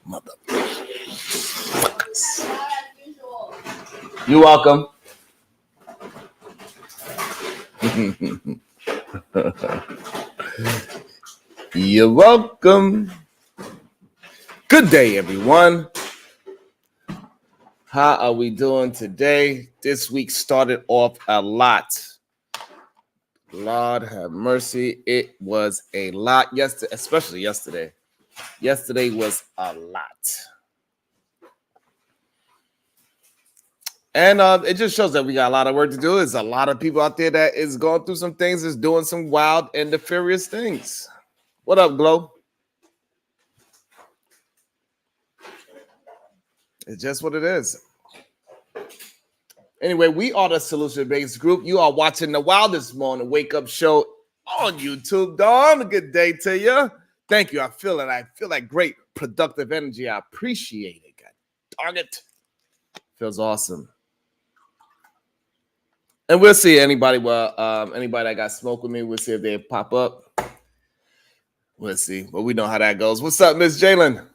Motherfuckers. You're welcome. You're welcome. Good day, everyone. How are we doing today? This week started off a lot. Lord have mercy. It was a lot yesterday, especially yesterday. Yesterday was a lot. And it just shows that we got a lot of work to do. There's a lot of people out there that is going through some things, is doing some wild and nefarious things. What up, Glow? It's just what it is. Anyway, we are the solution-based group. You are watching the Wildest Morning Wake Up Show on YouTube. Dawn, a good day to you. Thank you. I feel like great productive energy. I appreciate it. God darn it. Feels awesome. And we'll see anybody that got smoke with me. We'll see if they pop up. We'll see. But we know how that goes. What's up, Miss Jalen?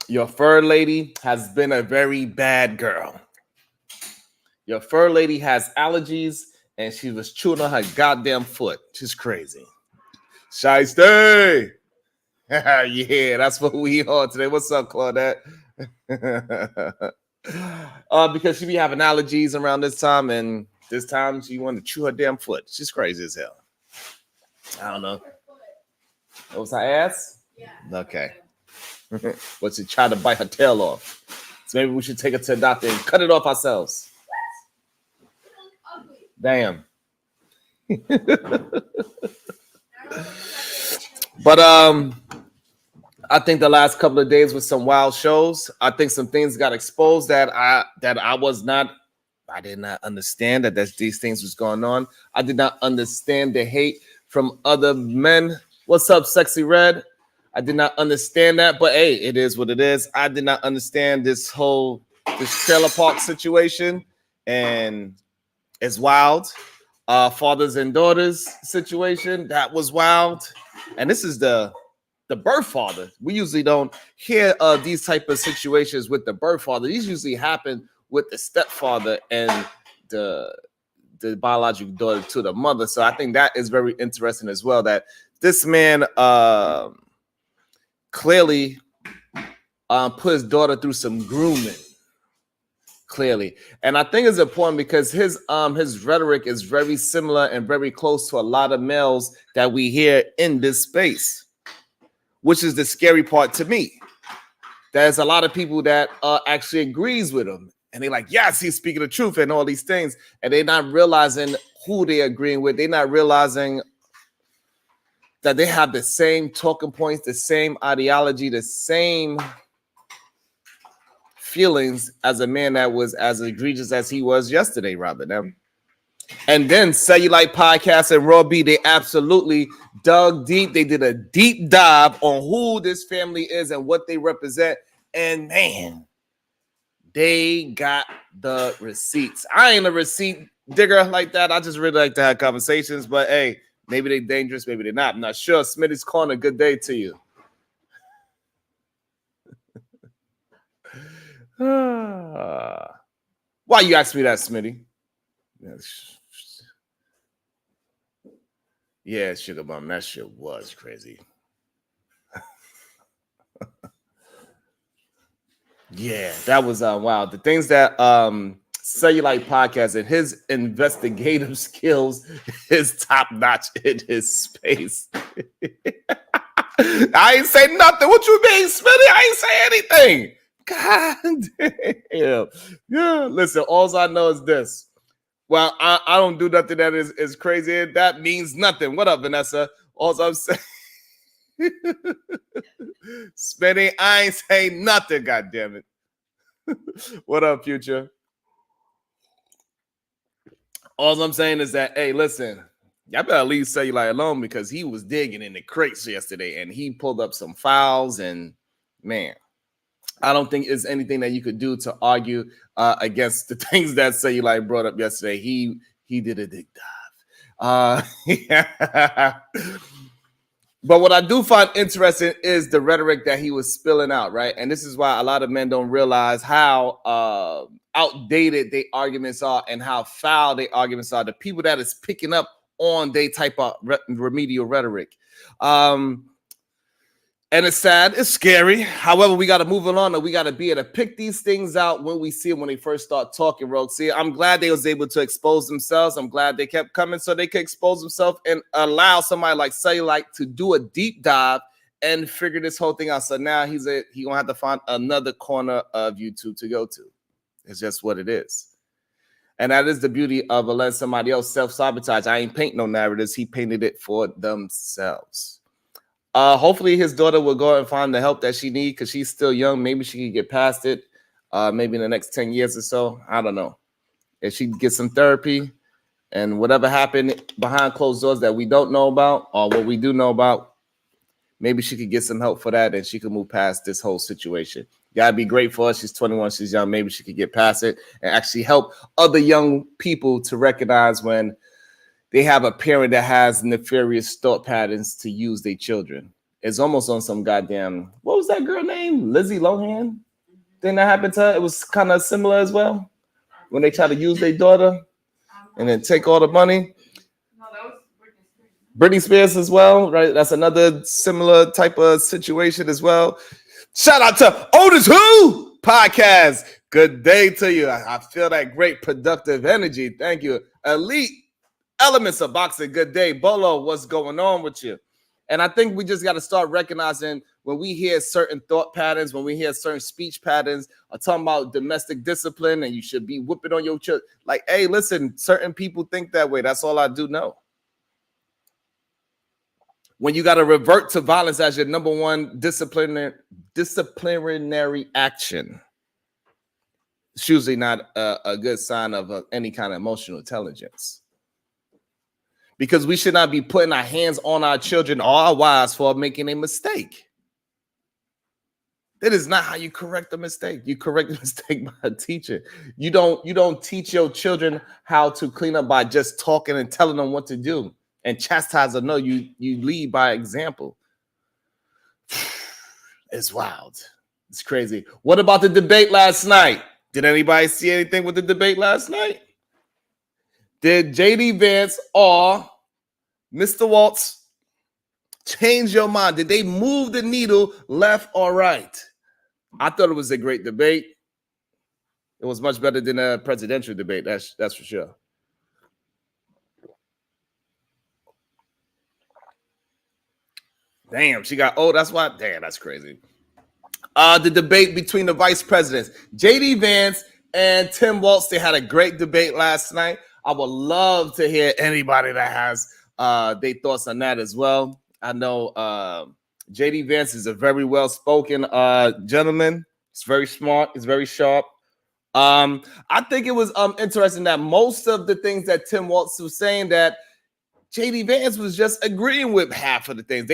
Your fur lady has been a very bad girl. Your fur lady has allergies, and she was chewing on her goddamn foot. She's crazy. Shiesty! Yeah, that's what we are today. What's up, Claudette? Because she be having allergies around this time, and this time she wanted to chew her damn foot. She's crazy as hell. I don't know. That was her ass? Yeah. Okay. But she tried to bite her tail off. So maybe we should take her to the doctor and cut it off ourselves. Damn. But I think the last couple of days with some wild shows, I think some things got exposed that I did not understand that these things was going on. I did not understand the hate from other men. What's up, Sexy Red? I did not understand that, but hey, it is what it is. I did not understand this trailer park situation, and it's wild. Fathers and daughters situation, that was wild. And this is the birth father. We usually don't hear these type of situations with the birth father. These usually happen with the stepfather and the biological daughter to the mother. So I think that is very interesting as well, that this man clearly put his daughter through some grooming. Clearly. And I think it's important because his rhetoric is very similar and very close to a lot of males that we hear in this space, which is the scary part to me. There's a lot of people that actually agrees with him, and they're like, yes, he's speaking the truth and all these things, and they're not realizing who they're agreeing with. They're not realizing that they have the same talking points, the same ideology, the same feelings as a man that was as egregious as he was yesterday, rather than. And then Cellulite Podcast and Raw B, they absolutely dug deep. They did a deep dive on who this family is and what they represent. And man, they got the receipts. I ain't a receipt digger like that. I just really like to have conversations, but hey, maybe they're dangerous, maybe they're not. I'm not sure. Smitty's Corner, good day to you. Why you ask me that, Smitty? Yeah, Sugar Bum, that shit was crazy. Yeah, that was wild. The things that Cellulite Podcast and his investigative skills is top notch in his space. I ain't say nothing. What you mean, Smitty? I ain't say anything. God damn. Yeah, listen, all I know is this. Well, I don't do nothing that is crazy. That means nothing. What up, Vanessa? All I'm saying, Smitty, I ain't saying nothing, God damn it. What up, Future? All I'm saying is that, hey, listen, y'all better leave Cellulite alone because he was digging in the crates yesterday and he pulled up some files and, man, I don't think it's anything that you could do to argue against the things that Cellulite brought up yesterday. He did a deep dive. Yeah. But what I do find interesting is the rhetoric that he was spilling out, right? And this is why a lot of men don't realize how outdated their arguments are and how foul their arguments are. The people that is picking up on their type of remedial rhetoric. And it's sad, it's scary. However, we got to move along and we got to be able to pick these things out when we see them when they first start talking, Rogue. See, I'm glad they was able to expose themselves. I'm glad they kept coming so they could expose themselves and allow somebody like Cellulite to do a deep dive and figure this whole thing out. So now he gonna have to find another corner of YouTube to go to. It's just what it is. And that is the beauty of letting somebody else self-sabotage. I ain't paint no narratives. He painted it for themselves. Hopefully his daughter will go and find the help that she needs because she's still young. Maybe she can get past it. Maybe in the next 10 years or so. I don't know. If she gets some therapy and whatever happened behind closed doors that we don't know about or what we do know about, maybe she could get some help for that and she could move past this whole situation. Gotta be great for her. She's 21, she's young. Maybe she could get past it and actually help other young people to recognize when they have a parent that has nefarious thought patterns to use their children. It's almost on some goddamn, what was that girl name? Lizzie Lohan? Didn't that happen to her? It was kind of similar as well. When they try to use their daughter and then take all the money. No, that was Britney Spears. Britney Spears as well, right? That's another similar type of situation as well. Shout out to Otis Who podcast. Good day to you. I feel that great productive energy. Thank you. Elite Elements of Boxing. Good day. Bolo, what's going on with you? And I think we just got to start recognizing when we hear certain thought patterns, when we hear certain speech patterns, are talking about domestic discipline and you should be whipping on your children. Like, hey, listen, certain people think that way. That's all I do know. When you got to revert to violence as your number one disciplinary action, it's usually not a good sign of any kind of emotional intelligence. Because we should not be putting our hands on our children or our wives for making a mistake. That is not how you correct a mistake. You correct a mistake by teaching. You don't teach your children how to clean up by just talking and telling them what to do and chastise them. No, you lead by example. It's wild. It's crazy. What about the debate last night? Did anybody see anything with the debate last night? Did JD Vance or Mr. Waltz change your mind? Did they move the needle left or right? I thought it was a great debate. It was much better than a presidential debate. That's for sure. Damn, she got old. That's why. Damn, that's crazy. The debate between the vice presidents, JD Vance and Tim Waltz, they had a great debate last night. I would love to hear anybody that has their thoughts on that as well. I know JD Vance is a very well-spoken gentleman. He's very smart. He's very sharp. I think it was interesting that most of the things that Tim Waltz was saying that JD Vance was just agreeing with half of the things.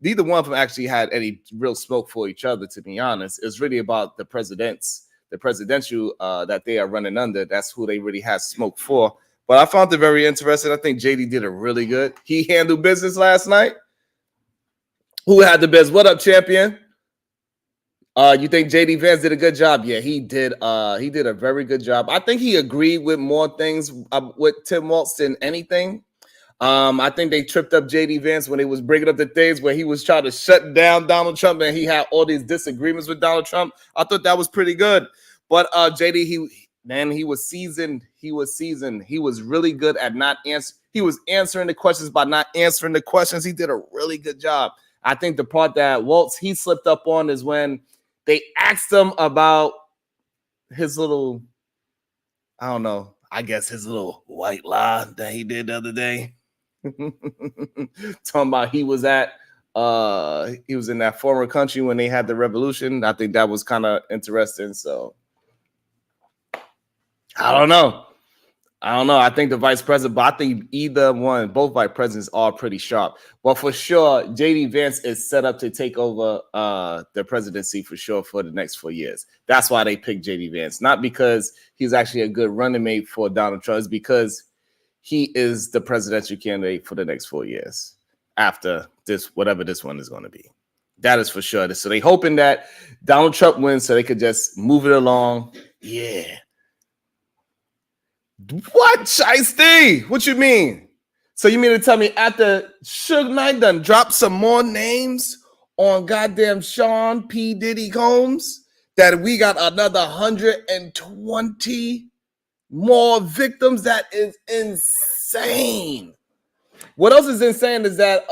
Neither one of them actually had any real smoke for each other, to be honest. It's really about the presidential that they are running under. That's who they really have smoke for. But I found it very interesting. I think JD did a really good. He handled business last night. Who had the best? What up, champion? You think JD Vance did a good job? Yeah, he did. He did a very good job. I think he agreed with more things with Tim Waltz than anything. I think they tripped up JD Vance when they was bringing up the things where he was trying to shut down Donald Trump and he had all these disagreements with Donald Trump. I thought that was pretty good. But JD, he was seasoned. He was really good at not answer. He was answering the questions by not answering the questions. He did a really good job. I think the part that Waltz he slipped up on is when they asked him about his little, I don't know, I guess his little white lie that he did the other day. Talking about he was in that foreign country when they had the revolution. I think that was kind of interesting. So I don't know. I don't know. I think the vice president, but I think either one, both vice presidents are pretty sharp. But for sure, JD Vance is set up to take over the presidency for sure for the next 4 years. That's why they picked JD Vance, not because he's actually a good running mate for Donald Trump, it's because he is the presidential candidate for the next 4 years after this, whatever this one is going to be. That is for sure. So they hoping that Donald Trump wins so they could just move it along. Yeah. What, Shiesty? What you mean? So you mean to tell me after Suge Knight done dropped some more names on goddamn Sean P. Diddy Combs that we got another 120 more victims? That is insane. What else is insane is that,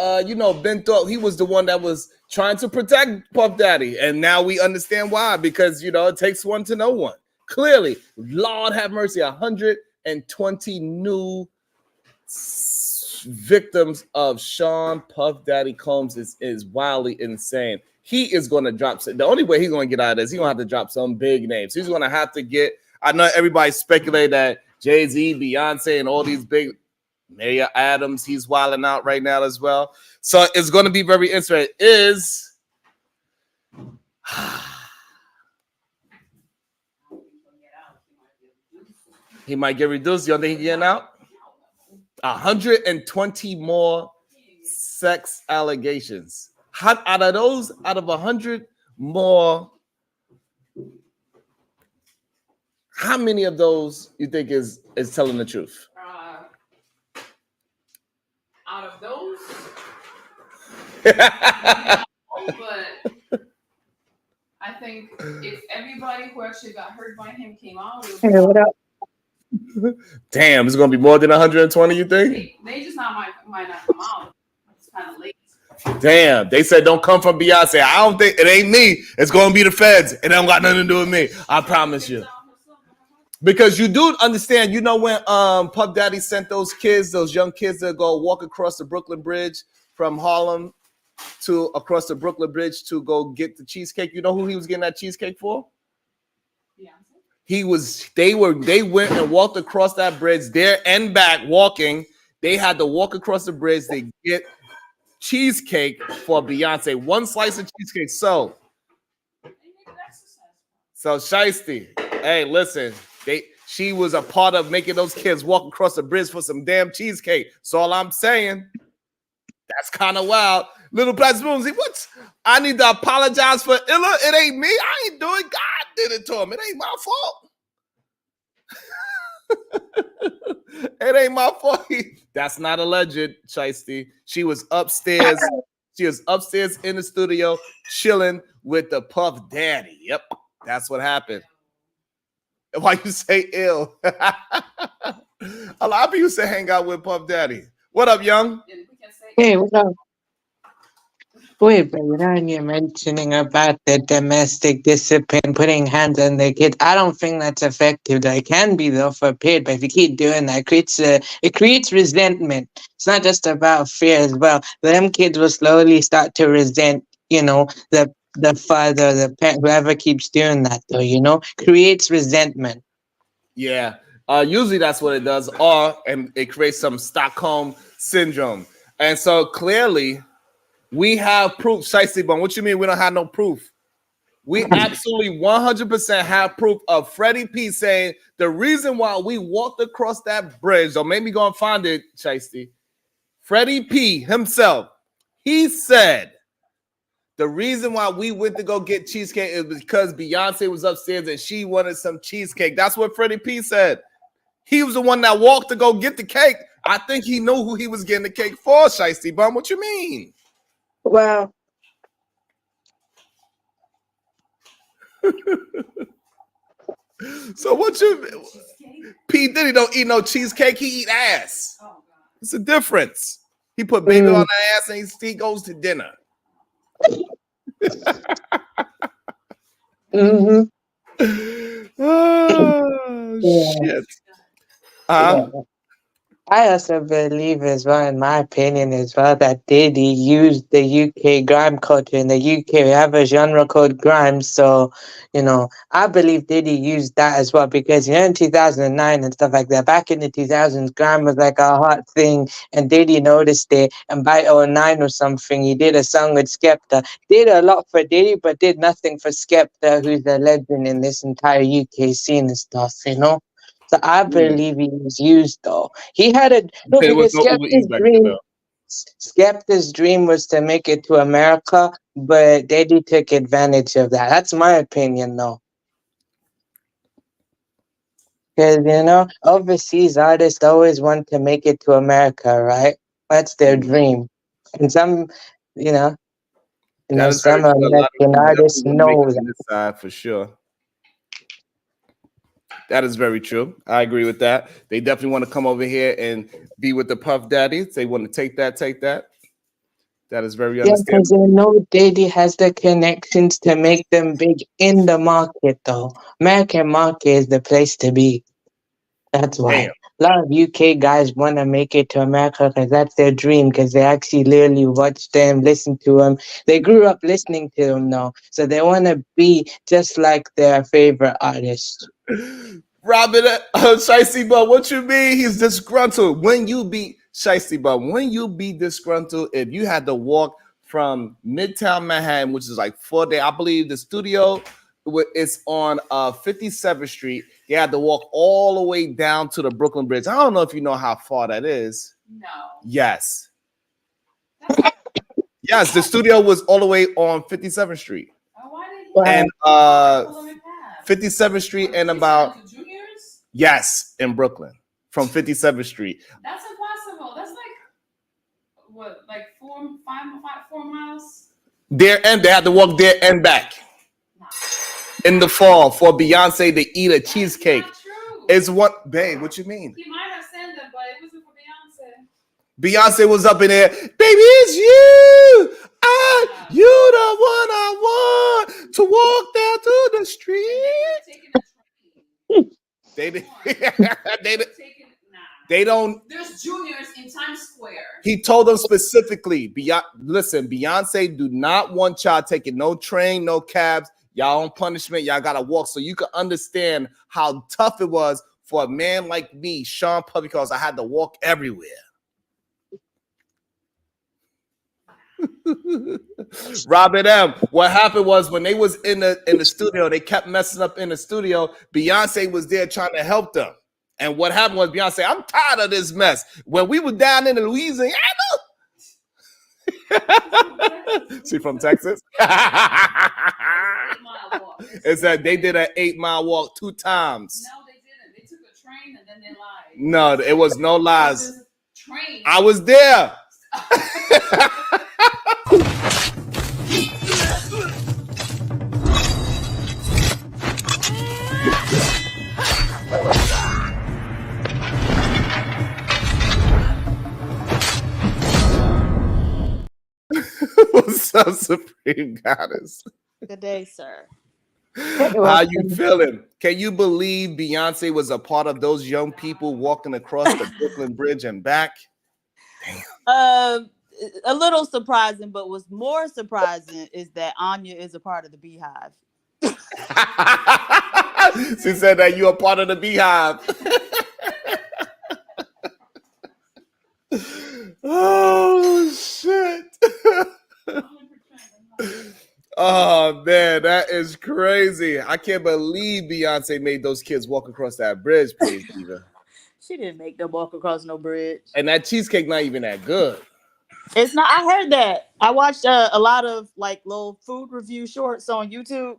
Ben thought he was the one that was trying to protect Puff Daddy. And now we understand why, because, it takes one to know one. Clearly, Lord have mercy, 120 new victims of Sean Puff Daddy Combs is wildly insane. He is going to drop some. The only way he's going to get out of this, he's going to have to drop some big names. He's going to have to get, I know everybody speculate that Jay-Z, Beyonce, and all these big, Mayor Adams, he's wilding out right now as well. So it's going to be very interesting. He might get reduced. You don't think he's getting out? 120 more sex allegations. Out of 100 more, how many of those you think is telling the truth? Out of those, but I think if everybody who actually got hurt by him came out, it Hey, what up? Damn, it's gonna be more than 120. You think? They just might not come out. It's kind of late. Damn, they said don't come from Beyonce. I don't think it ain't me. It's gonna be the feds. It don't got nothing to do with me. I promise you. Because you do understand, when Puff Daddy sent those young kids to go walk across the Brooklyn Bridge from Harlem to across the Brooklyn Bridge to go get the cheesecake. You know who he was getting that cheesecake for? Beyonce. They went and walked across that bridge there and back walking. They had to walk across the bridge. They get cheesecake for Beyonce. One slice of cheesecake. So Shiesty, hey, listen. She was a part of making those kids walk across the bridge for some damn cheesecake. So all I'm saying, that's kind of wild. Little Black Spoons, what? I need to apologize for Illa. It ain't me. I ain't doing. God did it to him. It ain't my fault. It ain't my fault. That's not alleged, Shiesty. She was upstairs. She was upstairs in the studio chilling with the Puff Daddy. Yep, that's what happened. Why you say ill? A lot of people say hang out with Puff Daddy. What up, Young? Hey, what up? Wait, but you're mentioning about the domestic discipline, putting hands on the kids. I don't think that's effective. It can be though for a period, but if you keep doing that, it creates resentment. It's not just about fear as well. Them kids will slowly start to resent, the father, the parent, whoever keeps doing that though, creates resentment. Yeah. Usually that's what it does, and it creates some Stockholm syndrome. And so clearly we have proof. Shiesty Bun, what you mean we don't have no proof? We absolutely 100% have proof of Freddie P saying the reason why we walked across that bridge, or maybe go and find it, Shiesty. Freddie P himself, he said the reason why we went to go get cheesecake is because Beyonce was upstairs and she wanted some cheesecake. That's what Freddie P said. He was the one that walked to go get the cake. I think he knew who he was getting the cake for, Shiesty Bum. What you mean? Well, so what you P. Diddy don't eat no cheesecake, he eat ass. It's a difference. He put baby on the ass and he goes to dinner. mm-hmm. Oh, shit. Yeah. I also believe as well, in my opinion as well, that Diddy used the UK grime culture. In the UK, we have a genre called grime, so I believe Diddy used that as well because in 2009 and stuff like that. Back in the 2000s, grime was like a hot thing, and Diddy noticed it. And by '09 or something, he did a song with Skepta. Did a lot for Diddy, but did nothing for Skepta, who's a legend in this entire UK scene and stuff. So I Mm. believe he was used though. He had a no There was because no Uber Eats back then, though. Skepta's dream was to make it to America, but Diddy took advantage of that. That's my opinion though. Because overseas artists always want to make it to America, right? That's their dream. And you know, That is very some true. A lot of American them artists definitely want to make know it on that. this side for sure. That is very true. I agree with that. They definitely want to come over here and be with the Puff Daddies. They want to take that, take that. That is very Yeah, because understandable. they know Diddy has the connections to make them big in the market though. American market is the place to be. That's Damn. why. A lot of UK guys want to make it to America because that's their dream because they actually literally watch them, listen to them. They grew up listening to them though. So they want to be just like their favorite artist. Robin, Shicey Bub, what you mean? He's disgruntled. When you be Shicey Bub, when you be disgruntled, if you had to walk from Midtown Manhattan, which is like 4 days, I believe the studio is on 57th Street. You had to walk all the way down to the Brooklyn Bridge. I don't know if you know how far that is. No. Yes. Yes, the studio was all the way on 57th Street. Oh, why did he? Wow. And Pull him in half. 57th Street and He about sent to Juniors? yes, in Brooklyn from 57th Street. That's impossible. That's like what, like 4 miles? There and they had to walk there and back Nah, in the fall for Beyonce to eat a cheesecake. that's not true. It's what, babe? What you mean? He might have sent them, but it wasn't for Beyonce. Beyonce was up in there, baby. It's you. You the one I want to walk down to the street. Taking a train. They did. Taking, nah. They don't. There's Juniors in Times Square. He told them specifically, listen, Beyonce do not want y'all taking no train, no cabs. Y'all on punishment. Y'all gotta walk. So you can understand how tough it was for a man like me, Sean Puffy, because I had to walk everywhere. Robin M. What happened was when they was in the studio, they kept messing up in the studio. Beyonce was there trying to help them. And what happened was Beyonce, I'm tired of this mess. When we were down in Louisiana, she from Texas. It's that they did an 8-mile walk 2 times. No, they didn't. They took a train and then they lied. No, it was no lies. Train. I was there. What's up, Supreme Goddess? Good day, sir. How you feeling? Can you believe Beyonce was a part of those young people walking across the Brooklyn Bridge and back? A little surprising, but what's more surprising is that Anya is a part of the Beehive. She said that you're a part of the Beehive. Oh shit. Oh man, that is crazy. I can't believe Beyonce made those kids walk across that bridge, please, Eva. She didn't make them walk across no bridge. And that cheesecake not even that good. It's not. I heard that. I watched a lot of like little food review shorts on YouTube,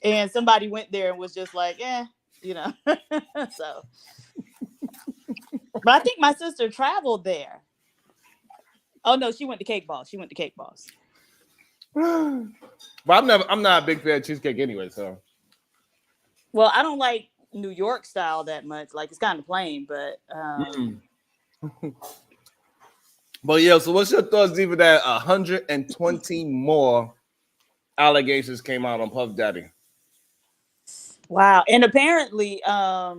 and somebody went there and was just like, So, but I think my sister traveled there. Oh no, she went to Cake Boss. Well, I'm not a big fan of cheesecake anyway, so. Well, I don't like New York style that much. Like it's kind of plain, but But yeah, so what's your thoughts, even that 120 more allegations came out on Puff Daddy? Wow. And apparently, I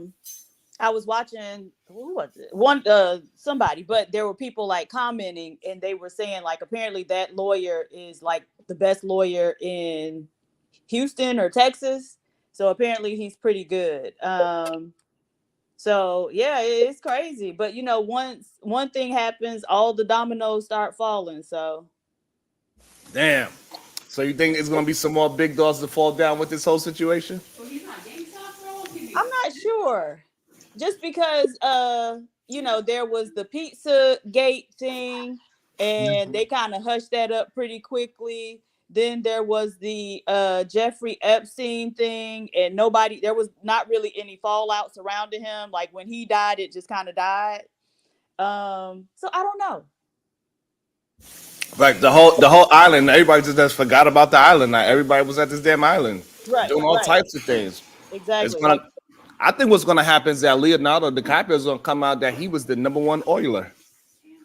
was watching who was it? One somebody, but there were people like commenting and they were saying like apparently that lawyer is like the best lawyer in Houston or Texas. So apparently he's pretty good. So yeah, it's crazy. But you know, once one thing happens, all the dominoes start falling. So Damn. So you think it's gonna be some more big dogs to fall down with this whole situation? So he's not getting top, bro. I'm not sure. Just because you know, there was the pizza gate thing and they kind of hushed that up pretty quickly. Then there was the Jeffrey Epstein thing, and there was not really any fallout surrounding him. Like when he died, it just kind of died. So I don't know. Like the whole island, everybody just forgot about the island. Like everybody was at this damn island Right, doing all right. types of things. It's Exactly. gonna. I think what's gonna happen is that Leonardo DiCaprio is gonna come out that he was the #1 oiler.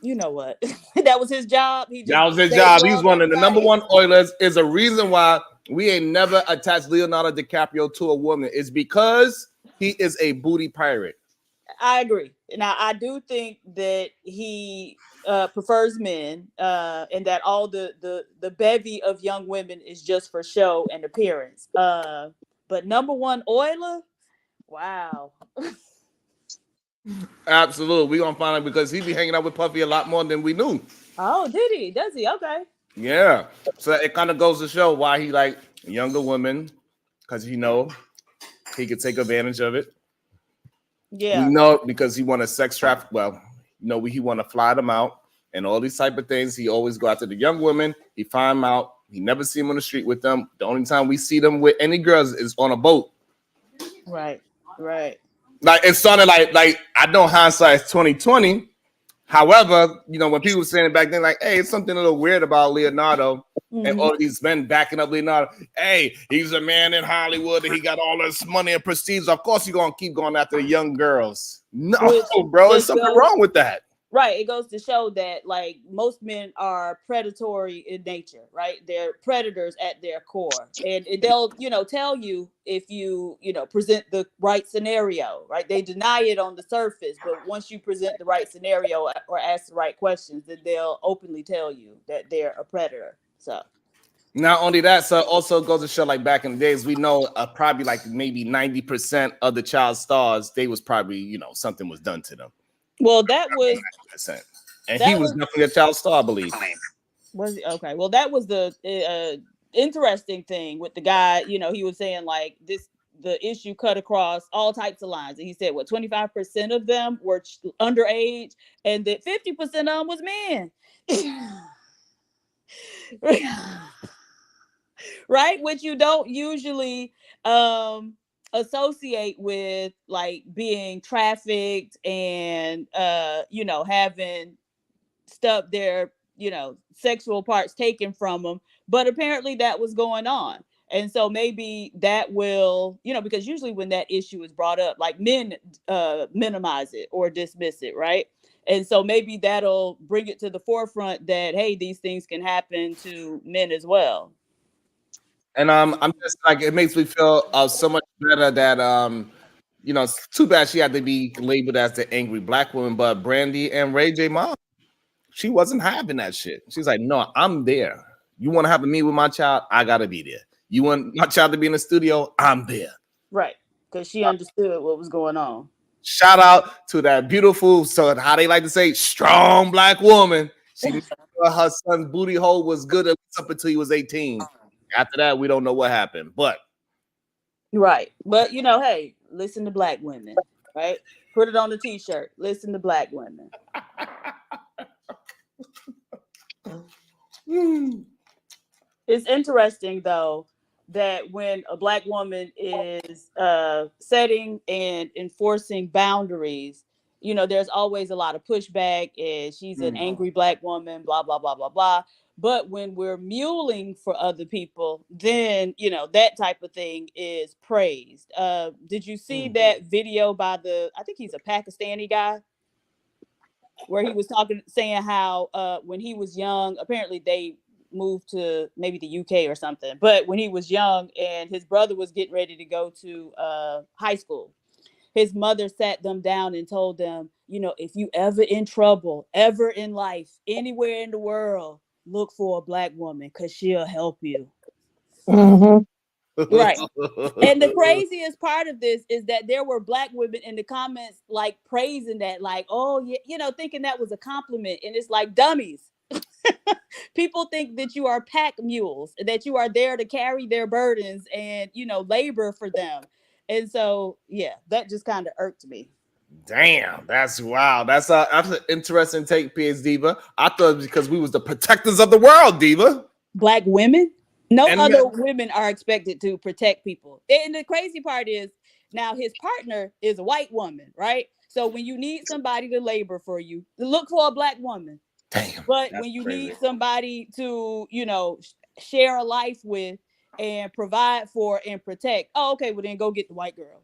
You know what? That was his job. He just That was his stayed job. low He's on one of the everybody. #1 oilers. Is a reason why we ain't never attached Leonardo DiCaprio to a woman. It's because he is a booty pirate. I agree. Now I do think that he prefers men, and that all the bevy of young women is just for show and appearance. But #1 oiler, wow. Absolutely, we gonna find out because he be hanging out with Puffy a lot more than we knew. Oh, did he? Does he? Okay. Yeah, so it kind of goes to show why he like younger women, because he know he could take advantage of it. Yeah. We know because he want to sex traffic. Well, he want to fly them out and all these type of things. He always go after the young women. He find them out. He never see them on the street with them. The only time we see them with any girls is on a boat. Right. Right. Like it sounded like I know hindsight is 2020. However, when people were saying it back then, like, hey, it's something a little weird about Leonardo and all these men backing up Leonardo. Hey, he's a man in Hollywood and he got all this money and prestige. Of course, you're gonna keep going after the young girls. No, bro, there's something wrong with that. Right. It goes to show that like most men are predatory in nature, right? They're predators at their core. And they'll, tell you if you, present the right scenario, right? They deny it on the surface, but once you present the right scenario or ask the right questions, then they'll openly tell you that they're a predator. So not only that, so also goes to show like back in the days, we know probably like maybe 90% of the child stars, they was probably, something was done to them. Well, that was 90%. And he was definitely a child star, I believe. Was okay. Well, that was the interesting thing with the guy. He was saying like the issue cut across all types of lines, and he said what 25% of them were underage, and that 50% of them was men. Right, which you don't usually associate with like being trafficked and having stuff their sexual parts taken from them, but apparently that was going on. And so maybe that will, because usually when that issue is brought up, like men minimize it or dismiss it, right? And so maybe that'll bring it to the forefront that hey, these things can happen to men as well. And I'm just like, it makes me feel so much better that it's too bad she had to be labeled as the angry black woman, but Brandy and Ray J mom, she wasn't having that shit. She's like, no, I'm there. You want to have a meet with my child? I gotta be there. You want my child to be in the studio? I'm there. Right, because she understood what was going on. Shout out to that beautiful, so how they like to say, strong black woman. She knew her son's booty hole was good up until he was 18. After that, we don't know what happened, but right. But hey, listen to black women, right? Put it on the t-shirt. Listen to black women. It's interesting though that when a black woman is setting and enforcing boundaries, there's always a lot of pushback and she's an angry black woman, blah, blah, blah, blah, blah. But when we're muling for other people, then, that type of thing is praised. Did you see that video by I think he's a Pakistani guy, where he was saying how when he was young, apparently they moved to maybe the UK or something, but when he was young and his brother was getting ready to go to high school, his mother sat them down and told them, you know, if you ever in trouble, ever in life, anywhere in the world, look for a Black woman because she'll help you. Mm-hmm. Right. And the craziest part of this is that there were Black women in the comments like praising that, like, oh yeah, you know, thinking that was a compliment. And it's like, dummies. People think that you are pack mules, that you are there to carry their burdens and, you know, labor for them. And so, yeah, that just kind of irked me. Damn, that's wow. That's an interesting take, PS Diva. I thought it was because we was the protectors of the world, Diva. Black women? No And other women are expected to protect people. And the crazy part is now his partner is a white woman, right? So when you need somebody to labor for you, look for a Black woman. damn, But that's when you crazy. need somebody to, you know, share a life with and provide for and protect, oh, okay, well then go get the white girl.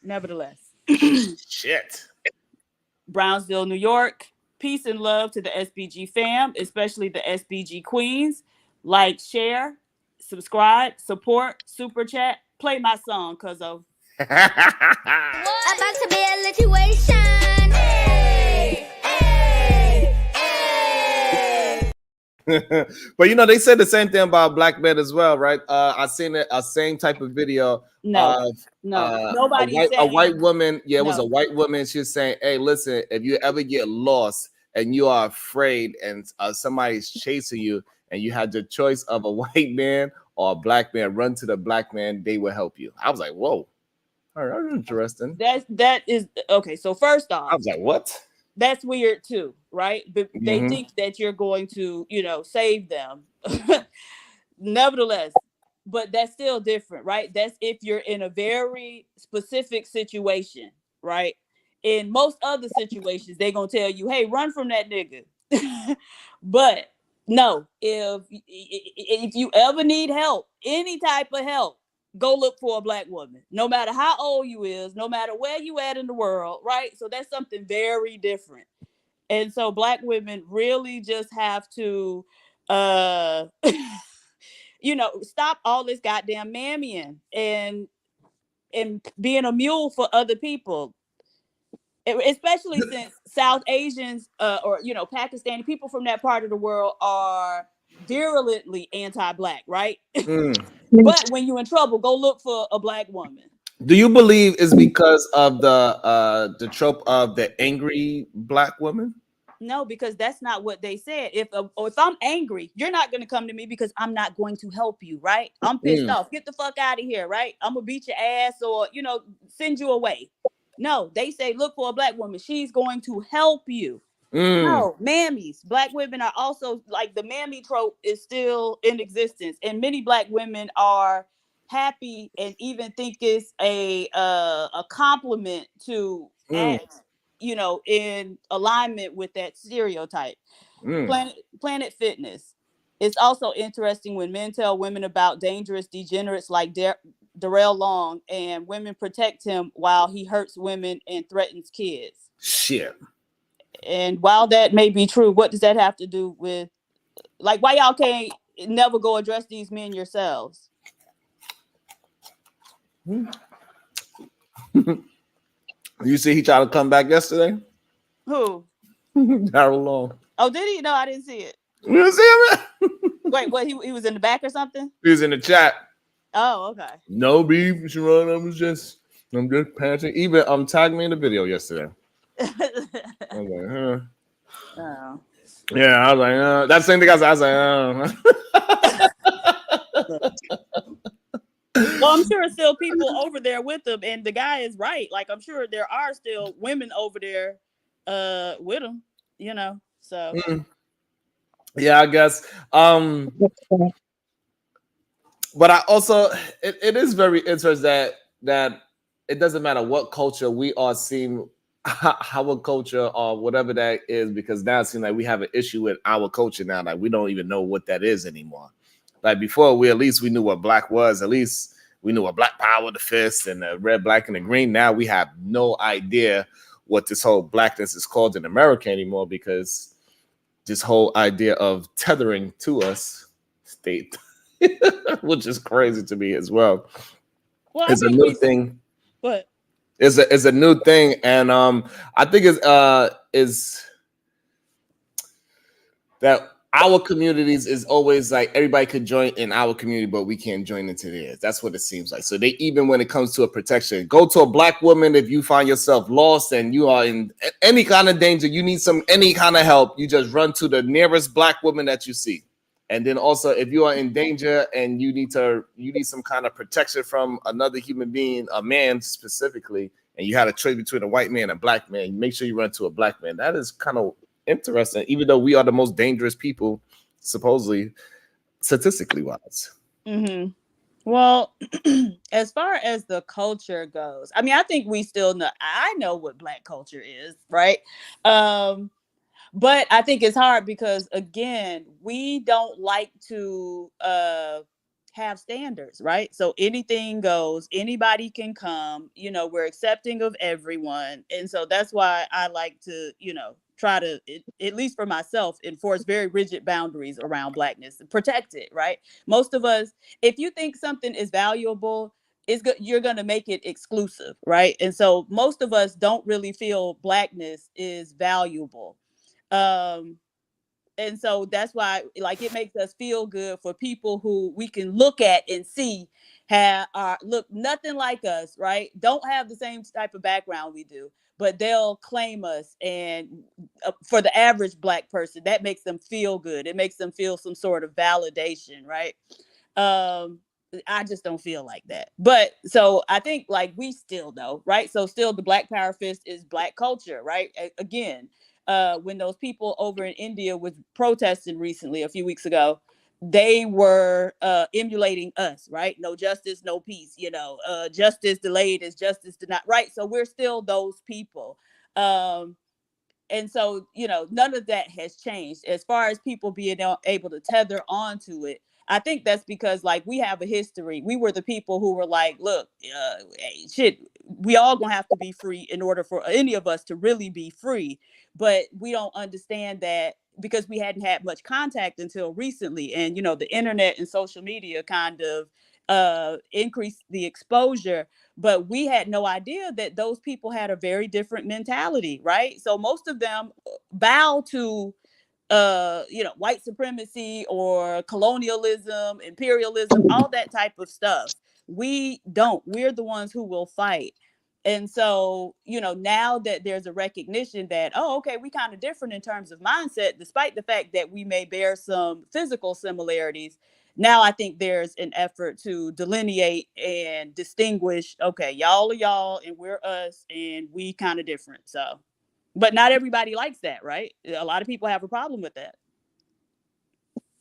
Nevertheless. Shit. Brownsville, New York. Peace and love to the SBG fam, especially the SBG queens. Like, share, subscribe, support, super chat. Play my song, cuzzo. About to be a situation. Hey, hey, hey. But you know, they said the same thing about Black men as well, right? I seen a same type of video No, of nobody a white woman. Yeah, it was no. a white woman. She was saying, "Hey, listen, if you ever get lost and you are afraid and somebody's chasing you, and you had the choice of a white man or a Black man, run to the Black man. They will help you." I was like, "Whoa, all right, that's interesting." That is okay. So first I off, was like, "What?" that's weird too, right? But they Mhm. think that you're going to, you know, save them. Nevertheless, but that's still different, right? That's if you're in a very specific situation, right? In most other situations, they're gonna tell you, hey, run from that nigga. But no, if you ever need help, any type of help, go look for a Black woman, no matter how old you is, no matter where you at in the world, right? So that's something very different. And so Black women really just have to you know, stop all this goddamn mammying and being a mule for other people. Especially since South Asians or, you know, Pakistani people from that part of the world are virulently anti-Black, right? Mm. But when you're in trouble, go look for a Black woman. Do you believe it's because of the trope of the angry Black woman? No, because that's not what they said. If I'm angry, you're not going to come to me because I'm not going to help you, right? I'm pissed off. Get the fuck out of here, right? I'm gonna beat your ass or, you know, send you away. No, they say look for a Black woman. She's going to help you. No, mammies. Black women are also like the mammy trope is still in existence, and many Black women are happy and even think it's a compliment to act, you know, in alignment with that stereotype. Planet Fitness. It's also interesting when men tell women about dangerous degenerates like Darrell Long, and women protect him while he hurts women and threatens kids. Shit. And while that may be true, what does that have to do with, like, why y'all can't never go address these men yourselves? You see, he tried to come back yesterday. Who? Darrell Long. Oh, did he? No, I didn't see it. You didn't see him? Wait, what? He was in the back or something? He was in the chat. Oh, okay. No beef, Sharon. I'm just panting. Even tagged me in the video yesterday. I was like, huh. Oh. Yeah, I was like, that same thing. I was like, Well, I'm sure still people over there with him, and the guy is right. Like, I'm sure there are still women over there with him, you know. So yeah, I guess. But I also it is very interesting that it doesn't matter what culture we are seeing our culture or whatever that is, because now it seems like we have an issue with our culture now. Like we don't even know what that is anymore. Like before, we knew what Black was. At least we knew what Black Power, the fist, and the red, black, and the green. Now we have no idea what this whole blackness is called in America anymore, because this whole idea of tethering to us state, which is crazy to me as well. Well, it's a new thing. But is a new thing, and I think is that our communities is always like everybody could join in our community, but we can't join into theirs. That's what it seems like. So they, even when it comes to a protection, go to a black woman if you find yourself lost and you are in any kind of danger, you need any kind of help, you just run to the nearest black woman that you see. And then also, if you are in danger and you need some kind of protection from another human being, a man specifically, and you had a choice between a white man and a black man, make sure you run to a black man. That is kind of interesting, even though we are the most dangerous people, supposedly, statistically wise. Mm-hmm. Well, as far as the culture goes, I mean, I think we still know. I know what Black culture is, right? But I think it's hard because, again, we don't like to have standards, right? So anything goes, anybody can come, we're accepting of everyone. And so that's why I like to, try to, at least for myself, enforce very rigid boundaries around Blackness, protect it, right? Most of us, if you think something is valuable, you're going to make it exclusive, right? And so most of us don't really feel Blackness is valuable. And so that's why, like, it makes us feel good for people who we can look at and see look nothing like us, right? Don't have the same type of background we do, but they'll claim us. And for the average Black person, that makes them feel good. It makes them feel some sort of validation, right? I just don't feel like that. But so I think, like, we still know, right? So still the Black Power fist is Black culture, right? Again, when those people over in India was protesting recently, a few weeks ago, they were emulating us, right? No justice, no peace, justice delayed is justice denied, right? So we're still those people. And so, none of that has changed. As far as people being able to tether onto it, I think that's because, like, we have a history. We were the people who were like, look, shit, we all gonna have to be free in order for any of us to really be free. But we don't understand that because we hadn't had much contact until recently. And, the internet and social media kind of increased the exposure, but we had no idea that those people had a very different mentality, right? So most of them bow to white supremacy or colonialism, imperialism, all that type of stuff. We don't. We're the ones who will fight. And so, now that there's a recognition that, oh, okay, we kind of different in terms of mindset, despite the fact that we may bear some physical similarities. Now I think there's an effort to delineate and distinguish, okay, y'all are y'all and we're us and we kind of different. So, but not everybody likes that, right? A lot of people have a problem with that.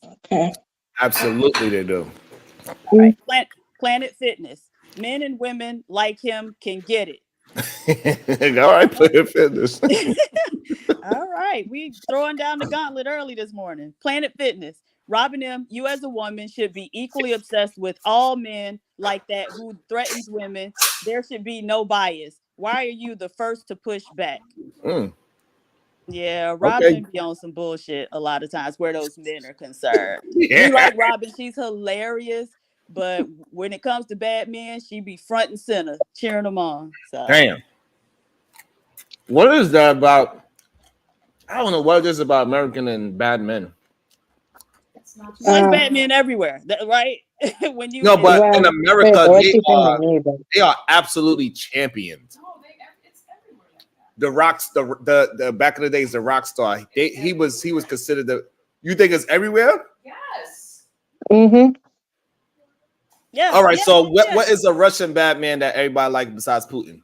Okay. Absolutely, they do. All right. Planet Fitness. Men and women like him can get it. All right, Planet Fitness. All right. We throwing down the gauntlet early this morning. Planet Fitness. Robin M., you as a woman should be equally obsessed with all men like that who threatens women. There should be no bias. Why are you the first to push back? Yeah, Robin Okay. be on some bullshit a lot of times where those men are concerned. Yeah. We like Robin. She's hilarious. But when it comes to bad men, she be front and center, cheering them on. So Damn. What is that about? I don't know what it is about American and bad men. there's bad men everywhere, right? When you No, but in Well, wait, America, what you think of me, though? they are absolutely champions. No, it's everywhere like that. The rocks, the back in the days, the rock star. He was considered the. You think it's everywhere? Yes. Mm-hmm. Yeah. All right. Yeah, So yeah. what is a Russian bad man that everybody likes besides Putin?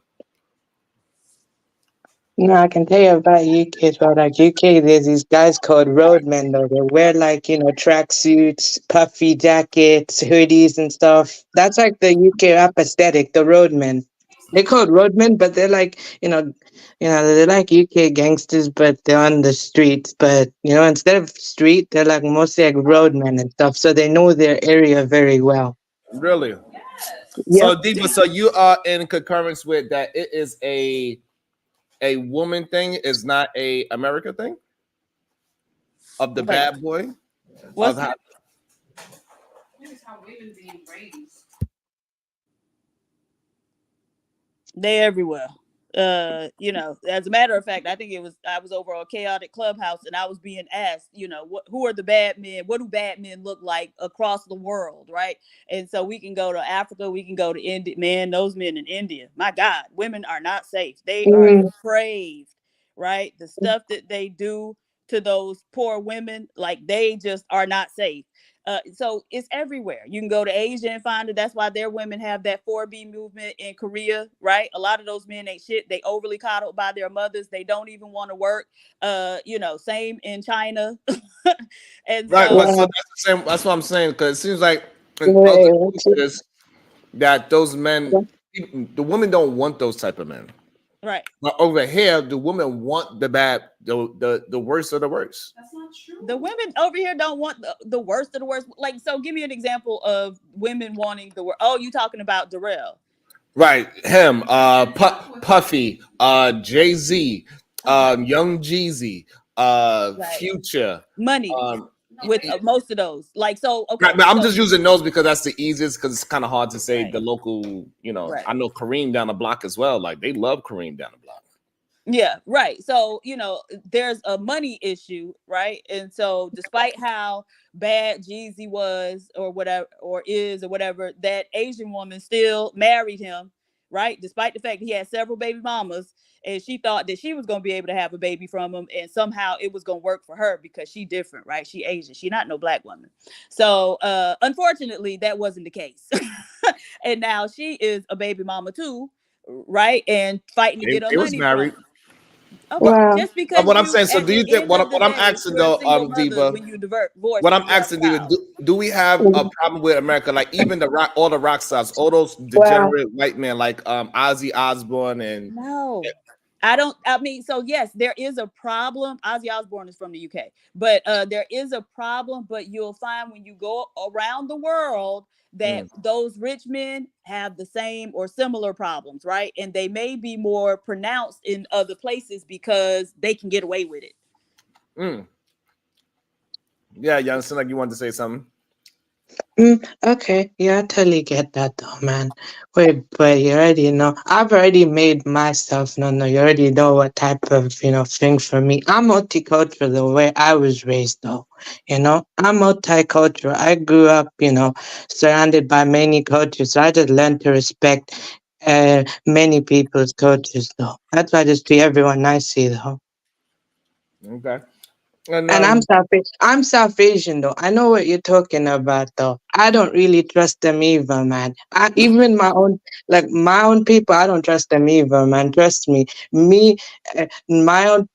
No, I can tell you about UK as well. Like UK, there's these guys called roadmen, though. They wear like, tracksuits, puffy jackets, hoodies and stuff. That's like the UK rap aesthetic, the roadmen. They're called roadmen, but they're like, they're like UK gangsters, but they're on the streets. But, instead of street, they're like mostly like roadmen and stuff. So they know their area very well. Really? Yes. Yep. So Diva, so you are in concurrence with that? It is a woman thing, is not a America thing of the Like, bad boy. what's Of how, I think it's how women being raised. They everywhere. You know, as a matter of fact, I think I was over on Chaotic Clubhouse and I was being asked, you know, who are the bad men? What do bad men look like across the world, right? And so we can go to Africa, we can go to India. Man, those men in India, my God, women are not safe. They are Mm, depraved, right? The stuff that they do to those poor women, like they just are not safe. So it's everywhere. You can go to Asia and find it. That's why their women have that 4B movement in Korea, right? A lot of those men ain't shit. They overly coddled by their mothers. They don't even want to work. You know, same in China. And Right, but so yeah, that's the same. That's what I'm saying because it seems like in other yeah, cultures that those men, the women don't want those type of men. right. But over here, the women want the bad, the worst of the worst. That's not true. The women over here don't want the worst of the worst. Like, so give me an example of women wanting the worst. Oh, you talking about Darrell. Right, him, Puffy, Jay-Z, Young Jeezy, Right. Future, Money um, with most of those. Like, so, okay. right, but I'm So, just using those because that's the easiest because it's kind of hard to say right. the local, you know, Right. I know Kareem down the block as well. Like they love Kareem down the block. Yeah, right. So, you know, there's a money issue, right? And so, despite how bad Jeezy was or whatever, or is or whatever, that Asian woman still married him, right? Despite the fact he had several baby mamas and she thought that she was going to be able to have a baby from him and somehow it was going to work for her because she different, right? She Asian. She not no black woman. So, unfortunately, that wasn't the case. And now she is a baby mama too, right? And fighting to get her They was money from married. him. Okay, But wow. just because what I'm you saying, so at do you the think end of the what I'm day, asking you're a though, single mother Diva? when you divorce What I'm your asking Diva, spouse. do we have a problem with America? Like even all the rock stars, all those Wow. degenerate white men like Ozzy Osbourne and No, I don't. I mean, so yes, there is a problem. Ozzy Osbourne is from the UK, but there is a problem. But you'll find when you go around the world that those rich men have the same or similar problems, right? And they may be more pronounced in other places because they can get away with it. mm. Yeah, you understand like you wanted to say something. Okay, yeah, I totally get that though, man. Wait, but you already know. I've already made myself no. You already know what type of thing for me. I'm multicultural the way I was raised, though. I'm multicultural. I grew up, surrounded by many cultures. So I just learned to respect many people's cultures, though. That's why I just treat everyone nicely, though. Okay. And And I'm South Asian though. I know what you're talking about though. I don't really trust them either, man. Even my own people, I don't trust them either, man. Trust me.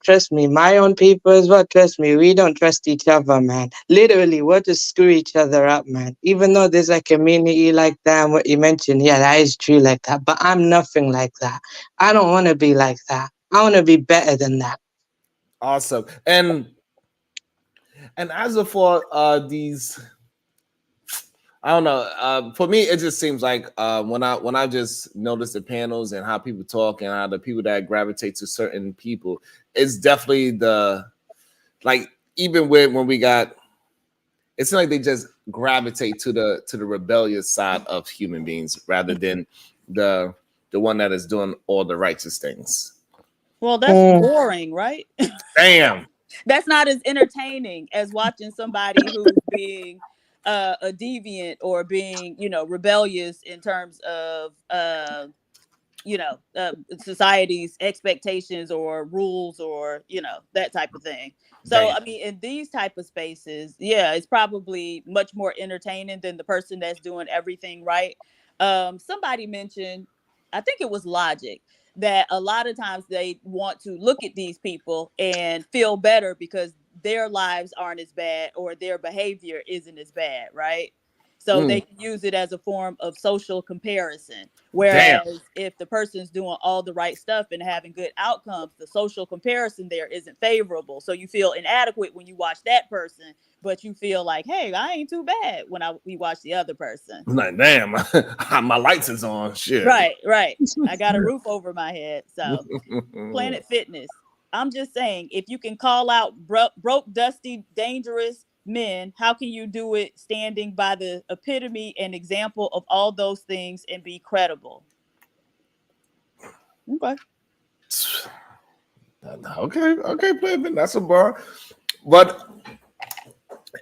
Trust me, my own people as well. Trust me, we don't trust each other, man. Literally, we'll just screw each other up, man. Even though there's a community like that, and what you mentioned, yeah, that is true like that. But I'm nothing like that. I don't want to be like that. I want to be better than that. awesome. And as of for these, I don't know. For me, it just seems like when I just notice the panels and how people talk and how the people that gravitate to certain people, it's definitely like even when we got, it's like they just gravitate to the rebellious side of human beings rather than the one that is doing all the righteous things. Well, that's boring, right? Damn. That's not as entertaining as watching somebody who's being a deviant or being, rebellious in terms of society's expectations or rules or that type of thing. So Damn. I mean, in these type of spaces, yeah, it's probably much more entertaining than the person that's doing everything right. Somebody mentioned, I think it was Logic, that a lot of times they want to look at these people and feel better because their lives aren't as bad or their behavior isn't as bad, right? So they can use it as a form of social comparison. Damn. Whereas if the person's doing all the right stuff and having good outcomes, the social comparison there isn't favorable. So you feel inadequate when you watch that person, but you feel like, hey, I ain't too bad when we watch the other person. I'm like, damn, my lights is on. Shit. Right. I got a roof over my head. So Planet Fitness. I'm just saying, if you can call out broke, dusty, dangerous men, how can you do it standing by the epitome and example of all those things and be credible? Okay. Okay, Playman, that's a bar. But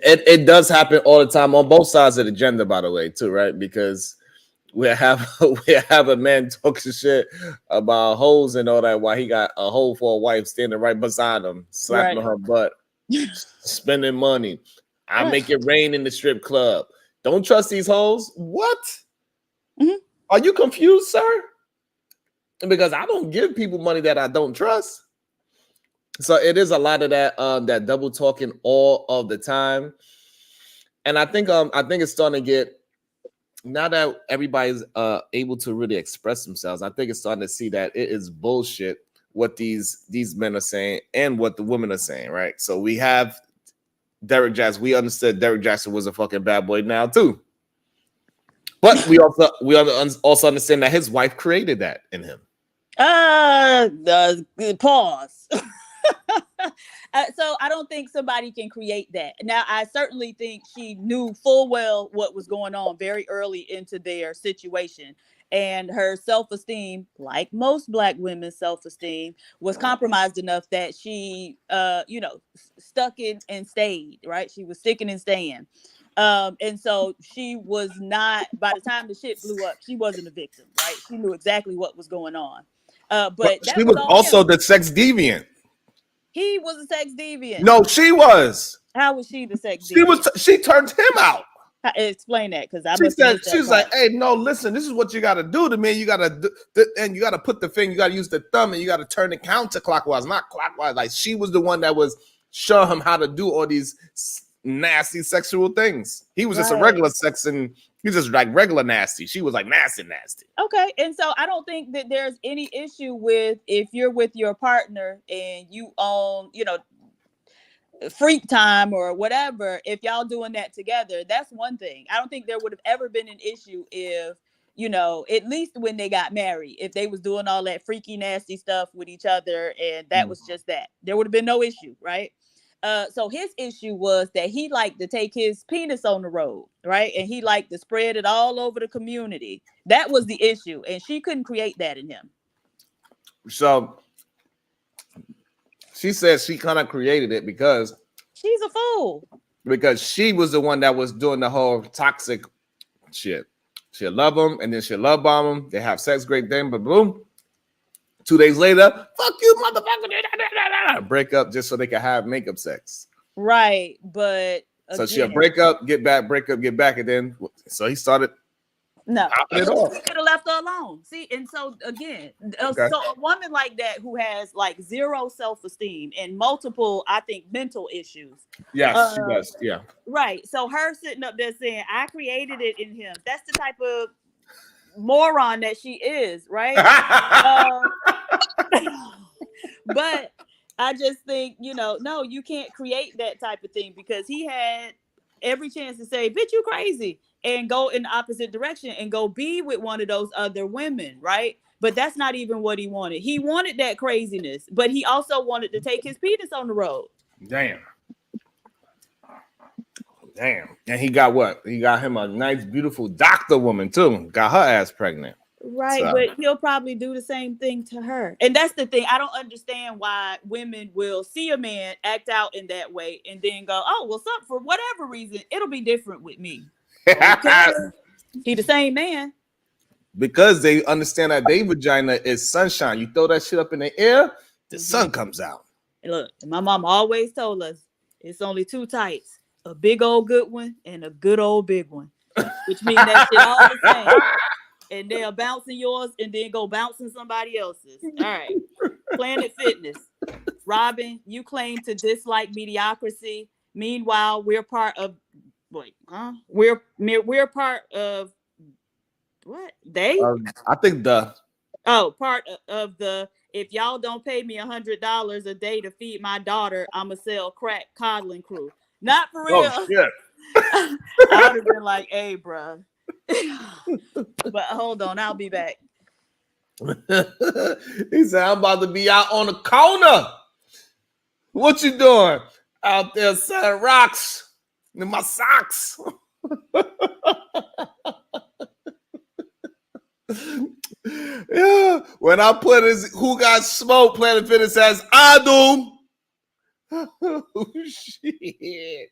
it does happen all the time on both sides of the gender, by the way, too, right? Because we have a man talking shit about hoes and all that while he got a hoe for a wife standing right beside him, slapping Right. her butt, spending money. I make it rain in the strip club. Don't trust these hoes. What? Mhm. Are you confused, sir? Because I don't give people money that I don't trust. So it is a lot of that double talking all of the time. And I think it's starting to get, now that everybody's able to really express themselves, I think it's starting to see that it is bullshit what these men are saying and what the women are saying, right? So we have Derek Jackson. We understood Derek Jackson was a fucking bad boy now too. But we also understand that his wife created that in him. Pause. So I don't think somebody can create that. Now, I certainly think she knew full well what was going on very early into their situation. And her self-esteem, like most Black women's self-esteem, was compromised enough that she, stuck in and stayed, right? She was sticking and staying. And so she was not, by the time the shit blew up, she wasn't a victim, right? She knew exactly what was going on. But that she was was all also him. the sex deviant. He was a sex deviant. No, she was. How was she the sex deviant? She turned him out. Explain that, because I She must have said, missed she that was part. like, hey, no, listen, this is what you got to do to me. You got to do, and you got to put the finger, you got to use the thumb, and you got to turn it counterclockwise, not clockwise. Like, she was the one that was showing him how to do all these nasty sexual things. He was just a regular sex, and he's just like regular nasty. She was like nasty. Okay, and so I don't think that there's any issue with if you're with your partner and you own, freak time or whatever. If y'all doing that together, that's one thing. I don't think there would have ever been an issue if, at least when they got married, if they was doing all that freaky nasty stuff with each other and that was just that, there would have been no issue, right? So his issue was that he liked to take his penis on the road, right? And he liked to spread it all over the community. That was the issue, and she couldn't create that in him. So she says she kind of created it because she's a fool. Because she was the one that was doing the whole toxic shit. She'll love him, and then she'll love bomb him. They have sex, great thing, but boom. 2 days later, fuck you, motherfucker. Break up just so they can have makeup sex. Right, but so she'll break up, get back, break up, get back, and then so he started. No, he could have left her alone. See, and so again, so a woman like that who has like zero self-esteem and multiple, I think, mental issues. Yes, she does. Yeah. Right. So her sitting up there saying, "I created it in him." That's the type of moron that she is, right? But I just think, no, you can't create that type of thing, because he had every chance to say, "Bitch, you crazy," and go in the opposite direction and go be with one of those other women, right? But that's not even what he wanted. He wanted that craziness, but he also wanted to take his penis on the road. Damn. And he got what? He got him a nice, beautiful doctor woman too. Got her ass pregnant. Right, so. But he'll probably do the same thing to her. And that's the thing. I don't understand why women will see a man act out in that way and then go, "Oh, well, for whatever reason, it'll be different with me." Okay. He the same man. Because they understand that their vagina is sunshine. You throw that shit up in the air, the sun comes out. And look, my mom always told us it's only two types: a big old good one and a good old big one. Which means that shit all the same. And they'll bounce in yours and then go bounce in somebody else's. All right. Planet Fitness. Robin, you claim to dislike mediocrity. Meanwhile, we're part of we're part of what? They? I think part of the, if y'all don't pay me $100 a day to feed my daughter, I'ma sell crack coddling crew. Not for real. Oh, shit. I would have been like, "Hey, bro." But hold on, I'll be back. He said, "I'm about to be out on the corner." What you doing? Out there selling rocks in my socks. Yeah, when I put his Who Got Smoke Planet Fitness says I do. Oh, shit.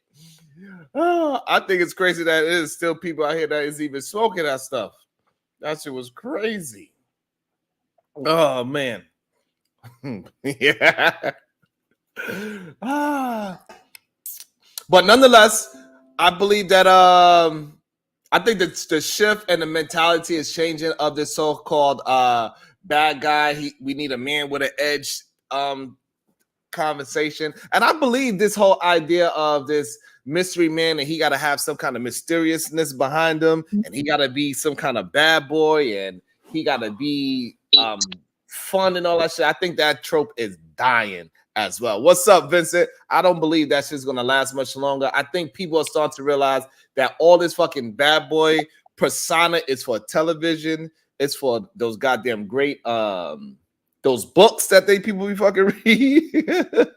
Oh, I think it's crazy that it is still people out here that is even smoking that stuff. That shit was crazy. Oh man. Yeah. But nonetheless, I believe that I think that the shift and the mentality is changing of this so-called bad guy. We need a man with an edge conversation. And I believe this whole idea of this mystery man, and he got to have some kind of mysteriousness behind him, and he got to be some kind of bad boy, and he got to be fun and all that shit. I think that trope is dying as well. What's up, Vincent? I don't believe that shit's gonna last much longer. I think people are starting to realize that all this fucking bad boy persona is for television. It's for those goddamn great those books that people be fucking read.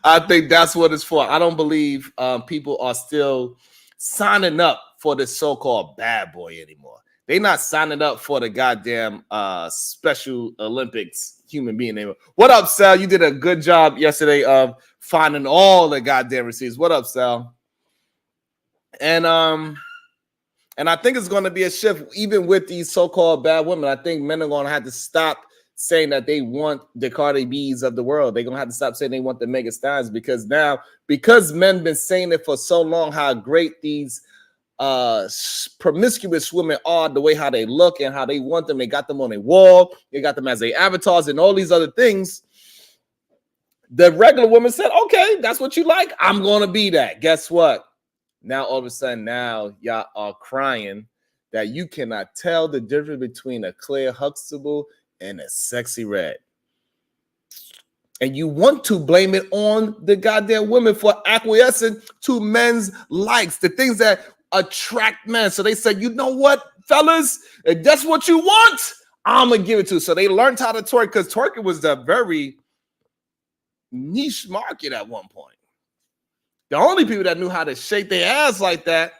I think that's what it's for. I don't believe people are still signing up for this so-called bad boy anymore. They're not signing up for the goddamn Special Olympics human being anymore. What up, Sal? You did a good job yesterday of finding all the goddamn receipts. What up, Sal? And I think it's going to be a shift even with these so-called bad women. I think men are going to have to stop saying that they want the Cardi B's of the world. They're going to have to stop saying they want the Megan Steins, because now, because men been saying it for so long, how great these promiscuous women are, the way how they look and how they want them. They got them on a wall. They got them as their avatars and all these other things. The regular woman said, okay, that's what you like. I'm going to be that. Guess what? Now, all of a sudden, now y'all are crying that you cannot tell the difference between a Claire Huxtable and a Sexy Red. And you want to blame it on the goddamn women for acquiescing to men's likes, the things that attract men. So they said, you know what, fellas, if that's what you want, I'm going to give it to you. So they learned how to twerk, because twerking was a very niche market at one point. The only people that knew how to shake their ass like that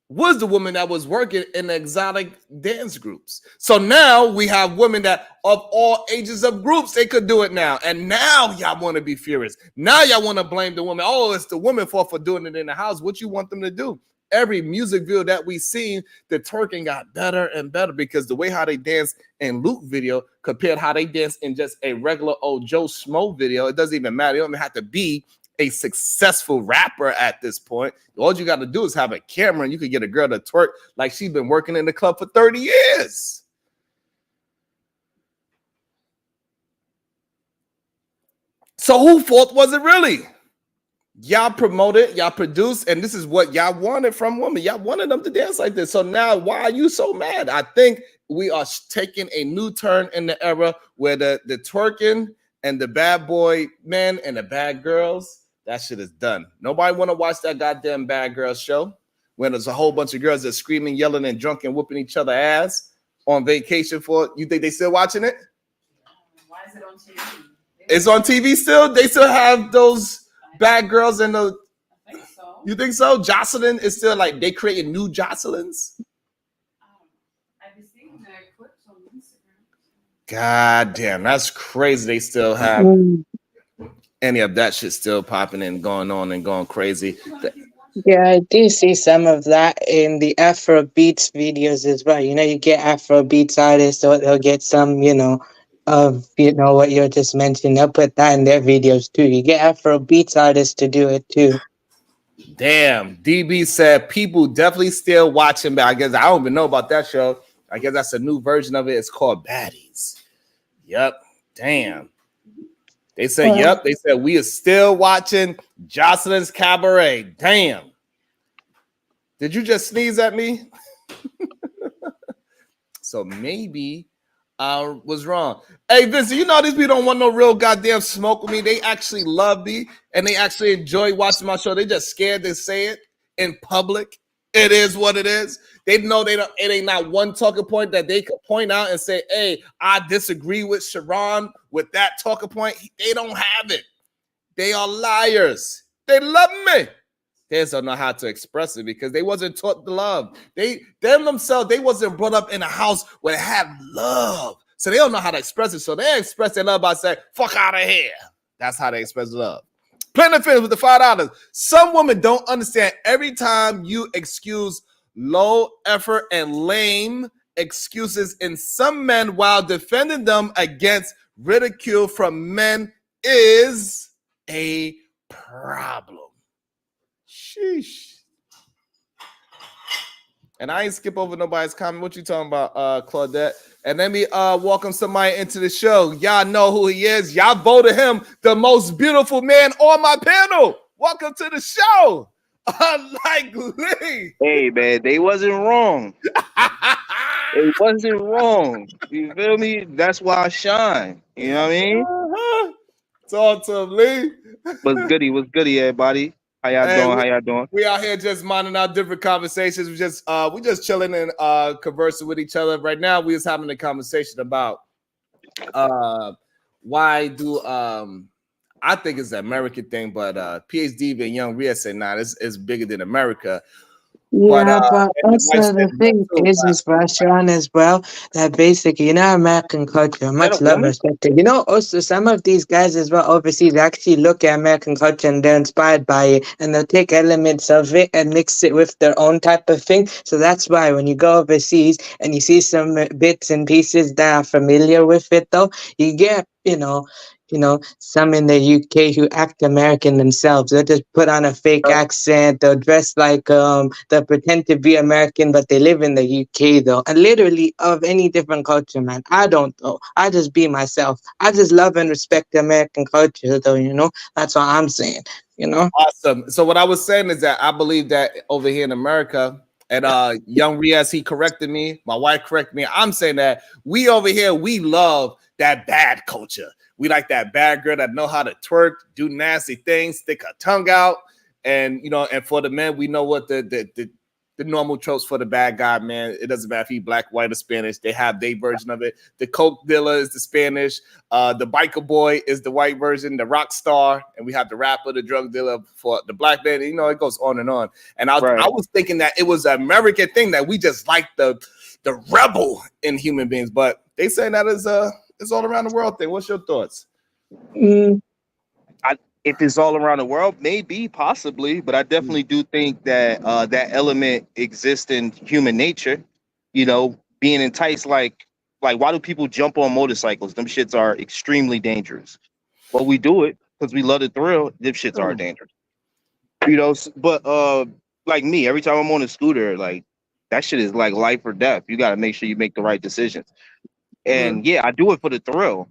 was the woman that was working in the exotic dance groups. So now we have women that of all ages of groups, they could do it now. And now y'all want to be furious. Now y'all want to blame the woman. Oh, it's the woman's fault for doing it in the house. What you want them to do? Every music video that we seen, the twerking got better and better, because the way how they dance in Luke video compared how they dance in just a regular old Joe Schmo video, it doesn't even matter. You don't even have to be a successful rapper at this point. All you got to do is have a camera, and you can get a girl to twerk like she's been working in the club for 30 years. So whose fault was it really? Y'all promoted, y'all produced, and this is what y'all wanted from women. Y'all wanted them to dance like this. So now why are you so mad? I think we are taking a new turn in the era where the twerking and the bad boy men and the bad girls, that shit is done. Nobody want to watch that goddamn bad girl show when there's a whole bunch of girls that screaming, yelling, and drunk and whooping each other ass on vacation for. You think they still watching it? Why is it on TV? It's on TV still? They still have those bad girls in the. I think so. You think so? Jocelyn is still like they creating new Jocelyns? I've been seeing the clips on Instagram. God damn, that's crazy. They still have any of that shit still popping and going on and going crazy. Yeah, I do see some of that in the Afro Beats videos as well. You know, you get Afro Beats artists, or they'll get some, of, what you're just mentioning. They'll put that in their videos too. You get Afro Beats artists to do it too. Damn, DB said people definitely still watching, but I guess I don't even know about that show. I guess that's a new version of it. It's called Baddies. Yep. Damn. They said, yep. They said we are still watching Jocelyn's Cabaret. Damn. Did you just sneeze at me? So maybe I was wrong. Hey, Vincent, you know these people don't want no real goddamn smoke with me. They actually love me and they actually enjoy watching my show. They just scared to say it in public. It is what it is. They know it ain't not one talking point that they could point out and say, hey, I disagree with Sharon with that talking point. They don't have it. They are liars. They love me. They just don't know how to express it because they wasn't taught the love. They themselves, they wasn't brought up in a house where they had love. So they don't know how to express it. So they express their love by saying, fuck out of here. That's how they express love. Planet Fitness with the $5. Some women don't understand every time you excuse low effort and lame excuses in some men while defending them against ridicule from men is a problem. Sheesh. And I ain't skip over nobody's comment. What you talking about, Claudette? And let me welcome somebody into the show. Y'all know who he is. Y'all voted him the most beautiful man on my panel. Welcome to the show. Unlikely. Hey, man, they wasn't wrong. It wasn't wrong. You feel me? That's why I shine. You know what I mean? Talk to him, Lee. What's goody, everybody? How y'all doing? How y'all doing? We out here just minding our different conversations. We just chilling and conversing with each other. Right now, we just having a conversation about why do I think it's an American thing, but PhD and Young Rhea said, nah, it's bigger than America. Yeah, but also the thing is Russian as well, that basically, you know, American culture, much love and respected. You know, also some of these guys as well overseas actually look at American culture and they're inspired by it, and they'll take elements of it and mix it with their own type of thing. So that's why when you go overseas and you see some bits and pieces that are familiar with it, though, you get, you know, some in the UK who act American themselves. They'll just put on a fake accent. They'll dress like they'll pretend to be American, but they live in the UK though. And literally of any different culture, man. I don't know. I just be myself. I just love and respect the American culture though, you know. That's what I'm saying, you know. Awesome. So what I was saying is that I believe that over here in America, and Young Riaz, he corrected me. My wife corrected me. I'm saying that we over here, we love that bad culture. We like that bad girl that know how to twerk, do nasty things, stick her tongue out. And, you know, and for the men, we know what the normal tropes for the bad guy, man. It doesn't matter if he's black, white, or Spanish. They have their version of it. The coke dealer is the Spanish. The biker boy is the white version, the rock star. And we have the rapper, the drug dealer for the black man. You know, it goes on and on. And I was thinking that it was an American thing that we just like the rebel in human beings. But they say that is it's all around the world thing. What's your thoughts? If it's all around the world, maybe, possibly, but I definitely do think that that element exists in human nature. You know, being enticed, like why do people jump on motorcycles? Them shits are extremely dangerous. But we do it because we love the thrill. Them shits are dangerous. You know, but like me, every time I'm on a scooter, like that shit is like life or death. You got to make sure you make the right decisions. And yeah, I do it for the thrill.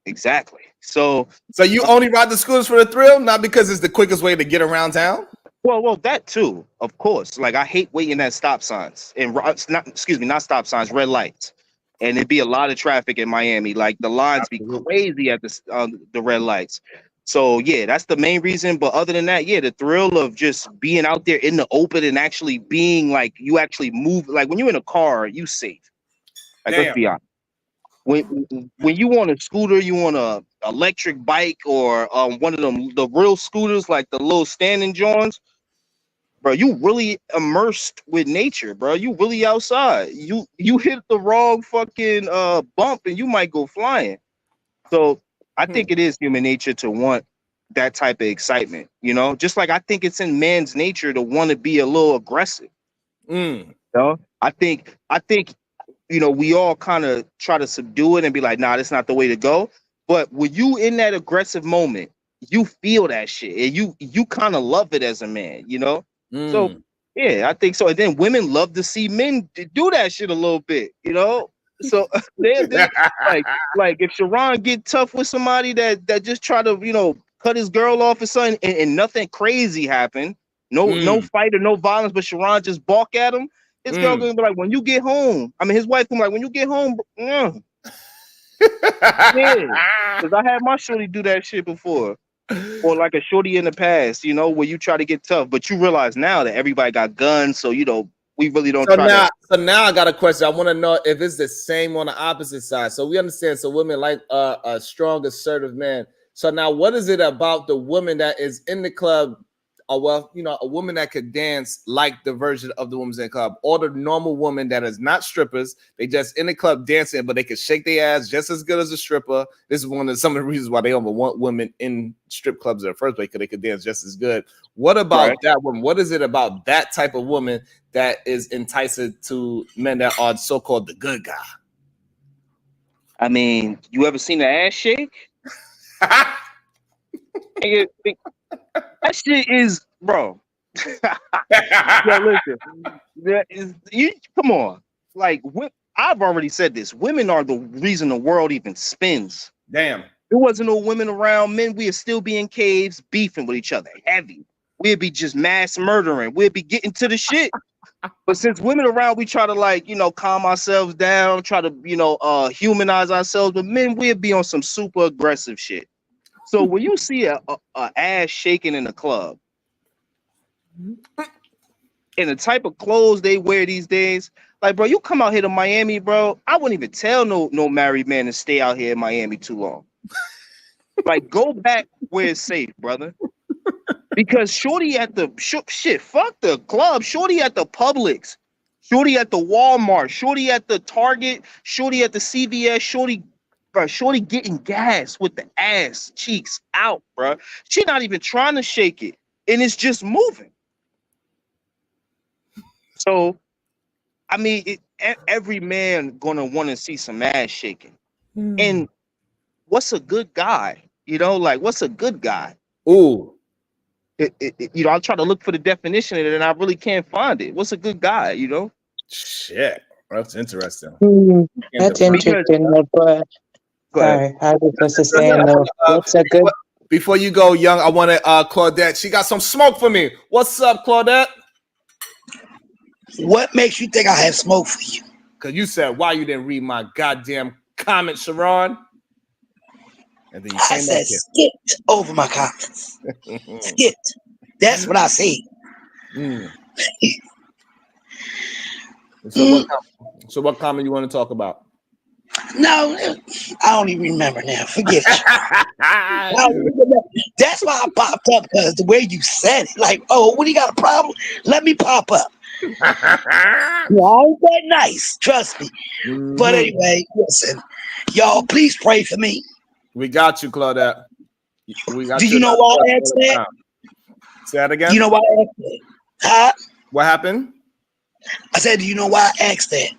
Exactly. So you only ride the scooters for the thrill, not because it's the quickest way to get around town? Well, that too, of course. Like I hate waiting at stop signs and not stop signs, red lights. And it'd be a lot of traffic in Miami. Like the lines be crazy at the red lights. So yeah, that's the main reason. But other than that, yeah, the thrill of just being out there in the open and actually being like you actually move. Like when you're in a car, you safe. Like let's be honest. When you want a scooter, you want a electric bike or one of the real scooters, like the little standing joints, bro, you really immersed with nature, bro. You really outside. You hit the wrong fucking bump and you might go flying. So I think it is human nature to want that type of excitement, you know, just like I think it's in man's nature to want to be a little aggressive. You know? I think you know, we all kind of try to subdue it and be like, nah, that's not the way to go. But when you in that aggressive moment, you feel that shit and you kind of love it as a man, you know? So yeah, I think so. And then women love to see men do that shit a little bit, you know? So they're like if Sharon get tough with somebody that just try to, you know, cut his girl off or something and nothing crazy happened, no fight or no violence, but Sharon just balk at him. His girl gonna be like, when you get home. I mean, his wife gonna be like, when you get home. Yeah, because I had my shorty do that shit before, or like a shorty in the past, you know, where you try to get tough, but you realize now that everybody got guns, so you know we really don't. So now I got a question. I want to know if it's the same on the opposite side. So we understand. So women like a strong, assertive man. So now, what is it about the woman that is in the club? well, you know, a woman that could dance like the version of the women's in the club, or the normal woman that is not strippers. They just in the club dancing, but they can shake their ass just as good as a stripper. This is one of some of the reasons why they don't want women in strip clubs in the first place, because they could dance just as good. What about that woman? What is it about that type of woman that is enticing to men that are so-called the good guy? I mean, you ever seen an ass shake? That shit is, bro. Yeah, listen. Come on. Like, I've already said this. Women are the reason the world even spins. Damn. There wasn't no women around. Men, we'd still be in caves beefing with each other. Heavy. We'd be just mass murdering. We'd be getting to the shit. But since women around, we try to, like, you know, calm ourselves down, try to, you know, humanize ourselves. But men, we'd be on some super aggressive shit. So when you see a ass shaking in the club, and the type of clothes they wear these days, like, bro, you come out here to Miami, bro, I wouldn't even tell no married man to stay out here in Miami too long. Like, go back where it's safe, brother. Because shorty at the fuck the club, shorty at the Publix, shorty at the Walmart, shorty at the Target, shorty at the CVS, shorty getting gas with the ass cheeks out, bro. She not even trying to shake it, and it's just moving. So, I mean, every man gonna want to see some ass shaking. And what's a good guy? You know, like, what's a good guy? Ooh. You know, I'm trying to look for the definition of it, and I really can't find it. What's a good guy? You know? Shit. That's interesting. That's interesting. But sorry, I was just saying though. What's a good? Before you go, Young, I want to Claudette. She got some smoke for me. What's up, Claudette? What makes you think I have smoke for you? Because you said why you didn't read my goddamn comment, Sharon. And then you I said skipped over my comments. Skipped. That's what I said. So what comment you want to talk about? No, I don't even remember now. Forgive me. That's why I popped up, because the way you said it, like, oh, what do you got a problem? Let me pop up. Well, ain't that nice, trust me. But anyway, listen, y'all, please pray for me. We got you, Claudette. We got Do you know why I asked that? Say that again. You know why I asked that? Huh? What happened? I said, do you know why I asked that?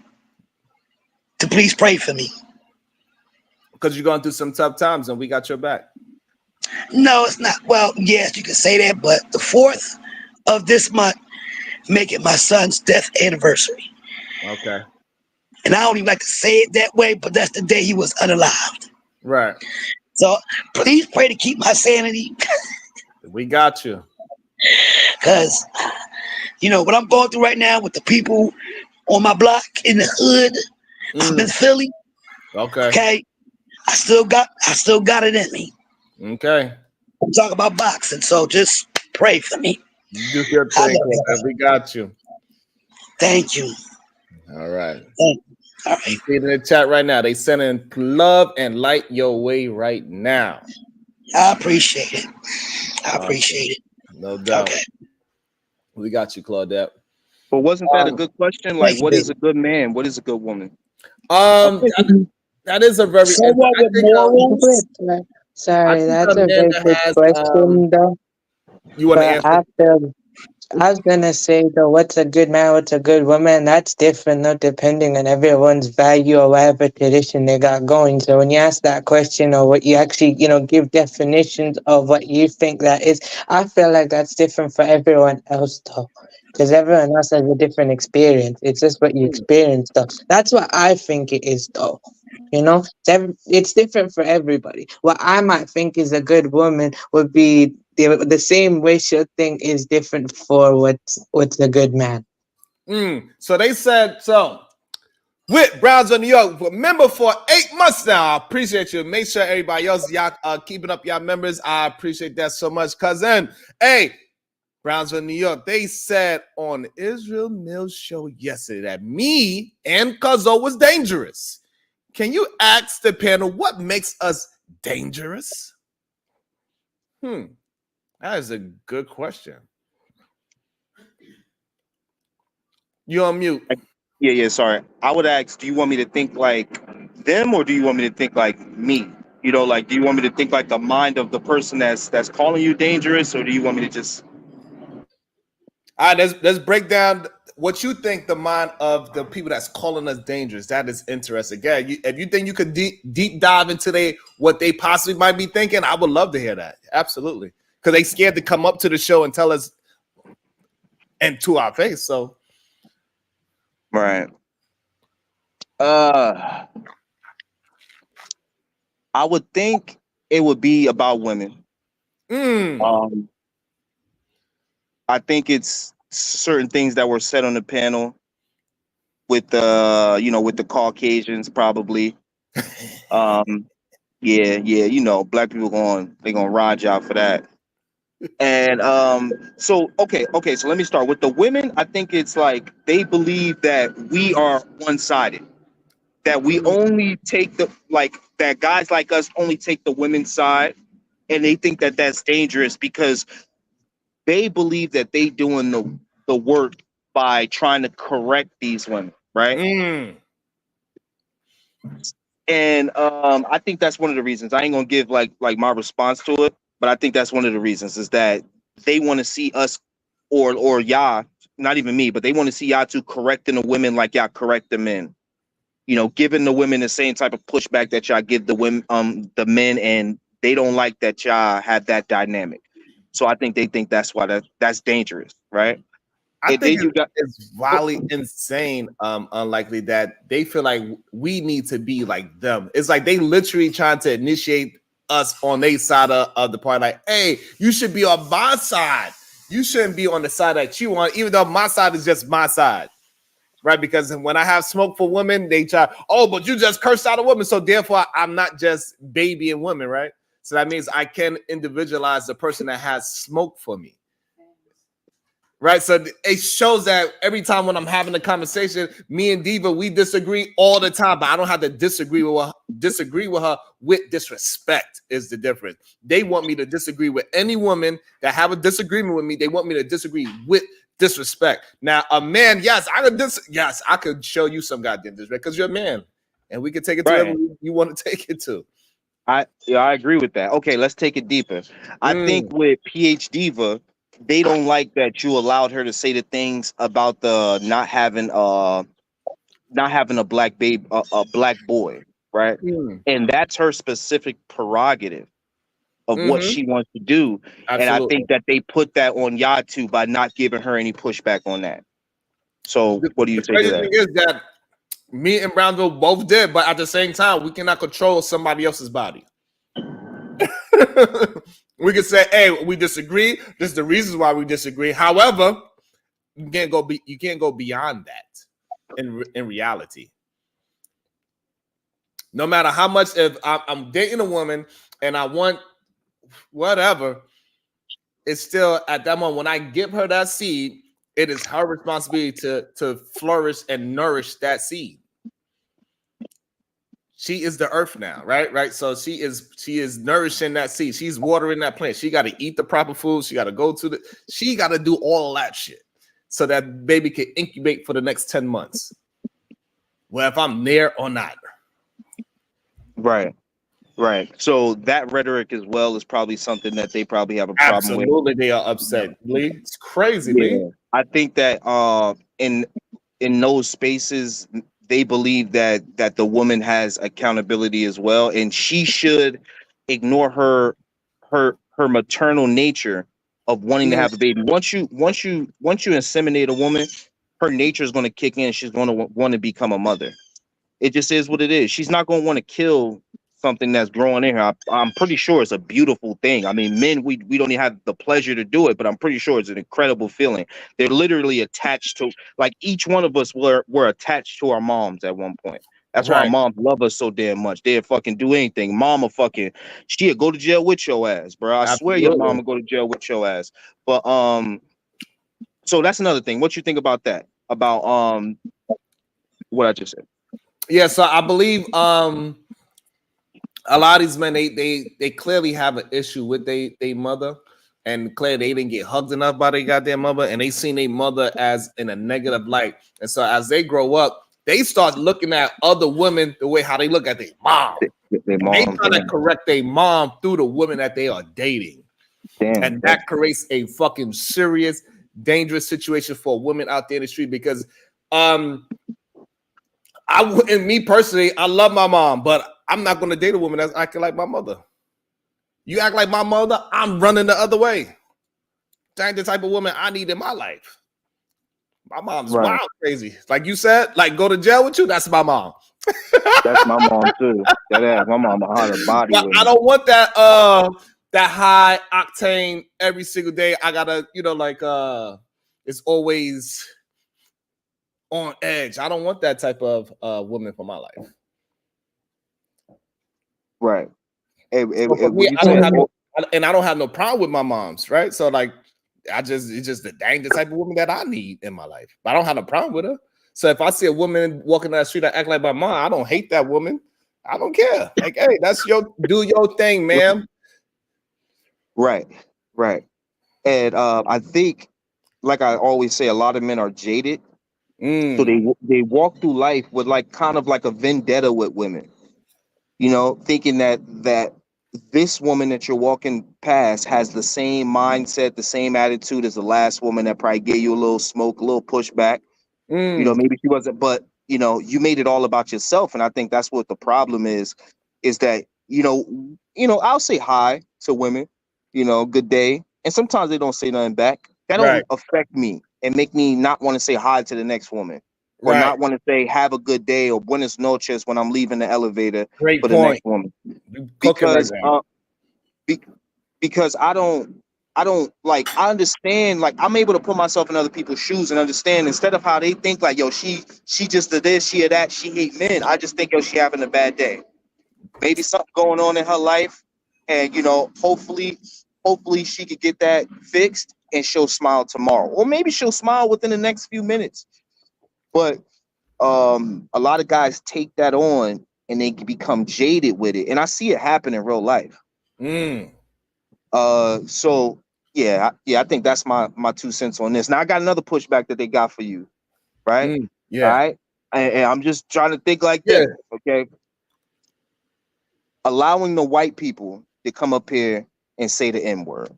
To please pray for me. Because you're going through some tough times, and we got your back. No, it's not. Well, yes, you can say that, but the 4th of this month, make it my son's death anniversary. Okay. And I don't even like to say it that way, but that's the day he was unalived. Right. So please pray to keep my sanity. We got you. Because, you know, what I'm going through right now with the people on my block in the hood, I'm in Philly. Okay. Okay. I still got it in me. Okay. I'm talking about boxing, so just pray for me. You do your thing, we got you. Thank you. All right. All right. See in the chat right now. They sending love and light your way right now. I appreciate it. I appreciate it. No doubt. Okay. We got you, Claudette. But wasn't that a good question? Like, what is a good man? What is a good woman? That is a very. Sorry, that's a very good question, though. You want to answer? I was gonna say though, what's a good man, what's a good woman? That's different, though, depending on everyone's value or whatever tradition they got going. So when you ask that question, or what you actually, give definitions of what you think that is, I feel like that's different for everyone else, though, because everyone else has a different experience. It's just what you experience, though. That's what I think it is, though. It's different for everybody. What I might think is a good woman would be the same way she'll think is different for what's a good man. So they said, with Brownsville, New York, member for 8 months now. I appreciate you. Make sure everybody else, y'all keeping up y'all members. I appreciate that so much. Cousin, hey, Brownsville, New York, they said on Israel Mills' show yesterday that me and Cuzzo was dangerous. Can you ask the panel what makes us dangerous? That is a good question. You on mute. Yeah, sorry. I would ask, do you want me to think like them or do you want me to think like me? You know, like, do you want me to think like the mind of the person that's calling you dangerous, or do you want me to just? All right, let's break down what you think the mind of the people that's calling us dangerous. That is interesting. Gary, if you think you could deep dive into what they possibly might be thinking, I would love to hear that. Absolutely, because they scared to come up to the show and tell us and to our face. So, Right. I would think it would be about women. I think it's certain things that were said on the panel with with the Caucasians probably. Yeah, you know, black people gonna ride you out for that. And so so let me start with the women. I think it's like they believe that we are one-sided, that we only take that guys like us only take the women's side, and they think that that's dangerous because they believe that they doing the work by trying to correct these women, right? And I think that's one of the reasons. I ain't gonna give like my response to it, but I think that's one of the reasons is that they want to see us or y'all, not even me, but they want to see y'all two correcting the women like y'all correct the men. You know, giving the women the same type of pushback that y'all give the women, the men, and they don't like that y'all have that dynamic. So I think they think that's why that's dangerous, right? I And think then you got it's wildly insane, unlikely that they feel like we need to be like them. It's like they literally trying to initiate us on their side of the party. Like, hey, you should be on my side. You shouldn't be on the side that you want, even though my side is just my side. Right? Because when I have smoke for women, they try, oh, but you just cursed out a woman. So therefore, I'm not just babying women, right? So that means I can individualize the person that has smoke for me. Right, so it shows that every time when I'm having a conversation, me and Diva, we disagree all the time, but I don't have to disagree with her with disrespect is the difference. They want me to disagree with any woman that have a disagreement with me. They want me to disagree with disrespect. Now, a man, yes, I could show you some goddamn disrespect because you're a man, and we can take it to wherever you want to take it to. I agree with that. Okay, let's take it deeper. I think with PH Diva, they don't like that you allowed her to say the things about the not having a black babe, a black boy, right? And that's her specific prerogative of what she wants to do. Absolutely. And I think that they put that on Yatu by not giving her any pushback on that. So what do you say to that? The crazy thing is that me and Brownville both did, but at the same time, we cannot control somebody else's body. We can say, hey, we disagree. This is the reasons why we disagree. However, you can't go beyond that in reality. No matter how much, if I'm dating a woman and I want whatever, it's still at that moment when I give her that seed, it is her responsibility to flourish and nourish that seed. She is the earth now, right? So she is nourishing that seed. She's watering that plant. She got to eat the proper food. She got to she got to do all of that shit so that baby can incubate for the next 10 months. Well, if I'm there or not. Right. So that rhetoric as well is probably something that they probably have a problem with. Absolutely, they are upset. Lee, it's crazy, Lee. I think that in those spaces, they believe that the woman has accountability as well, and she should ignore her maternal nature of wanting to have a baby. Once you inseminate a woman, her nature is going to kick in. She's going to want to become a mother. It just is what it is. She's not going to want to kill something that's growing in her. I'm pretty sure it's a beautiful thing. I mean, men, we don't even have the pleasure to do it, but I'm pretty sure it's an incredible feeling. They're literally attached to, like, each one of us were attached to our moms at one point. That's why our moms love us so damn much. They'd fucking do anything. Mama she'd go to jail with your ass, bro. I swear your mama go to jail with your ass. But so that's another thing. What you think about that? About what I just said? Yeah, so I believe a lot of these men they clearly have an issue with their mother. and Claire, they didn't get hugged enough by their goddamn mother, and they seen their mother as in a negative light. And so as they grow up, they start looking at other women the way how they look at their mom. Their And they mom, try to damn. correct their mom through the women that they are dating. Damn. And that creates a fucking serious, dangerous situation for women out there in the street because and me personally, I love my mom, but I'm not going to date a woman that's acting like my mother. You act like my mother, I'm running the other way. That ain't the type of woman I need in my life. My mom's wild crazy. Like you said, like go to jail with you, that's my mom. That's my mom too. That ass, my mom behind her body. But I don't want that that high octane every single day. I gotta, it's always on edge. I don't want that type of woman for my life. Right. I don't have no problem with my mom's, right? So like it's just the type of woman that I need in my life. But I don't have a problem with her. So if I see a woman walking down the street that act like my mom, I don't hate that woman. I don't care. Like, hey, do your thing, ma'am. Right. And I think, like I always say, a lot of men are jaded. So they walk through life with like kind of like a vendetta with women. Thinking that this woman that you're walking past has the same mindset, the same attitude as the last woman that probably gave you a little smoke, a little pushback. Maybe she wasn't, but you made it all about yourself. And I think that's what the problem is that, I'll say hi to women, good day. And sometimes they don't say nothing back. That don't affect me and make me not want to say hi to the next woman. Or not want to say have a good day or buenas noches when I'm leaving the elevator for the next woman. Because I don't like, I understand, like I'm able to put myself in other people's shoes and understand instead of how they think like, yo, she just did this, she did that, she hate men. I just think, yo, she having a bad day. Maybe something going on in her life. And, hopefully she could get that fixed and she'll smile tomorrow. Or maybe she'll smile within the next few minutes. But a lot of guys take that on and they become jaded with it. And I see it happen in real life. So yeah, I think that's my 2 cents on this. Now I got another pushback that they got for you, right? Yeah. All right. And I'm just trying to think like this, okay? Allowing the white people to come up here and say the N-word.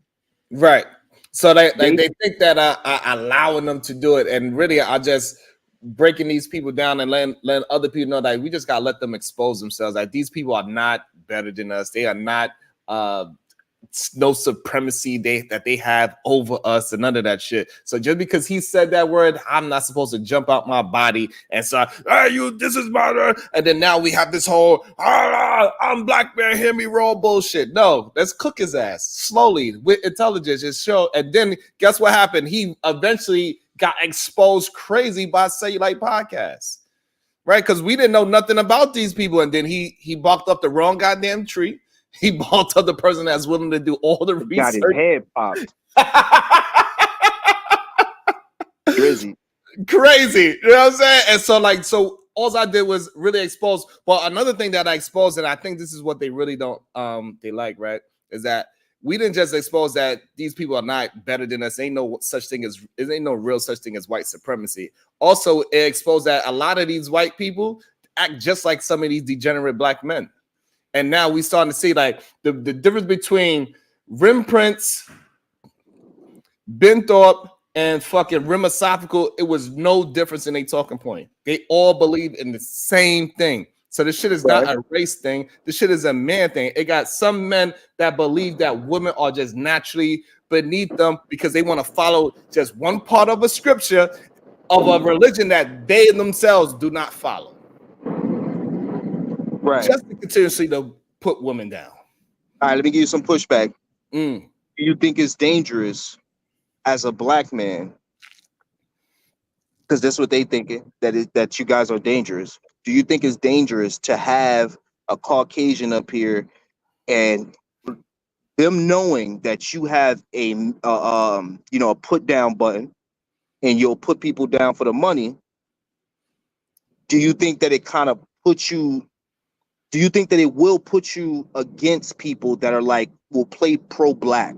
Right. So they think that I allowing them to do it, and really I just breaking these people down and letting other people know that we just gotta let them expose themselves. Like these people are not better than us. They are not no supremacy that they have over us and none of that shit. So just because he said that word, I'm not supposed to jump out my body and say, hey, this is my word. And then now we have this whole I'm black man, hear me roll bullshit. No, let's cook his ass slowly with intelligence and show. And then guess what happened? He eventually got exposed crazy by Cellulite Podcast. Right? Because we didn't know nothing about these people. And then he barked up the wrong goddamn tree. He bought up the person that's willing to do all the research. Got his head popped. Crazy. You know what I'm saying? And so all I did was really expose. But another thing that I exposed, and I think this is what they really don't they like, right? Is that we didn't just expose that these people are not better than us. Ain't no real such thing as white supremacy. Also, it exposed that a lot of these white people act just like some of these degenerate black men. And now we starting to see like the difference between Rim Prince, Ben Thorpe, and fucking Rimasophical. It was no difference in their talking point. They all believe in the same thing. So this shit is not a race thing. This shit is a man thing. It got some men that believe that women are just naturally beneath them because they want to follow just one part of a scripture of a religion that they themselves do not follow. Right. Just to continuously to put women down. All right, let me give you some pushback. Do you think it's dangerous as a black man? Because that's what they thinking, that you guys are dangerous. Do you think it's dangerous to have a Caucasian up here and them knowing that you have a put down button and you'll put people down for the money? Do you think that it kind of puts you? Do you think that it will put you against people that are like will play pro-black?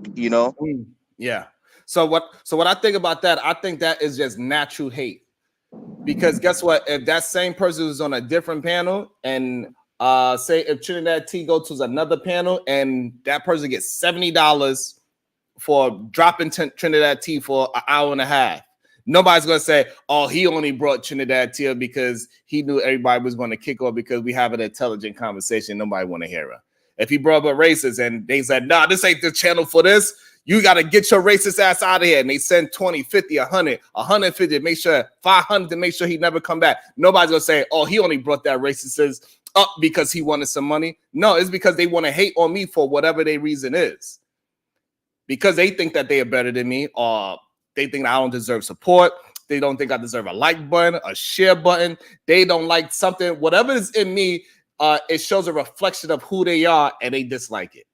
Yeah. So what I think about that, I think that is just natural hate. Because guess what? If that same person was on a different panel and say if Trinidad T go to another panel and that person gets $70 for dropping Trinidad T for an hour and a half, nobody's gonna say, oh, he only brought Trinidad T because he knew everybody was going to kick off because we have an intelligent conversation. Nobody want to hear her. If he brought up racists and they said, nah, this ain't the channel for this, you got to get your racist ass out of here. And they send 20, 50, 100, 150 to make sure, 500 to make sure he never come back. Nobody's going to say, oh, he only brought that racist up because he wanted some money. No, it's because they want to hate on me for whatever their reason is. Because they think that they are better than me, or they think I don't deserve support. They don't think I deserve a like button, a share button. They don't like something. Whatever is in me, it shows a reflection of who they are, and they dislike it.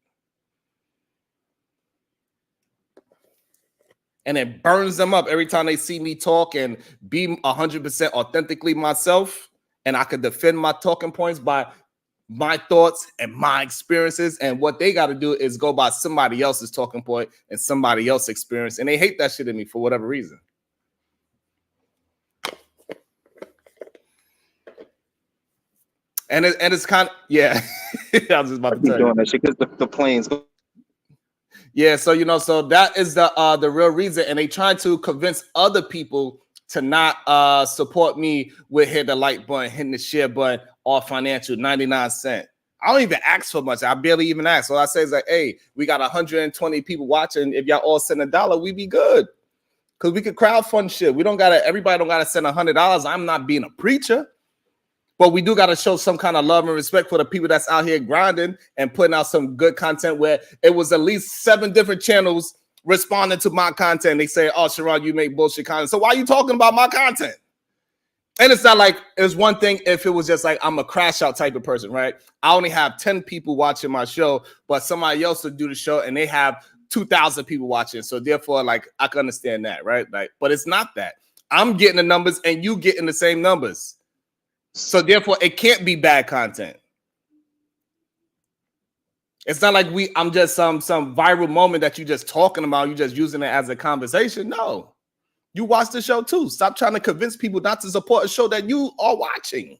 And it burns them up every time they see me talk and be 100% authentically myself. And I can defend my talking points by my thoughts and my experiences. And what they got to do is go by somebody else's talking point and somebody else's experience. And they hate that shit in me for whatever reason. And it's kind of, yeah. I was just about to tell you. Doing that shit because the planes. Yeah, so so that is the real reason, and they try to convince other people to not support me with hitting the like button, hitting the share button, or financial 99 cents. I don't even ask for much. I barely even ask. So I say is like, hey, we got 120 people watching. If y'all all send $1, we be good. Cause we could crowdfund shit. Everybody don't gotta send $100. I'm not being a preacher. But we do got to show some kind of love and respect for the people that's out here grinding and putting out some good content where it was at least 7 different channels responding to my content. They say, oh, Sharon, you make bullshit content. So why are you talking about my content? And it's not like it's one thing if it was just like I'm a crash out type of person, right? I only have 10 people watching my show, but somebody else will do the show and they have 2,000 people watching. So therefore, like, I can understand that, right? Like, but it's not that. I'm getting the numbers and you getting the same numbers. So therefore, it can't be bad content. It's not like I'm just some viral moment that you just talking about. You just using it as a conversation. No, you watch the show too. Stop trying to convince people not to support a show that you are watching.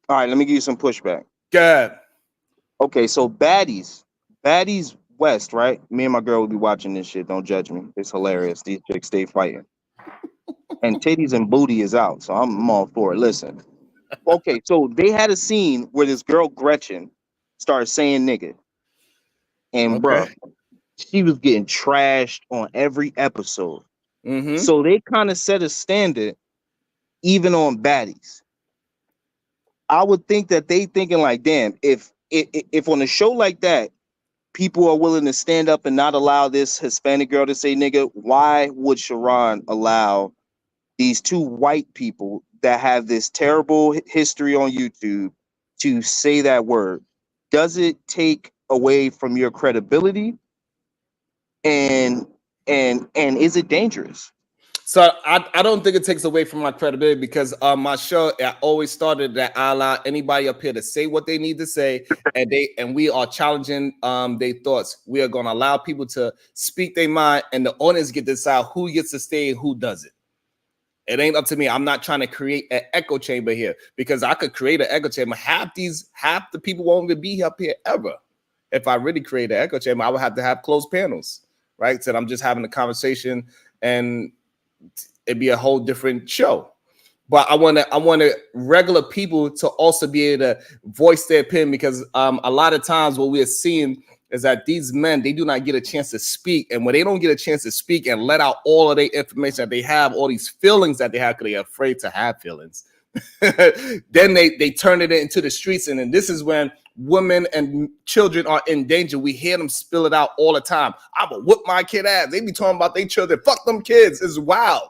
All right, let me give you some pushback. Good. Okay, so Baddies West, right? Me and my girl will be watching this shit. Don't judge me. It's hilarious. These chicks stay fighting. And Titties and Booty is out, so I'm all for it. Listen. Okay, so they had a scene where this girl Gretchen started saying nigga. And bro, she was getting trashed on every episode. Mm-hmm. So they kind of set a standard even on Baddies. I would think that they thinking like, damn, if on a show like that, people are willing to stand up and not allow this Hispanic girl to say nigga, why would Sharon allow these 2 white people that have this terrible history on YouTube to say that word? Does it take away from your credibility? And is it dangerous? So I don't think it takes away from my credibility because my show, I always started that I allow anybody up here to say what they need to say, and we are challenging their thoughts. We are going to allow people to speak their mind, and the audience get to decide who gets to stay and who doesn't. It ain't up to me. I'm not trying to create an echo chamber here because I could create an echo chamber. Half the people won't even be up here ever. If I really create an echo chamber, I would have to have closed panels, right? So I'm just having a conversation and it'd be a whole different show. But I want regular people to also be able to voice their opinion because a lot of times what we're seeing is that these men, they do not get a chance to speak. And when they don't get a chance to speak and let out all of their information that they have, all these feelings that they have because they're afraid to have feelings, then they turn it into the streets. And then this is when women and children are in danger. We hear them spill it out all the time. I will whoop my kid ass. They be talking about their children. Fuck them kids. It's wild.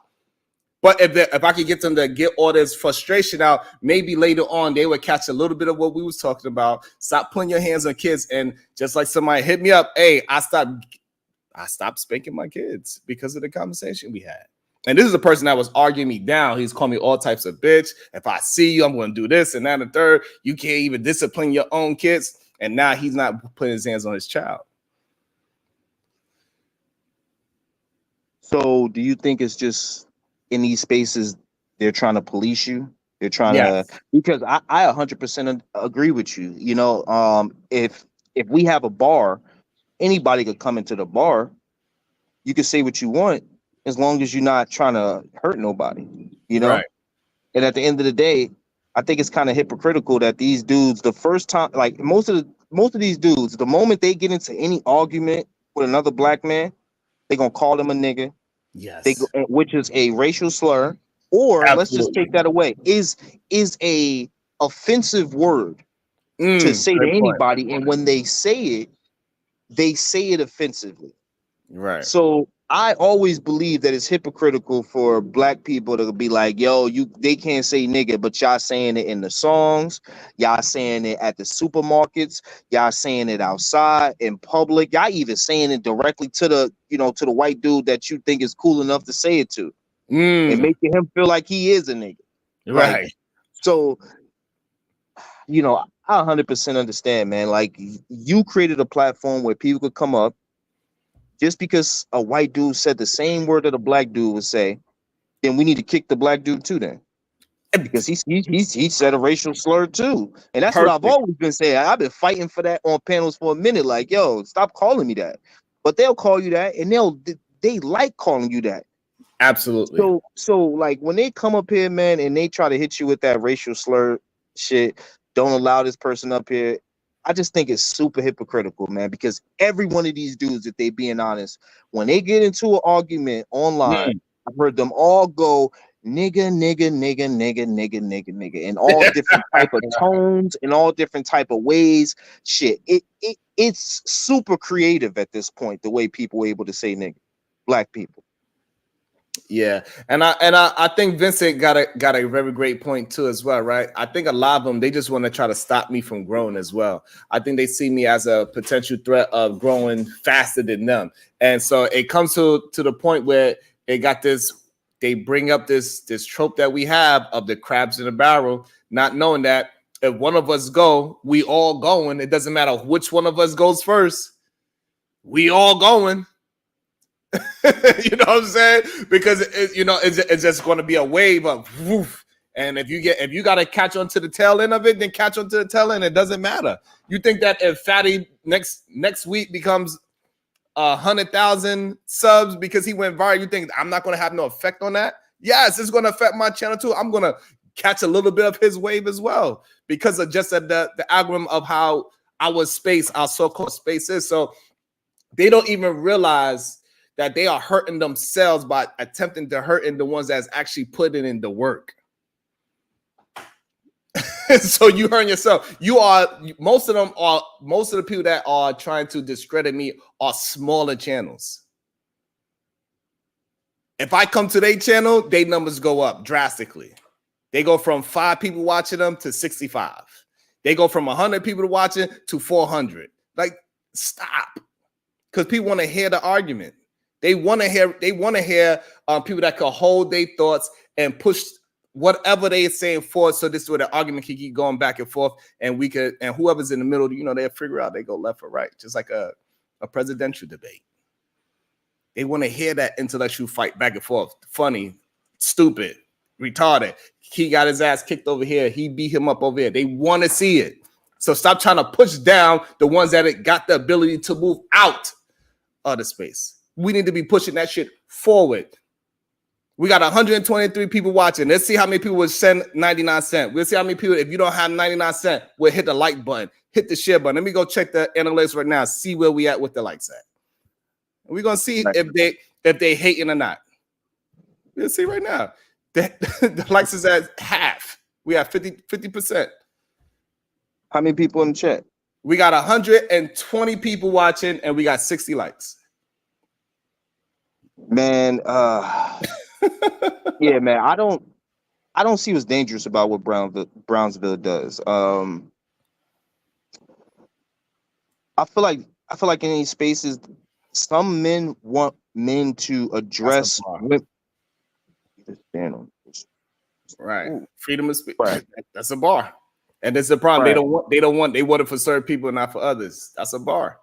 But if I could get them to get all this frustration out, maybe later on they would catch a little bit of what we was talking about. Stop putting your hands on kids. And just like somebody hit me up, hey, I stopped spanking my kids because of the conversation we had. And this is a person that was arguing me down. He's calling me all types of bitch. If I see you, I'm going to do this and that and the third. You can't even discipline your own kids. And now he's not putting his hands on his child. So do you think it's just in these spaces they're trying to police you? They're trying Yes. to, because I 100% agree with you. You know, if we have a bar, anybody could come into the bar. You can say what you want as long as you're not trying to hurt nobody. You know, Right. and at the end of the day, I think it's kind of hypocritical that these dudes, the first time, like most of these dudes, the moment they get into any argument with another black man, they're gonna call them a nigga. Yes. Which is a racial slur, or let's just Absolutely. take that away, is a offensive word to say to Great point. anybody, and when they say it offensively. Right. So I always believe that it's hypocritical for black people to be like, yo, they can't say nigga, but y'all saying it in the songs, y'all saying it at the supermarkets, y'all saying it outside in public, y'all even saying it directly to the, to the white dude that you think is cool enough to say it to, and making him feel like he is a nigga. Right. Like, so, I 100% understand, man. Like, you created a platform where people could come up. Just because a white dude said the same word that a black dude would say, then we need to kick the black dude too, then, because he said a racial slur too, and that's what I've Perfect. always been saying. I've been fighting for that on panels for a minute. Like, yo, stop calling me that. But they'll call you that, and they like calling you that. Absolutely. So like when they come up here, man, and they try to hit you with that racial slur shit, don't allow this person up here. I just think it's super hypocritical, man, because every one of these dudes, if they being honest, when they get into an argument online, I've heard them all go nigga, nigga, nigga, nigga, nigga, nigga, nigga, in all different type of tones, in all different type of ways. Shit, it's super creative at this point, the way people are able to say nigga, black people. Yeah, and I think Vincent got a very great point too as well, right? I think a lot of them, they just want to try to stop me from growing as well. I think they see me as a potential threat of growing faster than them, and so it comes to the point where they bring up this trope that we have of the crabs in a barrel, not knowing that if one of us go, we all going. It doesn't matter which one of us goes first, we all going. You know what I'm saying? Because it's just going to be a wave of woof. And if you got to catch on to the tail end of it, then catch on to the tail end. It doesn't matter. You think that if Fatty next week becomes 100,000 subs because he went viral, you think I'm not going to have no effect on that? Yes, it's going to affect my channel too. I'm going to catch a little bit of his wave as well because of just the algorithm of how our so-called space is. So they don't even realize that they are hurting themselves by attempting to hurt the ones that's actually putting in the work. So you hurting yourself. Most of the people that are trying to discredit me are smaller channels. If I come to their channel, their numbers go up drastically. They go from 5 people watching them to 65. They go from 100 people watching to 400. Like, stop. Because people want to hear the argument. They want to hear people that can hold their thoughts and push whatever they are saying forward. So this is where the argument can keep going back and forth, and whoever's in the middle, they'll figure out they go left or right, just like a presidential debate. They want to hear that intellectual fight back and forth. Funny, stupid, retarded. He got his ass kicked over here. He beat him up over here. They want to see it. So stop trying to push down the ones that got the ability to move out of the space. We need to be pushing that shit forward. We got 123 people watching. Let's see how many people will send 99 cents. We'll see how many people, if you don't have 99 cents, will hit the like button, hit the share button. Let me go check the analytics right now, see where we at with the likes at. We're gonna see if they hating or not. We'll see right now. The likes is at half. We have 50%. How many people in the chat? We got 120 people watching, and we got 60 likes. Man, yeah, man. I don't see what's dangerous about what Brownsville does. I feel like in these spaces, some men want men to address women. Right, freedom of speech. Right. That's a bar, and that's the problem. Right. They want it for certain people, not for others. That's a bar.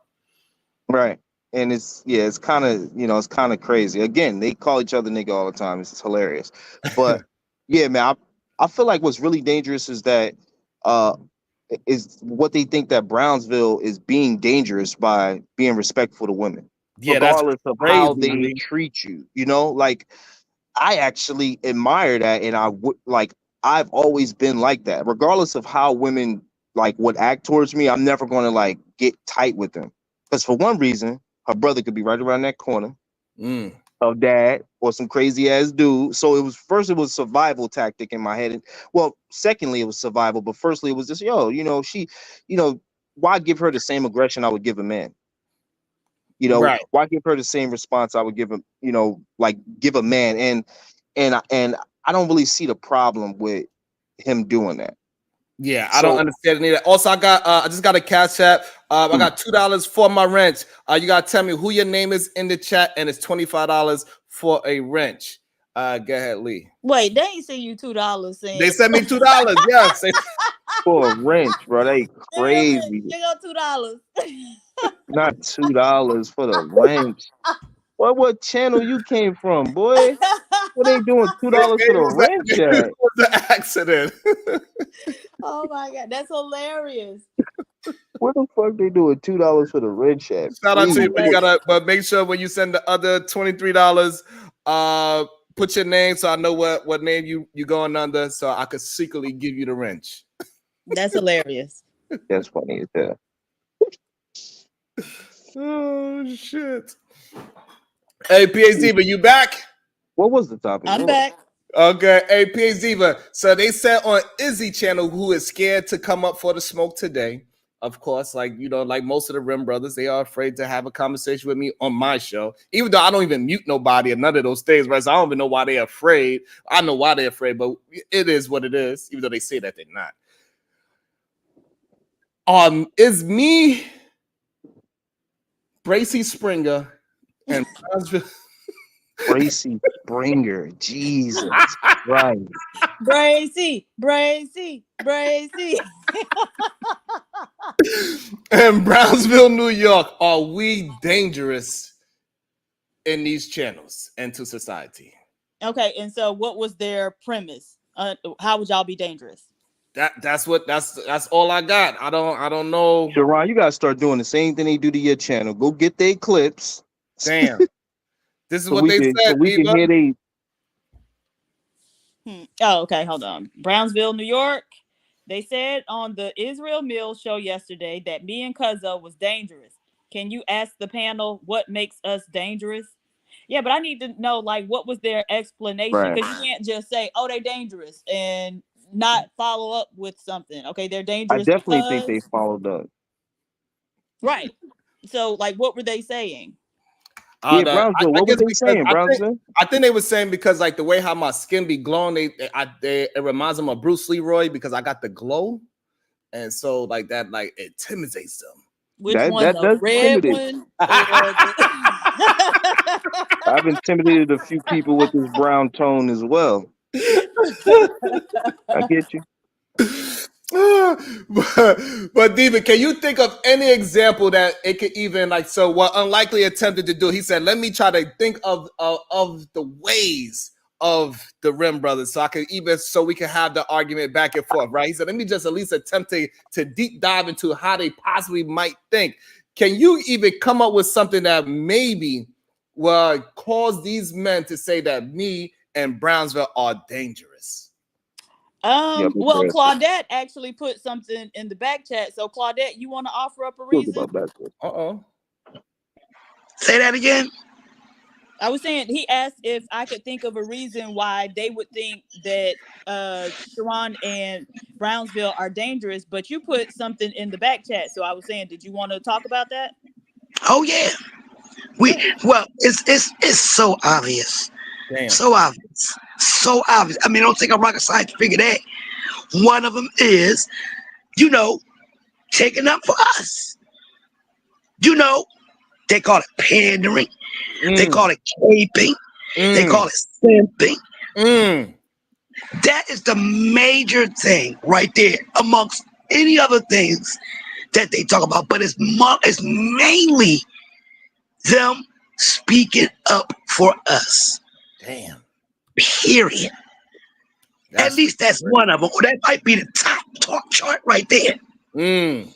Right. and it's kind of it's kind of crazy. Again, they call each other nigga all the time. It's hilarious, but yeah, man, I feel like what's really dangerous is that is what they think that Brownsville is being dangerous by being respectful to women, Yeah, that's regardless of how crazy. they treat you. Like I actually admire that, and I would like I've always been like that, regardless of how women like would act towards me. I'm never going to like get tight with them because for one reason, her brother could be right around that corner of dad or some crazy ass dude. So it was survival tactic in my head. And well, secondly, it was survival, but firstly, it was just she, why give her the same aggression I would give a man? Right. Why give her the same response I would give him, like give a man? And I don't really see the problem with him doing that. Yeah, I don't understand it either. Also, I just got a cash app. I got $2 for my wrench. You gotta tell me who your name is in the chat, and it's $25 for a wrench. Go ahead, Lee. Wait, they ain't send you $2. They sent me $2. Yes, for a wrench, bro. They crazy. They go $2. Not $2 for the wrench. What channel you came from, boy? What they doing $2 for the wrench at? It was an accident. Oh my god, that's hilarious. What the fuck they doing $2 for the wrench at? Shout out to you, but make sure when you send the other $23, put your name so I know what name you going under, so I could secretly give you the wrench. That's hilarious. That's funny as hell. Oh shit. Hey, PA Ziva, you back? What was the topic? I'm back. Okay, hey, PA Ziva. So they said on Izzy channel, who is scared to come up for the smoke today. Of course, like most of the Rim brothers, they are afraid to have a conversation with me on my show, even though I don't even mute nobody or none of those things, right? So I don't even know why they're afraid. I know why they're afraid, but it is what it is, even though they say that they're not. Is me, Bracy Springer, and Bracy Springer, Jesus Christ. Bracy. In Brownsville, New York, are we dangerous in these channels and to society? Okay, and so what was their premise? How would y'all be dangerous? That's all I got. I don't know. Sharon, you gotta start doing the same thing they do to your channel. Go get their clips. Damn. This is what they said. So we can hear they. Oh, okay. Hold on. Brownsville, New York. They said on the Israel Mills show yesterday that me and Cuzzo was dangerous. Can you ask the panel what makes us dangerous? Yeah, but I need to know, like, what was their explanation? Because you can't just say, "Oh, they're dangerous," and not follow up with something. Okay, they're dangerous. I definitely think they followed up. Right. So, like, what were they saying? Yeah, Brownsville. What were they saying, Brownsville? I think they were saying because like the way how my skin be glowing, it reminds them of Bruce Leroy because I got the glow, and so like that like it intimidates them. Which one? The red one? I've intimidated a few people with this brown tone as well. I get you. But Diva, can you think of any example that it could even like so what Unlikely attempted to do? He said, let me try to think of the ways of the Rim brothers so we can have the argument back and forth, right? He said, let me just at least attempt to deep dive into how they possibly might think. Can you even come up with something that maybe will cause these men to say that me and Brownsville are dangerous? Well, Claudette actually put something in the back chat. So, Claudette, you want to offer up a reason? Say that again. I was saying he asked if I could think of a reason why they would think that Sharon and Brownsville are dangerous, but you put something in the back chat. So I was saying, did you want to talk about that? Oh yeah. It's so obvious. Damn. So obvious. So obvious. I mean, I don't think I'm rocket science to figure that. One of them is, taking up for us. They call it pandering. They call it caping. They call it simping. That is the major thing right there amongst any other things that they talk about. But it's mainly them speaking up for us. Damn. Period. At least that's one of them. Or that might be the top talk chart right there. Mm.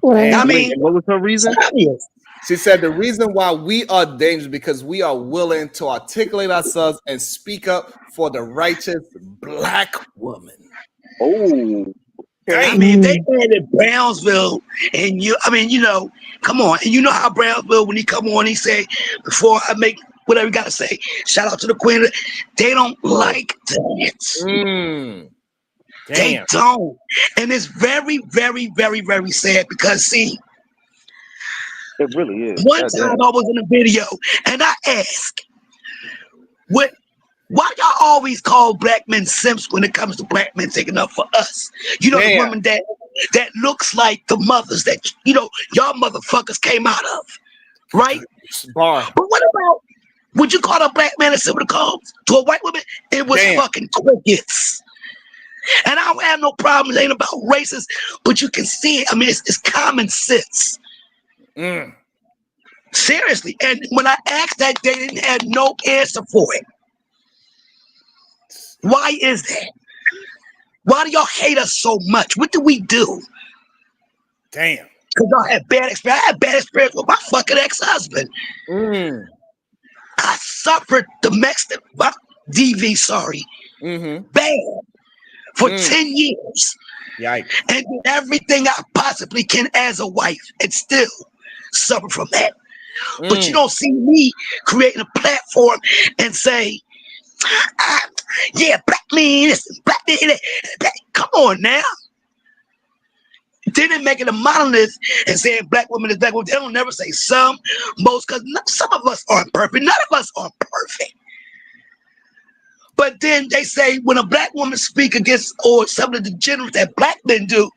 I mean, what was her reason? She said the reason why we are dangerous because we are willing to articulate ourselves and speak up for the righteous black woman. Oh, I mean, they had it Brownsville, and come on, and you know how Brownsville, when he come on, he say, before I make whatever you gotta say, shout out to the queen. They don't like that. They don't, and it's very, very, very, very sad because see, it really is. One time I was in a video and I asked, why y'all always call black men simps when it comes to black men taking up for us? You know, the women that looks like the mothers that, y'all motherfuckers came out of, right? Bar. But what about, would you call a black man a simp to a white woman? It was fucking crickets. And I don't have no problems. It ain't about racist, but you can see it. I mean, it's common sense. Seriously. And when I asked that, they didn't have no answer for it. Why is that? Why do y'all hate us so much? What do we do? Damn. Because y'all had bad experience. I had bad experience with my fucking ex-husband. I suffered domestic DV, bad for 10 years. Yikes. And did everything I possibly can as a wife and still suffer from that. But you don't see me creating a platform and say, yeah, black men, black men, come on now. They didn't make it a monolith and saying black women is black women. They don't never say some, most, because some of us aren't perfect. None of us are perfect. But then they say when a black woman speak against or some of the degenerates that black men do,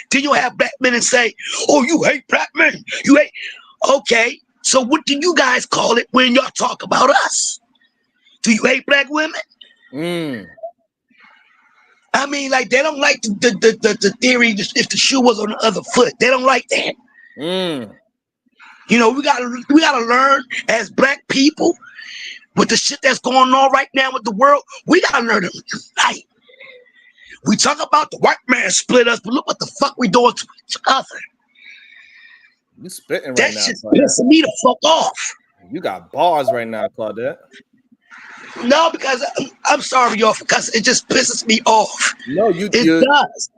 then you have black men and say, oh, you hate black men. You hate. Okay, so what do you guys call it when y'all talk about us? Do you hate black women? I mean, like, they don't like the theory if the shoe was on the other foot. They don't like that. You know, we gotta learn as black people with the shit that's going on right now with the world. We gotta learn to unite. We talk about the white man split us, but look what the fuck we doing to each other. You spitting right that now. That shit's pissing me the fuck off. You got bars right now, Claudette. No, because I'm sorry, y'all, because it just pisses me off. No, it does.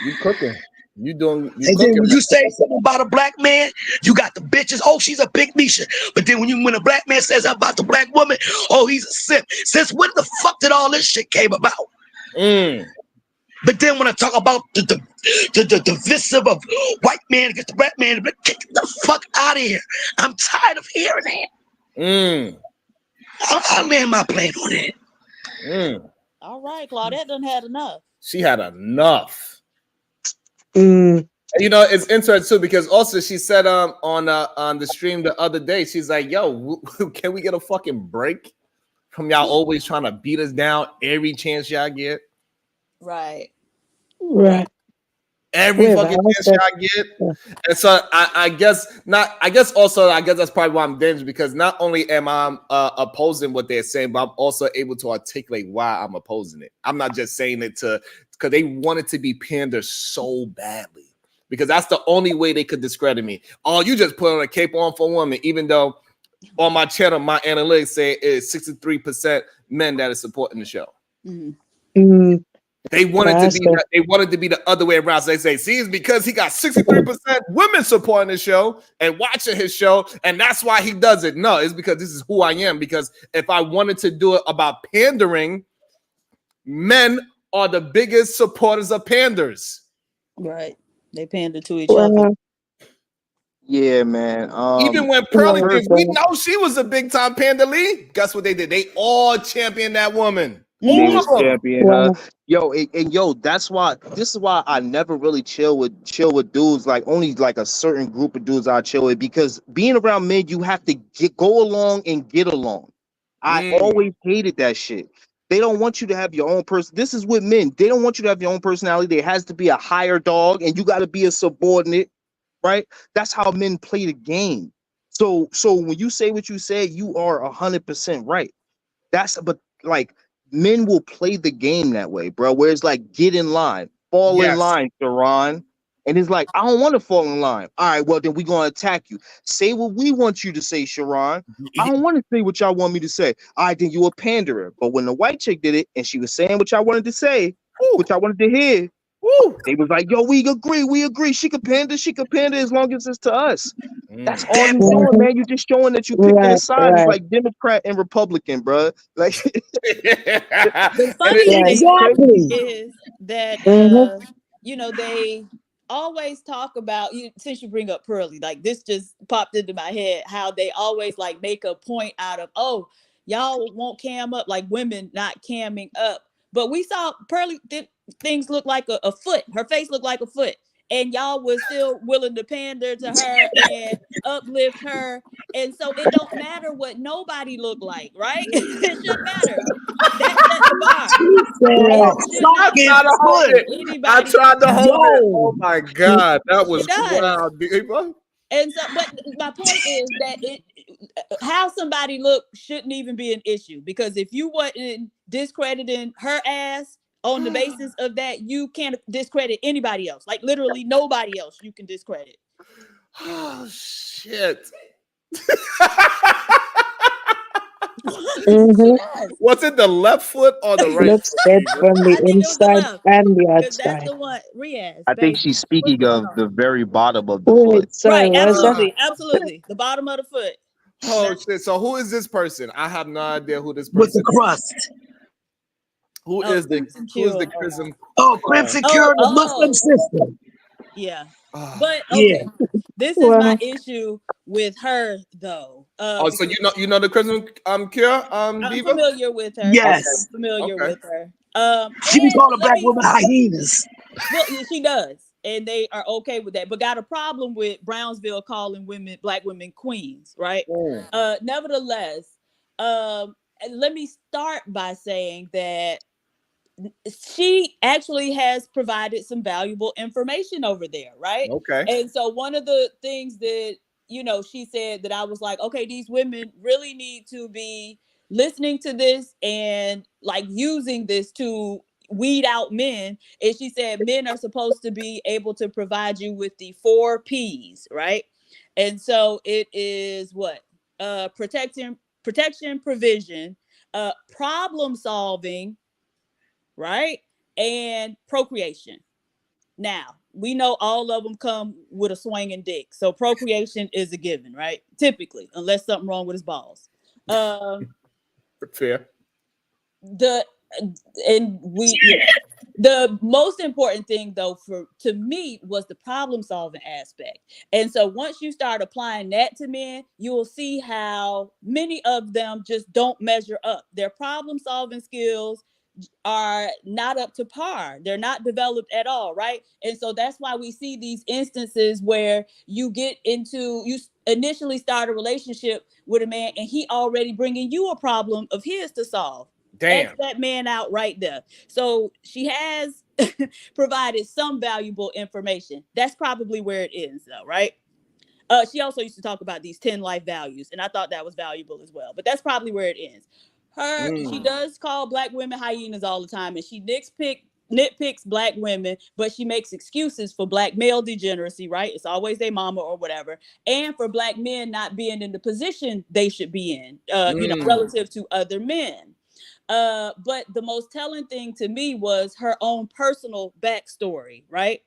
You cooking. You doing. You and cooking then when you say something about a black man, you got the bitches. Oh, she's a big Misha. But then when a black man says about the black woman, oh, he's a simp. Since when the fuck did all this shit came about? But then when I talk about the divisive of white man against the black man, get the fuck out of here. I'm tired of hearing that. I'll land my plane on that. All right, Claudette done had enough. She had enough. You know, it's interesting too because also she said on the stream the other day, she's like, "Yo, can we get a fucking break from y'all always trying to beat us down every chance y'all get?" Right. Every fucking chance y'all get. And so I guess that's probably why I'm dangerous because not only am I opposing what they're saying, but I'm also able to articulate why I'm opposing it. I'm not just saying it because they wanted to be pandered so badly because that's the only way they could discredit me. Oh, you just put on a cape on for women, even though on my channel, my analytics say it's 63% men that are supporting the show. They wanted to be the other way around. So they say, see, it's because he got 63% women supporting the show and watching his show, and that's why he does it. No, it's because this is who I am. Because if I wanted to do it about pandering, men are the biggest supporters of panders. Right. They pander to each other. Yeah, man. Even when Pearly did, we know she was a big time Panda Lee. Guess what they did? They all championed that woman. Yo, and that's why this is why I never really chill with dudes, like only like a certain group of dudes I chill with, because being around men, you have to go along and get along. I always hated that shit. They don't want you to have your own person. This is with men. They don't want you to have your own personality. There has to be a higher dog, and you got to be a subordinate, right? That's how men play the game. So when you say what you said, you are 100% right. But like men will play the game that way, bro. Where it's like, get in line, fall in Yes. line, Sharon. And it's like, I don't want to fall in line. All right, well then we're gonna attack you. Say what we want you to say, Sharon. I don't want to say what y'all want me to say. All right, then you a panderer. But when the white chick did it and she was saying what y'all wanted to say, which I wanted to hear, Woo. they was like, yo, we agree. She could pander as long as it's to us. That's all you doing, man. You just showing that you picking a side. It's like Democrat and Republican, bro. Like The And funny thing Exactly. is that you know, they always talk about you. Since you bring up Pearly, like this just popped into my head, how they always like make a point out of, oh, y'all won't cam up, like women not camming up. But we saw Pearly things look like a foot. Her face looked like a foot. And y'all was still willing to pander to her and uplift her. And so it don't matter what nobody look like, right? It shouldn't matter. That set the bar. Said, It should not fucking I tried to hold foot. it. I anybody tried to hold it. Yo. Oh my God, that was it does. wild, people. And so, but my point is that how somebody look shouldn't even be an issue, because if you wasn't discrediting her ass on the basis of that, you can't discredit anybody else. Like literally nobody else you can discredit. Oh shit. She does. Was it the left foot or the right? Looks good from the I think it was the inside left, and the because that's outside. the one. Riaz, I think baby. she's What's speaking going of on? the very bottom of the Wait, foot. sorry, Right, was that? absolutely. The bottom of the foot. Oh shit. So who is this person? I have no idea who this With person the is. crust. Who Oh, is the Crimson Chrism? Cure. Oh, Crimson Cure, the Muslim sister. Yeah. Oh. But Yeah. okay, this is my Well, issue with her though. Oh, so you know the Chrism Cure I'm Diva? familiar with her. Yes. I'm familiar Okay. with her. She be And calling let black me, women hyenas. well, yeah, she does, and they are okay with that. But got a problem with Brownsville calling black women queens, right? Mm. Nevertheless, and let me start by saying that she actually has provided some valuable information over there, right? Okay. And so one of the things that, you know, she said that I was like, okay, these women really need to be listening to this and like using this to weed out men. And she said men are supposed to be able to provide you with the 4 P's, right? And so it is what? Protection, provision, problem solving, right? And procreation. Now, we know all of them come with a swinging dick. So procreation is a given, right? Typically, unless something wrong with his balls. Fair. The the most important thing though to me was the problem solving aspect. And so once you start applying that to men, you will see how many of them just don't measure up. Their problem solving skills are not up to par. They're not developed at all, right? And so that's why we see these instances where you initially start a relationship with a man and he already bringing you a problem of his to solve. Damn. X that man out right there. So she has provided some valuable information. That's probably where it ends though, right? She also used to talk about these 10 life values, and I thought that was valuable as well. But that's probably where it ends. She does call black women hyenas all the time, and she nitpicks black women, but she makes excuses for black male degeneracy, right? It's always their mama or whatever, and for black men not being in the position they should be in, relative to other men. But the most telling thing to me was her own personal backstory, right?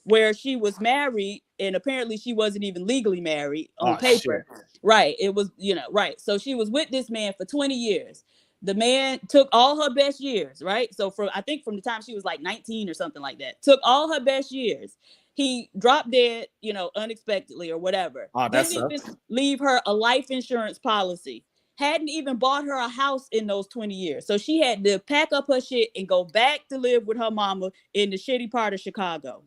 Where she was married and apparently she wasn't even legally married on paper. Shit. Right. It was, right. So she was with this man for 20 years. The man took all her best years, right? So I think from the time she was like 19 or something like that, took all her best years. He dropped dead, unexpectedly or whatever. Oh, that Didn't sucks. even leave her a life insurance policy. Hadn't even bought her a house in those 20 years. So she had to pack up her shit and go back to live with her mama in the shitty part of Chicago.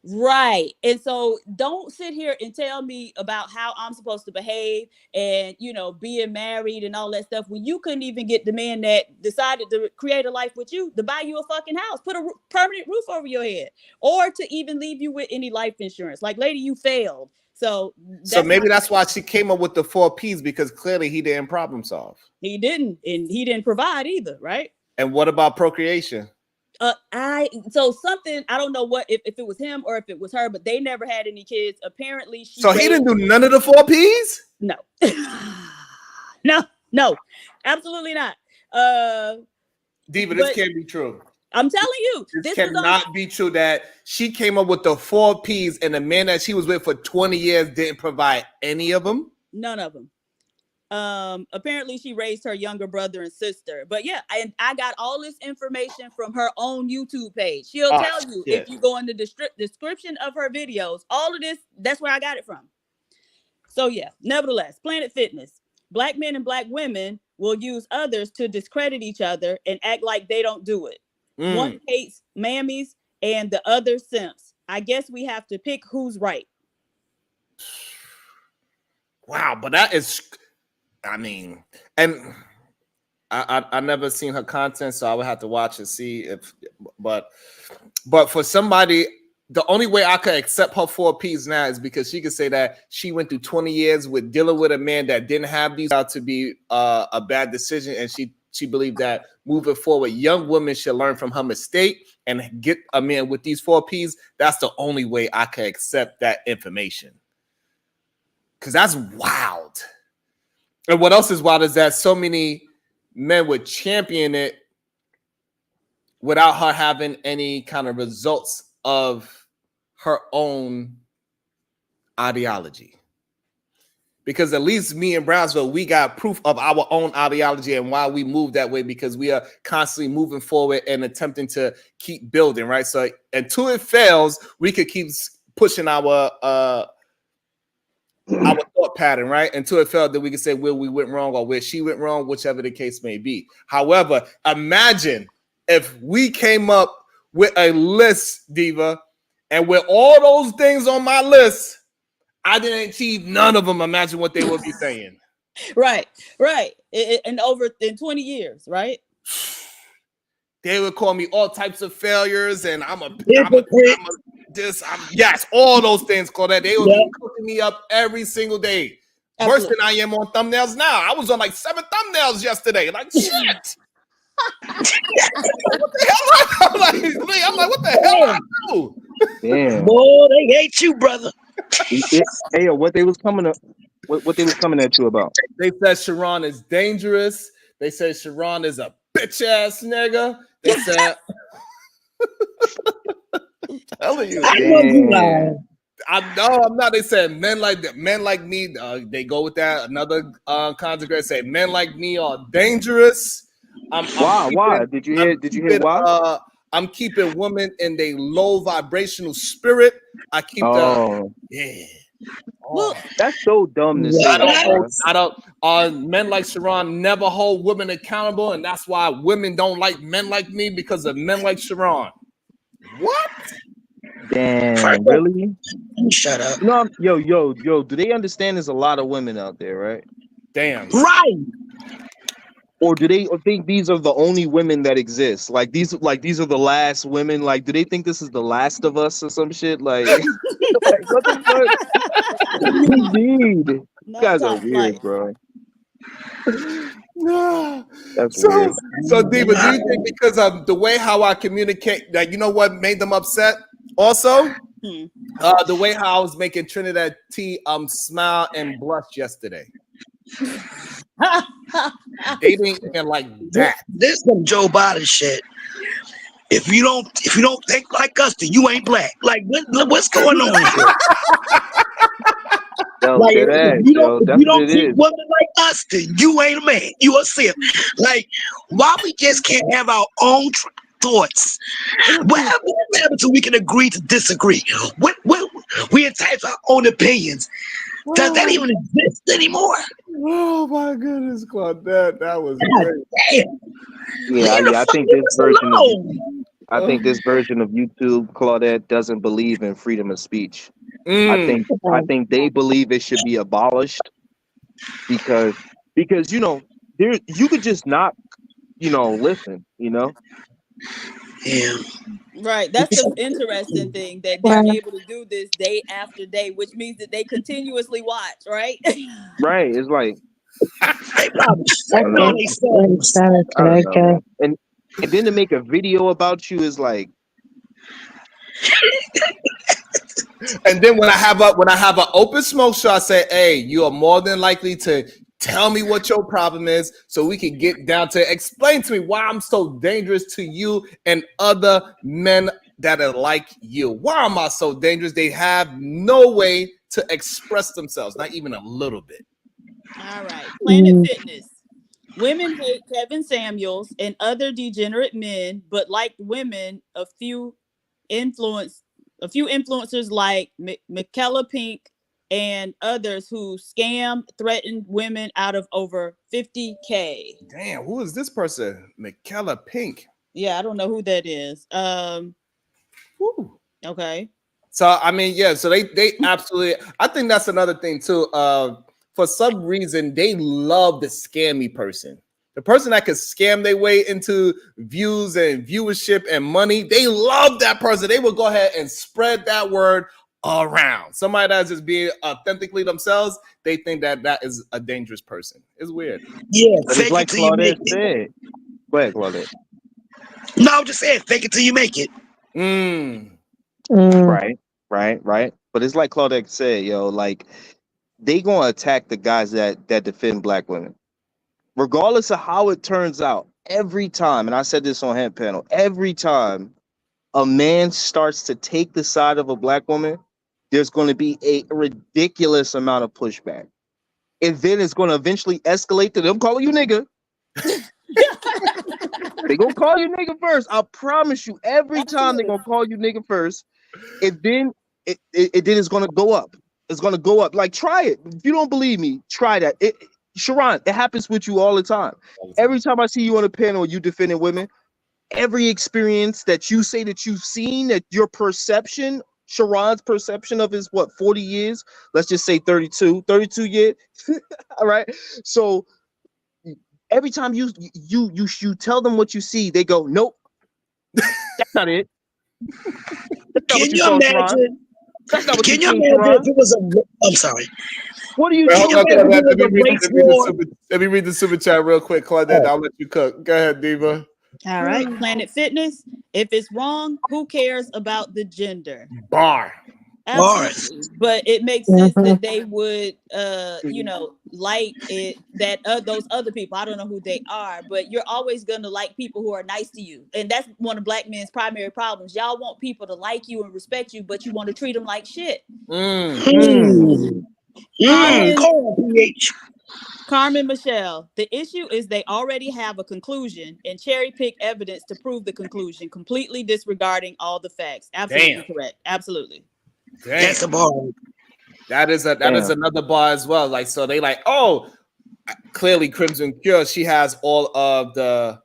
Right. And so don't sit here and tell me about how I'm supposed to behave and, you know, being married and all that stuff when you couldn't even get the man that decided to create a life with you to buy you a fucking house, put a permanent roof over your head, or to even leave you with any life insurance. Like, lady, you failed. So maybe that's why she came up with the 4 P's, because clearly he didn't problem solve. He didn't, and he didn't provide either, right? And what about procreation? So something, I don't know what if it was him or if it was her, but they never had any kids. Apparently, he didn't do none of the 4 P's? No. no, absolutely not. Diva, this can't be true. I'm telling you, this cannot be true that she came up with the 4 P's and the man that she was with for 20 years didn't provide any of them. None of them. Apparently she raised her younger brother and sister, but yeah, I got all this information from her own YouTube page. She'll tell you if you go in the description of her videos, all of this, that's where I got it from. So yeah, nevertheless, Planet Fitness, Black men and Black women will use others to discredit each other and act like they don't do it. One hates mammies and the other simps. I guess we have to pick who's right. Wow, but that is, I mean, and I never seen her content, so I would have to watch and see if, but for somebody, the only way I could accept her 4 P's now is because she could say that she went through 20 years with dealing with a man that didn't have these out to be a bad decision, and she believed that moving forward, young women should learn from her mistake and get a man with these 4 P's. That's the only way I can accept that information. Because that's wild. And what else is wild is that so many men would champion it without her having any kind of results of her own ideology. Because at least me in Brownsville, we got proof of our own ideology and why we move that way, because we are constantly moving forward and attempting to keep building, right? So until it fails, we could keep pushing our thought pattern, right? Until it failed, then we can say where we went wrong or where she went wrong, whichever the case may be. However, imagine if we came up with a list, Diva, and with all those things on my list, I didn't achieve none of them. Imagine what they would be saying. Right. And over in 20 years, right? They would call me all types of failures, and I'm a yes, all those things, Claudette. They would be cooking me up every single day. Absolutely. Worse than I am on thumbnails now. I was on like 7 thumbnails yesterday. Like, shit. What the hell? I'm like, what the hell I do? Damn. Boy, they hate you, brother. Hey, what they was coming up, what they was coming at you about? They said Sharon is dangerous. They said Sharon is a bitch ass nigga. They said, I'm telling you, I know I'm not. They said men like me. They go with that. Another conjugal say men like me are dangerous. Why? Did you hear why? I'm keeping women in their low vibrational spirit. I keep Well, that's so dumb to say. I don't. Men like Sharon never hold women accountable, and that's why women don't like men like me, because of men like Sharon. What? Damn, really? Shut up. No, yo. Do they understand there's a lot of women out there, right? Damn. Right. Or do they think these are the only women that exist? Like these are the last women. Like, do they think this is the last of us or some shit? Like, what the fuck? Indeed. You guys are weird, bro. That's weird. So, Diva, do you think because of the way how I communicate, that you know what made them upset? Also, the way how I was making Trinidad T smile and blush yesterday. They didn't even like that. This some Joe Biden shit. If you don't think like us, then you ain't black. Like what's going on here? Like, if you don't think women like us, then you ain't a man. You a simp. Like, why we just can't have our own thoughts? What happens so we can agree to disagree? We entitled to our own opinions. Does that even exist anymore? Oh my goodness, Claudette, that was great. Yeah, I think this version I think this version of YouTube, Claudette, doesn't believe in freedom of speech. Mm. I think they believe it should be abolished because you know there you could just not listen. Yeah. Right. That's the interesting thing that they're able to do this day after day, which means that they continuously watch, right? Right? It's like They probably I don't know. I don't know, Okay. man. And then to make a video about you is like, And then when I have an open smoke show, I say, "Hey, you are more than likely to tell me what your problem is, so we can get down to explain to me why I'm so dangerous to you and other men that are like you. Why am I so dangerous? They have no way to express themselves, not even a little bit." All right. Planet Fitness. Women hate Kevin Samuels and other degenerate men, but like women, a few influencers like Michaela Pink and others who scam, threaten women out of over 50K. Damn, who is this person? Michaela Pink. Yeah, I don't know who that is. Woo. Okay. So I mean, yeah. So they absolutely. I think that's another thing too. For some reason, they love the scammy person. The person that can scam their way into views and viewership and money. They love that person. They will go ahead and spread that word around. Somebody that's just being authentically themselves. They think that is a dangerous person. It's weird. Yeah, but fake it's like it till you make Claudette it. said. Go ahead, Claudette. No, I'm just saying, fake it till you make it. Right. But it's like Claudette said, yo, like they gonna attack the guys that defend black women, regardless of how it turns out. Every time, and I said this on Head Panel, every time a man starts to take the side of a black woman, there's going to be a ridiculous amount of pushback, and then it's going to eventually escalate to them calling you nigga. They gonna call you nigga first. I promise you. Every time they're gonna call you nigga first, and then it's gonna go up. It's gonna go up. Like, try it. If you don't believe me, try that. Sharon, it happens with you all the time. Every time I see you on a panel, you defending women. Every experience that you say that you've seen, that your perception, Sharon's perception of is what, 40 years? Let's just say 32 years. All right. So every time you tell them what you see, they go, nope, that's not it. That's not Can what you saw, Sharon. imagine? That's not what Can you you seen, imagine Sharon. if it was a? I'm sorry. What do you Well, think? hold on, imagine let me it read the super chat real quick, Claudette. I'll let you cook. Go ahead, Diva. All right. Planet Fitness. If it's wrong, who cares about the gender? Bar. Absolutely. But it makes sense that they would like it, that those other people, I don't know who they are, but you're always going to like people who are nice to you, and that's one of black men's primary problems. Y'all want people to like you and respect you, but you want to treat them like shit. Carmen Michelle, the issue is they already have a conclusion and cherry pick evidence to prove the conclusion, completely disregarding all the facts. Absolutely correct. Absolutely. Damn. That's a bar. That is another bar as well. Like, so they like, oh, clearly Crimson Cure, she has all of the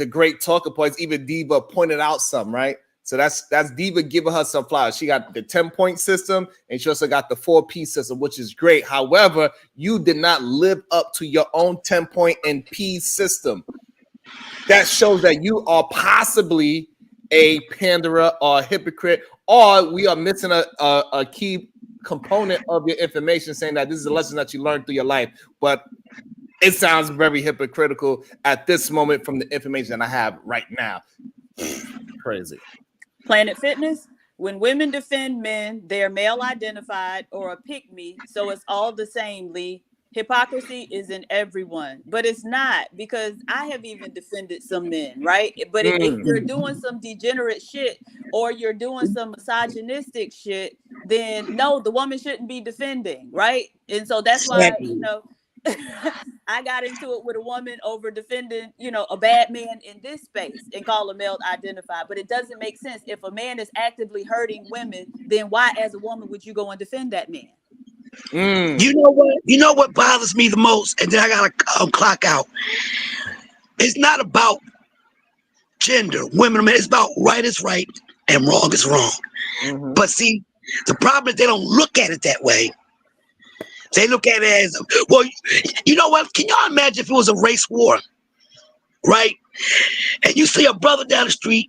great talking points. Even Diva pointed out some, right? So that's Diva giving her some flowers. She got the 10-point system, and she also got the 4P system, which is great. However, you did not live up to your own 10-point and P system. That shows that you are possibly a panderer or a hypocrite, or we are missing a key component of your information, saying that this is a lesson that you learned through your life. But it sounds very hypocritical at this moment from the information that I have right now. Crazy. Planet Fitness. When women defend men, they're male identified or a pick-me, so it's all the same, Lee. Hypocrisy is in everyone, but it's not, because I have even defended some men, right? But if you're doing some degenerate shit or you're doing some misogynistic shit, then no, the woman shouldn't be defending, right? And so that's why, I got into it with a woman over defending, a bad man in this space and call him male identified. But it doesn't make sense. If a man is actively hurting women, then why, as a woman, would you go and defend that man? You know what? You know what bothers me the most, and then I gotta clock out. It's not about gender, women or men. It's about right is right and wrong is wrong. Mhm. But see, the problem is they don't look at it that way. They look at it as, well, you know what? Can y'all imagine if it was a race war, right? And you see a brother down the street,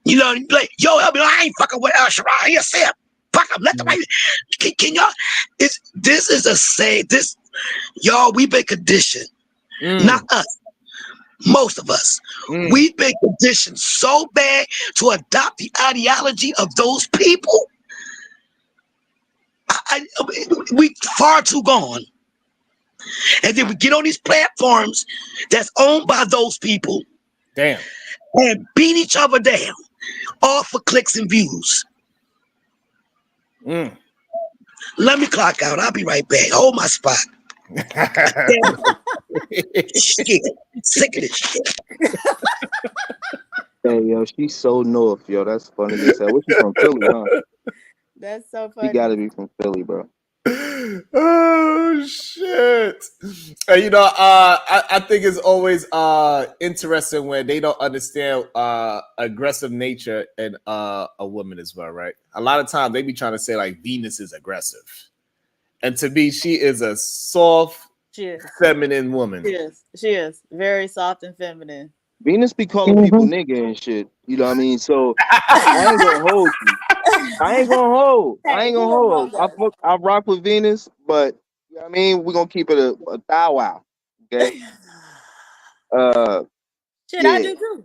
you know, you be like, yo, I ain't fucking with Sharon. Here, Sam. Fuck him. Let the right. Can y'all? This is a say. This, y'all, we've been conditioned. Not us. Most of us. We've been conditioned so bad to adopt the ideology of those people. We far too gone. And then we get on these platforms that's owned by those people. Damn. And beat each other down. All for clicks and views. Let me clock out. I'll be right back. Hold my spot. Shit. Sick of this shit. Hey, yo, she's so north, yo. That's funny as hell. Where she from? Philly, huh? That's so She funny. gotta be from Philly, bro. Oh shit. And, you know, I think it's always interesting when they don't understand aggressive nature in a woman as well, right? A lot of times they be trying to say like Venus is aggressive. And to me, she is a soft, feminine woman. She is very soft and feminine. Venus be calling people nigga and shit. You know what I mean? So I ain't gonna hold you. I ain't gonna hold. I rock with Venus, but you know what I mean, we're gonna keep it a thou wow. Okay. Shit, yeah. I do too.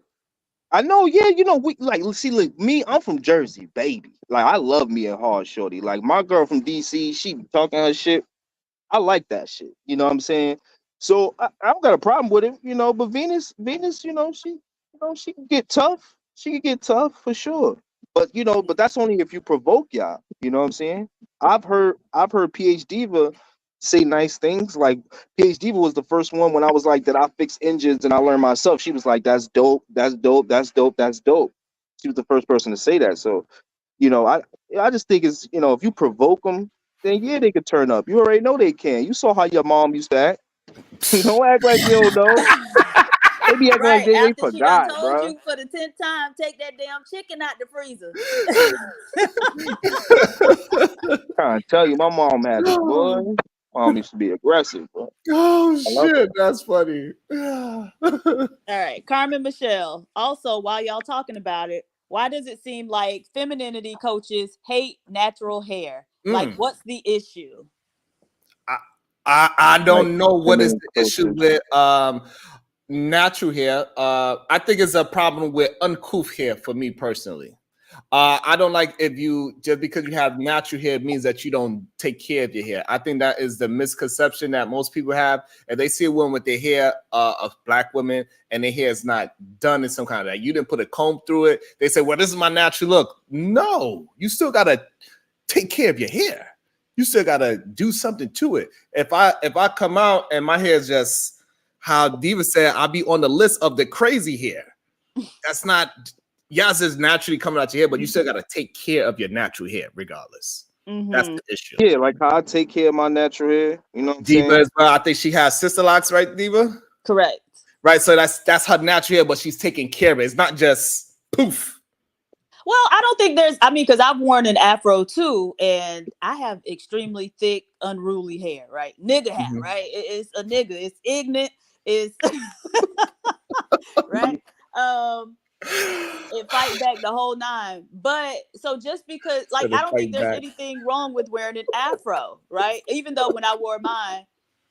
I know, yeah, you know, we like see, look, me, I'm from Jersey, baby. Like I love me a hard shorty. Like my girl from DC, she be talking her shit. I like that shit. You know what I'm saying? So I don't got a problem with it, you know, but Venus, you know, she can get tough. She can get tough for sure. But you know, but that's only if you provoke y'all. You know what I'm saying? I've heard PH Diva say nice things. Like PH Diva was the first one when I was like that I fix engines and I learned myself. She was like, that's dope, that's dope, that's dope, that's dope. She was the first person to say that. So, you know, I just think it's, you know, if you provoke them, then yeah, they could turn up. You already know they can. You saw how your mom used to act. Don't act like you don't know. They be acting like they After she done forgot, told bro. you for the 10th time, take that damn chicken out the freezer. Trying to tell you, my mom had it, boy. Mom used to be aggressive, bro. Oh shit, that's funny. All right, Carmen Michelle. Also, while y'all talking about it, why does it seem like femininity coaches hate natural hair? Like, what's the issue? I don't know what is the coaches. issue with natural hair. I think it's a problem with uncouth hair for me personally. I don't like if you just because you have natural hair means that you don't take care of your hair. I think that is the misconception that most people have. If they see a woman with their hair, of black women, and their hair is not done in some kind of that, you didn't put a comb through it. They say, "Well, this is my natural look." No, you still gotta take care of your hair. You still gotta do something to it. If I come out and my hair is just how Diva said, I'll be on the list of the crazy hair. That's not. Yes, is naturally coming out your hair, but you still got to take care of your natural hair regardless. That's the issue. Yeah, like how I take care of my natural hair. You know what I'm Diva saying? as well. I think she has sister locks, right, Diva? Correct. Right, so that's her natural hair, but she's taking care of it. It's not just poof. Well, I don't think there's, I mean, because I've worn an afro too, and I have extremely thick, unruly hair, right? Nigga hair, right? It's a nigga. It's ignorant. It's right. It fight back the whole 9. But so just because, like, I don't think there's anything wrong with wearing an afro, right? Even though when I wore mine,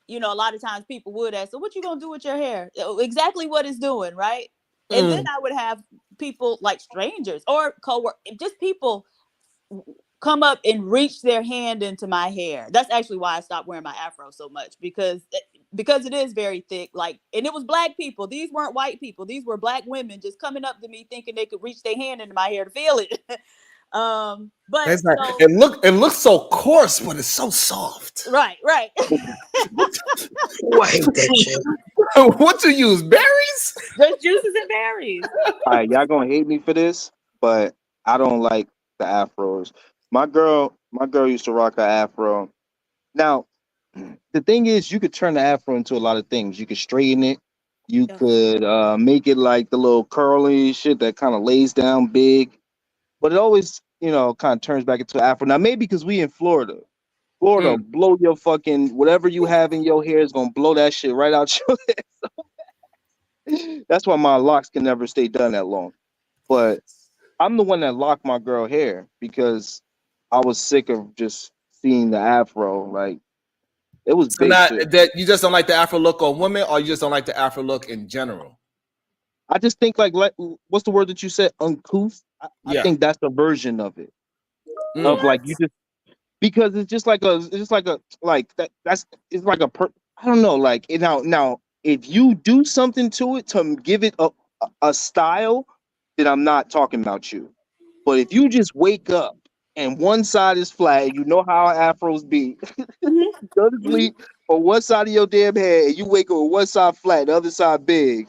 you know, a lot of times people would ask, so what you gonna do with your hair? Exactly what it's doing, right? And then I would have people like strangers or co-workers, just people come up and reach their hand into my hair. That's actually why I stopped wearing my afro so much, because it is very thick. Like, and it was black people. These weren't white people. These were black women just coming up to me thinking they could reach their hand into my hair to feel it. But it's like, it looks so coarse, but it's so soft. Right. I hate that shit. What you use? Berries? Just juices and berries. All right, y'all gonna hate me for this, but I don't like the afros. My girl used to rock her afro. Now, the thing is, you could turn the afro into a lot of things. You could straighten it, You Yeah. could make it like the little curly shit that kind of lays down big, but it always, kind of turns back into afro. Now maybe because we in Florida. Florida, Mm. blow your fucking whatever you have in your hair is gonna blow that shit right out your head. That's why my locks can never stay done that long. But I'm the one that locked my girl hair because I was sick of just seeing the afro. Like it was So big not shit. that you just don't like the Afro look on women, or you just don't like the Afro look in general. I just think like what's the word that you said? Uncouth. I Yeah. think that's a version of it. Of Mm. like you just because like that that's it's like I don't know, like now if you do something to it to give it a style, then I'm not talking about you. But if you just wake up and one side is flat, you know how afros be. Mhm. Go to Mhm. sleep on one side of your damn head and you wake up with one side flat, the other side big,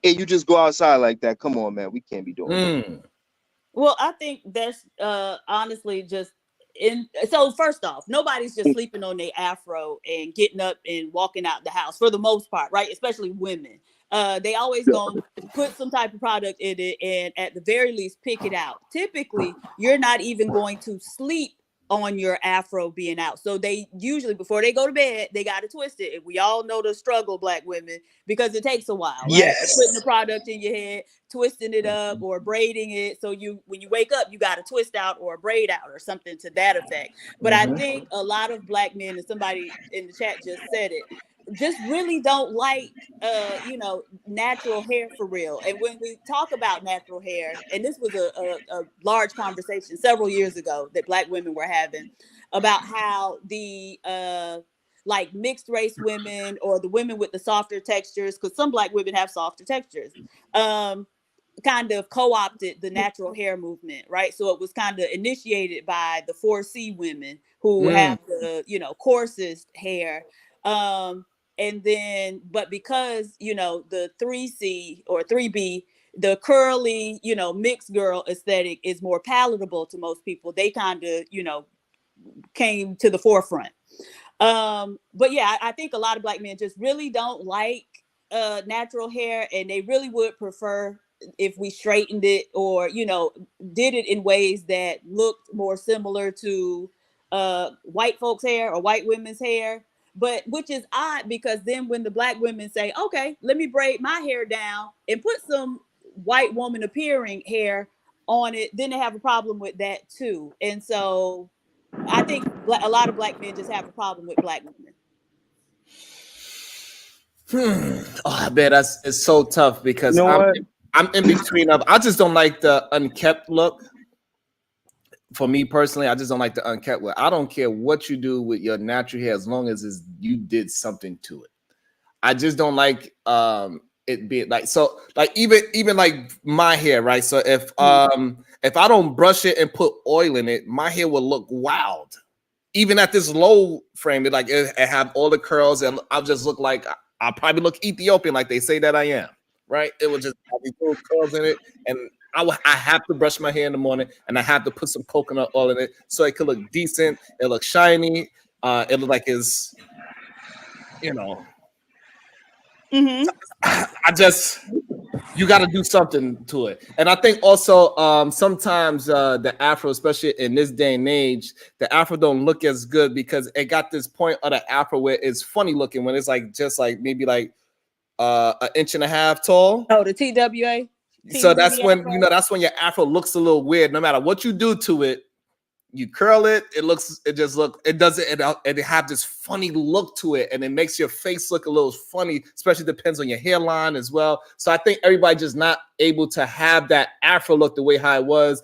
and you just go outside like that. Come on, man, we can't be doing that. Mm. Well, I think that's honestly just in. So first off, nobody's just sleeping on their afro and getting up and walking out the house for the most part, right? Especially women. They always gonna put some type of product in it and at the very least pick it out. Typically, you're not even going to sleep on your afro being out. So they usually before they go to bed, they got to twist it. And we all know the struggle, black women, because it takes a while, right? Putting the Yes. product in your head, twisting it up or braiding it. So you when you wake up, you got to twist out or braid out or something to that effect. But I Mhm. think a lot of black men, and somebody in the chat just said it, just really don't like natural hair for real. And when we talk about natural hair, and this was a large conversation several years ago that black women were having about how the like mixed race women or the women with the softer textures, because some black women have softer textures, kind of co-opted the natural hair movement, right? So it was kind of initiated by the 4C women who Mm. have the, coarsest hair. And then, but because, the 3C or 3B, the curly, mixed girl aesthetic is more palatable to most people, they kind of, came to the forefront. But yeah, I think a lot of black men just really don't like natural hair, and they really would prefer if we straightened it or did it in ways that looked more similar to white folks hair or white women's hair. But which is odd, because then when the black women say, okay, let me braid my hair down and put some white woman appearing hair on it, then they have a problem with that too. And so I think a lot of black men just have a problem with black women. Oh man, it's so tough You because know what? I'm in between of. I just don't like the unkept look. For me personally, I just don't like the unkept look. I don't care what you do with your natural hair as long as you did something to it. I just don't like it being like so. Like even like my hair, right? So if I don't brush it and put oil in it, my hair will look wild. Even at this low frame, it have all the curls, and I'll just look like I'll probably look Ethiopian, like they say that I am. Right? It will just have these little curls in it, and I have to brush my hair in the morning, and I have to put some coconut oil in it so it could look decent. It looks shiny. It look like it's you know. Mm-hmm. I just you got to do something to it. And I think also sometimes the Afro, especially in this day and age, the Afro don't look as good because it got this point of the Afro where it's funny looking when it's like just like maybe like an inch and a half tall. Oh, the TWA, So teeny that's weeny when afro. that's when your Afro looks a little weird. No matter what you do to it, you curl it, it doesn't it have this funny look to it, and it makes your face look a little funny, especially depends on your hairline as well. So I think everybody just not able to have that Afro look the way how it was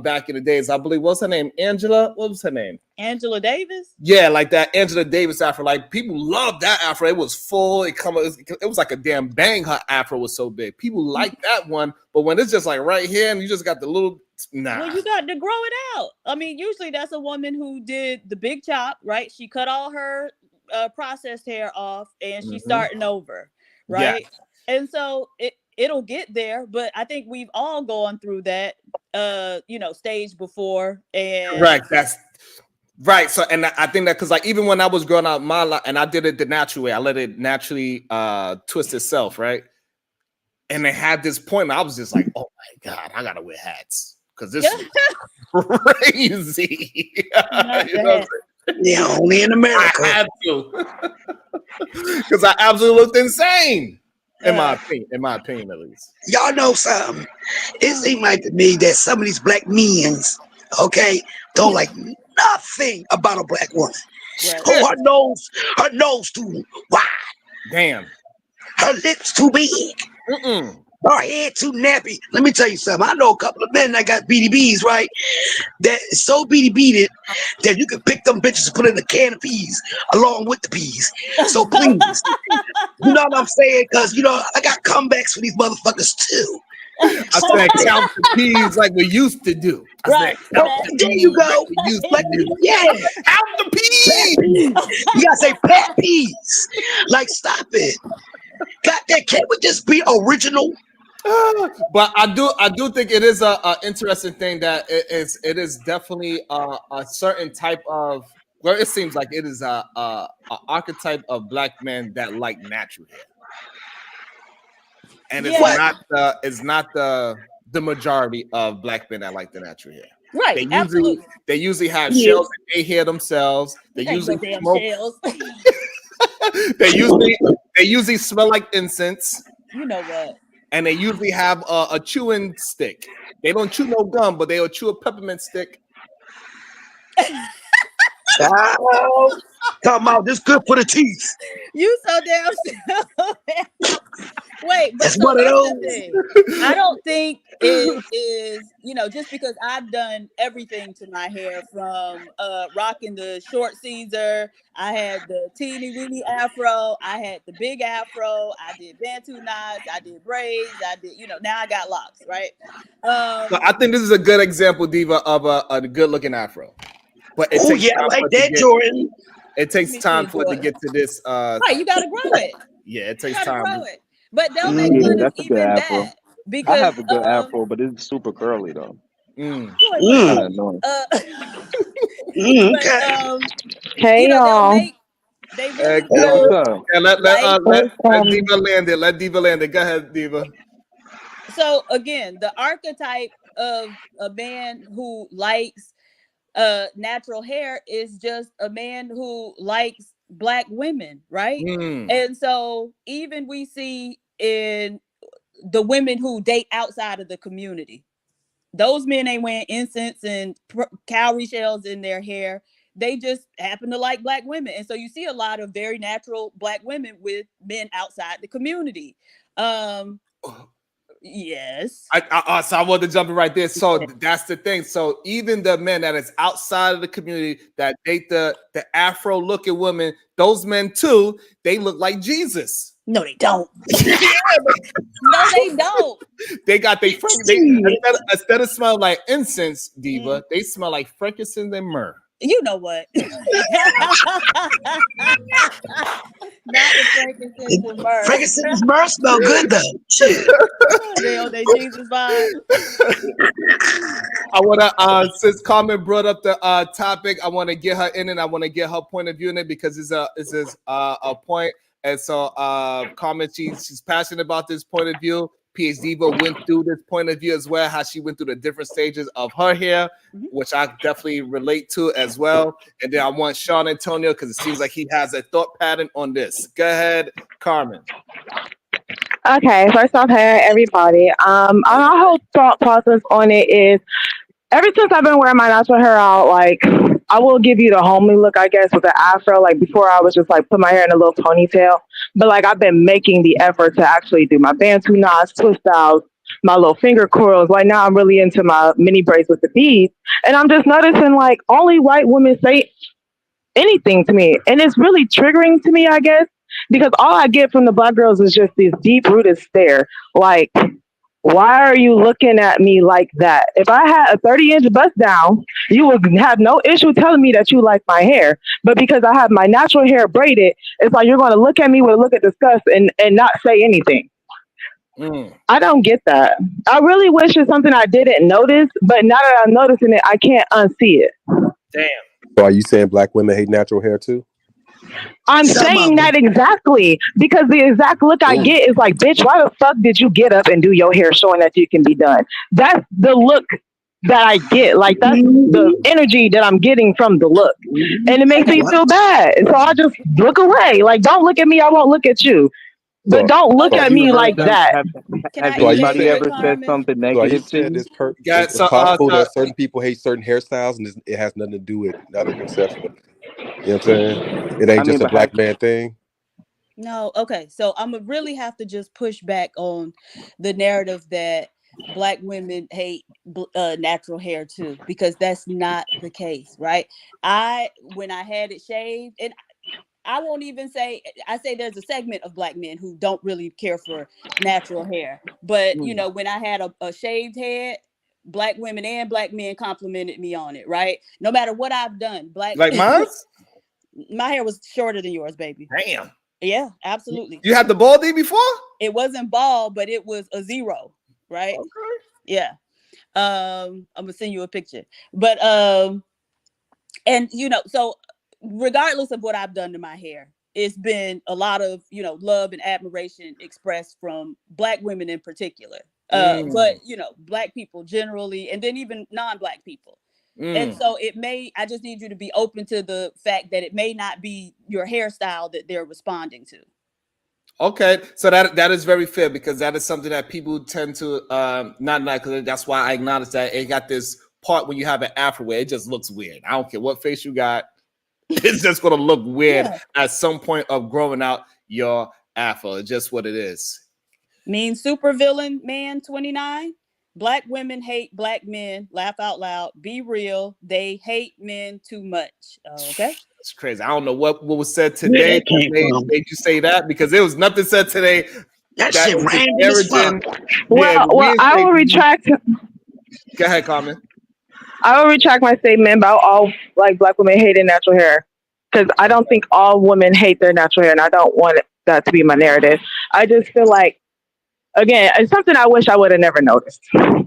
back in the days. I believe, what's her name? Angela? What was her name? Angela Davis. Yeah, like that Angela Davis Afro. Like people loved that Afro. It was full. It was like a damn bang. Her Afro was so big. People like that one, but when it's just like right here and you just got the little Well, you got to grow it out. I mean, usually that's a woman who did the big chop, right? She cut all her processed hair off and she's starting over, Yeah. right? And so it'll get there, but I think we've all gone through that stage before. And Correct. Right. So, and I think that because like even when I was growing up my life, and I did it the natural way, I let it naturally twist itself, right? And they had this point, and I was just like, oh my God, I gotta wear hats because this is crazy. You know what I'm saying? Yeah, only in America. I had to. Because I absolutely looked insane. In my opinion, at least. Y'all know something? It seemed like to me that some of these black men's, okay, don't like nothing about a black woman. Right. Oh, her nose too wide. Damn. Her lips too big. Her head too nappy. Let me tell you something. I know a couple of men that got BDBs, right? That is so BDB'd that you can pick them bitches and put in a can of peas along with the peas. So please, you know what I'm saying? Because, you know, I got comebacks for these motherfuckers too. I said count the peas like we used to do. Right. There you go. Like, yeah. Count the peas. You gotta say pat peas. Like, stop it. God, that can't we just be original? But I do think it is a interesting thing that it is definitely a certain type of, well, it seems like it is a archetype of black men that like natural hair, and it's not the majority of black men that like the natural hair. Right. They usually have shells in their hair themselves. They usually smoke. Shells. they usually smell like incense. You know what? And they usually have a chewing stick. They don't chew no gum, but they'll chew a peppermint stick. Oh, talking about this good for the teeth. You so damn. Wait, but That's so one of that's those. the thing. I don't think it is, just because I've done everything to my hair from rocking the short Caesar, I had the teeny weeny afro, I had the big afro, I did Bantu knots, I did braids, I did, now I got locks, right? So I think this is a good example, Diva, of a good looking afro. But it takes time like for that, Jordan. It takes time for it to get to this. Right, you gotta grow it. Yeah, it takes time. Grow it. But don't make fun of That's a good even afro. that. Because I have a good afro, but it's super curly though. Mm. Kinda annoying. Hey y'all. They really let Diva land it. Let Diva land it. Go ahead, Diva. So again, the archetype of a man who likes natural hair is just a man who likes black women, right? And so even we see in the women who date outside of the community, those men ain't wearing incense and cowrie shells in their hair. They just happen to like black women. And so you see a lot of very natural black women with men outside the community. Yes. So I want to jump in right there. So that's the thing. So even the men that is outside of the community that date the Afro looking women, those men too, they look like Jesus. No, they don't. No, they don't. They got instead of smelling like incense, Diva, they smell like frankincense and myrrh. You know what? Not the frankincense and myrrh. Frankincense and myrrh smell good though. Shit. They on their Jesus vibe. I want to, since Carmen brought up the topic, I want to get her in and I want to get her point of view in it because it's a point. And so Carmen, she's passionate about this point of view. PhD Diva went through this point of view as well, how she went through the different stages of her hair, which I definitely relate to as well. And then I want Sean Antonio because it seems like he has a thought pattern on this. Go ahead, Carmen. Okay, first off, hey everybody. My whole thought process on it is ever since I've been wearing my natural hair out, like I will give you the homely look, I guess, with the afro. Like before, I was just like put my hair in a little ponytail, but like I've been making the effort to actually do my Bantu knots, twist outs, my little finger curls. Like now, I'm really into my mini braids with the beads, and I'm just noticing like only white women say anything to me, and it's really triggering to me, I guess, because all I get from the black girls is just this deep rooted stare, like. Why are you looking at me like that? If I had a 30-inch bust down, you would have no issue telling me that you like my hair. But because I have my natural hair braided, it's like you're going to look at me with a look of disgust and not say anything. I don't get that. I really wish it's something I didn't notice, but now that I'm noticing it, I can't unsee it. Damn. So are you saying black women hate natural hair too? I'm saying that exactly because the exact look I get is like, bitch, why the fuck did you get up and do your hair showing that you can be done? That's the look that I get. Like, that's the energy that I'm getting from the look. And it makes me feel bad. So I just look away. Like, don't look at me, I won't look at you. But don't look Have at you me heard like them? that. Has So are you anybody saying? ever said something So are you negative to saying you? it's possible that certain people hate certain hairstyles and it has nothing to do with other conception? You know what I'm saying? It ain't just a black man thing. No, okay. So I'm gonna really have to just push back on the narrative that black women hate natural hair too, because that's not the case, right? When I had it shaved, and I won't even say, I say there's a segment of black men who don't really care for natural hair, but you know, when I had a shaved head, black women and black men complimented me on it, right? No matter what I've done, Like mine? my hair was shorter than yours, baby. Damn. Yeah, absolutely. You had the baldy before? It wasn't bald, but it was a zero, right? Okay. Yeah. I'm gonna send you a picture. But and you know, so regardless of what I've done to my hair, it's been a lot of, you know, love and admiration expressed from black women in particular. But you know, black people generally, and then even non-black people. And so I just need you to be open to the fact that it may not be your hairstyle that they're responding to. Okay, so that is very fair because that is something that people tend to not because that's why I acknowledge that it got this part when you have an afro where it just looks weird. I don't care what face you got, it's just gonna look weird at some point of growing out your afro. It's just what it is. Mean supervillain man 29. Black women hate black men. Laugh out loud. Be real. They hate men too much. Okay. It's crazy. I don't know what was said today that made you say that because there was nothing said today that shit was random as fuck. Well, I will retract. Go ahead, Carmen. I will retract my statement about all like black women hating natural hair because I don't think all women hate their natural hair, and I don't want that to be my narrative. I just feel like, again, it's something I wish I would have never noticed. Do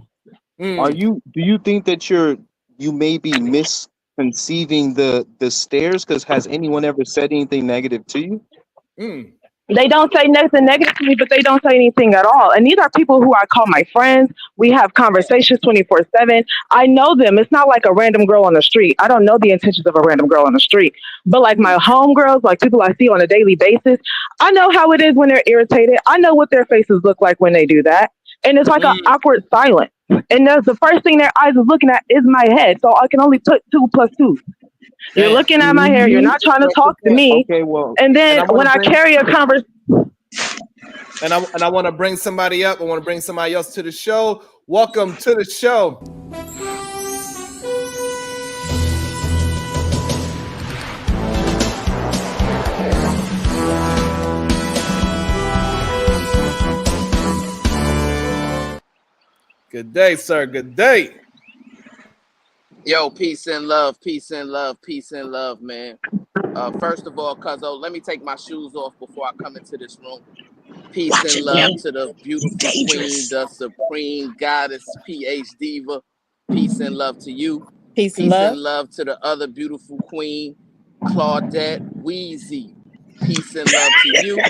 you think that you may be misconceiving the stares? Because has anyone ever said anything negative to you? They don't say nothing negative to me, but they don't say anything at all. And these are people who I call my friends. We have conversations 24/7. I know them. It's not like a random girl on the street. I don't know the intentions of a random girl on the street. But like my homegirls, like people I see on a daily basis, I know how it is when they're irritated. I know what their faces look like when they do that. And it's like an awkward silence. And that's the first thing their eyes is looking at is my head. So I can only put 2 + 2. You're looking at my hair. You're not trying to talk to me. Okay, well, and then when I carry a conversation, and I want to bring somebody up. I want to bring somebody else to the show. Welcome to the show. Good day, sir. Good day. Yo, peace and love, peace and love, peace and love, man. First of all, Cuzzo, let me take my shoes off before I come into this room. Peace and love to the beautiful queen, the supreme goddess, PH Diva. Peace and love to you. Peace and love to the other beautiful queen, Claudette Wheezy. Peace and love to you.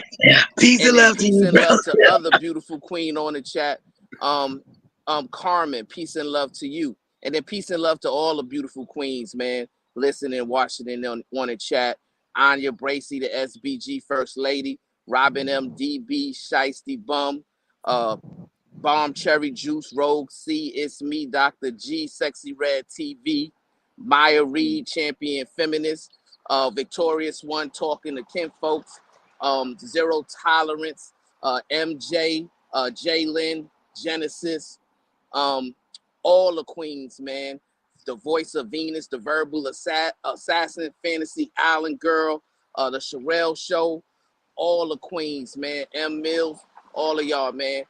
Peace and love to you, peace and bro. love to other beautiful queen on the chat. Carmen, peace and love to you. And then peace and love to all the beautiful queens, man, listening, watching, and on the chat. Anya Bracy, the SBG First Lady. Robin MDB, Shiesty Bum. Bomb Cherry Juice, Rogue C, It's Me, Dr. G, Sexy Red TV. Maya Reed, Champion Feminist. Victorious One, Talking to Kin Folks. Zero Tolerance. MJ, Jalen, Genesis. All the queens, man. The Voice of Venus, the Verbal Assassin, Fantasy Island Girl, the Sherelle Show, all the queens, man. M Mills, all of y'all, man.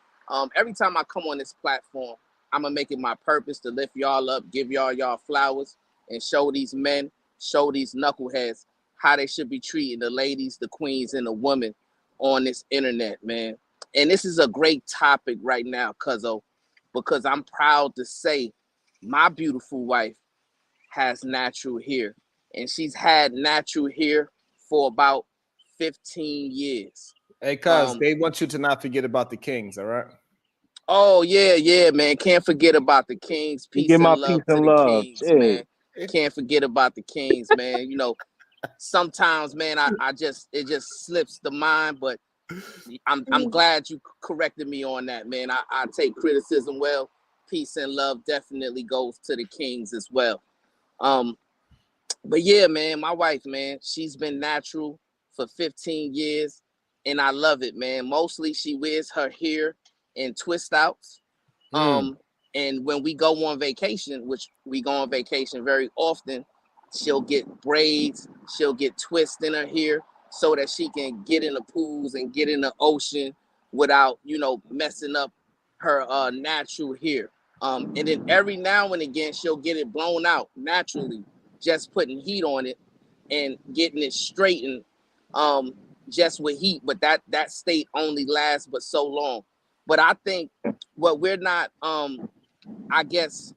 Every time I come on this platform, I'm gonna make it my purpose to lift y'all up, give y'all flowers, and show these men, show these knuckleheads how they should be treating the ladies, the queens, and the women on this internet, man. And this is a great topic right now, Cuzzo, because I'm proud to say my beautiful wife has natural hair. and she's had natural hair for about 15 years. Hey, cuz they want you to not forget about the Kings, all right? Oh yeah, man. Can't forget about the Kings. Peace and love to the Kings, man. Can't forget about the Kings, man. You know, sometimes, man, I just it just slips the mind, but I'm glad you corrected me on that, man. I take criticism well. Peace and love definitely goes to the Kings as well. But yeah, man, my wife, man, she's been natural for 15 years, and I love it, man. Mostly she wears her hair in twist outs. And when we go on vacation, which we go on vacation very often, she'll get braids, she'll get twists in her hair so that she can get in the pools and get in the ocean without, you know, messing up her natural hair. And then every now and again, she'll get it blown out naturally, just putting heat on it and getting it straightened just with heat. But that state only lasts but so long. But I think what we're not, I guess,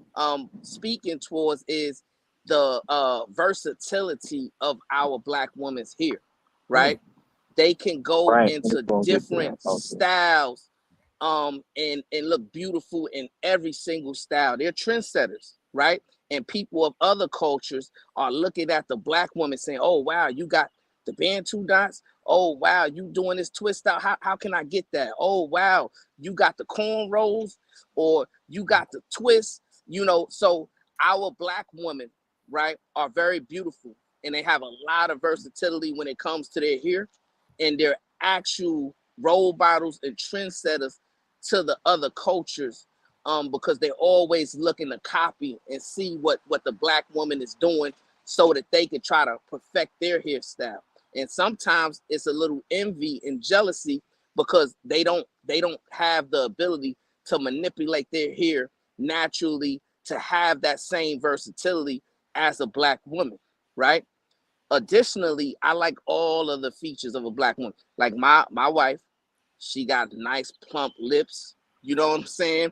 speaking towards is the versatility of our Black women's hair, right? They can go into different styles and look beautiful in every single style. They're trendsetters, right? And people of other cultures are looking at the Black woman saying, oh, wow, you got the Bantu dots. Oh, wow, you doing this twist out. How can I get that? Oh, wow, you got the cornrows or you got the twist, you know. So our Black women, right, are very beautiful and they have a lot of versatility when it comes to their hair, and they're actual role models and trendsetters to the other cultures because they're always looking to copy and see what the Black woman is doing so that they can try to perfect their hairstyle. And sometimes it's a little envy and jealousy because they don't have the ability to manipulate their hair naturally to have that same versatility as a Black woman, right? Additionally, I like all of the features of a Black woman. Like my wife, she got nice plump lips, you know what I'm saying?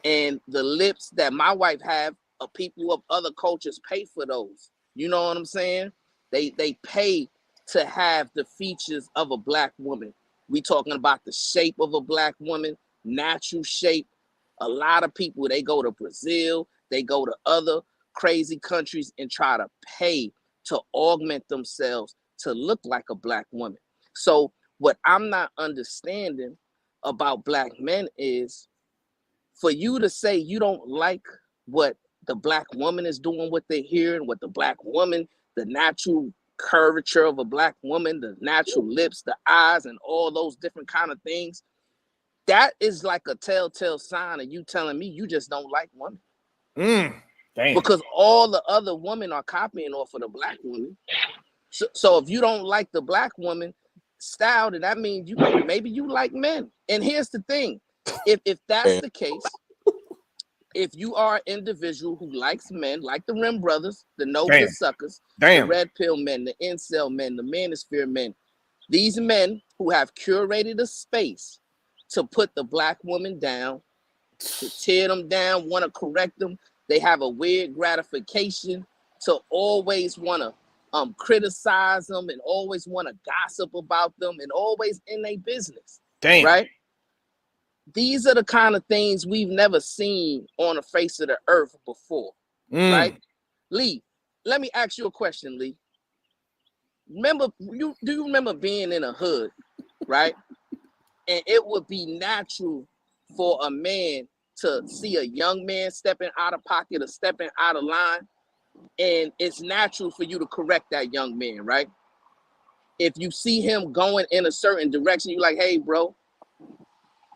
And the lips that my wife have, people of other cultures pay for those. You know what I'm saying? They pay to have the features of a Black woman. We talking about the shape of a Black woman, natural shape. A lot of people, they go to Brazil, they go to other crazy countries and try to pay to augment themselves to look like a Black woman. So what I'm not understanding about Black men is for you to say you don't like what the Black woman is doing with their hair and what the Black woman, the natural curvature of a Black woman, the natural lips, the eyes, and all those different kind of things, that is like a telltale sign of you telling me you just don't like women. Damn. Because all the other women are copying off of the Black woman. So if you don't like the Black woman style, then that means maybe you like men. And here's the thing. If that's the case, if you are an individual who likes men, like the Rim Brothers, the No Good Suckers, the Red Pill men, the Incel men, the Manosphere men, these men who have curated a space to put the Black woman down, to tear them down, want to correct them, they have a weird gratification to always want to criticize them and always want to gossip about them and always in their business. Right? These are the kind of things we've never seen on the face of the earth before, right? Lee, let me ask you a question, Lee. Do you remember being in a hood, right? And it would be natural for a man to see a young man stepping out of pocket or stepping out of line, and it's natural for you to correct that young man, right? If you see him going in a certain direction, you're like, hey, bro,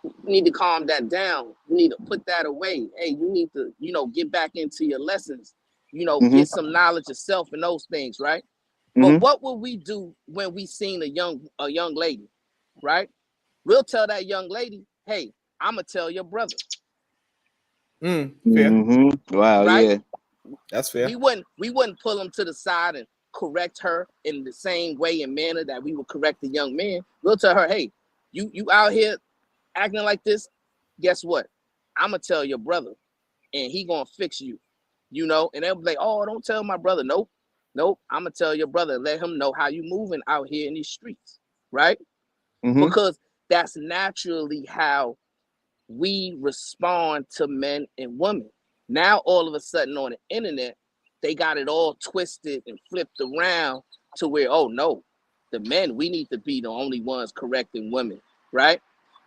you need to calm that down. You need to put that away. Hey, you need to, get back into your lessons, get some knowledge of self and those things, right? But what will we do when we seen a young lady, right? We'll tell that young lady, hey, I'm gonna tell your brother. Fair. Wow, right? yeah. That's fair. We wouldn't pull him to the side and correct her in the same way and manner that we would correct the young man. We'll tell her, hey, you out here acting like this, guess what? I'm gonna tell your brother and he gonna fix you, and they'll be like, oh, don't tell my brother. Nope. Nope, I'm gonna tell your brother, let him know how you moving out here in these streets, right? Mm-hmm. Because that's naturally how we respond to men and women. Now all of a sudden on the internet, they got it all twisted and flipped around to where, oh no, the men, we need to be the only ones correcting women, right?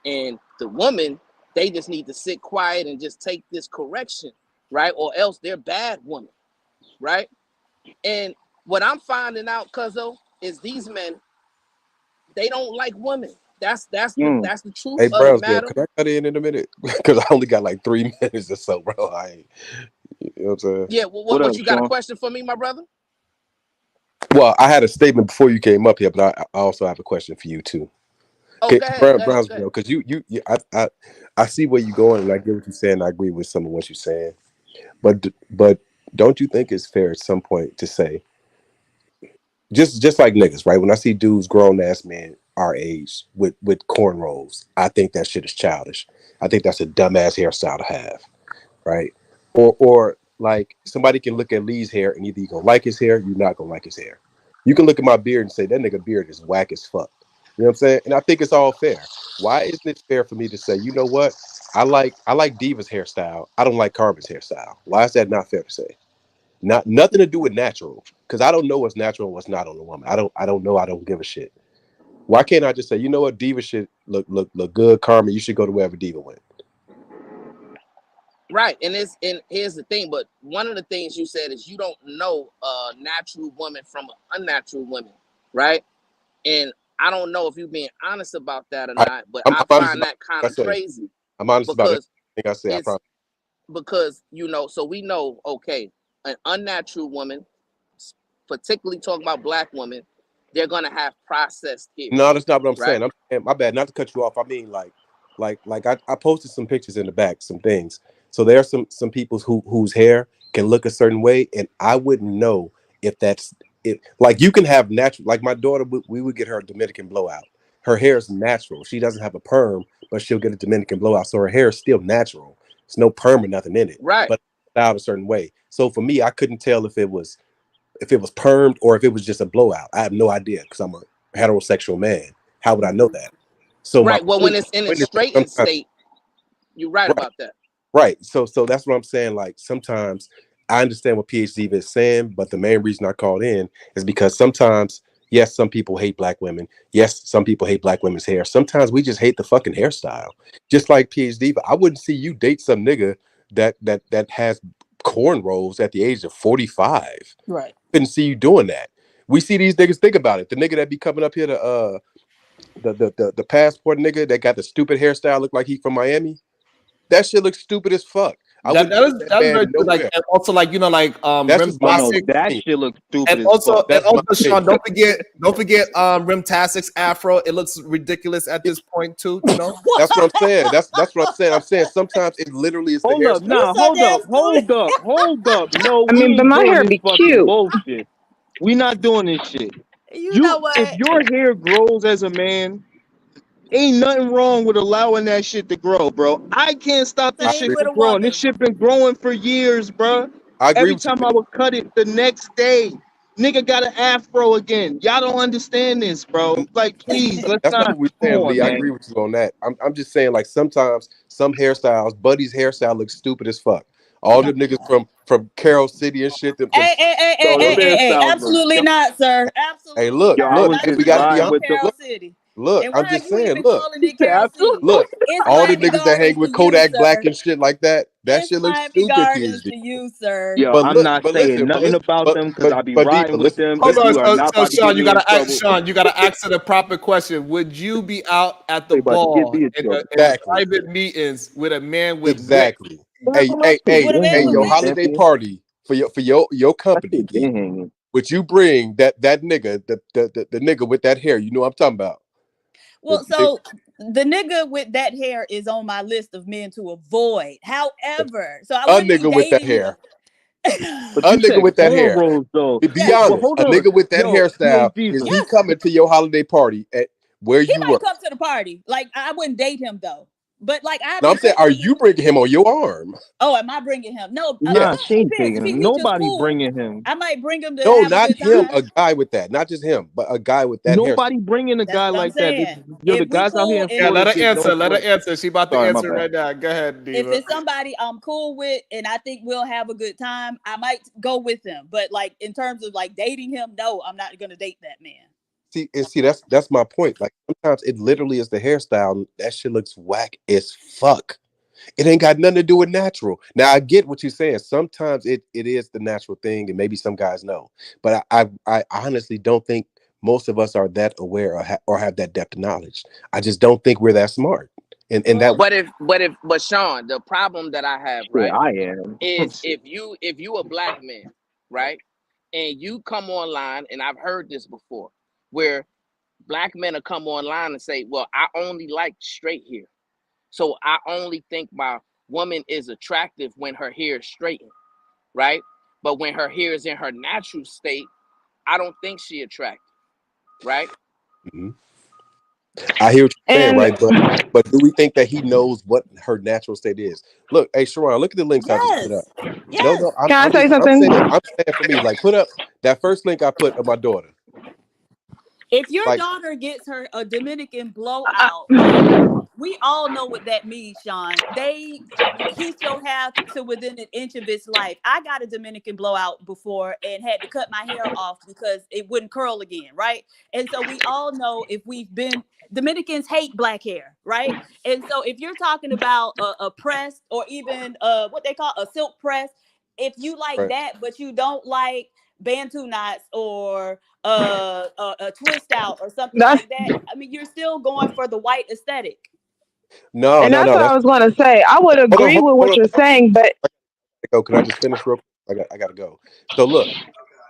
And the women, they just need to sit quiet and just take this correction, right? Or else they're bad women, right? And what I'm finding out, Cuzzo, is these men, they don't like women. That's the truth Hey, of the Brownsville, matter. can I cut in a minute? Because I only got like 3 minutes or so, bro. I ain't, you know what I'm saying? Yeah, well, what you got a question for me, my brother? Well, I had a statement before you came up here, but I also have a question for you too. Oh, Okay, go ahead, Brownsville, because you I see where you're going, and I get what you're saying. I agree with some of what you're saying, but don't you think it's fair at some point to say, just like niggas, right? When I see dudes, grown ass men our age with cornrows, I think that shit is childish. I think that's a dumbass hairstyle to have, right? Or like somebody can look at Lee's hair and either you gonna like his hair, you're not gonna like his hair. You can look at my beard and say that nigga beard is whack as fuck. You know what I'm saying? And I think it's all fair. Why isn't it fair for me to say, you know what? I like Diva's hairstyle. I don't like Carbon's hairstyle. Why is that not fair to say? Nothing to do with natural, because I don't know what's natural and what's not on a woman. I don't know. I don't give a shit. Why can't I just say, you know what, Diva should look good, Carmen, you should go to wherever Diva went. Right, and here's the thing. But one of the things you said is you don't know a natural woman from an unnatural woman, right? And I don't know if you're being honest about that or not, but I find that kind of crazy. I'm honest about everything I say. I promise. Because so we know, okay, an unnatural woman, particularly talking about black women, they're gonna have processed hair. No, that's not what I'm right? saying. My bad, not to cut you off. I mean, like I posted some pictures in the back, some things. So there are some people whose hair can look a certain way, and I wouldn't know if that's it. Like you can have natural. Like my daughter, we would get her a Dominican blowout. Her hair is natural. She doesn't have a perm, but she'll get a Dominican blowout, so her hair is still natural. There's no perm or nothing in it, right? But styled a certain way. So for me, I couldn't tell if it was permed or if it was just a blowout. I have no idea because I'm a heterosexual man. How would I know that? So right. Well, when it's in a straightened state, you're right about that. Right. So that's what I'm saying. Like sometimes I understand what PhD is saying, but the main reason I called in is because sometimes, yes, some people hate black women. Yes, some people hate black women's hair. Sometimes we just hate the fucking hairstyle. Just like PhD, but I wouldn't see you date some nigga that has cornrows at the age of 45. Right. Couldn't see you doing that. We see these niggas. Think about it. The nigga that be coming up here to the passport nigga that got the stupid hairstyle, look like he from Miami. That shit looks stupid as fuck. That is very good. Like, and also, like, you know, like Rimtastic. That shit looks stupid. And also, Sean, don't forget Rimtastic's afro. It looks ridiculous at this point too. You know, that's what I'm saying. That's what I'm saying. I'm saying sometimes it literally is. Hold up. No, I mean, but my hair be cute. Bullshit. We not doing this shit. You know what? If your hair grows as a man, ain't nothing wrong with allowing that shit to grow, bro. I can't stop this shit from growing. This shit been growing for years, bro. Every time I would cut it the next day, nigga got an afro again. Y'all don't understand this, bro. Like, please, let's That's not. what we're saying, Lee. I agree with you on that. I'm just saying, like, sometimes some hairstyles, Buddy's hairstyle looks stupid as fuck. All the niggas from Carroll City and shit. Hey, absolutely not, sir. Absolutely. Hey, look, we gotta be honest. Look, I'm just saying, look, all the niggas that hang with Kodak Black and shit like that, that shit looks stupid. To you, sir. Yo, I'm not saying nothing about them because I be riding with them. Hold on, so Sean, you gotta answer the proper question. Would you be out at the ball in the private meetings with a man with exactly? Hey, your holiday party for your company. Would you bring that nigga, the nigga with that hair? You know what I'm talking about? Well, so the nigga with that hair is on my list of men to avoid. However, so I wouldn't nigga with that hair. A nigga with that hair. Though. Be honest, a nigga with that hairstyle is he coming to your holiday party at where you might work? Come to the party. Like I wouldn't date him though. But like I No, be I'm saying, are cool with you bringing him on your arm? Oh, am I bringing him? No, Yeah. Nah, she ain't depends. If taking him. he just Nobody cool, bringing him. I might bring him to No, have a not good him. time. A guy with that, not just him, but a guy with that hairstyle. Nobody bringing a That's guy what I'm like that. saying. Yo, the If we guys out here cool, in if Yeah, let Florida her get no answer. Let her play. answer. She about to Sorry, my answer bad. right now. Go ahead, if Diva. it's somebody I'm cool with and I think we'll have a good time, I might go with him. But like in terms of like dating him, no, I'm not gonna date that man. See, that's my point. Like sometimes it literally is the hairstyle. That shit looks whack as fuck. It ain't got nothing to do with natural. Now I get what you're saying. Sometimes it is the natural thing, and maybe some guys know. But I honestly don't think most of us are that aware or have that depth of knowledge. I just don't think we're that smart. And that But Sean, the problem that I have, Yeah, right, I am. is if you a black man, right, and you come online, and I've heard this before, where black men will come online and say, well, I only like straight hair. So I only think my woman is attractive when her hair is straightened, right? But when her hair is in her natural state, I don't think she attractive, right? Mhm. I hear what you're saying, right? But do we think that he knows what her natural state is? Look, hey Sharon, look at the links I just put up. Yes. No, Can I I'm say just something? I'm saying for me, like put up that first link I put of my daughter. If your Like daughter gets her a Dominican blowout, like we all know what that means, Sean. He shall have to within an inch of his life. I got a Dominican blowout before and had to cut my hair off because it wouldn't curl again, right? And so we all know if we've been Dominicans hate black hair, right? And so if you're talking about a press or even what they call a silk press, if you like right. that, but you don't like Bantu knots or a twist out or something That's like that, I mean, you're still going for the white aesthetic. No, and no, that's no. what I That's was gonna say. I would hold on, agree with hold what on. you're saying, but Go. Can I just finish real quick? I gotta go. So look,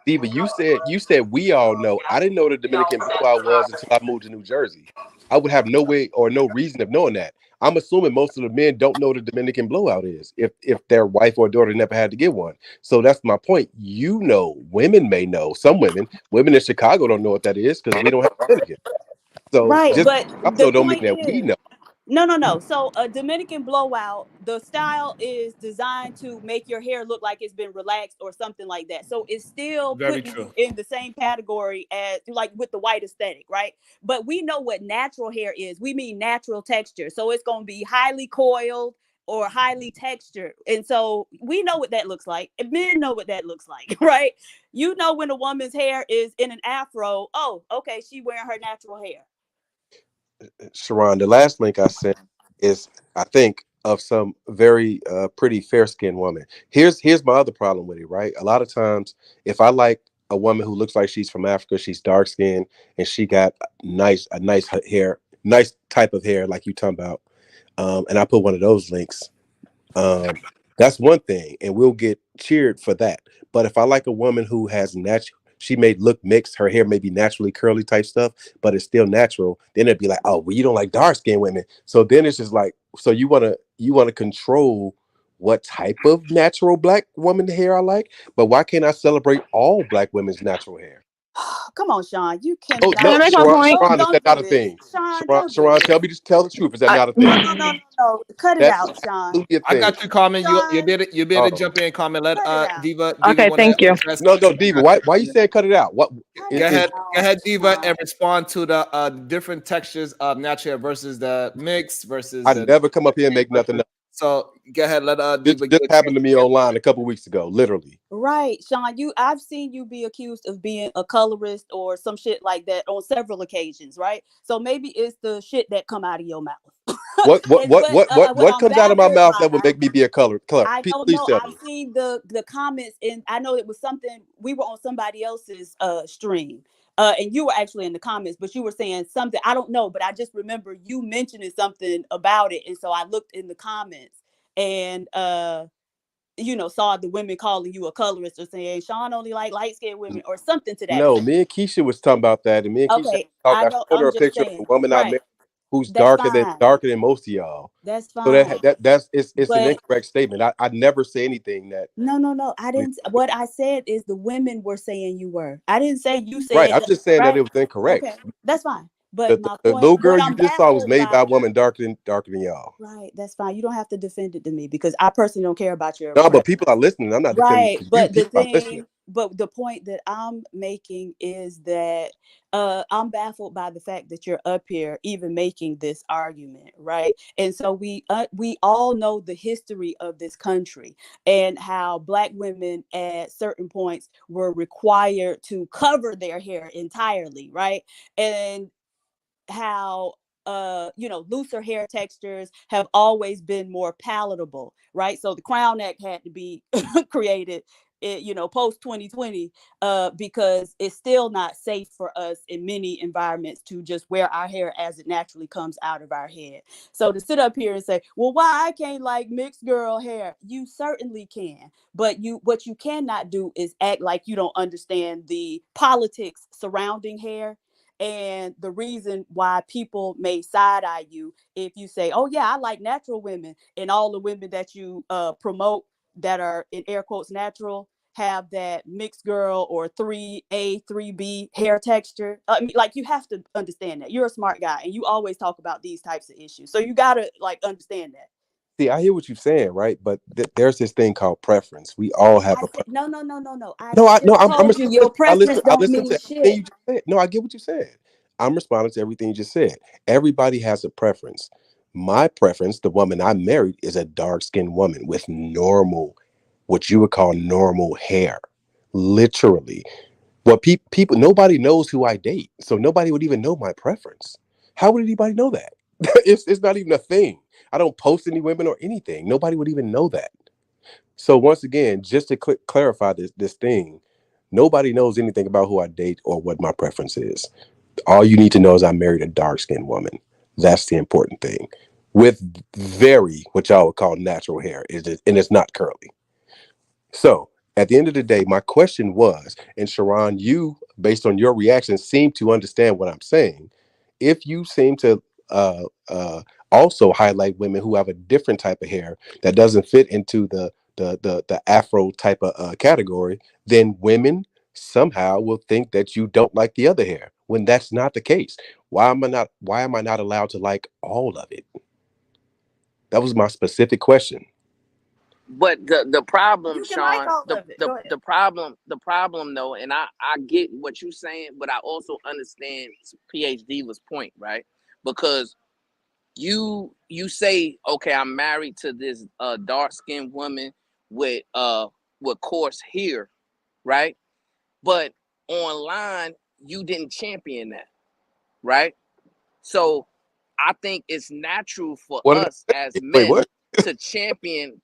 Diva, you said we all know. I didn't know what a Dominican blowout was until I moved to New Jersey. I would have no way or no reason of knowing that. I'm assuming most of the men don't know what a Dominican blowout is if their wife or daughter never had to get one. So that's my point. You know, women may know. Some women in Chicago don't know what that is because we don't have Dominican. So Right, just but I the know don't mean point that we is, know. no. So a Dominican blowout, the style is designed to make your hair look like it's been relaxed or something like that. So it's still Very putting true. you in the same category as like with the white aesthetic, right? But we know what natural hair is. We mean natural texture. So it's going to be highly coiled or highly textured. And so we know what that looks like. And men know what that looks like, right? You know when a woman's hair is in an afro, oh, okay, she wearing her natural hair. Sharon, the last link I sent is, I think, of some very pretty fair skinned woman. Here's my other problem with it, right? A lot of times, if I like a woman who looks like she's from Africa, she's dark skinned, and she got a nice hair, nice type of hair, like you talking about, and I put one of those links. That's one thing, and we'll get cheered for that. But if I like a woman who has natural, she may look mixed, her hair may be naturally curly type stuff, but it's still natural, then it'd be like, oh, well, you don't like dark skinned women. So then it's just like, so you wanna control what type of natural black woman hair I like, but why can't I celebrate all black women's natural hair? Come on, Sean. You Oh can I no, cannot. make my Sharon, point? Sharon, is that Don't do not a this. thing? Sean, Sharon, don't do Sharon, this. tell the truth. Is that I, not a No, thing? no. Cut it That is out, Sean. absolutely a I thing. got you, Carmen. Sean, You better Oh. jump in, Carmen. Let cut it out. Diva okay, want to thank you. address. No, Diva. Why you saying cut it out? What Cut Go it is ahead, out, Diva, Sean. and respond to the different textures of natural hair versus the mix versus I the. never come up here and make nothing up. So go ahead, let This Diva this get a happened chance to me online a couple weeks ago, literally. Right, Sean. I've seen you be accused of being a colorist or some shit like that on several occasions, right? So maybe it's the shit that come out of your mouth. What what what what what What what I'm comes out of my baffled mouth that would by, make me be a color? I don't Please know. tell I've me. seen the comments, and I know it was something we were on somebody else's stream, and you were actually in the comments, but you were saying something. I don't know, but I just remember you mentioning something about it, and so I looked in the comments and saw the women calling you a colorist or saying Sean only like light skinned women or something to that No, effect. me and Keisha was talking about that, and me and Keisha Okay, talked. I I know. showed her I'm a just picture of saying. a woman I Right. met who's That's darker fine. than most of y'all. That's So fine. that's it's an But incorrect statement. I never say anything that. no. I didn't. What I said is the women were saying you were. I didn't say you Right. said I'm that. just saying that Right. it was incorrect. Okay. That's fine. But my The point, little what girl you I'm just saw was baffled made by a by, woman darker than y'all. right? That's fine. You don't have to defend it to me because I personally don't care about your No, but preference. people are listening. I'm not defending Right. for you. But People are listening. the point that I'm making is that I'm baffled by the fact that you're up here even making this argument, right? And so we all know the history of this country and how Black women at certain points were required to cover their hair entirely, right? And how looser hair textures have always been more palatable, right? So the crown neck had to be created post 2020 because it's still not safe for us in many environments to just wear our hair as it naturally comes out of our head. So to sit up here and say, well, why I can't like mixed girl hair, you certainly can, but what you cannot do is act like you don't understand the politics surrounding hair and the reason why people may side-eye you if you say, oh yeah, I like natural women, and all the women that you promote that are in air quotes natural have that mixed girl or 3A 3B hair texture. I mean, like, you have to understand that you're a smart guy and you always talk about these types of issues, so you gotta like understand that. See, I hear what you're saying, right? But there's this thing called preference. We all have a preference. No. I I'm told you your preference I don't listen mean to shit. everything you just said. No, I get what you said. I'm responding to everything you just said. Everybody has a preference. My preference, the woman I married, is a dark-skinned woman with normal, what you would call normal hair. Literally. What people, nobody knows who I date, so nobody would even know my preference. How would anybody know that? It's not even a thing. I don't post any women or anything. Nobody would even know that. So once again, just to clarify this thing, nobody knows anything about who I date or what my preference is. All you need to know is I married a dark-skinned woman. That's the important thing. With very, what y'all would call natural hair, and it's not curly. So at the end of the day, my question was, and Sharon, you, based on your reaction, seem to understand what I'm saying. If you seem to uh, uh, also highlight women who have a different type of hair that doesn't fit into the Afro type of category, then women somehow will think that you don't like the other hair when that's not the case. Why am I not allowed to like all of it? That was my specific question. But the problem, You can like Sean, all of it. Go ahead. the problem though, and I get what you're saying, but I also understand PhD was point, right? Because you say, okay, I'm married to this dark skinned woman with coarse hair, right? But online you didn't champion that, right? So I think it's natural for What did us I as say? Wait, men what? to champion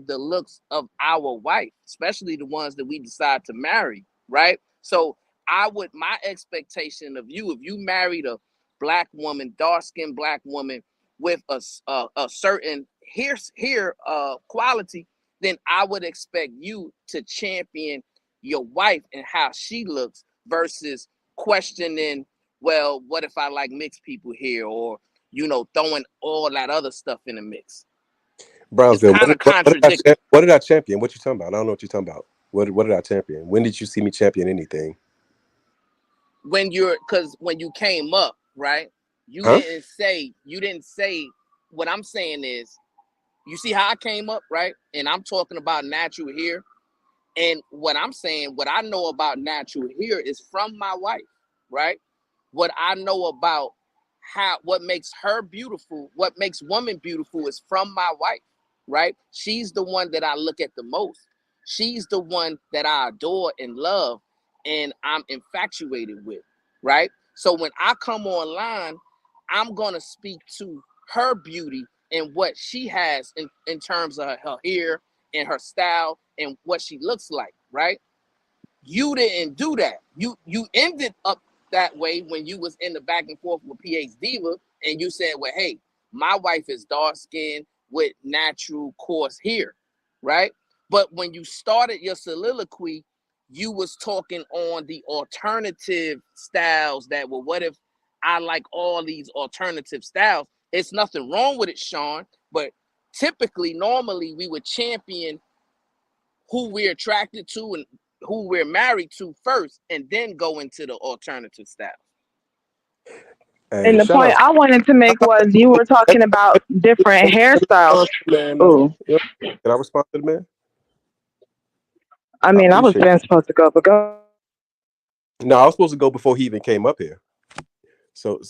the looks of our wife, especially the ones that we decide to marry, right? So my expectation of you, if you married a black woman, dark-skinned black woman with a certain hair quality, then I would expect you to champion your wife and how she looks versus questioning, well, what if I like mixed people here, or throwing all that other stuff in the mix. It's Brownsville, kind of contradictory. what did I champion? What you talking about? I don't know what you're talking about. What did I champion? When did you see me champion anything? When you came up, right? You Huh? didn't say what I'm saying is, you see how I came up, right? And I'm talking about natural hair. And what I'm saying, what I know about natural hair is from my wife, right? What I know about what makes her beautiful, what makes woman beautiful is from my wife, right? She's the one that I look at the most. She's the one that I adore and love and I'm infatuated with, right? So when I come online, I'm going to speak to her beauty and what she has in terms of her hair and her style and what she looks like, right? You didn't do that. You ended up that way when you was in the back and forth with PH Diva and you said, well, hey, my wife is dark skinned with natural coarse hair, right? But when you started your soliloquy, you was talking on the alternative styles that were, what if I like all these alternative styles? It's nothing wrong with it, Sean, but typically, normally we would champion who we're attracted to and who we're married to first, and then go into the alternative style. Hey, And the shut point up. I wanted to make was you were talking about different hairstyles. Respond to the man, though. Ooh, Can I respond to the man? I I mean, I was appreciate then supposed to go, but go. it. No, I was supposed to go before he even came up here. So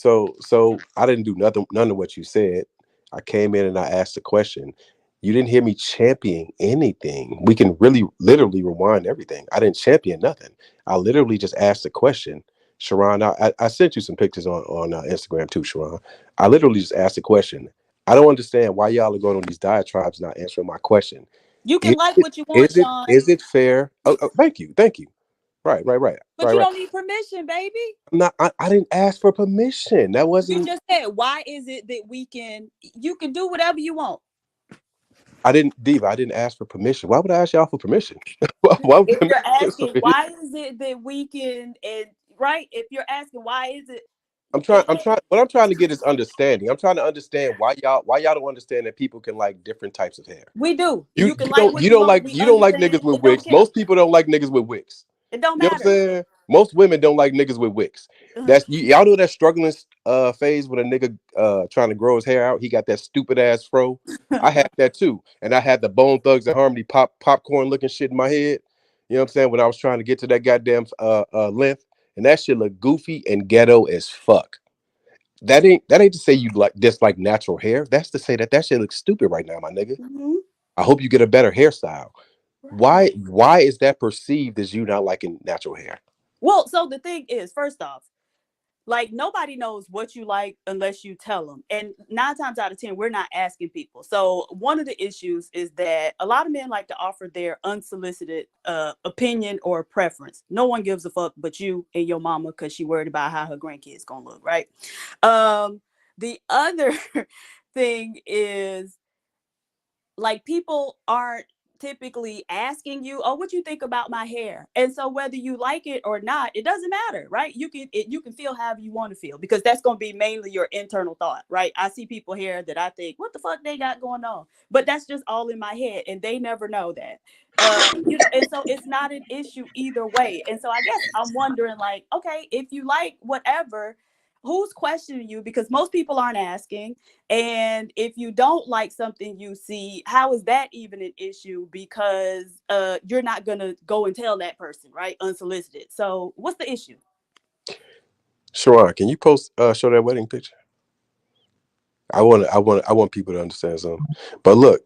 I didn't do none of what you said. I came in and I asked a question. You didn't hear me championing anything. We can really literally rewind everything. I didn't champion nothing. I literally just asked a question. Sharon, I sent you some pictures on Instagram too, Sharon. I literally just asked a question. I don't understand why y'all are going on these diatribes not answering my question. You can Is like it what you want, Sean, is it fair? Thank you. Right. but you don't need permission, baby. I'm not. I didn't ask for permission. That You wasn't. just said, why is it that you can do whatever you want? I didn't, Diva. I didn't ask for permission. Why would I ask y'all for permission? Why would If permission you're get asking, over here? why is it that we can, and right? If you're asking, why is it? I'm trying. I'm trying. What I'm trying to get is understanding. I'm trying to understand why y'all don't understand that people can like different types of hair. We do. You You can you like don't what you you don't want. like We you don't like understand. niggas with It don't wigs. count. Most people don't like niggas with wigs. It don't You know what I'm matter. saying? Most women don't like niggas with wigs. Uh-huh. Y'all know that struggling phase when a nigga trying to grow his hair out. He got that stupid ass fro. I had that too, and I had the Bone Thugs and Harmony popcorn looking shit in my head. You know what I'm saying? When I was trying to get to that goddamn length, and that shit looked goofy and ghetto as fuck. That ain't to say you like dislike natural hair. That's to say that shit looks stupid right now, my nigga. Mhm. I hope you get a better hairstyle. Right. Why is that perceived as you not liking natural hair? Well, so the thing is, first off, like nobody knows what you like unless you tell them, and 9 times out of 10 we're not asking people. So one of the issues is that a lot of men like to offer their unsolicited opinion or preference. No one gives a fuck but you and your mama, because she worried about how her grandkids gonna look, right? The other thing is, like, people aren't typically asking you, oh, what you think about my hair? And so whether you like it or not, it doesn't matter, right? You can feel however you want to feel, because that's going to be mainly your internal thought, right? I see people here that I think, what the fuck they got going on? But that's just all in my head, and they never know that. And so it's not an issue either way. And so I guess I'm wondering, like, okay, if you like whatever, who's questioning you? Because most people aren't asking. And if you don't like something you see, how is that even an issue? Because you're not gonna go and tell that person, right? Unsolicited. So what's the issue? Sharon, can you post show that wedding picture? I want people to understand something. But look,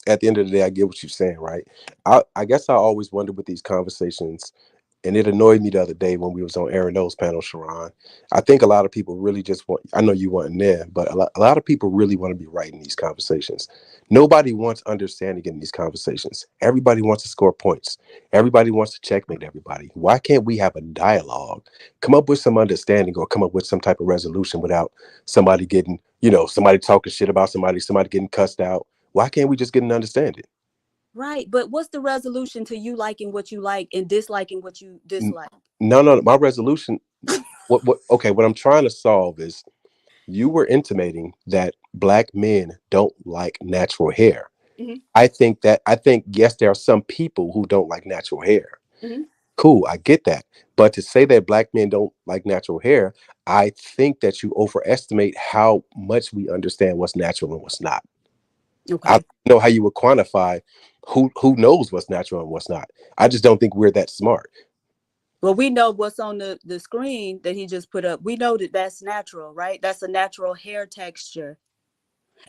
at the end of the day, I get what you're saying, right? I guess I always wonder with these conversations, and it annoyed me the other day when we was on Aaron O's panel, Sharon. I think a lot of people really just want, I know you weren't there, but a lot of people really want to be right in these conversations. Nobody wants understanding in these conversations. Everybody wants to score points. Everybody wants to checkmate everybody. Why can't we have a dialogue? Come up with some understanding, or come up with some type of resolution without somebody getting, somebody talking shit about somebody getting cussed out. Why can't we just get an understanding? Right. But what's the resolution to you liking what you like and disliking what you dislike? No. My resolution, what I'm trying to solve is, you were intimating that black men don't like natural hair. Mm-hmm. I think yes, there are some people who don't like natural hair. Mm-hmm. Cool, I get that. But to say that black men don't like natural hair, I think that you overestimate how much we understand what's natural and what's not. I Okay. don't know how you would quantify who knows what's natural and what's not. I just don't think we're that smart. Well, we know what's on the screen that he just put up. We know that that's natural, right? That's a natural hair texture.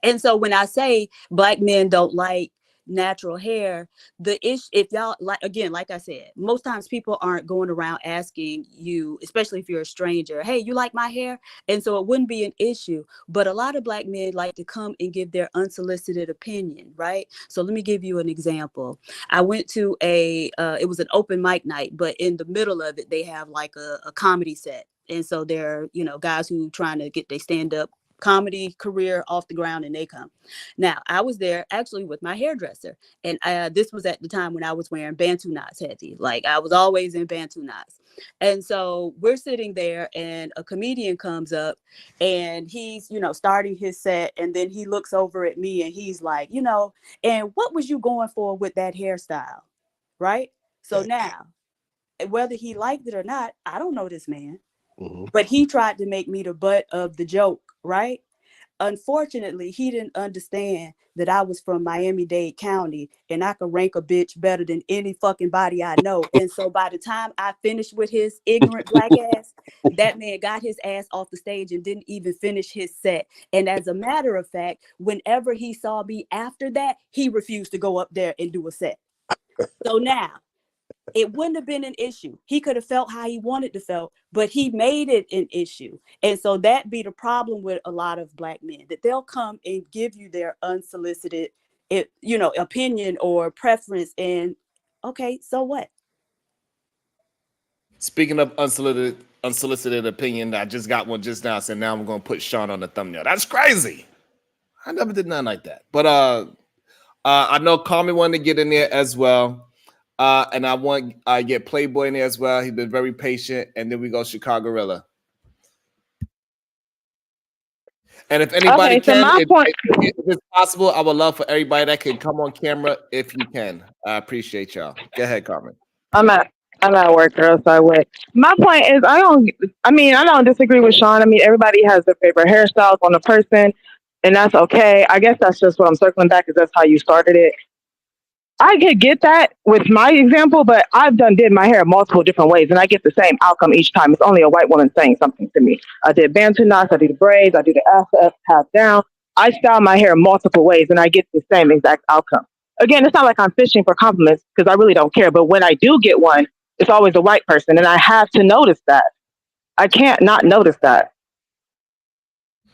And so when I say black men don't like natural hair, the issue, if y'all like, again, like I said, most times people aren't going around asking you, especially if you're a stranger, hey, you like my hair? And so it wouldn't be an issue. But a lot of black men like to come and give their unsolicited opinion, right? So let me give you an example. I went to it was an open mic night, but in the middle of it, they have like a comedy set. And so there are, guys who trying to get their stand-up comedy career off the ground, and they come. Now, I was there actually with my hairdresser, and this was at the time when I was wearing Bantu knots heavy. Like, I was always in Bantu knots. And so we're sitting there, and a comedian comes up, and he's, starting his set, and then he looks over at me, and he's like, and what was you going for with that hairstyle? Right? So now, whether he liked it or not, I don't know this man. But he tried to make me the butt of the joke, right? Unfortunately, he didn't understand that I was from Miami-Dade County and I could rank a bitch better than any fucking body I know. And so by the time I finished with his ignorant black ass, that man got his ass off the stage and didn't even finish his set. And as a matter of fact, whenever he saw me after that, he refused to go up there and do a set. So now, it wouldn't have been an issue. He could have felt how he wanted to feel, but he made it an issue. And so that be the problem with a lot of black men, that they'll come and give you their unsolicited, opinion or preference. And okay, so what? Speaking of unsolicited opinion, I just got one just now. So now I'm going to put Sean on the thumbnail. That's crazy. I never did nothing like that. But I know Carmen wanted to get in there as well. And I want get Playboy in there as well. He's been very patient. And then we go Chicago-rilla. And if anybody if it's possible, I would love for everybody that can come on camera if you can. I appreciate y'all. Go ahead, Carmen. I'm at work, girl, so I went. My point is, I don't disagree with Sean. I mean, everybody has their favorite hairstyles on a person, and that's okay. I guess that's just what I'm circling back, because that's how you started it. I could get that with my example, but I've did my hair multiple different ways, and I get the same outcome each time. It's only a white woman saying something to me. I did bantu knots, I do the braids, I do the ass up, half down. I style my hair multiple ways, and I get the same exact outcome. Again, it's not like I'm fishing for compliments, because I really don't care. But when I do get one, it's always a white person, and I have to notice that. I can't not notice that.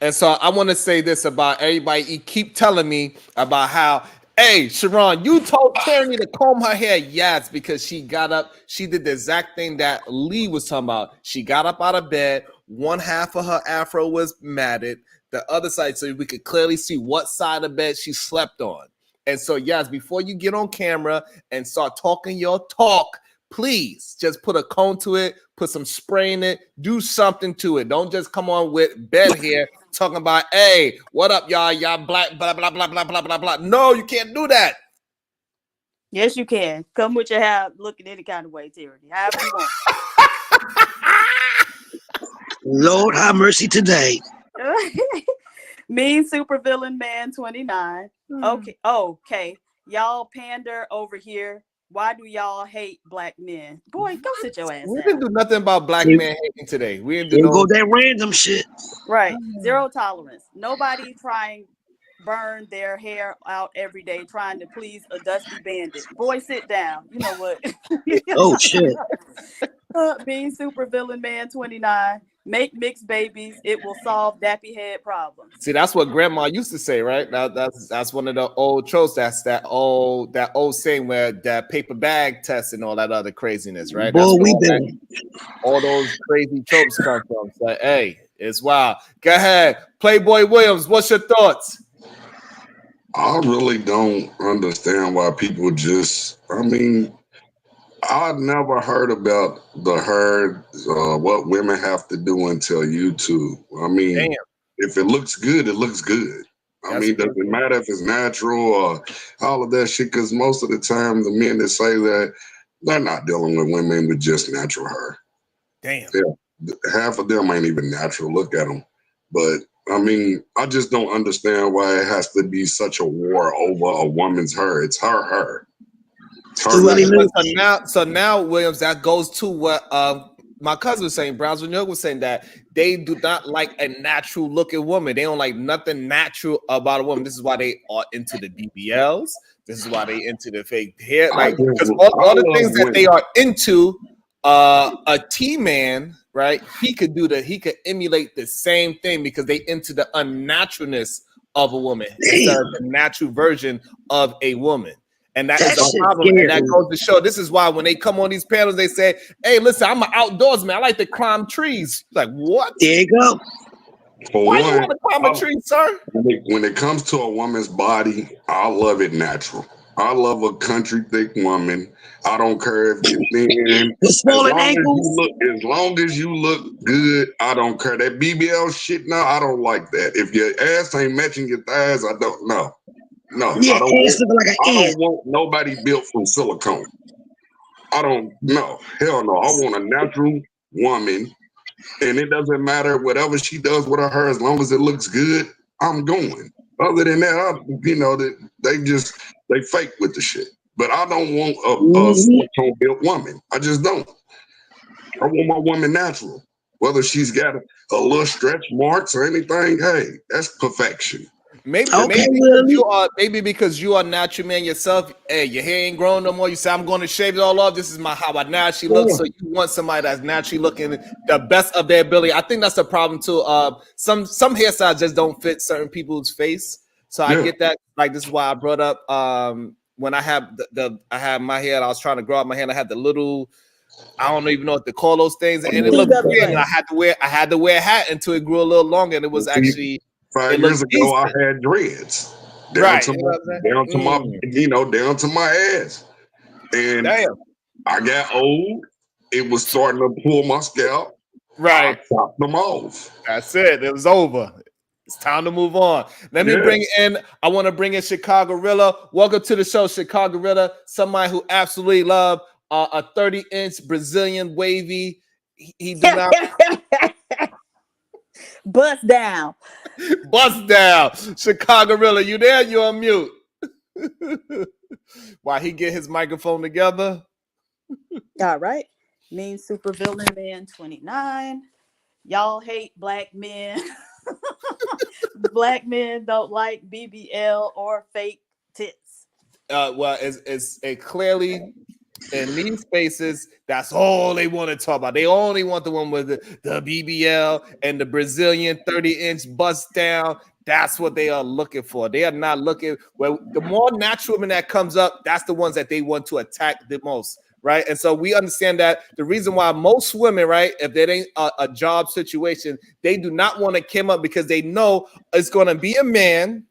And so I want to say this about everybody. You keep telling me about how, hey, Sharon, you told Tierney to comb her hair. Yes, because she got up. She did the exact thing that Lee was talking about. She got up out of bed. One half of her afro was matted. The other side, so we could clearly see what side of bed she slept on. And so, yes, before you get on camera and start talking your talk, please just put a cone to it, put some spray in it, do something to it. Don't just come on with bed hair talking about, hey, what up, y'all? Y'all black, blah, blah, blah, blah, blah, blah, blah. No, you can't do that. Yes, you can. Come with your hair looking any kind of way, Tierney. However you want. Lord have mercy today. Mean supervillain man 29. Okay. Y'all pander over here. Why do y'all hate black men? Boy, go sit your ass down. We didn't do nothing about black men hating today. We didn't do go that random shit. Right. Zero tolerance. Nobody burn their hair out every day trying to please a dusty bandit. Boy, sit down. You know what? Oh shit. Being supervillain man 29. Make mixed babies. It will solve dappy head problems. See, that's what grandma used to say, right? That's one of the old tropes. That's that old saying where that paper bag test and all that other craziness, right? That's where all those crazy tropes come from. So, hey, it's wild. Go ahead, Playboy Williams. What's your thoughts? I really don't understand why people I've never heard about what women have to do until YouTube. I mean, damn. If it looks good, it looks good. I mean, doesn't matter if it's natural or all of that shit, because most of the time the men that say that, they're not dealing with women with just natural hair. Damn. Yeah, half of them ain't even natural. Look at them. But I mean, I just don't understand why it has to be such a war over a woman's hair. It's her hair. So now, Williams, that goes to what my cousin was saying. Brownsville, New York was saying that they do not like a natural looking woman. They don't like nothing natural about a woman. This is why they are into the BBLs. This is why they into the fake hair. Like, because all the things that they are into, a T-man, right? He could emulate the same thing because they into the unnaturalness of a woman instead of the natural version of a woman. And that is a problem. And that goes to show. This is why when they come on these panels, they say, hey, listen, I'm an outdoorsman. I like to climb trees. Like, what? There you go. Why you want to climb a tree, sir? When it comes to a woman's body, I love it natural. I love a country thick woman. I don't care if you're thin. As long as you look good, I don't care. That BBL shit, no, I don't like that. If your ass ain't matching your thighs, I don't know. No, yeah, I don't want nobody built from silicone. I don't know. Hell no. I want a natural woman And it doesn't matter whatever she does with her, as long as it looks good, I'm going. Other than that, they fake with the shit. But I don't want a silicone built woman. I just don't. I want my woman natural. Whether she's got a little stretch marks or anything, hey, that's perfection. Maybe because you are natural man yourself. Hey, your hair ain't grown no more. You say I'm going to shave it all off. This is how I naturally look. So you want somebody that's naturally looking the best of their ability. I think that's the problem too. Some hairstyles just don't fit certain people's face. So I get that. Like this is why I brought up when I have I had my hair. I was trying to grow out my hair. And I had the little. I don't even know what to call those things, and it looked weird. And I had to wear a hat until it grew a little longer, and it was actually 5 years ago. I had dreads down to my ass, and I got old. It was starting to pull my scalp. Right, I chopped them off. That's it. It was over. It's time to move on. Let me bring in. I want to bring in Chicago Rilla. Welcome to the show, Chicago Rilla. Somebody who absolutely love. A 30-inch Brazilian wavy. He did not bust down. Bust down. Chicago Rilla, you there? You're on mute. While he get his microphone together. All right. Mean Supervillain Man 29. Y'all hate black men. Black men don't like BBL or fake tits. Well, it's clearly in these spaces, that's all they want to talk about. They only want the one with the BBL and the Brazilian 30-inch bust down. That's what they are looking for. They are not looking. Well, the more natural woman that comes up, that's the ones that they want to attack the most, right? And so we understand that the reason why most women, right, if there ain't a job situation, they do not want to come up because they know it's going to be a man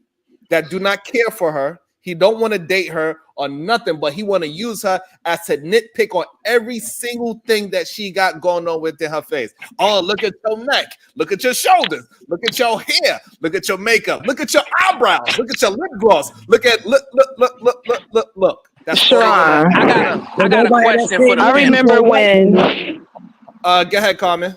that do not care for her. He don't want to date her or nothing, but he want to use her as a nitpick on every single thing that she got going on within her face. Oh, look at your neck. Look at your shoulders. Look at your hair. Look at your makeup. Look at your eyebrows. Look at your lip gloss. Look. That's Sharon. I got a question for the I remember when. Go ahead, Carmen.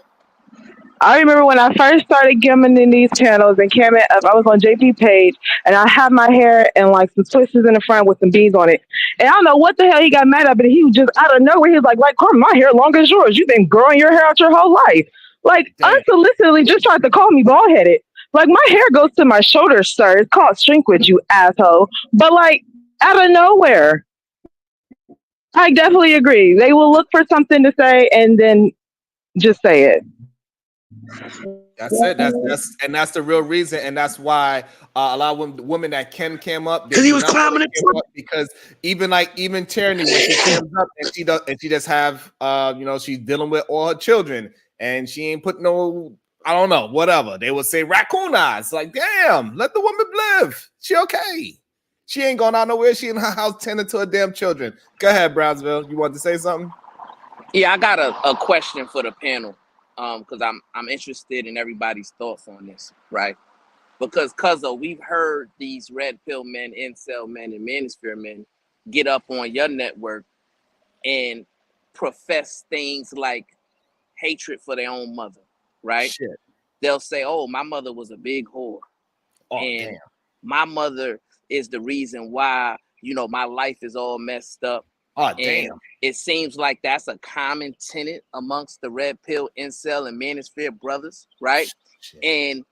I remember when I first started giving in these channels and came up, I was on JP page and I had my hair and like some twisters in the front with some beads on it. And I don't know what the hell he got mad at, but he was just out of nowhere. He was like Carmen, my hair longer as yours. You've been growing your hair out your whole life. Like unsolicitedly just tried to call me bald headed. Like my hair goes to my shoulders, sir. It's called shrinkage, you asshole. But like out of nowhere. I definitely agree. They will look for something to say and then just say it. That's it. That's the real reason, and that's why a lot of women that came up because he was climbing it because even Tierney when she comes up and she just have she's dealing with all her children and she ain't put no I don't know whatever they would say raccoon eyes like damn let the woman live she okay she ain't going out nowhere she in her house tending to her damn children. Go ahead, Brownsville. You want to say something? Yeah, I got a question for the panel. Because I'm interested in everybody's thoughts on this, right? Because we've heard these red pill men, incel men, and manosphere men get up on your network and profess things like hatred for their own mother, right? Shit. They'll say, "Oh, my mother was a big whore, and my mother is the reason why my life is all messed up." Oh, damn. It seems like that's a common tenet amongst the red pill, incel, and manosphere brothers, right? Shit. And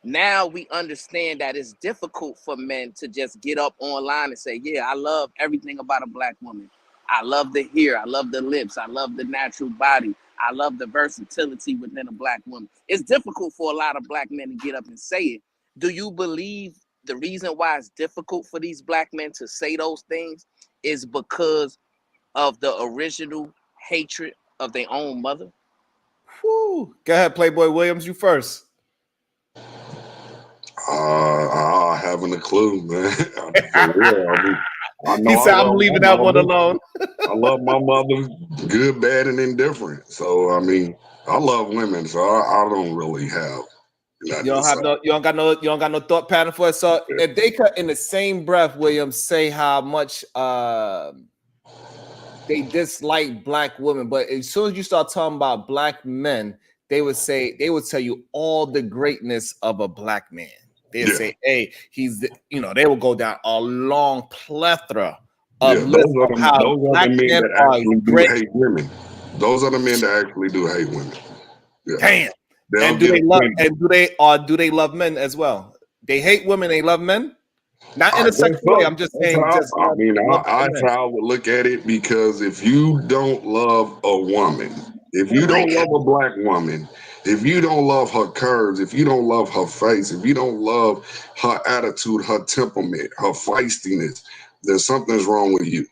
now we understand that it's difficult for men to just get up online and say, yeah, I love everything about a black woman. I love the hair. I love the lips. I love the natural body. I love the versatility within a black woman. It's difficult for a lot of black men to get up and say it. Do you believe the reason why it's difficult for these black men to say those things is because of the original hatred of their own mother? Whew. Go ahead, Playboy Williams, you first. I haven't a clue, man. For real. He said, I'm leaving that one alone. I love my mother, good, bad, and indifferent. So, I mean, I love women, so I don't really have. You don't got no thought pattern for it. So if they could, in the same breath, Williams, say how much they dislike black women, but as soon as you start talking about black men, they would tell you all the greatness of a black man. They'd say, hey, they will go down a long plethora of lists of how black men are great. Hate women. Those are the men that actually do hate women. Yeah. Damn. And do they love men as well? They hate women, they love men? Not in a sexual way. I'm just saying. That's how I would look at it, because if you don't love a woman, if you don't love a black woman, if you don't love her curves, if you don't love her face, if you don't love her attitude, her temperament, her feistiness, then something's wrong with you.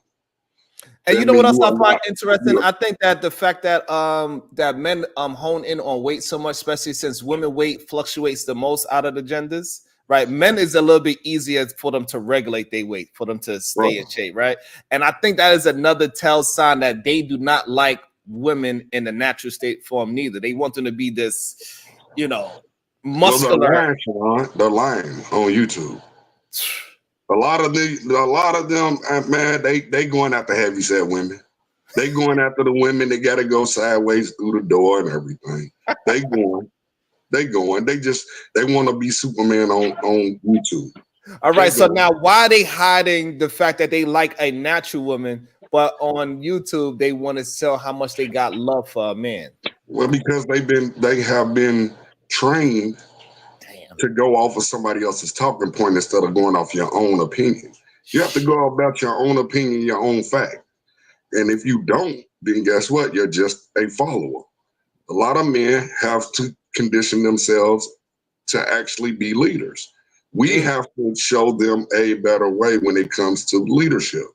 And you know what else I find interesting? I think that the fact that that men hone in on weight so much, especially since women weight fluctuates the most out of the genders, right? Men is a little bit easier for them to regulate their weight, for them to stay in shape, right? And I think that is another tell sign that they do not like women in the natural state form neither. They want them to be this, muscular. They're lying on YouTube. A lot of them, man, they going after heavyset women. They going after the women that got to go sideways through the door and everything. They going. They want to be Superman on YouTube. All right, so now why are they hiding the fact that they like a natural woman, but on YouTube they want to sell how much they got love for a man? Well, because they have been trained to go off of somebody else's talking point instead of going off your own opinion. You have to go about your own opinion, your own fact. And if you don't, then guess what? You're just a follower. A lot of men have to condition themselves to actually be leaders. We have to show them a better way when it comes to leadership.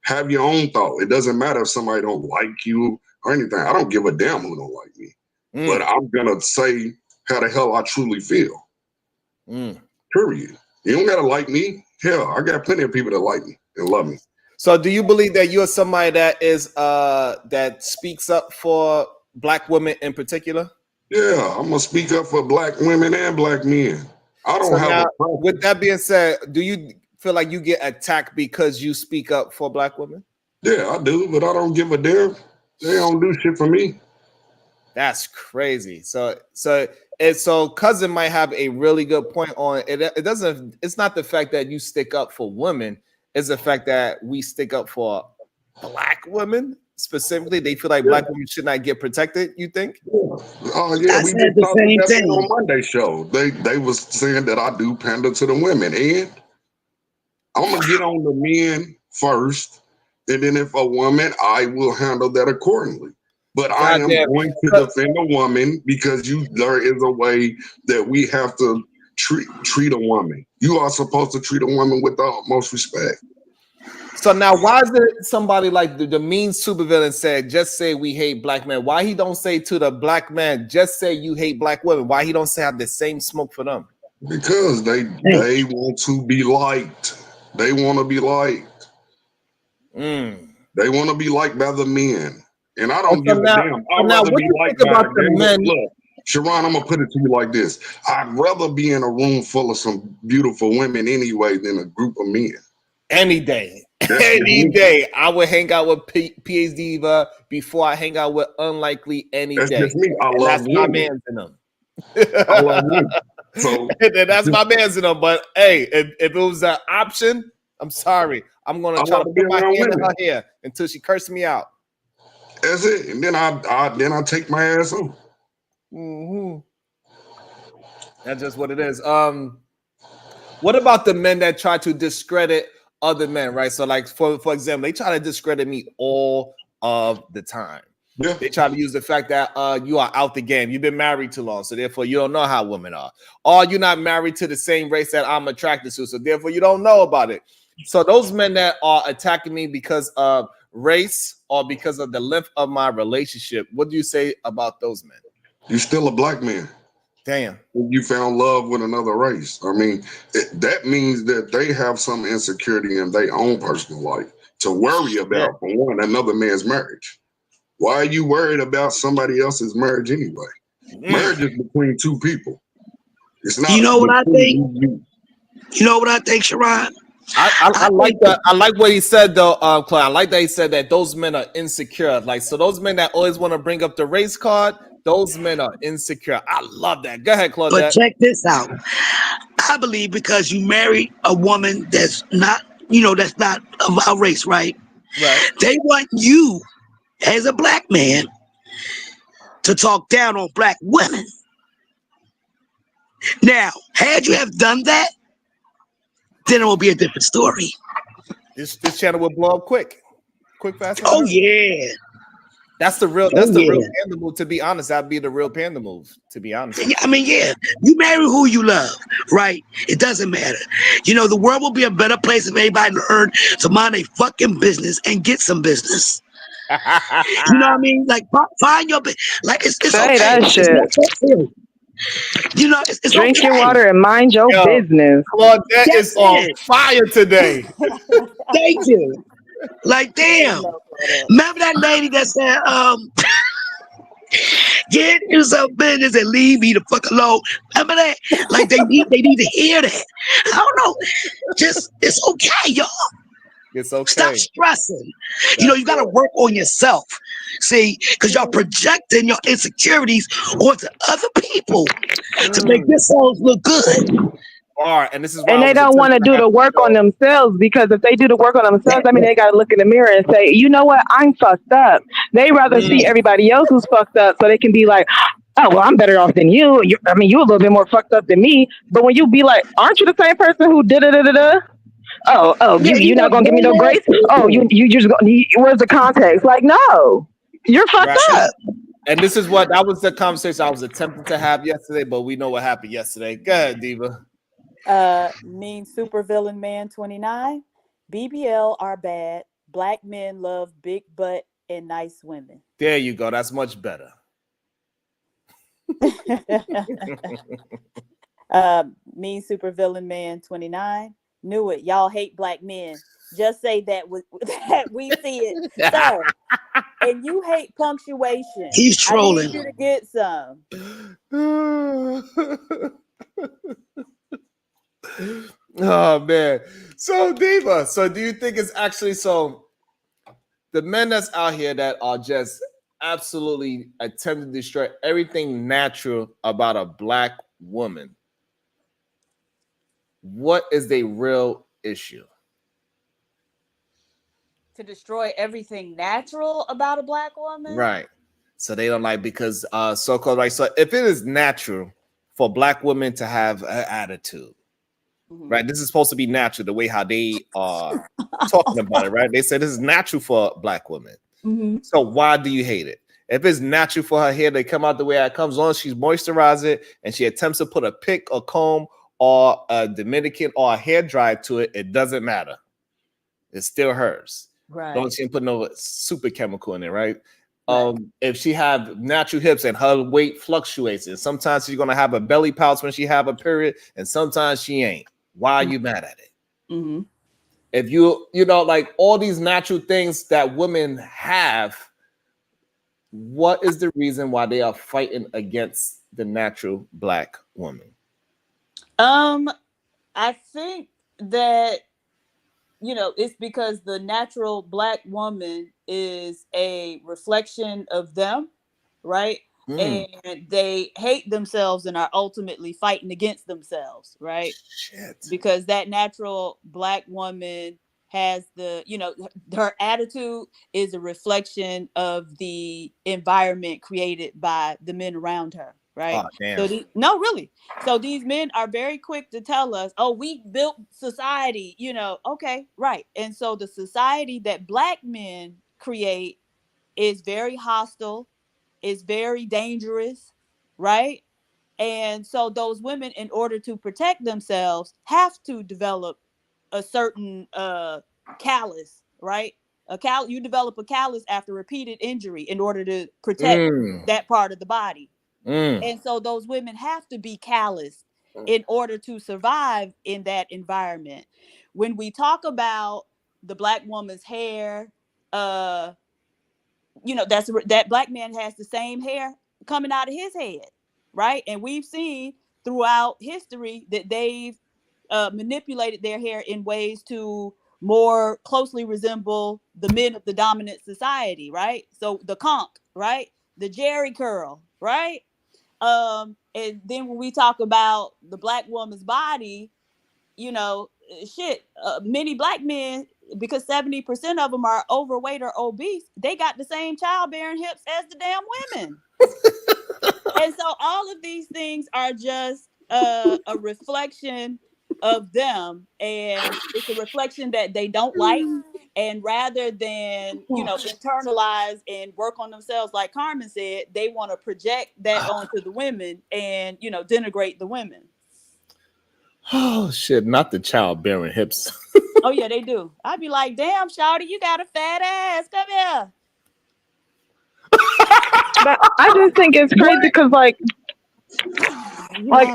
Have your own thought. It doesn't matter if somebody don't like you or anything. I don't give a damn who don't like me. But I'm going to say how the hell I truly feel. Period. You don't got to like me. Hell, I got plenty of people that like me and love me. So do you believe that you're somebody that is that speaks up for black women in particular? Yeah, I'm gonna speak up for black women and black men. I don't have a problem. With that being said, do you feel like you get attacked because you speak up for black women? Yeah, I do, but I don't give a damn. They don't do shit for me. That's crazy. So cousin might have a really good point on it. It's not the fact that you stick up for women, it's the fact that we stick up for black women. Specifically, they feel like black women should not get protected. You think? Oh yeah, we did the same thing on Monday show. They was saying that I do pander to the women, and I'm gonna get on the men first, and then if a woman, I will handle that accordingly. But I am going to defend a woman because there is a way that we have to treat a woman. You are supposed to treat a woman with the utmost respect. So now, why is it somebody like the mean supervillain said, just say we hate black men? Why he don't say to the black man, just say you hate black women? Why he don't say have the same smoke for them? Because they want to be liked. They want to be liked. They want to be liked by the men. And I don't give a damn. I'd rather be liked by the men. Look, Sharon, I'm going to put it to you like this. I'd rather be in a room full of some beautiful women anyway than a group of men. Any day. Any day. I would hang out with PhD Diva before I hang out with Unlikely any day. Just me. I love women. My man's in them. I love women. So that's my man's in them. But hey, if it was an option, I'm sorry. I'm going to try to put my hand in her hair until she curses me out. That's it. And then I take my ass on. That's just what it is. What about the men that try to discredit other men, right? So like for example, they try to discredit me all of the time. Yeah. They try to use the fact that you are out the game. You've been married too long, so therefore you don't know how women are. Or you're not married to the same race that I'm attracted to, so therefore you don't know about it. So those men that are attacking me because of race or because of the length of my relationship, what do you say about those men? You're still a black man. Damn. You found love with another race. I mean, that means that they have some insecurity in their own personal life to worry about, for one, another man's marriage. Why are you worried about somebody else's marriage anyway? Marriage is between two people. It's not. You know what I think? You know what I think, Sharon? I like that. I like what he said though, Clay. I like that he said that those men are insecure. Like, so those men that always want to bring up the race card, Those men are insecure. I love that. Go ahead, But Claudette. check this out. I believe because you marry a woman that's not, that's not of our race, right? Right. They want you, as a black man, to talk down on black women. Now, had you have done that, then it will be a different story. This channel will blow up quick, fast. Oh yeah. That's the real. Oh, That's the real yeah. panda move. To be honest, that'd be the real panda move. To be honest. I mean, yeah, you marry who you love, right? It doesn't matter. The world will be a better place if everybody learned to mind their fucking business and get some business. You know what I mean? Like, find your like it's Say okay. that It's shit. not so serious. It's Drink okay. your water and mind your business. Claudette That's is on it. fire today. Thank you. Like, damn. Remember that lady that said, get you some business and leave me the fuck alone. Remember that? Like, they need to hear that. I don't know. Just, it's okay, y'all. It's okay. Stop stressing. You got to work on yourself. See, because y'all projecting your insecurities onto other people to make yourselves look good. All right, and this is why And they don't want to do the work on themselves, because if they do the work on themselves, I mean, they got to look in the mirror and say, you know what, I'm fucked up. They rather see everybody else who's fucked up so they can be like, oh, well, I'm better off than you. You're a little bit more fucked up than me. But when you be like, aren't you the same person who did it? Oh, you're not gonna give me no grace? Oh, you just where's the context? Like, no, you're fucked up. And this is that was the conversation I was attempting to have yesterday, but we know what happened yesterday. Go ahead, Diva. Mean supervillain man 29. BBL are bad. Black men love big butt and nice women. There you go. That's much better. Mean supervillain man 29. Knew it. Y'all hate black men. Just say that that we see it, sir. And you hate punctuation. He's trolling. I need you to get some. Oh man. So Diva, do you think it's actually the men that's out here that are just absolutely attempting to destroy everything natural about a black woman? What is the real issue? To destroy everything natural about a black woman? Right. So they don't like because so-called right. So if it is natural for black women to have an attitude, right? This is supposed to be natural, the way how they are talking about it, right? They said this is natural for black women. So why do you hate it? If it's natural for her hair to come out the way it comes on, she's moisturized it and she attempts to put a pick or comb or a Dominican or a hair dry to it, it doesn't matter. It's still hers. Right. Don't she put no super chemical in it, right? If she have natural hips and her weight fluctuates, and sometimes she's gonna have a belly pouch when she have a period, and sometimes she ain't. Why are you mad at it? If you like all these natural things that women have, what is the reason why they are fighting against the natural black woman? I think that it's because the natural black woman is a reflection of them, right? And they hate themselves and are ultimately fighting against themselves, right? Shit. Because that natural black woman has her attitude is a reflection of the environment created by the men around her, right? Oh, damn. No, really. So these men are very quick to tell us, oh, we built society, okay, right. And so the society that black men create is very hostile, is very dangerous, right? And so those women, in order to protect themselves, have to develop a certain callus, right? You develop a callus after repeated injury in order to protect that part of the body. And so those women have to be calloused in order to survive in that environment. When we talk about the black woman's hair, that black man has the same hair coming out of his head, right? And we've seen throughout history that they've manipulated their hair in ways to more closely resemble the men of the dominant society, right? So the conch, right? The jerry curl, right? And then when we talk about the Black woman's body, you know, many Black men, because 70% of them are overweight or obese, they got the same childbearing hips as the damn women. And so all of these things are just a reflection of them, and it's a reflection that they don't like. And rather than, you know, internalize and work on themselves, like Carmen said, they want to project that onto the women and, you know, denigrate the women. Oh shit, not the childbearing hips. Oh yeah, they do. I'd be like, damn, shawty, you got a fat ass. Come here. But I just think it's crazy because, like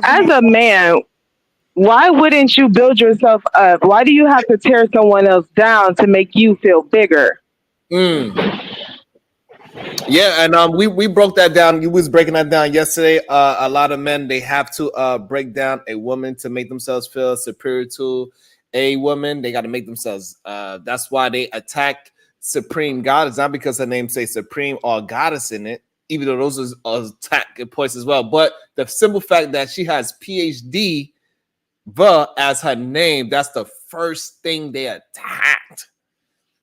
as a man, why wouldn't you build yourself up? Why do you have to tear someone else down to make you feel bigger? Yeah, and we broke that down. You was breaking that down yesterday. A lot of men, they have to break down a woman to make themselves feel superior to a woman. They got to make themselves. That's why they attack Supreme Goddess, not because her name says Supreme or Goddess in it, even though those are attack points as well. But the simple fact that she has PhD as her name, that's the first thing they attacked.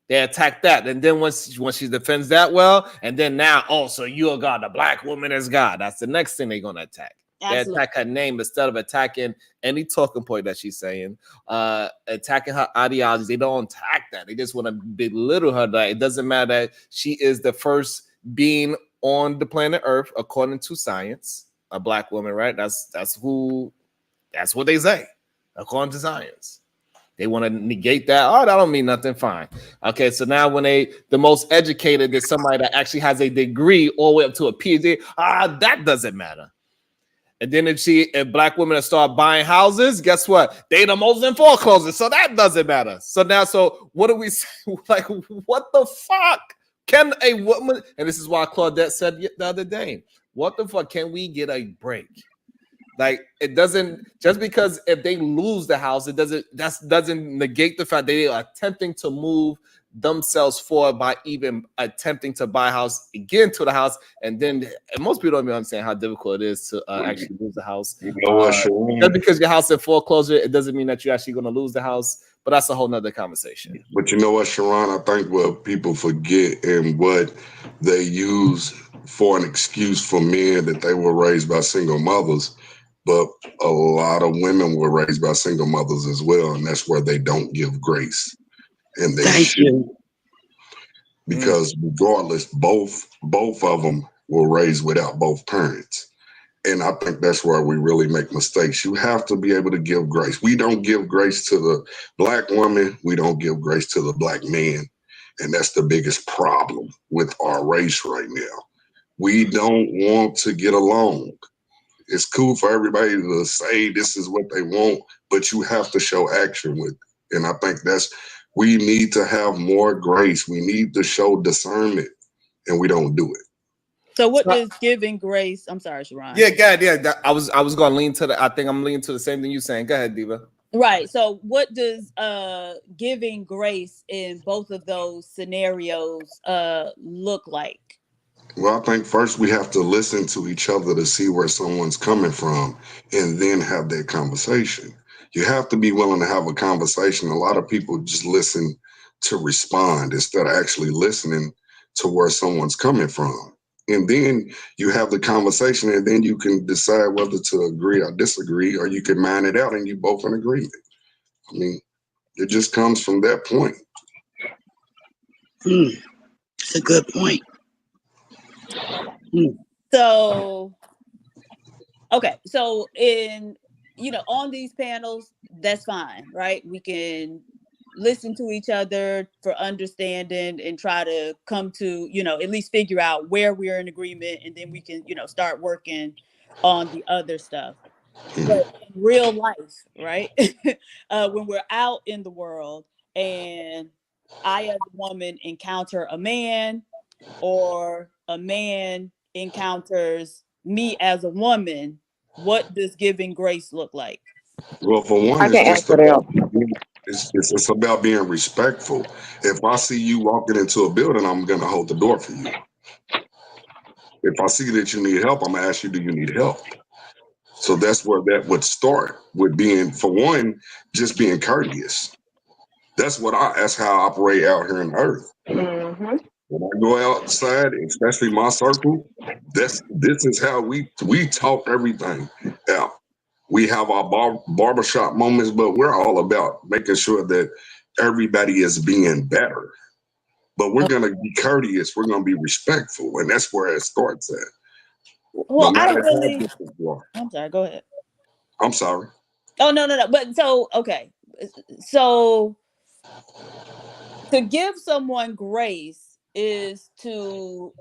They attack that, and then once she defends that well, and then now, so you're God, the Black woman is God. That's the next thing they're gonna attack. Absolutely. They attack her name instead of attacking any talking point that she's saying, attacking her ideologies. They don't attack that. They just want to belittle her. That it doesn't matter that she is the first being on the planet Earth, according to science, a Black woman, right? That's what they say, according to science. They want to negate that. Oh, that don't mean nothing. Fine. Okay, so now when the most educated is somebody that actually has a degree all the way up to a PhD, that doesn't matter. And then if Black women start buying houses, guess what? They the most in foreclosure, so that doesn't matter. So what do we say? Like, what the fuck? Can a woman? And this is why Claudette said the other day, what the fuck? Can we get a break? Like, it doesn't, just because if they lose the house, that doesn't negate the fact that they are attempting to move themselves forward by even attempting to buy a house, get into the house, and most people don't even understand how difficult it is to actually lose the house. You know what, Sharon? Just because your house is in foreclosure, it doesn't mean that you're actually going to lose the house. But that's a whole nother conversation. But you know what, Sharon? I think what people forget and what they use for an excuse for men that they were raised by single mothers. But a lot of women were raised by single mothers as well, and that's where they don't give grace. And they should. Because regardless, both of them were raised without both parents. And I think that's where we really make mistakes. You have to be able to give grace. We don't give grace to the Black woman. We don't give grace to the Black man. And that's the biggest problem with our race right now. We don't want to get along. It's cool for everybody to say this is what they want, but you have to show action with it. And I think we need to have more grace. We need to show discernment, and we don't do it. So what does giving grace? I'm sorry, Sharon. Yeah, go ahead. Yeah, I was going to lean to I think I'm leaning to the same thing you're saying. Go ahead, Diva. Right. So what does giving grace in both of those scenarios look like? Well, I think first we have to listen to each other to see where someone's coming from and then have that conversation. You have to be willing to have a conversation. A lot of people just listen to respond instead of actually listening to where someone's coming from. And then you have the conversation, and then you can decide whether to agree or disagree, or you can mine it out and you both in agreement. I mean, it just comes from that point. That's a good point. So, okay. So on these panels, that's fine, right? We can listen to each other for understanding and try to come to, at least figure out where we're in agreement, and then we can, start working on the other stuff. But in real life, right? When we're out in the world and I, as a woman, encounter a man, or a man encounters me as a woman, what does giving grace look like? Well, for one, it's about being respectful. If I see you walking into a building, I'm going to hold the door for you. If I see that you need help, I'm gonna ask you, do you need help? So that's where that would start with being, for one, just being courteous. That's how I operate out here on earth. Mm-hmm. When I go outside, especially my circle, this is how we talk everything out. We have our barbershop moments, but we're all about making sure that everybody is being better. But we're gonna be courteous, we're gonna be respectful, and that's where it starts at. Well, No I matter don't how really. different you are. I'm sorry. Go ahead. I'm sorry. Oh no. But so okay, so to give someone grace is to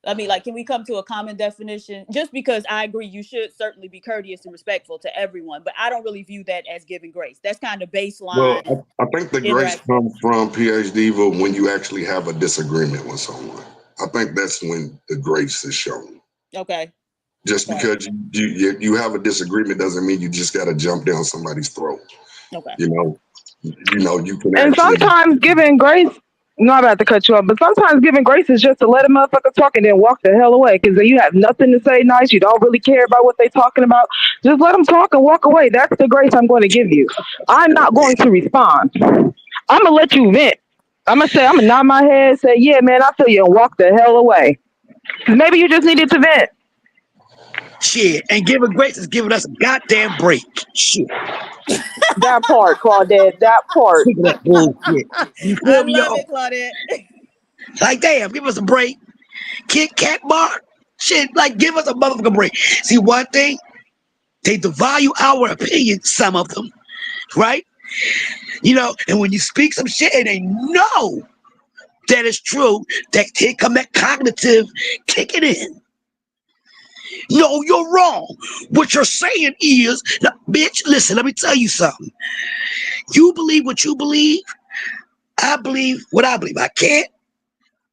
I mean, like, can we come to a common definition? Just because I agree you should certainly be courteous and respectful to everyone, but I don't really view that as giving grace. That's kind of baseline. Well, I think the grace comes from PhD when you actually have a disagreement with someone. I think that's when the grace is shown. Okay. Just because you have a disagreement doesn't mean you just got to jump down somebody's throat. Okay. You know, you can. And sometimes giving grace, not about to cut you off, but sometimes giving grace is just to let a motherfucker talk and then walk the hell away. Because then you have nothing to say nice. You don't really care about what they're talking about. Just let them talk and walk away. That's the grace I'm going to give you. I'm not going to respond. I'm going to let you vent. I'm going to nod my head, say, yeah, man, I feel you, and walk the hell away. Because maybe you just needed to vent. Shit, and giving grace is giving us a goddamn break. Shit. That part, Claudette. That part. Look at that bullshit. You I feel me, love y'all? it, Claudette. Like, damn, give us a break. Kit Kat bar. Shit, like, give us a motherfucking break. See, one thing, they devalue our opinion, some of them, right? You know, and when you speak some shit and they know that it's true, that here come that cognitive kicking in. No, you're wrong. What you're saying is, now, bitch, listen, let me tell you something. You believe what you believe. I believe what I believe. I can't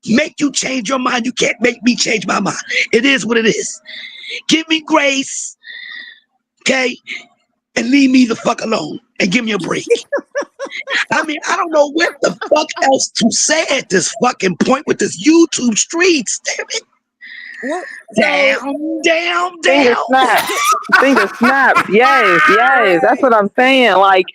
make you change your mind. You can't make me change my mind. It is what it is. Give me grace, okay? And leave me the fuck alone and give me a break. I mean, I don't know what the fuck else to say at this fucking point with this YouTube streets. Damn it. Down. Finger snaps. Finger snaps. Yes. That's what I'm saying. Like,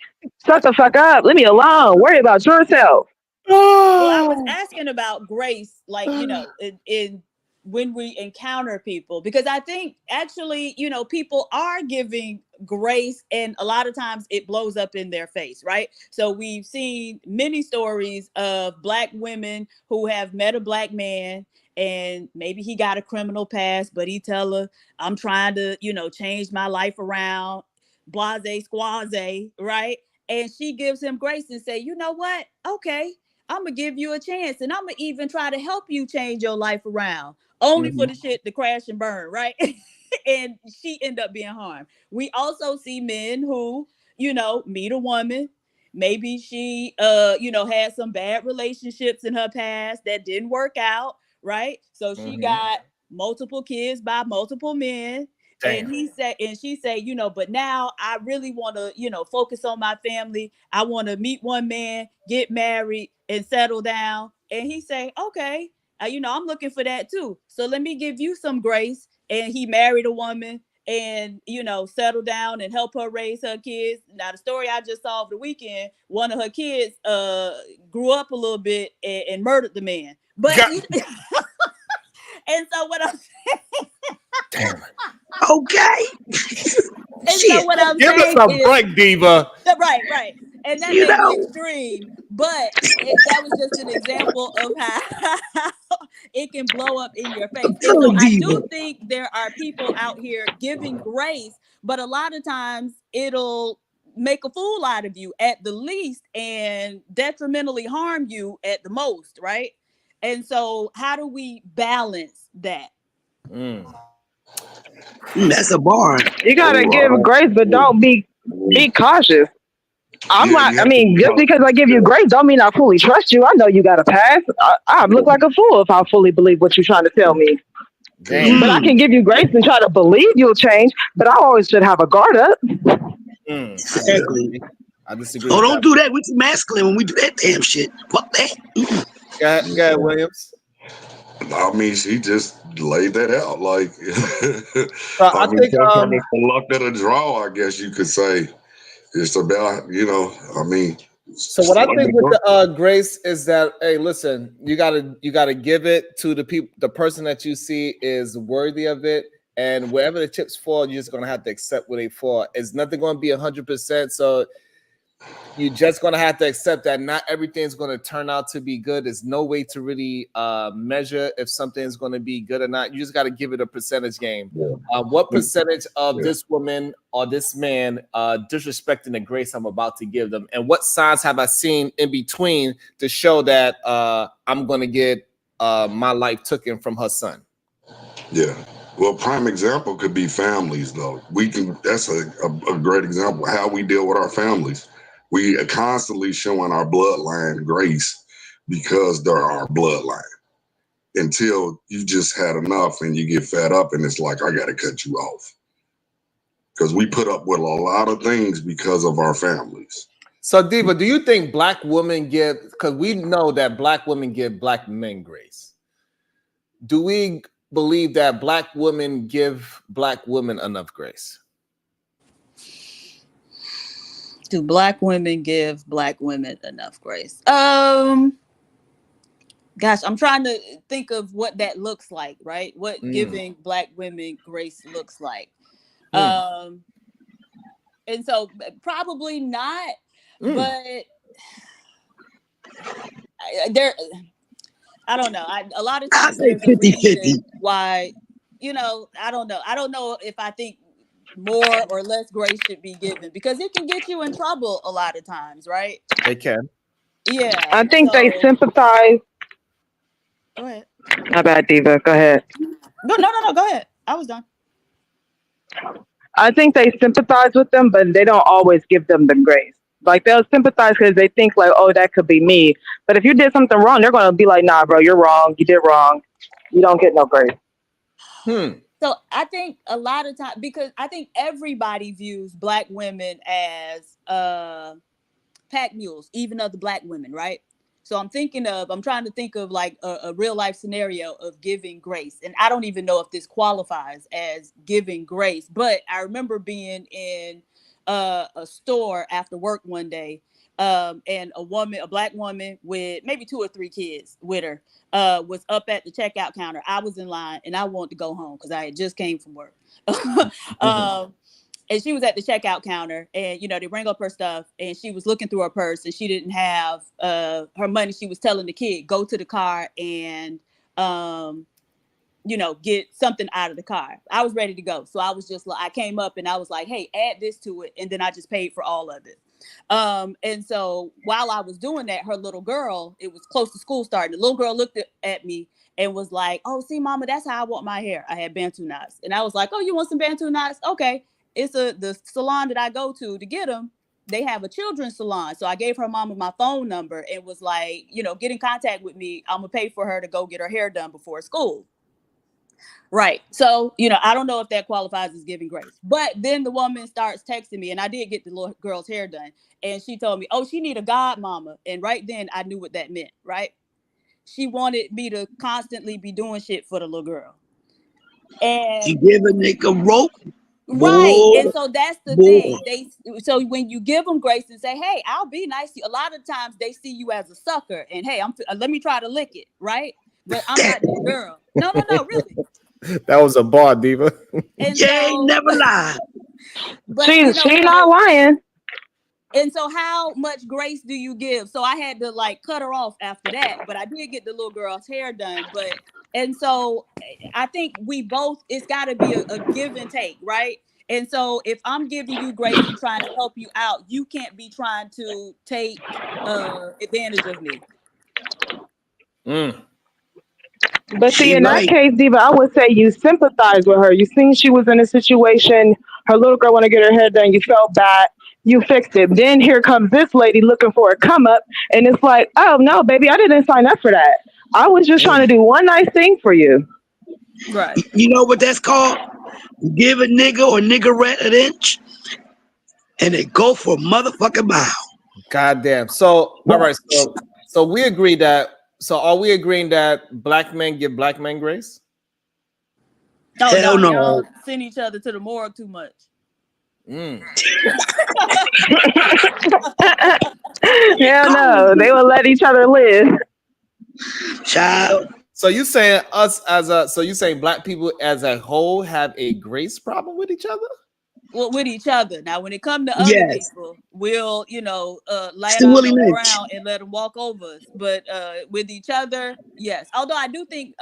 shut the fuck up. Leave me alone. Worry about yourself. Well, I was asking about grace, like, you know, in when we encounter people, because I think actually, you know, people are giving grace and a lot of times it blows up in their face, right? So we've seen many stories of Black women who have met a Black man and maybe he got a criminal past, but he tell her, I'm trying to, you know, change my life around, blase squaze, right? And she gives him grace and say, you know what? Okay, I'm gonna give you a chance and I'm gonna even try to help you change your life around, only for the shit to crash and burn, right? And she end up being harmed. We also see men who, you know, meet a woman, maybe she you know, had some bad relationships in her past that didn't work out, right? So she got multiple kids by multiple men. Damn. And she said, you know, but now I really want to, you know, focus on my family. I want to meet one man, get married, and settle down. And he say, okay, you know, I'm looking for that too. So let me give you some grace. And he married a woman and, you know, settled down and help her raise her kids. Now, the story I just saw over the weekend, one of her kids grew up a little bit and murdered the man. But and so what I'm saying, damn. Okay. And so what I'm Give saying us a is, break, Diva. Right. And that may be extreme, but that was just an example of how it can blow up in your face. And so I do think there are people out here giving grace, but a lot of times it'll make a fool out of you at the least and detrimentally harm you at the most, right? And so how do we balance that? That's a bar. You gotta give grace, but don't be cautious. I mean, just because I give you grace don't mean I fully trust you. I know you got a past. I look like a fool if I fully believe what you're trying to tell me. But I can give you grace and try to believe you'll change, but I always should have a guard up. Exactly. I disagree. Oh, don't do that. We're too masculine when we do that damn shit. Fuck that. Go ahead, Williams. I mean, she just laid that out. Like, I I mean, think sometimes it's the luck of the draw, I guess you could say. It's about, I mean. so. What I think with the grace is that, hey, listen, you gotta give it to the person that you see is worthy of it, and wherever the chips fall, you're just gonna have to accept where they fall. It's nothing gonna be 100%. So you're just gonna have to accept that not everything's gonna turn out to be good. There's no way to really measure if something's gonna be good or not. You just gotta give it a percentage game. What percentage of this woman or this man disrespecting the grace I'm about to give them, and what signs have I seen in between to show that I'm gonna get my life taken from her son? Yeah. Well, prime example could be families, though. That's a great example of how we deal with our families. We are constantly showing our bloodline grace because they're our bloodline until you just had enough and you get fed up and it's like, I got to cut you off. Because we put up with a lot of things because of our families. So, Diva, do you think black women give, because we know that black women give black men grace. Do we believe that black women give black women enough grace? Do black women give black women enough grace? Gosh, I'm trying to think of what that looks like, right? What giving black women grace looks like. And so probably not, but I don't know. A lot of times there's a reason why, I don't know. I don't know if I think more or less grace should be given because it can get you in trouble a lot of times, right? It can. Yeah. I think they sympathize. Go ahead. My bad, Diva. Go ahead. No. Go ahead. I was done. I think they sympathize with them, but they don't always give them the grace. Like they'll sympathize because they think like, oh, that could be me. But if you did something wrong, they're going to be like, nah, bro, you're wrong. You did wrong. You don't get no grace. So I think a lot of times, because I think everybody views black women as pack mules, even other black women, right? So I'm trying to think of like a real life scenario of giving grace. And I don't even know if this qualifies as giving grace, but I remember being in a store after work one day, and a black woman with maybe 2 or 3 kids with her, was up at the checkout counter. I was in line and I wanted to go home because I had just came from work. And she was at the checkout counter and, they bring up her stuff and she was looking through her purse and she didn't have her money. She was telling the kid, go to the car and, get something out of the car. I was ready to go. So I was just like, I came up and I was like, hey, add this to it. And then I just paid for all of it. And so while I was doing that, her little girl, it was close to school starting. The little girl looked at me and was like, oh, see, mama, that's how I want my hair. I had Bantu knots. And I was like, oh, you want some Bantu knots? Okay. It's the salon that I go to get them. They have a children's salon. So I gave her mama my phone number and was like, get in contact with me. I'm going to pay for her to go get her hair done before school. Right. So, I don't know if that qualifies as giving grace. But then the woman starts texting me and I did get the little girl's hair done. And she told me, oh, she need a godmama. And right then I knew what that meant, right? She wanted me to constantly be doing shit for the little girl. And you give a nigga rope. Right. Boy, and so that's the thing. So when you give them grace and say, hey, I'll be nice to you, a lot of times they see you as a sucker and hey, let me try to lick it, right? But I'm not the girl. No, really. That was a bar, Diva. And ain't never lied. But she not lying. And so how much grace do you give? So I had to like cut her off after that, but I did get the little girl's hair done. And so I think it's got to be a give and take, right? And so if I'm giving you grace and trying to help you out, you can't be trying to take advantage of me. But see, in that case, Diva, I would say you sympathize with her. You seen she was in a situation, her little girl want to get her hair done, you felt bad, you fixed it. Then here comes this lady looking for a come up, and it's like, oh no, baby, I didn't sign up for that. I was just trying to do one nice thing for you. Right. You know what that's called? Give a nigga or niggerette an inch, and they go for a motherfucking mile. Goddamn. So, all right. So we agree that So are we agreeing that black men give black men grace? Oh Hell no, no. y'all send each other to the morgue too much. Hell no, they will let each other live. Child. So you saying us as a so you saying black people as a whole have a grace problem with each other? Well, with each other. Now, when it comes to other Yes. people, we'll, lay It's it the on Willie the Lynch. ground and let them walk over us. But with each other, yes. Although I do think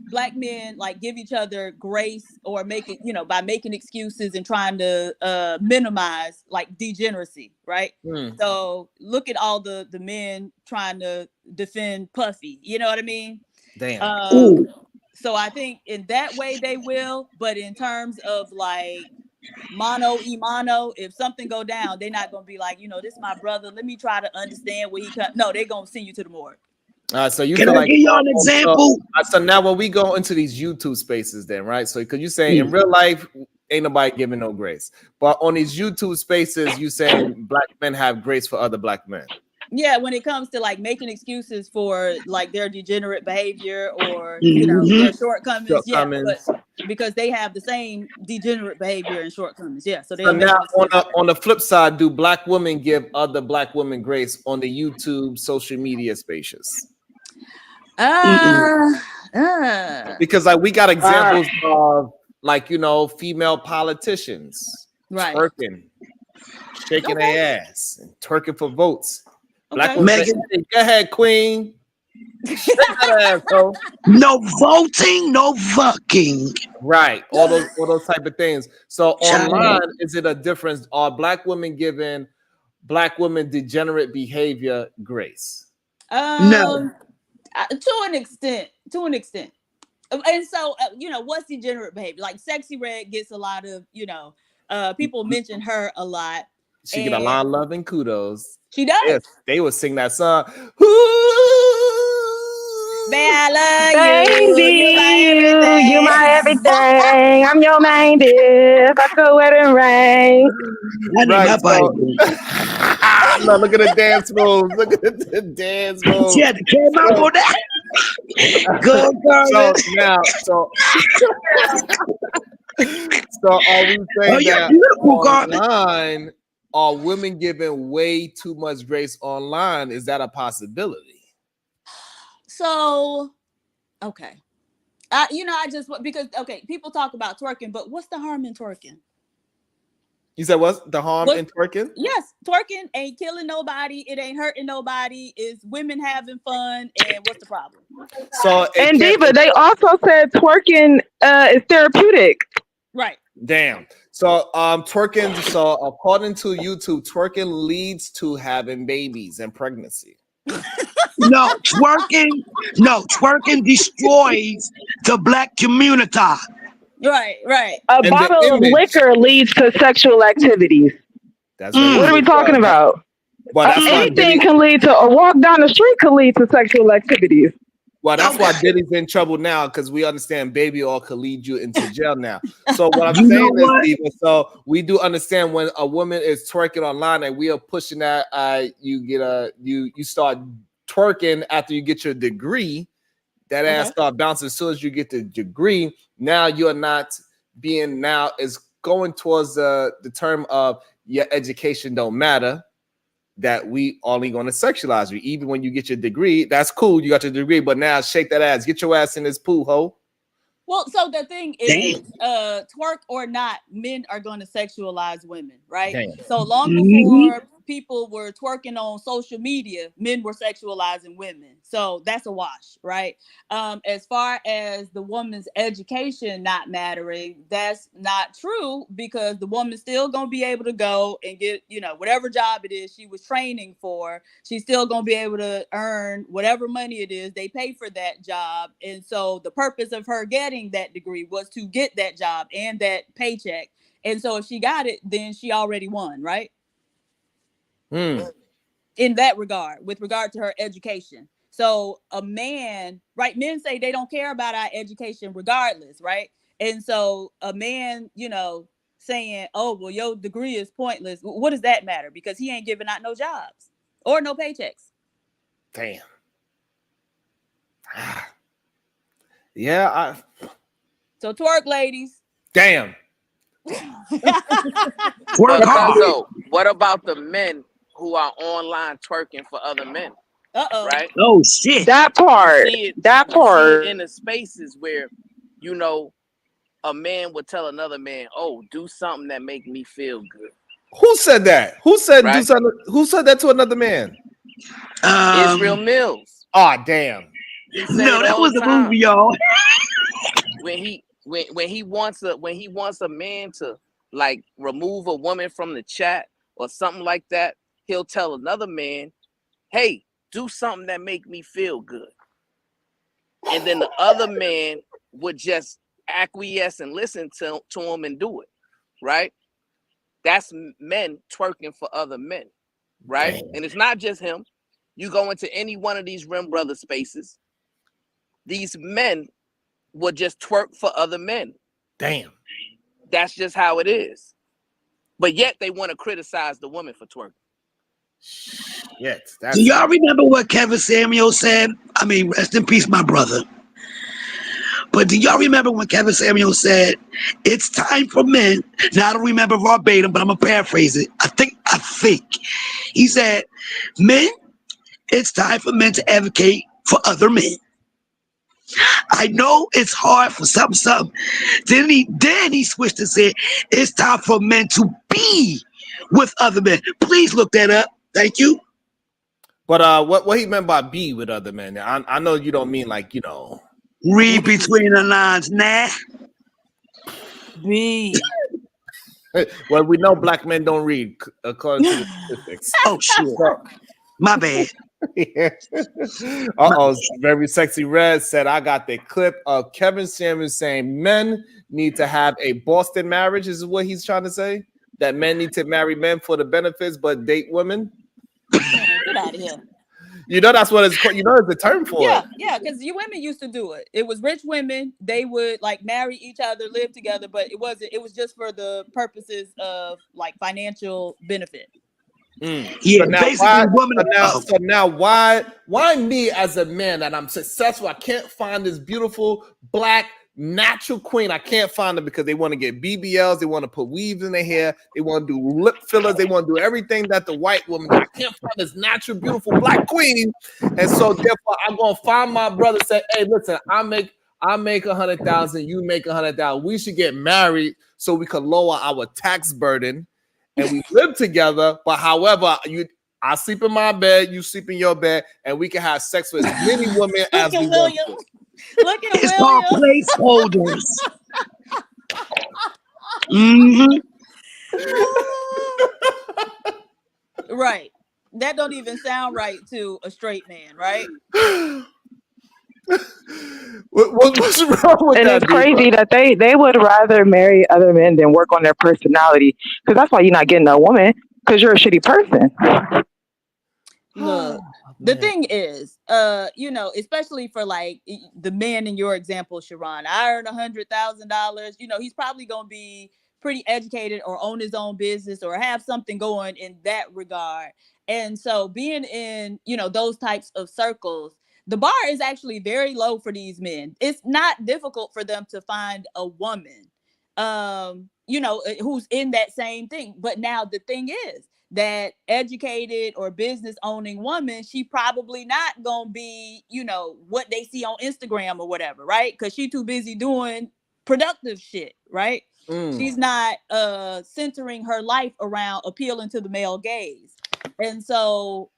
black men like give each other grace or make it, by making excuses and trying to minimize like degeneracy, right? So look at all the men trying to defend Puffy. You know what I mean? Damn. So I think in that way they will, but in terms of like mano y mano, if something go down, they're not gonna be like, this is my brother. Let me try to understand where he cut. No, they're gonna send you to the morgue. So you Can feel I like give y'all an example? So now when we go into these YouTube spaces, then right? So because you say in real life ain't nobody giving no grace, but on these YouTube spaces, you saying black men have grace for other black men. Yeah, when it comes to like making excuses for like their degenerate behavior or Mm-hmm. their shortcomings, yeah, but because they have the same degenerate behavior and shortcomings, yeah. So So they'll make now an excuse. on the flip side, do black women give other black women grace on the YouTube social media spaces? Because like we got examples of like female politicians Right. twerking, shaking their ass, and twerking for votes. Black Okay. women say, "Hey, go ahead, queen. Shake that ass, ho." No voting, no fucking. Right. All those type of things. So Child. online, is it a difference? Are black women giving black women degenerate behavior grace? No. To an extent. And so, what's degenerate behavior? Like Sexy Red gets a lot of, people mention her a lot. She get a lot of love and kudos. She does. Yes, they would sing that song. Babe, I love Baby, you my everything. I'm your main dish. Like a wedding ring. Right. So, no, look at the dance moves. Look at the dance moves. She had to came out on that. Good girl. So now, so are we saying that online are women giving way too much grace online? Is that a possibility? So, okay. I just because people talk about twerking, but what's the harm in twerking? You said what's the harm in twerking? Yes, twerking ain't killing nobody. It ain't hurting nobody. It's women having fun. And what's the problem? So and Diva, they also said twerking is therapeutic. Right. Damn. So twerking. So according to YouTube, twerking leads to having babies and pregnancy. No, twerking destroys the black community. Right. A bottle of liquor leads to sexual activities. That's what are we talking about? Well, that's why anything can lead to a walk down the street could lead to sexual activities. Well, that's why Diddy's in trouble now because we understand baby oil could lead you into jail now. So what I'm saying is, Diva, so we do understand when a woman is twerking online and we are pushing that you start twerking after you get your degree, that ass start bouncing as soon as you get the degree. Now you're not being is going towards the term of your education don't matter. That we only going to sexualize you. Even when you get your degree, that's cool. You got your degree, but now shake that ass. Get your ass in this pool, ho. Well, so the thing is, twerk or not, men are going to sexualize women, right? Damn. So long before people were twerking on social media, men were sexualizing women. So that's a wash, right? As far as the woman's education not mattering, that's not true because the woman's still going to be able to go and get, whatever job it is she was training for. She's still going to be able to earn whatever money it is they pay for that job. And so the purpose of her getting that degree was to get that job and that paycheck. And so if she got it, then she already won, right? In that regard, with regard to her education. So a man, right? Men say they don't care about our education regardless, right? And so a man, saying, oh, well, your degree is pointless. What does that matter? Because he ain't giving out no jobs or no paychecks. Damn. Yeah, So twerk, ladies. damn. But also, what about the men who are online twerking for other men? Right? Oh shit. That part. You see it in the spaces where, you know, a man would tell another man, "Oh, do something that make me feel good." Who said that? Who said do Right? something? Who said that to another man? Israel Mills. Oh, damn. He said No, it that all was the a time. movie, y'all. when he wants a man to like remove a woman from the chat or something like that, he'll tell another man, "Hey, do something that make me feel good." And then the other man would just acquiesce and listen to him and do it, right? That's men twerking for other men, right? Damn. And it's not just him. You go into any one of these Rim Brother spaces, these men would just twerk for other men. Damn. That's just how it is. But yet they want to criticize the woman for twerking. Yes. Do y'all remember what Kevin Samuel said? I mean, rest in peace, my brother. But do y'all remember when Kevin Samuel said, "It's time for men"? Now I don't remember verbatim, but I'm gonna paraphrase it. I think he said, "Men, it's time for men to advocate for other men." I know it's hard for something. Then he switched and said, "It's time for men to be with other men." Please look that up. Thank you. But what he meant by be with other men? I know you don't mean like, you know. Read between the lines, nah. Be. Well, we know black men don't read according to the statistics. Oh shit. My bad. Very Sexy Red said, "I got the clip of Kevin Samuels saying men need to have a Boston marriage." Is what he's trying to say? That men need to marry men for the benefits, but date women? Get out of here. You know that's what it's called. You know it's the term for it. Yeah, because you women used to do it. It was rich women. They would like marry each other, live together, but it was just for the purposes of like financial benefit. Yeah, so now basically, why me as a man that I'm successful? I can't find this beautiful black natural queen. I can't find them because they want to get BBLs, they want to put weaves in their hair, they want to do lip fillers, they want to do everything that the white woman do. I can't find this natural, beautiful black queen, and so therefore I'm gonna find my brother. Say, "Hey, listen, I make 100,000, you make 100,000. We should get married so we can lower our tax burden." And we live together, but however, I sleep in my bed, you sleep in your bed, and we can have sex with as many women as we want to. Look at it's called placeholders. Right. That don't even sound right to a straight man, right? What's wrong with and that? It's crazy that they would rather marry other men than work on their personality, because that's why you're not getting a woman, because you're a shitty person. Look, the thing is, you know, especially for like the man in your example, Sharon, I earn $100,000. You know, he's probably gonna be pretty educated or own his own business or have something going in that regard. And so being in, you know, those types of circles, the bar is actually very low for these men. It's not difficult for them to find a woman, you know, who's in that same thing. But now the thing is that educated or business owning woman, she probably not gonna be, you know, what they see on Instagram or whatever, right? Because she too busy doing productive shit, right? She's not centering her life around appealing to the male gaze. And so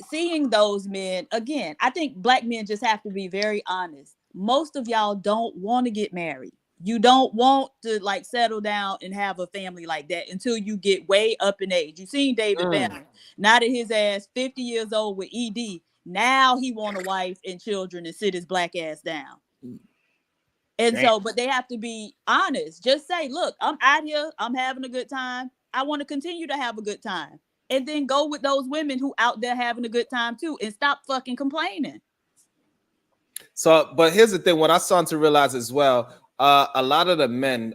seeing those men, again, I think black men just have to be very honest. Most of y'all don't want to get married. You don't want to like settle down and have a family like that until you get way up in age. You seen David Banner. Now that his ass 50 years old with ED, now he want a wife and children and sit his black ass down. And so, but they have to be honest. Just say, look, I'm out here. I'm having a good time. I want to continue to have a good time. And then go with those women who out there having a good time too, and stop fucking complaining. So, but here's the thing: what I started to realize as well, a lot of the men,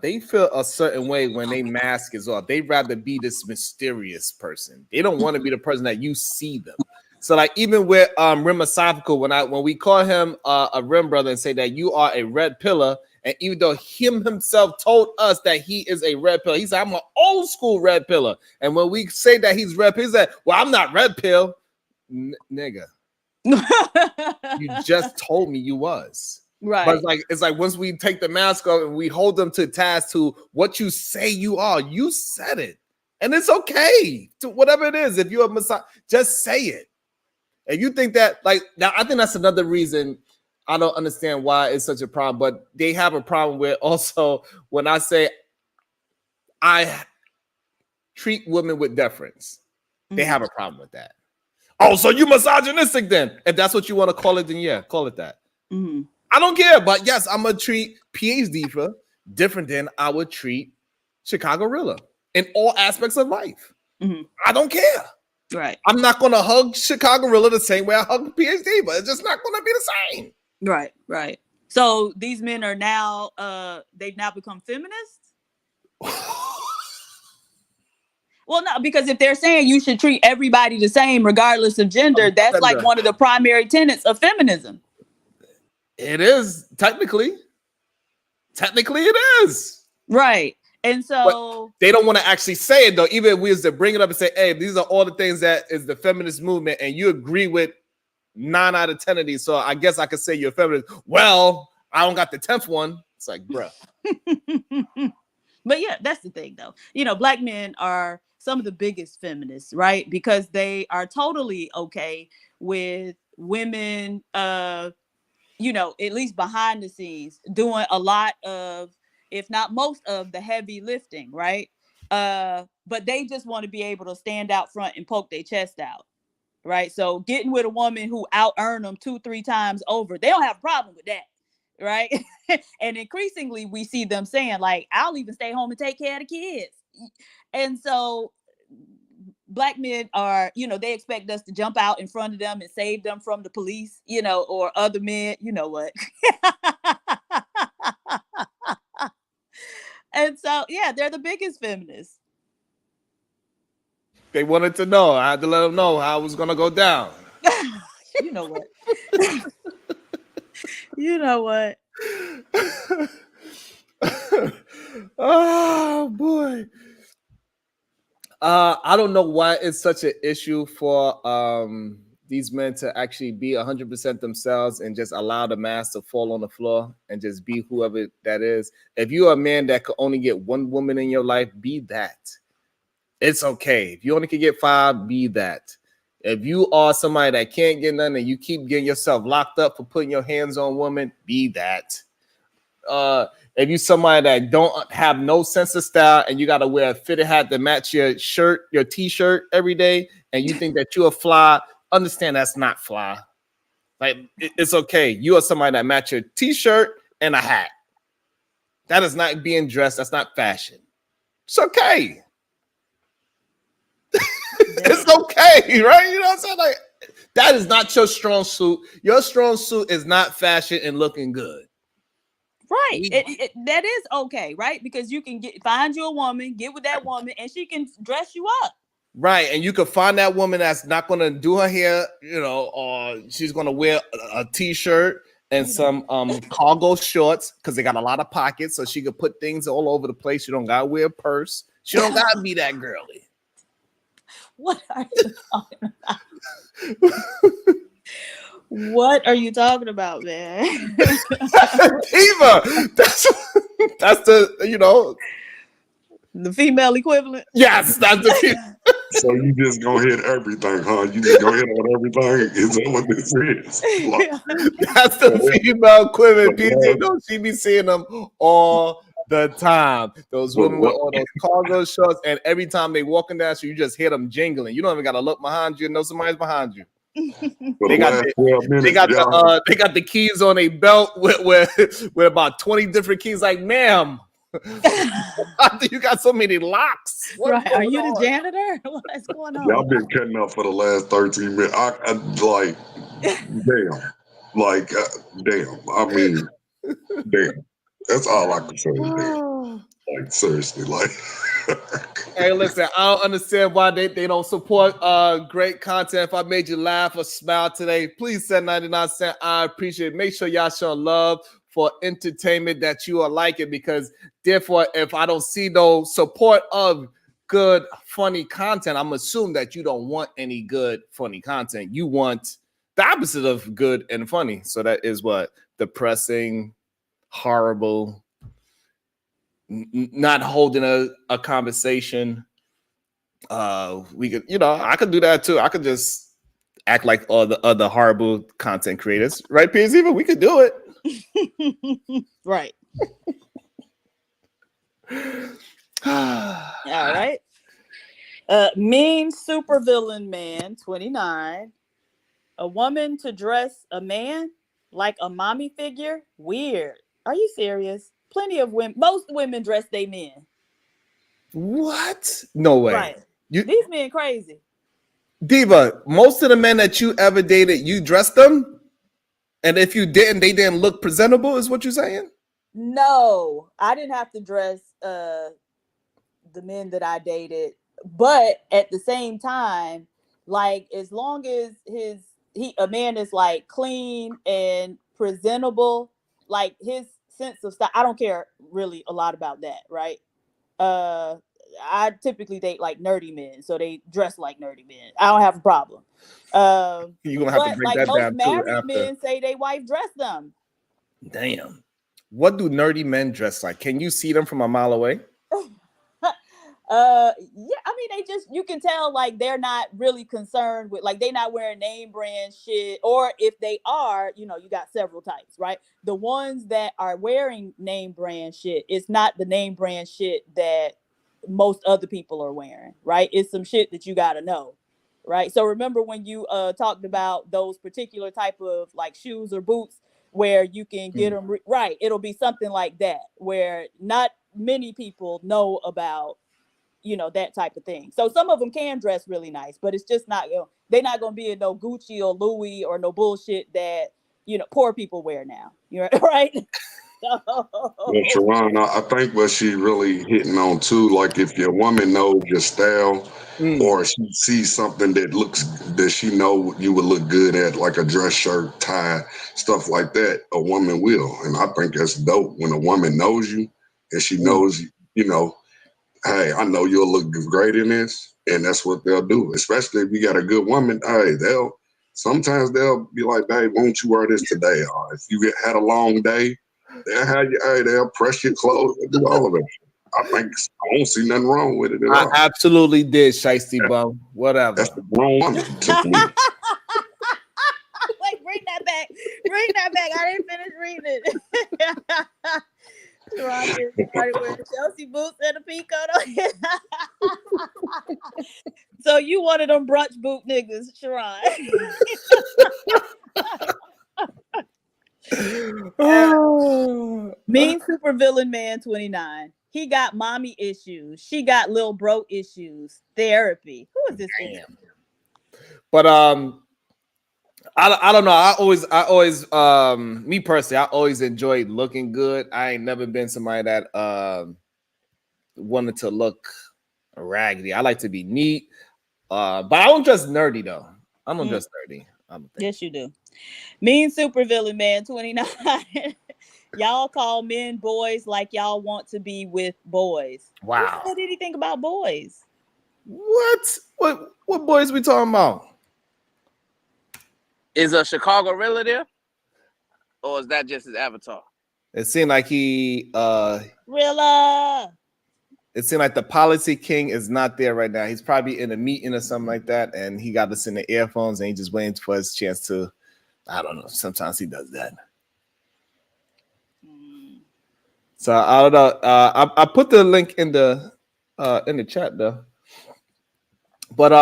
they feel a certain way when they mask is off. They'd rather be this mysterious person. They don't want to be the person that you see them. So like even with Rimosophical, when we call him a rim brother and say that you are a red pillar, and even though him himself told us that he is a red pill, he said, I'm an old school red pillar. And when we say that he's red pill, he said, well, I'm not red pill. Nigga. You just told me you was. Right. But it's like once we take the mask off and we hold them to task to what you say you are, you said it. And it's okay to whatever it is. If you're a Messiah, just say it. And you think that, like, now I think that's another reason I don't understand why it's such a problem, but they have a problem with also when I say I treat women with deference, they have a problem with that. Oh, so you misogynistic then? If that's what you want to call it, then yeah, call it that. I don't care, but yes, I'm gonna treat PhD for different than I would treat Chicago Rilla in all aspects of life. I don't care. Right. I'm not gonna hug Chicago Rilla the same way I hug PhD, but it's just not gonna be the same. Right, right. So these men are now they've now become feminists? Well, no, because if they're saying you should treat everybody the same regardless of gender, that's like one of the primary tenets of feminism. It is technically it is. Right. And so but they don't want to actually say it though. Even if we was to bring it up and say, hey, these are all the things that is the feminist movement, and you agree with 9 out of 10 of these. So I guess I could say you're a feminist. Well, I don't got the 10th one. It's like, bruh. But yeah, that's the thing though. You know, black men are some of the biggest feminists, right? Because they are totally okay with women, you know, at least behind the scenes, doing a lot of, if not most of the heavy lifting, right? But they just want to be able to stand out front and poke their chest out, right? So getting with a woman who out-earned them 2-3 times over, they don't have a problem with that, right? And increasingly, we see them saying, like, I'll even stay home and take care of the kids. And so black men are, you know, they expect us to jump out in front of them and save them from the police, you know, or other men, you know what? And so, yeah, they're the biggest feminists. They wanted to know. I had to let them know how it was going to go down. You know what? You know what? Oh, boy. I don't know why it's such an issue for these men to actually be 100% themselves and just allow the mask to fall on the floor and just be whoever that is. If you're a man that could only get one woman in your life, be that. It's okay. If you only can get 5, be that. If you are somebody that can't get none and you keep getting yourself locked up for putting your hands on women, be that. If you somebody that don't have no sense of style and you got to wear a fitted hat to match your shirt, your t-shirt every day, and you think that you're a fly, understand that's not fly. Like, it's okay. You are somebody that match your t-shirt and a hat. That is not being dressed. That's not fashion. It's okay. It's okay, right? You know what I'm saying? Like, that is not your strong suit. Your strong suit is not fashion and looking good. Right. That is okay, right? Because you can find you a woman, get with that woman, and she can dress you up. Right. And you can find that woman that's not going to do her hair, you know, or she's going to wear a t-shirt and some cargo shorts because they got a lot of pockets, so she could put things all over the place. She don't got to wear a purse. She don't got to be that girly. What are you talking about? What are you talking about, man? Eva, that's the, you know, the female equivalent. Yes, that's the female. So you just gonna hit everything, huh? You just gonna hit on everything? Is that what this is? Like, that's the female equivalent. PJ, no, she be seeing them all the time. Those women with all those cargo shorts, and every time they walking down, so you just hear them jingling. You don't even gotta look behind you and know somebody's behind you. They got the keys on a belt with about 20 different keys. Like, ma'am, you got so many locks. Right? Are you the janitor? What's going on? Y'all been cutting up for the last 13 minutes. I like, damn, damn. I mean, damn. That's all I can say. Damn. Like seriously, like. Hey, listen, I don't understand why they don't support great content. If I made you laugh or smile today, please send 99 cents. I appreciate it. Make sure y'all show love for entertainment that you are liking, because therefore, if I don't see no support of good, funny content, I'm assuming that you don't want any good, funny content. You want the opposite of good and funny. So that is what? Depressing, horrible, not holding a conversation. We could, I could do that too. I could just act like all the other horrible content creators, right? Piers, even we could do it. Right. All right. Mean supervillain man 29. A woman to dress a man like a mommy figure? Weird. Are you serious? Plenty of women, most women dress their men. What? No way. Right. These men crazy. Diva, most of the men that you ever dated, you dressed them? And if you didn't, they didn't look presentable, is what you're saying? No, I didn't have to dress the men that I dated. But at the same time, like, as long as a man is like clean and presentable, like his sense of style, I don't care really a lot about that, right? I typically date like nerdy men, so they dress like nerdy men. I don't have a problem. You're gonna have to break that down too married after. men say they wife dress them. Damn. What do nerdy men dress like? Can you see them from a mile away? Yeah, I mean, you can tell like they're not really concerned with, like, they not wearing name brand shit, or if they are, you got several types, right? The ones that are wearing name brand shit, it's not the name brand shit that most other people are wearing, right? It's some shit that you got to know, right? So remember when you talked about those particular type of like shoes or boots where you can get them right, it'll be something like that where not many people know about, that type of thing. So some of them can dress really nice, but it's just not, they're not going to be in no Gucci or Louis or no bullshit that, poor people wear now. You're right. Well, Sharon, I think what she really hitting on too, like if your woman knows your style, or she sees something that she know you would look good at, like a dress shirt, tie, stuff like that, a woman will. And I think that's dope when a woman knows you and she knows, hey, I know you'll look great in this, and that's what they'll do. Especially if you got a good woman, hey, sometimes they'll be like, babe, won't you wear this today? Or if you had a long day, they'll press your clothes and do all of it. I don't see nothing wrong with it at all. I absolutely did, Shiesty Bum. Whatever. That's the grown woman to me. Wait, bring that back. Bring that back. I didn't finish reading it. Started wearing Chelsea boots and a pea coat on. So you one of them brunch boot niggas, Sharon. Mean supervillain man 29. He got mommy issues. She got little bro issues. Therapy. Who is this? But I don't know. I always me personally, I always enjoyed looking good. I ain't never been somebody that wanted to look raggedy. I like to be neat. But I don't dress nerdy though. I don't dress nerdy. Yes, you do. Mean supervillain man 29. Y'all call men boys like y'all want to be with boys. Wow. What did he think about boys? What boys we talking about? Is a Chicago Rilla there? Or is that just his avatar? It seemed like he Rilla. It seemed like the policy king is not there right now. He's probably in a meeting or something like that, and he got us in the earphones and he just waiting for his chance to, I don't know. Sometimes he does that. So I don't know. I put the link in the chat though. But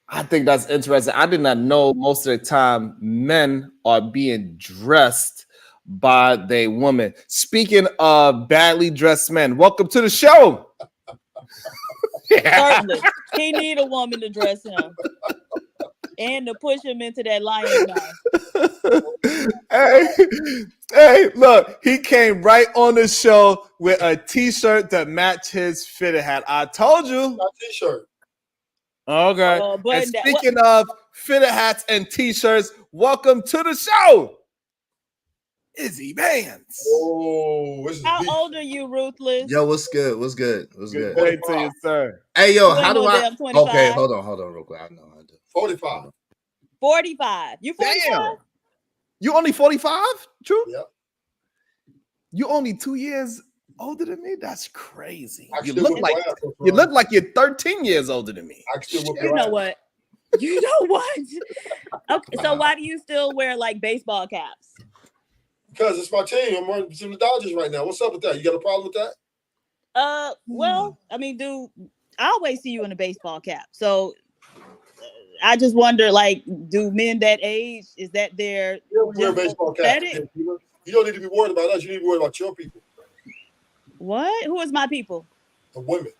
I think that's interesting. I did not know most of the time men are being dressed by their woman. Speaking of badly dressed men, welcome to the show. Certainly, he need a woman to dress him and to push him into that lion's mouth. Hey, look, he came right on the show with a t-shirt that matched his fitted hat. I told you. T-shirt. Okay. But And speaking of fitted hats and t-shirts, welcome to the show, Izzy Vance. Oh, this is how deep. old are you, Ruthless? Yo, what's good? What's good? What's good? Good day to you, sir. Hey, yo, You how ain't do no I? damn 25. Okay, hold on, real quick. I know I do. 45. 45. You 45? Damn. You only 45? True? Yep. You only 2 years older than me? That's crazy. I You still look whip like your ass, bro. you look like you're 13 years older than me. I can still whip You your know ass. what? You know what? Okay, so why do you still wear like baseball caps? Because it's my team. I'm running to the Dodgers right now. What's up with that? You got a problem with that? Well, I mean, I always see you in a baseball cap. So I just wonder, like, do men that age, is that their You wear a baseball cap. aesthetic? You don't need to be worried about us. You need to be worried about your people. What? Who is my people? The women.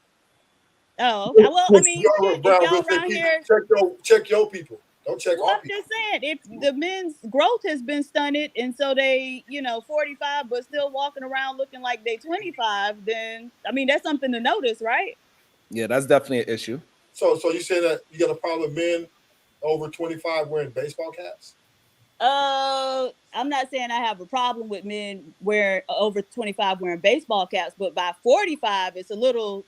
Oh, okay. Well, I mean, if y'all Brown, around here, check your people. Don't check well, our I'm people. just saying, if the men's growth has been stunted, and so they, 45, but still walking around looking like they 25, then I mean, that's something to notice, right? Yeah, that's definitely an issue. So you saying that you got a problem with men over 25 wearing baseball caps? I'm not saying I have a problem with men over 25 wearing baseball caps, but by 45, it's a little,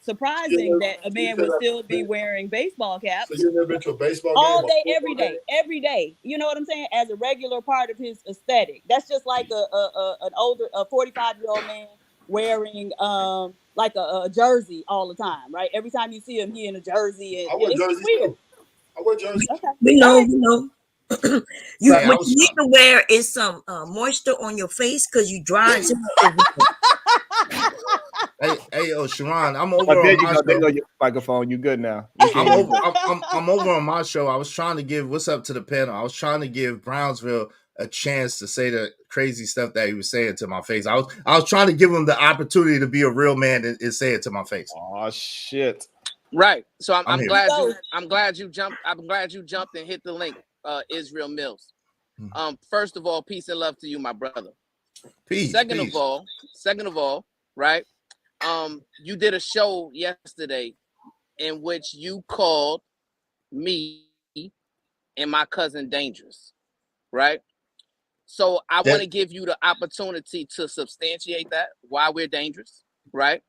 surprising that a man would still be wearing baseball caps. So you've never been to a baseball game? All day, every day. You know what I'm saying? As a regular part of his aesthetic. That's just like a 45-year-old man wearing like a jersey all the time, right? Every time you see him, he in a jersey, and I wear it's jerseys weird. too. I wear jerseys. Okay. We know, All right. you know. What you need to wear is some moisture on your face because you dry. Hey, yo, Sharon, I'm over there on you my go. There show. go your microphone. You good now. I'm over on my show. I was trying to give what's up to the panel. I was trying to give Brownsville a chance to say the crazy stuff that he was saying to my face. I was trying to give him the opportunity to be a real man and say it to my face. Oh shit! Right. So I'm here. glad you jumped. I'm glad you jumped and hit the link, Israel Mills. First of all, peace and love to you, my brother. Peace. Second of all, right? You did a show yesterday in which you called me and my cousin dangerous, right? So I want to give you the opportunity to substantiate that, why we're dangerous, right?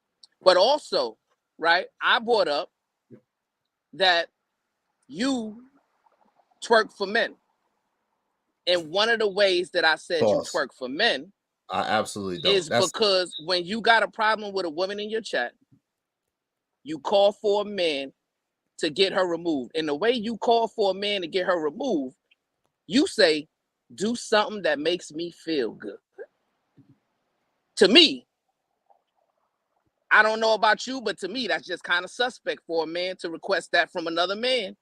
But also, right, I brought up that you twerk for men. And one of the ways that I said you twerk for men I absolutely don't. is because when you got a problem with a woman in your chat, you call for a man to get her removed. And the way you call for a man to get her removed, you say, do something that makes me feel good. To me, I don't know about you, but to me, that's just kind of suspect for a man to request that from another man.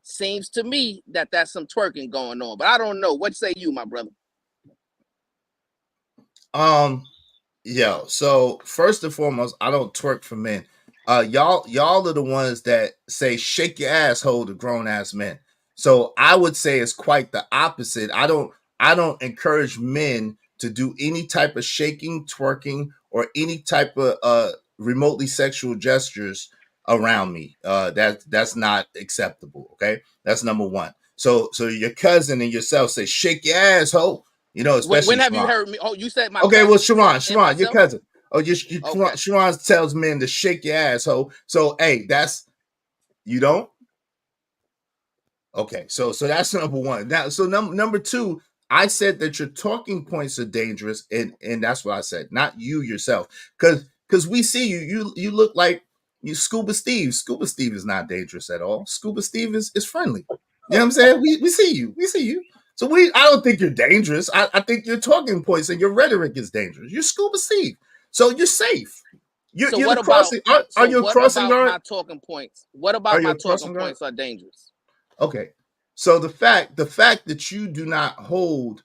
Seems to me that that's some twerking going on, but I don't know. What say you, my brother? Yo, so first and foremost, I don't twerk for men. Y'all are the ones that say shake your asshole to grown ass men. So I would say it's quite the opposite. I don't encourage men to do any type of shaking, twerking, or any type of remotely sexual gestures around me. That's not acceptable. Okay, that's number one. So your cousin and yourself say shake your asshole. You know, especially when have Sharon. you heard me? Oh, you said my okay. cousin. Well, Sharon, your cousin. Oh, Okay. Sharon tells men to shake your asshole. So hey, that's you don't. Okay, so that's number one. Now, so number two, I said that your talking points are dangerous, and that's what I said, not you yourself, because we see you look like you Scuba Steve. Scuba Steve is not dangerous at all. Scuba Steve is friendly. You know what I'm saying? We see you. So I don't think you're dangerous. I think your talking points and your rhetoric is dangerous. You're Scuba Steve, so you're safe. So you're what crossing. about? Are you what crossing about guard? my talking points? What about my talking points are dangerous? Okay, so the fact that you do not hold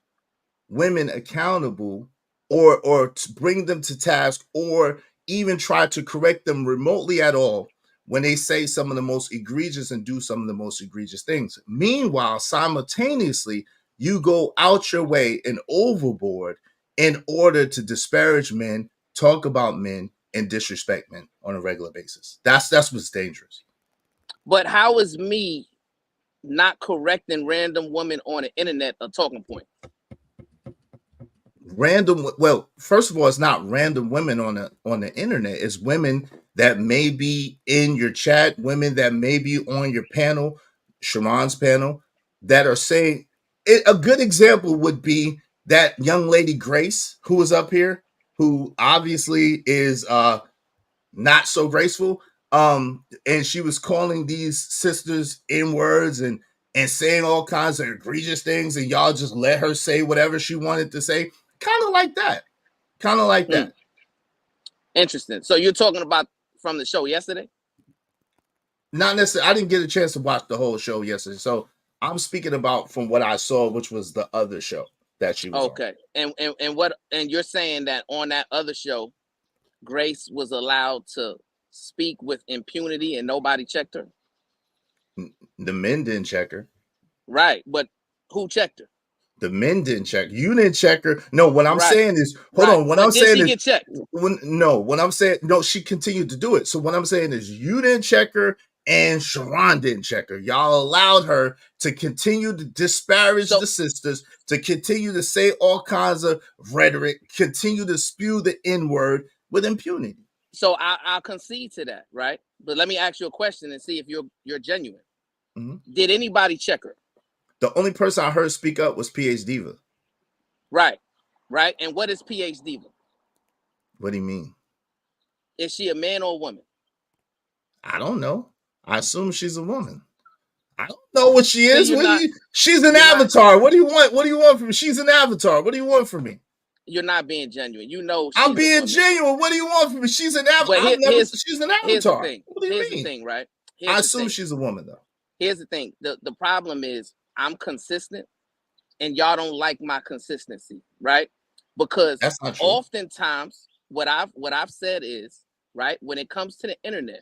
women accountable or to bring them to task or even try to correct them remotely at all when they say some of the most egregious and do some of the most egregious things. Meanwhile, simultaneously, you go out your way and overboard in order to disparage men, talk about men, and disrespect men on a regular basis. That's what's dangerous. But how is me not correcting random women on the internet a talking point? Well, first of all, it's not random women on the internet. It's women that may be in your chat, women that may be on your panel, Sharon's panel, that are saying it. A good example would be that young lady Grace, who was up here, who obviously is not so graceful. And she was calling these sisters in words and saying all kinds of egregious things, and y'all just let her say whatever she wanted to say. Kind of like that. Interesting. So you're talking about from the show yesterday? Not necessarily. I didn't get a chance to watch the whole show yesterday, so I'm speaking about from what I saw, which was the other show that she was okay. On. And you're saying that on that other show, Grace was allowed to speak with impunity and nobody checked her? The men didn't check her. Right, but who checked her? The men didn't check. You didn't check her. No, what I'm saying is, hold on. What but I'm did saying she is, get checked? What I'm saying, no, she continued to do it. So what I'm saying is, you didn't check her, and Sharon didn't check her. Y'all allowed her to continue to disparage the sisters, to continue to say all kinds of rhetoric, continue to spew the N-word with impunity. So I'll concede to that, right? But let me ask you a question and see if you're genuine. Mm-hmm. Did anybody check her? The only person I heard speak up was PH Diva. Right. And what is PH Diva? What do you mean? Is she a man or a woman? I don't know. I assume she's a woman. I don't know what she is. She's an avatar. What do you want? What do you want from me? She's an avatar. What do you want from me? You're not being genuine. You know I'm being genuine. What do you want from me? She's an avatar. She's an avatar. Here's the thing. What do you mean? The thing, right? I assume she's a woman, though. Here's the thing. The problem is I'm consistent, and y'all don't like my consistency, right? Because oftentimes what I've said is, right, when it comes to the internet,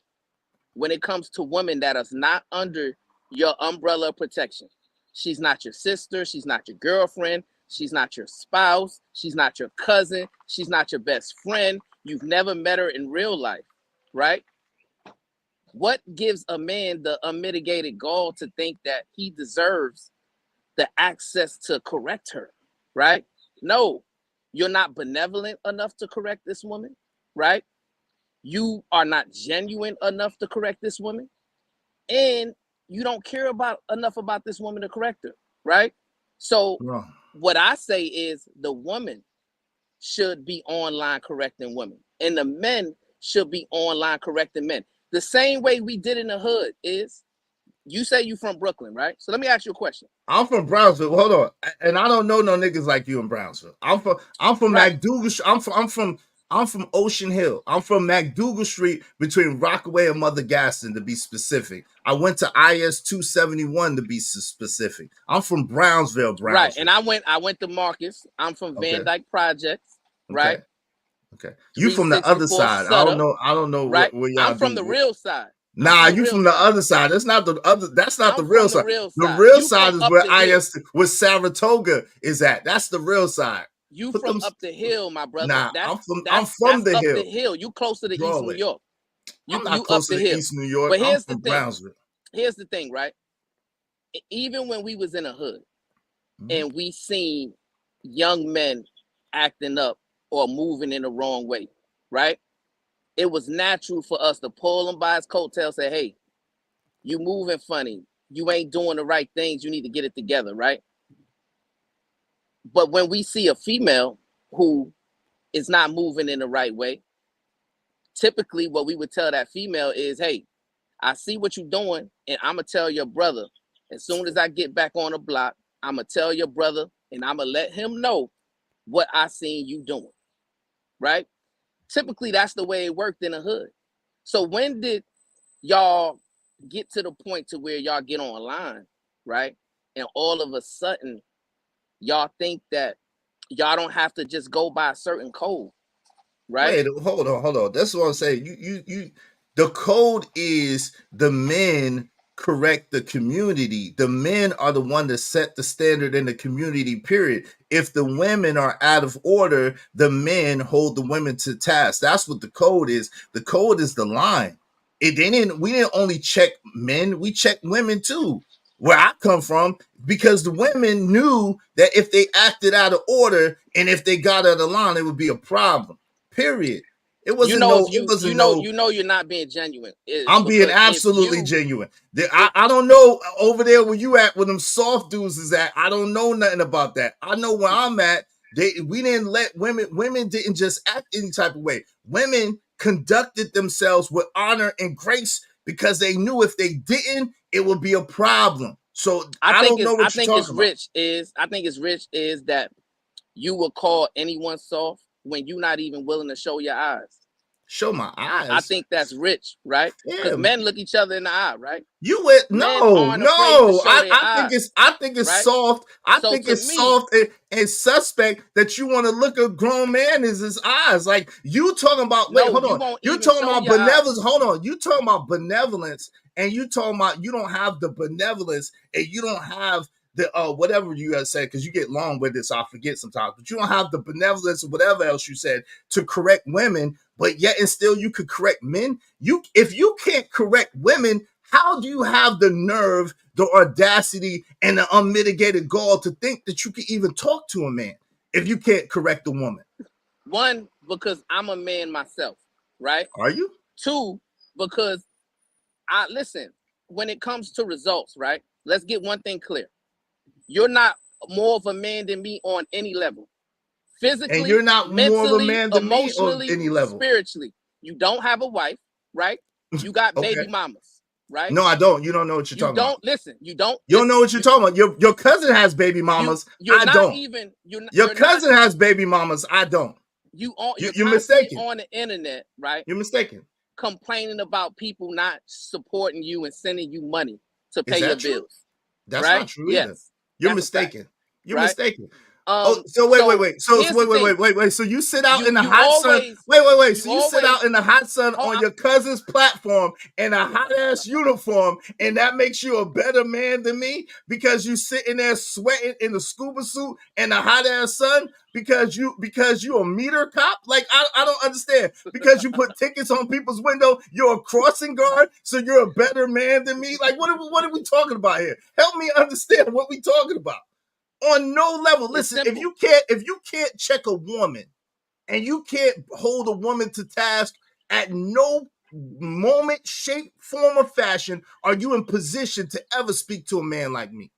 when it comes to women that is not under your umbrella of protection, she's not your sister, she's not your girlfriend, she's not your spouse, she's not your cousin, she's not your best friend, you've never met her in real life, right? What gives a man the unmitigated gall to think that he deserves the access to correct her, right? No, you're not benevolent enough to correct this woman, right? You are not genuine enough to correct this woman, and you don't care enough about this woman to correct her, right? So what I say is the woman should be online correcting women, and the men should be online correcting men. The same way we did in the hood is, you say you from Brooklyn, right? So let me ask you a question. I'm from Brownsville. Hold on, and I don't know no niggas like you in Brownsville. I'm from MacDougal. I'm from Ocean Hill. I'm from MacDougal Street between Rockaway and Mother Gaston, to be specific. I went to IS 271 to be specific. I'm from Brownsville. Right, and I went to Marcus. I'm from Van Dyke Projects, right? Okay. You from the other side. I don't know right? where y'all I'm from the real side. Nah, you from the other side. That's not the other. That's not the real side. The real side is where where Saratoga is at. That's the real side. You from up the hill, my brother. Nah, I'm from the hill. The hill. You closer to East New York. I'm not close to East New York. But here's the thing. Brownsville. Here's the thing, right? Even when we was in a hood, and we seen young men acting up or moving in the wrong way, right? It was natural for us to pull him by his coattail, say, hey, you moving funny. You ain't doing the right things. You need to get it together, right? But when we see a female who is not moving in the right way, typically what we would tell that female is, hey, I see what you're doing, and I'm going to tell your brother. As soon as I get back on the block, I'm going to tell your brother, and I'm going to let him know what I seen you doing, right? Typically, that's the way it worked in the hood. So when did y'all get to the point to where y'all get online, right? And all of a sudden, y'all think that y'all don't have to just go by a certain code, right? Wait, hold on. That's what I'm saying. You the code is the men correct the community. The men are the one that set the standard in the community, period. If the women are out of order, the men hold the women to task. That's what the code is. The code is the line. We didn't only check men, we checked women too. Where I come from, because the women knew that if they acted out of order and if they got out of line, it would be a problem. Period. It wasn't you're not being genuine. I'm being absolutely genuine. I don't know over there where you at, where them soft dudes is at. I don't know nothing about that. I know where I'm at. We didn't let women didn't just act any type of way. Women conducted themselves with honor and grace because they knew if they didn't, it would be a problem. So I don't know what you're talking about. I think it's rich is that you will call anyone soft when you're not even willing to show your eyes. Show my eyes. I think that's rich, right? Because men look each other in the eye, right? I think it's soft. I think it's soft and suspect that you want to look a grown man in his eyes. Like you talking about. Wait, hold on. You talking about benevolence? Hold on. You talking about benevolence, and you talking about you don't have the benevolence, and you don't have the whatever you guys said, because you get long with this, I forget sometimes, but you don't have the benevolence or whatever else you said to correct women, but yet and still you could correct men. If you can't correct women, how do you have the nerve, the audacity, and the unmitigated gall to think that you can even talk to a man if you can't correct a woman? One, because I'm a man myself, right? Are you? Two, because listen, when it comes to results, right? Let's get one thing clear. You're not more of a man than me on any level. Physically, and you're not mentally, more of a man than emotionally, me on any level. Spiritually. You don't have a wife, right? You got Okay. baby mamas, right? No, I don't. You don't know what you're talking about. You don't know what you're talking about. Your cousin has baby mamas. I don't. Your cousin has baby mamas. I don't. You're mistaken. On the internet, right? You're mistaken. Complaining about people not supporting you and sending you money to pay your bills. That's right? not true either. You're mistaken. You're mistaken. Wait. So wait. So you sit out in the hot sun. Wait. So you sit out in the hot sun on your cousin's platform in a hot ass uniform, and that makes you a better man than me because you sitting there sweating in the scuba suit in the hot ass sun because you a meter cop? Like I don't understand. Because you put tickets on people's window, you're a crossing guard, so you're a better man than me. Like what are we talking about here? Help me understand what we talking about. On no level. Listen, if you can't check a woman and you can't hold a woman to task at no moment, shape, form, or fashion, are you in position to ever speak to a man like me?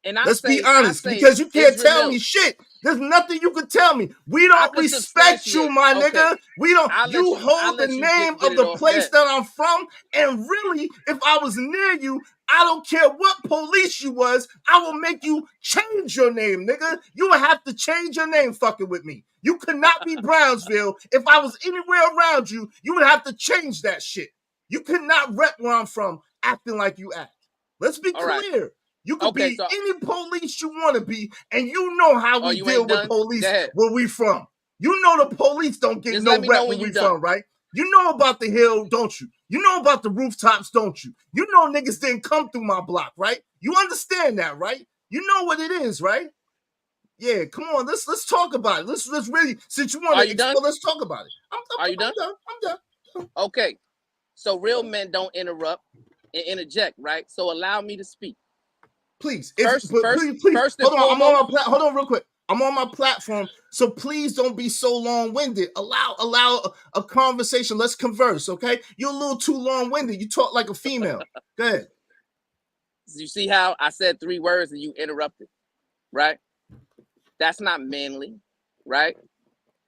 And let's be honest, because you can't tell me shit. There's nothing you can tell me. We don't respect you, my nigga. We don't. You hold the name of the place that I'm from, and really, if I was near you, I don't care what police you was, I will make you change your name, nigga. You would have to change your name fucking with me. You could not be Brownsville. If I was anywhere around you, you would have to change that shit. You could not rep where I'm from acting like you act. Let's be clear. You could be any police you want to be, and you know how we deal with police where we from. You know the police don't get no rep where we from, right? You know about the hill, don't you? You know about the rooftops, don't you? You know niggas didn't come through my block, right? You understand that, right? You know what it is, right? Yeah, come on, let's talk about it. Let's really, since you want to explore, let's talk about it. Are you done? I'm done. Okay, so real men don't interrupt and interject, right? So allow me to speak. Please, please. Hold on, hold on real quick. I'm on my platform, so please don't be so long-winded. Allow a conversation. Let's converse, okay? You're a little too long-winded. You talk like a female. Go ahead. You see how I said 3 words and you interrupted, right? That's not manly, right?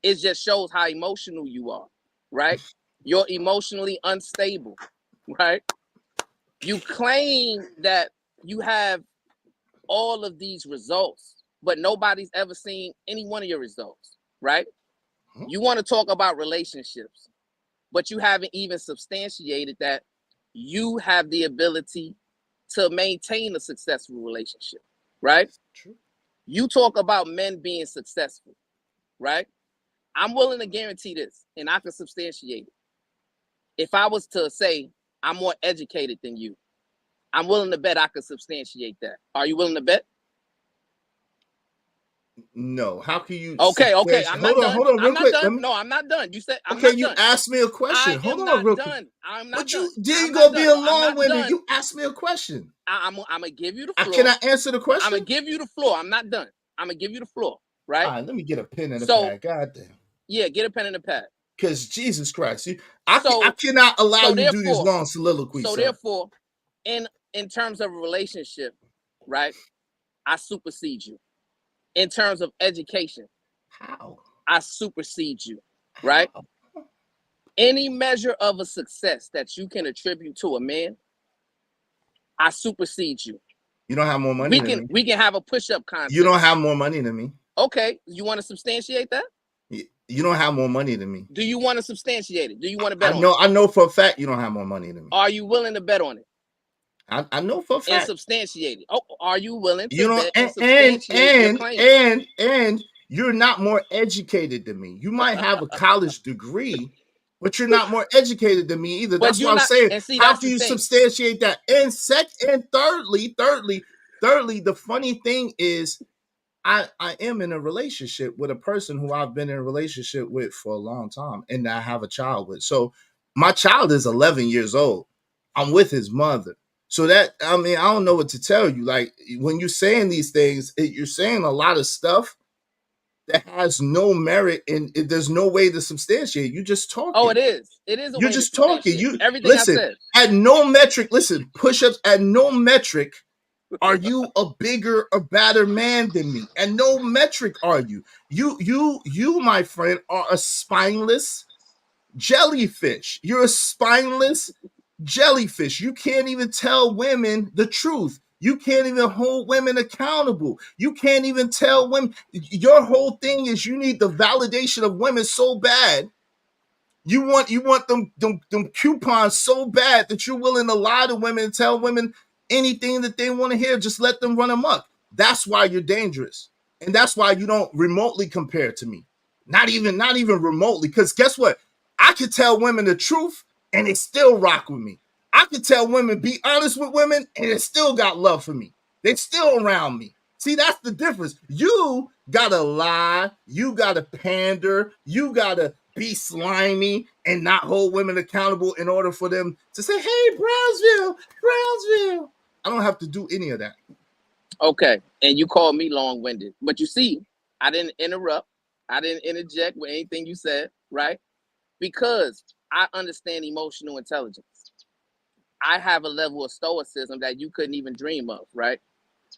It just shows how emotional you are, right? You're emotionally unstable, right? You claim that you have all of these results, but nobody's ever seen any one of your results, right? You want to talk about relationships, but you haven't even substantiated that you have the ability to maintain a successful relationship, right? True. You talk about men being successful, right? I'm willing to guarantee this, and I can substantiate it. If I was to say I'm more educated than you, I'm willing to bet I could substantiate that. Are you willing to bet? No. How can you? Okay. I'm not done. Hold on, real quick. No, I'm not done. You said I'm okay, not you done. asked me a question. Hold on, real quick. I'm not But done. you gonna be a long-winded. You asked me a question. I'm gonna give you the floor. Can I answer the question? I'm gonna give you the floor. I'm not done. I'm gonna give you the floor. Right. All right. Let me get a pen and a pad. God damn. Yeah, get a pen and a pad. Because Jesus Christ, I cannot allow you to do these long soliloquies. So therefore, in terms of a relationship, right, I supersede you. In terms of education, how? I supersede you, right? How? Any measure of a success that you can attribute to a man, I supersede you. You don't have more money than me. We can have a push-up contest. You don't have more money than me. Okay, you want to substantiate that? You don't have more money than me. Do you want to substantiate it? Do you want to bet on it? I know for a fact you don't have more money than me. Are you willing to bet on it? I know for a fact. And substantiate it. Oh, are you willing to bet and substantiate your claim? And you're not more educated than me. You might have a college degree, but you're not more educated than me either. That's what I'm saying. How do you substantiate that? And thirdly, the funny thing is, I am in a relationship with a person who I've been in a relationship with for a long time, and I have a child with. So my child is 11 years old. I'm with his mother. So that, I mean, I don't know what to tell you. Like, when you're saying these things, you're saying a lot of stuff that has no merit, and there's no way to substantiate. You just talking. Oh, it is. It is. You're just talking. Everything listen, I said. At no metric. Listen, push-ups. At no metric are you a bigger or badder man than me? And no metric are you. You, my friend, are a spineless jellyfish. You're a spineless jellyfish. You can't even tell women the truth. You can't even hold women accountable. You can't even tell women. Your whole thing is you need the validation of women so bad. You want them coupons so bad that you're willing to lie to women and tell women anything that they want to hear. Just let them run amok. That's why you're dangerous. And that's why you don't remotely compare to me. Not even remotely. Because guess what? I could tell women the truth and they still rock with me. I could tell women, be honest with women, and they still got love for me. They still around me. See, that's the difference. You gotta lie. You gotta pander. You gotta be slimy and not hold women accountable in order for them to say, hey, Brownsville. I don't have to do any of that. Okay. And you called me long-winded. But you see, I didn't interrupt. I didn't interject with anything you said, right? Because I understand emotional intelligence. I have a level of stoicism that you couldn't even dream of, right?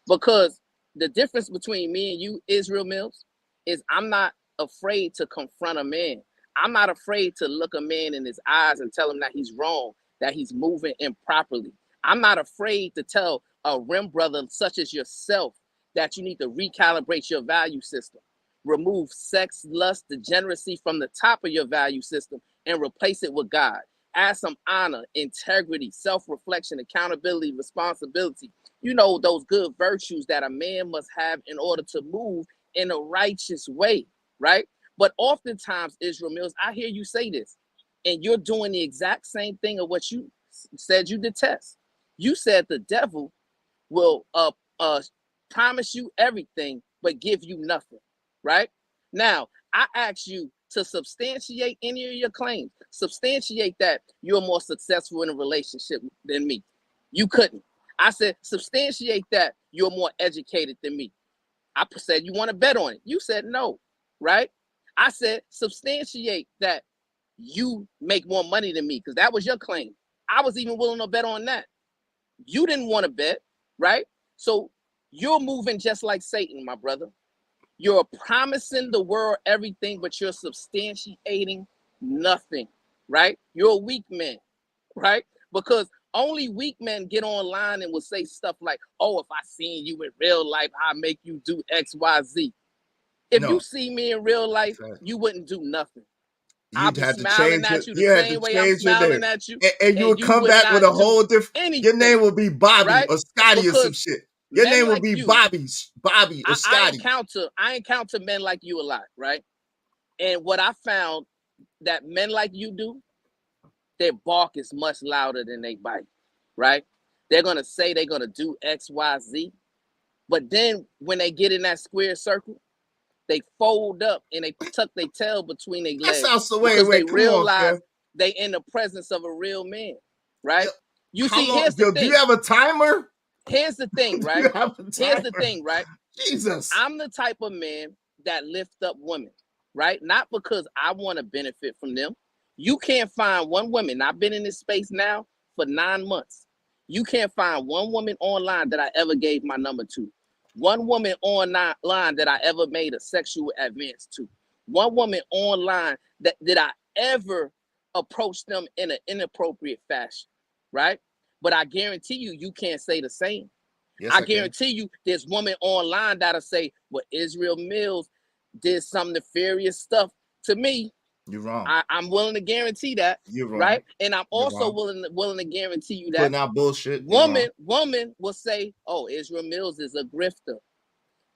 Because the difference between me and you, Israel Mills, is I'm not afraid to confront a man. I'm not afraid to look a man in his eyes and tell him that he's wrong, that he's moving improperly. I'm not afraid to tell a rim brother such as yourself that you need to recalibrate your value system. Remove sex, lust, degeneracy from the top of your value system and replace it with God. Add some honor, integrity, self-reflection, accountability, responsibility. You know, those good virtues that a man must have in order to move in a righteous way, right? But oftentimes, Israel Mills, I hear you say this, and you're doing the exact same thing of what you said you detest. You said the devil will promise you everything, but give you nothing, right? Now, I ask you to substantiate any of your claims. Substantiate that you're more successful in a relationship than me. You couldn't. I said, substantiate that you're more educated than me. I said, you want to bet on it. You said no, right? I said, substantiate that you make more money than me, because that was your claim. I was even willing to bet on that. You didn't want to bet, right? So you're moving just like Satan, my brother. You're promising the world everything, but you're substantiating nothing, right? You're a weak man, right? Because only weak men get online and will say stuff like, oh, if I seen you in real life, I'll make you do X, Y, Z. If you see me in real life, you wouldn't do nothing. I'll be smiling at you the same way I'm smiling at you. And you would come back with a whole different, your name will be Bobby or Scotty or some shit. Your name will be Bobby or Scotty. I encounter men like you a lot, right? And what I found that men like you do, their bark is much louder than they bite, right? They're gonna say they're gonna do X, Y, Z, but then when they get in that square circle, they fold up and they tuck their tail between their legs because they realize they in the presence of a real man, right? You see, here's the thing. Do you have a timer? Here's the thing, right? Here's the thing, right? Jesus. I'm the type of man that lift up women, right? Not because I want to benefit from them. You can't find one woman. I've been in this space now for 9 months. You can't find one woman online that I ever gave my number to. One woman online that I ever made a sexual advance to. One woman online that I ever approached them in an inappropriate fashion, right? But I guarantee you, you can't say the same. Yes, I guarantee you there's women online that'll say, well, Israel Mills did some nefarious stuff to me. You're wrong. I'm willing to guarantee that. You're wrong. Right? And I'm also willing to guarantee you that. Putting out bullshit. Woman will say, oh, Israel Mills is a grifter.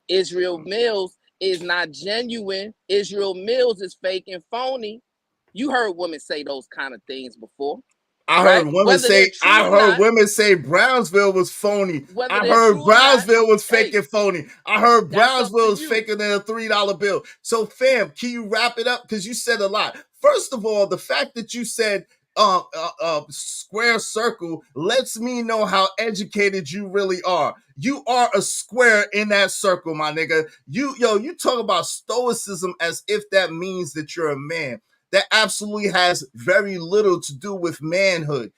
Israel Mills is not genuine. Israel Mills is fake and phony. You heard women say those kind of things before. I heard women say Brownsville was phony. I heard Brownsville was fake and phony. I heard Brownsville was faker than a $3 bill. So, fam, can you wrap it up? Because you said a lot. First of all, the fact that you said square circle lets me know how educated you really are. You are a square in that circle, my nigga. You talk about stoicism as if that means that you're a man. That absolutely has very little to do with manhood.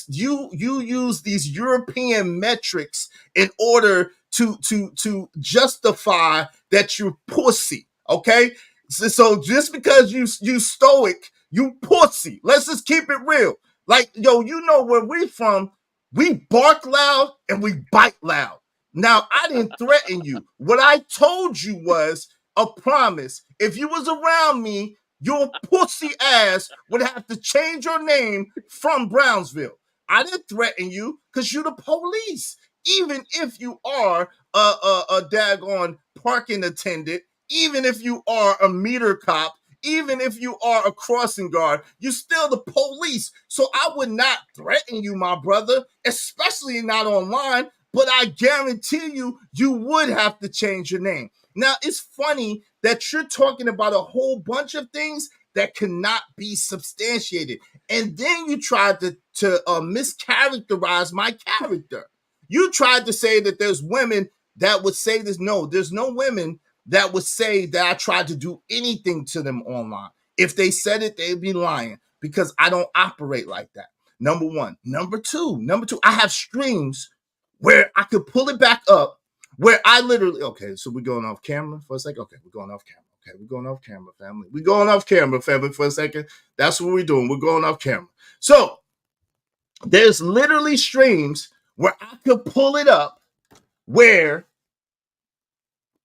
You use these European metrics in order to justify that you're pussy. Okay, so just because you stoic, you pussy. Let's just keep it real. Like, you know where we from. We bark loud and we bite loud. Now, I didn't threaten you. What I told you was a promise. If you was around me, your pussy ass would have to change your name from Brownsville. I didn't threaten you because you're the police. Even if you are a daggone parking attendant, even if you are a meter cop, even if you are a crossing guard, you're still the police. So I would not threaten you, my brother, especially not online, but I guarantee you would have to change your name. Now, it's funny that you're talking about a whole bunch of things that cannot be substantiated. And then you tried to mischaracterize my character. You tried to say that there's women that would say this. No, there's no women that would say that I tried to do anything to them online. If they said it, they'd be lying because I don't operate like that. Number one. Number two, I have streams where I could pull it back up where I literally, okay, so we're going off camera for a second. Okay, we're going off camera. Okay, we're going off camera, family. We're going off camera, family, for a second. That's what we're doing. We're going off camera. So there's literally streams where I could pull it up where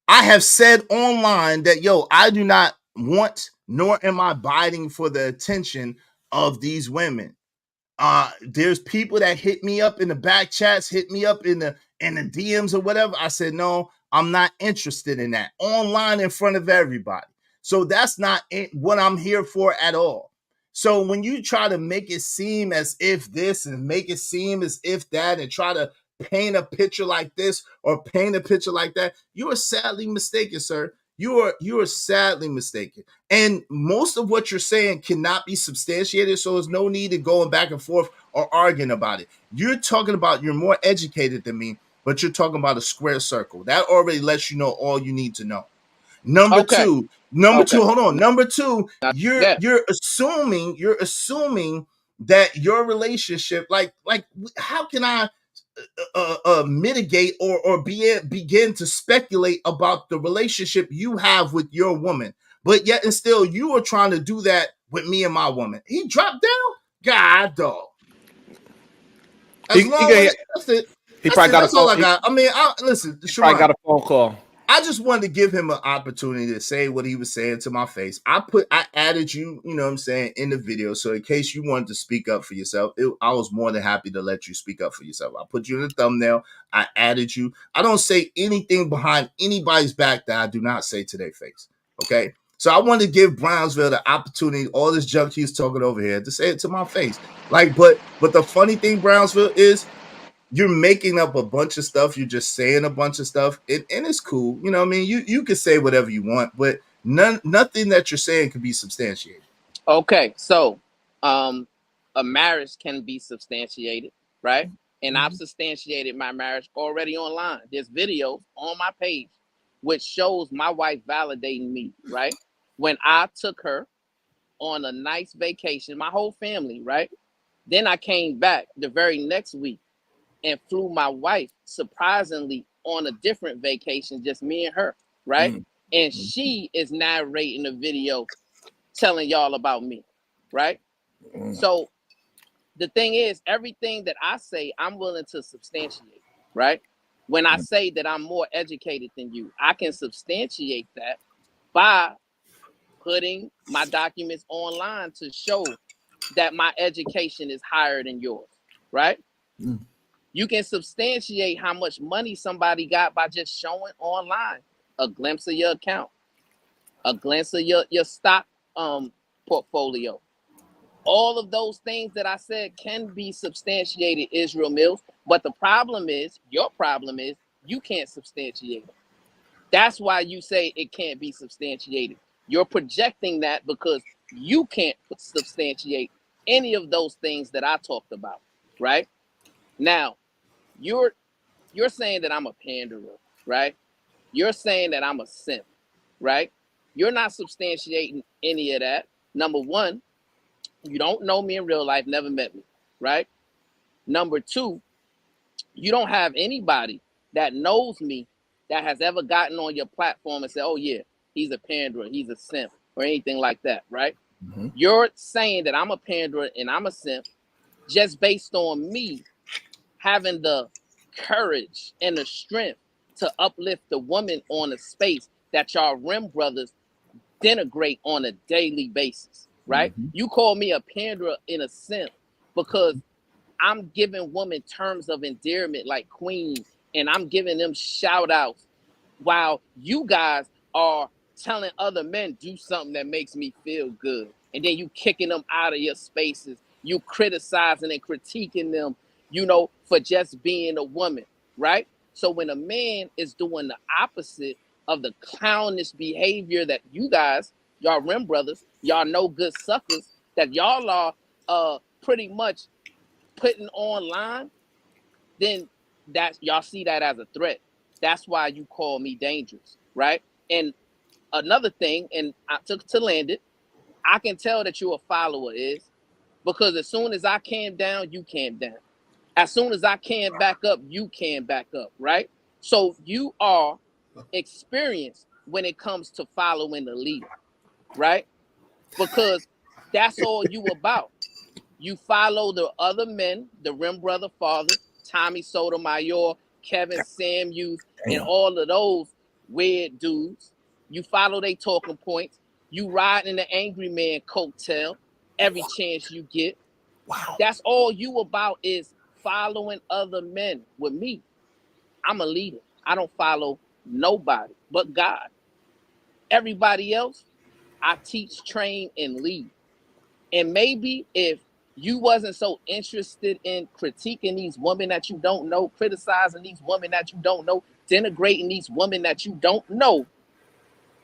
I have said online that, I do not want, nor am I biting for the attention of these women. There's people that hit me up in the back chats, hit me up in the DMs or whatever. I said, no, I'm not interested in that online in front of everybody. So that's not what I'm here for at all. So when you try to make it seem as if this and make it seem as if that and try to paint a picture like this or paint a picture like that, you are sadly mistaken, sir. You are sadly mistaken. And most of what you're saying cannot be substantiated, so there's no need in going back and forth or arguing about it. You're talking about you're more educated than me, but you're talking about a square circle. That already lets you know all you need to know. Number two, hold on. Number two, you're assuming that your relationship, like how can I mitigate or begin to speculate about the relationship you have with your woman, but yet and still you are trying to do that with me and my woman. He dropped down, God dog. That's it. That's all I got. I mean, listen. I got a phone call. I just wanted to give him an opportunity to say what he was saying to my face. I added you, you know what I'm saying, in the video. So in case you wanted to speak up for yourself, I was more than happy to let you speak up for yourself. I put you in the thumbnail. I added you. I don't say anything behind anybody's back that I do not say to their face. Okay. So I wanted to give Brownsville the opportunity, all this junk he's talking over here, to say it to my face. Like, but the funny thing, Brownsville, is you're making up a bunch of stuff. You're just saying a bunch of stuff, and it's cool. You know what I mean? You can say whatever you want, but nothing that you're saying can be substantiated. Okay, so a marriage can be substantiated, right? And I've substantiated my marriage already online. There's videos on my page which shows my wife validating me, right? When I took her on a nice vacation, my whole family, right? Then I came back the very next week and flew my wife surprisingly on a different vacation, just me and her, right? And she is narrating the video telling y'all about me, right? So the thing is, everything that I say, I'm willing to substantiate, right? When I say that I'm more educated than you, I can substantiate that by putting my documents online to show that my education is higher than yours, right? You can substantiate how much money somebody got by just showing online a glimpse of your account, a glimpse of your stock portfolio. All of those things that I said can be substantiated, Israel Mills. But the problem is, your problem is, you can't substantiate it. That's why you say it can't be substantiated. You're projecting that because you can't substantiate any of those things that I talked about, right? Now, you're saying that I'm a panderer, right? You're saying that I'm a simp, right? You're not substantiating any of that. Number one, you don't know me in real life, never met me, right? Number two, you don't have anybody that knows me that has ever gotten on your platform and said, oh yeah, he's a panderer, he's a simp, or anything like that, right? You're saying that I'm a panderer and I'm a simp just based on me having the courage and the strength to uplift the woman on a space that y'all Rim brothers denigrate on a daily basis, right? You call me a panderer in a simp because I'm giving women terms of endearment like queen, and I'm giving them shout outs while you guys are telling other men do something that makes me feel good. And then you kicking them out of your spaces. You criticizing and critiquing them, you know, for just being a woman, right? So when a man is doing the opposite of the clownish behavior that you guys, y'all Rim brothers, y'all no good suckers, that y'all are pretty much putting online, then that's y'all see that as a threat. That's why you call me dangerous, right? And another thing, and I took to land it, I can tell that you're a follower is because as soon as I came down, you came down. As soon as I can back up, you can back up, right? So you are experienced when it comes to following the leader, right? Because that's all you about. You follow the other men, the Rim Brother Father, Tommy Sotomayor, Kevin Samuels, and all of those weird dudes. You follow their talking points. You ride in the angry man coattail every chance you get. Wow. That's all you about is following other men. With me, I'm a leader. I don't follow nobody but God. Everybody else, I teach, train, and lead. And maybe if you wasn't so interested in critiquing these women that you don't know, criticizing these women that you don't know, denigrating these women that you don't know,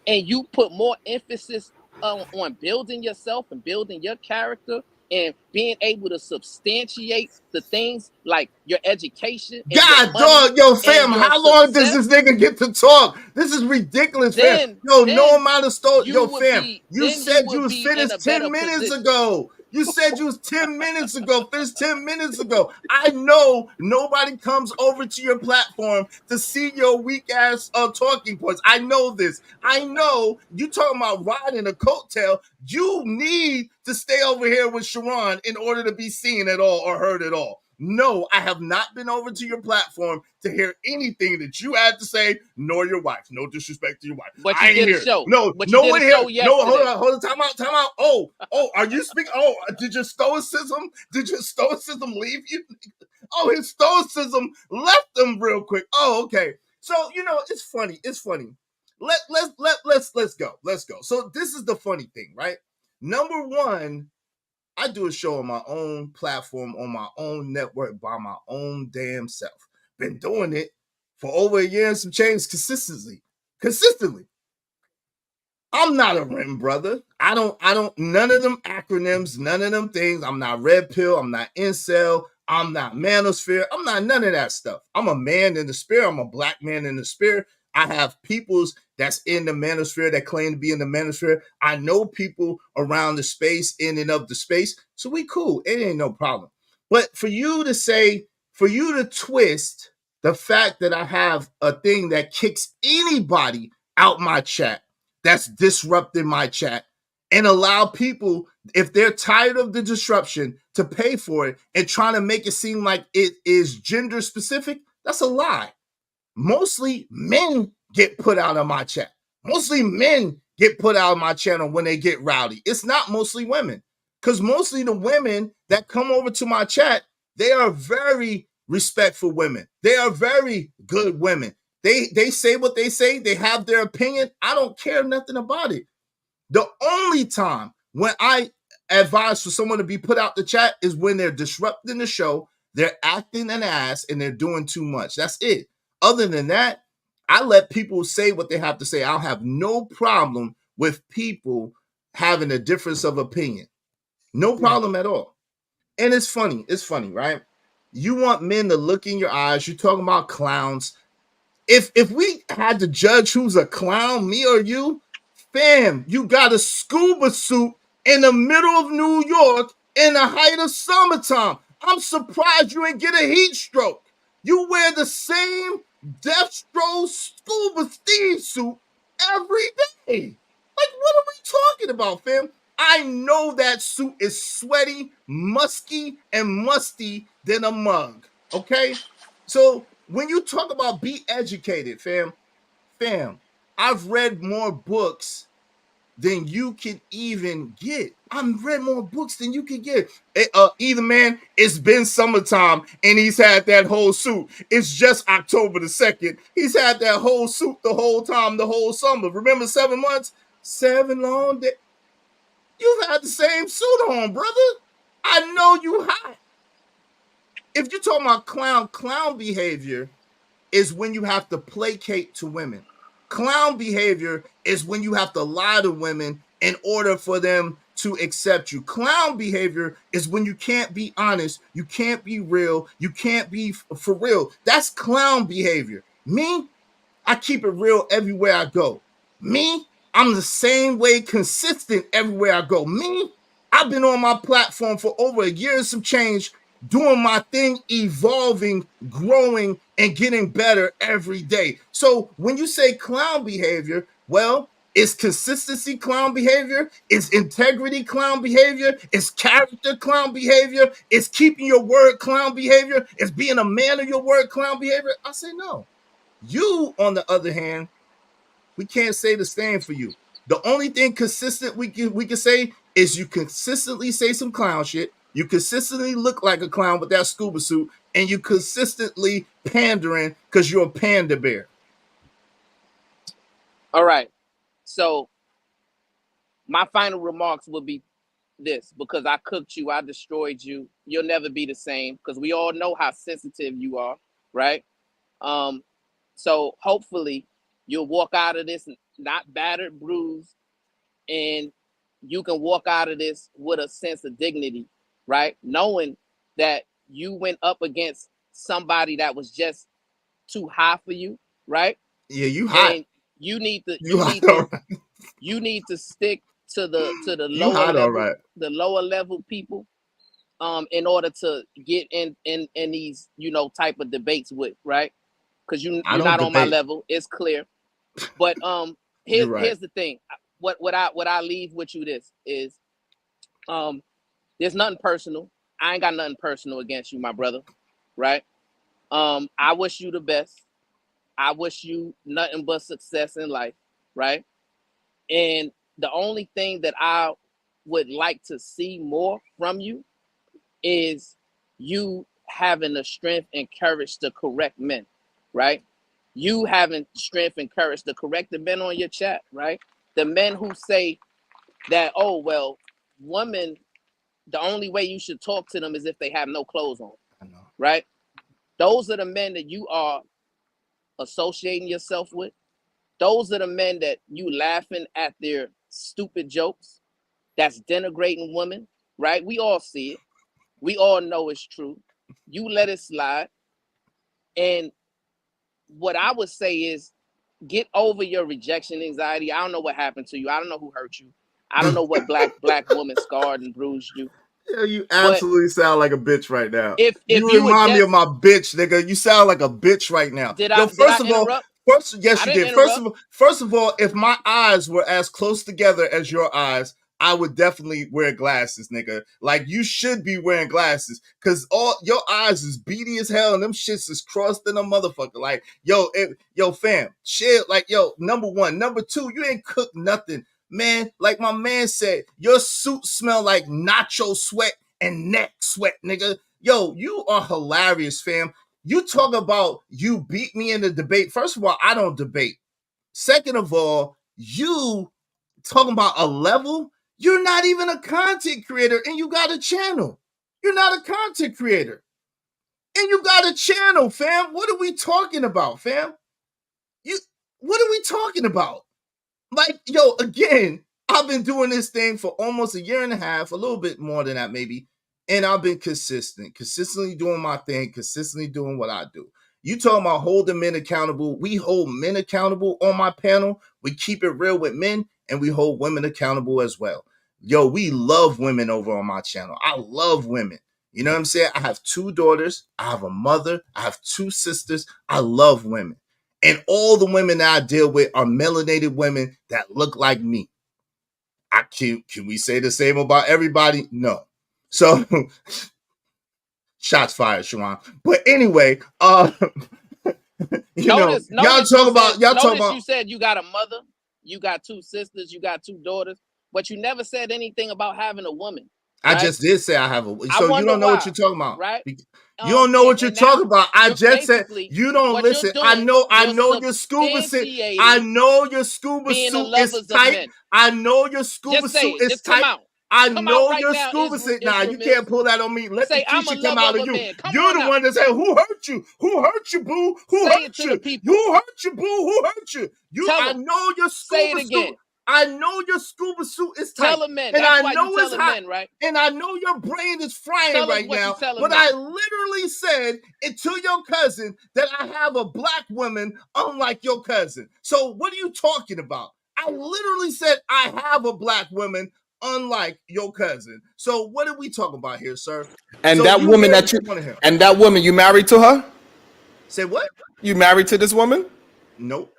and you put more emphasis on building yourself and building your character and being able to substantiate the things like your education and God, dog, yo, fam, how long does this nigga get to talk? This is ridiculous, fam. Yo, no amount of yo, fam. You said you was finished 10 minutes ago. You said you was 10 minutes ago, finished 10 minutes ago. I know nobody comes over to your platform to see your weak ass talking points. I know this. I know you talking about riding a coattail. You need to stay over here with Sharon in order to be seen at all or heard at all. No, I have not been over to your platform to hear anything that you had to say, nor your wife. No disrespect to your wife. But I you ain't did here. a show. No, but no you one did a show here. No, yesterday. hold on. Time out. Oh, are you speaking? Oh, did your stoicism leave you? Oh, his stoicism left him real quick. Oh, okay. So, you know, it's funny. Let's go. So this is the funny thing, right? Number one, I do a show on my own platform, on my own network, by my own damn self. Been doing it for over a year and some change consistently. I'm not a rim brother. I don't, none of them acronyms, none of them things. I'm not red pill. I'm not incel. I'm not manosphere. I'm not none of that stuff. I'm a man in the spirit. I'm a black man in the spirit. I have peoples that's in the manosphere that claim to be in the manosphere. I know people around the space, in and of the space. So we cool. It ain't no problem. But for you to say, for you to twist the fact that I have a thing that kicks anybody out my chat, that's disrupting my chat, and allow people, if they're tired of the disruption, to pay for it and trying to make it seem like it is gender specific, that's a lie. Mostly men get put out of my chat. Mostly men get put out of my channel when they get rowdy. It's not mostly women, because mostly the women that come over to my chat, they are very respectful women. They are very good women. They say what they say. They have their opinion. I don't care nothing about it. The only time when I advise for someone to be put out the chat is when they're disrupting the show, they're acting an ass, and they're doing too much. That's it. Other than that, I let people say what they have to say. I'll have no problem with people having a difference of opinion. No problem at all. And it's funny. It's funny, right? You want men to look in your eyes. You're talking about clowns. If we had to judge who's a clown, me or you, fam, you got a scuba suit in the middle of New York in the height of summertime. I'm surprised you ain't get a heat stroke. You wear the same Deathstroke scuba Steve suit every day. Like, what are we talking about, fam? I know that suit is sweaty, musky, and musty than a mug. Okay? So when you talk about be educated, fam, I've read more books than you can even get. I've read more books than you can get. Either man, it's been summertime and he's had that whole suit. It's just October the 2nd. He's had that whole suit the whole time, the whole summer. Remember 7 months? 7 long days. You've had the same suit on, brother. I know you hot. If you're talking about clown behavior is when you have to placate to women. Clown behavior is when you have to lie to women in order for them to accept you. Clown behavior is when you can't be honest, you can't be real, you can't be for real. That's clown behavior. Me, I keep it real everywhere I go. Me, I'm the same way consistent everywhere I go. Me, I've been on my platform for over a year and some change, doing my thing, evolving, growing, and getting better every day. So when you say clown behavior, well, it's consistency clown behavior, it's integrity clown behavior, it's character clown behavior, it's keeping your word clown behavior, it's being a man of your word clown behavior. I say no. You, on the other hand, we can't say the same for you. The only thing consistent we can say is you consistently say some clown shit. You consistently look like a clown with that scuba suit, and you consistently pandering because you're a panda bear. All right. So my final remarks will be this, because I cooked you, I destroyed you. You'll never be the same, because we all know how sensitive you are, right? So hopefully you'll walk out of this not battered, bruised, and you can walk out of this with a sense of dignity, right? Knowing that you went up against somebody that was just too high for you, right? Yeah, you hot. And you need to you need to stick to the lower level, right. the lower level people, in order to get in these, you know, type of debates with, right? Because you're not on my level. It's clear. But here's the thing. What I leave with you this is, there's nothing personal. I ain't got nothing personal against you, my brother, right? I wish you the best. I wish you nothing but success in life, right? And the only thing that I would like to see more from you is you having the strength and courage to correct men, right? You having strength and courage to correct the men on your chat, right? The men who say that, oh, well, women the only way you should talk to them is if they have no clothes on, right? Those are the men that you are associating yourself with. Those are the men that you laughing at their stupid jokes. That's denigrating women, right? We all see it. We all know it's true. You let it slide. And what I would say is get over your rejection anxiety. I don't know what happened to you. I don't know who hurt you. I don't know what black woman scarred and bruised you. Yeah, you absolutely sound like a bitch right now. If you you would remind me just- of my bitch, nigga. You sound like a bitch right now. First of all, yes, you did. First of all, if my eyes were as close together as your eyes, I would definitely wear glasses, nigga. Like you should be wearing glasses, cause all your eyes is beady as hell, and them shits is crossed in a motherfucker. Like, yo, fam, shit. Like, yo, number one, number two, you ain't cooked nothing. Man, like my man said, your suit smell like nacho sweat and neck sweat, nigga. Yo, you are hilarious, fam. You talk about you beat me in the debate. First of all, I don't debate. Second of all, you talking about a level. You're not even a content creator and you got a channel. You're not a content creator and you got a channel, fam. What are we talking about, fam? What are we talking about? Like, yo, again, I've been doing this thing for almost a year and a half, a little bit more than that maybe, and I've been consistently doing my thing, consistently doing what I do. You talking about holding men accountable. We hold men accountable on my panel. We keep it real with men, and we hold women accountable as well. Yo, we love women over on my channel. I love women. You know what I'm saying? I have 2 daughters. I have a mother. I have 2 sisters. I love women. And all the women that I deal with are melanated women that look like me. Can we say the same about everybody? No. So shots fired, Sharon. But anyway, y'all talk about you said you got a mother, you got 2 sisters, you got 2 daughters, but you never said anything about having a woman. Right? I just did say I have a. So you don't know what you're talking about, right? You don't know what you're talking about. I just said you don't listen. I know your scuba suit. I know your scuba suit is tight. I know your scuba suit is tight. I know your scuba suit. Nah, you can't pull that on me. Let the Keisha come out of you. You're the one that said, "Who hurt you? Who hurt you, boo? Who hurt you? Who hurt you, boo? Who hurt you?" I know your scuba suit. I know your scuba suit is tight. Tell a man. And That's I why know you it's tell a hot. man, right? And I know your brain is frying Tell us right what you now. tell 'em But men. I literally said it to your cousin that I have a black woman unlike your cousin. So what are you talking about? I literally said I have a black woman unlike your cousin. So what are we talking about here, sir? And so that you woman you married to her? Say what? You married to this woman? Nope.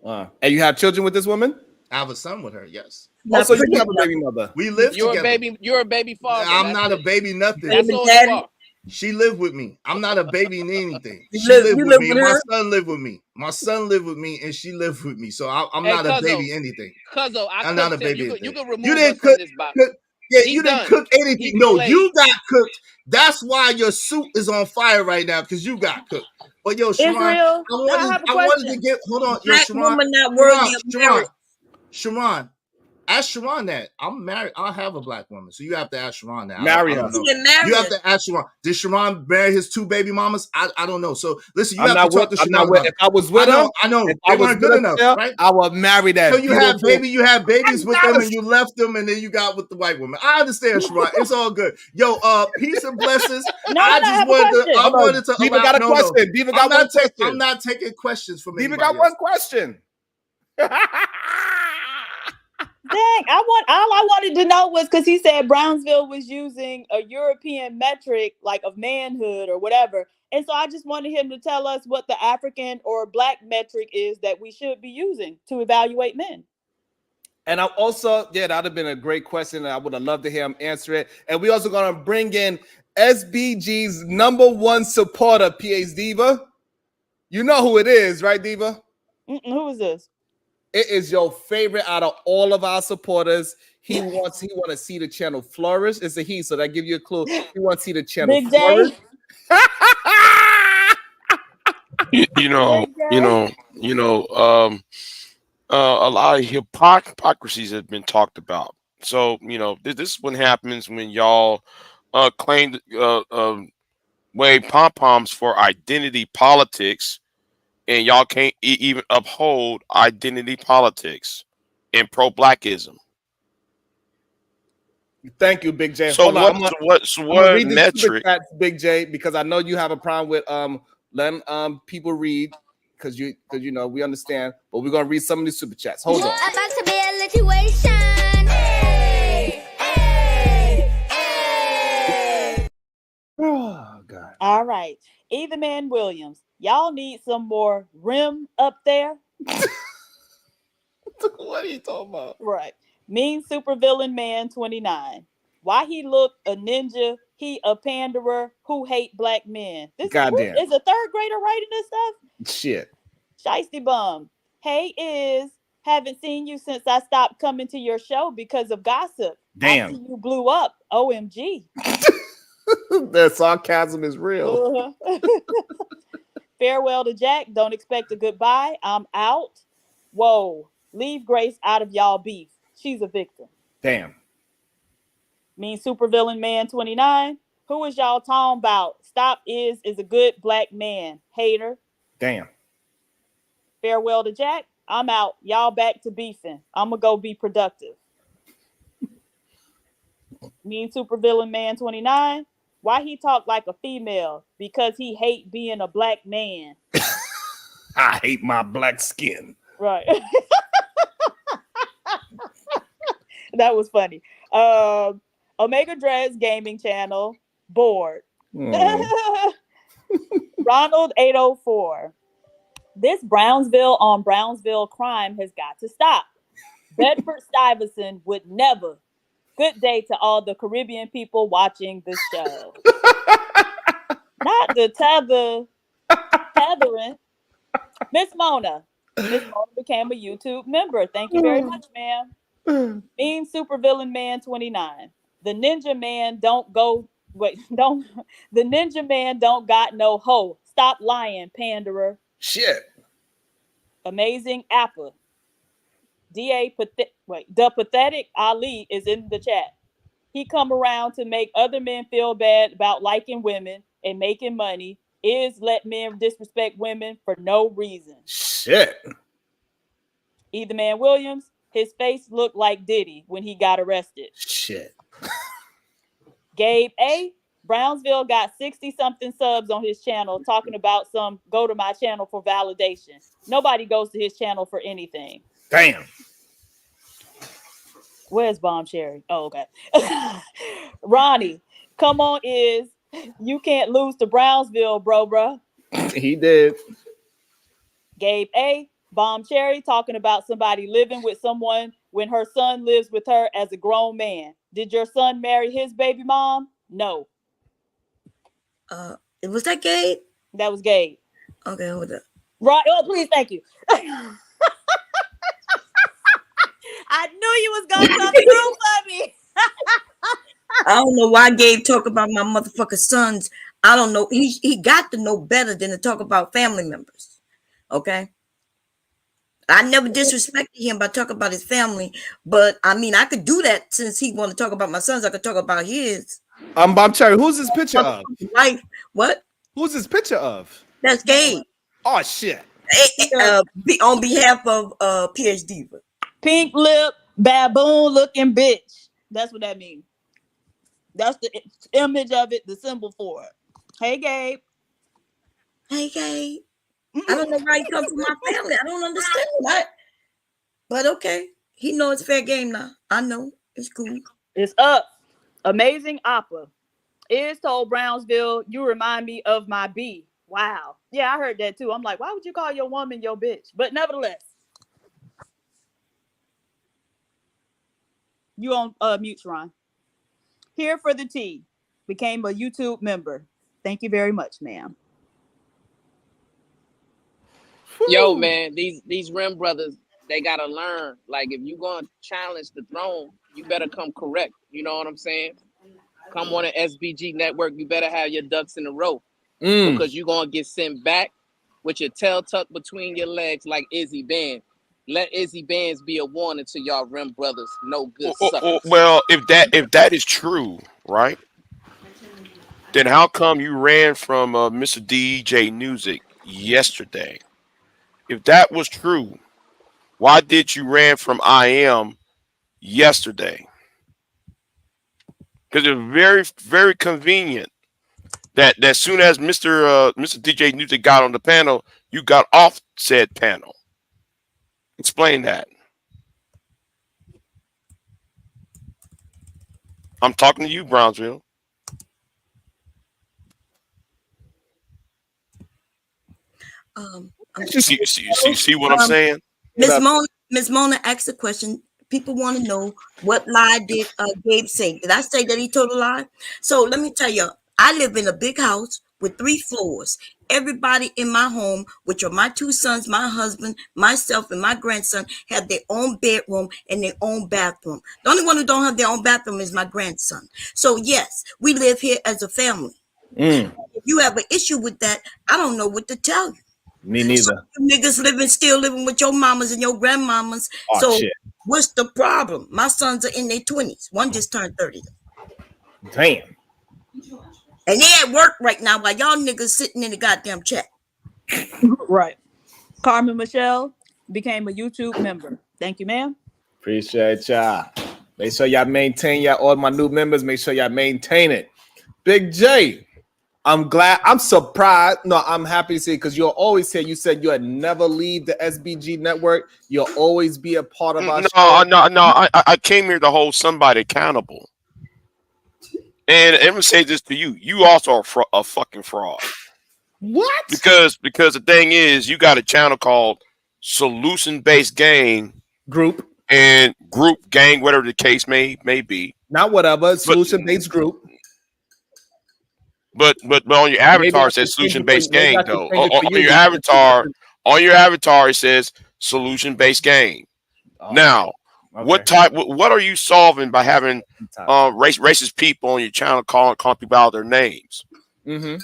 And you have children with this woman? I have a son with her, yes. Also, you have a baby mother. We live together. You're a baby father. I'm not a baby nothing. That's all you are. She lived with me. I'm not a baby in anything. She lived with me, and my son lived with me. My son lived with me, and she lived with me. So I'm not a baby anything. Cuzzo, I'm not a baby anything. You can remove You didn't us cook. from this box. Yeah, you didn't cook anything. No, you got cooked. That's why your suit is on fire right now, because you got cooked. But yo, Sharon, Israel, I wanted to get. Hold on, yo, Black Sharon. woman not worthy of marriage. Sharon, ask Sharon that. I'm married. I have a black woman, so you have to ask Sharon that. Marry her. You have to ask Sharon. Did Sharon marry his 2 baby mamas? I don't know. So listen, you I'm have to talk to Sharon. If I was with her, I know if they I was weren't good with enough, her, right? I would marry that. So you had babies with them, and you left them, and then you got with the white woman. I understand, Sharon. It's all good. Yo, peace and blessings. I wanted to. Diva got a question. Diva got one question. I'm not taking questions from Diva anybody got one else. question. Dang, all I wanted to know was because he said Brownsville was using a European metric like of manhood or whatever. And so I just wanted him to tell us what the African or black metric is that we should be using to evaluate men. And I'm also, that would have been a great question. And I would have loved to hear him answer it. And we also going to bring in SBG's #1 supporter, PA's Diva. You know who it is, right, Diva? Who is this? It is your favorite out of all of our supporters. He wants to see the channel flourish. It's a he, so that give you a clue. He wants to see the channel Big flourish. A lot of hypocrisies have been talked about So this is what happens when y'all claim wave pom poms for identity politics, and y'all can't even uphold identity politics and pro-blackism. Thank you, Big J. So Hold on, so I'm gonna what read the super metric? chats, Big J, because I know you have a problem with letting people read because you know we understand, but we're gonna read some of these super chats. Hold on. About to be a situation. Hey, hey, hey. Oh God. All right. Either Man Williams, y'all need some more rim up there. What are you talking about? Right. Mean supervillain man 29. Why he look a ninja? He a panderer who hate black men. This Goddamn. is a third grader writing this stuff. Shit. Shiesty bum. Hey haven't seen you since I stopped coming to your show because of gossip. Damn. I see you blew up. OMG. The sarcasm is real. Farewell to Jack. Don't expect a goodbye. I'm out. Whoa. Leave Grace out of y'all beef. She's a victim. Damn. Mean supervillain man 29. Who is y'all talking about? Stop is a good black man. Hater. Damn. Farewell to Jack. I'm out. Y'all back to beefing. I'm gonna go be productive. Mean supervillain man 29. Why he talk like a female? Because he hate being a black man. I hate my black skin. Right. That was funny. Omega Dress Gaming Channel, bored. Ronald 804. This Brownsville on Brownsville crime has got to stop. Bedford Stuyvesant would never. Good day to all the Caribbean people watching this show. Not the tethering. Miss Mona. Miss Mona became a YouTube member. Thank you very much, ma'am. Mean supervillain man 29. The ninja man don't got no hoe. Stop lying, panderer. Shit. Amazing Apple. The pathetic Ali is in the chat. He come around to make other men feel bad about liking women and making money. Is let men disrespect women for no reason. Shit. Either Man Williams, his face looked like Diddy when he got arrested. Shit. Gabe A. Brownsville got 60-something subs on his channel talking about some go to my channel for validation. Nobody goes to his channel for anything. Damn. Where's Bomb Cherry? Oh, okay. Ronnie, come on, you can't lose to Brownsville, bro. He did. Gabe A. Bomb Cherry talking about somebody living with someone when her son lives with her as a grown man. Did your son marry his baby mom? No. Was that Gabe? That was Gabe. Okay, hold up. Right. Oh, please, thank you. I knew you was gonna come through for me. I don't know why Gabe talk about my motherfucking sons. I don't know. He got to know better than to talk about family members. Okay. I never disrespected him by talking about his family, but I mean I could do that since he want to talk about my sons. I could talk about his. Bob Cherry, who's this picture of? Wife. What? Who's this picture of? That's Gabe. Oh shit. On behalf of PhD Diva. Pink lip, baboon looking bitch. That's what that means. That's the image of it, the symbol for it. Hey, Gabe. Hey, Gabe. I don't know why he comes from my family. I don't understand that. But okay. He knows it's fair game now. I know. It's cool. It's up. Amazing opera. Is told Brownsville, you remind me of my B. Wow. Yeah, I heard that too. I'm like, why would you call your woman your bitch? But nevertheless. You on mute, Ron. Here for the tea. Became a YouTube member. Thank you very much, ma'am. Yo, man, these Rim brothers, they gotta learn. Like, if you gonna challenge the throne, you better come correct. You know what I'm saying? Come on an SBG network, you better have your ducks in a row. Because you're gonna get sent back with your tail tucked between your legs like Izzy Band. Let Izzy Bands be a warning to y'all Rim brothers. No good suckers. Well, if that is true, right? Then how come you ran from Mr. DJ Music yesterday? If that was true, why did you ran from I Am yesterday? Because it's very, very convenient that as soon as Mr. DJ Music got on the panel, you got off said panel. Explain that. I'm talking to you, Brownsville. You see what I'm saying? Miss Mona asked a question. People want to know what lie did Gabe say? Did I say that he told a lie? So let me tell you, I live in a big house with 3 floors. Everybody in my home, which are my 2 sons, my husband, myself, and my grandson, have their own bedroom and their own bathroom. The only one who don't have their own bathroom is my grandson. So yes, we live here as a family. If you have an issue with that, I don't know what to tell you. Me neither. So you niggas still living with your mamas and your grandmamas. Oh, so shit. what's the problem? My sons are in their 20s. One just turned 30. Damn. And they at work right now while y'all niggas sitting in the goddamn chat. Right. Carmen Michelle became a YouTube member. Thank you, ma'am. Appreciate y'all. Make sure y'all maintain all my new members. Make sure y'all maintain it. Big J, I'm glad. I'm surprised. No, I'm happy to see it because you'll always say you said you'll never leave the SBG network. You'll always be a part of our show. No. I came here to hold somebody accountable. And I'm gonna say this to you: you also are a fucking fraud. What? Because the thing is, you got a channel called Solution Based Gang Group and Group Gang, whatever the case may be. Not whatever Solution Based Group. But on your avatar it says Solution Based Gang though. On your avatar it says Solution Based Gang. Now, what are you solving by having racist people on your channel calling people out their names? Mm-hmm.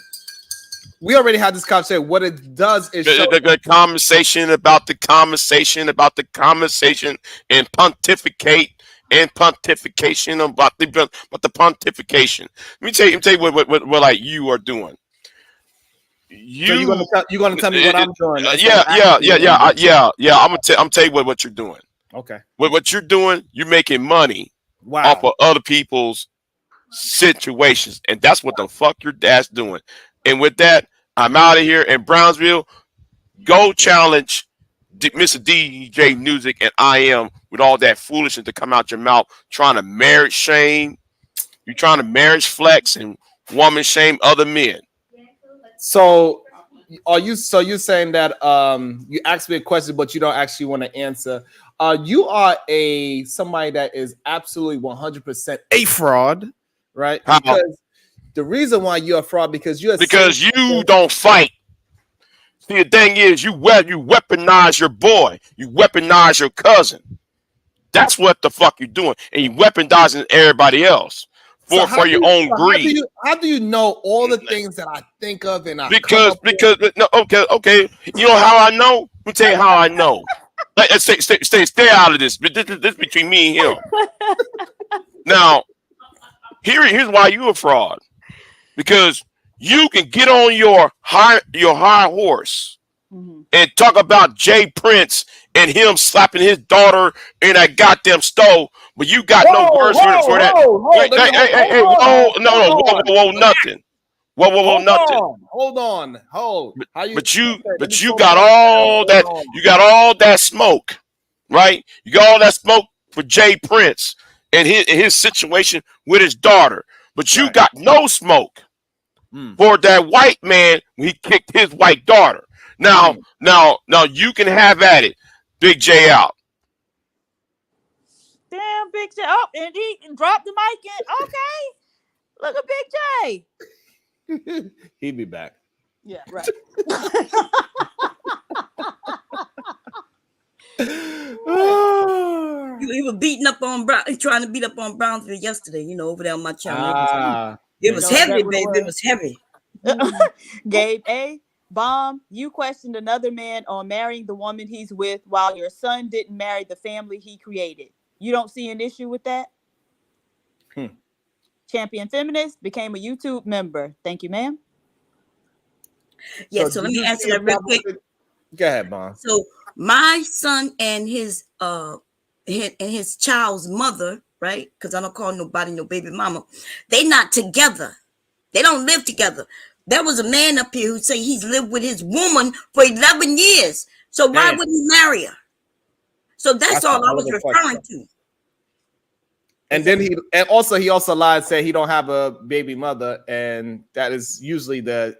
We already had this conversation. What it does is the conversation about the conversation and pontification about the pontification. Let me tell you what like you are doing. So you're gonna tell me what I'm doing? Yeah. I'm tell you what you're doing. Okay. What you're doing, you're making money off of other people's situations, and that's what the fuck your dad's doing. And with that, I'm out of here. In Brownsville, go challenge Mr. DJ Music and I Am with all that foolishness to come out your mouth, trying to marriage shame. You're trying to marriage flex and woman shame other men. So you're saying that you asked me a question, but you don't actually want to answer. You are somebody that is absolutely 100% a fraud, right? How? Because the reason why you're a fraud because you don't fight. See, the thing is, you weaponize your boy, you weaponize your cousin. That's what the fuck you're doing, and you weaponizing everybody else for your own greed. How do you know all the things that I think of and okay. You know how I know? Let me tell you how I know. Let's stay out of this. This between me and him. Now, here's why you a fraud. Because you can get on your high horse and talk about Jay Prince and him slapping his daughter in that goddamn stove, but you got no words for that. Nothing. Hold on. But you got all that. You got all that smoke, right? You got all that smoke for Jay Prince and his situation with his daughter, but you got no smoke for that white man when he kicked his white daughter. Now you can have at it. Big J out. Damn, Big J. Oh, and he dropped the mic in. Okay. Look at Big J. He'll be back. Yeah, right. You were beating up on trying to beat up on Brownsville yesterday, over there on my channel. It was heavy, baby. It was heavy. Gabe A. Bomb, you questioned another man on marrying the woman he's with while your son didn't marry the family he created. You don't see an issue with that? Champion Feminist became a YouTube member. Thank you, ma'am. Yeah, so let me answer that real quick. Go ahead, Mom. So my son and his child's mother, right? Because I don't call nobody no baby mama. They not together. They don't live together. There was a man up here who said he's lived with his woman for 11 years. So why would he marry her? So that's all I was referring to. And then he also lied and said he don't have a baby mother, and that is usually the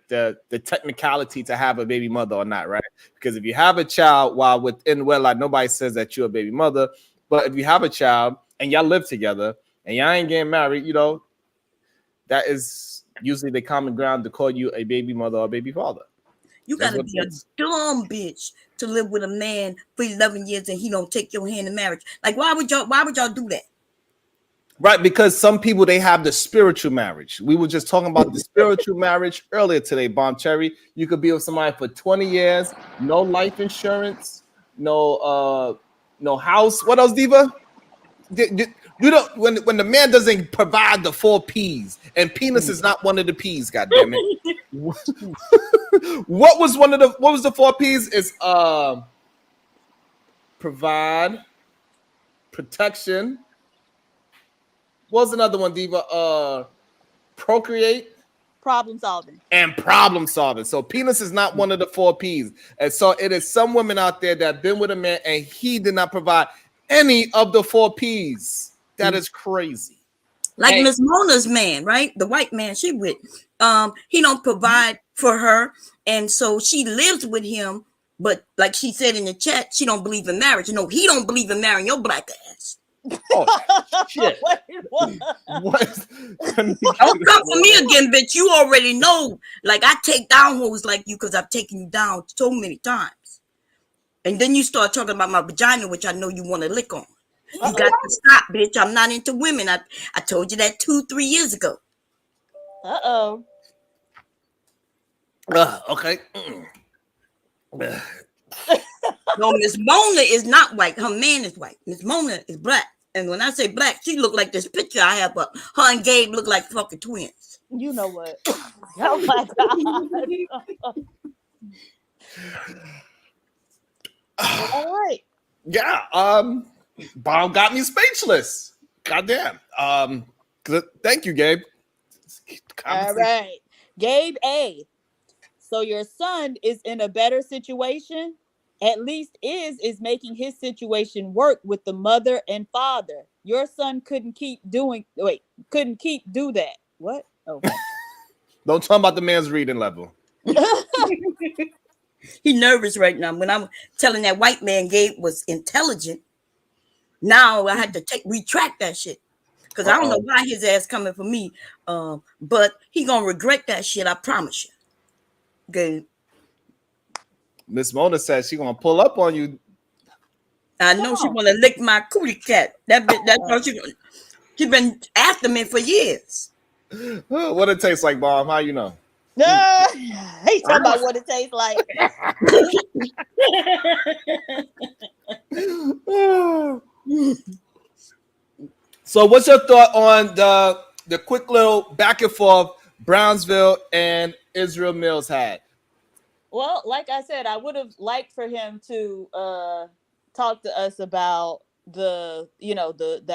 technicality to have a baby mother or not, right? Because if you have a child while within wedlock, nobody says that you're a baby mother. But if you have a child and y'all live together and y'all ain't getting married, you know, that is usually the common ground to call you a baby mother or baby father. You gotta be a dumb bitch to live with a man for 11 years and he don't take your hand in marriage. Like, why would y'all do that? Right, because some people, they have the spiritual marriage. We were just talking about the spiritual marriage earlier today, Bomb Cherry. You could be with somebody for 20 years, no life insurance, no house. What else, Diva? You don't when the man doesn't provide the 4 P's, and penis is not one of the P's, goddamn it. What was the 4 P's? Is provide, protection. What was another one, Diva? Procreate, problem solving, and problem solving. So penis is not one of the 4 P's. And so it is some women out there that have been with a man and he did not provide any of the 4 P's. That is crazy. Like Miss Mona's man, right? The white man she with. He don't provide for her, and so she lives with him. But like she said in the chat, she don't believe in marriage. No, he don't believe in marrying your black ass. Oh shit! What? Don't come for me again, bitch. You already know. Like, I take down hoes like you because I've taken you down so many times. And then you start talking about my vagina, which I know you want to lick on. You got to stop, bitch. I'm not into women. I told you that 2-3 years ago. Uh-oh. Okay. No, Miss Mona is not white. Her man is white. Miss Mona is black. And when I say black, she look like this picture I have up. Her and Gabe look like fucking twins. You know what? Oh my God. All right. Yeah. Bomb got me speechless. Goddamn. Thank you, Gabe. All right. Gabe A. So your son is in a better situation. At least is making his situation work with the mother and father. Your son couldn't keep do that. What? Oh. Don't talk about the man's reading level. He nervous right now. When I'm telling that white man Gabe was intelligent, now I had to retract that shit. Because I don't know why his ass coming for me. But he gonna regret that shit, I promise you. Gabe. Miss Mona says she gonna pull up on you. I know she wanna lick my cootie cat. That's what she been after me for years. What it tastes like, Bomb? How you know? He's talking about what it tastes like. So what's your thought on the quick little back and forth Brownsville and Israel Mills had? Well, like I said, I would have liked for him to talk to us about the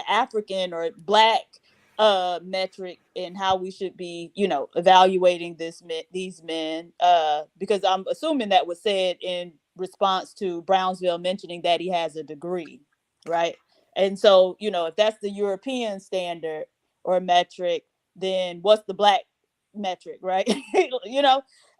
African or black metric and how we should be, evaluating these men, because I'm assuming that was said in response to Brownsville mentioning that he has a degree, right? And so, if that's the European standard or metric, then what's the black metric, right?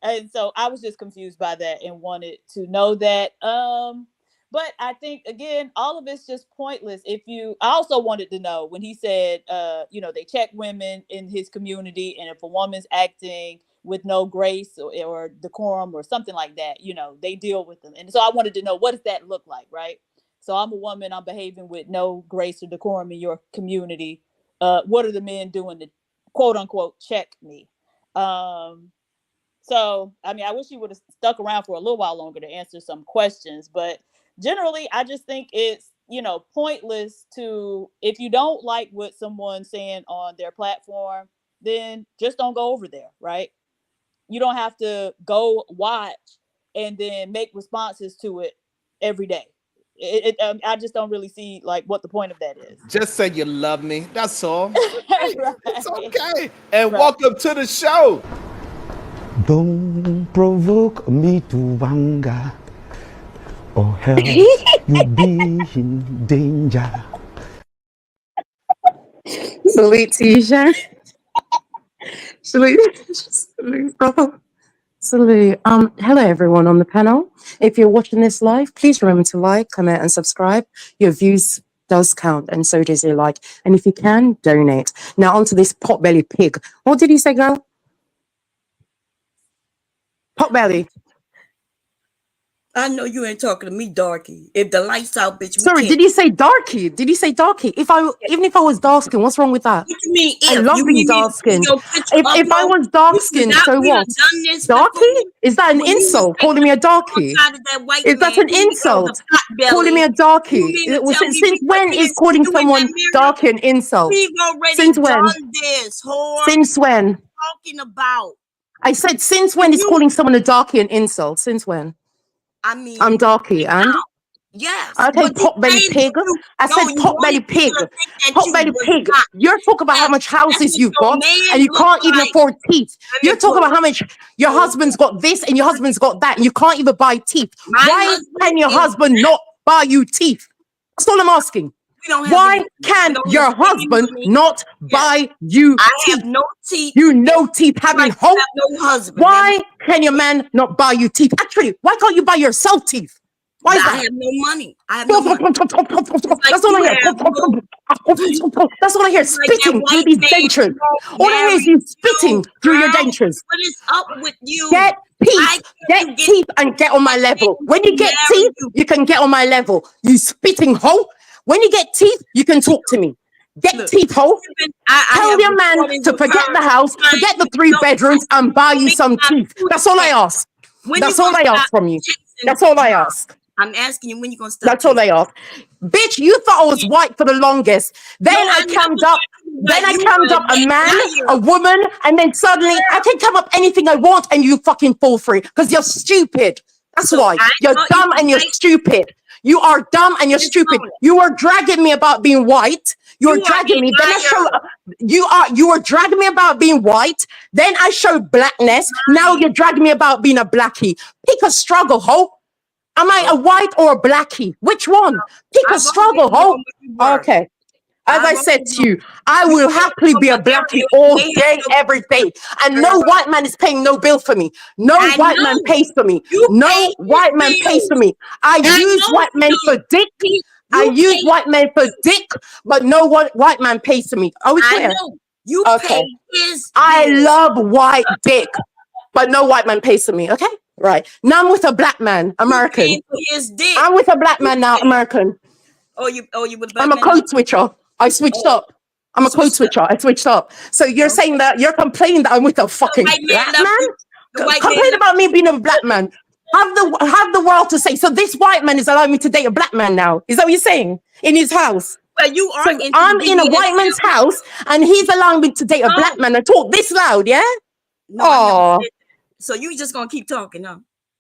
And so I was just confused by that and wanted to know that. But I think, again, all of it's just pointless. I also wanted to know when he said, they check women in his community, and if a woman's acting with no grace or decorum or something like that, they deal with them. And so I wanted to know, what does that look like, right? So I'm a woman, I'm behaving with no grace or decorum in your community. What are the men doing to, quote unquote, check me? So, I mean, I wish he would have stuck around for a little while longer to answer some questions. But generally, I just think it's, pointless to, if you don't like what someone's saying on their platform, then just don't go over there, right? You don't have to go watch and then make responses to it every day. I just don't really see like what the point of that is. Just say you love me. That's all. Right. It's okay. And welcome to the show. Don't provoke me to anger, or else you'll be in danger. Salute to you, Sharon. Salute, brother. Salute. Hello everyone on the panel. If you're watching this live, please remember to like, comment, and subscribe. Your views does count, and so does your like. And if you can, donate. Now onto this potbelly pig. What did you say, girl? Potbelly. I know you ain't talking to me, darky. If the lights out, bitch. Sorry, did you say darky? Did you say darky? Even if I was dark skinned, what's wrong with that? What you mean? I love being dark skinned. If I was dark skinned, so what? Darky? Is that an insult? Calling me a darky? Is that an insult? Calling me a darky? Since when is calling someone darky an insult? Since when? Since when? Talking about. I said, since when is calling someone a darky an insult? Since when? I mean, I'm darky, and yes. Okay, potbelly pig. I said potbelly pig. Potbelly pig. You're talking about how much houses you've got, and you can't even afford teeth. You're talking about how much your husband's got this and your husband's got that, and you can't even buy teeth. Why can your husband not buy you teeth? That's all I'm asking. Why can your husband not buy you teeth? have no teeth. You no teeth having hope. No husband. Why can your man not buy you teeth? Actually, why can't you buy yourself teeth? Why is that? I have no money. I have no money. That's all I hear. That's all I hear. Spitting through these dentures. All I hear is you spitting through your dentures. What is up with you? Get teeth and get on my level. When you get teeth, you can get on my level. You spitting hoe. When you get teeth, you can talk to me. Get teeth, hoe. Tell your man to forget the house, forget the 3 bedrooms, and buy you some teeth. That's all I ask. That's all I ask from you. That's all I ask. I'm asking you when you gonna stop. That's all I ask. Bitch, you thought I was white for the longest. Then I cammed up. Then I cammed up a man, a woman, and then suddenly I can come up anything I want, and you fucking fall for it because you're stupid. That's why you're dumb and you're stupid. You are dumb and you're stupid. You are dragging me about being white. You are dragging me. Then I show you are dragging me about being white. Then I show blackness. Now you're dragging me about being a blackie. Pick a struggle, ho. Am I a white or a blackie? Which one? Pick a struggle, ho. Okay. As I said to you, I will happily be a blackie all day, every day. And no white man is paying no bill for me. No white man pays for me. No white man pays for me. I use white men for dick. I use white men for dick, but no white man pays for me. Are we clear? You okay. I love white dick, but no white man pays for me. Okay? Right. Now I'm with a black man, American. I'm with a black man now, American. I'm a code switcher. I switched up. I'm a code switcher. I switched up. So you're saying that you're complaining that I'm with a fucking black man? Complain about me being a black man. Have the world to say. So this white man is allowing me to date a black man now. Is that what you're saying? In his house. Well, you are. So I'm in a white man's house and he's allowing me to date a black man and talk this loud, yeah? No. So you just gonna keep talking, huh?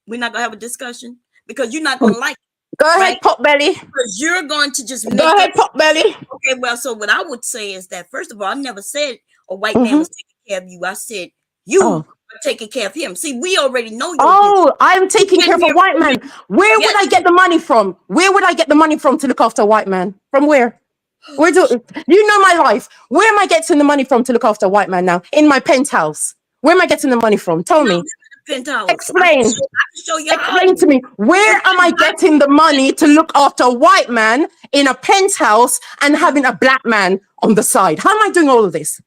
We're not gonna have a discussion because you're not gonna like it. Go ahead, potbelly. Because you're going to just go ahead, potbelly. Okay, well, so what I would say is that first of all, I never said a white man was taking care of you. I said you are taking care of him. See, we already know your business. I'm taking care of a white man. Where would I get the money from? Where would I get the money from to look after a white man? From where? Where do you know my life? Where am I getting the money from to look after a white man now? In my penthouse. Where am I getting the money from? Tell me. Penthouse. Explain. Explain to me. Where am I getting the money to look after a white man in a penthouse and having a black man on the side? How am I doing all of this?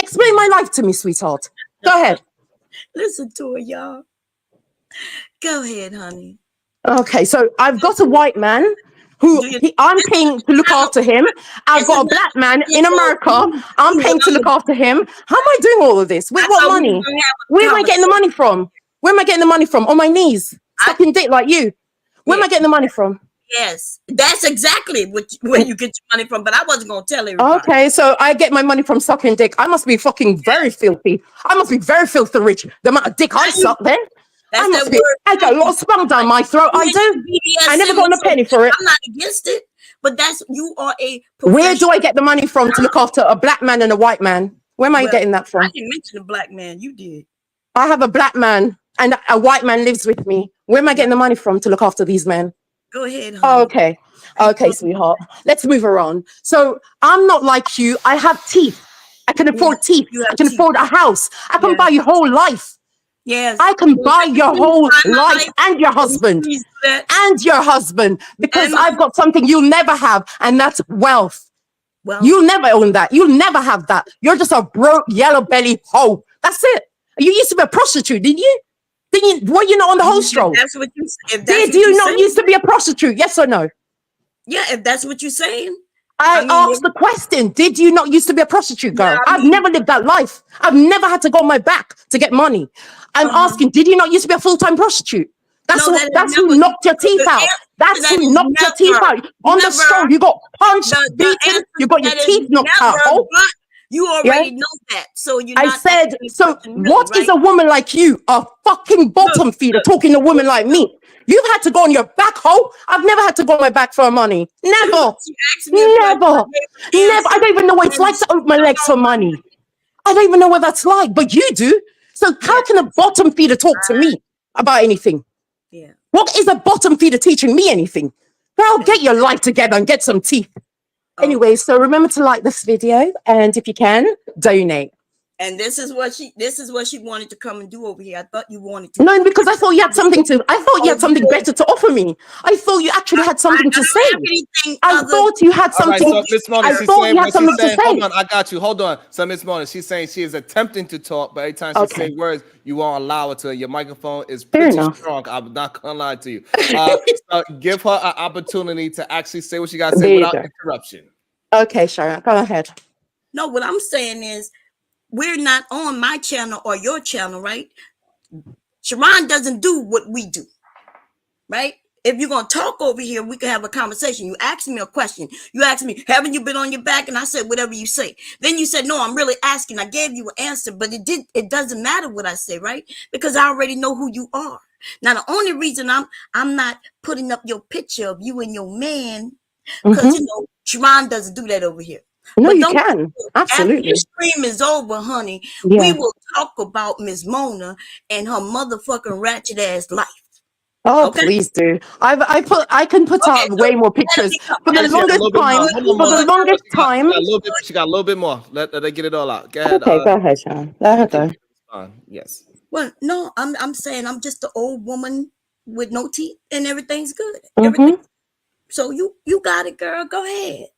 Explain my life to me, sweetheart. Go ahead. Listen to it, y'all. Go ahead, honey. Okay, so I've got a white man who I'm paying to look after him. I've got a black man in America. I'm paying to look after him. How am I doing all of this? With what money? Where am I getting the money from? Where am I getting the money from? On my knees, sucking dick like you. Where am I getting the money from? Yes, that's exactly where you get your money from. But I wasn't gonna tell everybody. Okay, so I get my money from sucking dick. I must be fucking very filthy. I must be very filthy rich. The amount of dick I suck, then. I must be. I got a lot of spunk down my throat. I do. I never got a penny for it. I'm not against it, but you are a. Where do I get the money from to look after a black man and a white man? Where am I getting that from? I didn't mention a black man. You did. I have a black man and a white man lives with me. Where am I getting the money from to look after these men? Go ahead, honey. Oh, okay, sweetheart. Let's move around. So I'm not like you. I have teeth. I can afford teeth. I can afford a house. I can buy your whole life. Yes. I can buy your whole life and your husband. And your husband. Because I've got something you'll never have, and that's wealth. You'll never own that. You'll never have that. You're just a broke yellow belly hoe. That's it. You used to be a prostitute, didn't you? Were you not on the host roll? That's what you said. Did you not used to be a prostitute? Yes or no? Yeah, if that's what you're saying. I asked the question. Did you not used to be a prostitute, girl? I've never lived that life. I've never had to go on my back to get money. I'm asking, did you not used to be a full-time prostitute? That's who knocked your teeth out. That's who knocked your teeth out. On the stroll, you got punched, beaten, you got your teeth knocked out. You already know that. So I said, so what is a woman like you, a fucking bottom feeder, talking to a woman like me? You've had to go on your back, hoe. I've never had to go on my back for money. Never. Never. I don't even know what it's like to open my legs for money. I don't even know what that's like, but you do. So how can a bottom feeder talk to me about anything? Yeah. What is a bottom feeder teaching me anything? Girl, get your life together and get some teeth. Anyway, so remember to like this video, and if you can, donate. And this is what she wanted to come and do over here. I thought you wanted to. No, because I thought you had something better to offer me. I thought you actually had something to say. I thought you had something. So Miss Mona, I thought you had something to say. Hold on, I got you. Hold on. So Miss Mona, she's saying she is attempting to talk, but every time she say words, you won't allow her to. Your microphone is pretty strong. I'm not gonna lie to you. So give her an opportunity to actually say what she got to say without interruption. Okay, Sharon, go ahead. No, what I'm saying is, we're not on my channel or your channel, right? Sharon doesn't do what we do, right? If you're going to talk over here, we can have a conversation. You asked me a question. You asked me, haven't you been on your back? And I said, whatever you say. Then you said, no, I'm really asking. I gave you an answer, but it doesn't matter what I say, right? Because I already know who you are. Now, the only reason I'm not putting up your picture of you and your man, because, Sharon doesn't do that over here. No, you can. Absolutely. After the stream is over, honey, we will talk about Miss Mona and her motherfucking ratchet ass life. Oh, please do. I can put out way more pictures. For the longest time. She got a little bit more. Let her get it all out. Go ahead. Okay, go ahead, Sean. Let her go. Yes. Well, no, I'm saying I'm just an old woman with no teeth and everything's good. So you got it, girl. Go ahead.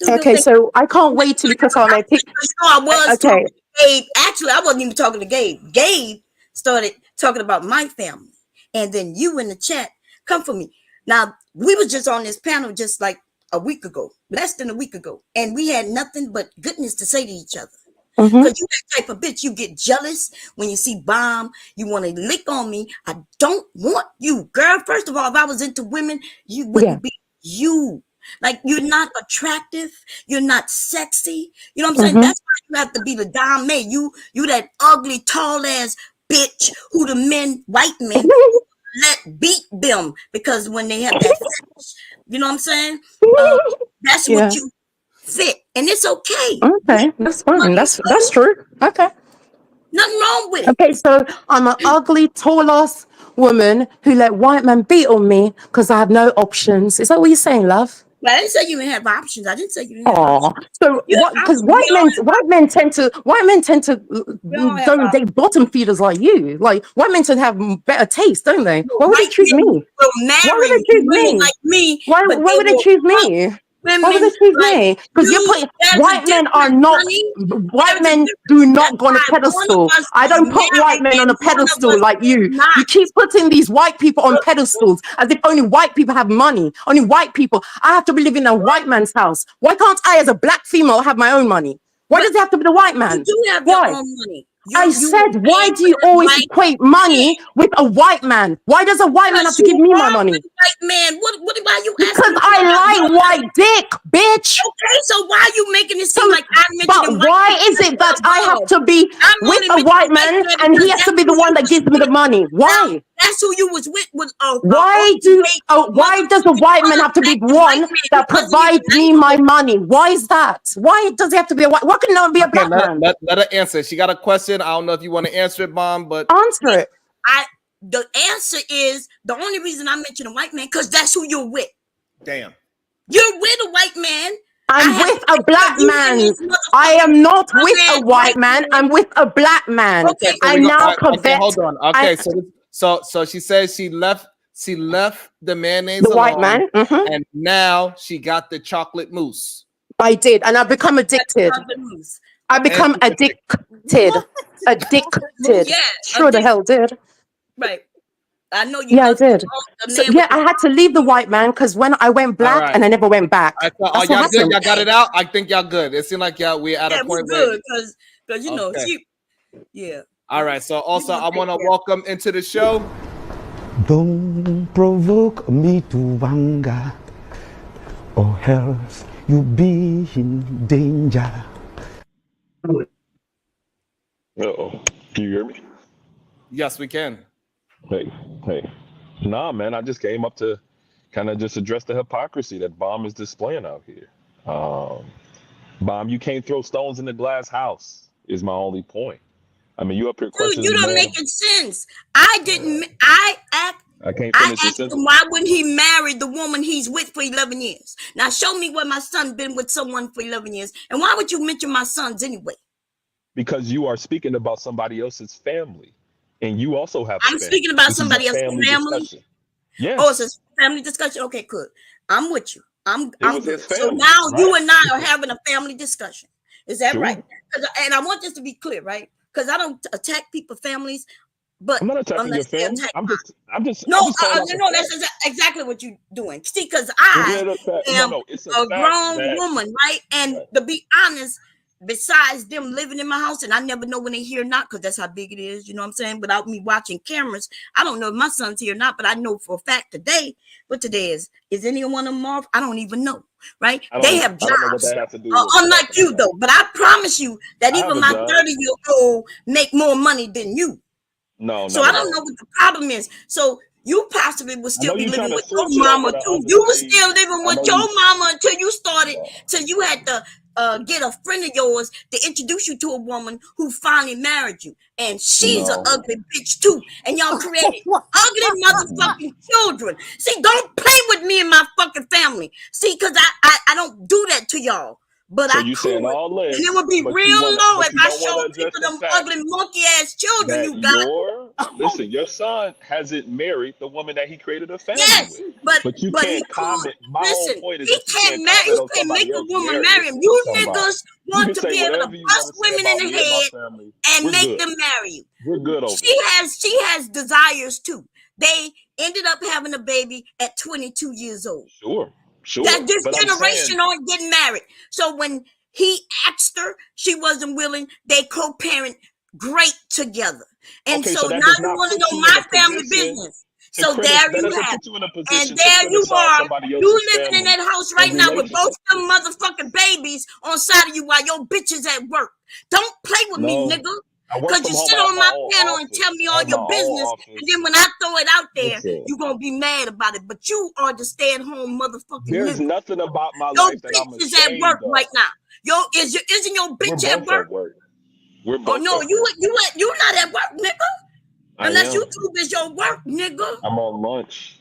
Okay, so I can't wait till you put on my picture. I was talking to Gabe. Actually, I wasn't even talking to Gabe. Gabe started talking about my family. And then you in the chat come for me. Now, we was just on this panel just like a week ago, less than a week ago. And we had nothing but goodness to say to each other. Because you that type of bitch, you get jealous when you see Bomb. You want to lick on me. I don't want you. Girl, first of all, if I was into women, you wouldn't be you. Like, you're not attractive, you're not sexy. You know what I'm saying? That's why you have to be the dame. You that ugly, tall ass bitch who the men, white men, let beat them because when they have that fetish, you know what I'm saying? That's what you fit, and it's okay. Okay, that's fine. That's true. Okay. Nothing wrong with it. Okay, so I'm an ugly, tall ass woman who let white men beat on me because I have no options. Is that what you're saying, love? Well, I didn't say you didn't have options. I didn't say you didn't have options. So because white men tend to don't date bottom feeders like you. Like white men tend to have better taste, don't they? Why would they choose me? Why would they choose me? Like me. Why would they choose me? Why would women they choose like me? Because you're you. putting There's a white men are difference, not honey. white There's a men difference. do That's not go on a why one of pedestal. us I is don't put white married men on a and one of pedestal us like is you. not. You keep putting these white people on pedestals as if only white people have money. Only white people. I have to be living in a white man's house. Why can't I, as a black female, have my own money? Why does it have to be the white You man? do have your Why? own money. I You were said, why made do with you a always white equate money with a white man? Why does a white man have because to you give me my are money? with a white man. Why are you Because asking me about I your like white money? dick, bitch. Okay, so why are you making it So, seem like I'm mentioning but white why people is as it the that I have above? to be I'm with only a white mentioning white man man and he because has to that's be the who one you that was gives me the with. money? Now, Why? that's who you was with Why do overweight why does a white man have to be black and white one man who that wasn't even provides me nice my to you. money? Why is that? Why does it have to be a white? Why couldn't it be a Okay, black man? let her answer. She got a question. I don't know if you want to answer it, Mom, but Answer it. The answer is the only reason I mention a white man because that's who you're with. damn. You're with a white man. I'm with a black man. I am not with a white man. I'm with a black man. Okay, so I we go. now Okay, covet. hold on. Okay, so she says she left the mayonnaise The white alone, man. and now she got the chocolate mousse. I did, and I become addicted. I become addicted. Addicted. Yeah, Sure the hell did. right. I know you Yeah, I love did. the So man yeah, with the I had to leave the white man because when I went All black right. and I never went back. Are That's what y'all good? happened. Y'all got it out? I think y'all good. It seemed like we're at yeah, a we're point where. good because you know Okay. she. Yeah. All right. So also, I want to welcome into the show. Don't provoke me to anger, or else you'll be in danger. Uh-oh. Can you hear me? Yes, we can. Hey. Nah, man, I just came up to kind of just address the hypocrisy that Bomb is displaying out here. Bomb, you can't throw stones in the glass house is my only point. I mean, you up here Dude, questioning you the don't man. make it sense. I didn't. I can't finish the asked sentence. him why wouldn't he marry the woman he's with for 11 years. Now show me where my son been with someone for 11 years, and why would you mention my sons anyway? Because you are speaking about somebody else's family, and you also have a I'm family. speaking about This is a somebody else's family family. discussion. Yes. Oh, it's a family discussion. Okay, good. I'm with you. I'm was good. his So family, now you right? and I are having a family discussion. Is that Sure. right? And I want this to be clear, right? Because I don't attack people's families, but I'm not attacking your unless they family. attack I'm mine. just No, calling out the no, fact. that's exactly what you're doing. See, because Is I it a fact? am No, it's a a fact grown that woman, right? And to be honest, besides them living in my house, and I never know when they here or not, because that's how big it is, you know what I'm saying? Without me watching cameras, I don't know if my son's here or not, but I know for a fact today, what today is any one of them off? I don't even know, right? They have jobs. I don't know what that has to do with Unlike you, though. But I promise you that I have even a my job. 30-year-old make more money than you. No, So I don't know what the problem is. So you possibly would still be living with your mama too. You were still living with your mama until you started, till you had to get a friend of yours to introduce you to a woman who finally married you. And she's an ugly bitch too. And y'all created ugly motherfucking children. See, don't play with me and my fucking family. See, because I don't do that to y'all. But so I you could. saying all this, And it would be but real you wanna, low but if you I don't want showed to address people the them fact ugly monkey ass children that you got. listen, your son hasn't married the woman that he created a family Yes, with. but You he can't could. comment. My whole Listen, point is he that you can't can't marry. comment He on can't make somebody a else woman marriage. marry him. You Somehow. niggas You want can to say be able to whatever you want bust to say women in about the me and my head family. and We're make good. them marry you. We're good over She has desires too. They ended up having a baby at 22 years old. Sure. That this But I'm generation saying, aren't getting married. So when he asked her, she wasn't willing. They co-parent great together. And okay, so so that now does you not want to put know you in my a family position business. to So there that you doesn't have put you in a it. And position to there you criticize are. somebody You else's living in family that house and right now with both relationship. them motherfucking babies on side of you while your bitches at work. Don't play with me, No, nigga. I work Because from you home. sit I have on my my own panel and tell office. me I all have my your own business. office. And then when I throw it out there, Listen, you're going to be mad about it. But you are the stay-at-home motherfucking there's nigga. nothing about my Your life that I'm bitch is at work ashamed of. right now. Isn't your We're bitch at both work? at work. We're Oh both no, at work. you not at work, nigga. I Unless am. YouTube is your work, nigga. I'm on lunch.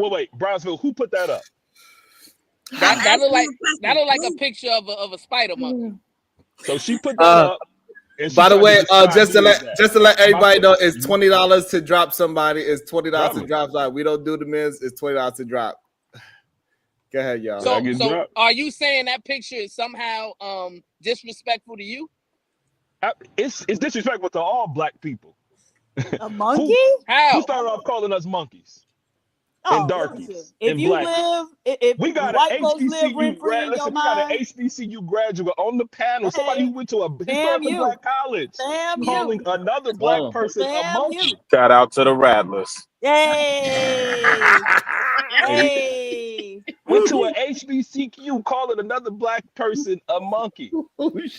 wait, Brownsville, who put that up? That look like a picture of a spider monkey. So she put that up. And By the way, just to let Am I everybody know, finished? it's $20 to drop somebody. It's $20 to Drop me. drop somebody. We don't do the men's. It's $20 to drop. Go ahead, y'all. So are you saying that picture is somehow disrespectful to you? It's disrespectful to all black people. A monkey? Who started off calling us monkeys? And darkies. If and you black. if we got white an folks live HBCU rent-free in your we got an mind, HBCU graduate on the panel, somebody who went to a historically you. black college, calling another black person a monkey. Shout out to the Rattlers. Hey, hey. Went to an HBCU calling another black person a monkey.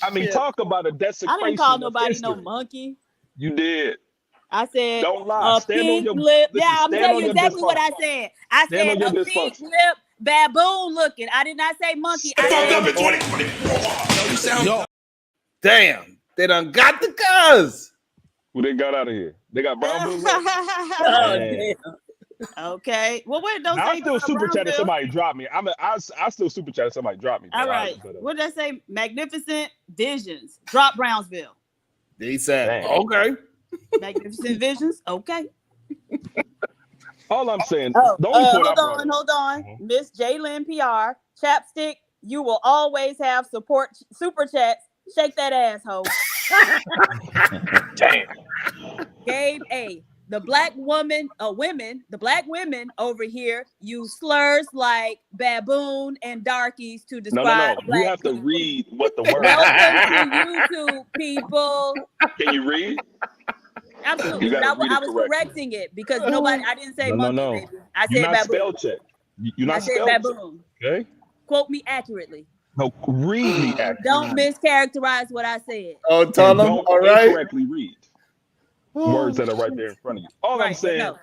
I mean, talk about a desecration. I didn't call of nobody no history. monkey. You did. I said Don't lie. Stand on pink your lip. listen, Yeah, I'm stand telling on you your exactly what I dysfunction. said. I Stand on said your a pink dysfunction. lip baboon looking. I did not say monkey. I said Yo. Damn, they done got the cuz. Who they got out of here? They got Brownville. Okay. Well, wait, don't I say still super chatted Brownville. somebody dropped me. I still super chatted somebody dropped me. All right. What did I say? Magnificent Visions. Drop Brownsville. They said, Dang. okay. Magnificent Visions. Okay. All I'm saying, Oh, the only point I brought hold on. Miss Jalen PR. Chapstick, you will always have support super chats. Shake that asshole. Damn. Gabe A. The black women over here use slurs like baboon and darkies to describe No. black You have to people. read what the word Welcome to YouTube, people. Can you read? Absolutely. You But gotta read I it was correctly. correcting it because I didn't say No. monkey, baby. I You're said not baboon. spell check. You're I not said spell check. baboon. Okay. Quote me accurately. No, read me accurately. Don't mischaracterize what I said. Oh, tell And them. don't All right. incorrectly read words that are right there in front of you. All I'm Right, saying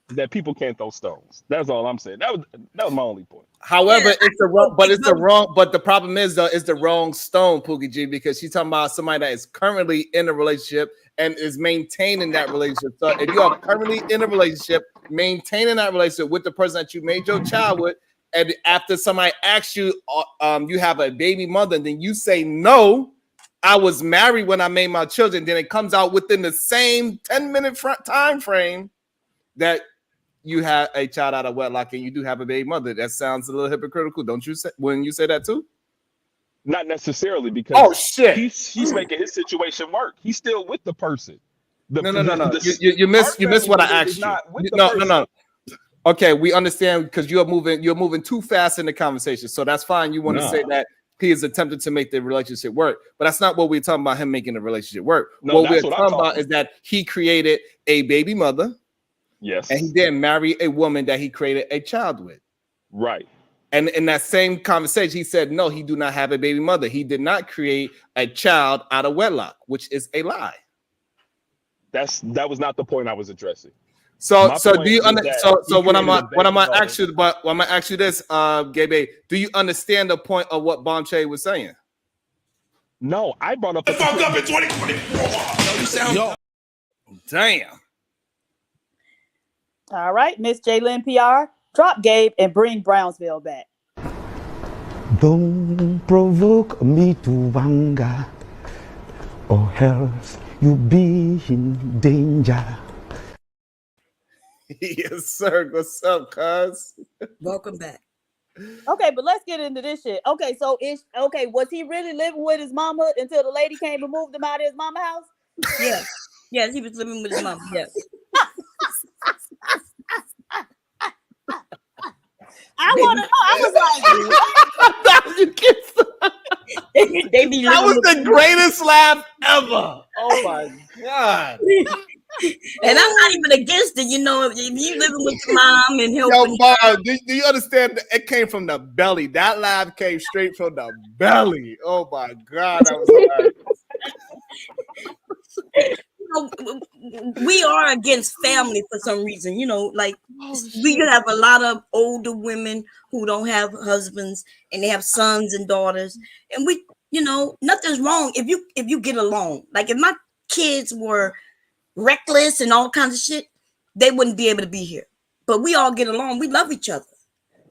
is that people can't throw stones. That's all I'm saying. That was my only point. However, it's the wrong. But the problem is, though, it's the wrong stone, Pookie G, because she's talking about somebody that is currently in a relationship and is maintaining that relationship. So if you are currently in a relationship, maintaining that relationship with the person that you made your child with, and after somebody asks you, you have a baby mother, and then you say no, I was married when I made my children. Then it comes out within the same 10-minute time frame that you have a child out of wedlock and you do have a baby mother. That sounds a little hypocritical, don't you say? When you say that too? Not necessarily, because shit, he's making his situation work. He's still with the person. No. You miss what I asked you. No. Okay, we understand because you're moving too fast in the conversation. So that's fine. You want to say that he is attempting to make the relationship work, but that's not what we're talking about. Him making the relationship work. No, what we're talking about is that he created a baby mother. Yes. And he then marry a woman that he created a child with. Right. And in that same conversation, he said, no, he do not have a baby mother. He did not create a child out of wedlock, which is a lie. That was not the point I was addressing. So do you what I'm gonna ask you, but I'm gonna ask you this, Gabe, do you understand the point of what Bombshay was saying? No, I brought up the fuck up in 2024. Damn. All right, Miss Jalen PR, drop Gabe and bring Brownsville back. Don't provoke me to anger, or else you be in danger. Yes, sir. What's up, cuz? Welcome back. Okay, but let's get into this shit. Okay, so was he really living with his mama until the lady came and moved him out of his mama house? Yes, he was living with his mama. Yes. I want to know. I was like, you kissed they be that was the greatest laugh ever. Oh my god. And I'm not even against it, you know. If you living with your mom and helping. Yo, Bob, do you understand? It came from the belly. That laugh came straight from the belly. Oh my god, that was hilarious. We are against family for some reason, you know, like we have a lot of older women who don't have husbands and they have sons and daughters, and we, you know, nothing's wrong if you get along. Like if my kids were reckless and all kinds of shit, they wouldn't be able to be here. But we all get along. We love each other.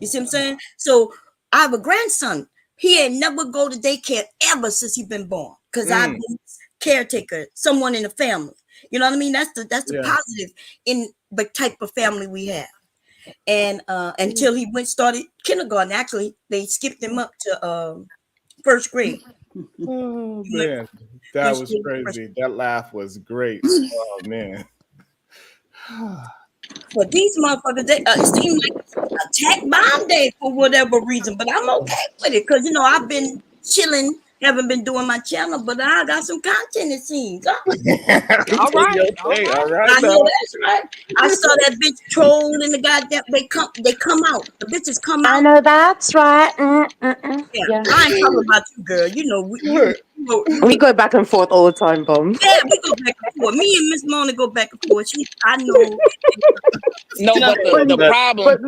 You see what I'm saying? So I have a grandson. He ain't never go to daycare ever since he been born. Because I've been caretaker, someone in the family. You know what I mean? That's the positive in the type of family we have. And until he started kindergarten, actually, they skipped him up to first grade. Oh man, that was crazy. That laugh was great. Oh man. But these motherfuckers, they seem like attack bomb day for whatever reason. But I'm okay with it because I've been chilling, haven't been doing my channel, but I got some content it seems. Huh? All right. I know that's right. I saw that bitch troll in the goddamn. They come out. The bitches come out. I know that's right. Yeah, I ain't talking about you, girl. We go back and forth all the time, Bomb. Yeah, we go back and forth. Me and Miss Mona go back and forth. I know. No, but the problem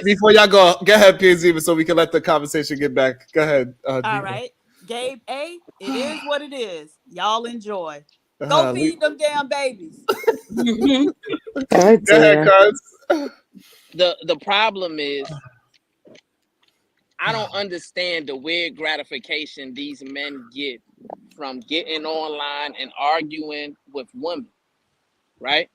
before y'all go ahead, PZ, so we can let the conversation get back. Go ahead. All right, Gabe A. It is what it is. Y'all enjoy. Go feed them damn babies. Go ahead, cuz. The problem is, I don't understand the weird gratification these men get from getting online and arguing with women, right?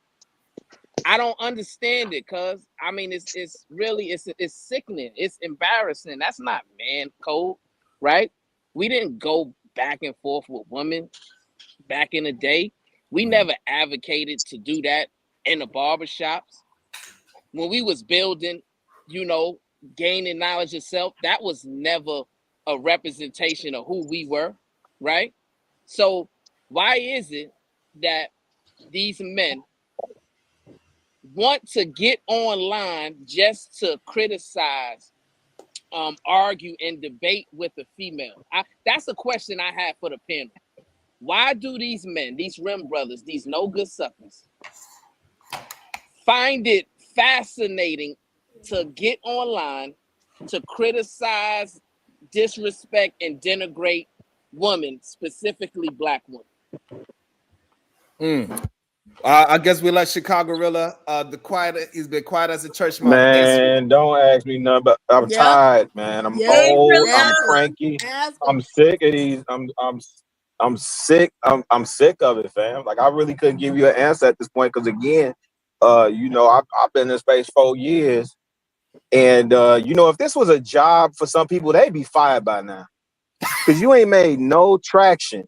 I don't understand it, cuz I mean it's really sickening. It's embarrassing. That's not man code, right? We didn't go back and forth with women back in the day. We never advocated to do that in the barbershops. When we was building, gaining knowledge of self, that was never a representation of who we were, right? So why is it that these men want to get online just to criticize, argue, and debate with a female? That's a question I have for the panel. Why do these men, these rim brothers, these no good suckers, find it fascinating to get online to criticize, disrespect, and denigrate women, specifically Black women? I guess we let Chicago Gorilla. He's been quiet as a church mouse. Man, don't ask me nothing. But I'm tired, man. I'm old. I'm cranky. I'm sick of these. I'm sick. I'm sick of it, fam. Like I really couldn't give you an answer at this point because again, I've been in this space 4 years, and if this was a job for some people, they'd be fired by now because you ain't made no traction.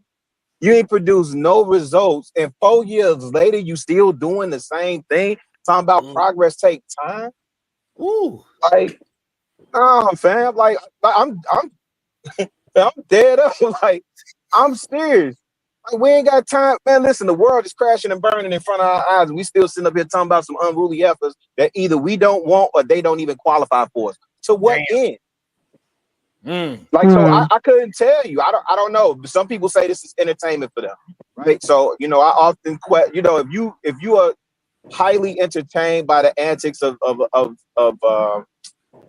You ain't produced no results, and 4 years later, you still doing the same thing. Talking about progress take time. Ooh, like, fam. Like, I'm dead up. Like, I'm serious. Like, we ain't got time, man. Listen, the world is crashing and burning in front of our eyes, and we still sitting up here talking about some unruly efforts that either we don't want or they don't even qualify for us. To what end? So I couldn't tell you. I don't know. Some people say this is entertainment for them, right? So I often if you are highly entertained by the antics of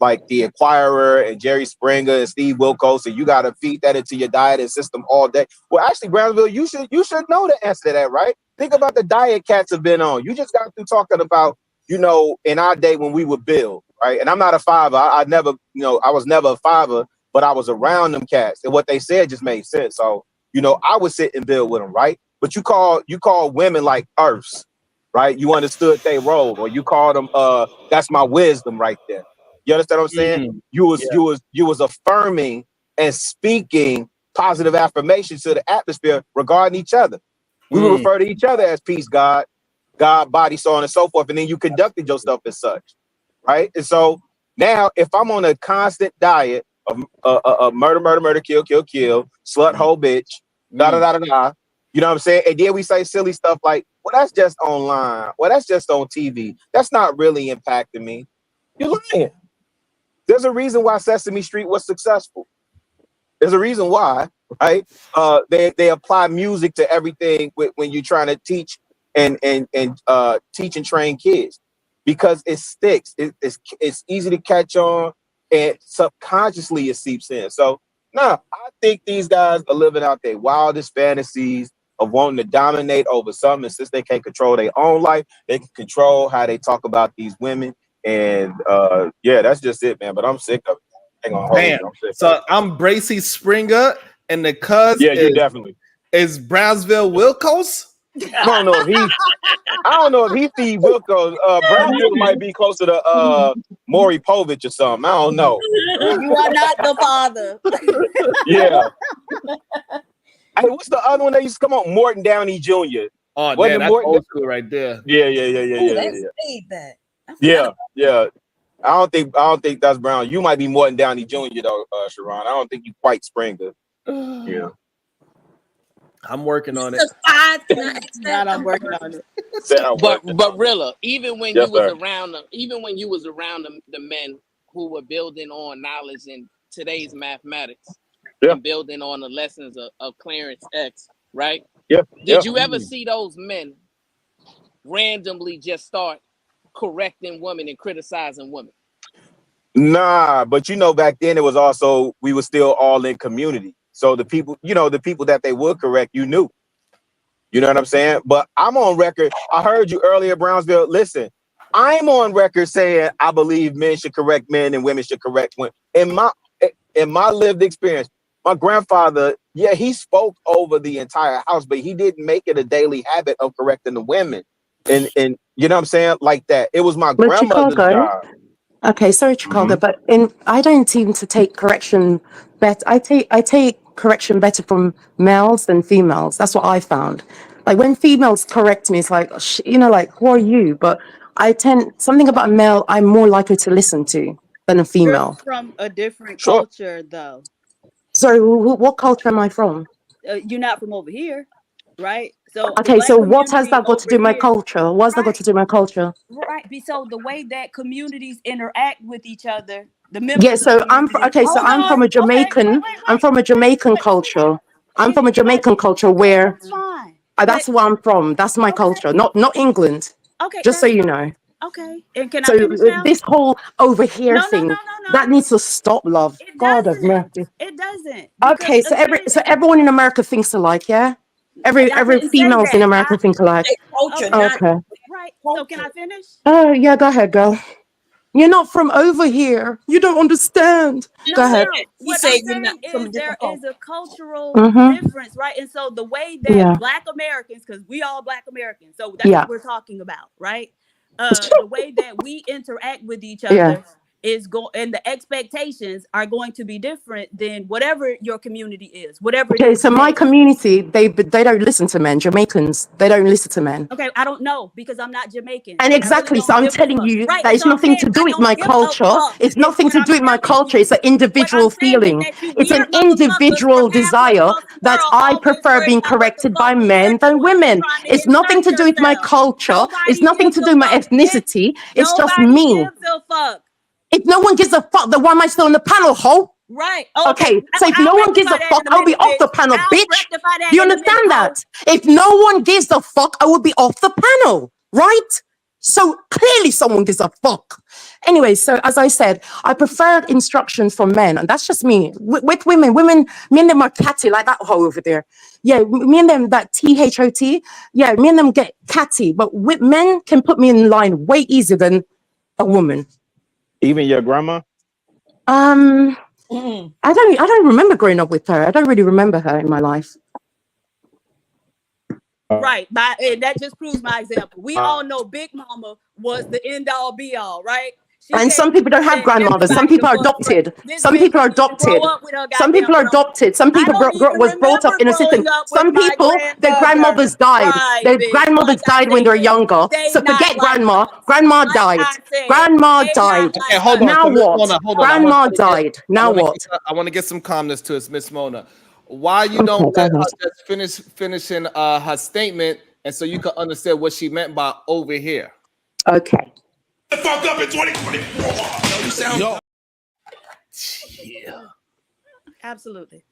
like the Inquirer and Jerry Springer and Steve Wilkos, and you got to feed that into your diet and system all day. Well, actually, Brownsville, you should know the answer to that, right? Think about the diet cats have been on. You just got through talking about in our day when we would build, right? And I'm not a fiver. I never, I was never a fiver. But I was around them cats, and what they said just made sense. So, I would sit and build with them, right? But you call women like earths, right? You understood their role, or you called them, that's my wisdom right there. You understand what I'm saying? You was affirming and speaking positive affirmations to the atmosphere regarding each other. We would refer to each other as peace, God, body, so on and so forth, and then you conducted yourself as such, right? And so now, if I'm on a constant diet of murder, kill, slut, hoe, bitch, da. You know what I'm saying? And then we say silly stuff like, well, that's just online. Well, that's just on TV. That's not really impacting me. You're lying. There's a reason why Sesame Street was successful. There's a reason why, right? They apply music to everything when you're trying to teach and teach and train kids because it sticks. It's easy to catch on. And subconsciously it seeps in. So I think these guys are living out their wildest fantasies of wanting to dominate over something. And since they can't control their own life, they can control how they talk about these women. And yeah, that's just it, man. But I'm sick of it. I ain't gonna hold Damn. you. I'm sick of So it. I'm Bracy Springer, and the cuz Yeah, you definitely. is Brownsville Wilkos. I don't know if he Steve Wilkos. Brownsville might be closer to Maury Povich or something. I don't know. You are not the father. Yeah. Hey, what's the other one that used to come on? Morton Downey Jr. Oh, Wasn't damn, it that's Morton? old school right there. Yeah. Oh, that's that. Yeah. I don't think that's Brown. You might be Morton Downey Jr. though, Sharon. I don't think you quite Springer. Yeah. I'm working on it. Just 5. Can I ask that? I'm working on it. But Rilla, even when Yes, you was sir. around the men who were building on knowledge in today's mathematics and building on the lessons of Clarence X, right? Yeah. Did you ever see those men randomly just start correcting women and criticizing women? Nah, but back then it was also we were still all in community. So the people that they would correct, you knew. You know what I'm saying? But I'm on record. I heard you earlier, Brownsville. Listen, I'm on record saying I believe men should correct men and women should correct women. In my lived experience, my grandfather, he spoke over the entire house, but he didn't make it a daily habit of correcting the women. And you know what I'm saying? Like that. It was my But grandmother's Chicago, job. okay, sorry, Chicago, but I don't seem to take correction better. I take correction better from males than females. That's what I found. Like when females correct me, it's like, like, who are you? But something about a male I'm more likely to listen to than a You're female. from a different culture, though. Sorry, what culture am I from? You're not from over here, right? So the Okay, black so what has community that got to over do with my here, culture? What's that got to do with my culture? right? So the way that communities interact with each other, the Yeah, members of so the community. so I'm from a Jamaican. I'm from a Jamaican culture. I'm from a Jamaican culture where That's fine. that's where I'm from. That's my culture, not England. Okay, Just so you know. okay. And can I So finish now? this whole over here No. thing that needs to stop, love. It God of doesn't. mercy. It doesn't. Okay, so everyone in America thinks alike, yeah. Every didn't say females in that. America think alike. Culture, Okay. Right. So can I finish? Oh yeah, go ahead, girl. You're not from over here. You don't understand. Go ahead. What I'm saying is there is a cultural Mhm. difference, right? And so the way that Yeah. Black Americans, because we all Black Americans, so that's Yeah. what we're talking about, right? The way that we interact with each other Yeah. and the expectations are going to be different than whatever your community is, whatever it Okay, is. so my community, they don't listen to men. Jamaicans, they don't listen to men. Okay, I don't know because I'm not Jamaican. And exactly, so I'm telling you that it's nothing to do with my culture. It's nothing to do with my culture. It's an individual feeling. It's an individual desire that I prefer being corrected by men than women. It's nothing to do with my culture. It's nothing to do with my ethnicity. It's just me. Gives a fuck. If no one gives a fuck, then why am I still on the panel, ho? Right. Okay, so if no one gives a fuck, I'll be off the panel, bitch. Do you understand that? If no one gives a fuck, I will be off the panel, right? So clearly someone gives a fuck. Anyway, so as I said, I prefer instructions from men, and that's just me. With women, me and them are catty, like that hoe over there. Yeah, me and them, that THOT, yeah, me and them get catty, but with men can put me in line way easier than a woman. Even your grandma? I don't remember growing up with her. I don't really remember her in my life. Right. And that just proves my example. We all know Big Mama was the end all be all, right? And some people don't have grandmothers. Some people are adopted. Some people are adopted. Some people are adopted. Some people was brought up in a system. Some people, their grandmothers died. Their grandmothers died when they were younger. So forget grandma. Grandma died. Grandma died. Okay, hold on. Now So, Miss what? Mona, hold on. Grandma died. Now what? I want to get some calmness to us, Miss Mona. Why you don't let her just finishing her statement, and so you can understand what she meant by over here. Okay. The fuck up in 2024. You sound Yeah. Absolutely.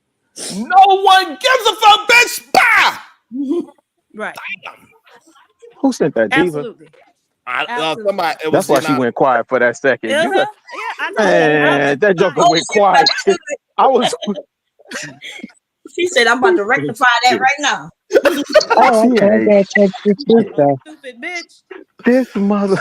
No one gives a fuck, bitch. Bah! Right. Damn. Who sent that diva? Absolutely. That's why she went quiet for that second. Yeah, I know. Man, that joker went quiet. I was. She said, "I'm about to rectify that right now." Oh, okay. Stupid bitch. This mother.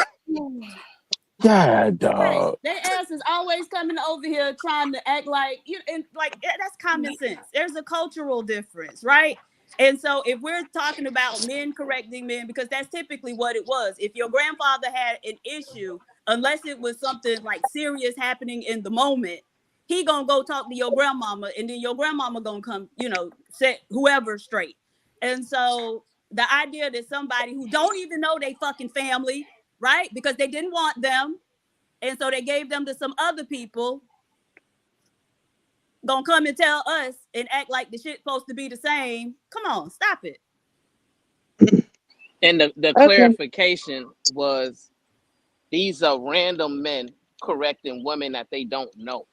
God, Right. dog. Their ass is always coming over here trying to act like you and like that's common sense. There's a cultural difference, right? And so if we're talking about men correcting men, because that's typically what it was. If your grandfather had an issue, unless it was something like serious happening in the moment, he gonna go talk to your grandmama, and then your grandmama gonna come, set whoever straight. And so the idea that somebody who don't even know they fucking family, right? Because they didn't want them, and so they gave them to some other people, gonna come and tell us and act like the shit's supposed to be the same. Come on, stop it. And the clarification was, these are random men correcting women that they don't know,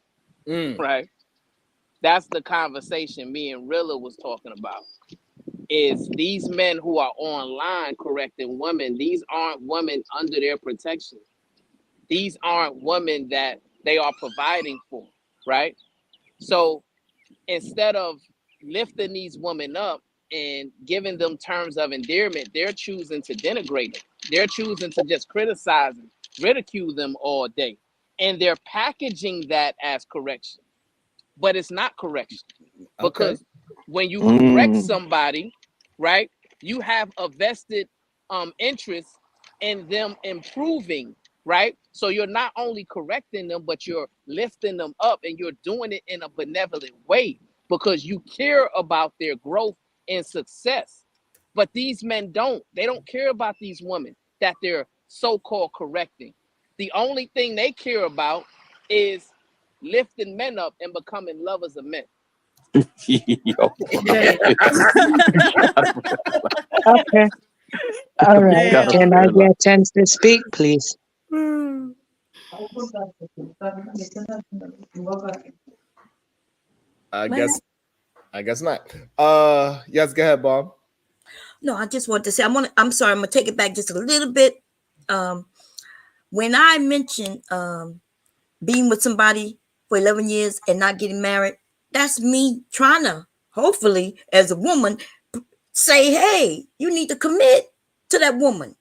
right? That's the conversation me and Rilla was talking about. Is these men who are online correcting women, these aren't women under their protection. These aren't women that they are providing for, right? So instead of lifting these women up and giving them terms of endearment, they're choosing to denigrate them. They're choosing to just criticize them, ridicule them all day. And they're packaging that as correction. But it's not correction. Because when you correct somebody, right, you have a vested interest in them improving, right? So you're not only correcting them, but you're lifting them up, and you're doing it in a benevolent way because you care about their growth and success. But these men don't. They don't care about these women that they're so-called correcting. The only thing they care about is lifting men up and becoming lovers of men. Yo. Okay. All right. Can I get a chance to speak, please? I guess not. Yes, go ahead, Bob. No, I just want to say I'm sorry, I'm gonna take it back just a little bit. When I mentioned being with somebody for 11 years and not getting married, that's me trying to, hopefully, as a woman, say, hey, you need to commit to that woman.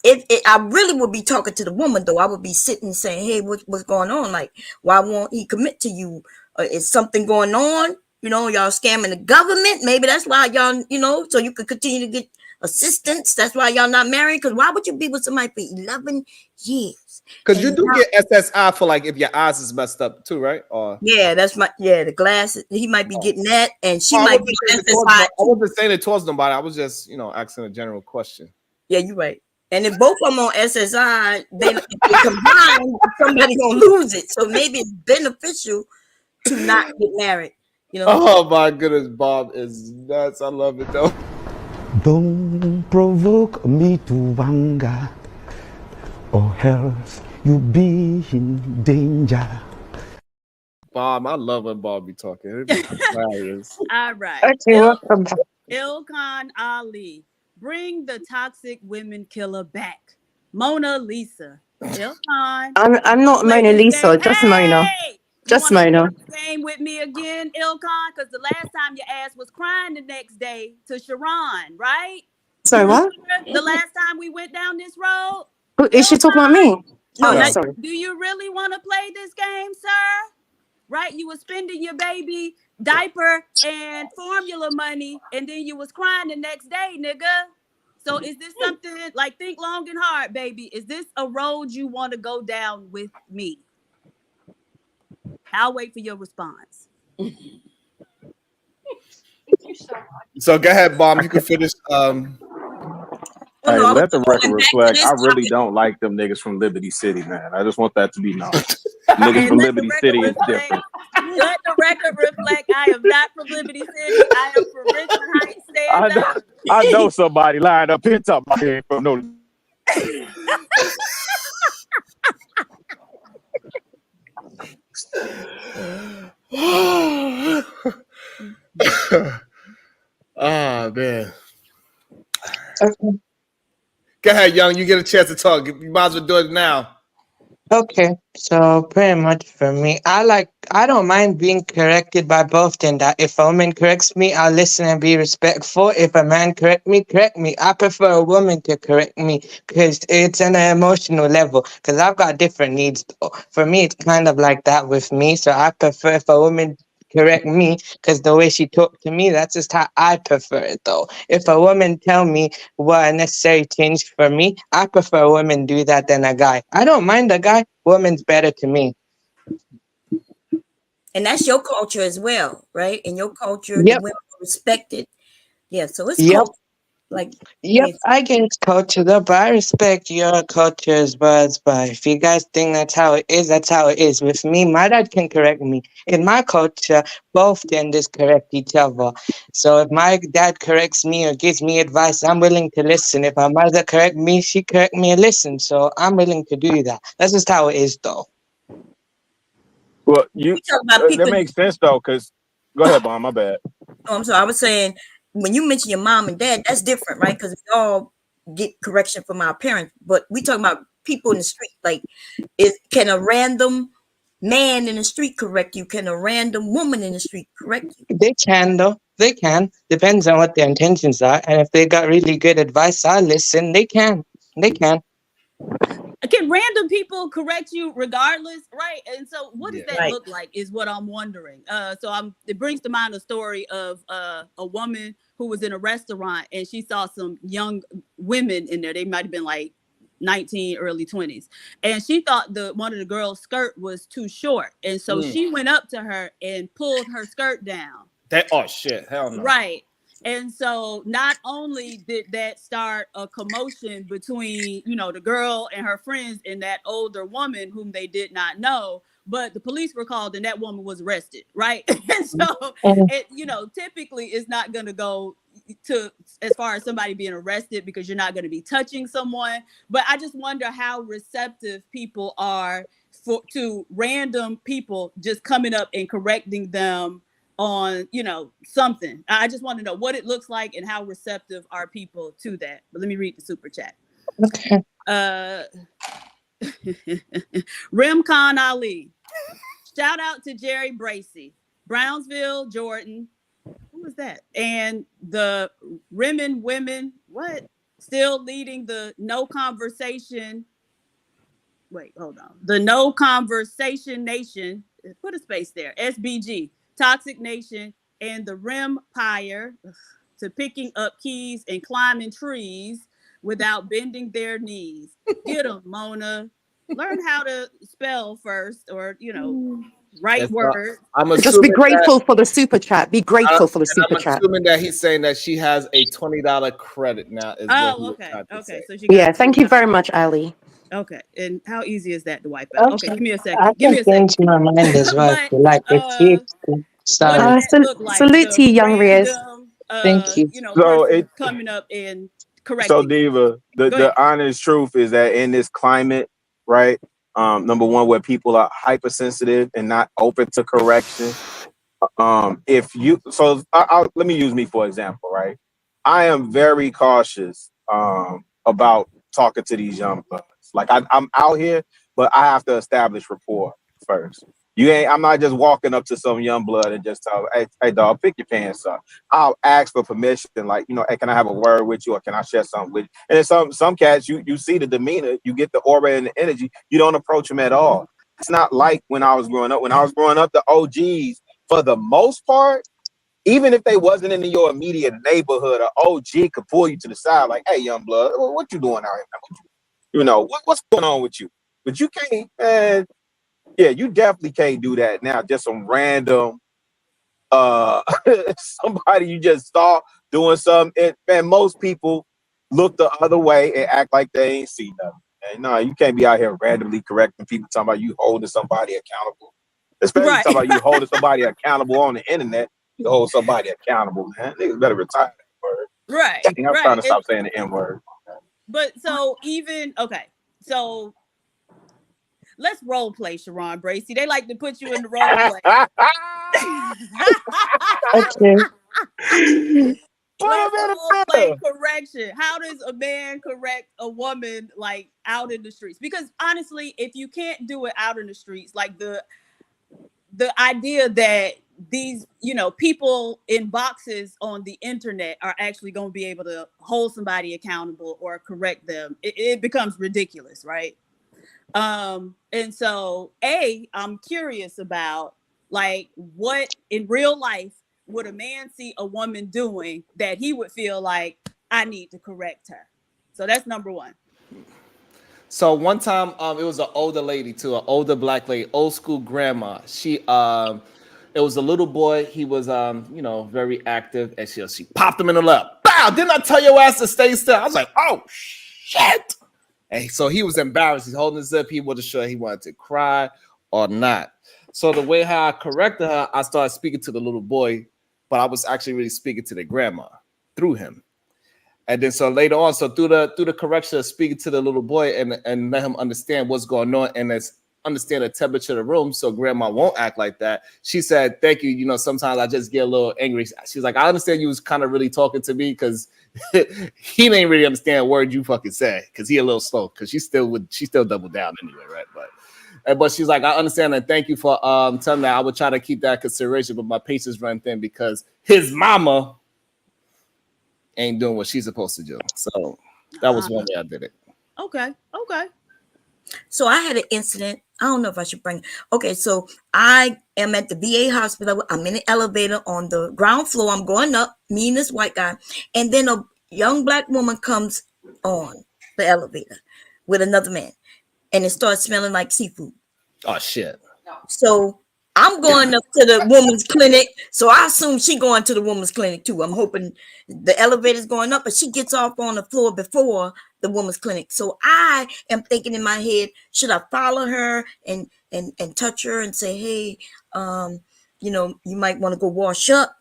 I really would be talking to the woman, though. I would be sitting saying, hey, what's going on? Like, why won't he commit to you? Is something going on? Y'all scamming the government. Maybe that's why y'all, so you could continue to get assistance. That's why y'all not married. Because why would you be with somebody for 11 years? Because you do get SSI for like if your eyes is messed up too, right? Or yeah, the glasses. He might be getting that, and she might be SSI. I wasn't saying it towards nobody. I was just, asking a general question. Yeah, you're right. And if both of them on SSI, they combine, somebody gonna lose it. So maybe it's beneficial to not get married. Oh my goodness, Bob is nuts. I love it though. Don't provoke me to anger, or else you'll be in danger. Bob, I love when Bob be talking. It's hilarious. All right. Okay, welcome back. Ilkan Ali, bring the toxic women killer back. Mona Lisa. Ilkan. I'm not Mona Lisa, just Mona. Just Mona. Game with me again, Ilkan, because the last time your ass was crying the next day to Sharon, right? Sorry, what? The last time we went down this road? Is she talking about me? No, sorry. Do you really want to play this game, sir? Right? You was spending your baby diaper and formula money, and then you was crying the next day, nigga. So is this something like, think long and hard, baby? Is this a road you want to go down with me? I'll wait for your response. So go ahead, Bob. You can finish. Hey, let the record reflect. I really don't like them niggas from Liberty City, man. I just want that to be known. Niggas from Liberty City is different. Let the record reflect. I am not from Liberty City. I am from Richmond Heights. Stand up. I know somebody lined up here talking about here from no. Oh man. Go ahead, Young. You get a chance to talk. You might as well do it now. Okay, so pretty much for me, I don't mind being corrected by both in that if a woman corrects me, I'll listen and be respectful. If a man correct me, correct me. I prefer a woman to correct me because it's on an emotional level because I've got different needs. For me, it's kind of like that with me, so I prefer if a woman correct me because the way she talked to me, that's just how I prefer it though. If a woman tell me what a necessary change for me, I prefer a woman do that than a guy. I don't mind a guy. Woman's better to me. And that's your culture as well, right? In your culture, the Yep. women are respected. Yeah, so it's Yep. culture. Like, Yep, yes. I against culture though, but I respect your culture as well. But if you guys think that's how it is, that's how it is. With me, my dad can correct me. In my culture, both genders correct each other. So if my dad corrects me or gives me advice, I'm willing to listen. If my mother correct me, she correct me and listen. So I'm willing to do that. That's just how it is though. Well, We talk about that people. makes sense though, because go ahead, Bomb. My bad. Oh, I'm sorry. I was saying when you mention your mom and dad, that's different, right? Because we all get correction from our parents, but we talking about people in the street. Like, can a random man in the street correct you? Can a random woman in the street correct you? They can though. They can. Depends on what their intentions are. And if they got really good advice, I'll listen. They can. They can. Can random people correct you regardless, right? And so what does that Right. look like is what I'm wondering. It brings to mind a story of a woman who was in a restaurant and she saw some young women in there. They might have been like 19, early 20s. And she thought one of the girls' skirt was too short. And so she went up to her and pulled her skirt down. Oh shit, hell no. Right. And so not only did that start a commotion between, the girl and her friends and that older woman whom they did not know, but the police were called and that woman was arrested, right? And so typically it's not going to go to as far as somebody being arrested because you're not going to be touching someone. But I just wonder how receptive people are to random people just coming up and correcting them on something. I just want to know what it looks like and how receptive are people to that. But let me read the super chat. Okay. Rimcon Ali, shout out to Jerry Bracy, Brownsville Jordan, who was that, and the Rimmon women, what, still leading the no conversation, the no conversation nation, put a space there, SBG, Toxic Nation, and the Rimpire, to picking up keys and climbing trees without bending their knees. Get them, Mona. Learn how to spell first, or write words. Just be grateful for the super chat. Be grateful for the super I'm chat. assuming that he's saying that she has a $20 credit now. Is what he was trying to say. So she Yeah, thank you very much, Ali. Okay, and how easy is that to wipe out? Okay, give me a second. I can change my mind as well. Like if she sorry. What does that look like? Salute to you, young Riz. Thank you. So person coming up and correcting. So Diva, the honest truth is that in this climate, right? Number one, where people are hypersensitive and not open to correction. Let me use me for example, right? I am very cautious about talking to these young bloods. Like I'm out here, but I have to establish rapport first. I'm not just walking up to some young blood and just tell, hey dog, pick your pants up. I'll ask for permission, like, hey, can I have a word with you, or can I share something with you? And then some cats, you see the demeanor, you get the aura and the energy, you don't approach them at all. It's not like when I was growing up. When I was growing up, the OGs, for the most part, even if they wasn't in your immediate neighborhood, an OG could pull you to the side, like, hey, young blood, what you doing out here? What's going on with you? But you can't, man. Yeah, you definitely can't do that now. Just some random somebody you just saw doing something. Man, most people look the other way and act like they ain't see nothing. And no, you can't be out here randomly correcting people, talking about you holding somebody accountable. Especially talking about you holding somebody accountable on the internet. You hold somebody accountable, man. Niggas better retire that word. Right. Dang, I'm trying to stop saying the N-word. But so so let's role play, Sharon Bracy. They like to put you in the role play. Okay. Let's all play correction. How does a man correct a woman like out in the streets? Because honestly, if you can't do it out in the streets, like the idea that these, people in boxes on the internet are actually going to be able to hold somebody accountable or correct them, it becomes ridiculous, right? And so I'm curious about like what in real life would a man see a woman doing that he would feel like I need to correct her? So that's number one. So one time, it was an older lady too, an older black lady, old school grandma. She, it was a little boy. He was, very active, and she popped him in the lap. Bow! Didn't I tell your ass to stay still? I was like, oh shit! And so he was embarrassed. He's holding his lip. He wasn't sure he wanted to cry or not. So the way how I corrected her, I started speaking to the little boy, but I was actually really speaking to the grandma through him. And then so later on, so through the correction of speaking to the little boy and let him understand what's going on and understand the temperature of the room so grandma won't act like that. She said, thank you. Sometimes I just get a little angry. She's like, I understand you was kind of really talking to me because he didn't really understand a word you fucking said because he a little slow because she still doubled down anyway, right? But she's like, I understand and thank you for telling me. I would try to keep that consideration, but my patience run thin because his mama ain't doing what she's supposed to do. So that was one way I did it. Okay. So I had an incident. I don't know if I should bring. Okay, so I am at the VA hospital. I'm in an elevator on the ground floor. I'm going up, me and this white guy. And then a young black woman comes on the elevator with another man. And it starts smelling like seafood. Oh, shit. So I'm going up to the woman's clinic. So I assume she going to the woman's clinic too. I'm hoping the elevator's going up, but she gets off on the floor before the woman's clinic. So I am thinking in my head, should I follow her and touch her and say, hey, you might want to go wash up.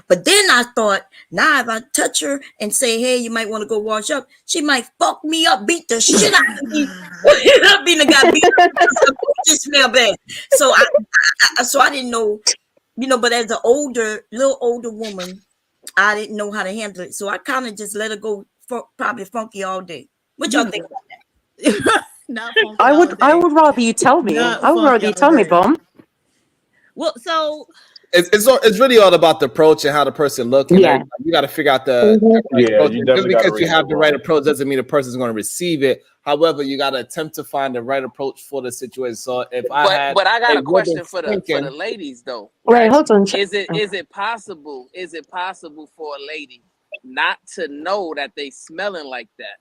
But then I thought, now if I touch her and say, hey, you might want to go wash up, she might fuck me up, beat the shit out of me. Being the guy beat just smell bad. So I didn't know, but as an little older woman, I didn't know how to handle it. So I kind of just let her go probably funky all day. What y'all think about that? Not funky I would rather you tell me. I would rather you tell me, Bomb. Well, so it's really all about the approach and how the person looks. And Yeah. you got to figure out the Yeah, approach. you Just definitely gotta because you read have the the right room. approach doesn't mean the person's going to receive it. However, you got to attempt to find the right approach for the situation. So if I got a question for the ladies though. Wait, hold on. Is it possible for a lady not to know that they smelling like that?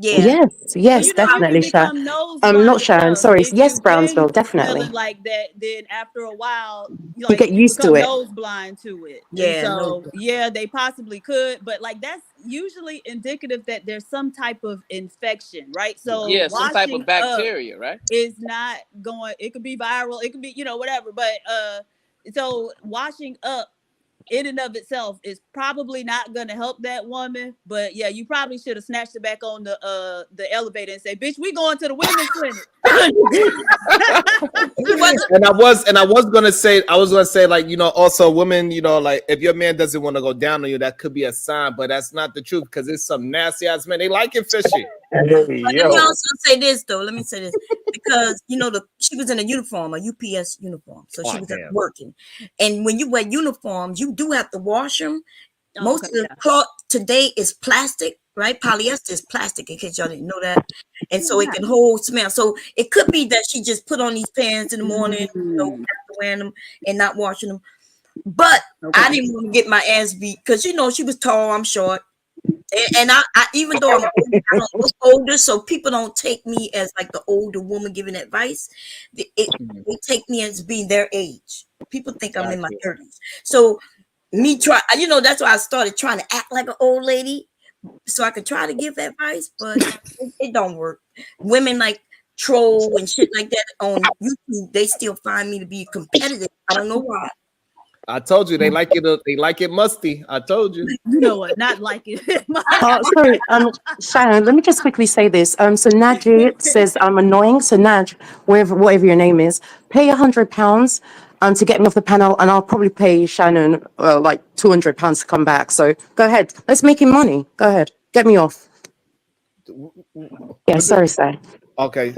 Yeah. Yes, definitely, Sharon. Not Sharon. Sorry. Yes, Brownsville, definitely. Feeling like that, then after a while, You get used to become it. nose blind to it. Yeah, And so they possibly could, but like that's usually indicative that there's some type of infection, right? So Yeah, some type washing of bacteria, right? is not going. It could be viral. It could be whatever. But so washing up in and of itself is probably not going to help that woman. But yeah, you probably should have snatched it back on the elevator and say, bitch, we going to the women's clinic. and I was gonna say like, also women, like if your man doesn't want to go down on you, that could be a sign, but that's not the truth because it's some nasty ass men. They like it fishy. But let me also say this though. Let me say this because she was in a uniform, a UPS uniform, so she was working. And when you wear uniforms, you do have to wash them. Most of the cloth today is plastic, right? Polyester is plastic, in case y'all didn't know that, and so it can hold smell. So it could be that she just put on these pants in the morning, after wearing them and not washing them. But I didn't want to get my ass beat because she was tall, I'm short. And I even though I don't look older, so people don't take me as like the older woman giving advice. They take me as being their age. People think I'm in my 30s. So that's why I started trying to act like an old lady so I could try to give advice, but it don't work. Women like troll and shit like that on YouTube, they still find me to be competitive. I don't know why. I told you they like it. They like it musty. I told you. You know what? Not like it. Sorry, Sharon, let me just quickly say this. So Najee says I'm annoying. So Naj, whatever your name is, pay £100 to get me off the panel, and I'll probably pay Shannon like £200 to come back. So go ahead, let's make him money. Go ahead, get me off. Yeah, sorry, sir. Okay.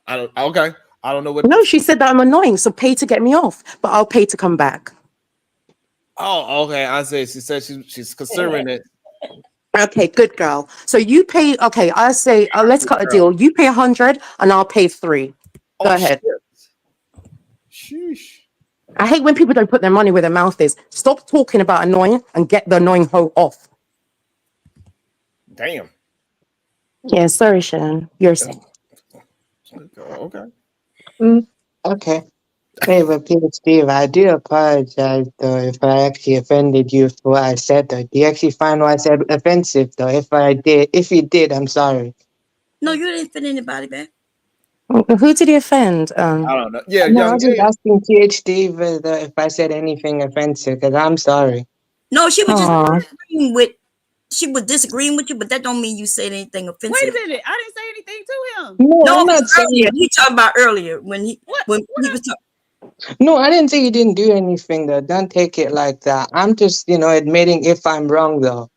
I don't know what. No, she said that I'm annoying, so pay to get me off, but I'll pay to come back. Oh, okay. I say she said she's considering it. Okay, good girl. So you pay. Okay, I say let's cut a deal. You pay 100, and I'll pay 3. Go ahead. Sheesh. I hate when people don't put their money where their mouth is. Stop talking about annoying and get the annoying hoe off. Damn. Yeah, sorry, Shannon. You're sick. Okay. Okay. Hey, but Steve, I do apologize though if I actually offended you for what I said though. Do you actually find what I said offensive though? If you did, I'm sorry. No, you didn't offend anybody, man. Who did he offend? I don't know. Yeah, no, I young. was just asking THD if I said anything offensive, because I'm sorry. No, she was just Aw. disagreeing with. She was disagreeing with you, but that don't mean you said anything offensive. Wait a minute, I didn't say anything to him. No, No, I'm not saying. earlier. He talked about earlier when he was talking. No, I didn't say you didn't do anything though. Don't take it like that. I'm just, admitting if I'm wrong though.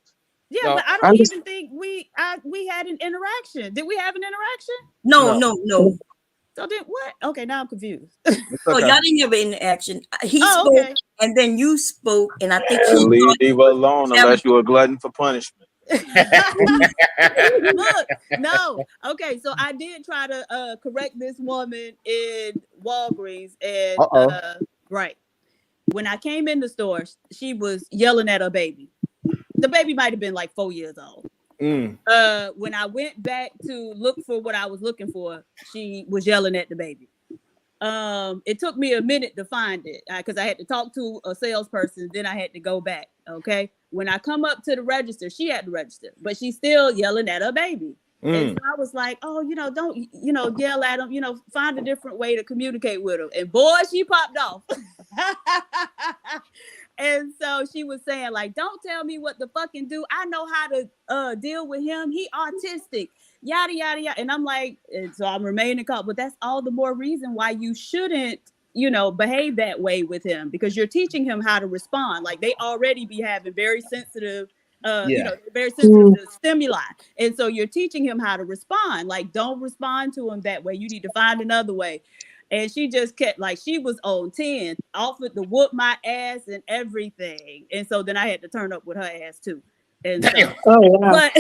Yeah, but I don't even think we had an interaction. Did we have an interaction? No. So then what? Okay, now I'm confused. Oh, y'all didn't have an interaction. He spoke, okay. and then you spoke, and I think And leave Diva alone unless you're a glutton for punishment. Look, no. Okay, so I did try to correct this woman in Walgreens, and right when I came in the store, she was yelling at her baby. The baby might have been like 4 years old. When I went back to look for what I was looking for, she was yelling at the baby. It took me a minute to find it because I had to talk to a salesperson. Then I had to go back. Okay. When I come up to the register, she had to register, but she's still yelling at her baby. And so I was like, oh, don't, yell at him, find a different way to communicate with him. And boy, she popped off. And so she was saying, like, don't tell me what to fucking do. I know how to deal with him. He autistic, yada, yada, yada. And I'm like, and so I'm remaining calm. But that's all the more reason why you shouldn't, behave that way with him, because you're teaching him how to respond. Like, they already be having very sensitive, very sensitive to stimuli. And so you're teaching him how to respond. Like, don't respond to him that way. You need to find another way. And she just kept, like, she was on 10, offered to whoop my ass and everything. And so then I had to turn up with her ass too. And so, but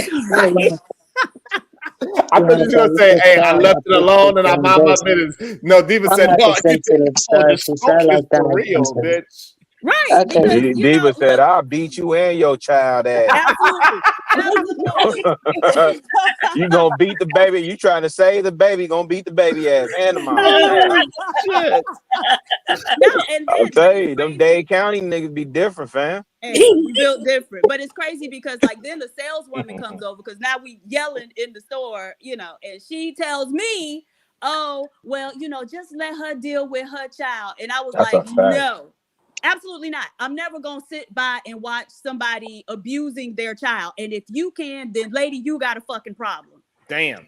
I thought you were gonna say, "Hey, I left it alone and I mind my business." No, Diva said, "No, the smoke is for real, bitch." Right. Okay. Diva said, "I'll beat you and your child ass." Absolutely. You gonna beat the baby. You trying to save the baby, gonna beat the baby ass and the mom. Shit. No, and I'll tell you, them Dade County niggas be different, fam. Hey, we built different, but it's crazy because like then the saleswoman comes over because now we yelling in the store, and she tells me, "Oh, well, just let her deal with her child." And I was like, "No, absolutely not. I'm never gonna sit by and watch somebody abusing their child. And if you can, then lady, you got a fucking problem." Damn.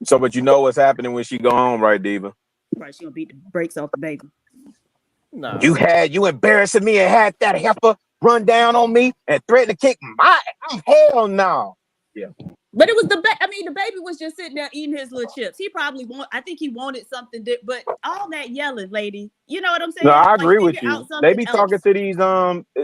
So, but you know what's happening when she go home, right, Diva? Right, she gonna beat the brakes off the baby. No. You embarrassing me and had that heifer run down on me and threaten to kick my hell no. Yeah. But it was the baby was just sitting there eating his little chips. He probably I think he wanted something but all that yelling, lady, you know what I'm saying? No, I agree with you. They be talking to these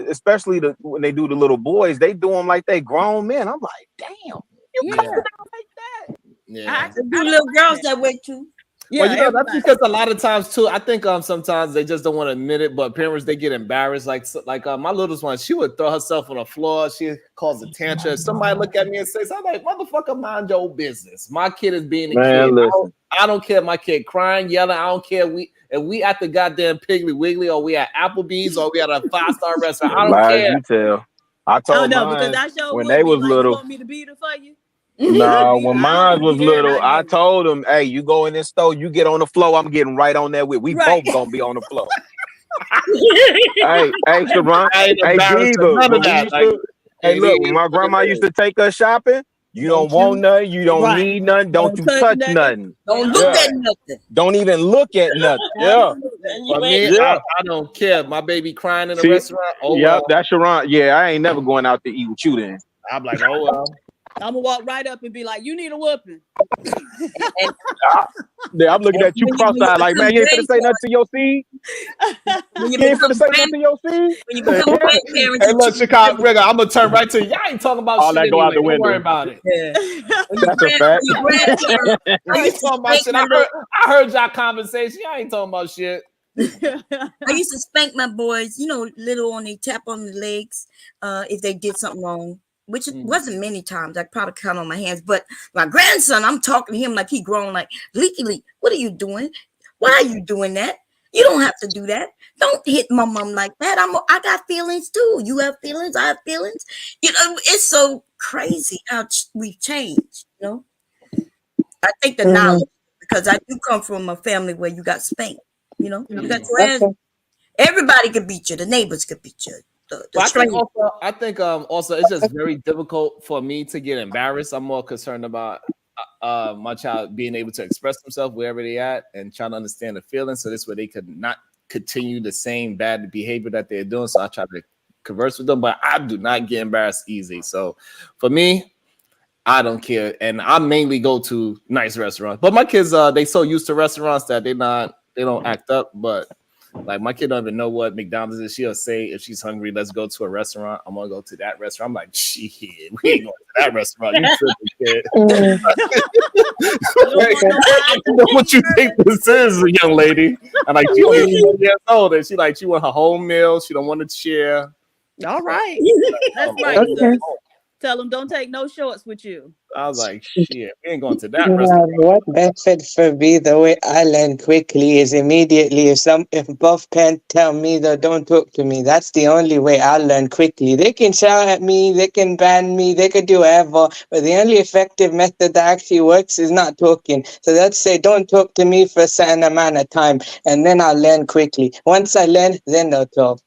especially when they do the little boys, they do them like they grown men. I'm like, damn, you coming out like that? Yeah. I do little girls that way too. Yeah, well, that's because a lot of times too, I think sometimes they just don't want to admit it, but parents, they get embarrassed. Like my littlest one, she would throw herself on the floor. She calls a tantrum. Somebody look at me and says, "I'm like, motherfucker, mind your business. My kid is being a kid. I don't care if my kid crying, yelling. I don't care if we at the goddamn Piggly Wiggly or we at Applebee's or we at a 5-star restaurant. I don't care." You tell. I told mine because I when they was little. You want me to beat her for you? No, when mine was little, I told him, "Hey, you go in this store, you get on the floor. I'm getting right on there with. We both gonna be on the floor." hey, Sharon, hey, Diva. Hey, look, when my grandma used to take us shopping, You don't want nothing. You don't Right. need nothing. Don't you touch nothing. Don't look at nothing. Don't even look at nothing. Yeah. For me, Yeah. I don't care. My baby crying in a See, restaurant. Oh yep, well. that's Sharon. Yeah, I ain't never going out to eat with you then. I'm like, oh well. I'm gonna walk right up and be like, "You need a whooping." Yeah, I'm looking at you cross-eyed like, man, you ain't finna say nothing to your seed. You ain't finna say nothing to your seed. When you become grandparents, Hey, look, Chicago Rigger, I'm gonna turn right to you. Y'all ain't talking about All shit that go anyway. out the Don't worry window. about it. That's a fact. I ain't talking about shit. I heard y'all conversation. Y'all ain't talking about shit. I used to spank my boys, you know, little on they tap on the legs if they did something wrong, which it wasn't many times. I probably count on my hands. But my grandson, I'm talking to him like he grown, like, Leaky, what are you doing? Why are you doing that? You don't have to do that. Don't hit my mom like that. I got feelings too. You have feelings. I have feelings. You know, it's so crazy how we've changed. You know, I think the knowledge, because I do come from a family where you got spanked. You know, you got your ass. Everybody could beat you. The neighbors could beat you. I think also it's just very difficult for me to get embarrassed. I'm more concerned about my child being able to express themselves wherever they at and trying to understand the feelings, so this way they could not continue the same bad behavior that they're doing. So I try to converse with them, but I do not get embarrassed easy. So for me, I don't care, and I mainly go to nice restaurants. But my kids, they so used to restaurants that they don't act up. But like my kid don't even know what McDonald's is. She'll say if she's hungry, let's go to a restaurant. I'm gonna go to that restaurant. I'm like, shit, we ain't going to that restaurant. You tripping, kid? I don't know what you think this is, young lady. And like, she only 4 years old, and she want her home meal. She don't want to share. All right, that's right. Okay. Tell them don't take no shorts with you. I was like, shit, we ain't going to that Yeah, restaurant. what benefit for me the way I learn quickly is immediately if both parents tell me that don't talk to me, that's the only way I learn quickly. They can shout at me, they can ban me, they can do whatever, but the only effective method that actually works is not talking. So let's say don't talk to me for a certain amount of time, and then I'll learn quickly. Once I learn, then they'll talk.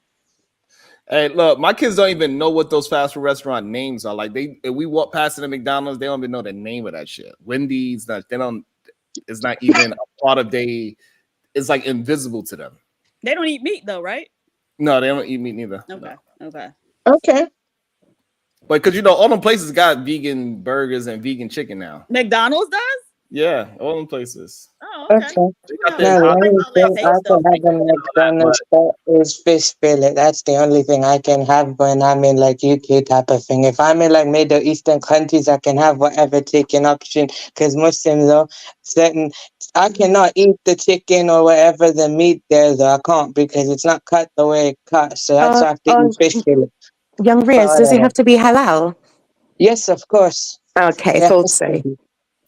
Hey, look, my kids don't even know what those fast food restaurant names are. Like if we walk past the McDonald's, they don't even know the name of that shit. Wendy's, they don't. It's not even a part of it's like invisible to them. They don't eat meat though, right? No, they don't eat meat neither. Okay. No. Okay. But because all them places got vegan burgers and vegan chicken now. McDonald's does? Yeah, all them places. Oh, okay. No, the only thing I can have in McDonald's is fish fillet. That's the only thing I can have when I'm in like UK type of thing. If I'm in like Middle Eastern countries, I can have whatever chicken option. Because Muslims, though, I cannot eat the chicken or whatever the meat there, though. I can't because it's not cut the way it cuts. So that's why I have to eat fish fillet. Young Riaz, does it have to be halal? Yes, of course. Okay, Yeah, thought so.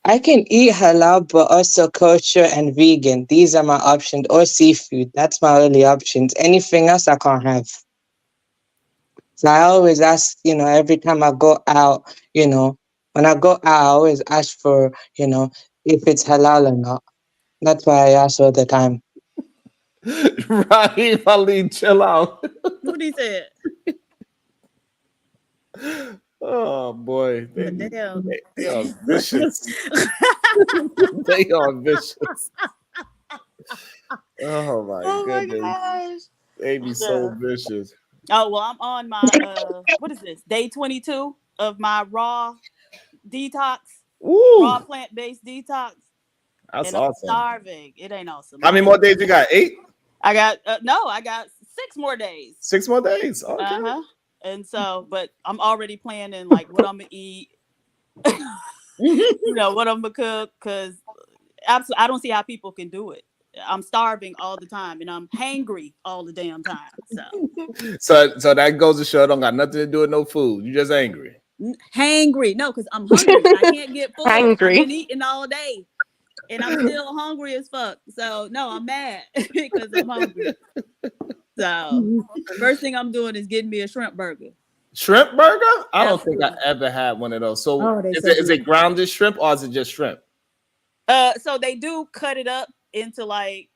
I can eat halal, but also kosher and vegan. These are my options, or seafood. That's my only options. Anything else I can't have. So I always ask, every time I go out, when I go out, I always ask for, if it's halal or not. That's why I ask all the time. Right, Ali, chill out. What he said? Oh boy, they are Damn. vicious. They are vicious. Oh my goodness, gosh. they be so vicious. Oh well, I'm on my what is this? Day 22 of my raw detox. Ooh. Raw plant-based detox. That's and awesome. I'm starving. It ain't awesome. How many more days you got? 8? I got I got 6 more days. 6 more days. Okay. Uh-huh. And so, but I'm already planning like what I'm gonna eat. What I'm gonna cook, because absolutely I don't see how people can do it. I'm starving all the time and I'm hangry all the damn time. So that goes to show it don't got nothing to do with no food. You just angry. Hangry. No, because I'm hungry. I can't get full. Hangry. I've been eating all day and I'm still hungry as fuck. So no, I'm mad because I'm hungry. So first thing I'm doing is getting me a shrimp burger. Shrimp burger? I don't think I ever had one of those. So is it grounded shrimp or is it just shrimp? So they do cut it up into like,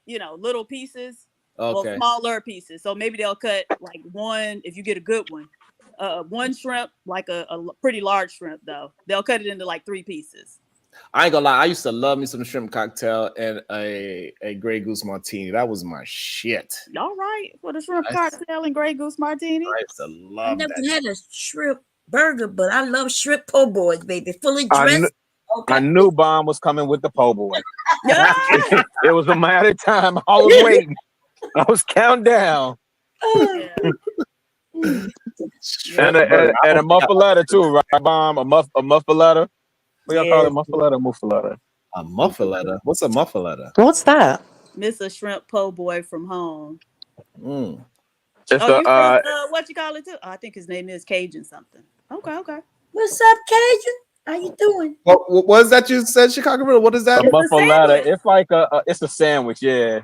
little pieces. Okay. Well, smaller pieces. So maybe they'll cut like one if you get a good one. one shrimp, like a pretty large shrimp though. They'll cut it into like 3 pieces. I ain't gonna lie. I used to love me some shrimp cocktail and a Grey Goose martini. That was my shit. All right, for the shrimp cocktail and Grey Goose martini. I used to I love never that. had a shrimp burger, but I love shrimp po' boys, baby. Fully I dressed. kn- Okay. I knew Bomb was coming with the po' boy. It was a matter of time. I was waiting. I was counting down. And a muffaletta too, right, Bomb? A muffaletta. What y'all call it? Muffaletta, muffaletta. A muffaletta? What's a muffaletta? What's that? Miss a shrimp po' boy from home. Mm. It's Oh, you from what you call it too? Oh, I think his name is Cajun something. Okay. What's up, Cajun? How you doing? What is that you said, Chicago Riddle? What is that? A muffaletta. It's like it's a sandwich. Yeah.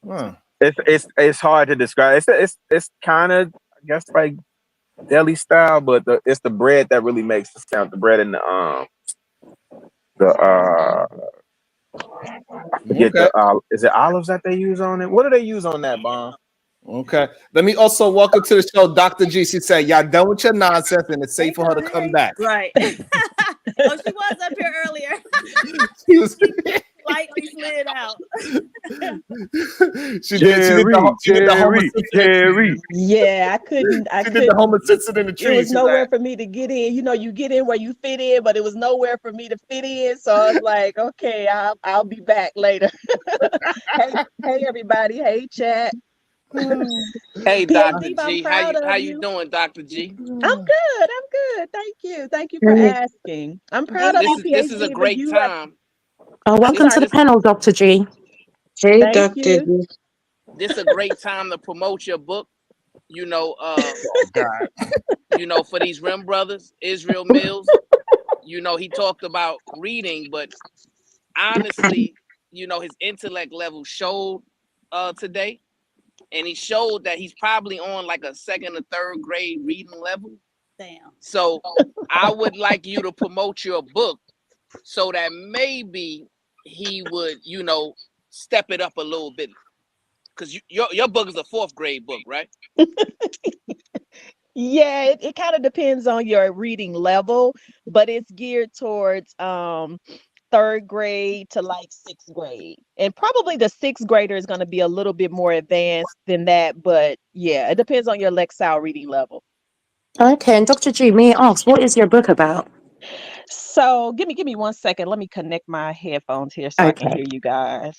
Huh. It's hard to describe. It's kind of, I guess, like deli style, but it's the bread that really makes the sound. The bread and I forget is it olives that they use on it? What do they use on that, Bomb? Okay. Let me also welcome to the show Dr. G. She said, y'all done with your nonsense and it's safe for her to come back. Right. Oh, she was up here earlier. She was slightly slid out. She did the homeless Jerry. Yeah, I couldn't. She did the homeless sitting in the tree. It was nowhere for me to get in. You know, you get in where you fit in, but it was nowhere for me to fit in. So I was like, okay, I'll be back later. hey everybody. Hey chat. Hey, Dr. PhD, I'm G, proud how of you doing, Dr. G? I'm good. Thank you for asking. I'm proud of you, This is a PhD, but great you have. time. Oh, welcome to the panel, Dr. G. Hey, Thank Dr. you. G. This is a great time to promote your book. You know, God. You know, for these Rim brothers, Israel Mills. You know, he talked about reading, but honestly, you know, his intellect level showed today. And he showed that he's probably on like a 2nd or 3rd grade reading level. Damn. So I would like you to promote your book so that maybe he would, you know, step it up a little bit. Because your book is a 4th grade book, right? Yeah, it kind of depends on your reading level, but it's geared towards 3rd grade to like 6th grade. And probably the 6th grader is going to be a little bit more advanced than that, but yeah, it depends on your Lexile reading level. Okay, and Dr. G, may I ask, what is your book about? So give me 1 second. Let me connect my headphones here so I can hear you guys.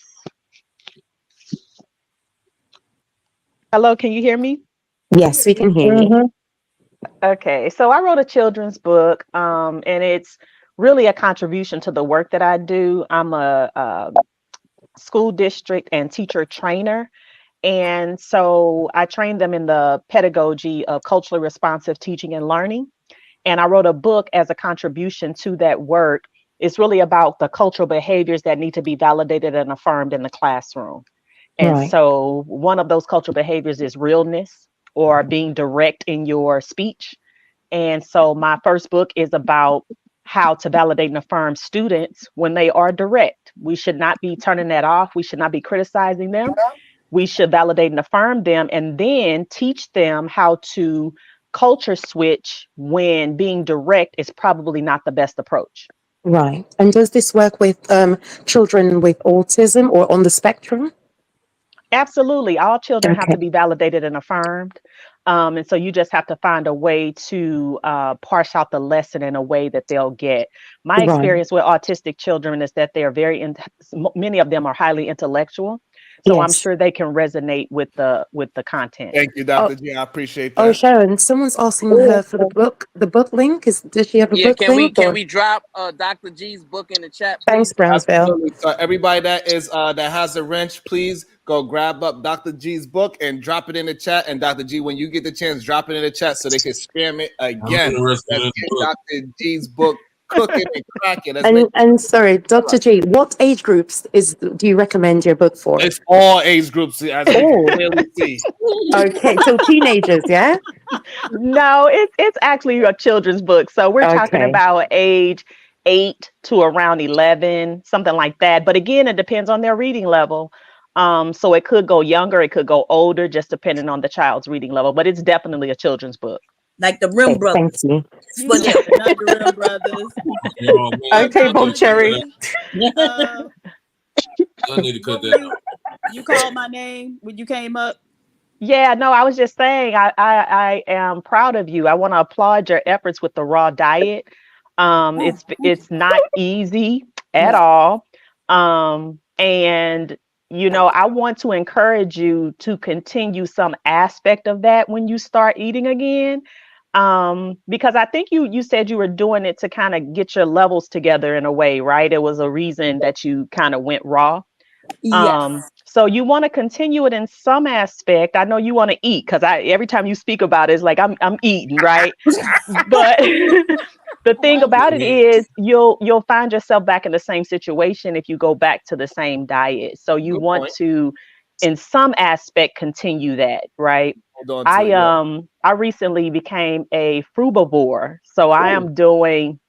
Hello, can you hear me? Yes, we can hear you. Okay, so I wrote a children's book, and it's really a contribution to the work that I do. I'm a school district and teacher trainer. And so I train them in the pedagogy of culturally responsive teaching and learning. And I wrote a book as a contribution to that work. It's really about the cultural behaviors that need to be validated and affirmed in the classroom. And Right. so one of those cultural behaviors is realness or being direct in your speech. And so my first book is about how to validate and affirm students when they are direct. We should not be turning that off. We should not be criticizing them. We should validate and affirm them and then teach them how to culture switch when being direct is probably not the best approach. Right. And does this work with children with autism or on the spectrum? Absolutely. All children have Okay. to be validated and affirmed. And so you just have to find a way to parse out the lesson in a way that they'll get. My Right. experience with autistic children is that they are many of them are highly intellectual. So I'm Yes. sure they can resonate with the content. Thank you, Dr. G. I appreciate Oh, that. Sharon, someone's asking her for the book link. Does she have a Yeah, book link? can or- we drop Dr. G's book in the chat, Thanks, please? Brownsville. Absolutely. So everybody that has a wrench, please go grab up Dr. G's book and drop it in the chat. And Dr. G, when you get the chance, drop it in the chat so they can spam it again. Let's get Dr. G's book cooking and cracking. Let's make And sorry, Dr. G, what age groups do you recommend your book for? it's all age groups, as we can clearly see. Okay, so teenagers, yeah? No, it's actually a children's book. So we're talking Okay. about age 8 to around 11, something like that. But again, it depends on their reading level. So it could go younger, it could go older, just depending on the child's reading level. But it's definitely a children's book. like the Rim Okay, thank Brothers. you. You For said them. not the Rim Brothers. Yo, man, Okay, Bob Cherry. I need to cut What were that. you called my name when you came up? Yeah, no, I was just saying I am proud of you. I want to applaud your efforts with the raw diet. It's not easy at No. all. And I want to encourage you to continue some aspect of that when you start eating again. Because I think you said you were doing it to kind of get your levels together in a way, right? It was a reason that you kind of went raw. Yes. So you want to continue it in some aspect. I know you want to eat because every time you speak about it, it's like I'm eating, right? But the thing about it is you'll find yourself back in the same situation if you go back to the same diet. So you Good want point. to, in some aspect, continue that, right? Hold on to it. Yeah. I recently became a frugivore, so I am doing.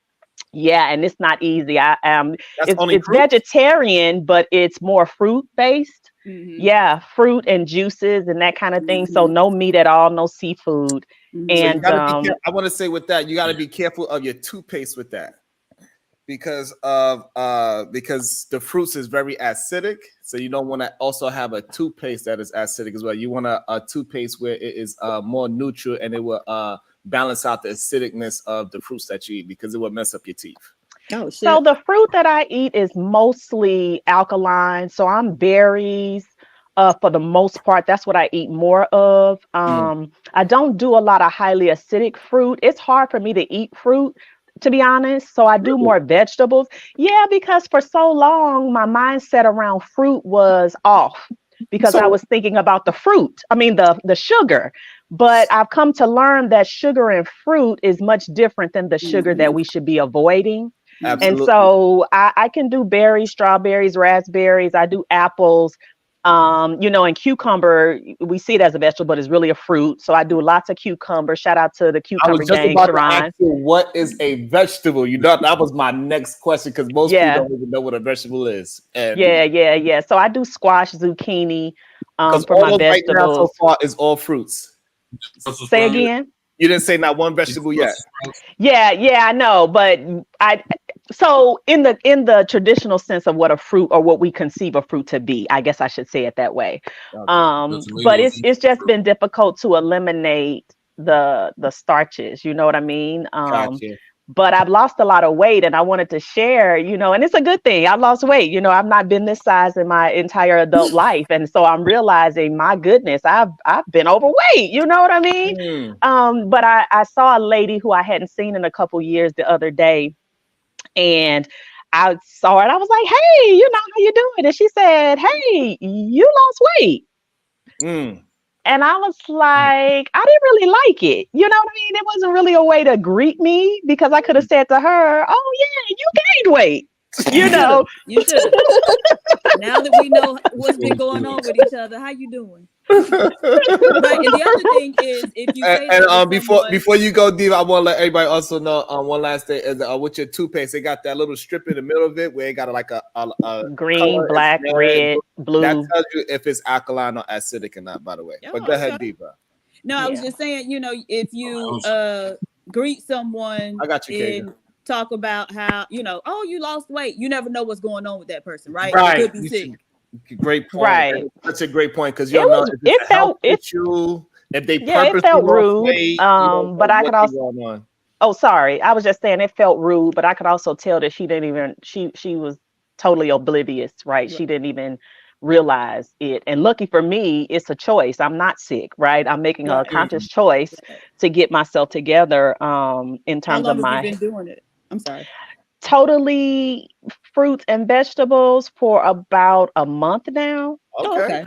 Yeah, and it's not easy. I am That's only it's fruit. vegetarian, but it's more fruit based. Mm-hmm. Yeah, fruit and juices and that kind of thing. So no meat at all, no seafood. So you And got to be careful. I want to say with that, you got to be careful of your toothpaste with that because the fruits is very acidic. So you don't want to also have a toothpaste that is acidic as well. You want a toothpaste where it is more neutral and it will balance out the acidicness of the fruits that you eat because it will mess up your teeth. Oh so shit. the fruit that I eat is mostly alkaline. So I'm berries. For the most part, that's what I eat more of. I don't do a lot of highly acidic fruit. It's hard for me to eat fruit, to be honest. So I do more vegetables. Yeah, because for so long, my mindset around fruit was off because I So was thinking about the fruit. I mean, the sugar. But I've come to learn that sugar in fruit is much different than the sugar that we should be avoiding. And absolutely. so I can do berries, strawberries, raspberries. I do apples. And cucumber, we see it as a vegetable, but it's really a fruit. So I do lots of cucumber. Shout out to the I cucumber was just gang, about to ask Sharon. you what is a vegetable. You know that was my next question because most people Yeah, don't even know what a vegetable is, and yeah. So I do squash, zucchini, because for all my those right now so vegetables. far is all fruits. Brussels Say sprouts. again. You didn't say not one vegetable yet. Brussels sprouts. Yeah, I know, but so in the traditional sense of what a fruit or what we conceive a fruit to be, I guess I should say it that way. Okay. The But tomatoes. it's just been difficult to eliminate the starches, you know what I mean? Gotcha. But I've lost a lot of weight and I wanted to share, and it's a good thing. I've lost weight. I've not been this size in my entire adult life. And so I'm realizing, my goodness, I've been overweight. You know what I mean? But I saw a lady who I hadn't seen in a couple years the other day, and I saw her and I was like, hey, how you doing? And she said, hey, you lost weight. And I was like, I didn't really like it. You know what I mean? It wasn't really a way to greet me because I could have said to her, oh, yeah, you gained weight. You know, You should. Now that we know what's been going on with each other, how you doing? Right. And the other thing is, if you say And that to someone, before you go deep, I want to let everybody also know one last thing is with your toothpaste, they got that little strip in the middle of it where it got like a green, color. black, red, blue. That tells you if it's alkaline or acidic or not. By the way, but go ahead, Diva. No, I was just saying, if you greet someone I got you, and talk about how, oh, you lost weight, you never know what's going on with that person, right? Right. They could be sick. Great point. Right. Such a great point because you don't know if it's a health issue, if they purposely it felt lost rude. weight, But I could also. Going on. Oh, sorry. I was just saying it felt rude, but I could also tell that she didn't even. She was totally oblivious, right? She didn't even realize it. And lucky for me, it's a choice. I'm not sick, right? I'm making a conscious choice to get myself together. In terms of How long have you been doing it? I'm sorry. Totally fruits and vegetables for about a month now. Okay.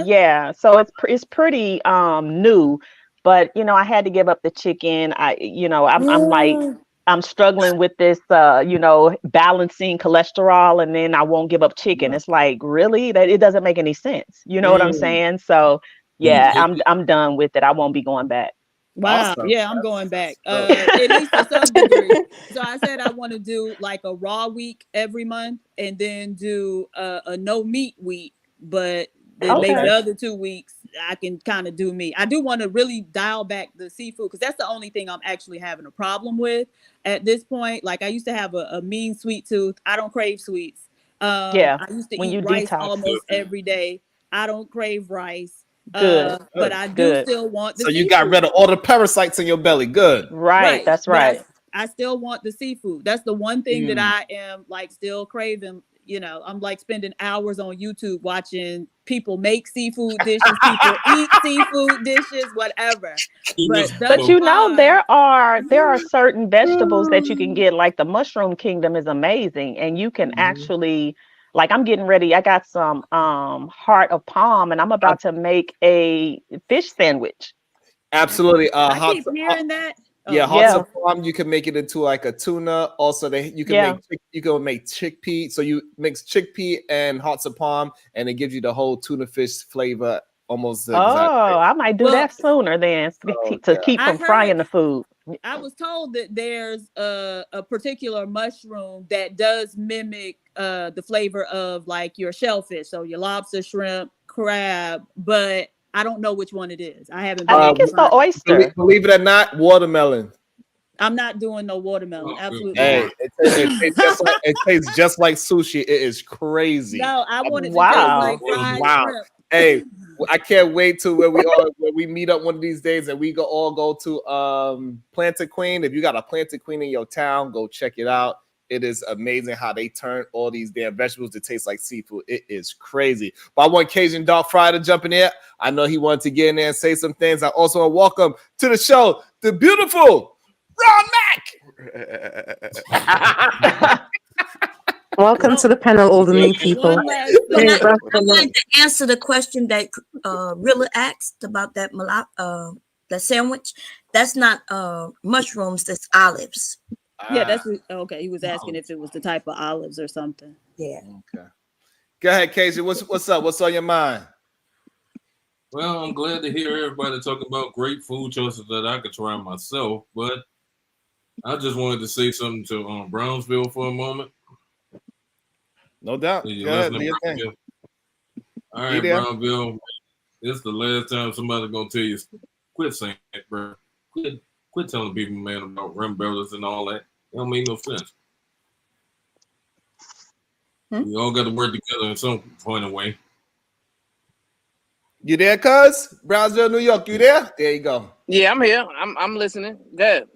Yeah, so it's pretty new, but I had to give up the chicken. I'm struggling with this balancing cholesterol, and then I won't give up chicken. It's like, really, that it doesn't make any sense. You know what I'm saying? So yeah, I'm done with it. I won't be going back. Wow. Awesome. Yeah, I'm going back. At least to some degree. So I said I want to do like a raw week every month and then do a no meat week, but then maybe the other 2 weeks I can kind of do me. I do want to really dial back the seafood because that's the only thing I'm actually having a problem with at this point. Like I used to have a mean sweet tooth. I don't crave sweets. Yeah, I used to when eat you rice detox. almost every day. I don't crave rice. Good. But I do Good. still want the So you seafood. got rid of all the parasites in your belly. Good. Right. That's But right. I still want the seafood. That's the one thing that I am like still craving. You know, I'm like spending hours on YouTube watching people make seafood dishes, people eat seafood dishes, whatever. But you know, there are certain vegetables that you can get, like the mushroom kingdom is amazing, and you can actually, like, I'm getting ready. I got some heart of palm, and I'm about to make a fish sandwich. Absolutely. I keep hearing that. Yeah, hearts of palm. You can make it into like a tuna. Also, you can make chickpea. So you mix chickpea and hearts of palm, and it gives you the whole tuna fish flavor almost Oh, I might do that sooner then to keep from frying the food. I was told that there's a particular mushroom that does mimic the flavor of like your shellfish, so your lobster, shrimp, crab, but I don't know which one it is. I haven't. I think it's the oyster. Believe it or not, watermelon. I'm not doing no watermelon. Absolutely Hey, not. it tastes just like sushi. It is crazy. No, I want it to taste like fried shrimp. Hey, I can't wait to where we meet up one of these days and we all go to Planted Queen. If you got a Planted Queen in your town, go check it out. It is amazing how they turn all these damn vegetables to taste like seafood. It is crazy. But I want Cajun Dark Fry to jump in there. I know he wanted to get in there and say some things. I also want to welcome to the show the beautiful Ron Mac. Welcome to the panel, all the new people. I'd like to answer the question that Rilla asked about that the sandwich. That's not mushrooms, that's olives. Yeah, that's okay. He was asking if it was the type of olives or something. Yeah. Okay. Go ahead, Casey. What's up? What's on your mind? Well, I'm glad to hear everybody talking about great food choices that I could try myself, but I just wanted to say something to Brownsville for a moment. No doubt. Go ahead, do your thing. All right, Brownsville. It's the last time somebody's gonna tell you quit saying that, bro. Quit telling people, man, about rim brothers and all that. It don't make no sense. We all got to work together in some point of way. You there, cuz? Brownsville, New York. You there? There you go. Yeah, I'm here. I'm listening. Good.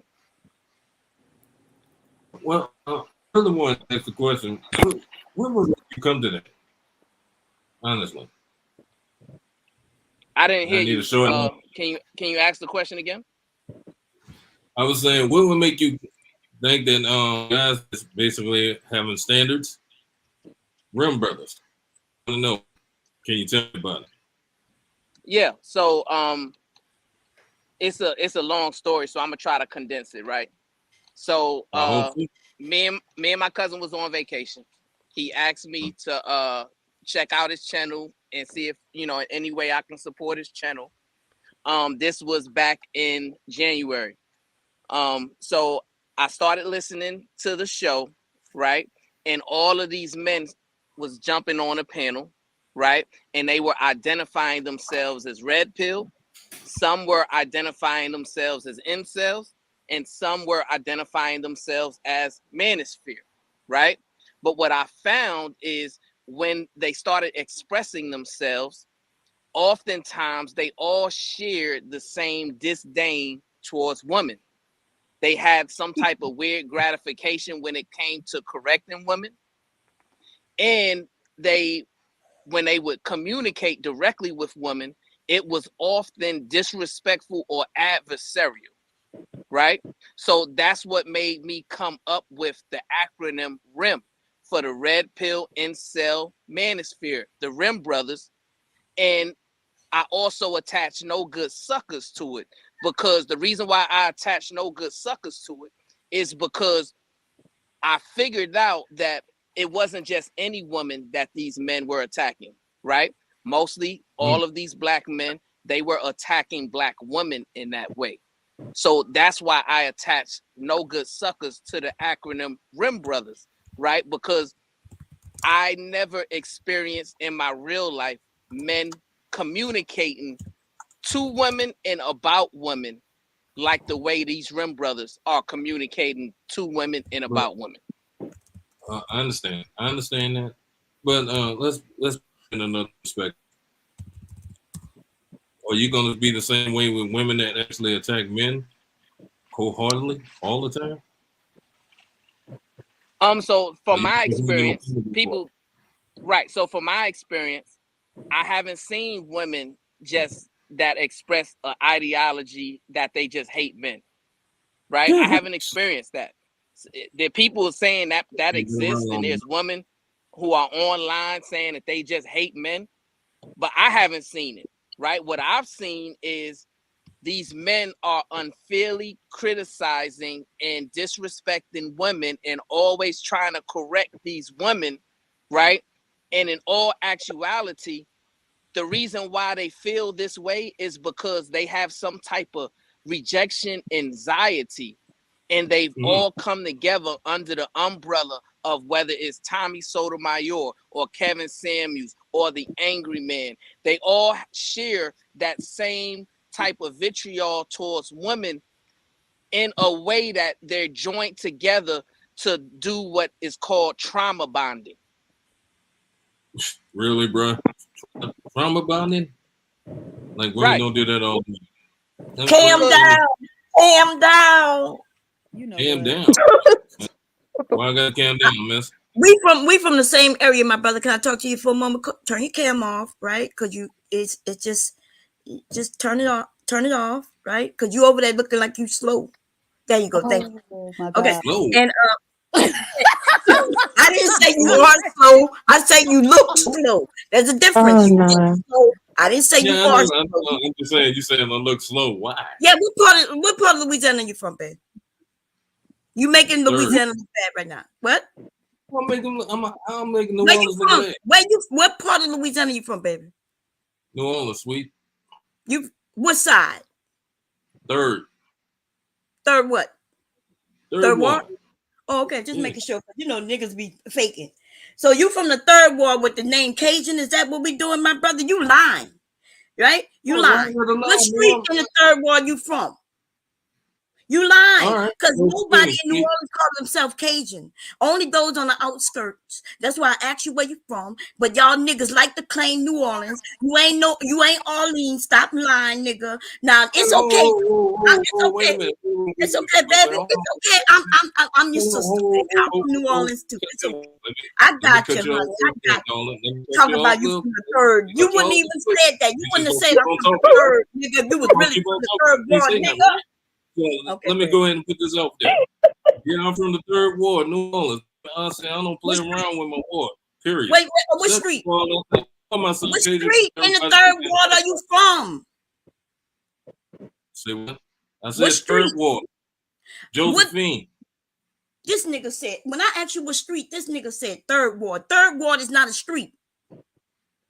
Well, I really want to ask the question. When will you come to that? Honestly. I didn't hear you. Can you ask the question again? I was saying, what would make you think that guys is basically having standards? Rim brothers. I don't know. Can you tell me about it? Yeah. So it's a long story, so I'm gonna try to condense it, right? So me and my cousin was on vacation. He asked me to check out his channel and see if in any way I can support his channel. This was back in January. So I started listening to the show, right? And all of these men was jumping on a panel, right? And they were identifying themselves as red pill. Some were identifying themselves as incels, and some were identifying themselves as manosphere, right? But what I found is when they started expressing themselves, oftentimes they all shared the same disdain towards women. They had some type of weird gratification when it came to correcting women. And when they would communicate directly with women, it was often disrespectful or adversarial, right? So that's what made me come up with the acronym RIM for the Red Pill Incel Manosphere, the RIM brothers. And I also attach no good suckers to it, because the reason why I attach no good suckers to it is because I figured out that it wasn't just any woman that these men were attacking, right? Mostly all of these black men, they were attacking black women in that way. So that's why I attach no good suckers to the acronym RIM brothers, right? Because I never experienced in my real life men communicating to women and about women like the way these Rim brothers are communicating to women and about women. I understand that, but let's in another perspective. Are you going to be the same way with women that actually attack men wholeheartedly all the time? So from my experience, people, right? So from my experience, I haven't seen women just that express an ideology that they just hate men, right? I haven't experienced that. There are people saying that exists, and there's women who are online saying that they just hate men, but I haven't seen it, right? What I've seen is these men are unfairly criticizing and disrespecting women and always trying to correct these women, right? And in all actuality, the reason why they feel this way is because they have some type of rejection anxiety, and they've all come together under the umbrella of whether it's Tommy Sotomayor or Kevin Samuels or the Angry Man. They all share that same type of vitriol towards women in a way that they're joined together to do what is called trauma bonding. Really, bro? Trauma bonding? Like women don't do that all the time. Calm down. Calm down. Why I gotta calm down, miss? We from the same area, my brother. Can I talk to you for a moment? Turn your cam off, right? Cause it's just turn it off, right? Cause you over there looking like you slow. There you go. Thank you. Okay. Slow. And I didn't say you are slow. I say you look slow. There's a difference. You look slow. I didn't say you are slow. I'm just saying. You saying I look slow. Why? Yeah. What part of Louisiana you from, babe? You making Louisiana look bad right now? What? I'm making New Orleans look bad. What part of Louisiana you from, baby? New Orleans, sweet. You what side? Third what? Third ward? ward. Oh, okay. Just making sure. You know, niggas be faking. So you from the third ward with the name Cajun? Is that what we doing, my brother? You lying, right? You lying. What street in the third ward you from? You lying, because nobody in New Orleans call themselves Cajun. Only those on the outskirts. That's why I asked you where you from. But y'all niggas like to claim New Orleans. You ain't Orleans. Stop lying, nigga. Now it's okay. It's okay. It's okay, baby. It's okay. I'm your sister, baby. I'm from New Orleans too. It's okay. I got you, honey. I got you. Talk about you from the third. You wouldn't even said that. You wouldn't have said I'm from the third, nigga. You was really from the third ward, nigga. Okay, let me go ahead and put this out there. Yeah, I'm from the third ward, New Orleans. I say I don't play around with my ward. Period. Wait, what street? What street in the third ward are you from? Say what? I said third ward. Josephine. This nigga said, when I asked you what street, this nigga said third ward. Third ward is not a street.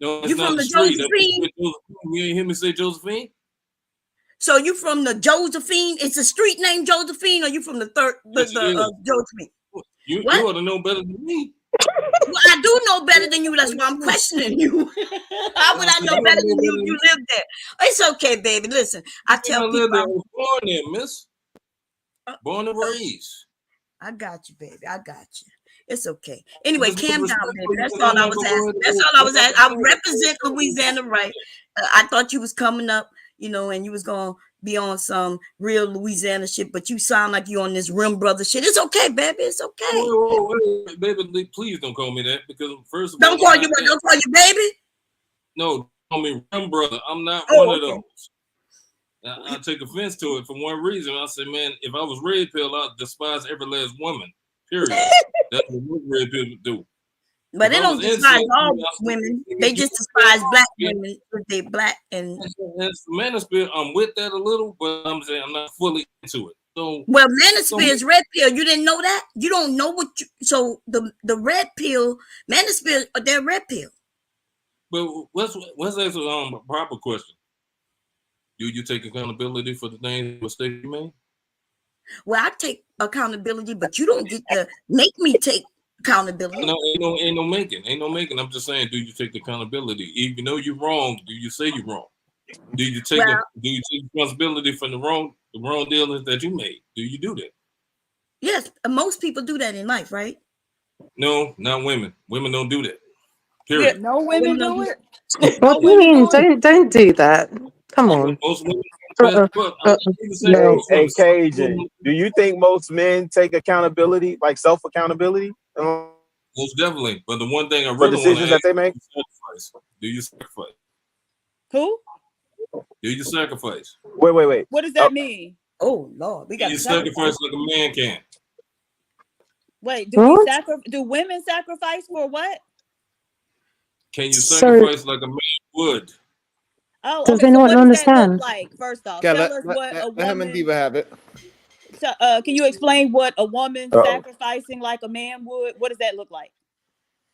No, it's you not from the street. Josephine? You ain't hear me say Josephine? So you from the Josephine? It's a street named Josephine, or you from the Josephine? You ought to know better than me. Well, I do know better than you. That's why I'm questioning you. How would I know better than you? You live there. It's okay, baby. Listen, I tell people. I was born there, miss. Born and raised. I got you, baby. I got you. It's okay. Anyway, calm down, baby. That's all I was asking. That's all I was asking. I represent Louisiana, right? I thought you was coming up, you know, and you was gonna be on some real Louisiana shit, but you sound like you on this Rim Brother shit. It's okay, baby. It's okay. Wait, baby, please don't call me that, because first of all, don't call you baby. No, call me Rim Brother. I'm not one of those. I take offense to it for one reason. I say, man, if I was red pill, I'd despise every last woman. Period. That's what red pill would do. But they don't despise all women. They just despise black women if they black and manosphere. I'm with that a little, but I'm saying I'm not fully into it. So well, manosphere is red pill. You didn't know that? You don't know what you so the red pill, manosphere, they're red pill. But let's ask a proper question. Do you take accountability for the things mistakes you made? Well, I take accountability, but you don't get to make me take accountability. No, ain't no making. I'm just saying, do you take the accountability? Even though you're wrong, do you say you're wrong? Do you take responsibility for the wrong dealings that you made? Do you do that? Yes, most people do that in life, right? No, not women. Women don't do that. Period. Yeah, no women do it. What do you mean? Don't do that. Come on. Most women No. Hey, Cajun, do you think most men take accountability, like self-accountability? Most definitely. But the one thing I For really want to decisions that they make? do you sacrifice? Who? Do you sacrifice? Wait. What does that mean? Oh Lord, we got you sacrifice like a man can. Wait, do women sacrifice for what? Can you sacrifice like a man would? Oh, does okay. So anyone what does understand? that look like? First off, Yeah, tell us what a let him and woman. Diva have it. So, can you explain what a woman sacrificing like a man would? What does that look like?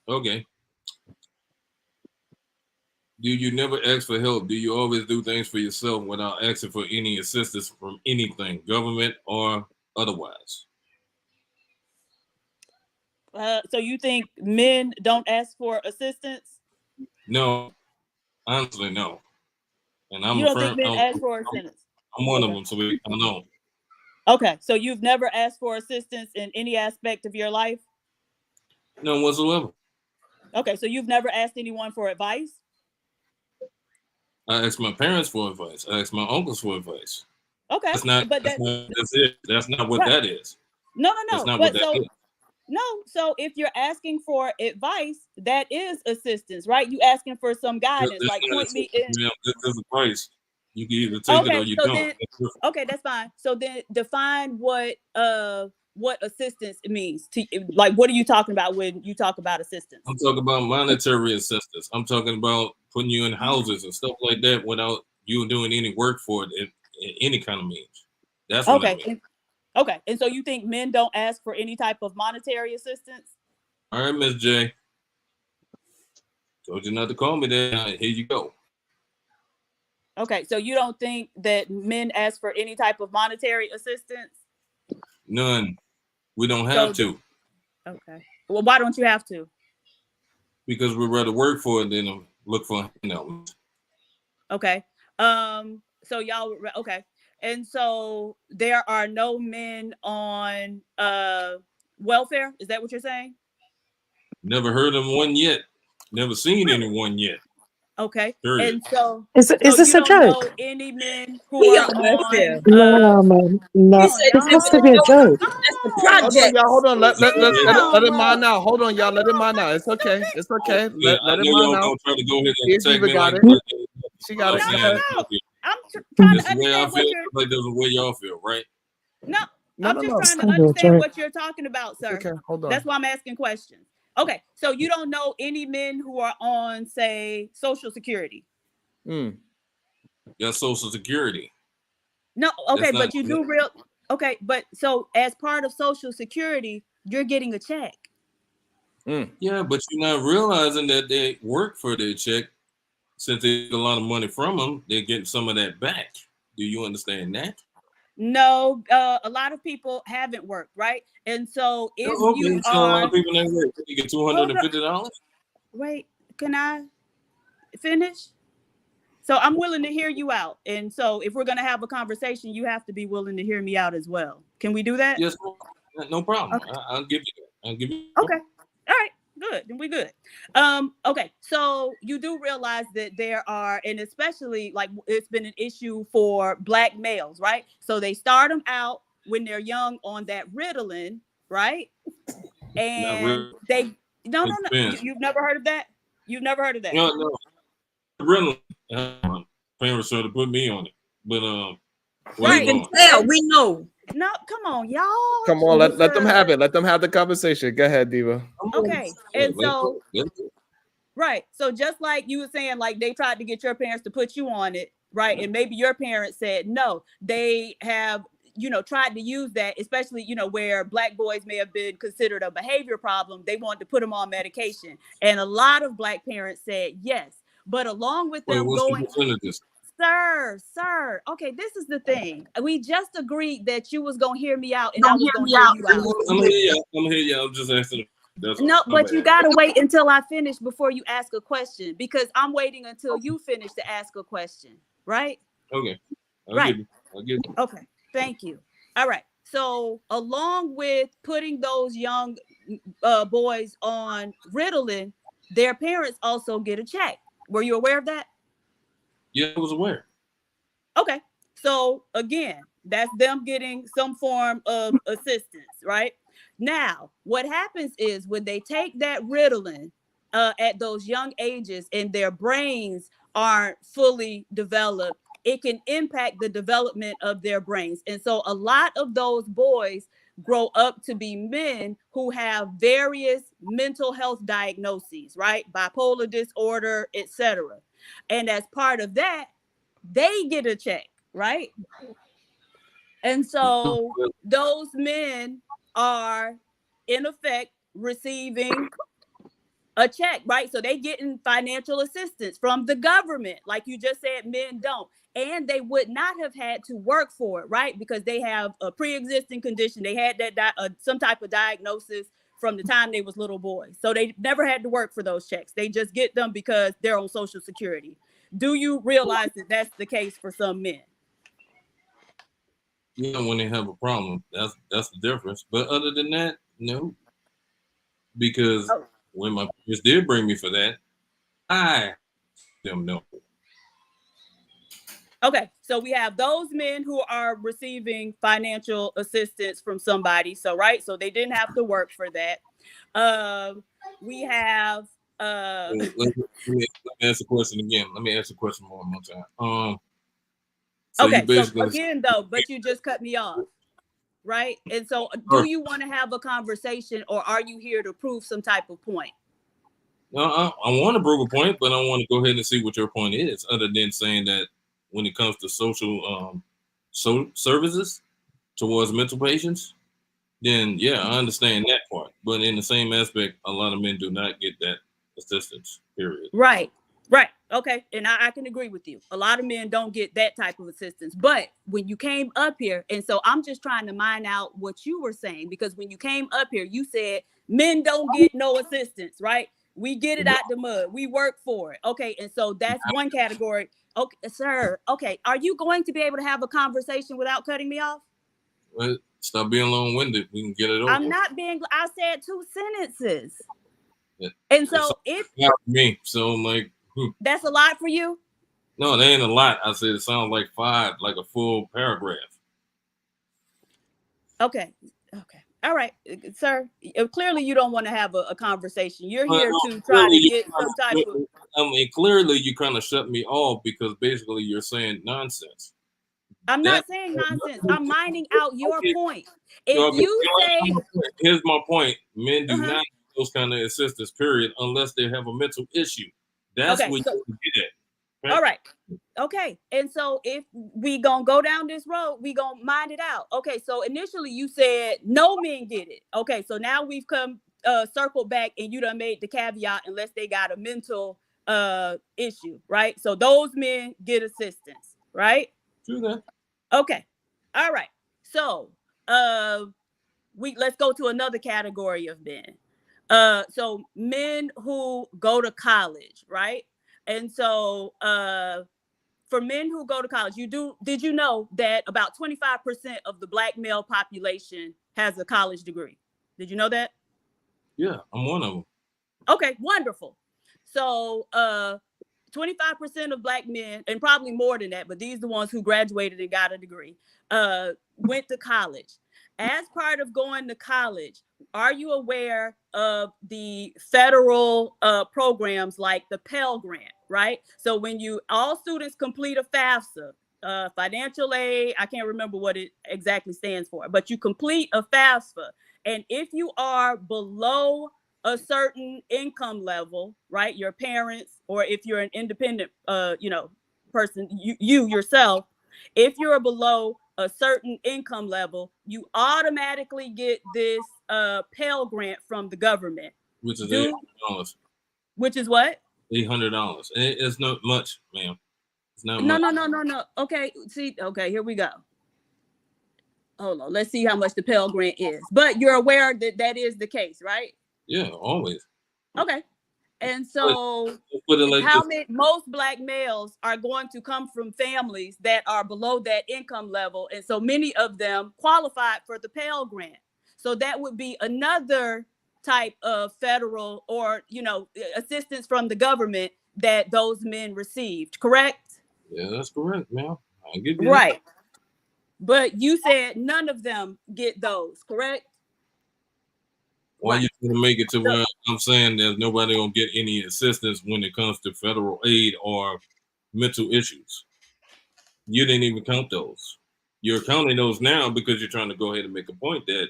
Okay. Do you never ask for help? Do you always do things for yourself without asking for any assistance from anything, government or otherwise? So you think men don't ask for assistance? No, honestly, no. And I'm You don't think men ask for assistance? I'm one of them, so I know. Okay, so you've never asked for assistance in any aspect of your life? None whatsoever. Okay, so you've never asked anyone for advice? I asked my parents for advice. I asked my uncles for advice. Okay, that's it. That's not what that is. No. That's not what that is. No, so if you're asking for advice, that is assistance, right? You asking for some guidance, That's like not point me in. Ma'am, this is advice. You can either take it or you don't. Okay, that's fine. So then define what assistance means to, like, what are you talking about when you talk about assistance? I'm talking about monetary assistance. I'm talking about putting you in houses and stuff like that without you doing any work for it in any kind of means. That's what I mean. Okay, and so you think men don't ask for any type of monetary assistance? All right, Miss J. Told you not to call me that. Here you go. Okay, so you don't think that men ask for any type of monetary assistance? None. We don't have to. Okay. Well, why don't you have to? Because we'd rather work for it than look for handouts. Okay. So y'all okay. And so there are no men on welfare. Is that what you're saying? Never heard of one yet. Never seen anyone yet. Okay. Period. And so is this a joke? Know any men who are on No, man. No, this has to be a joke. That's the Hold on, project. y'all. Hold on. Let him mind out. Hold on, y'all. Let him mind out. It's okay. It's okay. Yeah, Let I him know mind y'all out. gonna try to go ahead Here's and take Diva me got like it. She got it. man. I'm trying to This is the way I understand feel. what you're. Like this is the way y'all feel, right? No, No, I'm no, just no. trying It's to gonna be a understand joke. what you're talking about, sir. Okay, hold on. That's why I'm asking questions. Okay, so you don't know any men who are on, say, Social Security? Got Social Security. No, okay, but you do real. Okay, but so as part of Social Security, you're getting a check. Yeah, but you're not realizing that they work for their check. Since they get a lot of money from them, they're getting some of that back. Do you understand that? No, a lot of people haven't worked, right? And so if you so a lot of people never work. You get $250. Wait, can I finish? So I'm willing to hear you out. And so if we're going to have a conversation, you have to be willing to hear me out as well. Can we do that? Yes, no problem. Okay. I'll give you that. I'll give you Okay. All right. Good. Then we good. Okay. So you do realize that there are, and especially like it's been an issue for Black males, right? So they start them out when they're young on that Ritalin, right? And they no. You've never heard of that? You've never heard of that? No. Really, parents tried to put me on it, but We can tell. We know. No, come on, y'all. Come on, let them have it. Let them have the conversation. Go ahead, Diva. Okay, and so right, so just like you were saying, like they tried to get your parents to put you on it, right? And maybe your parents said no. They have, tried to use that, especially, where Black boys may have been considered a behavior problem. They wanted to put them on medication, and a lot of Black parents said yes. But along with them going, sir, okay, this is the thing. We just agreed that you was gonna hear me out, and I was gonna hear you out. I'm here, y'all. I'm just asking. That's No, all. My but you bad. gotta wait until I finish before you ask a question, because I'm waiting until you finish to ask a question, right? Okay. I'll Right. give you. I'll give you. Okay. Thank you. All right. So along with putting those young boys on Ritalin, their parents also get a check. Were you aware of that? Yeah, I was aware. Okay. So again, that's them getting some form of assistance, right? Now, what happens is when they take that Ritalin at those young ages and their brains aren't fully developed, it can impact the development of their brains. And so a lot of those boys grow up to be men who have various mental health diagnoses, right? Bipolar disorder, etc. And as part of that, they get a check, right? And so those men are in effect receiving a check, right? So they getting financial assistance from the government. Like you just said, men don't. And they would not have had to work for it, right? Because they have a pre-existing condition. They had that some type of diagnosis from the time they was little boys. So they never had to work for those checks. They just get them because they're on Social Security. Do you realize that that's the case for some men? You know, when they have a problem, that's the difference. But other than that, no. Because when my parents did bring me for that, I them no. Okay, so we have those men who are receiving financial assistance from somebody. So, right, so they didn't have to work for that. We have. Let me ask the question again. Let me ask the question one more time. So okay, you basically so again, though, but you just cut me off, right? And so, do you want to have a conversation, or are you here to prove some type of point? No, I want to prove a point, but I want to go ahead and see what your point is, other than saying that when it comes to social services towards mental patients, then yeah, I understand that part. But in the same aspect, a lot of men do not get that assistance, period. Right. Okay. And I can agree with you. A lot of men don't get that type of assistance. But when you came up here, and so I'm just trying to mine out what you were saying, because when you came up here, you said men don't get no assistance, right? We get it out the mud. We work for it. Okay. And so that's one category. Okay, sir. Okay. Are you going to be able to have a conversation without cutting me off? Well, stop being long-winded. We can get it over. I'm not being, I said 2 sentences. Yeah. And so if me, so I'm like, that's a lot for you. No, that ain't a lot. I said it sounds like 5, like a full paragraph. Okay. All right, sir. Clearly, you don't want to have a conversation. You're here to try to get some type of. I mean, clearly, you kind of shut me off because basically you're saying nonsense. I'm not saying nonsense. I'm mining out your point. If you say, here's my point: men do not get those kind of assistance, period, unless they have a mental issue. That's what you get at. All right. Okay. And so if we gonna go down this road, we gonna mind it out. Okay. So initially you said no men get it. Okay. So now we've come circled back, and you done made the caveat unless they got a mental issue, right? So those men get assistance, right? True that. Okay. All right. So let's go to another category of men. So men who go to college, right? And so for men who go to college, did you know that about 25% of the Black male population has a college degree? Did you know that? Yeah, I'm one of them. Okay, wonderful. So 25% of Black men, and probably more than that, but these are the ones who graduated and got a degree, went to college. As part of going to college, are you aware of the federal programs like the Pell Grant, right? So when all students complete a FAFSA, financial aid, I can't remember what it exactly stands for, but you complete a FAFSA. And if you are below a certain income level, right, your parents, or if you're an independent, person, you yourself, if you're below a certain income level, you automatically get this Pell Grant from the government. Which is $800. Which is what? $800. It's not much, ma'am. It's not No, much. no. Okay, here we go. Hold on, let's see how much the Pell Grant is. But you're aware that that is the case, right? Yeah, always. Okay. And so put it like this. most black males are going to come from families that are below that income level. And so many of them qualified for the Pell Grant. So that would be another type of federal or, assistance from the government that those men received, correct? Yeah, that's correct, man. I give you Right. But you said none of them get those, correct? Why you trying to make it to where I'm saying there's nobody gonna get any assistance when it comes to federal aid or mental issues? You didn't even count those. You're counting those now because you're trying to go ahead and make a point that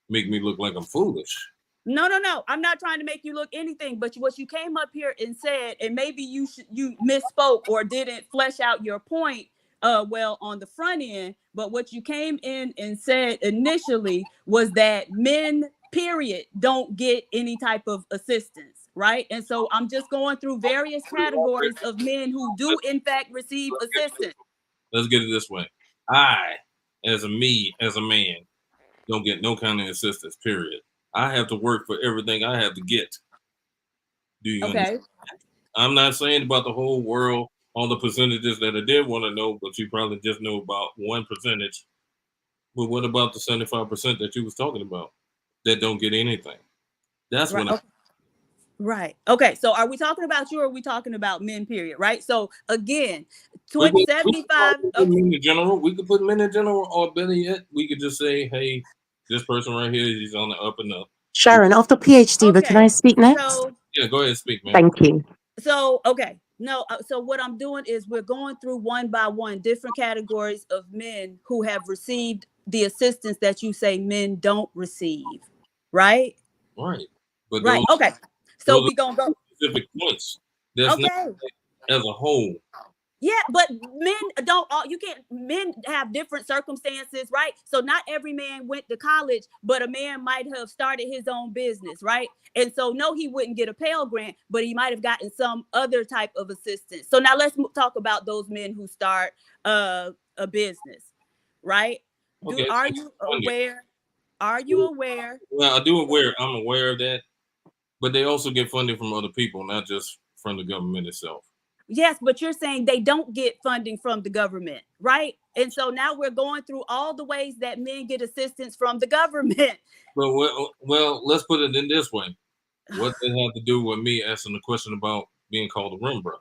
make me look like I'm foolish. No. I'm not trying to make you look anything, but what you came up here and said, and maybe you misspoke or didn't flesh out your point well on the front end. But what you came in and said initially was that men, period, don't get any type of assistance, right? And so I'm just going through various categories of men who do in fact receive assistance. Let's get it this way. I, as a man, don't get no kind of assistance, period. I have to work for everything I have to get. Do you understand? I'm not saying about the whole world, all the percentages that I did want to know, but you probably just know about 1%. But what about the 75% that you was talking about that don't get anything? That's right. what Right. Okay. So are we talking about you or are we talking about men, period? Right. So again, 75. Men in general, we could put men in general, or better yet, we could just say, hey, this person right here, he's on the up and up. Sharon, after PhD, but can I speak next? Yeah, go ahead and speak, man. Thank you. So, okay. No, so what I'm doing is we're going through one by one different categories of men who have received the assistance that you say men don't receive. Right? Right. But right. Okay. So we gonna go specific points. That's not as a whole. Yeah, but men don't all men have different circumstances, right? So not every man went to college, but a man might have started his own business, right? And so no, he wouldn't get a Pell Grant, but he might have gotten some other type of assistance. So now let's talk about those men who start a business, right? Okay, Are you aware? Are you aware? Well, I'm aware of that, but they also get funding from other people, not just from the government itself. Yes, but you're saying they don't get funding from the government, right? And so now we're going through all the ways that men get assistance from the government. But well, let's put it in this way. What does it have to do with me asking the question about being called a rim bro?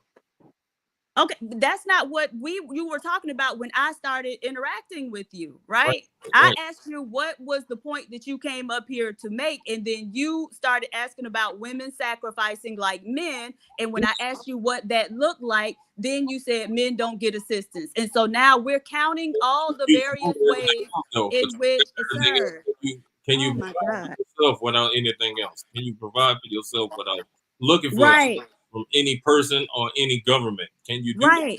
Okay, that's not what you were talking about when I started interacting with you, right? I asked you what was the point that you came up here to make, and then you started asking about women sacrificing like men. And when I asked you what that looked like, then you said men don't get assistance. And so now we're counting all the various ways in which, sir. Can you provide for yourself without anything else? Can you provide for yourself without looking for from any person or any government? Can you do that?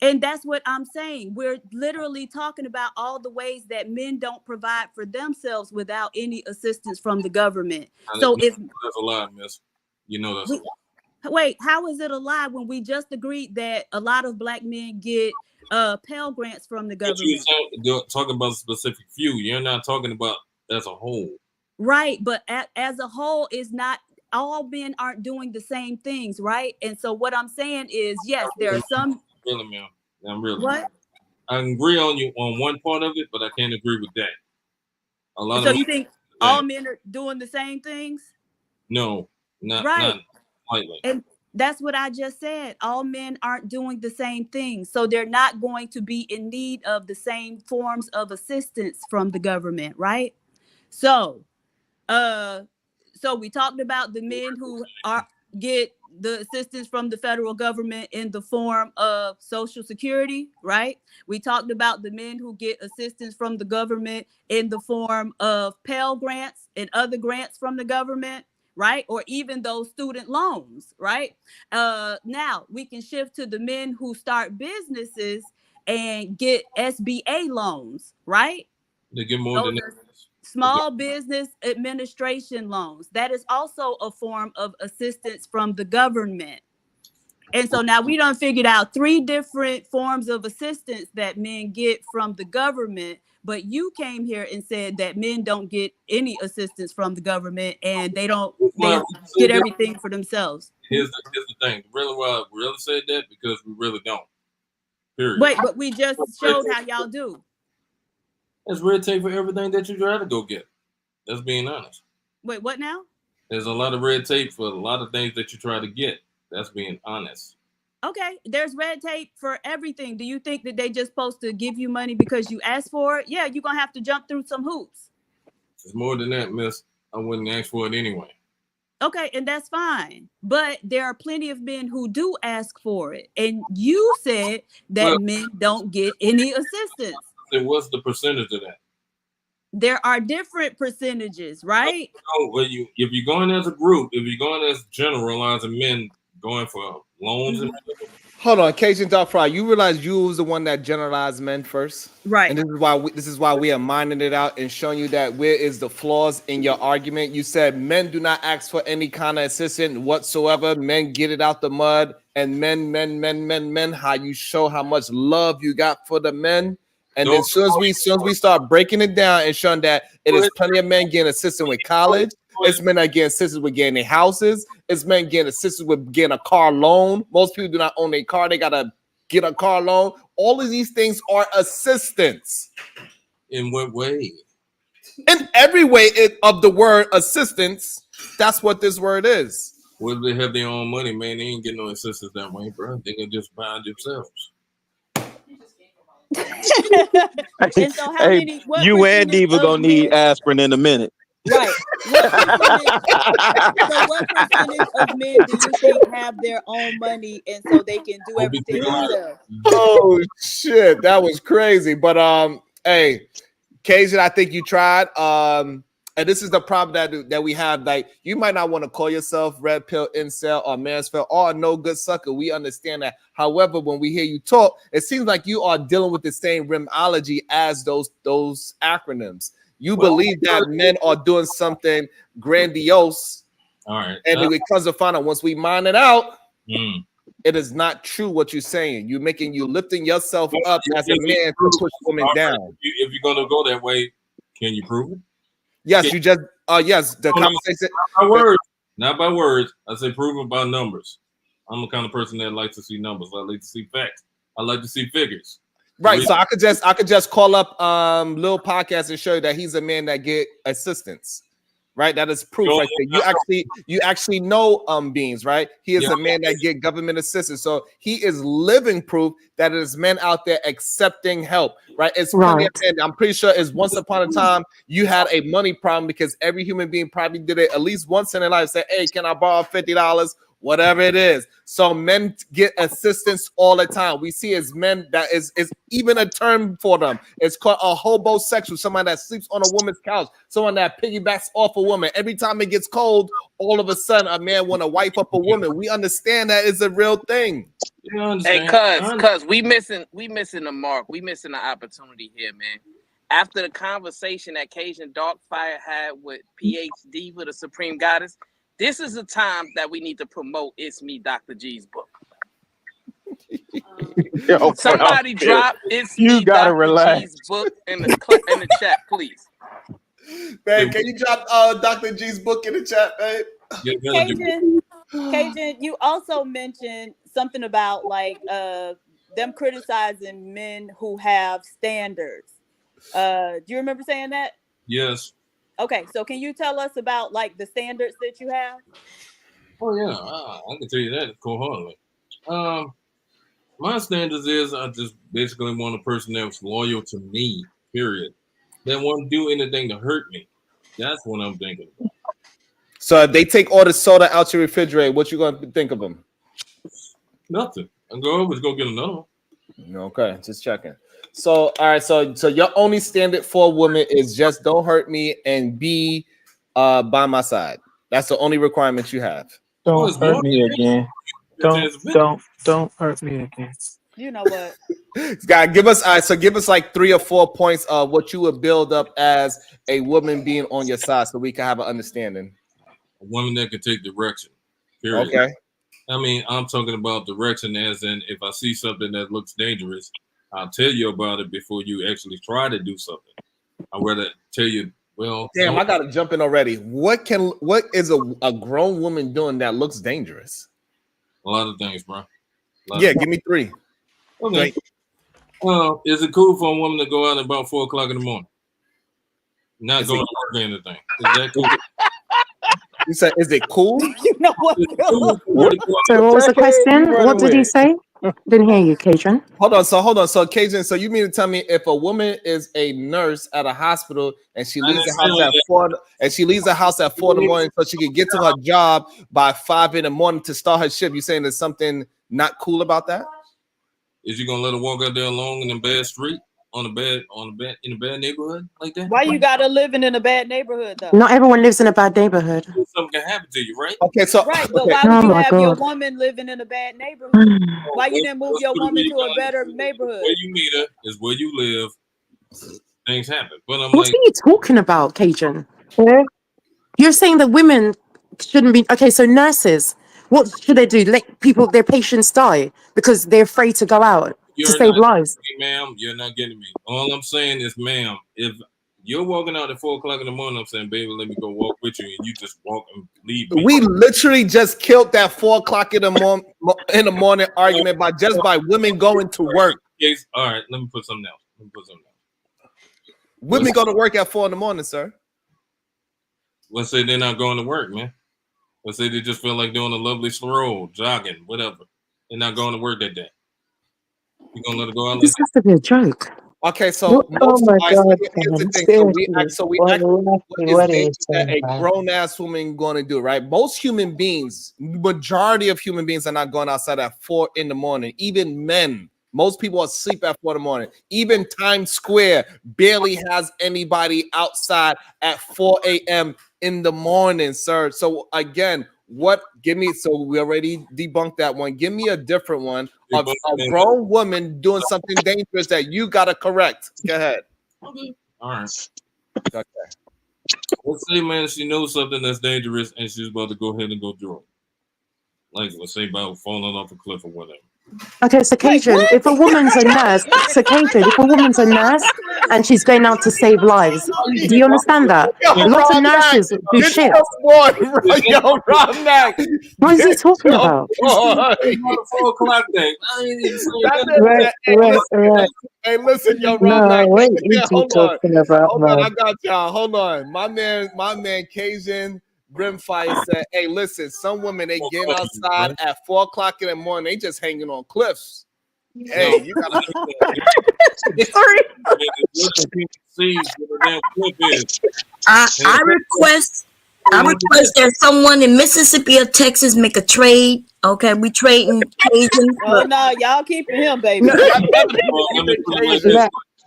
And that's what I'm saying. We're literally talking about all the ways that men don't provide for themselves without any assistance from the government. So if that's a lie, miss. You know that's a lie. Wait, how is it a lie when we just agreed that a lot of black men get Pell Grants from the government? You're talking about a specific few. You're not talking about as a whole. Right, but as a whole is not. All men aren't doing the same things, right? And so what I'm saying is, yes, there are some. Really, man. I'm really. What? I agree on you on one part of it, but I can't agree with that. A lot. So you think all men are doing the same things? No, not slightly. And that's what I just said. All men aren't doing the same thing, so they're not going to be in need of the same forms of assistance from the government, right? So, So we talked about the men who get the assistance from the federal government in the form of Social Security, right? We talked about the men who get assistance from the government in the form of Pell Grants and other grants from the government, right? Or even those student loans, right? Now we can shift to the men who start businesses and get SBA loans, right? They get more than that. Small Business Administration loans. That is also a form of assistance from the government. And so now we done figured out 3 different forms of assistance that men get from the government. but you came here and said that men don't get any assistance from the government and they get everything for themselves. Here's the thing. Really, why I really said that, because we really don't. Period. Wait, but we just showed how y'all do. There's red tape for everything that you try to go get. That's being honest. Wait, what now? There's a lot of red tape for a lot of things that you try to get. That's being honest. Okay, there's red tape for everything. Do you think that they just supposed to give you money because you asked for it? Yeah, you're gonna have to jump through some hoops. It's more than that, miss. I wouldn't ask for it anyway. Okay, and that's fine. But there are plenty of men who do ask for it. And you said that men don't get any assistance. Then what's the percentage of that? There are different percentages, right? Well, if you're going as a group, if you're going as generalizing men going for loans and hold on, Cajun Dog Fry, you realize you was the one that generalized men first, right? And this is why we are minding it out and showing you that where is the flaws in your argument. You said men do not ask for any kind of assistance whatsoever. Men get it out the mud, and men. How you show how much love you got for the men. And then as soon as we start breaking it down and showing that it is plenty of men getting assistance with college, it's men that get assistance with getting their houses, it's men getting assistance with getting a car loan. Most people do not own a car, they gotta get a car loan. All of these things are assistance. In what way? In every way of the word assistance, that's what this word is. Well, they have their own money, man. They ain't getting no assistance that way, bro. They can just buy it themselves. And so how many, what you and Diva gonna need aspirin in a minute. Right. What percentage of men do you think have their own money and so they can do everything themselves? Oh shit, that was crazy. But hey, Cajun, I think you tried. And this is the problem that we have. Like, you might not want to call yourself red pill, incel, or mansfield, or a no good sucker. We understand that. However, when we hear you talk, it seems like you are dealing with the same rimology as those acronyms. You believe that men are doing something grandiose. All right. And it comes to find out once we mine it out, it is not true what you're saying. You lifting yourself up as a man to push women down. If you're gonna go that way, can you prove it? Yes, you just yes, the conversation. Not by words. I say prove it by numbers. I'm the kind of person that likes to see numbers. I like to see facts. I like to see figures. Right. So I could just call up Lil Podcast and show you that he's a man that get assistance. Right, that is proof right there. You actually know Beans, right? He is a man that get government assistance. So he is living proof that it is men out there accepting help, right? It's plenty of men. I'm pretty sure it's once upon a time you had a money problem because every human being probably did it at least once in their life. Say, hey, can I borrow $50? Whatever it is. So men get assistance all the time. We see as men that is even a term for them. It's called a hobosexual, someone that sleeps on a woman's couch, someone that piggybacks off a woman. Every time it gets cold, all of a sudden a man want to wipe up a woman. We understand that is a real thing. Hey, cuz we missing the mark. We missing the opportunity here, man. After the conversation that Cajun Darkfire had with PhD with the Supreme Goddess, this is the time that we need to promote It's Me, Dr. G's book. Somebody drop It's Me, Dr. G's book in the chat, please. Man, can you drop Dr. G's book in the chat, babe? Cajun, you also mentioned something about like them criticizing men who have standards. Do you remember saying that? Yes. Okay, so can you tell us about like the standards that you have? Oh yeah, I can tell you that wholeheartedly. My standards is I just basically want a person that's loyal to me, period. That won't do anything to hurt me. That's what I'm thinking about. So if they take all the soda out your refrigerator, what you gonna think of them? Nothing. I go over to go get another one. Okay, just checking. So all right, so your only standard for a woman is just don't hurt me and be by my side. That's the only requirement you have. Don't hurt me again. Don't hurt me again. You know what? God, give us like 3 or 4 points of what you would build up as a woman being on your side, so we can have an understanding. A woman that can take direction. Period. Okay. I mean, I'm talking about direction as in if I see something that looks dangerous, I'll tell you about it before you actually try to do something. I'd rather tell you, well, damn, I gotta jump in already. What is a grown woman doing that looks dangerous? A lot of things, bro. Yeah, give me 3. Okay. Is it cool for a woman to go out at about 4 o'clock in the morning? Not going to work or anything. Is that cool? You said, is it cool? You know what? So what was the question? What did he say? Didn't hear you, Cajun. Hold on. So Cajun, so you mean to tell me if a woman is a nurse at a hospital and she leaves the house at 4 and she leaves the house at 4 in the morning so she can get to her job by 5 in the morning to start her shift, you saying there's something not cool about that? Is you gonna let her walk out there alone in a bad street, in a bad neighborhood like that? Why you gotta living in a bad neighborhood though? Not everyone lives in a bad neighborhood. Something can happen to you, right? Okay, so Right, but okay. why would Oh you my have your God. woman living in a bad neighborhood? Why you didn't move your woman to a better neighborhood? Where you meet her is where you live. Things happen, but I'm What like, are you talking about, Cajun? You're saying that women shouldn't be okay. So nurses, what should they do? Let their patients die because they're afraid to go out to you're save not, lives. ma'am. You're not getting me. All I'm saying is, ma'am, if you're walking out at 4 o'clock in the morning, I'm saying, baby, let me go walk with you, and you just walk and leave me. We literally just killed that 4 o'clock in the morning argument by women going to work. Yes. All right, let me put something else. Women go to work at 4 in the morning, sir. Let's say they're not going to work, man. Let's say they just feel like doing a lovely stroll, jogging, whatever. They're not going to work that day. You gonna let it go out like This has to be a joke. Okay, so Oh my God, here's the man. thing. Seriously. What What are you is that saying, a man? grown ass woman going to do, right? Most human beings, majority of human beings are not going outside at 4 in the morning. Even men, most people are asleep at 4 in the morning. Even Times Square barely has anybody outside at 4 a.m. in the morning, sir. So again, so we already debunked that one. Give me a different one of a grown woman doing something dangerous that you gotta correct. Go ahead. Okay. All right. Okay. Let's say, man, she knows something that's dangerous and she's about to go ahead and go do it. Like, let's say about falling off a cliff or whatever. Okay, so Cajun, if a woman's a nurse, and she's going out to save lives, do you understand that? Lots of nurses do shit. Yo, Romnack. What is he talking about? 4 o'clock day. I ain't even Right. Hey, listen, yo, No, Romnack. what is he talking about, Hold on, I man? got y'all. Hold on. My man Cajun Brimfire said, hey, listen, some women they get outside at 4 o'clock in the morning, they just hanging on cliffs. Hey, you gotta sorry. I request that someone in Mississippi or Texas make a trade. Okay, we trading Cajun. Oh no, y'all keeping him, baby.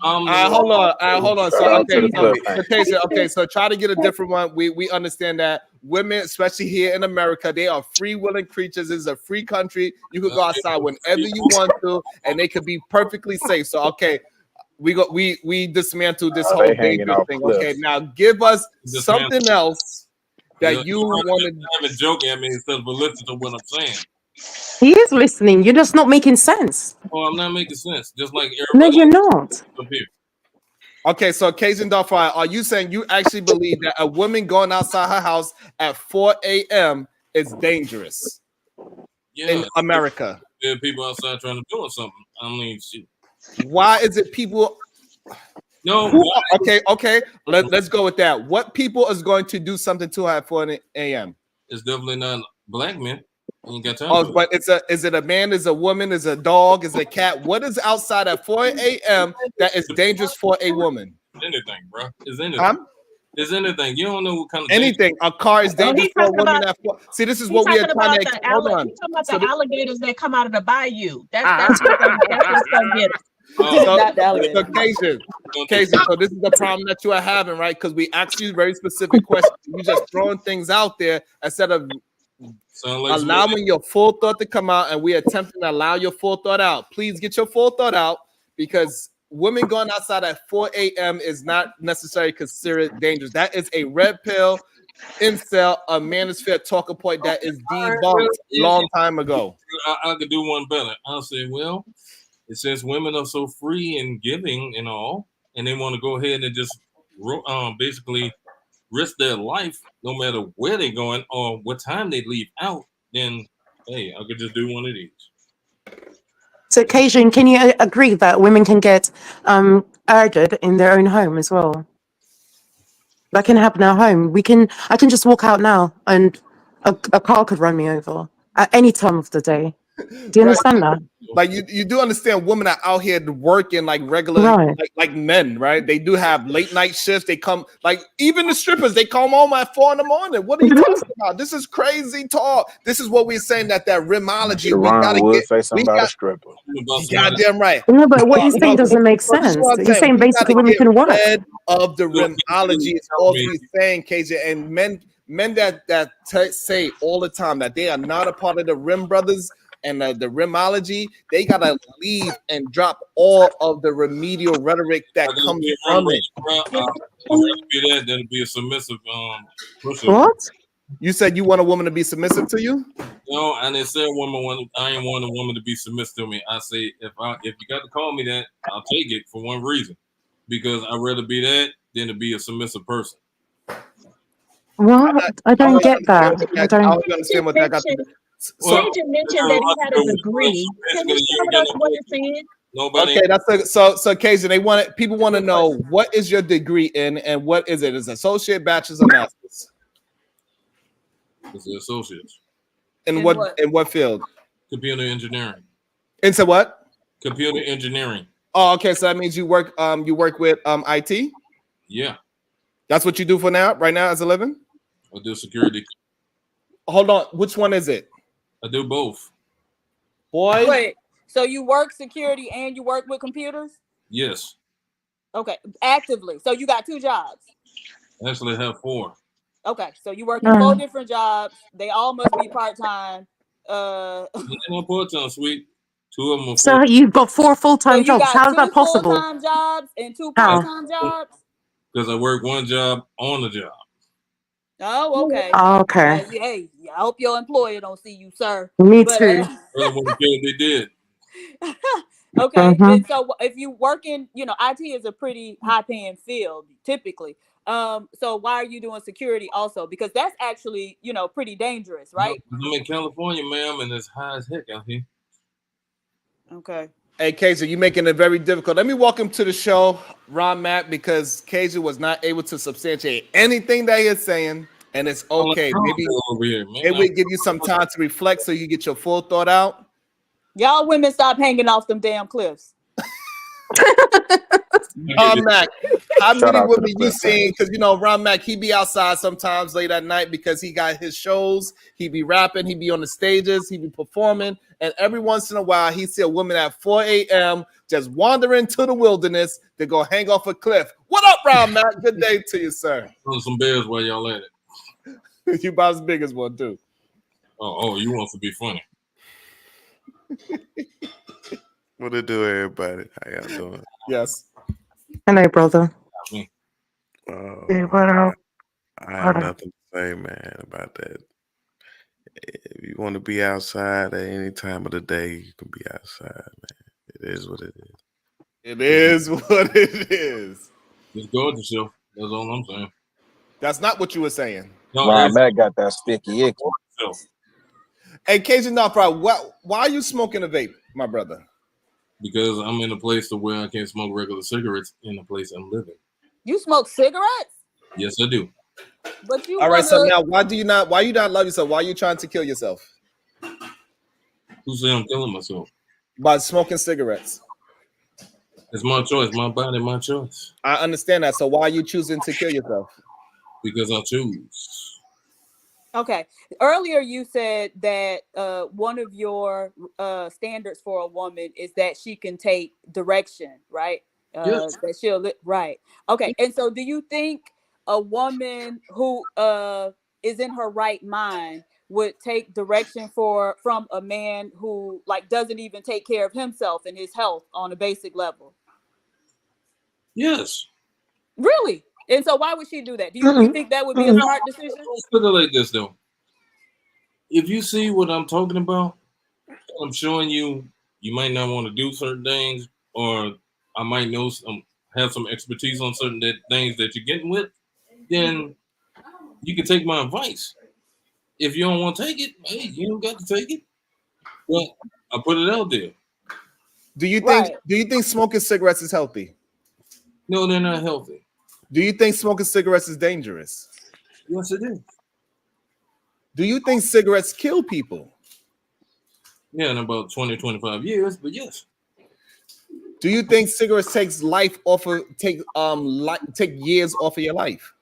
Hold on. So try to get a different one. We understand that women, especially here in America, they are free-willing creatures. This is a free country. You could go outside whenever you want to, and they could be perfectly safe. So we dismantled this whole dangerous thing. Okay, now give us something else that you want to. I'm joking at me instead of listen to what I'm saying. He is listening. You're just not making sense. Oh, I'm not making sense. Just like No, everybody you're not. up here. Okay, so Cajun Dollfire, are you saying you actually believe that a woman going outside her house at 4 a.m. is dangerous in America? There are people outside trying to do something. I mean, shit. Why is it people? No. Okay. Let's go with that. What people is going to do something to her at 4 a.m.? It's definitely not black men. Ain't got time but is it a man? Is a woman? Is a dog? Is a cat? What is outside at 4 a.m. that is dangerous for a woman? Anything, bro. Is anything. Is anything. You don't know what kind of anything. A car is dangerous for a woman at 4. See, this is what we are trying to. Hold on. He's talking about the alligators that come out of the bayou. That's what's gonna get us. Casey, so this is the problem that you are having, right? Because we ask you very specific questions. You just throwing things out there instead of allowing your full thought to come out, and we attempting to allow your full thought out. Please get your full thought out, because women going outside at 4 a.m. is not necessarily considered dangerous. That is a red pill, incel, a manosphere talking point that is debunked long time ago. I could do one better. I'll say, well, since women are so free and giving and all, and they want to go ahead and just basically risk their life no matter where they're going or what time they leave out, then hey, I could just do one of these. So, Cajun, can you agree that women can get murdered in their own home as well? That can happen at home. I can just walk out now and a car could run me over at any time of the day. Do you understand that? Like you do understand women are out here working like regular, Right. like men, right? They do have late night shifts. They come, like, even the strippers, they come home at 4 a.m. What are you talking about? This is crazy talk. This is what we're saying, that rimology. We Sharon gotta would get. say something We about a got. stripper. You goddamn right. No, but what you're saying doesn't make So this is sense. what I'm You're saying We basically gotta women get can work. rid of the rimology. Is all we're saying, KJ, and men that say all the time that they are not a part of the Rim Brothers and the rimology, they gotta leave and drop all of the remedial rhetoric that comes from it. I'd rather be that than to be a submissive pushover. What? You said you want a woman to be submissive to you? No, I didn't say I ain't want a woman to be submissive to me. I say if you got to call me that, I'll take it for one reason, because I'd rather be that than to be a submissive person. What? I don't get that. I I don't. don't understand what that got to do. So Cajun mentioned that he had a degree. Can you share with us what it's in? Nobody. Okay, that's so Cajun. People want to know, what is your degree in, and what is it? Is it associate, bachelor's, or master's? It's the associates. In what field? Computer engineering. Into what? Computer engineering. Oh, okay. So that means you work with IT? Yeah. That's what you do right now as a living? I do security. Hold on. Which one is it? I do both. Boy. Wait. So you work security and you work with computers? Yes. Okay. Actively. So you got 2 jobs. Actually, I have 4. Okay. So you work in 4 different jobs. They all must be part-time. They're not part-time, sweet. 2 of them are So full-time. you've got 4 full-time So you jobs. got How is 2 that possible? full-time jobs and 2 How? part-time jobs? Because I work one job on the job. Oh, okay. Oh, okay. Hey, I hope your employer don't see you, sir. Me But, too. They did. Okay. Mhm. And so if you work in, IT is a pretty high-paying field typically. So why are you doing security also? Because that's actually, pretty dangerous, right? I'm in California, ma'am, and it's high as heck out here. Okay. Hey, Kaja, you're making it very difficult. Let me welcome to the show, Ron Matt, because Kaja was not able to substantiate anything that he is saying, and it's okay. Maybe it would give you some time to reflect so you get your full thought out. Y'all women stop hanging off them damn cliffs. Ron Mac, how Shout many out to women the you clip, seen? Because Ron Mac, he be outside sometimes late at night because he got his shows. He be rapping, he be on the stages, he be performing, and every once in a while he see a woman at 4 a.m. just wandering to the wilderness to go hang off a cliff. What up, Ron Mac? Good day to you, sir. Some bears while y'all at it. You about as big as one too. Oh, you want to be funny? What it do, everybody? How y'all doing? Yes. Hello, brother. Oh, Hey, what up? I have nothing to say, man, about that. If you want to be outside at any time of the day, you can be outside, man. It is what it is. It is what it is. Just go with yourself. That's all I'm saying. That's not what you were saying. No, Ron Mac got that sticky icky. Hey, Cajun, why are you smoking a vape, my brother? Because I'm in a place to where I can't smoke regular cigarettes in the place I'm living. You smoke cigarettes? Yes, I do. But you All right, so now why you not love yourself? Why are you trying to kill yourself? Who said I'm killing myself? By smoking cigarettes. It's my choice, my body, my choice. I understand that. So why are you choosing to kill yourself? Because I choose. Okay. Earlier you said that one of your standards for a woman is that she can take direction, right? Yes. That she'll right. Okay. And so do you think a woman who is in her right mind would take direction from a man who doesn't even take care of himself and his health on a basic level? Yes. Really? And so why would she do that? Do you think that would be a smart decision? Let's put it like this, though. If you see what I'm talking about, I'm showing you you might not want to do certain things, or I might have some expertise on certain things that you're getting with, then you can take my advice. If you don't want to take it, hey, you don't got to take it. But I put it out there. Do you think smoking cigarettes is healthy? No, they're not healthy. Do you think smoking cigarettes is dangerous? Yes, it is. Do you think cigarettes kill people? Yeah, in about 20, 25 years, but yes. Do you think cigarettes take years off of your life?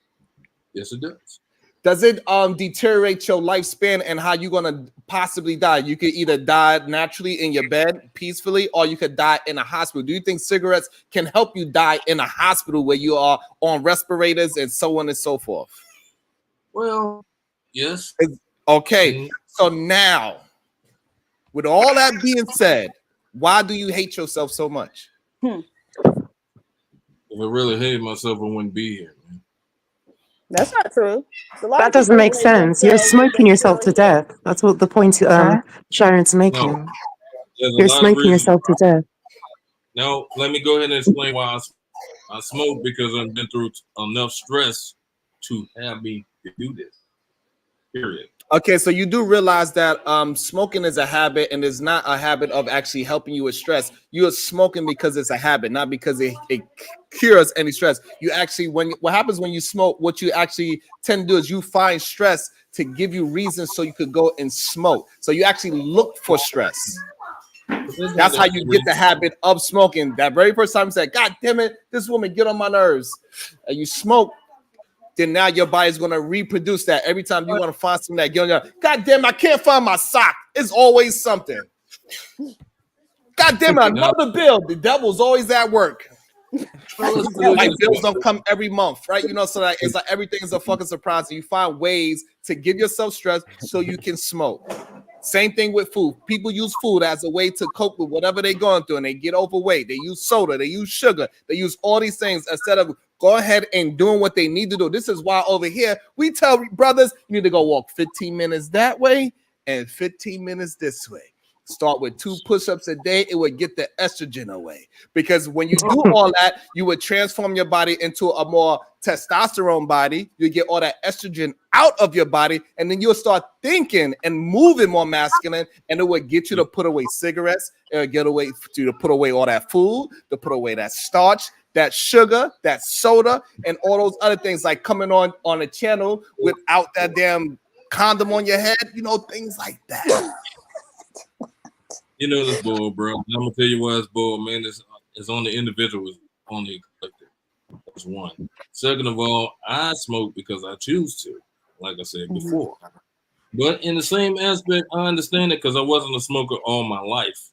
Yes, it does. Does it deteriorate your lifespan and how you're gonna possibly die? You could either die naturally in your bed peacefully, or you could die in a hospital. Do you think cigarettes can help you die in a hospital where you are on respirators and so on and so forth? Well, yes. Okay. So now, with all that being said, why do you hate yourself so much? If I really hated myself, I wouldn't be here. That's not true. That doesn't make sense. You're smoking yourself to death. That's what the point Sharon's making. No, there's a You're lot of smoking reasons. yourself to death. Now, let me go ahead and explain why I smoke, because I've been through enough stress to have me to do this. Period. Okay, so you do realize that smoking is a habit, and it's not a habit of actually helping you with stress. You are smoking because it's a habit, not because it cures any stress. You actually, what happens when you smoke, what you actually tend to do is you find stress to give you reasons so you could go and smoke. So you actually look for stress. That's how you get the habit of smoking. That very first time you say, God damn it, this woman get on my nerves. And you smoke, then now your body's going to reproduce that. Every time you want to find something that get on your, God damn, I can't find my sock. It's always something. God damn it, another bill. The devil's always at work. Like bills don't come every month, right? You know, so that it's like everything is a fucking surprise. And you find ways to give yourself stress so you can smoke. Same thing with food. People use food as a way to cope with whatever they're going through, and they get overweight. They use soda, they use sugar, they use all these things instead of go ahead and doing what they need to do. This is why over here we tell brothers you need to go walk 15 minutes that way and 15 minutes this way. Start with 2 push-ups a day. It would get the estrogen away, because when you do all that, you would transform your body into a more testosterone body. You get all that estrogen out of your body, and then you'll start thinking and moving more masculine, and it would get you to put away cigarettes. It would get away to put away all that food, to put away that starch, that sugar, that soda, and all those other things, like coming on a channel without that damn condom on your head, you know, things like that. You know this bull, bro. I'm gonna tell you why it's bull, man. It's on the individual, it's on the collective. That's one. Second of all, I smoke because I choose to, like I said before. But in the same aspect, I understand it because I wasn't a smoker all my life.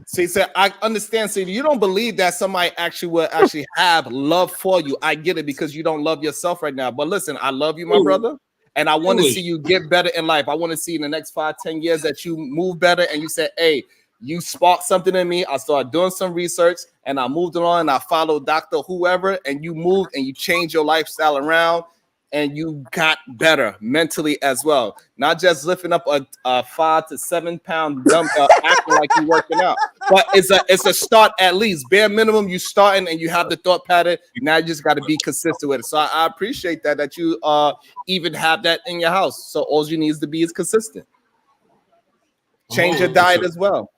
See, so I understand. See, you don't believe that somebody actually will actually have love for you. I get it, because you don't love yourself right now. But listen, I love you, my brother. And I want to see you get better in life. I want to see in the next 5, 10 years that you move better. And you said, hey, you sparked something in me. I started doing some research and I moved along and I followed Dr. Whoever, and you moved and you changed your lifestyle around and you got better mentally as well. Not just lifting up a 5 to 7 pound dumbbell acting like you're working out. But it's a start at least. Bare minimum, you starting and you have the thought pattern. Now you just got to be consistent with it. So I appreciate that you even have that in your house. So all you need is to be consistent. Change your diet as well.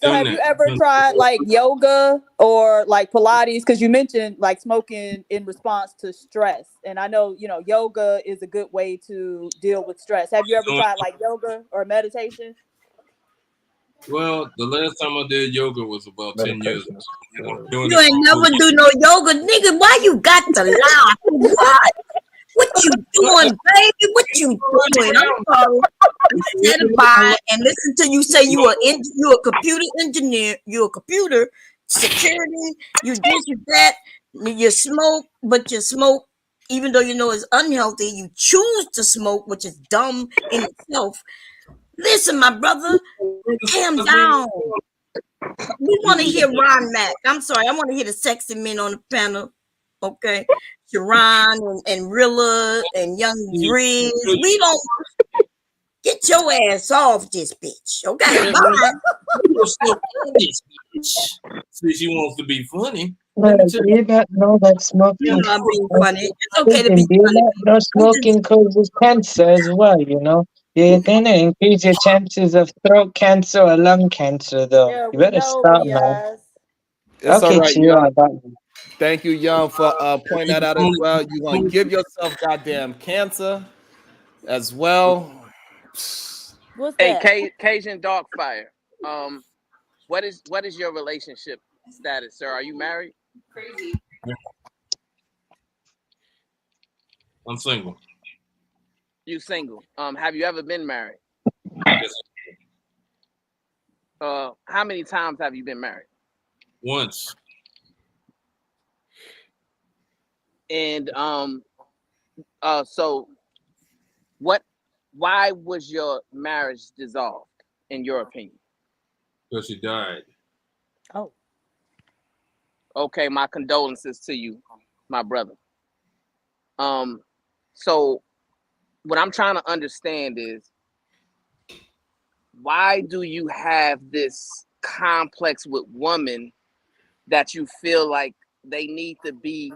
So have you ever tried like yoga or like Pilates? Because you mentioned like smoking in response to stress. And I know, you know, yoga is a good way to deal with stress. Have you ever tried like yoga or meditation? Well, the last time I did yoga was about 10 years ago. You ain't never do no yoga, nigga. Why you got to lie? What? What you doing, baby? What you doing? I'm sorry. Stand by and listen to you say you a computer engineer, you a computer security, you this, you that, you smoke, but you smoke even though you know it's unhealthy. You choose to smoke, which is dumb in itself. Listen, my brother, calm down. We want to hear Ron Mack. I'm sorry, I want to hear the sexy men on the panel. Okay, Sharon and Rilla and Young Grizz. We don't. Get your ass off this bitch, okay? Bye. Since she wants to be funny. Well, do you not know that You're smoking? not being funny. It's okay to Listen, be do you funny. not know smoking causes cancer as well? You know, you're gonna increase your chances of throat cancer or lung cancer, though. Yeah, You we better know, stop, man. Riaz. It's all Okay, right, chill young. about it. Thank you, young, for pointing that out as well. You want to give yourself goddamn cancer as well. What's Hey, that? Cajun Dogfire. What is your relationship status, sir? Are you married? I'm single. You single? Have you ever been married? Yes. How many times have you been married? Once. And so why was your marriage dissolved, in your opinion? Because she died. Oh. Okay, my condolences to you, my brother. So what I'm trying to understand is, why do you have this complex with women that you feel like they need to be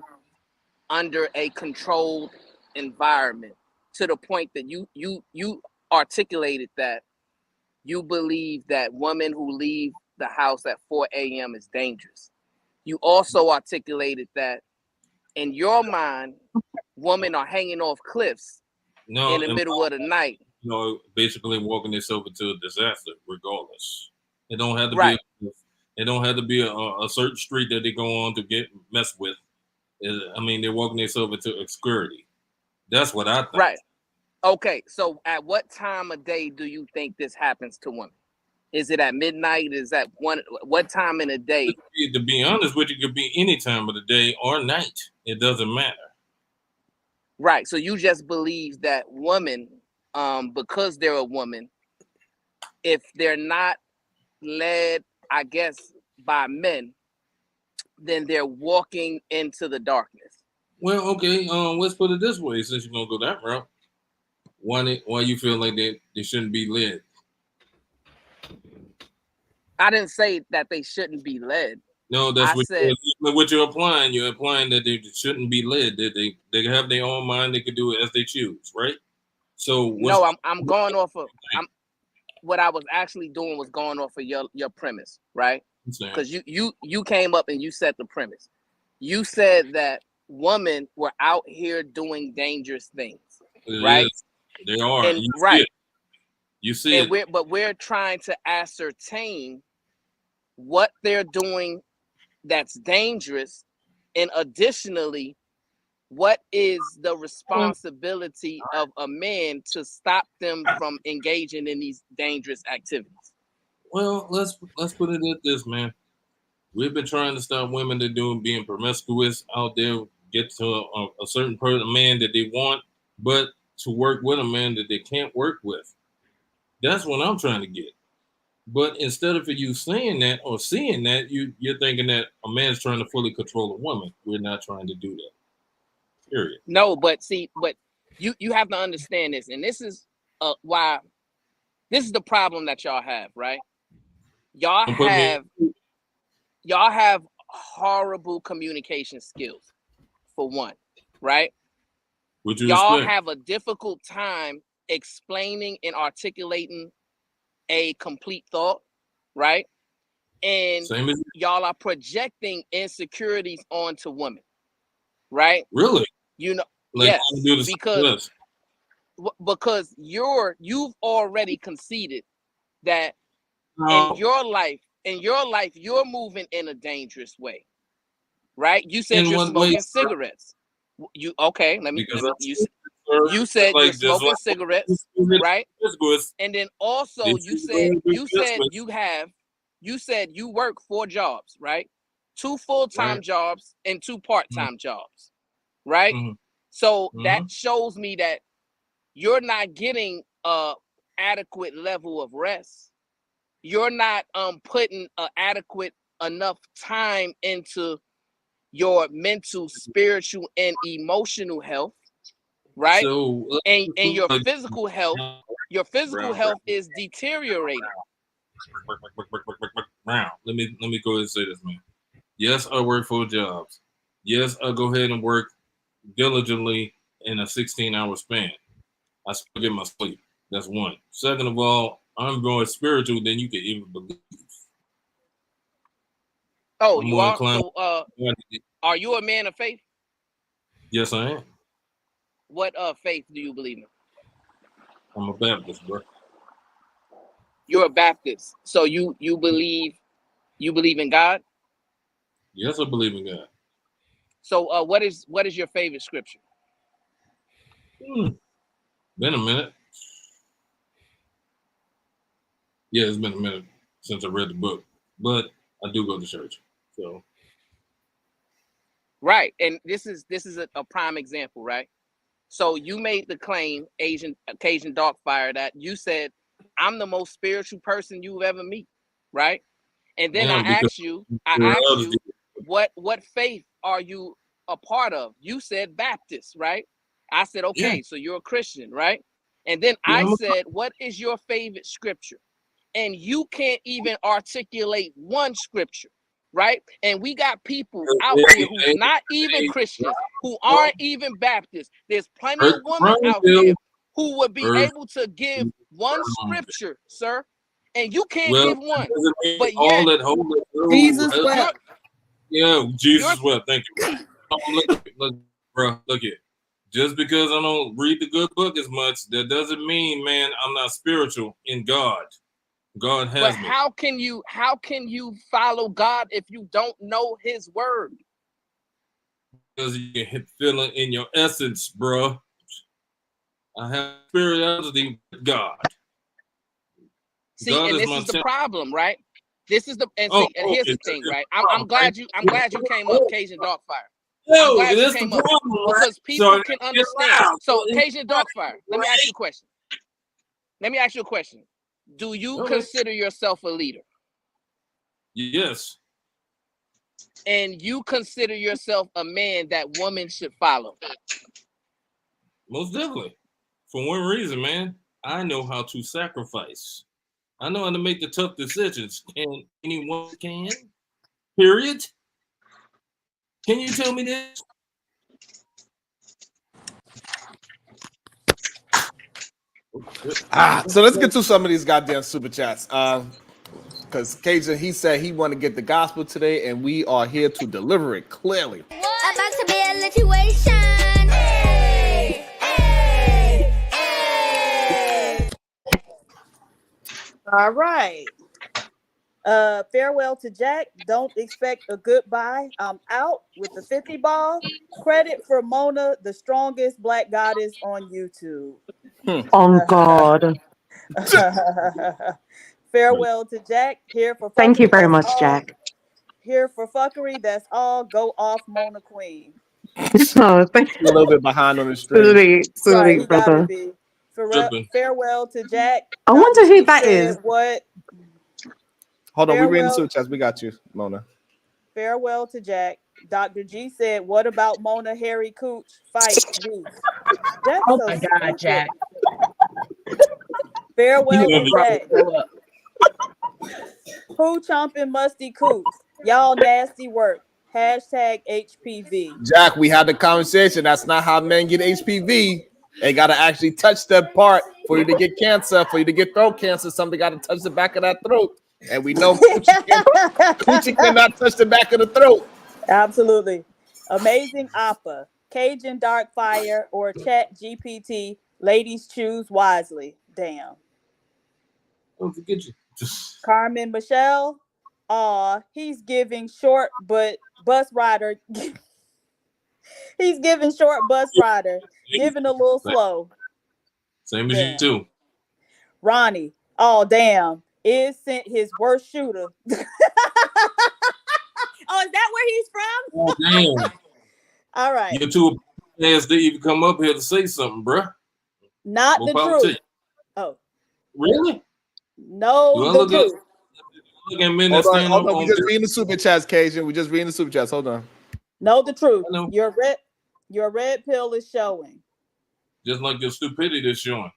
under a controlled environment, to the point that you articulated that you believe that women who leave the house at 4 a.m. is dangerous. You also articulated that in your mind, women are hanging off cliffs in the middle of the night. Basically walking themselves into a disaster, regardless. It don't have to Right. be. It don't have to be a certain street that they go on to get messed with. I mean, they're walking themselves into obscurity. That's what I think. Right. Okay. So, at what time of day do you think this happens to women? Is it at midnight? Is that what time in the day? To be honest with you, it could be any time of the day or night. It doesn't matter. Right. So you just believe that women, because they're a woman, if they're not led, I guess, by men, then they're walking into the darkness. Well, okay. Let's put it this way. Since you're gonna go that route, why you feel like they shouldn't be led? I didn't say that they shouldn't be led. No, that's what you're applying. You're applying that they shouldn't be led. That they have their own mind. They can do it as they choose, right? So no, I'm going off of what I was actually doing was going off of your premise, right? Because you came up and you set the premise. You said that women were out here doing dangerous things, right? Yes, they are. And you see it. But we're trying to ascertain what they're doing that's dangerous, and additionally, what is the responsibility of a man to stop them from engaging in these dangerous activities? Well, let's put it at this, man. We've been trying to stop women that being promiscuous out there, get to a certain man that they want, but to work with a man that they can't work with. That's what I'm trying to get. But instead of you saying that or seeing that, you're thinking that a man's trying to fully control a woman. We're not trying to do that. Period. No, but you have to understand this, and this is why this is the problem that y'all have, right? Y'all have horrible communication skills, for one, right? Y'all have a difficult time explaining and articulating a complete thought, right? And y'all are projecting insecurities onto women, right? Really? Yes, because you've already conceded that in your life you're moving in a dangerous way, right? You said you're smoking cigarettes. You said you're smoking cigarettes, right? And then also you said you work 4 jobs, right? 2 full-time jobs and 2 part-time jobs, right? So that shows me that you're not getting a adequate level of rest. You're not putting adequate enough time into your mental, spiritual, and emotional health, right? So and your physical health Your physical health is deteriorating. Let me go ahead and say this, man. Yes, I work 4 jobs. Yes, I go ahead and work diligently in a 16-hour span. I still get my sleep. That's one. Second of all, I'm more spiritual than you can even believe. Oh, I'm you more are? inclined. So, are you a man of faith? Yes, I am. What faith do you believe in? I'm a Baptist, bro. You're a Baptist. So you believe in God? Yes, I believe in God. So what is your favorite scripture? Been a minute. Yeah, it's been a minute since I read the book, but I do go to church. So Right, and this is a prime example, right? So you made the claim, Cajun Darkfire, that you said, I'm the most spiritual person you've ever meet, right? And then I asked you, what faith are you a part of? You said Baptist, right? I said, okay, so you're a Christian, right? And then I said, what is your favorite scripture? And you can't even articulate one scripture, right? And we got people out here who's not even Christians, who aren't even Baptists. There's plenty of women out there who would be able to give one scripture, sir, and you can't give one. But all yet, that whole Jesus wept. Yeah, Jesus wept. Thank you. Look, bro, look here. Just because I don't read the good book as much, that doesn't mean, man, I'm not spiritual in God. God has But me. how can you follow God if you don't know His word? Because you can feel it in your essence, bro. I have spirituality with God. See, God and is this my is the temple. problem, right? This is the and Oh, see, and here's the thing, right? I'm glad you came up, Cajun Darkfire. I'm Yo, glad you that's the came up problem, right? because people So can get understand. loud. So, Cajun Darkfire, let me ask you a question. Do you consider yourself a leader? Yes. And you consider yourself a man that women should follow? Most definitely. For one reason, man. I know how to sacrifice. I know how to make the tough decisions. And anyone can. Period. Can you tell me this? So let's get to some of these goddamn super chats. Because Cajun, he said he want to get the gospel today, and we are here to deliver it clearly. About to be a situation. Hey, hey, hey. All right. Farewell to Jack. Don't expect a goodbye. I'm out with the 50 ball. Credit for Mona, the strongest black goddess on YouTube. On God. Farewell to Jack. Here for fuckery. Thank you very That's much, all. Jack. Here for fuckery. That's all. Go off, Mona Queen. Oh, thank a little bit behind on the stream. Right, he gotta brother. be. Farewell to Jack. I Dr. wonder who G that said is. what? Hold on, we reading the Farewell. super chats. We got you, Mona. Farewell to Jack. Dr. G said, what about Mona Harry Cooch fight beef? Jack's Oh so my God, stupid. Jack. Farewell You to probably Jack. blow up. Who chomping musty cooch? Y'all nasty work. Hashtag HPV. Jack, we had the conversation. That's not how men get HPV. They got to actually touch that part for you to get cancer. For you to get throat cancer, somebody got to touch the back of that throat. And we know Coochie cannot touch the back of the throat. Absolutely. Amazing Appa. Cajun Darkfire or Chat GPT. Ladies choose wisely. Damn. Don't forget you. Carmen Michelle. He's giving short but bus rider. He's giving short bus rider. Giving a little slow. Same as you too. Ronnie. Oh, damn. Is sent his worst shooter. Oh, is that where he's from? Oh, damn. All right. You're too ass to even come up here to say something, bruh. Not the truth. Oh. Really? No, the truth. Look at men Hold that on, stand hold up on. We on just reading the super chats, Cajun. We just reading the super chats. Hold on. Know the truth. Your red pill is showing. just like your stupidity is showing.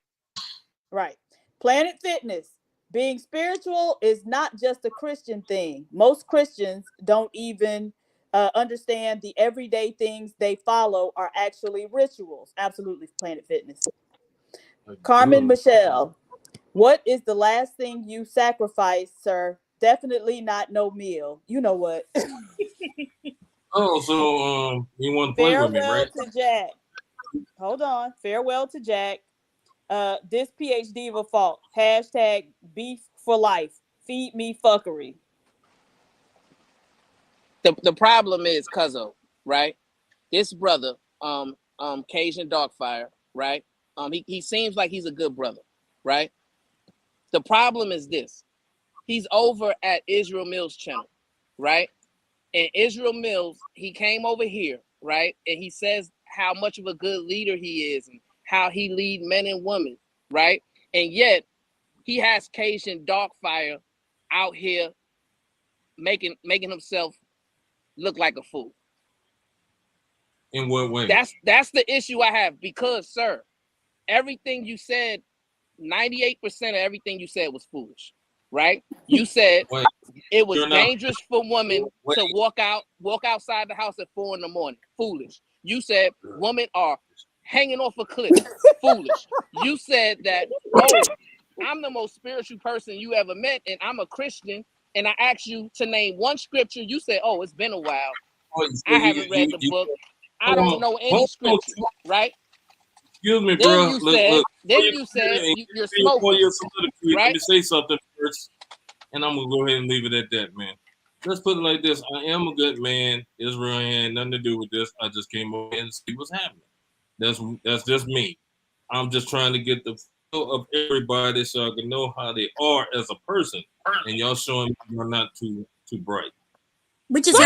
Right. Planet Fitness. Being spiritual is not just a Christian thing. Most Christians don't even understand the everyday things they follow are actually rituals. Absolutely, Planet Fitness. Carmen Michelle. What is the last thing you sacrificed, sir? Definitely not no meal. You know what? Oh, so you want to play with me, Farewell right? to Jack. Hold on. Farewell to Jack. This PhD of a fault. Hashtag beef for life. Feed me fuckery. The problem is, Cuzzo, right? This brother, Cajun Darkfire, right? He seems like he's a good brother, right? The problem is this. He's over at Israel Mills' channel, right? And Israel Mills, he came over here, right? And he says how much of a good leader he is and how he lead men and women, right? And yet he has Cajun Darkfire out here making himself look like a fool. In what way? That's the issue I have because, sir, everything you said, 98% of everything you said was foolish, right? You said it was dangerous for women to walk outside the house at 4 a.m. Foolish. You said women are hanging off a cliff. Foolish. You said that, I'm the most spiritual person you ever met, and I'm a Christian, and I asked you to name one scripture. You said, it's been a while. I haven't read the book. I don't know any scripture, right? Excuse me, then bro. You said you're smoking, right? Let me say something first, and I'm gonna go ahead and leave it at that, man. Let's put it like this: I am a good man. Israel had nothing to do with this. I just came over and see what's happening. That's just me. I'm just trying to get the feel of everybody so I can know how they are as a person, and y'all showing me you're not too bright. Which is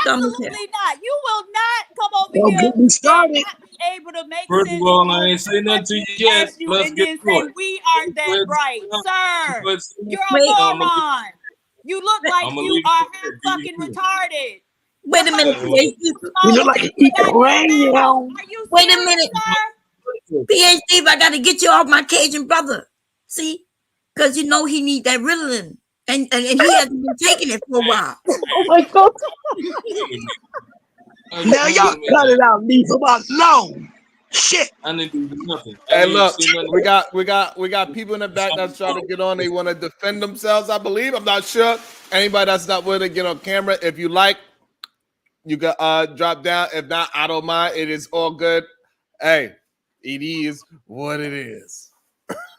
Absolutely not. You will not come over here and not be able to make First sense. of all, I ain't say nothing to you yet. Let's And get then through say it. we aren't that bright, sir. You're a moron. You look like you are half fucking retarded. Wait a minute, PhD. You look like you eat cranium. Are you Wait a serious, minute, sir? PhD. I got to get you off my Cajun brother. See, because you know he need that Ritalin, and he hasn't been taking it for a while. Oh my god! Now y'all cut it out, leave him alone. Shit. I didn't do nothing. Hey, look, we got people in the back that's trying to get on. They want to defend themselves, I believe. I'm not sure. Anybody that's not willing to get on camera, if you like, you can drop down. If not, I don't mind. It is all good. Hey, it is what it is.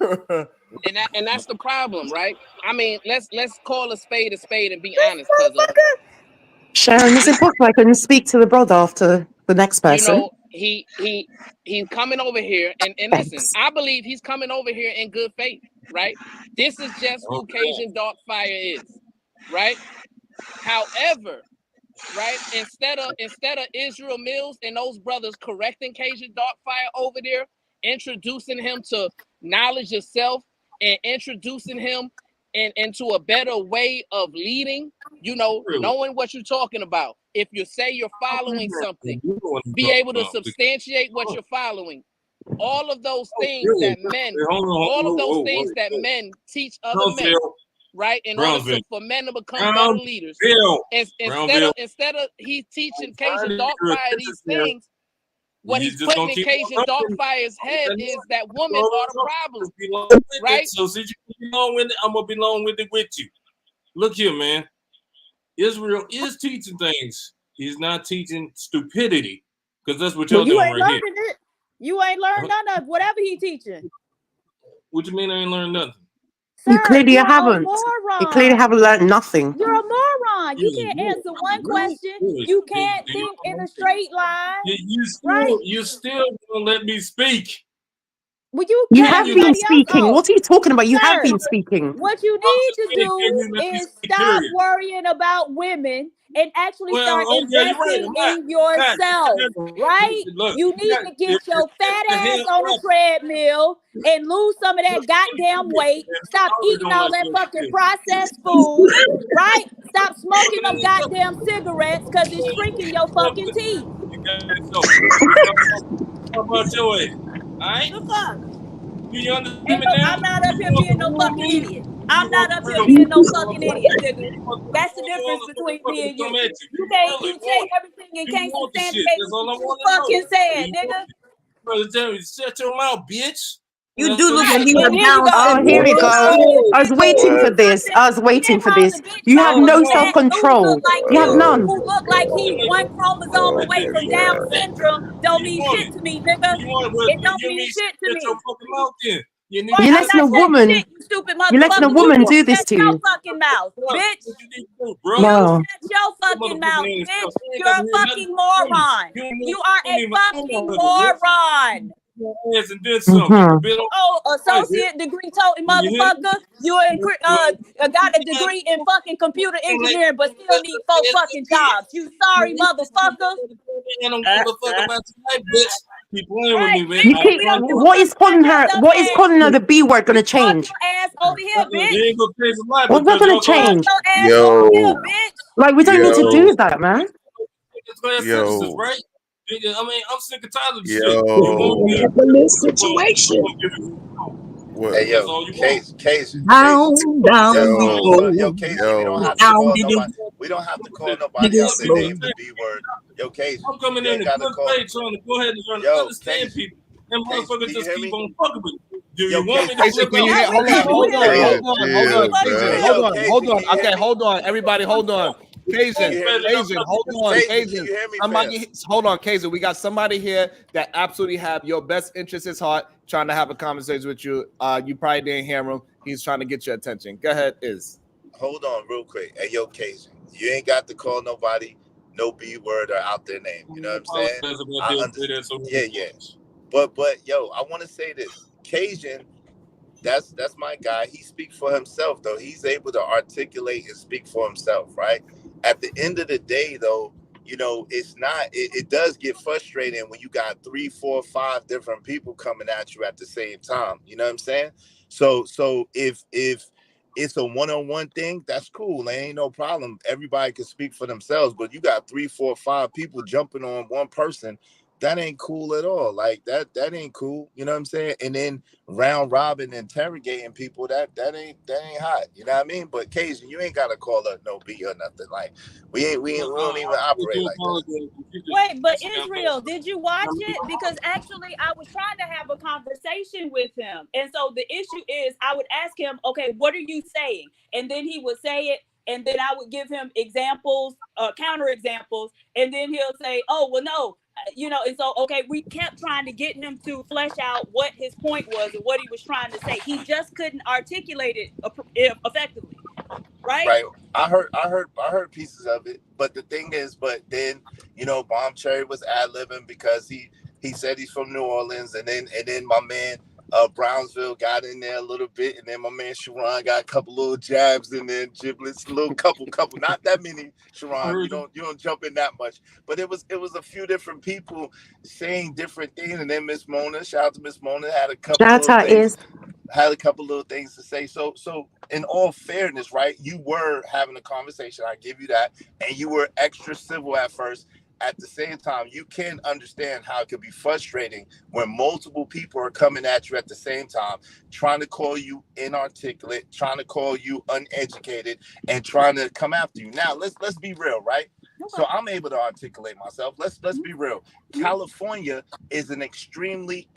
and that's the problem, right? I mean, let's call a spade and be honest, cuz Sharon, is it possible I can speak to the brother after the next person? You know, he's coming over here, and listen, I believe he's coming over here in good faith, right? This is just who Cajun Darkfire is, right? However, right, instead of Israel Mills and those brothers correcting Cajun Darkfire over there, introducing him to knowledge of self and introducing him into a better way of leading, you know, knowing what you're talking about. If you say you're following something, be able to substantiate what you're following. All of those things that men teach other men, right? In order for men to become better leaders. Instead of he teaching Cajun Darkfire these things, what he's putting in Cajun Darkfire's head is that women are the problem, right? So since you belong with it, I'm gonna belong with it with you. Look here, man. Israel is teaching things. He's not teaching stupidity, because that's what y'all doing right here. It. You ain't learned none of whatever he teaching. What you mean I ain't learned nothing? Sir, you clearly haven't. You clearly haven't learned nothing. You're a moron. You can't answer one question. You can't think in a straight line. You still don't let me speak. Well, you have been speaking. What are you talking about? You have been speaking. What you need to do is stop worrying about women and actually start investing in yourself, right? You need to get your fat ass on a treadmill and lose some of that goddamn weight. Stop eating all that fucking processed food, right? Stop smoking them goddamn cigarettes because it's shrinking your fucking teeth. How about your ass? All right? The fuck? you understand And me look, now? I'm not up You here want being to no rule fucking me? idiot. I'm You not want up the here real being no motherfucker? fucking idiot, nigga. You want the That's the real difference between me motherfucker to and come you. at you? You You can't, really you want take it. everything and You can't want the shit. substantiate That's what all I you want to know. fucking said, You nigga. want brother tell me, shut your mouth, bitch. You And do so look you like Right, shut you your and have then mouth. you Down go, Oh, and here then we syndrome. you go, go. and I was then go waiting and for What? this. something. I was And waiting then for call this. the bitch You have out no that self-control. You have who none. look like he one chromosome Oh away this from guy. Down syndrome don't You mean want shit it. to me, nigga. You want it, but It don't you mean need to shit to shut your me. fucking mouth in. You need Right, You're to I'm shut letting not a your mouth. saying woman. shit, you stupid You're letting a motherfucker. You woman need to do this shut to your you. fucking mouth, What bitch. you need to do, bro? You Wow. shut your The fucking motherfucking mouth, name is bitch. stuff. You ain't You're got to a hear nothing fucking from me. moron. You are You don't a even own fucking none of it, bitch. moron. Your ass and did something. You Mm-hmm. can build on Oh, right, bitch. associate degree toting You hear me? motherfucker. You got a degree in fucking computer engineering, but still need 4 fucking jobs. You sorry motherfucker. I don't give a fuck about your life, bitch. Keep playing with Right, me, man. You and I keep. we don't give a What fuck is about calling your her? dumb What is ass. calling her the B word You gonna brought change? your ass over here, They bitch. ain't gonna change the life What's that because gonna y'all You gonna brought change? your ass over here, Yo, bitch. Like we don't need to yo, do that, man. class citizens, yo, right? Nigga, I mean, I'm sick and tired of the shit. You want yo. me? Scandalous I'm situation. gonna give it. What? Hey That's yo, all you want. Casey, Down just the Yo, Casey, we don't yo, have to down call to nobody. We don't have to call nobody the out their slow. name the B word. Yo, Casey, I'm coming you in ain't a got to good call. faith trying to go ahead and trying to Yo, understand Casey, people. And Casey, motherfuckers can you just hear keep me? on fucking with you. Do Yo, you want me to Casey, Casey, flip can out? you No, hear? we Hold on, fucking hold with on, you. nigga, hold on, hold We chill, on, fucking Cajun, bro. hey with hold yo, on, you. hold Casey, on. can you hear Okay, me? hold on, everybody, hold on. Can Cajun, you hear me? Hold on, Casey, can Cajun. you hear me, fam? Somebody, hold on, Cajun. We got somebody here that absolutely have your best interest at heart, trying to have a conversation with you. You probably didn't hear him. He's trying to get your attention. Go ahead, Iz. Hold on, real quick. Hey yo, Casey, you ain't got to call nobody no B word or out their name. You know what I'm saying? Apologize about I this. Say understand. that so many Yeah. times. But yo, I want to say this. Cajun, that's my guy. He speaks for himself though. He's able to articulate and speak for himself, right? At the end of the day, though, you know, it's not. It does get frustrating when you got 3, 4, 5 different people coming at you at the same time. You know what I'm saying? So if it's a one-on-one thing, that's cool. There ain't no problem. Everybody can speak for themselves, but you got 3, 4, 5 people jumping on one person. That ain't cool at all. Like that ain't cool. You know what I'm saying? And then round robin interrogating people, that ain't hot. You know what I mean? But Cajun, you ain't gotta call her no B or nothing. Like we don't even I operate do like that. apologize. You just Wait, but asking me. Israel, did you watch it? Because actually, I was trying to have a conversation with him. And so the issue is, I would ask him, okay, what are you saying? And then he would say it. And then I would give him examples, counter examples. And then he'll say, oh, well, no. And so, okay, we kept trying to get him to flesh out what his point was and what he was trying to say. He just couldn't articulate it effectively. Right? Right. I heard pieces of it. But the thing is, but then, Bomb Cherry was ad-libbing because he said he's from New Orleans, and then my man Brownsville got in there a little bit, and then my man Sharon got a couple little jabs, and then giblets, little couple, not that many, Sharon. You don't jump in that much. But it was a few different people saying different things, and then Miss Mona, shout out to Miss Mona, had a couple Shout little out things. is. Had a couple little things to say. So in all fairness, right, you were having a conversation. I give you that. And you were extra civil at first. At the same time, you can understand how it could be frustrating when multiple people are coming at you at the same time, trying to call you inarticulate, trying to call you uneducated, and trying to come after you. Now, let's be real, right? So I'm able to articulate myself. Let's be real. California is an extremely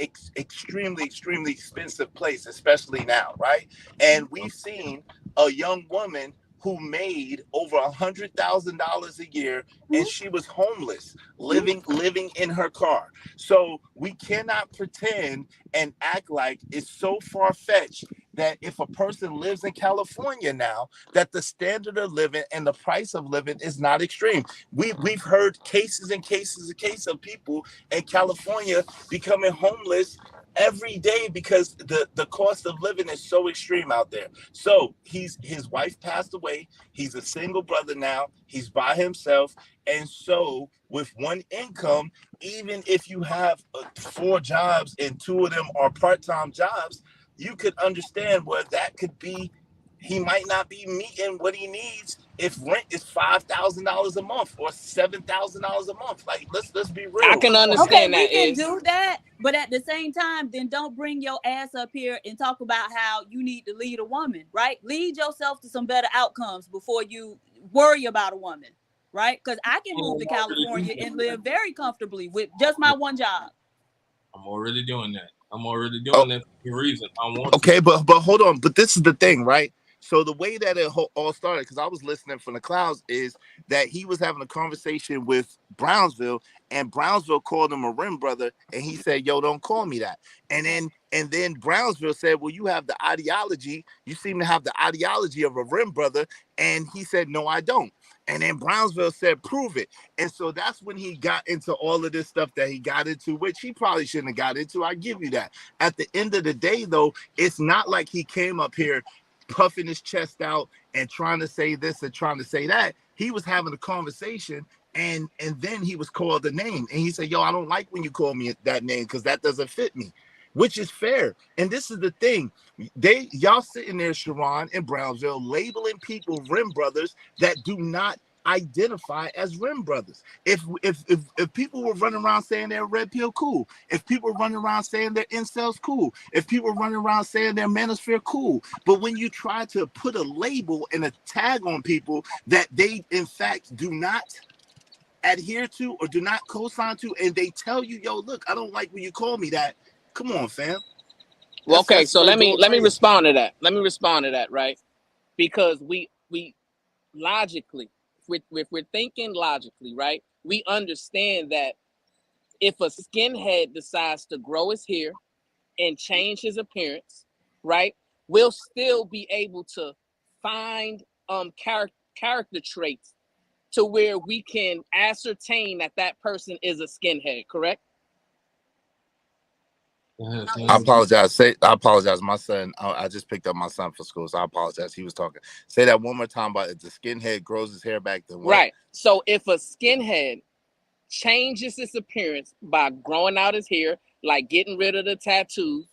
expensive place, especially now, right? And we've seen a young woman who made over $100,000 a year, and she was homeless, living in her car. So we cannot pretend and act like it's so far-fetched that if a person lives in California now, that the standard of living and the price of living is not extreme. We've heard cases and cases of people in California becoming homeless every day because the cost of living is so extreme out there. So his wife passed away. He's a single brother now. He's by himself. And so with one income, even if you have 4 jobs and 2 of them are part-time jobs, you could understand where that could be he might not be meeting what he needs if rent is $5,000 a month or $7,000 a month. Like, let's be real. I can Come on, man. Okay, understand we that can is. do that, but at the same time, then don't bring your ass up here and talk about how you need to lead a woman, right? Lead yourself to some better outcomes before you worry about a woman, right? Because I can move to California and live very comfortably with just my one job. I'm already doing that. I'm already Oh, doing that for a reason. I want to. okay, but hold on. But this is the thing, right? So the way that it all started, because I was listening from the clouds, is that he was having a conversation with Brownsville, and Brownsville called him a rim brother, and he said, "Yo, don't call me that." And then Brownsville said, "Well, you have the ideology. You seem to have the ideology of a rim brother." And he said, "No, I don't." And then Brownsville said, "Prove it." And so that's when he got into all of this stuff that he got into, which he probably shouldn't have got into. I give you that. At the end of the day, though, it's not like he came up here puffing his chest out and trying to say this and trying to say that. He was having a conversation, and then he was called a name, and he said, "Yo, I don't like when you call me that name because that doesn't fit me," which is fair. And this is the thing, y'all sitting there, Sharon and Brownsville, labeling people rim brothers that do not identify as rim brothers. If people were running around saying they're red pill, cool. If people were running around saying they're incels, cool. If people were running around saying they're manosphere, cool. But when you try to put a label and a tag on people that they in fact do not adhere to or do not co-sign to, and they tell you, "Yo, look, I don't like when you call me that," come on, fam. Well, okay, That's so let me crazy. respond to that. Let me respond to that, right? Because we logically, if we're thinking logically, right, we understand that if a skinhead decides to grow his hair and change his appearance, right, we'll still be able to find character traits to where we can ascertain that that person is a skinhead, correct? I apologize. I apologize. My son, I just picked up my son for school, so I apologize. He was talking. Say that one more time about if the skinhead grows his hair back, then what? Right. So if a skinhead changes his appearance by growing out his hair, like getting rid of the tattoos,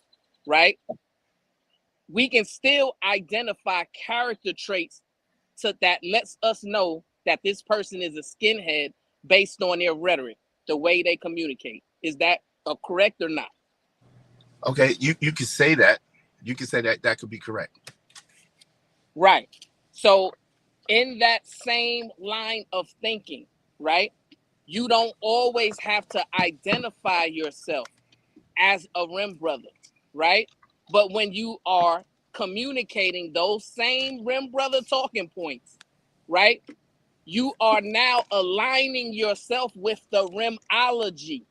right? We can still identify character traits that lets us know that this person is a skinhead based on their rhetoric, the way they communicate. Is that correct or not? Okay, you can say that. You can say that could be correct. Right. So in that same line of thinking, right, you don't always have to identify yourself as a rim brother, right? But when you are communicating those same rim brother talking points, right, you are now aligning yourself with the rimology.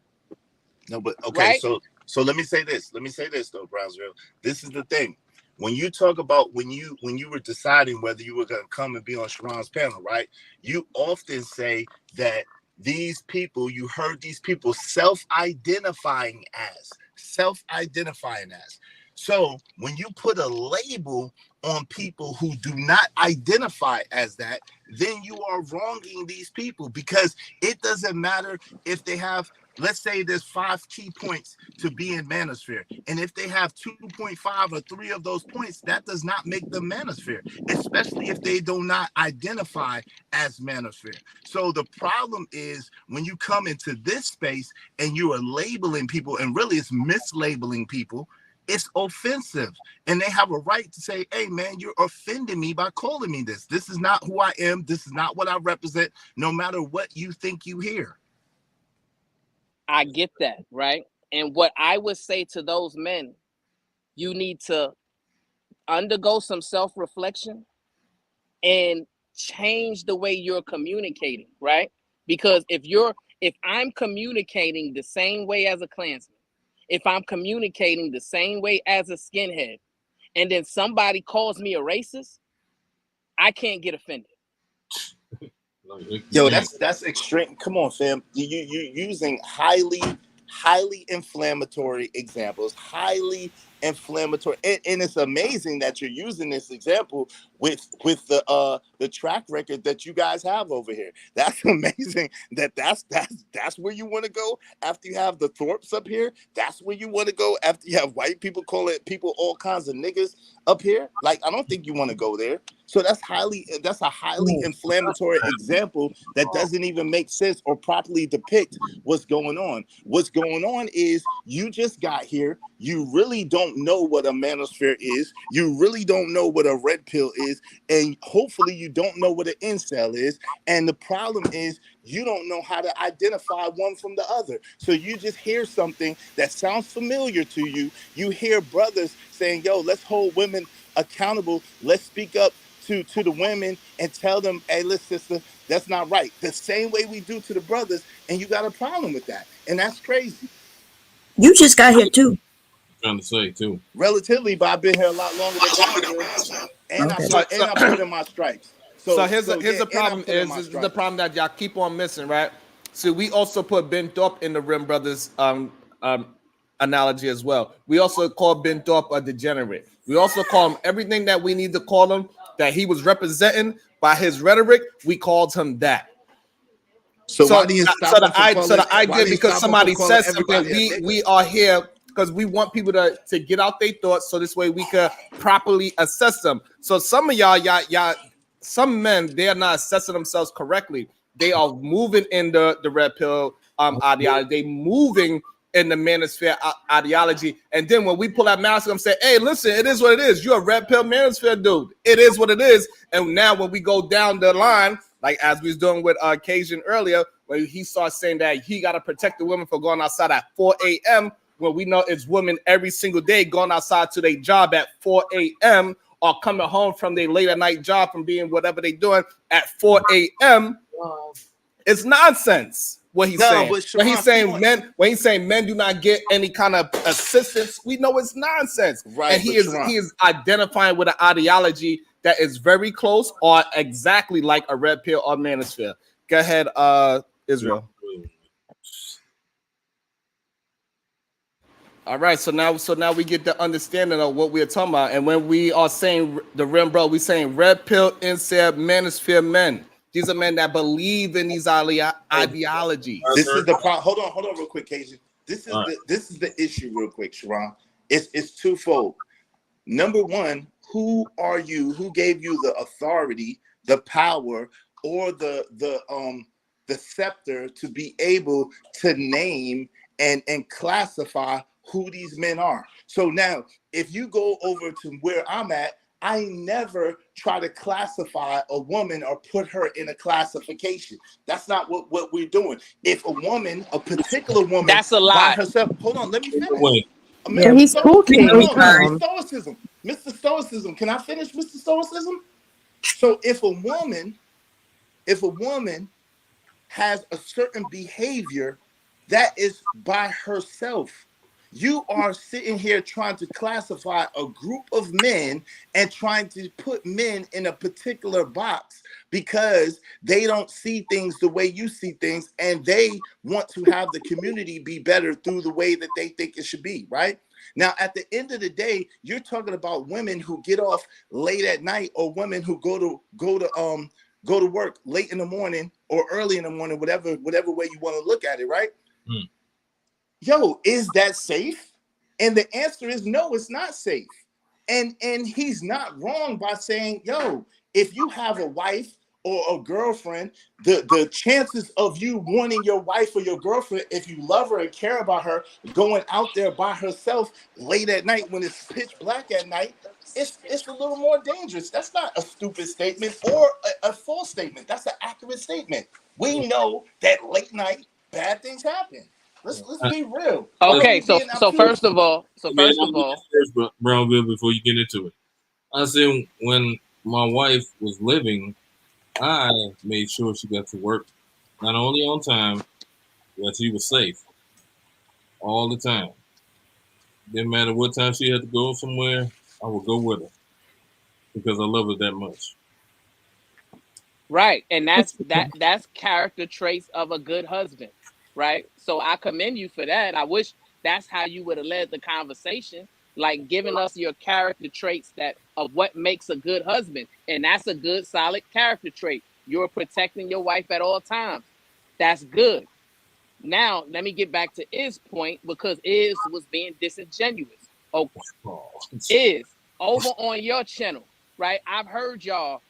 No, but okay, right? so let me say this. Let me say this though, Brownsville. This is the thing. When you talk about when you were deciding whether you were gonna come and be on Sharon's panel, right? You often say that these people, you heard these people self-identifying as. So when you put a label on people who do not identify as that, then you are wronging these people, because it doesn't matter if they have, let's say there's 5 key points to be in manosphere, and if they have 2.5 or 3 of those points, that does not make them manosphere, especially if they do not identify as manosphere. So the problem is when you come into this space and you are labeling people, and really it's mislabeling people, it's offensive, and they have a right to say, "Hey man, you're offending me by calling me this. This is not who I am. This is not what I represent," no matter what you think you hear. I get that, right? And what I would say to those men, you need to undergo some self-reflection and change the way you're communicating, right? Because if I'm communicating the same way as a Klansman, if I'm communicating the same way as a skinhead, and then somebody calls me a racist, I can't get offended. Yo, that's extreme. Come on, fam. You using highly inflammatory examples, highly inflammatory. And it's amazing that you're using this example with the track record that you guys have over here. That's amazing. That's where you want to go after you have the Thorpes up here. That's where you want to go after you have white people calling people all kinds of niggas up here. Like, I don't think you want to go there. So that's a highly inflammatory example that doesn't even make sense or properly depict what's going on. What's going on is you just got here. You really don't know what a manosphere is. You really don't know what a red pill is. And hopefully you don't know what an incel is. And the problem is you don't know how to identify one from the other. So you just hear something that sounds familiar to you. You hear brothers saying, yo, let's hold women accountable. Let's speak up to the women and tell them, hey, listen, sister, that's not right. The same way we do to the brothers, and you got a problem with that. And that's crazy. You just got here too. Trying to say too. Relatively, but I've been here a lot longer than brothers, and I put in my stripes. So here's the problem is the problem that y'all keep on missing, right? So we also put Ben Thorpe in the Rim Brothers analogy as well. We also call Ben Thorpe a degenerate. We also call him everything that we need to call him that he was representing by his rhetoric. We called him that. So the idea because somebody says something, we are here because we want people to get out their thoughts so this way we could properly assess them. So some of y'all, some men, they are not assessing themselves correctly. They are moving in the red pill ideology. They moving in the manosphere ideology. And then when we pull that mask and say, hey, listen, it is what it is. You're a red pill manosphere dude. It is what it is. And now when we go down the line, like as we was doing with Cajun earlier, when he starts saying that he got to protect the women for going outside at 4 a.m., when we know it's women every single day going outside to their job at 4 a.m. or coming home from their late at night job from being whatever they're doing at 4 a.m. It's nonsense. What he's saying. When he's saying men do not get any kind of assistance, we know it's nonsense. Right. And he is identifying with an ideology that is very close or exactly like a red pill or manosphere. Go ahead, Israel. All right, so now we get the understanding of what we're talking about. And when we are saying the Rim Bro, we're saying red pill, incel, manosphere men. These are men that believe in these ideologies. This is the problem. Hold on real quick, Cajun. This is the issue real quick, Sharon. It's twofold. Number one, who are you? Who gave you the authority, the power, or the scepter to be able to name and classify who these men are? So now, if you go over to where I'm at, I never try to classify a woman or put her in a classification. That's not what we're doing. If a woman, a particular woman, that's a lie. By herself, hold on, let me finish. He's talking. Mr. Stoicism. Mr. Stoicism. Can I finish, Mr. Stoicism? So if a woman has a certain behavior that is by herself, you are sitting here trying to classify a group of men and trying to put men in a particular box because they don't see things the way you see things, and they want to have the community be better through the way that they think it should be, right? Now, at the end of the day, you're talking about women who get off late at night, or women who go to work late in the morning or early in the morning, whatever way you want to look at it, right? Yo, is that safe? And the answer is no, it's not safe. And he's not wrong by saying, yo, if you have a wife or a girlfriend, the chances of you wanting your wife or your girlfriend, if you love her and care about her, going out there by herself late at night when it's pitch black at night, it's a little more dangerous. That's not a stupid statement or a false statement. That's an accurate statement. We know that late night bad things happen. Let's be real. Okay, so first of all, Brownville, before you get into it, I said when my wife was living, I made sure she got to work not only on time, but she was safe all the time. Didn't matter what time she had to go somewhere, I would go with her because I love her that much. Right, and that's character traits of a good husband. Right. So I commend you for that. I wish that's how you would have led the conversation. like giving us your character traits that of what makes a good husband. And that's a good, solid character trait. You're protecting your wife at all times. That's good. Now, let me get back to Iz's point, because Iz was being disingenuous. Oh, Iz, over on your channel, right? I've heard y'all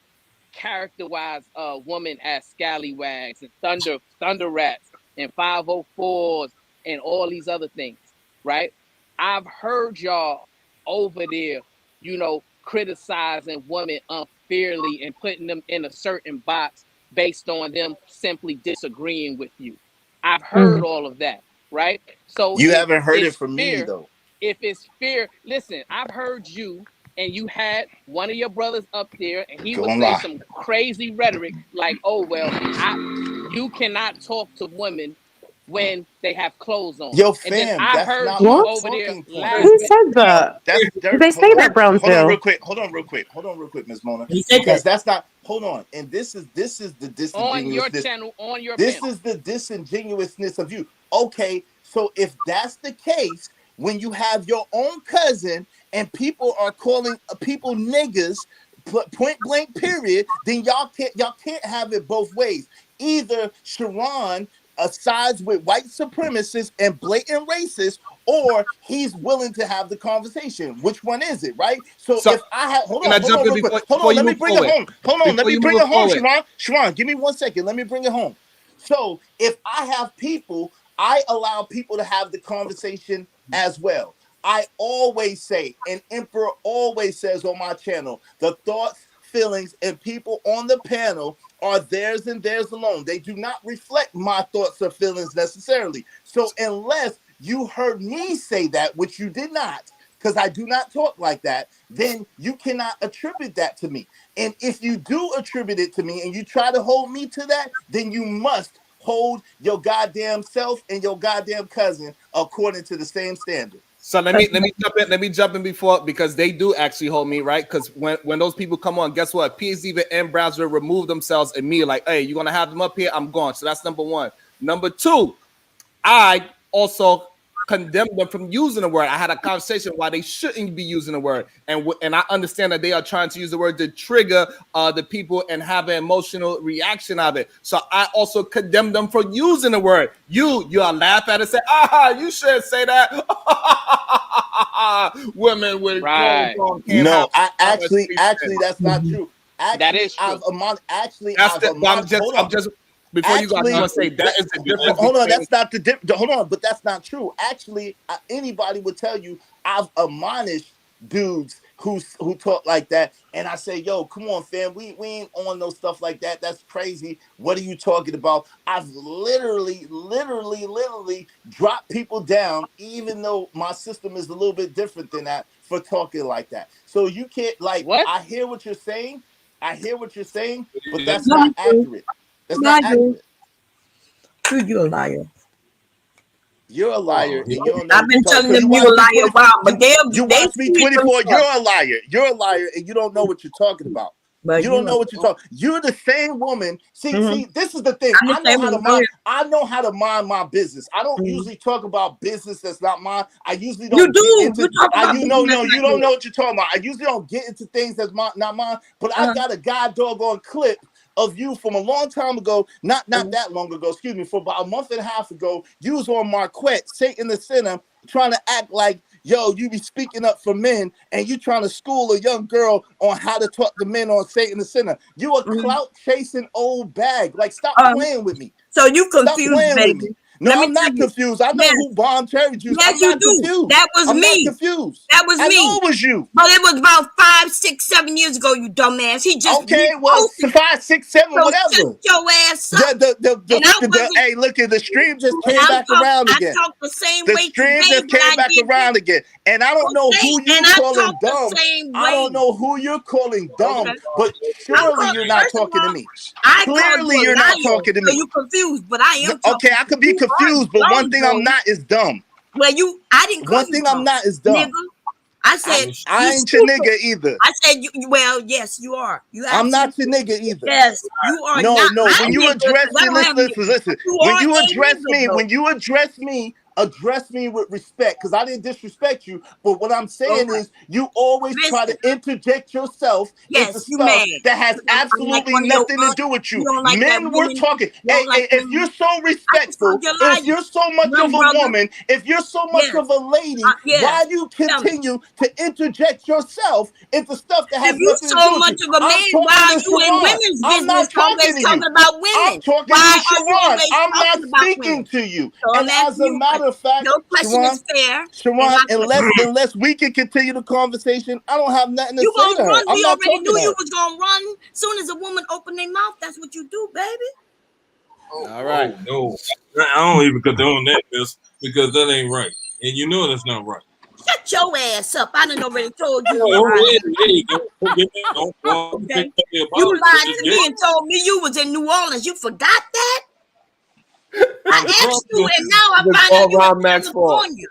characterize a woman as scallywags and thunder rats and 504s and all these other things, right? I've heard y'all over there, criticizing women unfairly and putting them in a certain box based on them simply disagreeing with you. I've heard all of that, right? So You if haven't heard it it's from me fair, though. if it's fair, listen, I've heard you, and you had one of your brothers up there, and he would Don't say lie. some crazy rhetoric like, oh, well, you cannot talk to women when they have clothes on. Yo, And then fam, I that's heard not you my What? over there talking point. Who laughing. said that? That's Did dirt. they say that, Hold on Brownsville? real quick. Hold on real quick, Miss Mona. He said Because that. that's not. Hold on. And this is the On your disingenuousness. channel, on your This panel. is the disingenuousness of you. Okay, so if that's the case, when you have your own cousin and people are calling people niggas, point blank period, then y'all can't have it both ways. Either Sharon sides with white supremacists and blatant racists, or he's willing to have the conversation. Which one is it, right? So if I have, hold Can I on jump in real quick. before you Let me move bring it forward? home. Hold on, let Before me you bring move it home, forward. Sharon, give me 1 second. Let me bring it home. So if I have people, I allow people to have the conversation as well. I always say, and Emperor always says on my channel, the thoughts, feelings, and people on the panel are theirs and theirs alone. They do not reflect my thoughts or feelings necessarily. So unless you heard me say that, which you did not, because I do not talk like that, then you cannot attribute that to me. And if you do attribute it to me and you try to hold me to that, then you must hold your goddamn self and your goddamn cousin according to the same standard. So let me jump in. Let me jump in before, because they do actually hold me, right? Because when those people come on, guess what? PhD and Browser remove themselves immediately. Like, hey, you're gonna have them up here, I'm gone. So that's number one. Number two, I also condemn them from using the word. I had a conversation why they shouldn't be using the word, and I understand that they are trying to use the word to trigger the people and have an emotional reaction of it. So I also condemn them for using the word. You'll laugh at it, say, you shouldn't say that. Women with Right. clothes on can't No, have actually, conversation. that's not true. That is true. I'm just before you go, I just want to say that is the difference. Hold on, that's not the hold on, but that's not true. Actually, anybody would tell you I've admonished dudes who talk like that, and I say, yo, come on, fam, we ain't on no stuff like that. That's crazy. What are you talking about? I've literally dropped people down, even though my system is a little bit different than that, for talking like that. So you can't, like, what? I hear what you're saying, but that's not accurate. That's not accurate. You're a liar. You're a liar, and you don't know. I've been telling them you're a liar a while, but you watch me 24. You're a liar. You're a liar, and you don't know what you're talking about. But you don't know what you're talking. You're the same woman. See, this is the thing. I know how to mind my business. I don't usually talk about business that's not mine. I usually don't. You don't know what you're talking about. I usually don't get into things that's not mine. But I got a doggone clip of you from a long time ago, not that long ago, excuse me, for about a month and a half ago. You was on Marquette, Satan the Sinner, trying to act like, yo, you be speaking up for men, and you trying to school a young girl on how to talk to men on Satan the Sinner. You a clout chasing old bag. Like, stop playing with me. So you confused, stop playing baby. with me. No, I'm not confused. I know who bombed Cherry Juice. Yes, I'm not confused. That was I'm me. not confused. That was I me. know it was you. But it was about 5, 6, 7 years ago, you dumbass. He just well, 5, 6, 7, whatever. Shut your ass up. Hey, look at the stream just came back around again. I talk the same the way stream today, just came back around again, and I don't know who you're calling dumb. I don't know who you're calling dumb, but surely you're not talking to me. Clearly, you're not talking to me. So you confused, but I am. Okay, I could be confused, but one thing I'm not is dumb. Well, I didn't call one thing I'm not is dumb. Nigga. I said I ain't your nigga either. I said well, yes, you are. I'm not your nigga either. Yes, you are. No. Not When you address me, listen. When you address me address me with respect, because I didn't disrespect you. But what I'm saying is you always try to interject yourself into Yes, you stuff mad. that has You don't like absolutely one of your nothing to words. do with You you. don't like that Men were women. talking. You don't like If you're women. so I just respectful, told you if lying. you're so much Young of a brother. woman, if you're so much Yes. of a lady, Yes. why do you Tell me. continue to interject yourself into stuff that If has you nothing to so do with much you? of a I'm man, why talking are to you in Sharon. women's I'm business not talking always to you. talking about women? I'm talking Why to are you Sharon. always I'm not talking about speaking women? to you. So I'm And asking as a you a matter question. of fact, Your question Sharon, is fair, and Sharon, my question is unless we can continue the conversation, I don't have nothing to you say gonna to her. run. I'm We not already talking knew to you her. was gonna run. Soon as a woman open their mouth, that's what you do, baby. All right. No, I don't even condone that, because that ain't right, and you know that's not right. Shut your ass up. I done already told you you Oh, lied. hey, don't get me. Don't Okay. pick up the You apology. lied Just to me and told me you was in New Orleans. You forgot that? I asked you, and now I It's find out all you Ron in Max fault. California.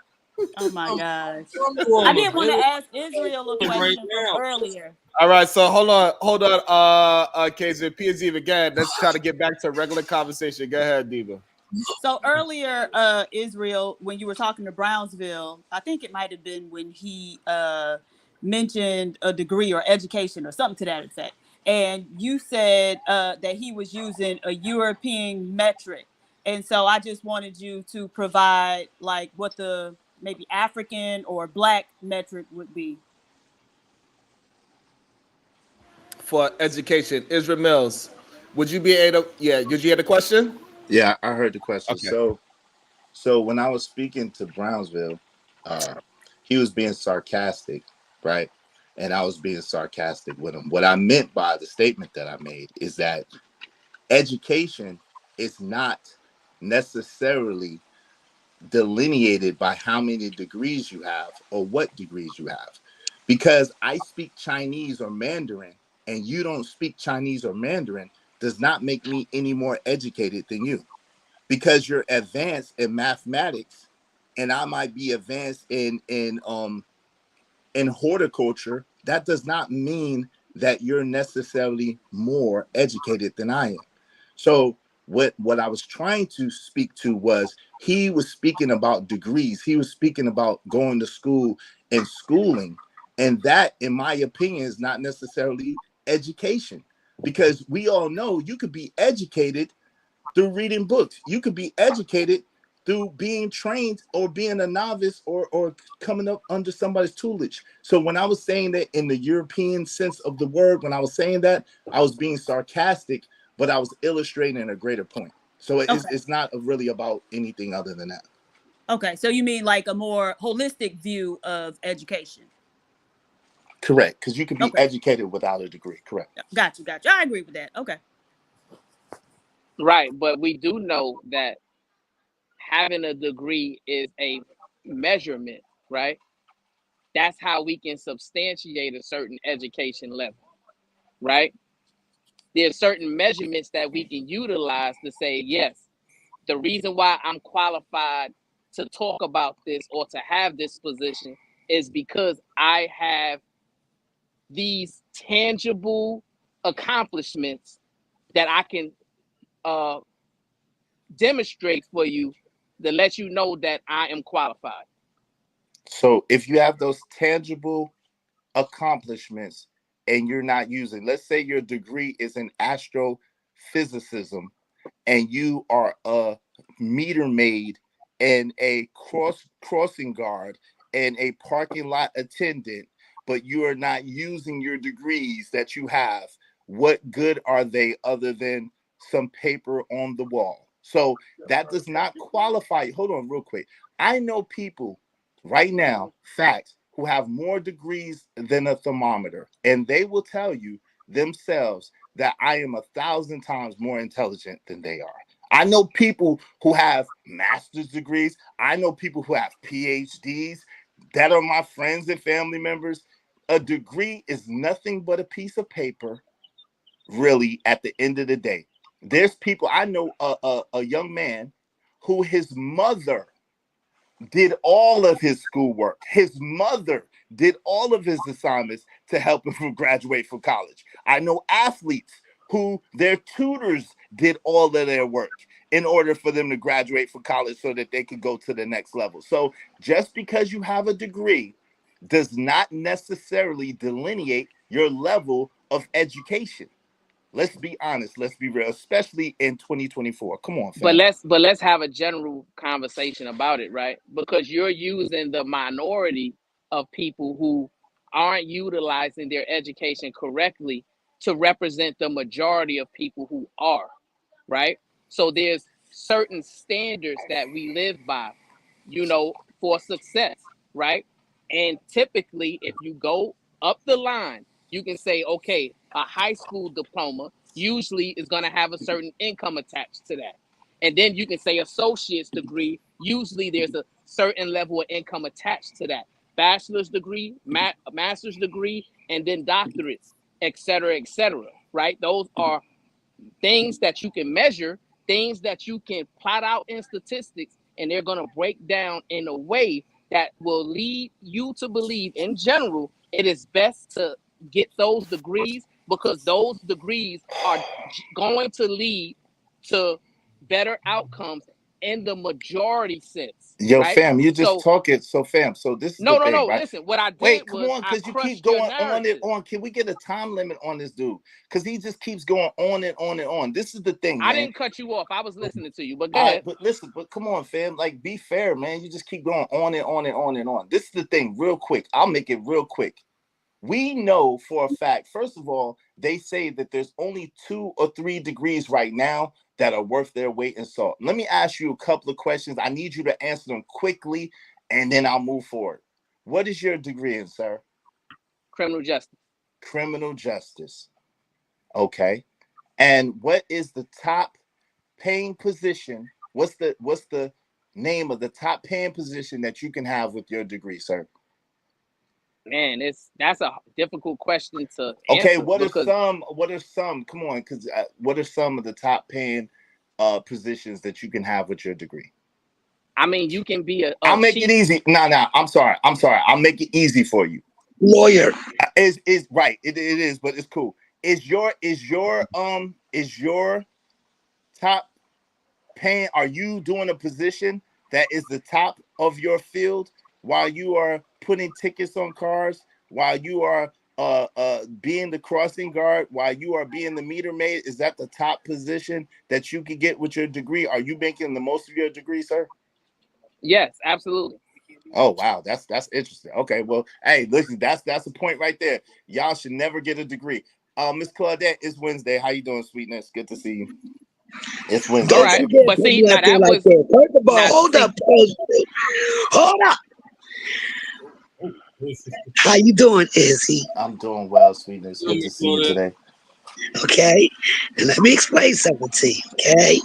Oh my gosh. from New I Orleans, did want to baby. ask Israel a Right question from now. earlier. All right, so hold on, KZ, PZ again. Let's try to get back to regular conversation. Go ahead, Diva. So earlier, Israel, when you were talking to Brownsville, I think it might have been when he mentioned a degree or education or something to that effect. And you said that he was using a European metric. And so I just wanted you to provide like what the maybe African or Black metric would be. For education, Israel Mills, would you be able to, did you hear the question? Yeah, I heard the question. Okay. So when I was speaking to Brownsville, he was being sarcastic, right? And I was being sarcastic with him. What I meant by the statement that I made is that education is not necessarily delineated by how many degrees you have or what degrees you have. Because I speak Chinese or Mandarin and you don't speak Chinese or Mandarin does not make me any more educated than you. Because you're advanced in mathematics and I might be advanced in horticulture, that does not mean that you're necessarily more educated than I am. So what I was trying to speak to was he was speaking about degrees. He was speaking about going to school and schooling. And that, in my opinion, is not necessarily education. Because we all know you could be educated through reading books. You could be educated through being trained or being a novice or coming up under somebody's tutelage. So when I was saying that in the European sense of the word, when I was saying that, I was being sarcastic, but I was illustrating a greater point. So it's not really about anything other than that. Okay, so you mean like a more holistic view of education? Correct, because you can be educated without a degree. Correct. Got you. I agree with that. Okay. Right, but we do know that having a degree is a measurement, right? That's how we can substantiate a certain education level, right? There's certain measurements that we can utilize to say, yes, the reason why I'm qualified to talk about this or to have this position is because I have these tangible accomplishments that I can demonstrate for you to let you know that I am qualified. So if you have those tangible accomplishments and you're not using, let's say your degree is in astrophysicism and you are a meter maid and a crossing guard and a parking lot attendant, but you are not using your degrees that you have, what good are they other than some paper on the wall? So that does not qualify. Hold on real quick. I know people right now, facts, who have more degrees than a thermometer, and they will tell you themselves that I am 1,000 times more intelligent than they are. I know people who have master's degrees. I know people who have PhDs that are my friends and family members. A degree is nothing but a piece of paper, really, at the end of the day. There's people, I know a young man who his mother did all of his schoolwork. His mother did all of his assignments to help him graduate from college. I know athletes who their tutors did all of their work. in order for them to graduate from college so that they could go to the next level. So just because you have a degree does not necessarily delineate your level of education. Let's be honest. Let's be real, especially in 2024. Come on, fam. But let's have a general conversation about it, right? Because you're using the minority of people who aren't utilizing their education correctly to represent the majority of people who are, right? So there's certain standards that we live by, for success, right? And typically, if you go up the line, you can say, okay, a high school diploma usually is going to have a certain income attached to that. And then you can say associate's degree, usually there's a certain level of income attached to that. Bachelor's degree, master's degree, and then doctorates, et cetera, right? Those are things that you can measure, things that you can plot out in statistics, and they're going to break down in a way that will lead you to believe, in general, it is best to get those degrees because those degrees are going to lead to better outcomes in the majority sense. Yo, right? fam, you're just talking. So, fam, so this is No, the thing, right? listen, what I did Wait, come was on, I because you keep crushed your going on narrative. and on. Can we get a time limit on this dude? Because he just keeps going on and on and on. This is the thing, man. I didn't cut you off. I was listening to you, but go ahead. But listen, but come on, fam. Like, be fair, man. You just keep going on and on and on and on. This is the thing, real quick. I'll make it real quick. We know for a fact, first of all, they say that there's only 2 or 3 degrees right now that are worth their weight in salt. Let me ask you a couple of questions. I need you to answer them quickly, and then I'll move forward. What is your degree in, sir? Criminal justice. Criminal justice. Okay. And what is the top paying position? What's the name of the top paying position that you can have with your degree, sir? Man, that's a difficult question to answer. Okay, what are some? Come on, because what are some of the top paying positions that you can have with your degree? I mean, you can be a I'll make it easy. No, I'm sorry. I'll make it easy for you. Lawyer. Is right. It is, but it's cool. Is your top paying? Are you doing a position that is the top of your field while you are putting tickets on cars, while you are being the crossing guard, while you are being the meter maid? Is that the top position that you can get with your degree? Are you making the most of your degree, sir? Yes, absolutely. Oh wow, that's interesting. Okay, well, hey, listen, that's a point right there. Y'all should never get a degree. Miss Claudette, it's Wednesday. How you doing, sweetness? Good to see you. It's Wednesday. All right, but see, now that was First of all, hold up. How you doing, Izzy? I'm doing well, sweetness. Good to see you today. Okay, and let me explain something to you. Okay,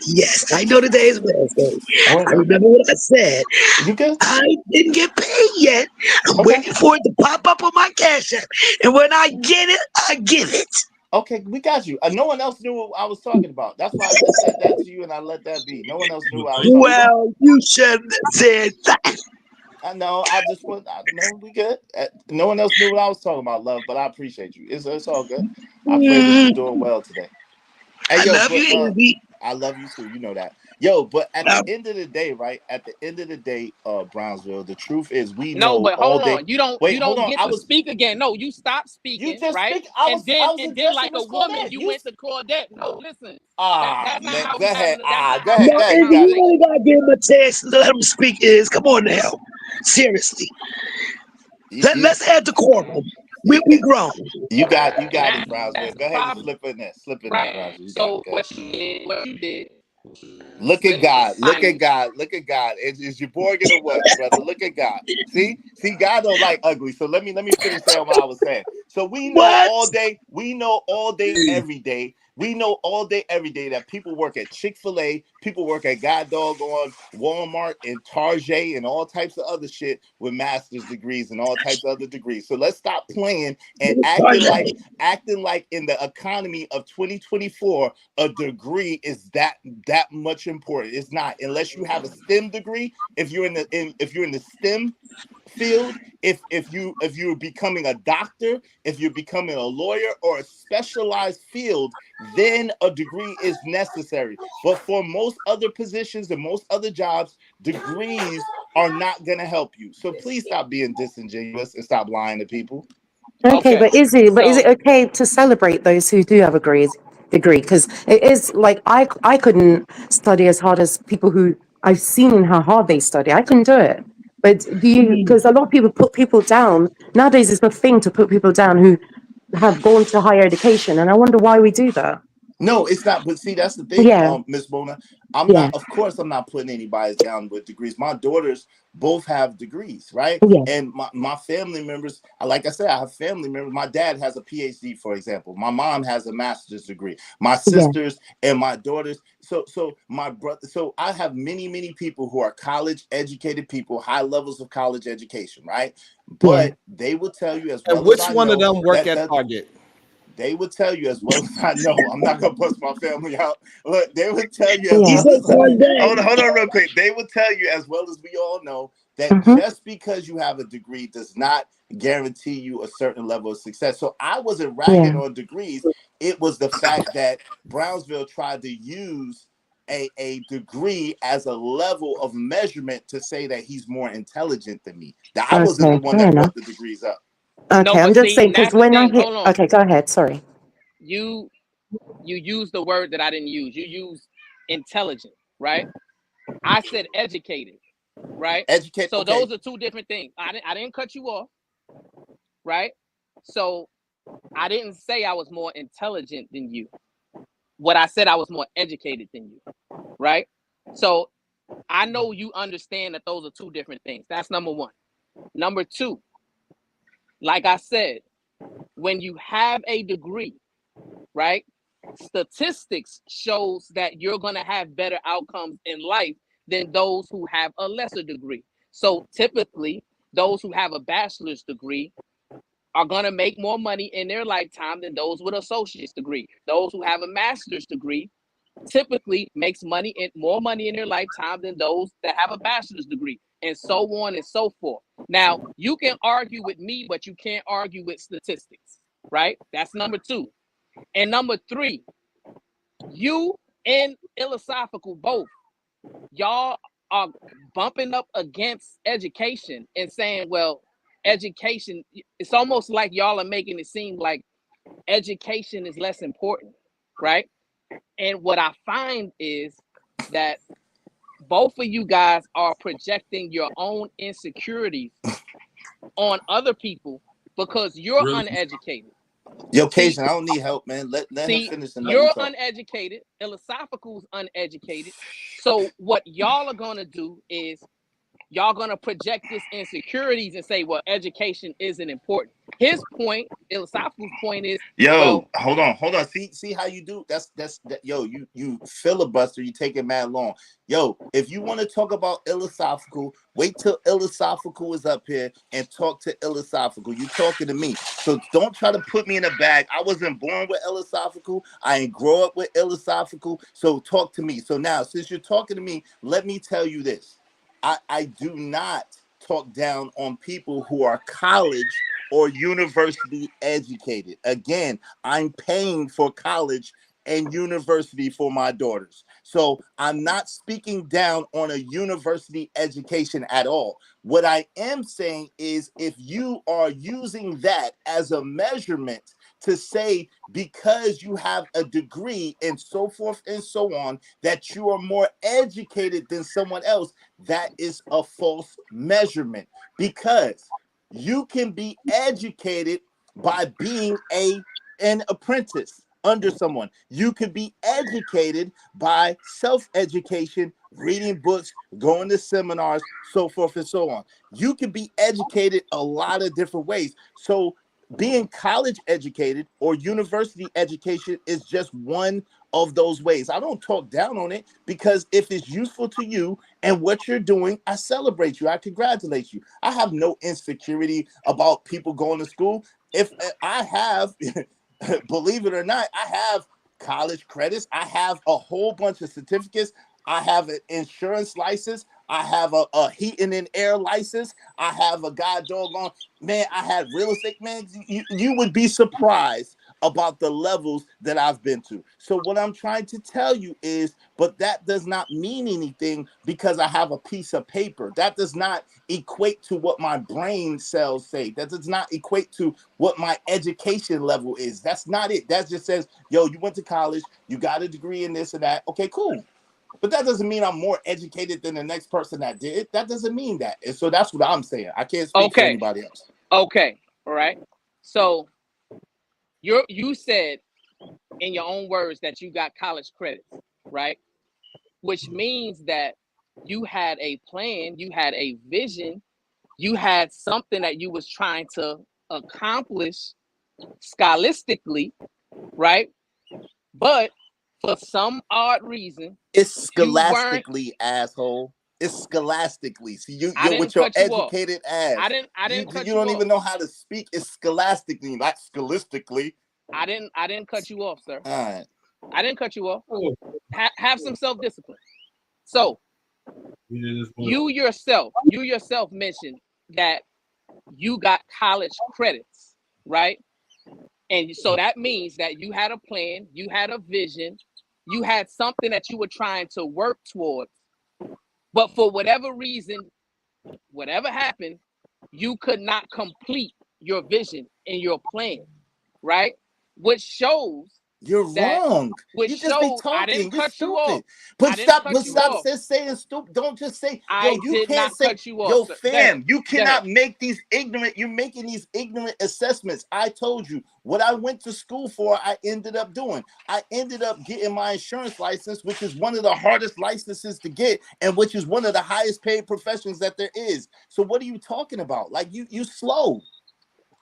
yes, I know today is Wednesday. I remember what I said. You good? I didn't get paid yet. I'm waiting for it to pop up on my Cash App, and when I get it, I give it. Okay, we got you. No one else knew what I was talking about. That's why I just said that to you, and I let that be. No one else knew what I was talking about. Well, you should have said that. I know. I just want. No, we good. No one else knew what I was talking about, love. But I appreciate you. It's all good. I pray that you're doing well today. Hey, I love you, Izzy. I love you too. You know that. Yo, but at the end of the day, right? At the end of the day, Brownsville, the truth is we know. No, but hold all on. day. You don't get to speak again. No, you stop speaking. You just right? speak. I was then like Miss a woman, Claudette. you went to Claudette. No, listen. That's not how go ahead. Go No, ahead. Izzy, you really gotta give him a chance to let him speak. Come on now, seriously. Let's add the quorum. We grown. You got it, Brownsville. Go ahead and slip in there. Brownsville. So what you did. Look at God. Look at God. Look at God. Is your boy gonna what, brother? Look at God. See, God don't like ugly. So let me finish saying what I was saying. So we know all day. We know all day, every day. We know all day, every day that people work at Chick-fil-A, people work at God doggone Walmart and Target and all types of other shit with master's degrees and all types of other degrees. So let's stop playing and acting like in the economy of 2024, a degree is that much important. It's not, unless you have a STEM degree. If you're in the STEM field, if you're becoming a doctor, if you're becoming a lawyer or a specialized field then a degree is necessary. But for most other positions and most other jobs, degrees are not going to help you. So please stop being disingenuous and stop lying to people. Okay, but is it okay to celebrate those who do have a degree? Because it is like I couldn't study as hard as people who I've seen how hard they study. I couldn't do it. But do you? Because a lot of people put people down nowadays. It's a thing to put people down who have gone to higher education, and I wonder why we do that. No, it's not. But see, that's the thing, Yeah. Miss Bona. I'm Yeah. not. Of course, I'm not putting anybody down with degrees. My daughters both have degrees, right? Yeah. And my family members, like I said, I have family members. My dad has a PhD, for example. My mom has a master's degree. My sisters and my daughters. So my brother. So I have many people who are college educated people, high levels of college education, right? But they will tell you as well And which as I one of know them work that at Target? they would tell you as well as I know. I'm not gonna bust my family out. Look, they would tell you as He's well as hold on real quick. They would tell you as well as we all know that just because you have a degree does not guarantee you a certain level of success. So I wasn't ragging on degrees. It was the fact that Brownsville tried to use a degree as a level of measurement to say that he's more intelligent than me. That I wasn't the one that brought the degrees up. Okay, I'm just saying because when I hear. Okay, go ahead. Sorry. You use the word that I didn't use. You use intelligent, right? I said educated, right? Educate. So okay. those are two different things. I didn't cut you off, right? So I didn't say I was more intelligent than you. What I said, I was more educated than you, right? So I know you understand that those are two different things. That's number one. Number two, like I said, when you have a degree, right? Statistics shows that you're going to have better outcomes in life than those who have a lesser degree. So typically, those who have a bachelor's degree are going to make more money in their lifetime than those with an associate's degree. Those who have a master's degree typically makes more money in their lifetime than those that have a bachelor's degree, and so on and so forth. Now, you can argue with me, but you can't argue with statistics, right? That's number two. And number three, you and philosophical both, y'all are bumping up against education and saying, well, education, it's almost like y'all are making it seem like education is less important, right? And what I find is that both of you guys are projecting your own insecurities on other people because you're uneducated. Yo, Cajun, I don't need help, man. Let him finish and let me You're talk. uneducated. Philosophical's uneducated. So what y'all are gonna do is y'all gonna project this insecurities and say, well, education isn't important. His point, Philosophical's point is, Yo, hold on. See how you do? That's yo, you filibuster, you take it mad long. Yo, if you want to talk about philosophical, wait till philosophical is up here and talk to philosophical. You talking to me. So don't try to put me in a bag. I wasn't born with philosophical. I ain't grow up with philosophical. So talk to me. So now, since you're talking to me, let me tell you this. I do not talk down on people who are college or university educated. Again, I'm paying for college and university for my daughters. So I'm not speaking down on a university education at all. What I am saying is if you are using that as a measurement to say because you have a degree and so forth and so on, that you are more educated than someone else, that is a false measurement because you can be educated by being an apprentice under someone. You can be educated by self-education, reading books, going to seminars, so forth and so on. You can be educated a lot of different ways. So being college educated or university education is just one of those ways. I don't talk down on it because if it's useful to you and what you're doing, I celebrate you. I congratulate you. I have no insecurity about people going to school. If I have, believe it or not, I have college credits. I have a whole bunch of certificates. I have an insurance license. I have a heating and air license. I have a doggone, man, I had real estate, man. You would be surprised about the levels that I've been to. So what I'm trying to tell you is, but that does not mean anything because I have a piece of paper. That does not equate to what my brain cells say. That does not equate to what my education level is. That's not it. That just says, yo, you went to college, you got a degree in this and that. Okay, cool. But that doesn't mean I'm more educated than the next person that did. That doesn't mean that. And so that's what I'm saying. I can't speak for anybody else. Okay. All right. So you said in your own words that you got college credits, right? Which means that you had a plan, you had a vision, you had something that you was trying to accomplish scholastically, right? But for some odd reason, it's scholastically, asshole. It's scholastically. See, you're with your educated ass. I didn't cut you don't off. even know how to speak. It's scholastically, not scholastically. I didn't cut you off, sir. All right. I didn't cut you off. Have some self-discipline. So you yourself mentioned that you got college credits, right? And so that means that you had a plan, you had a vision, you had something that you were trying to work towards. But for whatever reason, whatever happened, you could not complete your vision and your plan, right? Which shows you're wrong. Which you just be talking. I didn't cut you off. But stop just saying stupid. Don't just say, yo, you can't say, yo, fam, you cannot make these ignorant, you're making these ignorant assessments. I told you what I went to school for, I ended up doing. I ended up getting my insurance license, which is one of the hardest licenses to get, and which is one of the highest paid professions that there is. So what are you talking about? Like you slow.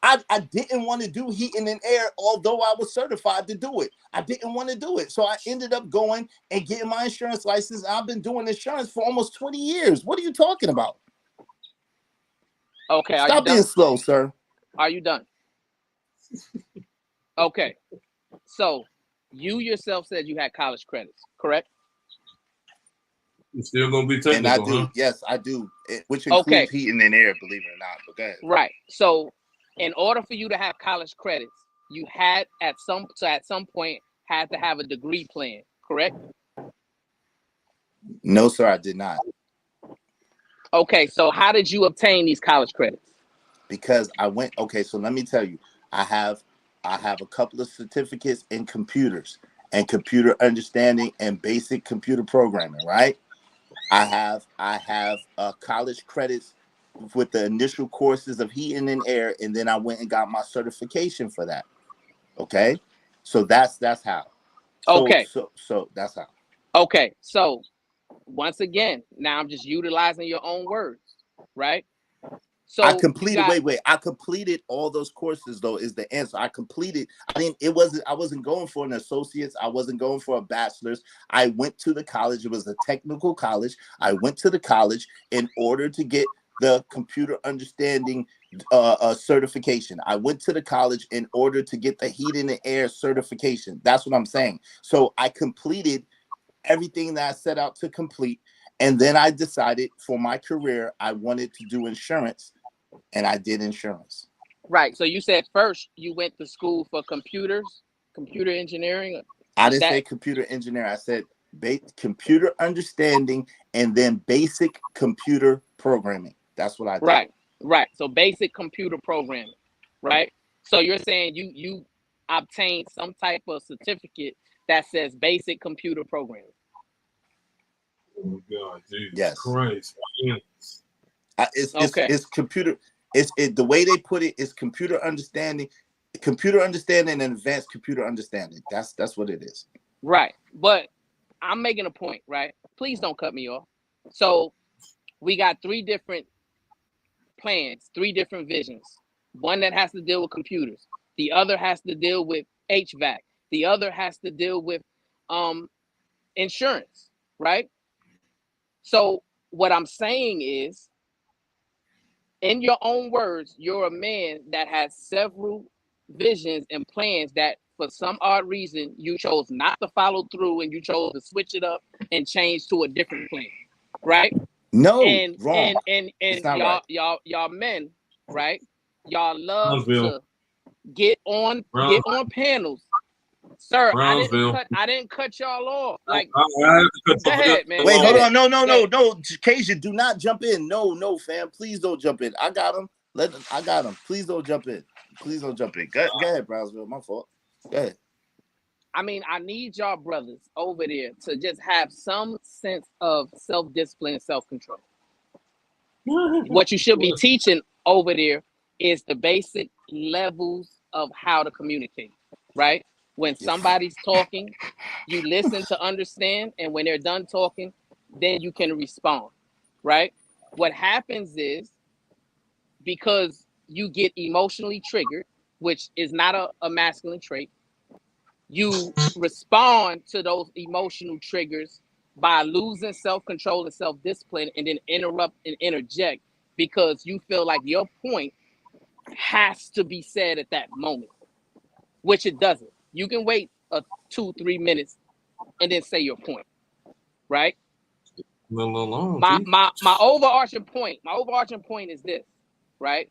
I didn't want to do heating and air, although I was certified to do it. I didn't want to do it. So I ended up going and getting my insurance license. I've been doing insurance for almost 20 years. What are you talking about? Okay. Stop being slow, sir. Are you done? Okay. So you yourself said you had college credits, correct? You're still going to be technical, and I do. huh? Yes, I do. Which includes heating and air, believe it or not. But go ahead. Right. So in order for you to have college credits, you had at some point had to have a degree plan, correct? No, sir, I did not. Okay, so how did you obtain these college credits? Because I went. Okay, so let me tell you, I have a couple of certificates in computers and computer understanding and basic computer programming. Right. I have college credits with the initial courses of heating and air, and then I went and got my certification for that. Okay, so that's how. So that's how. Okay, so once again, now I'm just utilizing your own words, right? So I completed. I completed all those courses. Though is the answer. I completed. I wasn't going for an associate's. I wasn't going for a bachelor's. I went to the college. It was a technical college. I went to the college in order to get the computer understanding certification. I went to the college in order to get the heating and air certification. That's what I'm saying. So I completed everything that I set out to complete. And then I decided for my career, I wanted to do insurance, and I did insurance. Right. So you said first you went to school for computer engineering. I didn't say computer engineering. I said computer understanding and then basic computer programming. That's what I did. Right. So basic computer programming, right? So you're saying you obtained some type of certificate that says basic computer programming. Oh God, Jesus yes. Christ. It's computer. The way they put it is computer understanding and advanced computer understanding. That's what it is. Right. But I'm making a point, right? Please don't cut me off. So we got 3 different plans, 3 different visions. One that has to deal with computers. The other has to deal with HVAC. The other has to deal with insurance, right? So what I'm saying is, in your own words, you're a man that has several visions and plans that for some odd reason you chose not to follow through and you chose to switch it up and change to a different plan, right? No, wrong. And it's not y'all men, right? Y'all love to Get on panels. Sir, Brownsville. I didn't cut y'all off. Like, I have to cut go ahead, man. Wait, Go hold ahead. on. No. Cajun, do not jump in. No, fam. Please don't jump in. I got him. I got him. Please don't jump in. Please don't jump in. Go ahead, Brownsville. My fault. Go ahead. I mean, I need y'all brothers over there to just have some sense of self-discipline and self-control. What you should be teaching over there is the basic levels of how to communicate, right? When somebody's talking, you listen to understand, and when they're done talking, then you can respond, right? What happens is, because you get emotionally triggered, which is not a masculine trait, you respond to those emotional triggers by losing self-control and self-discipline, and then interrupt and interject because you feel like your point has to be said at that moment, which it doesn't. You can wait 2-3 minutes and then say your point, right? My overarching point is this, right?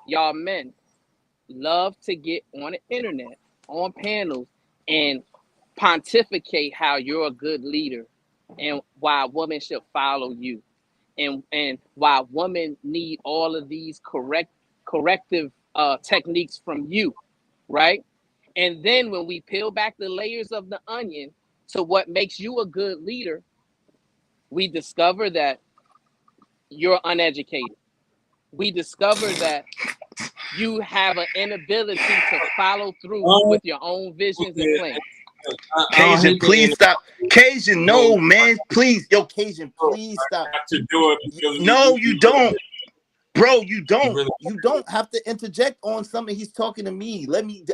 Y'all men love to get on the internet, on panels, and pontificate how you're a good leader and why women should follow you, and why women need all of these corrective techniques from you, right? And then when we peel back the layers of the onion to what makes you a good leader, we discover that you're uneducated. We discover that you have an inability to follow through with your own visions and plans. Cajun, please stop. Cajun, no, man, please. Yo, Cajun, please stop. To do it no, you don't. Bro, you don't. You don't have to interject on something. He's talking to me.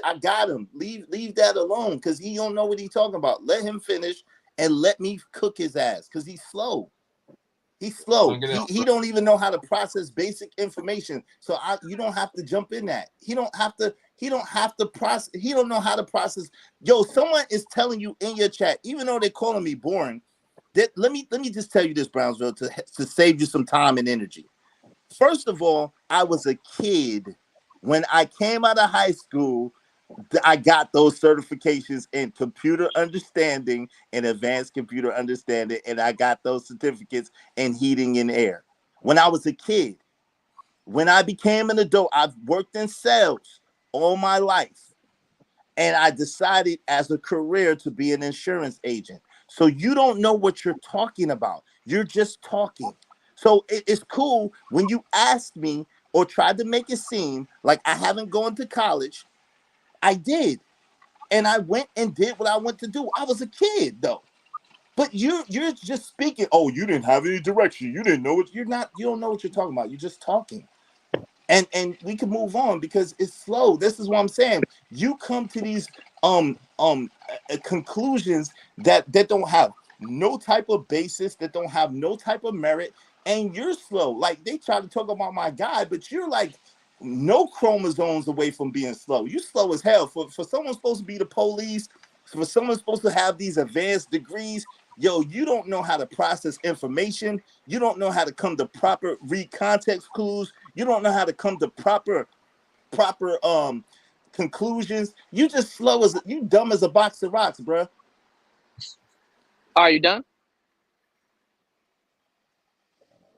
I got him. Leave that alone, because he don't know what he's talking about. Let him finish and let me cook his ass, because he's slow. He's slow. He don't even know how to process basic information. So you don't have to jump in that. He don't have to process. He don't know how to process. Yo, someone is telling you in your chat, even though they're calling me boring, that let me just tell you this, Brownsville, to save you some time and energy. First of all, I was a kid when I came out of high school. I got those certifications in computer understanding and advanced computer understanding, and I got those certificates in heating and air when I was a kid. When I became an adult, I've worked in sales all my life, and I decided as a career to be an insurance agent. So you don't know what you're talking about. You're just talking. So it's cool when you asked me or tried to make it seem like I haven't gone to college. I did. And I went and did what I went to do. I was a kid, though. But you're just speaking. Oh, you didn't have any direction. You didn't know what you don't know what you're talking about. You're just talking. And we can move on because it's slow. This is what I'm saying. You come to these conclusions that don't have no type of basis, that don't have no type of merit, and you're slow. Like, they try to talk about my guy, but you're like no chromosomes away from being slow. You slow as hell. For someone supposed to be the police, for someone supposed to have these advanced degrees, yo, you don't know how to process information. You don't know how to come to proper read context clues. You don't know how to come to proper conclusions. You just you dumb as a box of rocks, bro. Are you done?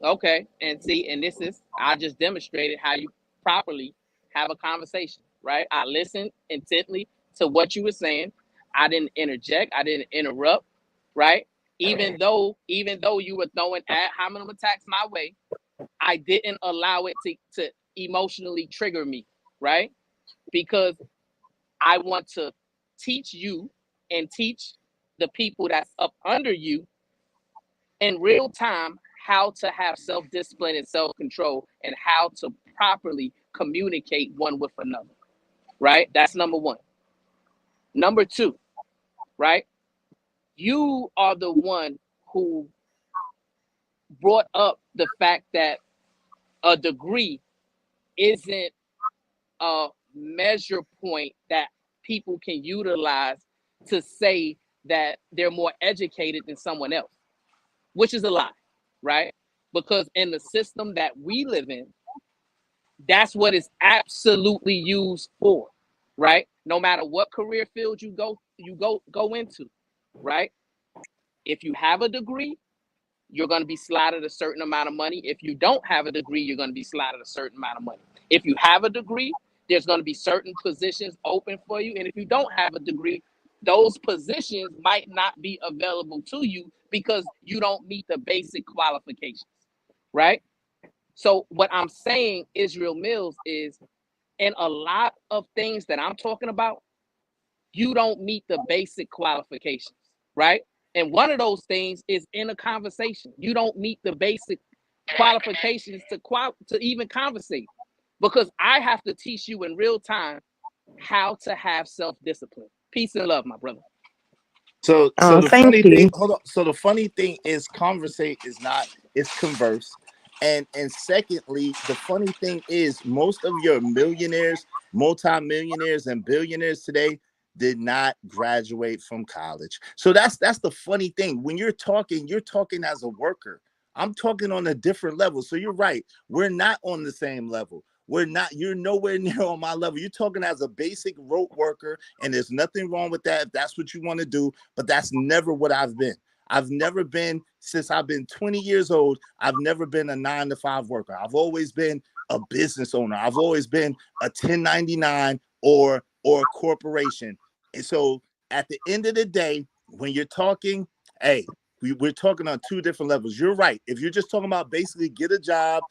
Okay, and see, and I just demonstrated how you properly have a conversation, right? I listened intently to what you were saying. I didn't interject. I didn't interrupt, right? Even though you were throwing ad hominem attacks my way, I didn't allow it to emotionally trigger me, right? Because I want to teach you and teach the people that's up under you in real time how to have self-discipline and self-control and how to properly communicate one with another, right? That's number one. Number two, right? You are the one who brought up the fact that a degree isn't a measure point that people can utilize to say that they're more educated than someone else, which is a lie, right? Because in the system that we live in, that's what it's absolutely used for. right? No matter what career field you go into, right? If you have a degree, you're going to be slotted a certain amount of money. If you don't have a degree, you're going to be slotted a certain amount of money. If you have a degree, there's going to be certain positions open for you. And if you don't have a degree, those positions might not be available to you because you don't meet the basic qualifications, right? So what I'm saying, Israel Mills, is in a lot of things that I'm talking about, you don't meet the basic qualifications, right? And one of those things is in a conversation. You don't meet the basic qualifications to even conversate, because I have to teach you in real time how to have self-discipline. Peace and love, my brother. So Oh, the thank funny you. thing, hold on. So the funny thing is, conversate is not, it's converse. And secondly, the funny thing is, most of your millionaires, multimillionaires, and billionaires today did not graduate from college. So that's the funny thing. When you're talking as a worker. I'm talking on a different level. So you're right. We're not on the same level. You're nowhere near on my level. You're talking as a basic rope worker, and there's nothing wrong with that if that's what you want to do, but that's never what I've been. I've never been, since I've been 20 years old, I've never been a 9-to-5 worker. I've always been a business owner. I've always been a 1099 or a corporation. And so at the end of the day, when you're talking, hey, we're talking on two different levels. You're right. If you're just talking about basically get a job,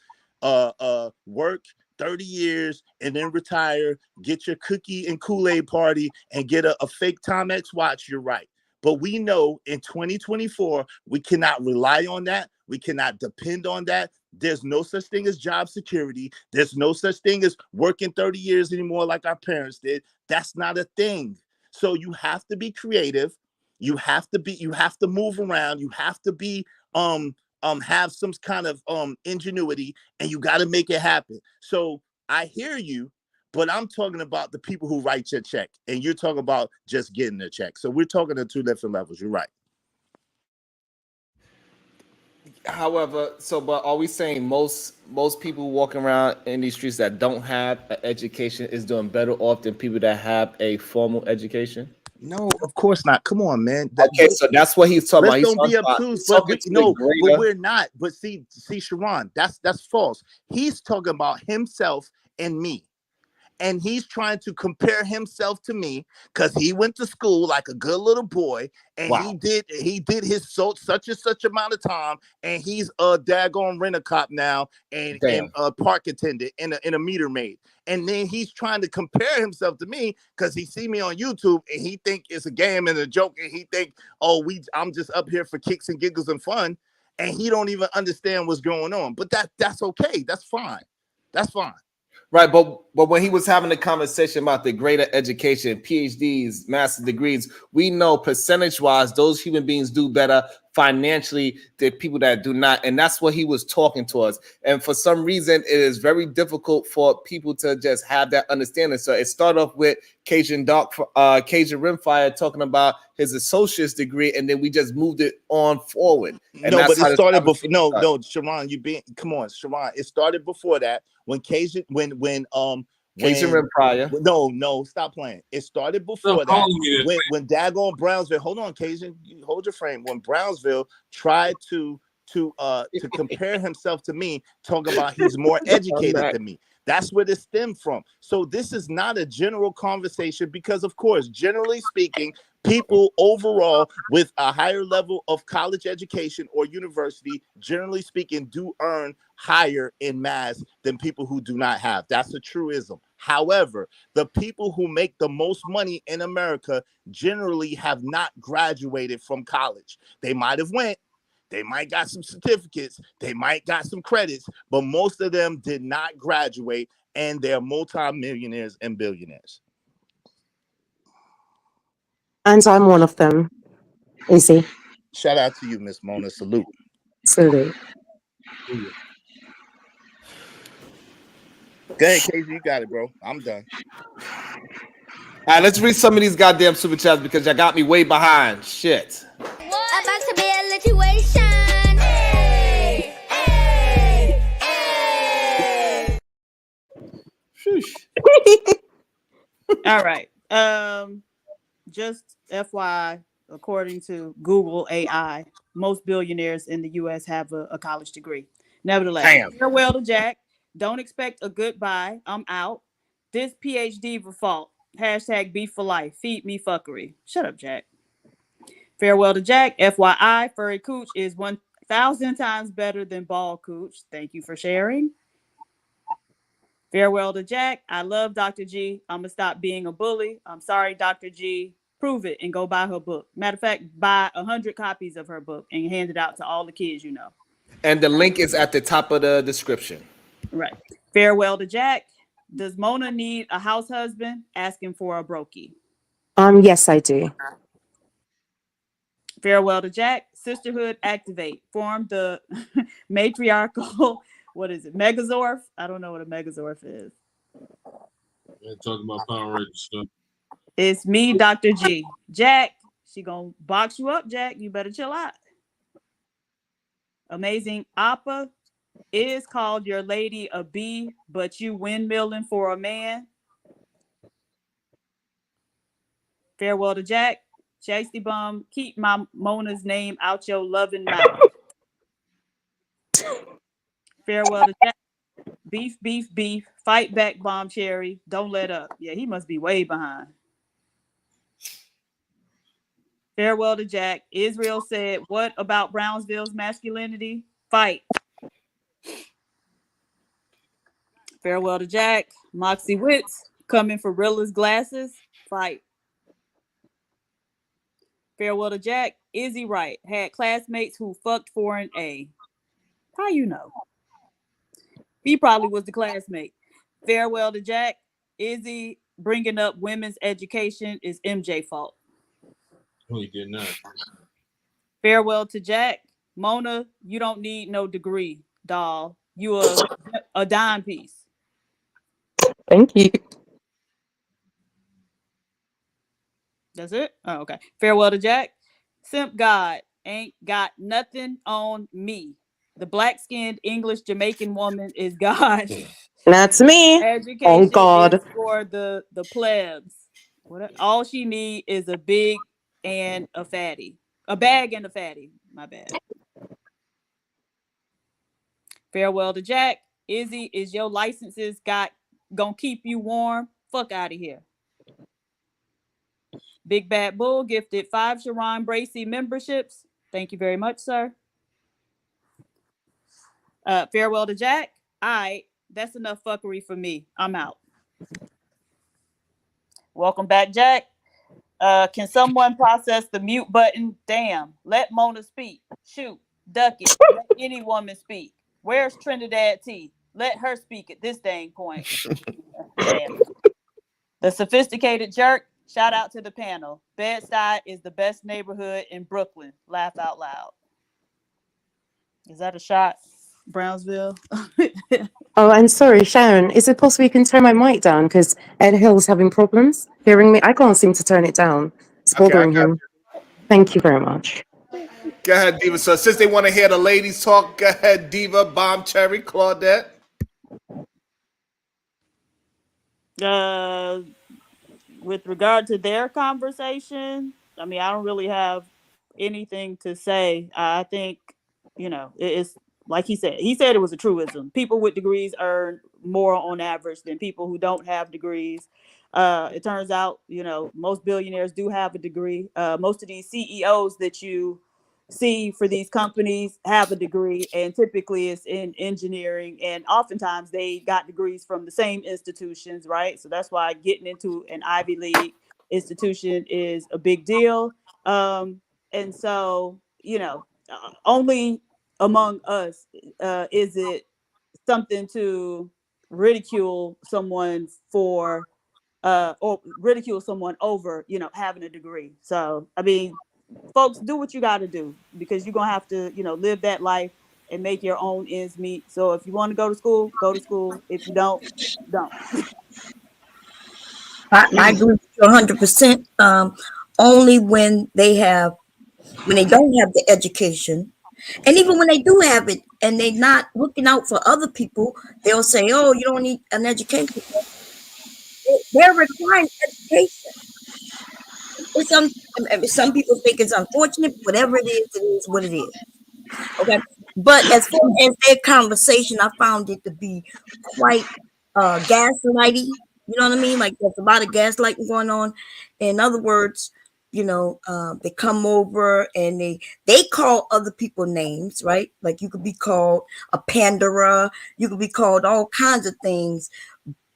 work 30 years and then retire, get your cookie and Kool-Aid party and get a fake Timex watch, you're right. But we know in 2024, we cannot rely on that. We cannot depend on that. There's no such thing as job security. There's no such thing as working 30 years anymore like our parents did. That's not a thing. So you have to be creative. You have to move around. You have to be have some kind of ingenuity, and you got to make it happen. So I hear you, but I'm talking about the people who write your check, and you're talking about just getting a check. So we're talking at two different levels. You're right. However, but are we saying most people walking around in these streets that don't have an education is doing better off than people that have a formal education? No, of course not. Come on, man. Okay, so that's what he's talking about. Let's don't be obtuse, but we're not. But see, Sharon, that's false. He's talking about himself and me. And he's trying to compare himself to me because he went to school like a good little boy, and he did his such and such amount of time, and he's a daggone rent-a-cop now and a park attendant and a meter maid. And then he's trying to compare himself to me because he see me on YouTube and he think it's a game and a joke, and he think, I'm just up here for kicks and giggles and fun, and he don't even understand what's going on. But that's okay. That's fine. That's fine. Right, but when he was having a conversation about the greater education, PhDs, master's degrees, we know percentage-wise, those human beings do better financially than people that do not, and that's what he was talking to us. And for some reason, it is very difficult for people to just have that understanding. So it started off with Cajun Rimfire talking about his associate's degree, and then we just moved it on forward. And no, but it started before. No, Sharon, come on, Sharon. It started before that when Cajun Rimfire. No, stop playing. It started before that when daggone Brownsville. Hold on, Cajun, hold your frame. When Brownsville tried to compare himself to me, talking about he's more educated than me. That's where this stemmed from. So this is not a general conversation because, of course, generally speaking, people overall with a higher level of college education or university, generally speaking, do earn higher in mass than people who do not have. That's a truism. However, the people who make the most money in America generally have not graduated from college. They might have went. They might got some certificates. They might got some credits, but most of them did not graduate, and they're multimillionaires and billionaires. And I'm one of them. Easy. Shout out to you, Miss Mona. Salute. Salute. Go ahead, Casey. You got it, bro. I'm done. All right, let's read some of these goddamn super chats because y'all got me way behind. Shit. About to be a situation. Hey, hey, hey. Sheesh. All right. Just FYI, according to Google AI, most billionaires in the U.S. have a college degree. Nevertheless, Damn. farewell to Jack. Don't expect a goodbye. I'm out. This PhD for fault. Hashtag beef for life. Feed me fuckery. Shut up, Jack. Farewell to Jack. FYI, furry cooch is 1,000 times better than bald cooch. Thank you for sharing. Farewell to Jack. I love Dr. G. I'm going to stop being a bully. I'm sorry, Dr. G. Prove it and go buy her book. Matter of fact, buy 100 copies of her book and hand it out to all the kids you know. And the link is at the top of the description. Right. Farewell to Jack. Does Mona need a house husband? Asking for a brokey. Yes, I do. Farewell to Jack. Sisterhood activate. Form the matriarchal, what is it? Megazorf? I don't know what a Megazorf is. We're talking about Power Rangers stuff. It's me, Dr. G. Jack, she gonna box you up, Jack. You better chill out. Amazing Appa is called your lady a bee, but you windmilling for a man. Farewell to Jack. Chasty Bum, keep my Mona's name out your loving mouth. Farewell to Jack. Beef, beef, beef. Fight back, Bomb Cherry. Don't let up. Yeah, he must be way behind. Farewell to Jack. Israel said, what about Brownsville's masculinity? Fight. Farewell to Jack. Moxie Wits coming for Rilla's glasses. Fight. Farewell to Jack. Izzy Wright had classmates who fucked for an A. How you know? He probably was the classmate. Farewell to Jack. Izzy bringing up women's education is MJ fault. Oh, he did not. Farewell to Jack. Mona, you don't need no degree, doll. You a dime piece. Thank you. That's it? Oh, okay. Farewell to Jack. Simp God ain't got nothing on me. The black-skinned English Jamaican woman is God. That's me. Education Oh God. is for the plebs. All she need is a big and a fatty. A bag and a fatty. My bad. Farewell to Jack. Izzy, is your licenses gonna keep you warm? Fuck out of here. Big Bad Bull gifted 5 Sharon Bracy memberships. Thank you very much, sir. Farewell to Jack. All right, that's enough fuckery for me. I'm out. Welcome back, Jack. Can someone process the mute button? Damn. Let Mona speak. Shoot. Duck it. Let any woman speak. Where's Trinidad T? Let her speak at this dang point. Damn. The sophisticated jerk. Shout out to the panel. Bed-Stuy is the best neighborhood in Brooklyn. Laugh out loud. Is that a shot, Brownsville? Oh, and sorry, Sharon, is it possible you can turn my mic down? Because Ed Hill's having problems hearing me. I can't seem to turn it down. It's bothering him. Thank you very much. Go ahead, Diva. So since they want to hear the ladies talk, go ahead, Diva, Bomb Cherry, Claudette. With regard to their conversation, I mean, I don't really have anything to say. I think, it's like he said it was a truism. People with degrees earn more on average than people who don't have degrees. It turns out, most billionaires do have a degree. Most of these CEOs that you see for these companies have a degree, and typically it's in engineering, and oftentimes they got degrees from the same institutions, right? So that's why getting into an Ivy League institution is a big deal. And so, only among us is it something to ridicule someone for or ridicule someone over, having a degree. So, I mean, folks, do what you got to do, because you're going to have to, live that life and make your own ends meet. So if you want to go to school, go to school. If you don't, don't. I agree with you 100%. Only when they don't have the education, and even when they do have it and they're not looking out for other people, they'll say, oh, you don't need an education. They're requiring education. Some people think it's unfortunate. Whatever it is what it is. Okay. But as far as their conversation, I found it to be quite gaslighty. You know what I mean? Like there's a lot of gaslighting going on. In other words, they come over and they call other people names, right? Like you could be called a panderer, you could be called all kinds of things.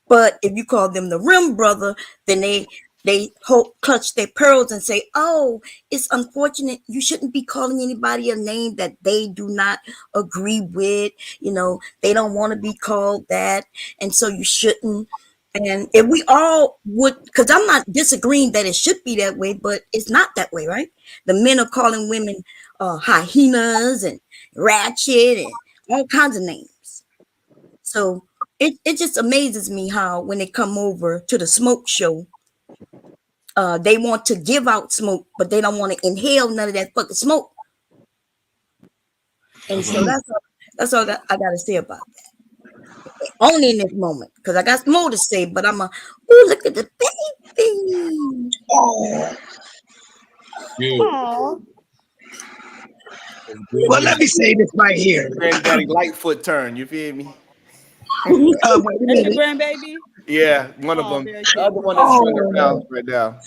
But if you call them the rim brother, then they clutch their pearls and say, "Oh, it's unfortunate. You shouldn't be calling anybody a name that they do not agree with. They don't want to be called that, and so you shouldn't." And if we all would, because I'm not disagreeing that it should be that way, but it's not that way, right? The men are calling women hyenas and ratchet and all kinds of names. So it just amazes me how when they come over to the smoke show, they want to give out smoke, but they don't want to inhale none of that fucking smoke. And so that's all I got to say about that. Only in this moment, because I got more to say, but look at the baby. Oh. Aww. Well, let me say this right here. Granddaddy Lightfoot turn. You feel me? Wait a That's your minute. grandbaby? Yeah, one of Oh, them. very The cute. other one is running around right now.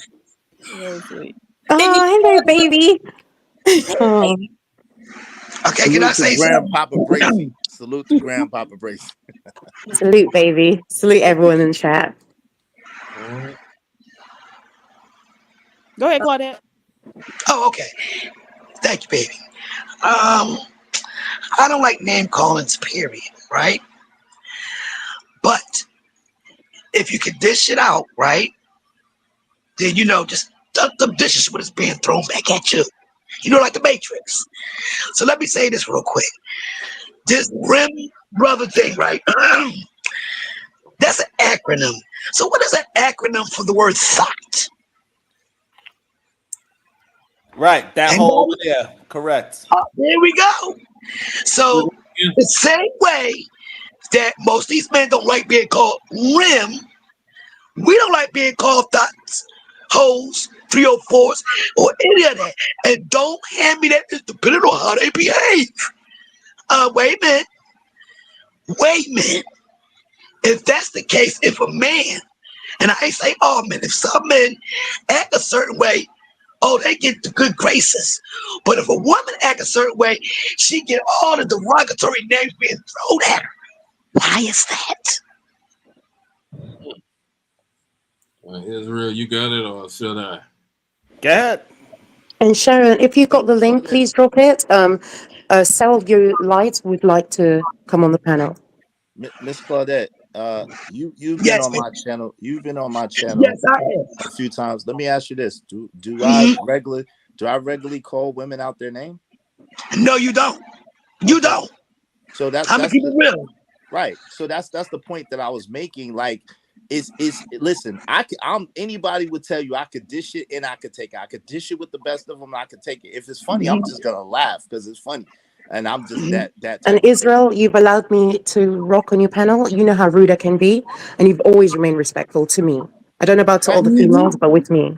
Very sweet. Oh, hello, baby. Oh. Okay, can I Salute to say something? Grandpapa Bracy. Salute to Grandpapa Bracy. Salute, baby. Salute everyone in chat. Go ahead, Claudette. Oh, okay. Thank you, baby. I don't like name callings, period, right? But if you can dish it out, right, then just dump the dishes when it's being thrown back at you. Like the Matrix. So let me say this real quick. This rim brother thing, right? That's an acronym. So what is that acronym for the word thought? Right, that whole correct. There we go. So the same way that most of these men don't like being called rim, we don't like being called thoughts, hoes, 304s, or any of that. And don't hand me that. It's depending on how they behave. Wait a minute. If that's the case, if a man, and I ain't say all men, if some men act a certain way, they get the good graces. But if a woman act a certain way, she get all the derogatory names being thrown at her. Why is that? Israel, you got it, or should I? Go ahead. And Sharon, if you've got the link, please drop it. Sell Your Light would like to come on the panel. Miss Claudette, you've been Yes, on my channel. You've been on my channel. Yes, I have. A few times. Let me ask you this: Do I regularly call women out their name? No, you don't. You don't. So that's I'm gonna keep it real. Right. So that's the point that I was making. Like, listen, I'm anybody would tell you I could dish it and I could take it. I could dish it with the best of them. I could take it. If it's funny, I'm just gonna laugh because it's funny, and I'm just that. And Israel, you've allowed me to rock on your panel. You know how rude I can be, and you've always remained respectful to me. I don't know about to all the females, but with me.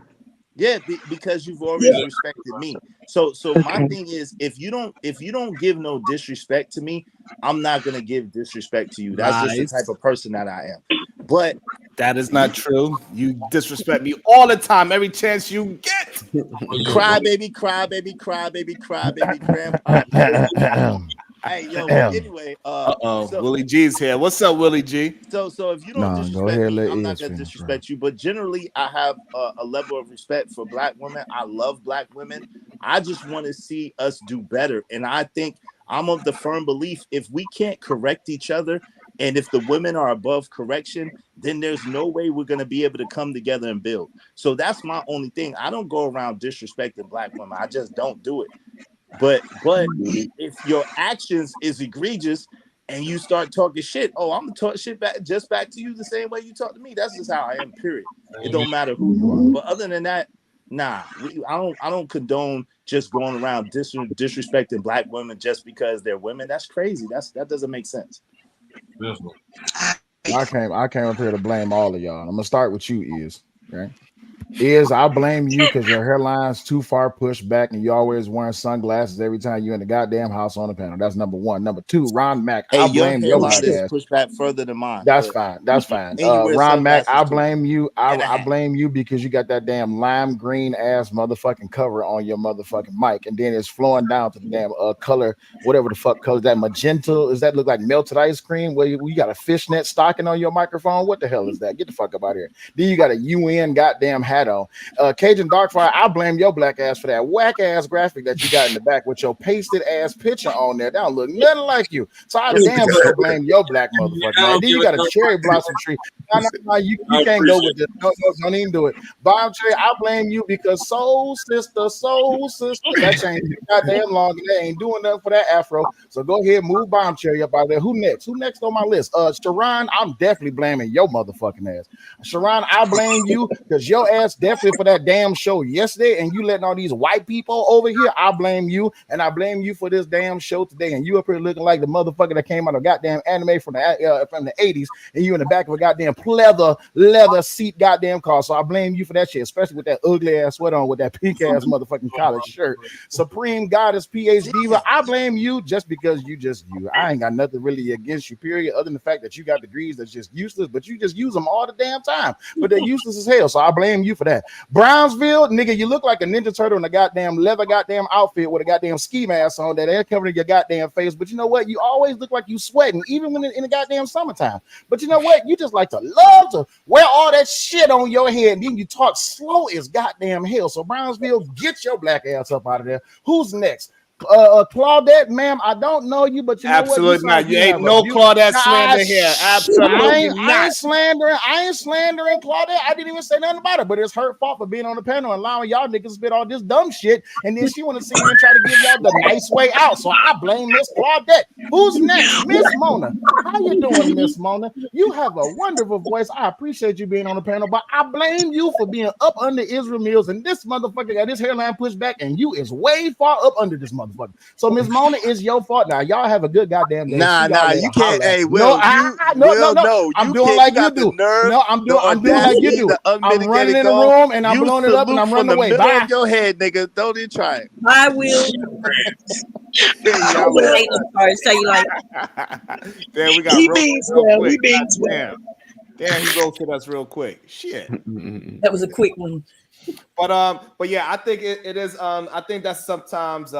Yeah, because you've always respected me. So my thing is, if you don't give no disrespect to me, I'm not gonna give disrespect to you. That's just the type of person that I am. But that is not true. You disrespect me all the time, every chance you get. Cry baby, grandpa. Hey, yo, but anyway, Willie G's here. What's up, Willie G? So if you don't disrespect me, I'm not gonna disrespect you. But generally, I have a level of respect for Black women. I love Black women. I just want to see us do better. And I think I'm of the firm belief if we can't correct each other, and if the women are above correction, then there's no way we're gonna be able to come together and build. So that's my only thing. I don't go around disrespecting Black women. I just don't do it. But if your actions is egregious and you start talking shit, I'm gonna talk shit back to you the same way you talk to me. That's just how I am. Period. It don't matter who you are. But other than that, nah, I don't condone just going around disrespecting Black women just because they're women. That's crazy. That doesn't make sense. I came up here to blame all of y'all. I'm gonna start with you, right? I blame you because your hairline's too far pushed back and you always wearing sunglasses every time you're in the goddamn house on the panel. That's number one. Number two, Ron Mack, Hey, I your blame your hairline black is ass. pushed back further than mine. That's but fine. That's fine. And you wear Ron Mack, I sunglasses too. blame you. And a I hat. blame you because you got that damn lime green ass motherfucking cover on your motherfucking mic, and then it's flowing down to the damn color, whatever the fuck color that magenta. Does that look like melted ice cream? Where you got a fishnet stocking on your microphone? What the hell is that? Get the fuck up out of here. Then you got a UN goddamn hat on. Cajun Darkfire, I blame your black ass for that whack ass graphic that you got in the back with your pasted ass picture on there. That don't look nothing like you. So I damn sure blame your black motherfucker. Then you got a cherry blossom tree. No, you can't go with this. No, don't even do it. Bomb Cherry, I blame you because soul sister, that changed goddamn long and they ain't doing nothing for that afro. So go ahead, move Bomb Cherry up out there. Who next? Who next on my list? Sharon, I'm definitely blaming your motherfucking ass. Sharon, I blame you because your ass definitely for that damn show yesterday, and you letting all these white people over here. I blame you, and I blame you for this damn show today. And you up here looking like the motherfucker that came out of goddamn anime from the 80s, and you in the back of a goddamn leather seat goddamn car. So I blame you for that shit, especially with that ugly ass sweater on with that pink ass motherfucking collared shirt. Supreme Goddess PH Diva, I blame you just because you just you. I ain't got nothing really against you, period, other than the fact that you got degrees that's just useless, but you just use them all the damn time. But they're useless as hell. So I blame you for that. Brownsville, nigga, you look like a Ninja Turtle in a goddamn leather goddamn outfit with a goddamn ski mask on that air covering your goddamn face. But you know what? You always look like you sweating, even when in the goddamn summertime. But you know what? You just like to love to wear all that shit on your head, and then you talk slow as goddamn hell. So Brownsville, get your black ass up out of there. Who's next? Claudette, ma'am, I don't know you, but you know Absolutely what? not. You ain't no Claudette slander here. Absolutely I not. ain't slandering Claudette. I didn't even say nothing about it, but it's her fault for being on the panel and allowing y'all niggas to spit all this dumb shit, and then she want to sit here and try to give y'all the nice way out. So I blame Miss Claudette. Who's next? Miss Mona. How you doing, Miss Mona? You have a wonderful voice. I appreciate you being on the panel, but I blame you for being up under Israel Mills, and this motherfucker got his hairline pushed back, and you is way far up under this motherfucker. So Miss Mona, is your fault. Now y'all have a good goddamn day. Nah, you can't. Hey, Will, no. I'm doing like you do. No, I'm doing like you do. I'm running in the room and I'm blowing it up and I'm running away. Middle Bye. of your head, nigga. Don't even try it. I will. Damn, we got He real means quick. well. He means well. Damn, he roasted us real quick. Shit. That was a quick one. But yeah, I think it is. I think that's sometimes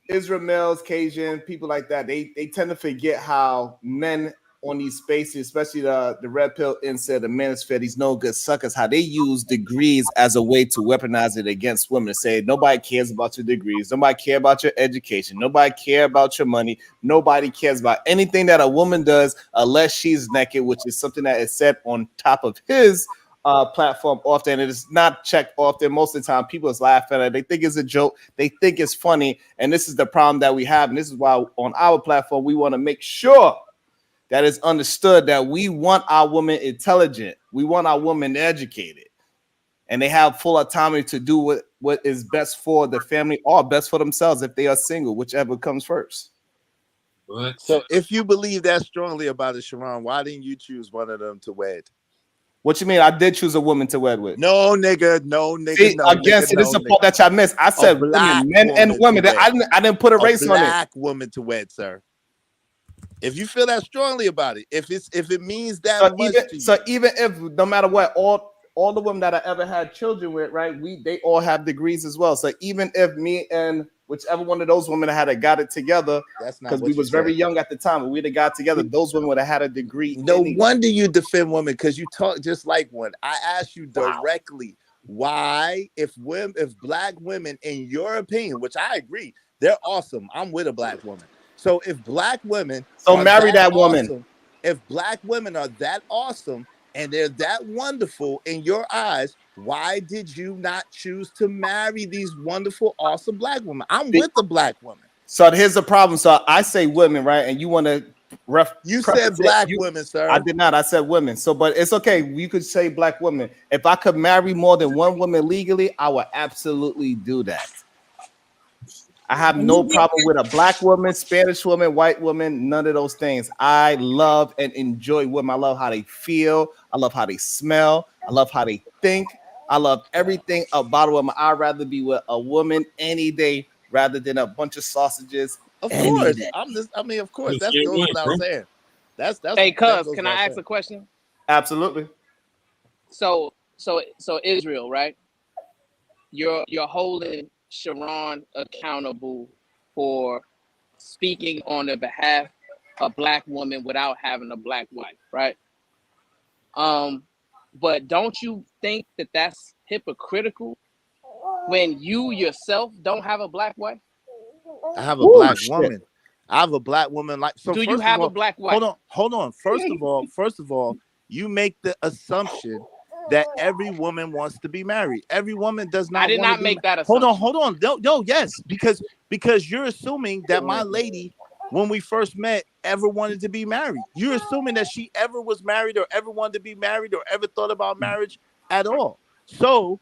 Israel Mills, Cajun, people like that, they tend to forget how men on these spaces, especially the red pill incel, the manosphere, these no good suckers, how they use degrees as a way to weaponize it against women to say nobody cares about your degrees, nobody care about your education, nobody care about your money, nobody cares about anything that a woman does unless she's naked, which is something that is said on top of his platform often. It is not checked often. Most of the time, people is laughing at it. They think it's a joke. They think it's funny. And this is the problem that we have. And this is why on our platform, we want to make sure that it's understood that we want our women intelligent. We want our women educated. And they have full autonomy to do what is best for the family or best for themselves if they are single, whichever comes first. So if you believe that strongly about it, Sharon, why didn't you choose one of them to wed? What you mean? I did choose a woman to wed with. No, nigga. No, nigga. See, no, again, nigga, see, this is the part that y'all missed. I said women, men and women. I didn't put a race on it. Black woman to wed, sir. If you feel that strongly about it, if it means that much to you. So even if no matter what, all the women that I ever had children with, right? They all have degrees as well. So even if me and whichever one of those women got it together, because we was very young at the time, we'd have got together, those women would have had a degree. No wonder you defend women, because you talk just like one. I asked you directly why, if black women, in your opinion, which I agree, they're awesome. I'm with a black woman. So if black women marry that woman. Awesome, if black women are that awesome and they're that wonderful in your eyes, why did you not choose to marry these wonderful, awesome black women? I'm with the black woman. So here's the problem. So I say women, right? And you want to you said black women, sir. I did not. I said women. So, but it's okay. You could say black women. If I could marry more than one woman legally, I would absolutely do that. I have no problem with a black woman, Spanish woman, white woman, none of those things. I love and enjoy women. I love how they feel. I love how they smell. I love how they think. I love everything about a woman. I'd rather be with a woman any day rather than a bunch of sausages. Of any course. day. I mean, of course, The that same goes way, without bro. saying. That Hey, cuz, goes can without I ask saying. a question? Absolutely. So Israel, right? You're holding Sharon accountable for speaking on the behalf of black women without having a black wife, right? But don't you think that that's hypocritical when you yourself don't have a black wife? I have a Woo, black shit. woman. I have a black woman. Like, so Do you first of have a all, black wife? hold on. First of all, you make the assumption that every woman wants to be married. Every woman does I not did want to not be. make that Hold assumption. on. No, yes, because you're assuming that my lady, when we first met, ever wanted to be married. You're assuming that she ever was married or ever wanted to be married or ever thought about marriage at all. So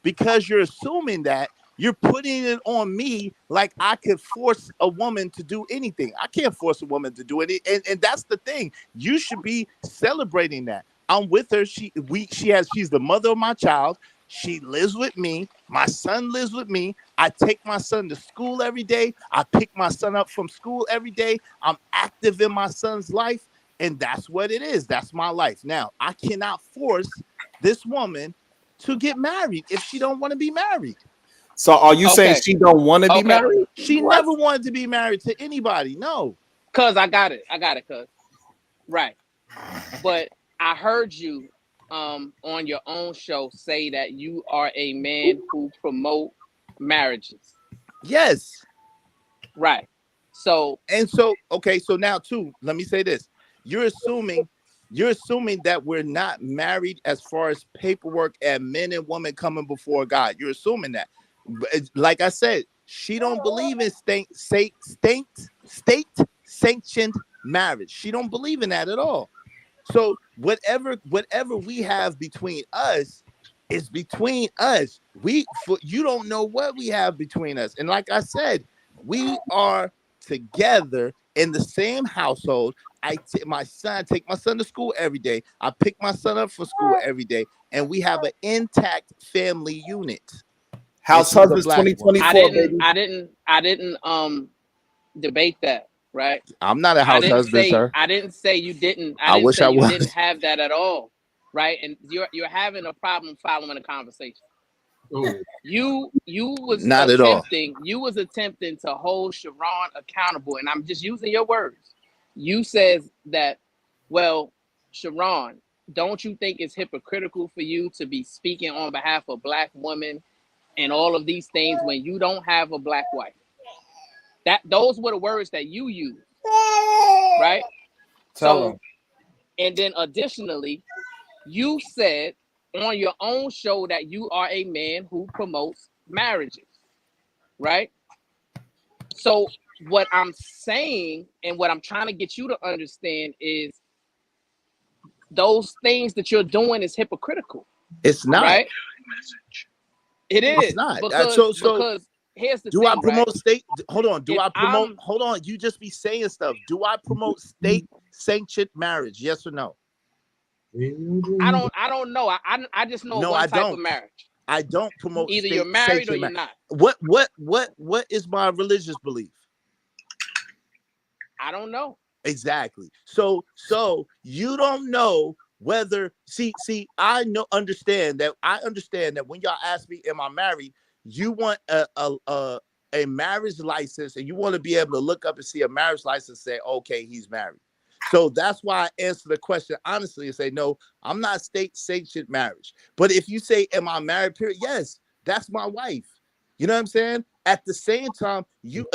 because you're assuming that, you're putting it on me like I could force a woman to do anything. I can't force a woman to do it. And that's the thing. You should be celebrating that. I'm with her. She's the mother of my child. She lives with me. My son lives with me. I take my son to school every day. I pick my son up from school every day. I'm active in my son's life. And that's what it is. That's my life. Now, I cannot force this woman to get married if she don't want to be married. So are you saying Okay. she don't want to be Okay. married? She What? never wanted to be married to anybody. No. Cuz I got it, cuz. Right. But I heard you on your own show say that you are a man who promote marriages. Yes. Right. So Okay, so now too, let me say this. You're assuming that we're not married as far as paperwork and men and women coming before God. You're assuming that. Like I said, she don't believe in state sanctioned marriage. She don't believe in that at all. So whatever we have between us is between us. You don't know what we have between us. And like I said, we are together in the same household. I take my son to school every day. I pick my son up for school every day, and we have an intact family unit. House And she's a husbands black woman. 2024, baby. I didn't debate that, right? I'm not a house husband, sir. I didn't say you didn't. I wish say I you was. didn't have that at all, right? And you're having a problem following the conversation. You was Not at all. attempting to hold Sharon accountable, and I'm just using your words. You says that, well, Sharon, don't you think it's hypocritical for you to be speaking on behalf of black women and all of these things when you don't have a black wife? Those were the words that you used, right? Tell him. And then additionally, you said on your own show that you are a man who promotes marriages, right? So what I'm saying and what I'm trying to get you to understand is those things that you're doing is hypocritical. It's not. Right? It is. It's not. Because here's the thing. I promote right? state? Hold on. If Hold on. You just be saying stuff. Do I promote state sanctioned marriage? Yes or no? I don't know. I just know one type of marriage. I don't promote. Either you're married or you're not. What is my religious belief? I don't know. Exactly. So you don't know whether I understand that when y'all ask me, am I married? You want a marriage license, and you want to be able to look up and see a marriage license and say, okay, he's married. So that's why I answer the question honestly and say, no, I'm not state sanctioned marriage. But if you say, am I married, period? Yes, that's my wife. You know what I'm saying? At the same time, you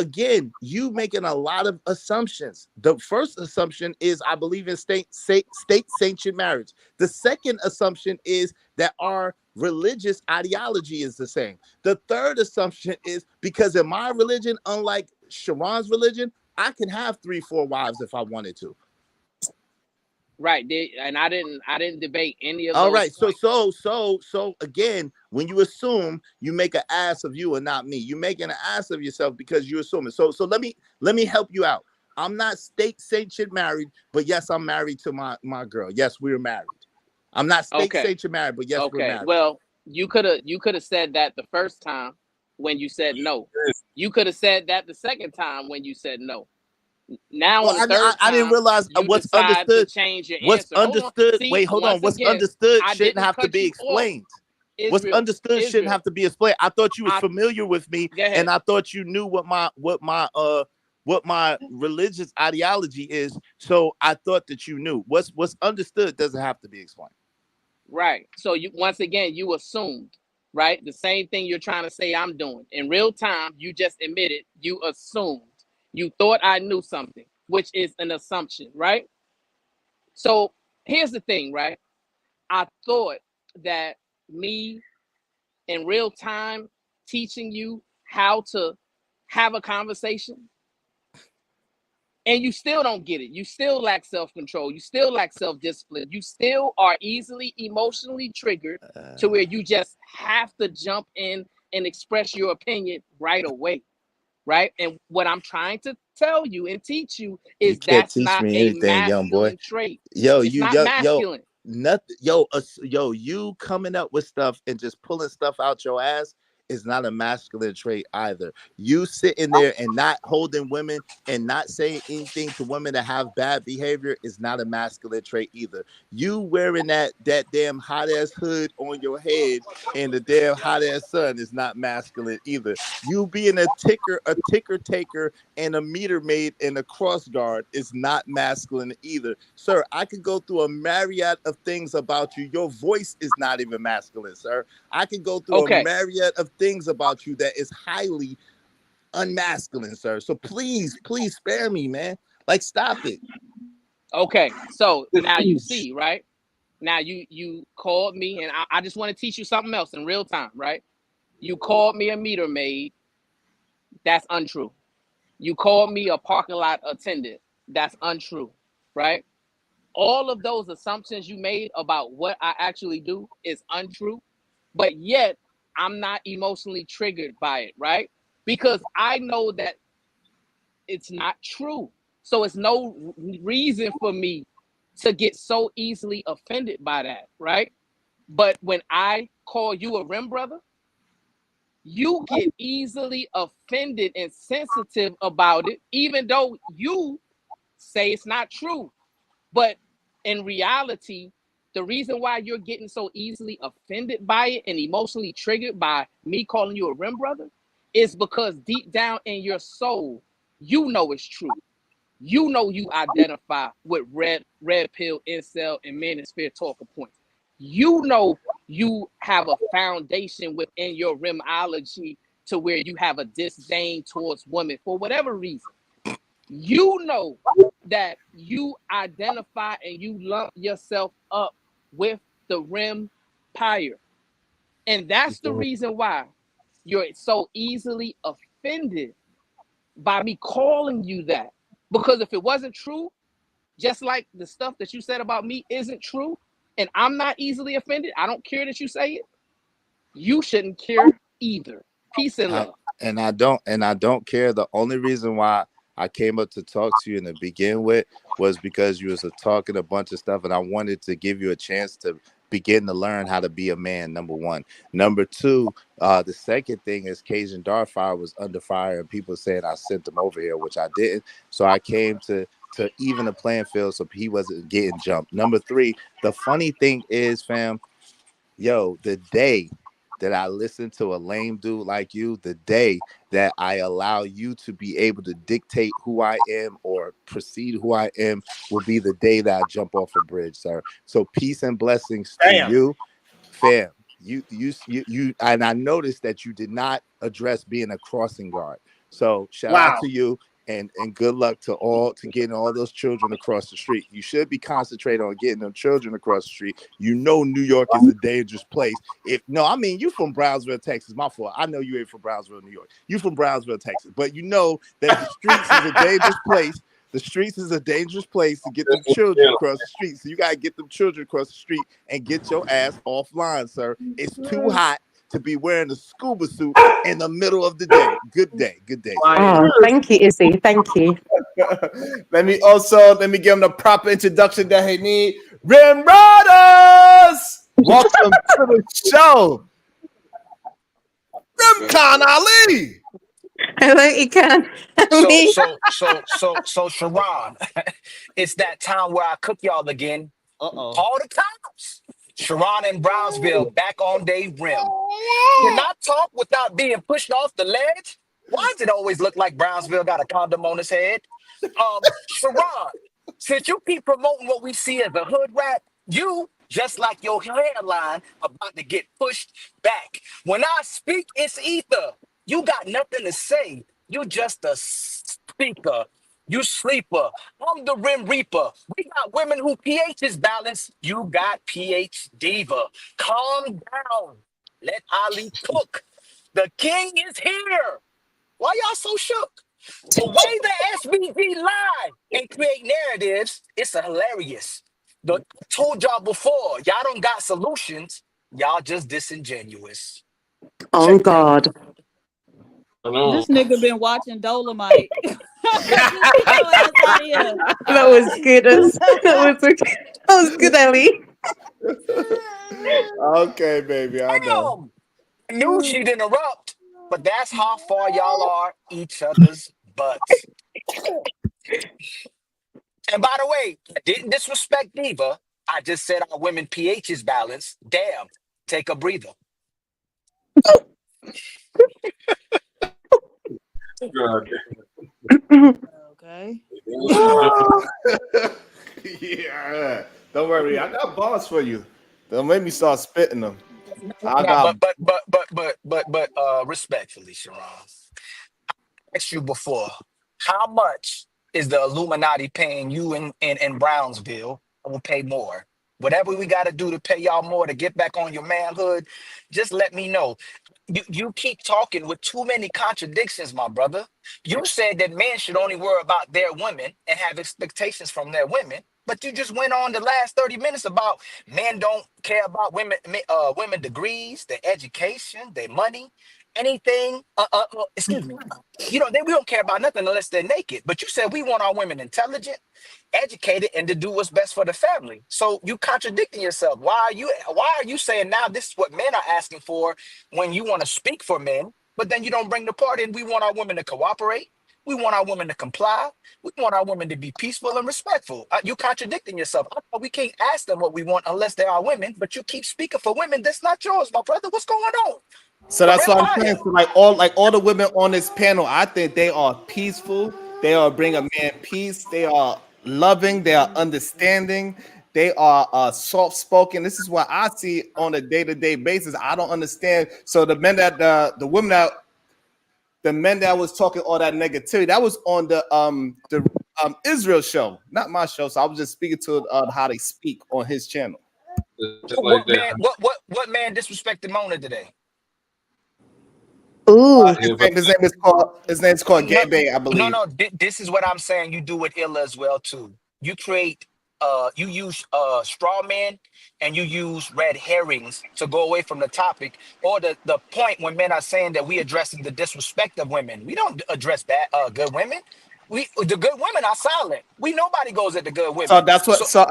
making a lot of assumptions. The first assumption is I believe in state sanctioned marriage. The second assumption is that our religious ideology is the same. The third assumption is because in my religion, unlike Sharon's religion, I can have 3-4 wives if I wanted to. Right. And I didn't debate any of All those right. points. So again, when you assume, you make an ass of you and not me. You're making an ass of yourself because you're assuming. So let me help you out. I'm not state sanctioned married, but yes, I'm married to my girl. Yes, we're married. I'm not state Okay. sanctioned married, but yes, we're Okay. married. Well, you could have said that the first time when you said no. You could have said that the second time when you said no. Now Well, on the third I didn't time, realize you what's decide to understood. change your What's answer. Hold on. understood. See, Wait, hold on. once What's again, understood I shouldn't didn't have to cut be you off. explained. What's Israel. understood shouldn't have to be explained. I thought you was familiar with me, Go ahead. and I thought you knew what my religious ideology is. So I thought that you knew. What's understood doesn't have to be explained. Right. So you once again you assumed, right? The same thing you're trying to say I'm doing. In real time, you just admitted you assumed. You thought I knew something, which is an assumption, right? So here's the thing, right? I thought that me in real time teaching you how to have a conversation, and you still don't get it. You still lack self-control. You still lack self-discipline. You still are easily emotionally triggered to where you just have to jump in and express your opinion right away, right? And what I'm trying to tell you and teach you You is can't that's teach not me a anything, young boy. masculine trait. Yo, It's not masculine. nothing. Yo, you coming up with stuff and just pulling stuff out your ass is not a masculine trait either. You sitting there and not holding women and not saying anything to women that have bad behavior is not a masculine trait either. You wearing that damn hot ass hood on your head and the damn hot ass sun is not masculine either. You being a ticker taker and a meter maid and a cross guard is not masculine either. Sir, I could go through a myriad of things about you. Your voice is not even masculine, sir. I could go through a myriad of things about you that is highly unmasculine, sir. So please spare me, man. Like, stop it. Okay, so now you see, right? Now you called me, and I just want to teach you something else in real time, right? You called me a meter maid. That's untrue. You called me a parking lot attendant. That's untrue, right? All of those assumptions you made about what I actually do is untrue, but yet I'm not emotionally triggered by it, right? Because I know that it's not true. So it's no reason for me to get so easily offended by that, right? But when I call you a rim brother, you get easily offended and sensitive about it, even though you say it's not true. But in reality, the reason why you're getting so easily offended by it and emotionally triggered by me calling you a rim brother is because deep down in your soul, you know it's true. You know you identify with red pill, incel, and manosphere talking points. You know you have a foundation within your rimology to where you have a disdain towards women for whatever reason. You know that you identify and you lump yourself up with the rim pyre. And that's the reason why you're so easily offended by me calling you that. Because if it wasn't true, just like the stuff that you said about me isn't true, and I'm not easily offended, I don't care that you say it, you shouldn't care either. Peace and love. And I don't care. The only reason why I came up to talk to you in the begin with was because you was talking a bunch of stuff, and I wanted to give you a chance to begin to learn how to be a man. Number one. Number two, the second thing is Cajun Darfire was under fire, and people saying I sent him over here, which I didn't. So I came to even the playing field so he wasn't getting jumped. Number three, the funny thing is, fam, yo, the day that I listen to a lame dude like you, the day that I allow you to be able to dictate who I am or proceed who I am will be the day that I jump off a bridge, sir. So peace and blessings to you, fam. You, and I noticed that you did not address being a crossing guard. So shout out to you. And good luck to getting all those children across the street. You should be concentrating on getting them children across the street. You know New York is a dangerous place. You from Brownsville, Texas. My fault. I know you ain't from Brownsville, New York. You from Brownsville, Texas. But you know that the streets is a dangerous place. The streets is a dangerous place to get them children across the street. So you gotta get them children across the street and get your ass offline, sir. It's too hot to be wearing a scuba suit in the middle of the day. Good day, sir. Oh, thank you, Izzy. Thank you. Let me give them the proper introduction that they need. Rim Brothers, welcome to the show. Rimcon Ali. Hello, Ikan. So, Sharon, it's that time where I cook y'all again. All the times. Sharon in Brownsville back on day rim. Cannot talk without being pushed off the ledge. Why does it always look like Brownsville got a condom on his head? Sharon, since you keep promoting what we see as a hood rat, you, just like your hairline, about to get pushed back. When I speak, it's ether. You got nothing to say. You just a speaker. You sleeper. I'm the Rim Reaper. We got women who pH is balanced. You got pH diva. Calm down. Let Ali cook. The king is here. Why y'all so shook? The way the SBG lie and create narratives, it's hilarious. I told y'all before, y'all don't got solutions. Y'all just disingenuous. Oh God. This nigga been watching Dolomite. That was good. That was good, Ellie. Okay, baby, I know. I knew she'd interrupt, but that's how far y'all are each other's butts. And by the way, I didn't disrespect Diva. I just said our women pH is balanced. Damn, take a breather. Okay. Yeah. Don't worry, I got bars for you. Don't make me start spitting them. But respectfully, Sharon, I asked you before, how much is the Illuminati paying you in Brownsville? I will pay more. Whatever we got to do to pay y'all more to get back on your manhood, just let me know. You keep talking with too many contradictions, my brother. You said that men should only worry about their women and have expectations from their women, but you just went on the last 30 minutes about men don't care about women degrees, their education, their money, anything. Excuse me. We don't care about nothing unless they're naked. But you said we want our women intelligent, educated, and to do what's best for the family. So you contradicting yourself. Why are you saying now this is what men are asking for when you want to speak for men, but then you don't bring the part in? We want our women to cooperate. We want our women to comply. We want our women to be peaceful and respectful. You contradicting yourself. I thought we can't ask them what we want unless they are women, but you keep speaking for women. That's not yours, my brother. What's going on? So that's what I'm saying. So like all the women on this panel, I think they are peaceful. They are bring a man peace. They are loving. They are understanding. They are soft spoken. This is what I see on a day-to-day basis. I don't understand. So the men that the men that was talking all that negativity, that was on the Israel show, not my show. So I was just speaking to how they speak on his channel. What man disrespected Mona today? Ooh. His name is called Gabe, I believe. No. This is what I'm saying. You do it ill as well too. You create, you use straw men and you use red herrings to go away from the topic or the point when men are saying that we addressing the disrespect of women. We don't address bad good women. The good women are silent. Nobody goes at the good women. So that's what. So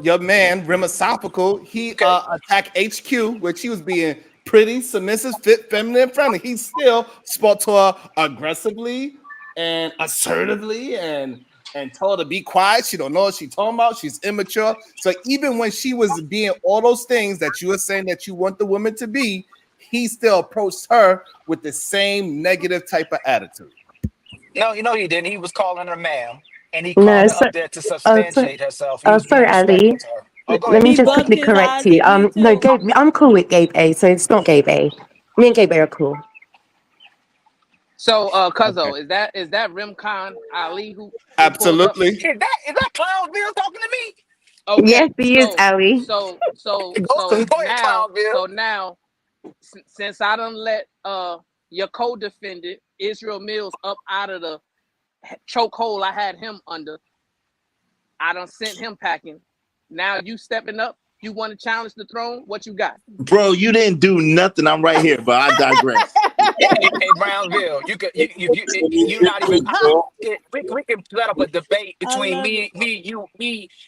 your man Rimasophical, he attacked HQ, which he was being pretty, submissive, fit, feminine, friendly. He still spoke to her aggressively and assertively and told her to be quiet. She don't know what she's talking about. She's immature. So even when she was being all those things that you were saying that you want the woman to be, he still approached her with the same negative type of attitude. No, he didn't. He was calling her ma'am, and he called her up there to substantiate herself. He was sorry, Ali. to her. Oh, go Let ahead. me just quickly correct you. No, Gabe, I'm cool with Gabe A, so it's not Gabe A. Me and Gabe A are cool. So, Cuzzo, is that Rimcon Ali who absolutely? Is that Clownville talking to me? Okay. Yes, he is, Ali. So now, since I done let your co-defendant Israel Mills up out of the chokehold I had him under. I done sent him packing. Now you stepping up. You want to challenge the throne? What you got? Bro, you didn't do nothing. I'm right here, but I digress. Hey, Brownsville, you're not even. We can set up a debate between me,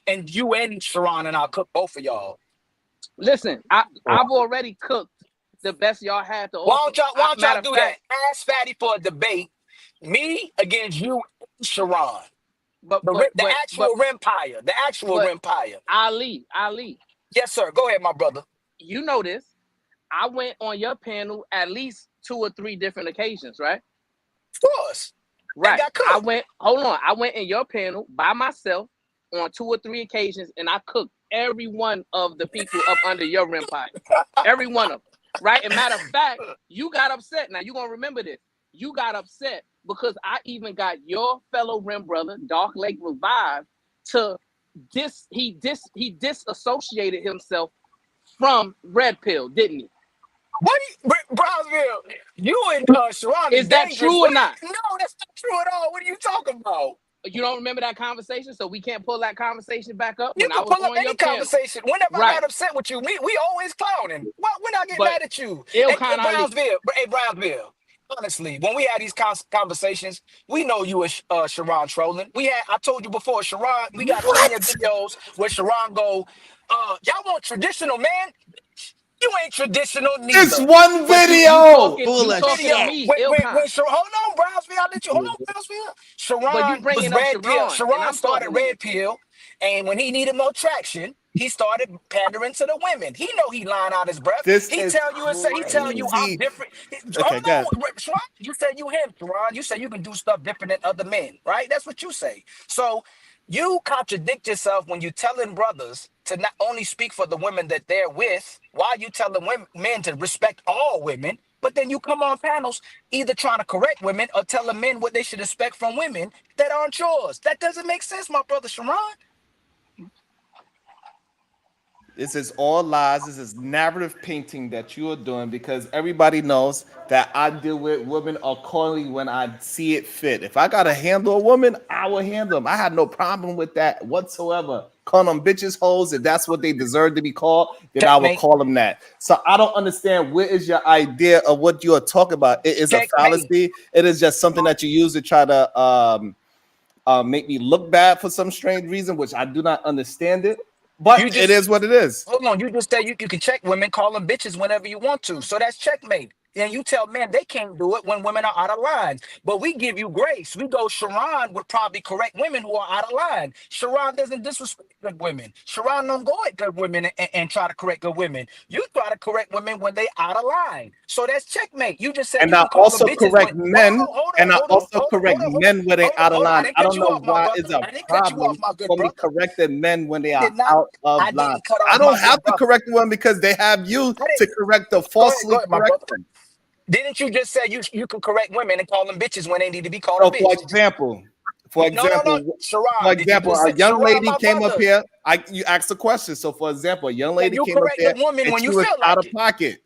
and you and Sharon, and I'll cook both of y'all. Listen, I've already cooked the best y'all had to offer. Why don't y'all do that? Ask Fatty for a debate. Me against you and Sharon. The actual Rempire. The actual Rempire. Ali. Yes, sir. Go ahead, my brother. You know this. I went on your panel at least 2 or 3 different occasions, right? Of course. Right. I went in your panel by myself on 2 or 3 occasions, and I cooked every one of the people up under your Rempire. Every one of them. Right? And matter of fact, you got upset. Now, you're going to remember this. You got upset because I even got your fellow Rim brother, Dark Lake Revive, to disassociated himself from Red Pill, didn't he? What Brownsville, you and Sharon is that dangerous. true or not? No, that's not true at all. What are you talking about? You don't remember that conversation, so we can't pull that conversation back up? You can pull up any conversation. Whenever I got upset with you, we always clowning. When I get mad at you? Hey, Brownsville, honestly, when we had these conversations, we know you and Sharon trolling. I told you before, Sharon, we got plenty of videos where Sharon go, y'all want traditional, man? You ain't traditional neither. It's one video. Hold on, Brownsville. I'll let you. Hold on, Brownsville. Sharon was Red Pill. Sharon started Red Pill, and when he needed more traction, he started pandering to the women. He know he lying out his breath. He tell you I'm different. Okay, Sharon, you said you him, Sharon. You say you can do stuff different than other men, right? That's what you say. So you contradict yourself when you telling brothers to not only speak for the women that they're with, while you telling men to respect all women, but then you come on panels either trying to correct women or telling men what they should expect from women that aren't yours. That doesn't make sense, my brother Sharon. This is all lies. This is narrative painting that you are doing because everybody knows that I deal with women accordingly when I see it fit. If I gotta handle a woman, I will handle them. I had no problem with that whatsoever. Call them bitches, hoes. If that's what they deserve to be called, then I will call them that. So I don't understand where is your idea of what you are talking about. It is a fallacy. It is just something that you use to try to make me look bad for some strange reason, which I do not understand it. But it is what it is. Hold on, you just say you can check women, call them bitches whenever you want to. So that's checkmate. And you tell men they can't do it when women are out of line. But we give you grace. We go, Sharon would probably correct women who are out of line. Sharon doesn't disrespect good women. Sharon don't go at good women and try to correct good women. You try to correct women when they out of line. So that's checkmate. You just said and you I can call also them bitches correct when, men, and I also hold correct on, men when they out of line. I don't know why it's a I didn't cut you off, problem my good for me brother. correcting men when they I are did not- out of I didn't line. cut off I my don't good have to brother. correct them because they have you to correct the falsely my brother. correct them. Didn't you just say you can correct women and call them bitches when they need to be called So a bitch? for example, Sharon, a young lady my came up brother. here. You asked a question. So, for example, a young lady you came up correct here the woman and when she you was feel out like of pocket,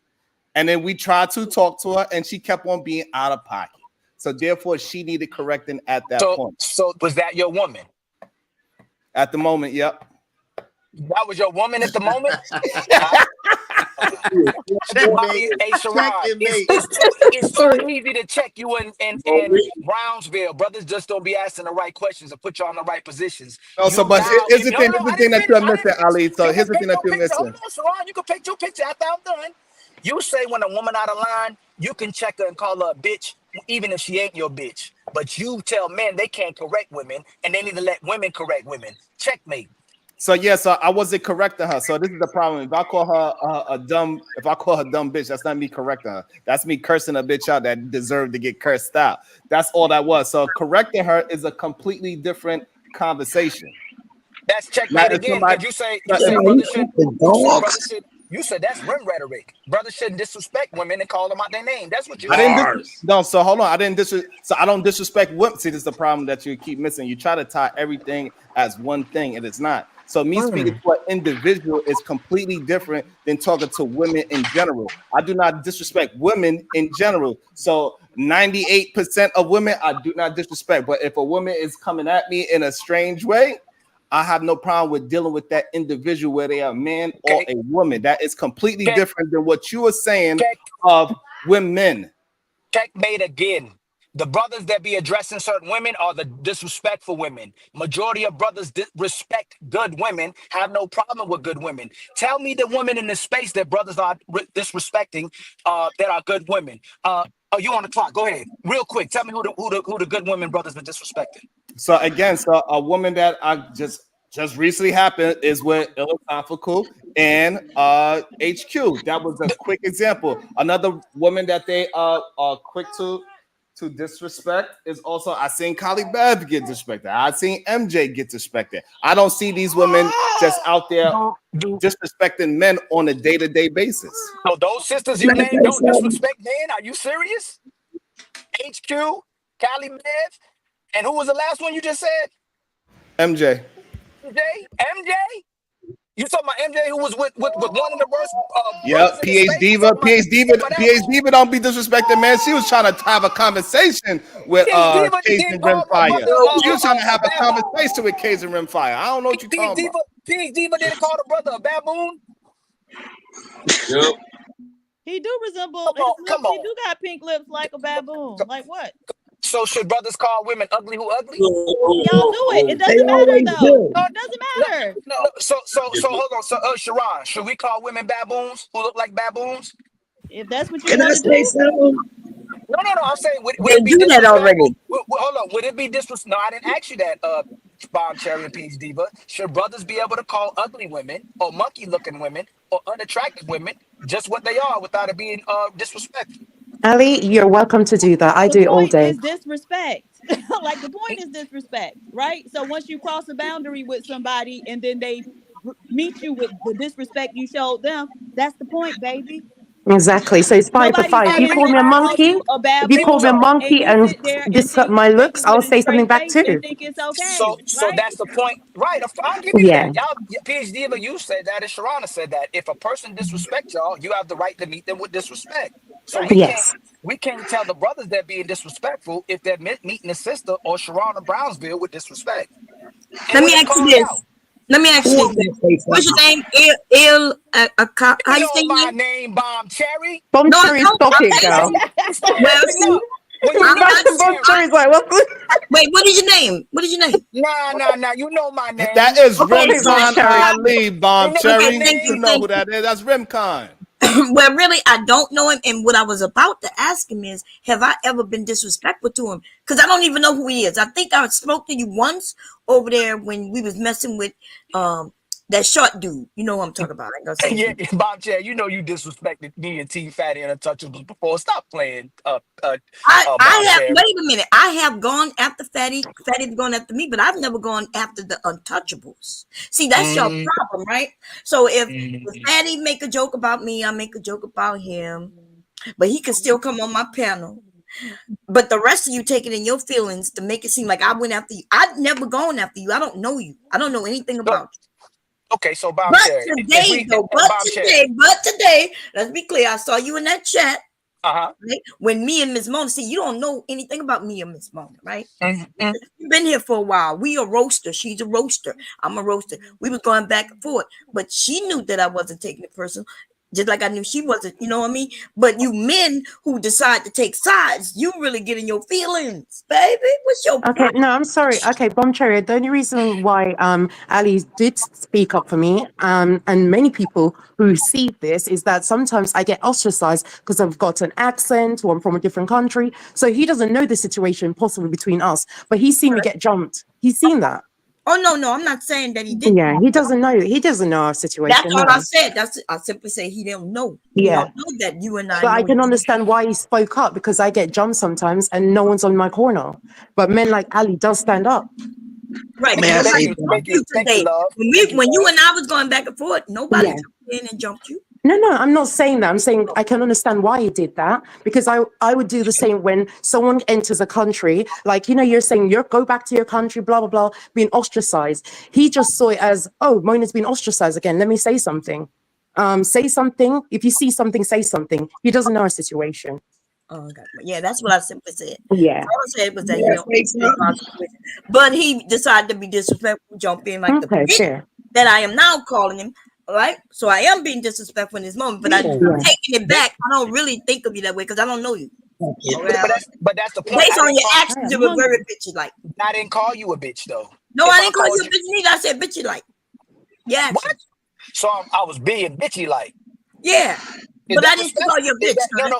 and then we tried to talk to her, and she kept on being out of pocket. So, therefore, she needed correcting at that point. So, was that your woman? At the moment, yep. That was your woman at the moment? Hey, Sharon, it's too easy to check you in Brownsville. Brothers just don't be asking the right questions and put you on the right positions. Here's the thing that you're missing, Ali. So here's the thing that you're missing. Hold on, Sharon, you can pick your picture after I'm done. You say when a woman out of line, you can check her and call her a bitch, even if she ain't your bitch. But you tell men they can't correct women, and they need to let women correct women. Checkmate. So so I wasn't correcting her. So this is the problem. If I call her dumb bitch, that's not me correcting her. That's me cursing a bitch out that deserved to get cursed out. That's all that was. So correcting her is a completely different conversation. That's checkmate again. Because you said that's rim rhetoric. Brothers shouldn't disrespect women and call them out their name. That's what you said. So hold on. I don't disrespect women. See, this is the problem that you keep missing. You try to tie everything as one thing, and it's not. So me speaking to an individual is completely different than talking to women in general. I do not disrespect women in general. So 98% of women I do not disrespect. But if a woman is coming at me in a strange way, I have no problem with dealing with that individual, whether they are a man or a woman. That is completely different than what you were saying of women. Checkmate again. The brothers that be addressing certain women are the disrespectful women. Majority of brothers respect good women, have no problem with good women. Tell me the women in this space that brothers are disrespecting that are good women. Oh, you on the clock? Go ahead, real quick. Tell me who the good women brothers are disrespecting. So again, so a woman that I just recently happened is with Illophophical and HQ. That was a quick example. Another woman that they are quick to disrespect is also I seen Kali Bev get disrespected. I seen MJ get disrespected. I don't see these women just out there disrespecting men on a day-to-day basis. So those sisters you named don't disrespect men? Are you serious? HQ, Cali Bev, and who was the last one you just said? MJ. MJ? You talking about MJ who was with one of the worst Yep, PH Diva don't be disrespecting, man. She was trying to have a conversation with Cajun Rimfire. She was trying to have a conversation with Cajun Rimfire. I don't know what you're talking about. PH Diva didn't call the brother a baboon? Yep. He do resemble come on. He do got pink lips like a baboon. Like what? So should brothers call women ugly who ugly? Y'all do it. It doesn't matter though. No, it doesn't matter. No. So hold on. So Sharon, should we call women baboons who look like baboons? If that's what you Can I want to say do. something? No. I'm saying would They it be do that already. Hold on. Would it be disrespectful? No, I didn't ask you that. Bomb Cherry and Peach Diva. Should brothers be able to call ugly women or monkey-looking women or unattractive women just what they are without it being disrespectful? Ali, you're welcome to do that. I do it all day. Is disrespect. Like the point is disrespect, right? So once you cross a boundary with somebody and then they meet you with the disrespect you showed them, that's the point, baby. Exactly. So it's 5 to 5. If you call me a monkey, and discuss my looks, I'll say something back too. Think it's okay. So that's the point, right? I'll give you that. Y'all, PhD, but you said that, and Sharana said that. If a person disrespects y'all, you have the right to meet them with disrespect. So we can't tell the brothers that being disrespectful if they're meeting a sister or Sharana Brownsville with disrespect. Let me ask you this. What's your name? How you say my name? Bomb Cherry. Bomb Cherry, stop it, girl. Wait, what is your name? What is your name? Nah. You know my name. That is Rimcon Ali, Bomb Cherry. You know who that is. That's Rimcon. Well, really, I don't know him. And what I was about to ask him is, have I ever been disrespectful to him? Because I don't even know who he is. I think I spoke to you once over there when we was messing with that short dude. You know who I'm talking about. Yeah, Bob Chad, you know you disrespected me and T Fatty and Untouchables before. Stop playing. I have. Wait a minute. I have gone after Fatty. Fatty's gone after me, but I've never gone after the Untouchables. See, that's your problem, right? So if Fatty make a joke about me, I make a joke about him, but he can still come on my panel. But the rest of you take it in your feelings to make it seem like I went after you. I've never gone after you. I don't know you. I don't know anything about you. Okay, so Bob Cherry. But today, let's be clear. I saw you in that chat. Right? When me and Miss Mona, see, you don't know anything about me and Miss Mona, right? You've been here for a while. We a roaster. She's a roaster. I'm a roaster. We was going back and forth, but she knew that I wasn't taking it personal. Just like I knew she wasn't, you know what I mean? But you men who decide to take sides, you really get in your feelings, baby. What's your problem? No, I'm sorry. Okay, Bomb Cherry, the only reason why Ali did speak up for me, and many people who receive this, is that sometimes I get ostracized because I've got an accent or I'm from a different country. So he doesn't know the situation possibly between us, but he's seen me get jumped. He's seen that. Oh no, I'm not saying that he didn't. Yeah, he doesn't know. He doesn't know our situation. That's all I said. I simply say he don't know. He don't know that you and I. But I can understand why he spoke up, because I get jumped sometimes and no one's on my corner. But men like Ali does stand up. Right. When you and I was going back and forth, nobody jumped in and jumped you. No, I'm not saying that. I'm saying I can understand why he did that, because I would do the same when someone enters a country. Like, you're saying go back to your country, blah, blah, blah, being ostracized. He just saw it as, oh, Mona's been ostracized again. Let me say something. Say something. If you see something, say something. He doesn't know our situation. Oh, okay. Yeah, that's what I simply said. Yeah. All I said was that, but he decided to be disrespectful, jump in like the Okay, bitch fair. that I am now calling him. All right. So I am being disrespectful in this moment, but I'm taking it back. I don't really think of you that way because I don't know you. Okay. But that's the point. Based I on didn't your call, actions, you were very bitchy like. I didn't call you a bitch though. No, If I didn't call called you a bitch neither. I said bitchy like. Yeah. What? So I was being bitchy like. Yeah. But I didn't call you a bitch.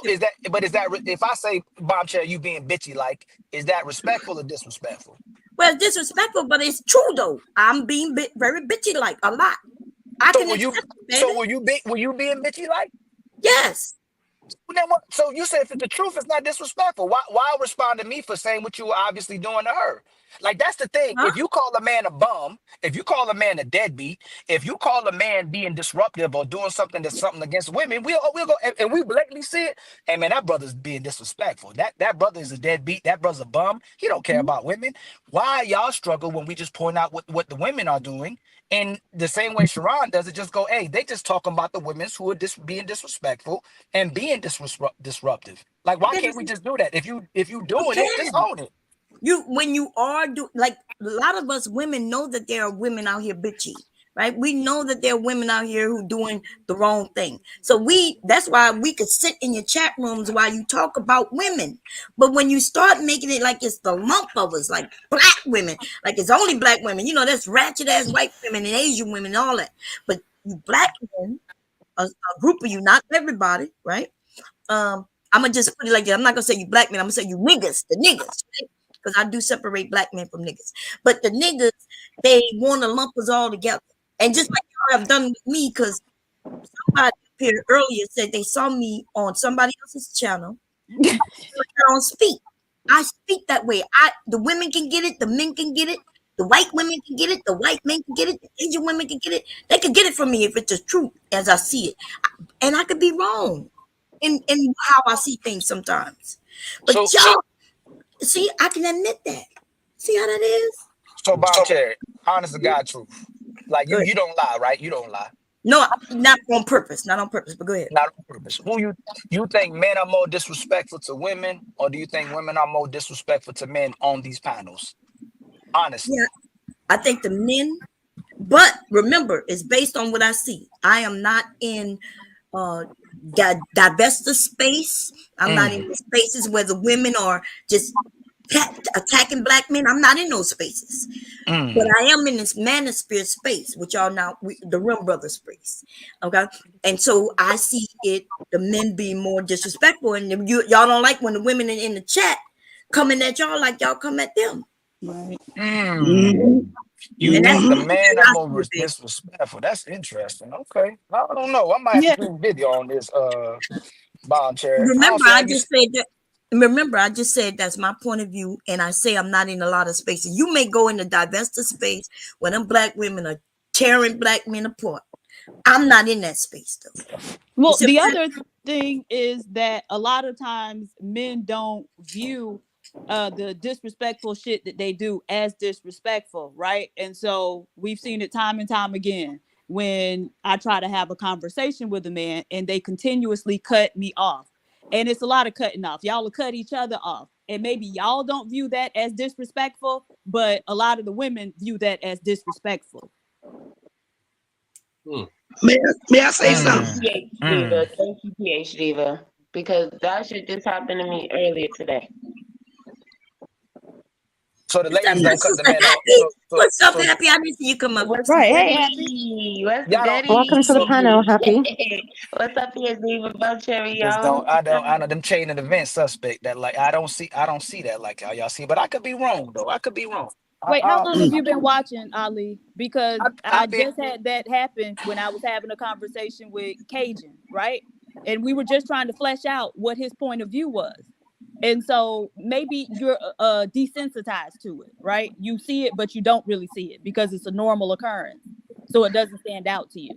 Is that if I say bombshell, you being bitchy like, is that respectful or disrespectful? Well, it's disrespectful, but it's true though. I'm being very bitchy like a lot. So were you being bitchy like? Yes. Then what? So you said if the truth is not disrespectful, why respond to me for saying what you were obviously doing to her? Like that's the thing. If you call a man a bum, if you call a man a deadbeat, if you call a man being disruptive or doing something against women, we'll go and we blatantly see it. Hey man, that brother's being disrespectful. That brother is a deadbeat. That brother's a bum. He don't care about women. Why y'all struggle when we just point out what the women are doing? In the same way Sharon does it, just go, hey, they just talking about the women who are being disrespectful and being disruptive. Like, why can't we just do that? If you doing it, just own it. When you are like a lot of us women know that there are women out here bitchy, right? We know that there are women out here who doing the wrong thing. So that's why we could sit in your chat rooms while you talk about women. But when you start making it like it's the lump of us, like black women, like it's only black women, that's ratchet ass white women and Asian women and all that. But you black women, a group of you, not everybody, right? I'm gonna just put it like that. I'm not gonna say you black men. I'm gonna say you niggas, the niggas, right? Because I do separate black men from niggas. But the niggas, they want to lump us all together. And just like y'all have done with me, because somebody appeared earlier said they saw me on somebody else's channel. I don't speak. I speak that way. The women can get it, the men can get it, the white women can get it, the white men can get it, the Asian women can get it. They can get it from me if it's the truth as I see it. And I could be wrong in how I see things sometimes. But y'all, see, I can admit that. See how that is? So, Bob Cherry, honest to God truth. Like, you don't lie, right? You don't lie. No, not on purpose. Not on purpose, but go ahead. Not on purpose. You think men are more disrespectful to women, or do you think women are more disrespectful to men on these panels? Honestly. Yeah, I think the men, but remember, it's based on what I see. I am not in divested space. I'm not in the spaces where the women are just attacking black men. I'm not in those spaces. But I am in this manosphere space, which y'all now the Rim Brothers space. Okay. And so I see the men being more disrespectful. And y'all don't like when the women in the chat coming at y'all like y'all come at them. Right. You think the man are more disrespectful. That's interesting. Okay. I don't know. I might have to do a video on this Bomb Chair. Remember, I just said that. Remember, I just said that's my point of view, and I say I'm not in a lot of spaces. You may go in the divested space where them black women are tearing black men apart. I'm not in that space, though. Well, the other thing is that a lot of times men don't view the disrespectful shit that they do as disrespectful, right? And so we've seen it time and time again when I try to have a conversation with a man and they continuously cut me off. And it's a lot of cutting off. Y'all will cut each other off. And maybe y'all don't view that as disrespectful, but a lot of the women view that as disrespectful. May I say something? Diva, thank you, PH Diva, because that shit just happened to me earlier today. So the ladies don't cut the man off. What's up, Happy? I didn't see you come up. Right, hey, Happy. What's good? Welcome to the panel, Happy. What's up, PH Diva, Bell Cherry, Just y'all? I know them chain of events suspect that like I don't see that like y'all see, but I could be wrong though. I could be wrong. Wait, how long have you been watching, Ali? Because I just had that happen when I was having a conversation with Cajun, right? And we were just trying to flesh out what his point of view was. And so maybe you're desensitized to it, right? You see it, but you don't really see it because it's a normal occurrence. So it doesn't stand out to you.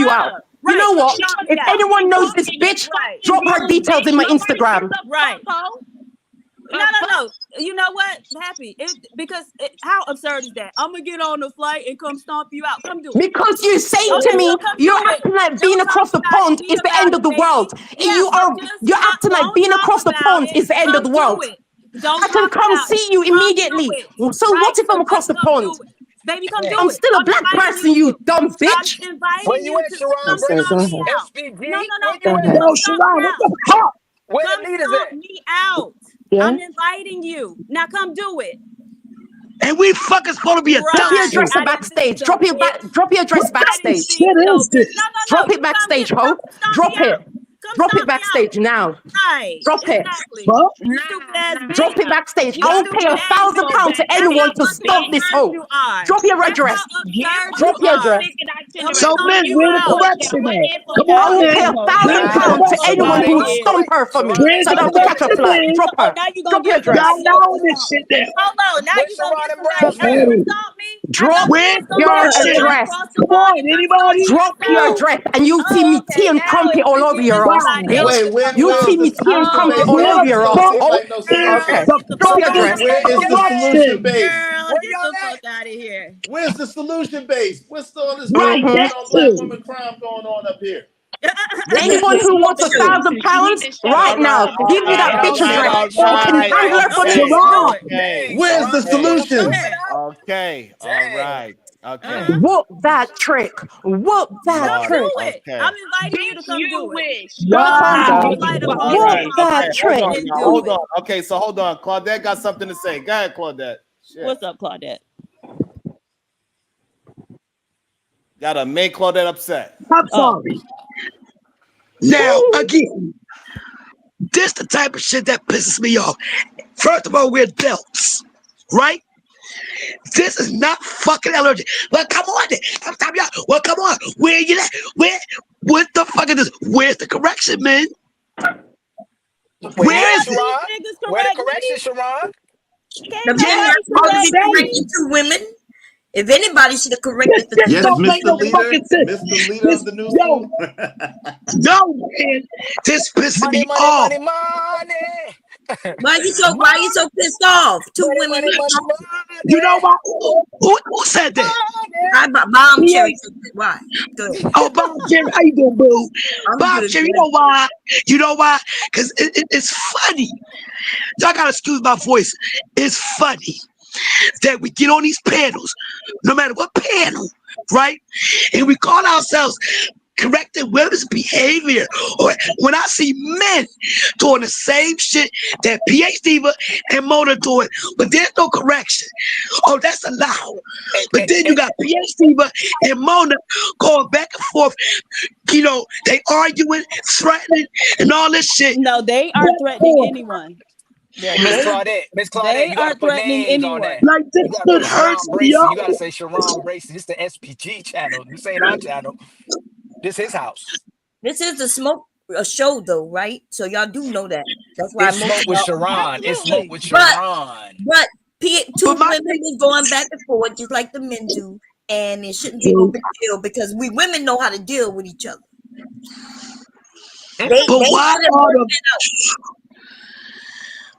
you out. You know what? If anyone knows this bitch, drop her details in my Instagram. Right. No. You know what? Happy. How absurd is that? I'm gonna get on the flight and come stomp you out. Come do it. Because you say to me, you're acting like being across the pond is the end of the world. You're acting like being across the pond is the end of the world. I can come see you immediately. So what if I'm across the pond? Baby, come do it. I'm still a black person, you dumb bitch. I'm inviting Where you at, Sharon? Bring me out. SPG? No. Where you at? Yo, Sharon, what the fuck? Where the leaders stomp at? me out. Yeah. I'm inviting you. Now come do it. And we fucking supposed to be adults. Drop your dress I didn't backstage. think so, Drop your bitch. drop your dress What backstage. shit is Bitch. this? No. Drop it backstage, ho. Drop it. Drop it backstage now. Right. Drop it. Exactly. Huh? You stupid ass bitch. Drop it backstage. You I will pay stupid ass bitch. £1,000 to That's anyone how to stop fucking this absurd hoe. you are. Drop your red That's dress. how absurd Drop you your are. dress. So, men, where the correction at? Come I on, will pay man. Where the £1,000 to correction anyone at? who will stomp her for me. Where's So I the don't catch a correction, flight. man? Drop her. Now you gonna Drop your get dress. Y'all somebody else to allowing this stomp shit me. now. Hold on. Now you gonna get somebody else to stomp me. I Drop thought you Where's was the gonna your get correction? somebody dress. across the Come line on, and come stomp anybody? me Drop your yourself. dress and you see me tea and crumpet all over your ass, Somebody else bitch. to Wait, come You where see is stomp the me me. tea and solution crumpet base? all Where's over This your don't ass. seem Oh, like no okay. solution. the Drop your fucking dress. Where is the solution correction? base? Girl, Where get y'all the at? fuck out of here. Where's the solution base? What's all this Right, Mm-hmm. focusing on black that's women crime going on up here? Where's Anyone the who wants correction? £1,000 right All now, right, all give me right, that all bitch right, address. all I can right. handle her for Go me. ahead, Okay, do it. okay, Where's the okay, Go solution? ahead. okay. All right, okay. Whoop that trick. Whoop that Come Lord, do trick. it. I'm okay. inviting you to Bitch, come you do it. wish. Come Come take Wow. your do. flight All across the Whoop right, line that okay. Hold trick. on, and y'all. do Hold it. on. Okay, so hold on. Claudette got something to say. Go ahead, Claudette. Shit. What's up, Claudette? Gotta make Claudette upset. I'm Oh, sorry. Now, again, this the type of shit that pisses me off. First of all, we're adults, right? This is not fucking allergic. Well, come on then. I'm telling y'all. Well, come on. Where you at? What the fuck is this? Where's the correction, man? Where Where is is it? Sharon? Niggas Where the correct correction, me. Sharon? The Can't men Yeah, aren't nobody supposed to I'm be correct corrected saying. me. to women. If anybody should have corrected the This Yes, don't sister, make Mr. no Leader. fucking sense. Mr. Leader This, of the new yo, school. no, man. This pissing money, me money, off. money, money. why you so pissed off? Two Money, women. money, money, You know money. what? Who said that? I Bomb Yeah. Cherry. Why? Good. Oh, Bob Cherry, how you doing, boo? I'm Bob good. Cherry, you know why? You know why? Because it's funny. Y'all gotta excuse my voice. It's funny that we get on these panels, no matter what panel, right? And we call ourselves correcting women's behavior. Or when I see men doing the same shit that PhD Diva and Mona doing, but there's no correction. Oh, that's allowed. But then you got PhD Diva and Mona going back and forth. You know, they arguing, threatening, and all this shit. no, they aren't What threatening for? anyone. Miss Claudette, They you gotta aren't put threatening names on that. anyone. Like, You this gotta shit put hurts Sharon me Bracy. You gotta up. say Sharon Bracy. This the SPG channel. This ain't our channel. This his house. This is a show though, right? So y'all do know that. That's why It's most smoke of with y'all. Sharon. It's smoke Absolutely. with But Sharon. two women was going back and forth just like the men do, and it shouldn't be no big deal because we women know how to deal with each other. They But why should have are worked the? it out.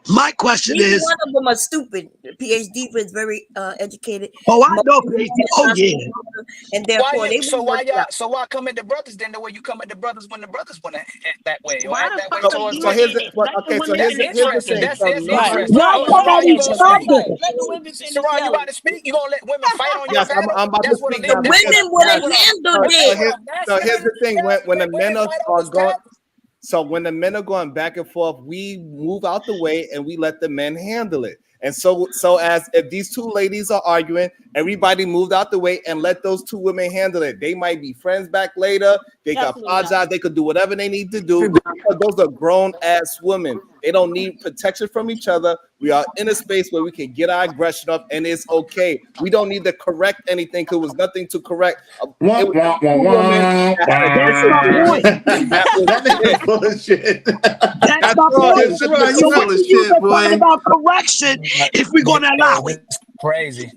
My question Neither is. one of them are stupid. PhD is very educated. Oh, I Most know of them PhD. is Oh not yeah. stupid, and therefore they will work it out. So why come at the brothers then the way you come at the brothers when the brothers want to act that way or Why act the that way fuck are towards you women? Here's in the it? Let the so women That's finish here's the interesting. thing. talking. That's So interesting. nobody. Why Oh, Sharon, somebody you gonna stop speak? it? Right. Let the women finish Sharon, you about yelling. to speak? You gonna let women fight on your Yes, battle? I'm about to That's what speak a now. The that's what women a would that's have what a handled that's So what it. here, a so here's the masculine thing. When the let men women are, fight are over going, scabs. so when the men are going back and forth, we move out the way and we let the men handle it. And so as if these two ladies are arguing, everybody moved out the way and let those two women handle it. They might be friends back later. They can Absolutely not. apologize. They could do whatever they need to do. Because those are grown ass women. They don't need protection from each other. We are in a space where we can get our aggression up, and it's okay. We don't need to correct anything because there was nothing to correct. It was just two women that had a That's my disagreement, point. and that was That it. nigga full of shit. That's That's my all. point. Sharon, So you what full of you use shit, to talking boy. about correction if we're gonna allow Yeah, it? that's crazy.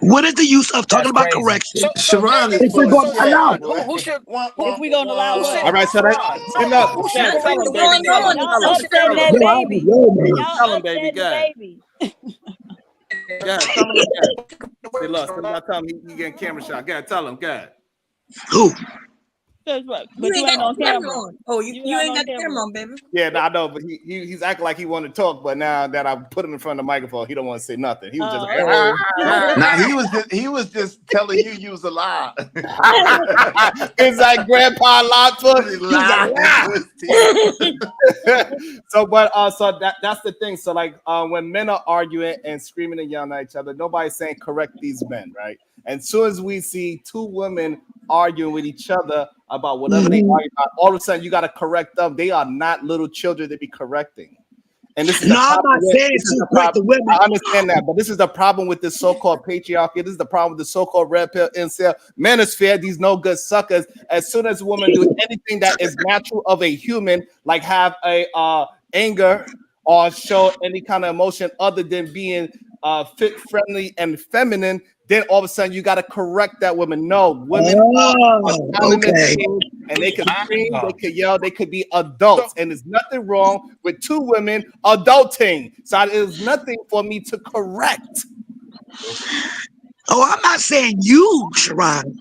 What is the use of talking That's about crazy. correction Sharon is if we're full of gonna shit, allow Sharon, it? boy. who should If we gonna allow who what? should All right, so that Sharon? no, Who should God, correct tell the him, What's baby. women going then? on? Tell Y'all him. Who should Tell upsetting him. correct that the Yo, I women? don't baby. know, man. Tell him, Y'all baby. upsetting the God. baby. God, tell him again. Say, look, tell him he getting camera shot. God, tell him. God. Who? But You you ain't ain't got on the camera camera. on. Oh, you ain't got the camera on, baby. Yeah, I know, but he's acting like he wanted to talk, but now that I put him in front of the microphone, he don't want to say nothing. He was just like, Now he was just telling you was a lie. It's like Grandpa lied to him. He was like, so that's the thing. So like when men are arguing and screaming and yelling at each other, nobody's saying correct these men, right? And as soon as we see two women arguing with each other about whatever they argue about, all of a sudden you got to correct them. They are not little children to be correcting. And this is the I'm not saying to correct the women. I understand that, but this is the problem with this so-called patriarchy. This is the problem with the so-called red pill incel manosphere. These no good suckers. As soon as women do anything that is natural of a human, like have a anger or show any kind of emotion other than being fit, friendly, and feminine, then all of a sudden you got to correct that woman. No, women are silent and they can scream, they could yell, they could be adults, and there's nothing wrong with two women adulting. So it is nothing for me to correct. Oh, I'm not saying you, Sharon.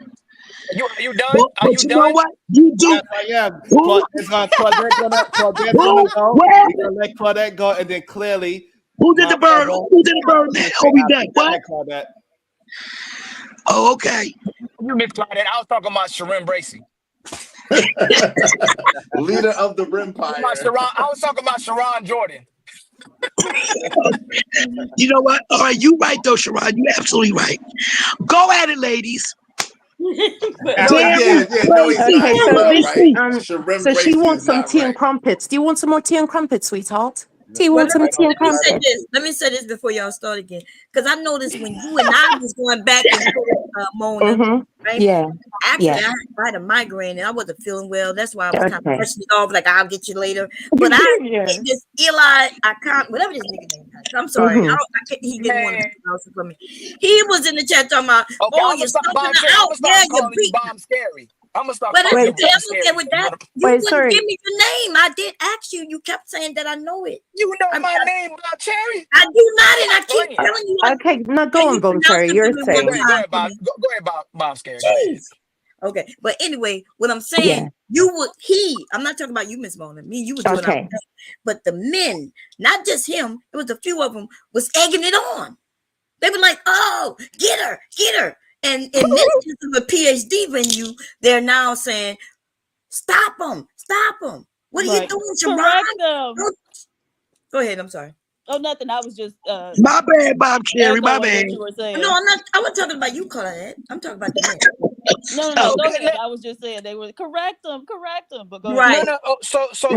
Are you done? But you know what? You do. Yes, I am. Claudette gonna go. We're gonna let Claudette go, and then clearly. Who did the bird? Who did the bird? Oh, we done. What? Claudette. Oh, okay. You missed Claudette. I was talking about Sharon Bracey. Leader of the Rimpire. I was talking about Sharon Jordan. You know what? All right, you right though, Sharon. You absolutely right. Go at it, ladies. Okay, so she wants some tea and crumpets. Do you want some more tea and crumpets, sweetheart? Do you want some tea and crumpets? Let me say this before y'all start again, because I noticed when you and I was going back and forth, Mona, right? Yeah. Actually, Yeah. I had a migraine and I wasn't feeling well. That's why I was kind of brushing it off, like I'll get you later. But this Eli, I can't, whatever this nigga name is. I'm sorry. He didn't want to pronounce it for me. He was in the chat talking about, you're something out there, you beat. Bomb scary. I'm gonna start. But calling you I'm scary. okay with that. You wouldn't give me your name. I did ask you. You kept saying that I know it. You know my name, Bob Cherry. I do not, and I keep telling you. Okay, now go on, Bob Cherry. You're saying. Go ahead, Bob Scary. Okay, but anyway, what I'm saying, I'm not talking about you, Miss Mona. Me, you was doing okay. But the men, not just him, it was a few of them, was egging it on. They were like, "Oh, get her." And in this instance of a PhD venue, they're now saying, "Stop them! What are you doing, Sharon?" Correct them. Go ahead. I'm sorry. Oh, nothing. I was just my bad, Bob Cherry. My bad. No, I'm not. I wasn't talking about you, Claudette. I'm talking about the men. No. Go ahead. I was just saying they were correct them. But go ahead.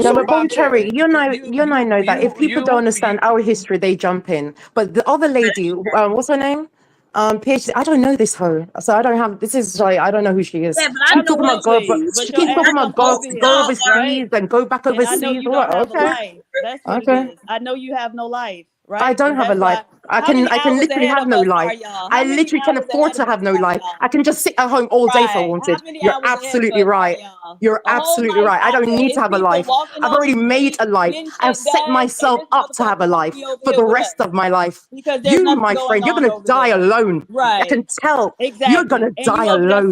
But Bob Cherry, you know that if people don't understand our history, they jump in. But the other lady, what's her name? PhD. I don't know this hoe, so I don't have. This is like I don't know who she is. Yeah, but she keeps talking about God, she keeps talking about go overseas and go back overseas. I know you don't have a life. That's what it is. I know you have no life. Right? I don't have a life. I can literally have no life. I literally can afford to have no life. I can just sit at home all day if I wanted. You're absolutely right. You're absolutely right. I don't need to have a life. I've already made a life. I've set myself up to have a life for the rest of my life. You, my friend, you're gonna die alone. Right. I can tell. Exactly. You're gonna die alone.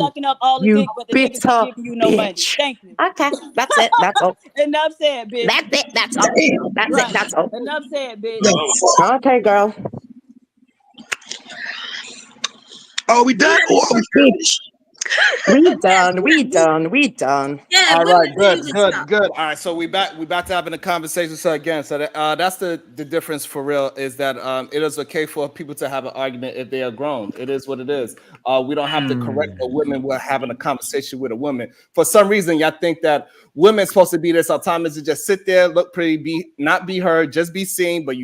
You bitter bitch. Thank you. Okay, that's it. That's all. Enough said, bitch. That's it. That's all. That's it. That's all. Enough said, bitch. Okay, girl. Are we done or are we finished? We done. Yeah, all right, good. All right, so we about to having a conversation. So again, that's the difference for real is that it is okay for people to have an argument if they are grown. It is what it is. We don't have to correct a woman. We're having a conversation with a woman. For some reason, y'all think that women's supposed to be this autonomous to just sit there, look pretty, not be heard, just be seen, but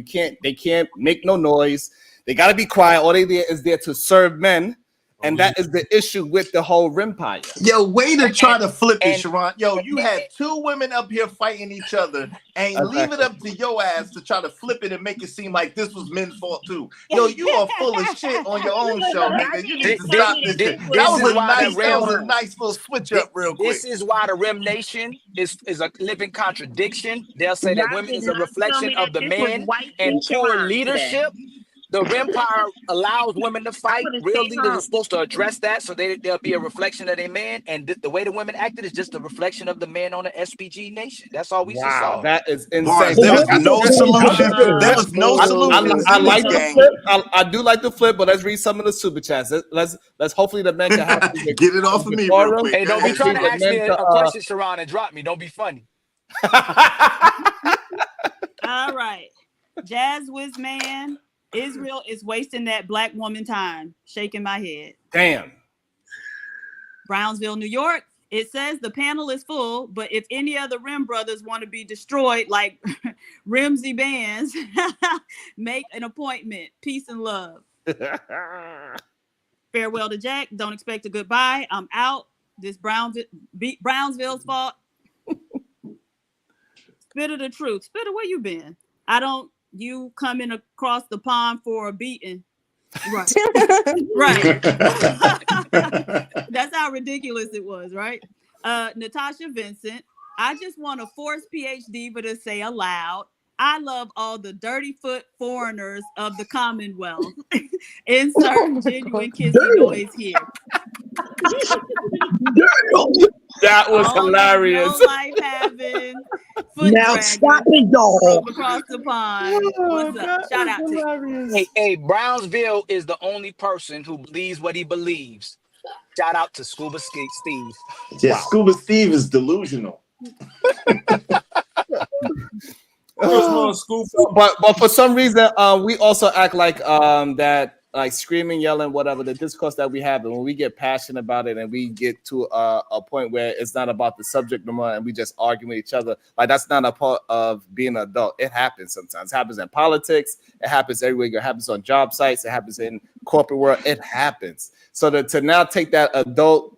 they can't make no noise. They got to be quiet. All they is there to serve men. And that is the issue with the whole Rimpire. Yo, way to try to flip it, Sharon. Yo, you had two women up here fighting each other and leave it up to your ass to try to flip it and make it seem like this was men's fault too. Yo, you are full of shit on your own show, nigga. You need to stop this shit. That was a nice little switch up real quick. This is why the Rim Nation is a living contradiction. They'll say that women is a reflection of the man and poor leadership. The Empire allows women to fight. Real leaders are supposed to address that, so there'll be a reflection of their man. And the way the women acted is just a reflection of the men on the SPG nation. That's all we just saw. Wow, that is insane. Bars, there was no solution. There was no solutions I in like this the game. flip. I do like the flip, but let's read some of the super chats. Let's hopefully the men can have get it off of me real quick. Hey, don't be trying to ask me a question, Sharon, and drop me. Don't be funny. All right. Jazz Wiz Man, Israel is wasting that black woman time. Shaking my head. Damn. Brownsville, New York. It says the panel is full, but if any of the Rim brothers want to be destroyed like Rimsy Bands, make an appointment. Peace and love. Farewell to Jack. Don't expect a goodbye. I'm out. This Brownsville's fault. Spitter the truth. Spitter, where you been? You coming across the pond for a beating. Right. Right. That's how ridiculous it was, right? Natasha Vincent, I just want to force PhD but to say aloud, I love all the dirty foot foreigners of the Commonwealth. Insert genuine kissy noise here. That was hilarious. No life having foot Now stop it, dog. across the pond. What's up? Shout out to you. Hey, Brownsville is the only person who believes what he believes. Shout out to Scuba Steve. Yeah, Scuba Steve is delusional. But for some reason, we also act like that, like screaming, yelling, whatever, the discourse that we have, and when we get passionate about it and we get to a point where it's not about the subject no more and we just argue with each other, like that's not a part of being an adult. It happens sometimes. It happens in politics. It happens everywhere. It happens on job sites. It happens in corporate world. It happens. So to now take that adult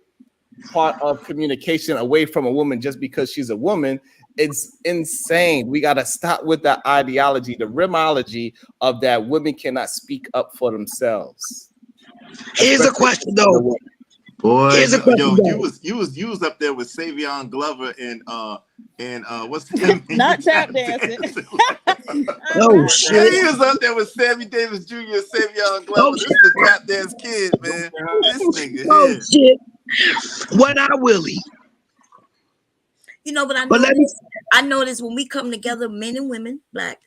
part of communication away from a woman just because she's a woman, it's insane. We got to stop with that ideology, the rimology of that women cannot speak up for themselves. Here's a question though. Boy, Here's a question, yo, though. you was up there with Savion Glover and what's that? Not tap dancing. Oh shit. He was up there with Sammy Davis Jr. and Savion Glover. This is the tap dance kid, man. This nigga Oh here. shit. What I Willie? You know, but But let me- I notice when we come together, men and women, black,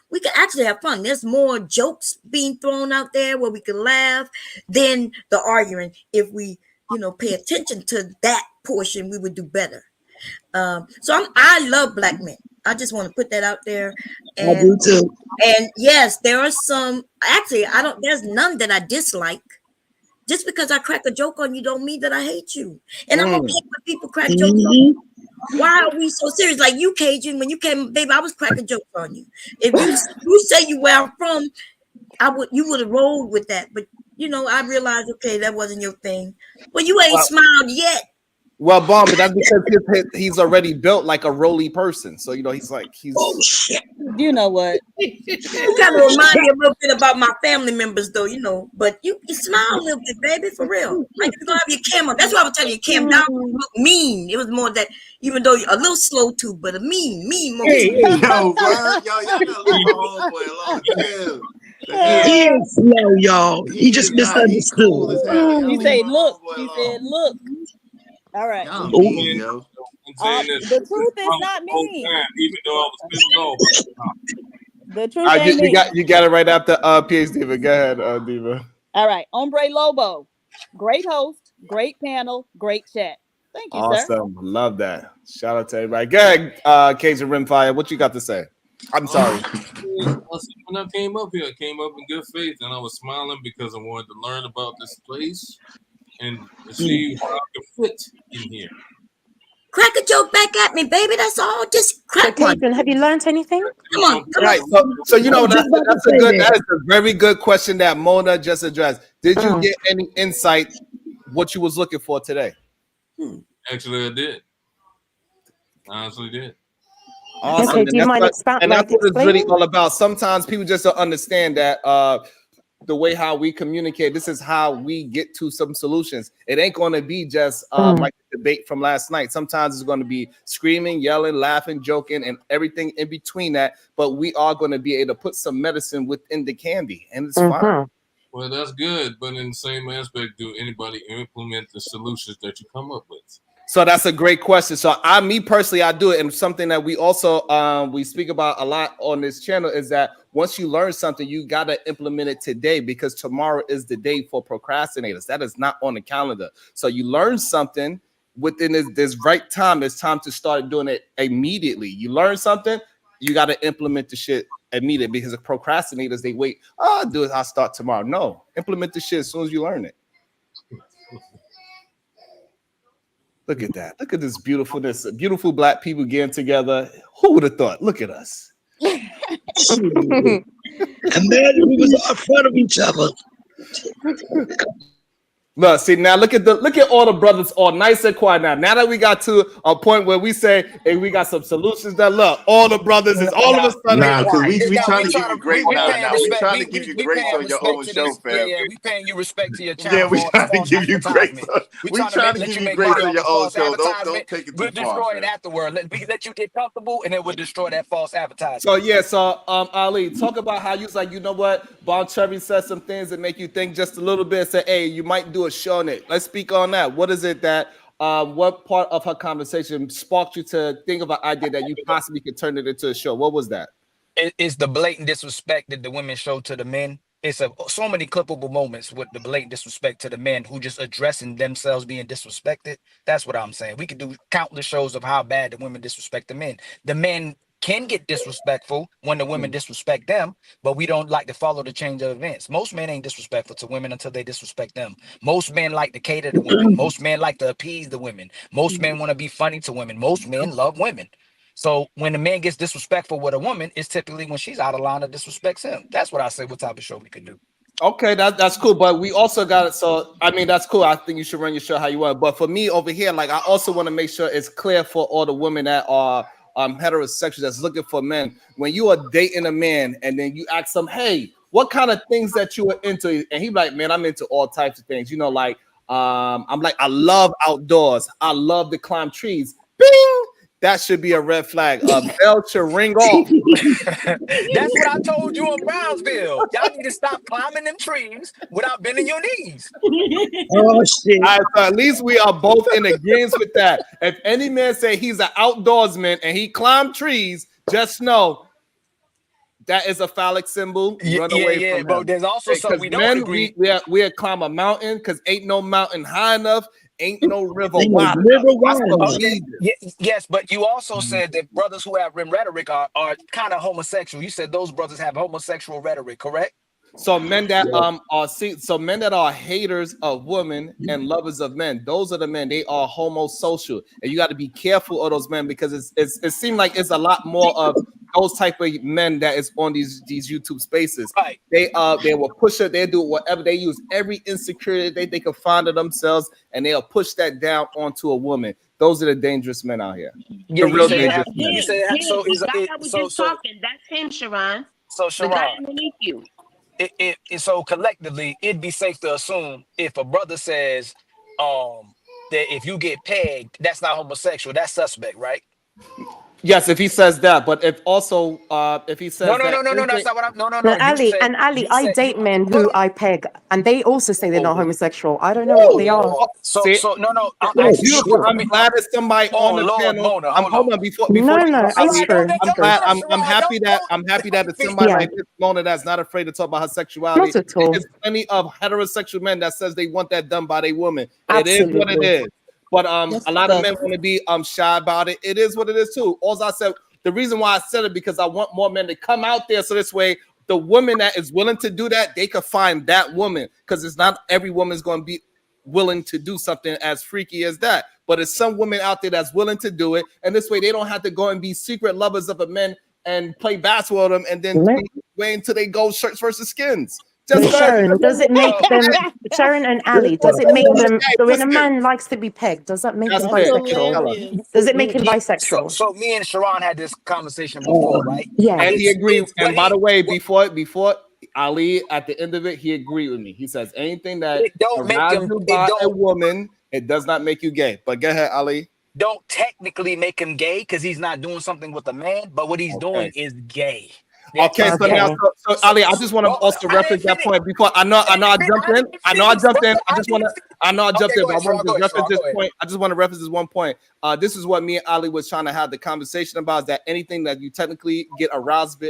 we can actually have fun. There's more jokes being thrown out there where we can laugh than the arguing. If we, pay attention to that portion, we would do better. I love black men. I just want to put that out there. And, I do too. And yes, there are some. Actually, there's none that I dislike. Just because I crack a joke on you, don't mean that I hate you. And I'm okay when people crack jokes on you. Why are we so serious? Like you, Cajun, when you came, baby, I was cracking jokes on you. If you say you where I'm from, you would have rolled with that. But I realized, okay, that wasn't your thing. But you ain't smiled yet. Well, Bomb, but that's because he's already built like a roly person. So he's oh shit. You know what? You kind of remind me a little bit about my family members, though, But you smile a little bit, baby, for real. Like you're gonna have your cam on. That's why I was telling you, cam down look mean. It was more that, even though you're a little slow too, but a mean motion. Hey, yo, bro, y'all gotta leave my homeboy alone. Chill. He is slow, y'all. He just misunderstood. He said, look. He said, look. All right. Yo. The truth is not mean. Even though I was pissed off. The truth ain't mean. You got it right after PhD, but go ahead, Diva. All right. Hombre Lobo. Great host, great panel, great chat. Thank you, sir. Awesome. Love that. Shout out to everybody. Go ahead, Cajun Rimfire. What you got to say? I'm sorry. When I came up here, I came up in good faith, and I was smiling because I wanted to learn about this place and see how I can fit in here. Crack a joke back at me, baby. That's all. Just crack one. Have you learned anything? Come on. Right. So that is a very good question that Mona just addressed. Did you get any insight what you was looking for today? Actually, I did. I honestly did. Awesome. Okay, do you mind explaining? And that's what it's really all about. Sometimes people just don't understand that the way how we communicate. This is how we get to some solutions. It ain't going to be just like the debate from last night. Sometimes it's going to be screaming, yelling, laughing, joking, and everything in between that. But we are going to be able to put some medicine within the candy, and it's fine. Well, that's good, but in the same aspect, do anybody implement the solutions that you come up with? So that's a great question. So me personally, I do it, and something that we also we speak about a lot on this channel is that once you learn something, you gotta implement it today, because tomorrow is the day for procrastinators. That is not on the calendar. So you learn something within this right time. It's time to start doing it immediately. You learn something, you gotta implement the shit immediately, because the procrastinators, they wait. Oh, I'll do it. I'll start tomorrow. No, implement the shit as soon as you learn it. Look at that. Look at this beautifulness. Beautiful black people getting together. Who would have thought? Look at us. Imagine we was in front of each other. Look, see now. Look at all the brothers, all nice and quiet now. Now that we got to a point where we say, hey, we got some solutions. That look, all the brothers is all of a sudden. Nah, because we trying to give you grace now. We trying to give you grace on your own show, fam. Yeah, we paying you respect to your channel. Yeah, we trying to give you grace. We trying to give you grace on your own show. Don't take it too far. We'll destroy it afterward. Let you get comfortable, and then we'll destroy that false advertising. So yeah, Ali, talk about how you was like, you know what, Bon Cherry said some things that make you think just a little bit. Say, hey, you might do a show on it. Let's speak on that. What is it that what part of her conversation sparked you to think of an idea that you possibly could turn it into a show? What was that? It's the blatant disrespect that the women show to the men. It's so many clippable moments with the blatant disrespect to the men who just addressing themselves being disrespected. That's what I'm saying. We could do countless shows of how bad the women disrespect the men. The men can get disrespectful when the women disrespect them, but we don't like to follow the change of events. Most men ain't disrespectful to women until they disrespect them. Most men like to cater to women. Most men like to appease the women. Most men want to be funny to women. Most men love women. So when a man gets disrespectful with a woman, it's typically when she's out of line or disrespects him. That's what I say what type of show we could do. Okay, that's cool. But we also got it. So I mean, that's cool. I think you should run your show how you want. But for me over here, like I also want to make sure it's clear for all the women that are heterosexual that's looking for men. When you are dating a man and then you ask them, hey, what kind of things that you are into? And he be like, man, I'm into all types of things. You know, like I'm like, I love outdoors. I love to climb trees. Bing! That should be a red flag. A bell should ring off. That's what I told you in Brownsville. Y'all need to stop climbing them trees without bending your knees. Oh shit! All right, so at least we are both in agreement with that. If any man say he's an outdoorsman and he climbed trees, just know that is a phallic symbol. Run away from but him. there's also something we don't agree. We climb a mountain because ain't no mountain high enough. Ain't no river wide. Okay. Yes, but you also said that brothers who have rhetoric are kind of homosexual. You said those brothers have homosexual rhetoric, correct? So men that men that are haters of women and lovers of men, those are the men. They are homosocial, and you got to be careful of those men because it seems like it's a lot more of those type of men that is on these YouTube spaces. Right. They will push it. They do whatever. They use every insecurity they can find of themselves, and they'll push that down onto a woman. Those are the dangerous men out here. Yeah, the real dangerous men. You say that, so is talking. That's him, Sharon. So Sharon, the guy underneath you. So collectively, it'd be safe to assume if a brother says that if you get pegged, that's not homosexual, that's suspect, right? Yes, if he says that, but if he says no, that's not what I'm. No. Ali, I date men who I peg, and they also say they're not homosexual. I don't know what they are. So no. I'm glad that somebody on the panel. Hold on before. It's true. I'm happy that it's somebody like this Mona that's not afraid to talk about her sexuality. Not at all. There's plenty of heterosexual men that says they want that done by their woman. Absolutely. It is what it is. But a lot of men want to be shy about it. It is what it is too. Also, I said the reason why I said it because I want more men to come out there so this way the woman that is willing to do that, they could find that woman, because it's not every woman is going to be willing to do something as freaky as that. But it's some women out there that's willing to do it, and this way they don't have to go and be secret lovers of a man and play basketball with them, and then wait until they go shirts versus skins. Sharon, does it make them Sharon and Ali? Does it make them? So when a man likes to be pegged, does that make him bisexual? Does it make him bisexual? So me and Sharon had this conversation before, right? Yeah, and he agreed. And by the way, before Ali, at the end of it, he agreed with me. He says anything that It don't make arouses him. you It by a don't. woman, it does not make you gay. But go ahead, Ali. Don't technically make him gay because he's not doing something with a man, but what he's doing Okay. is gay. Okay, so now, so Ali, I just want to also reference that point before. I know I jumped in. I know I jumped in. I jumped in, but I want to reference this point. I just want to reference this one point. This is what me and Ali was trying to have the conversation about: is that anything that you technically get aroused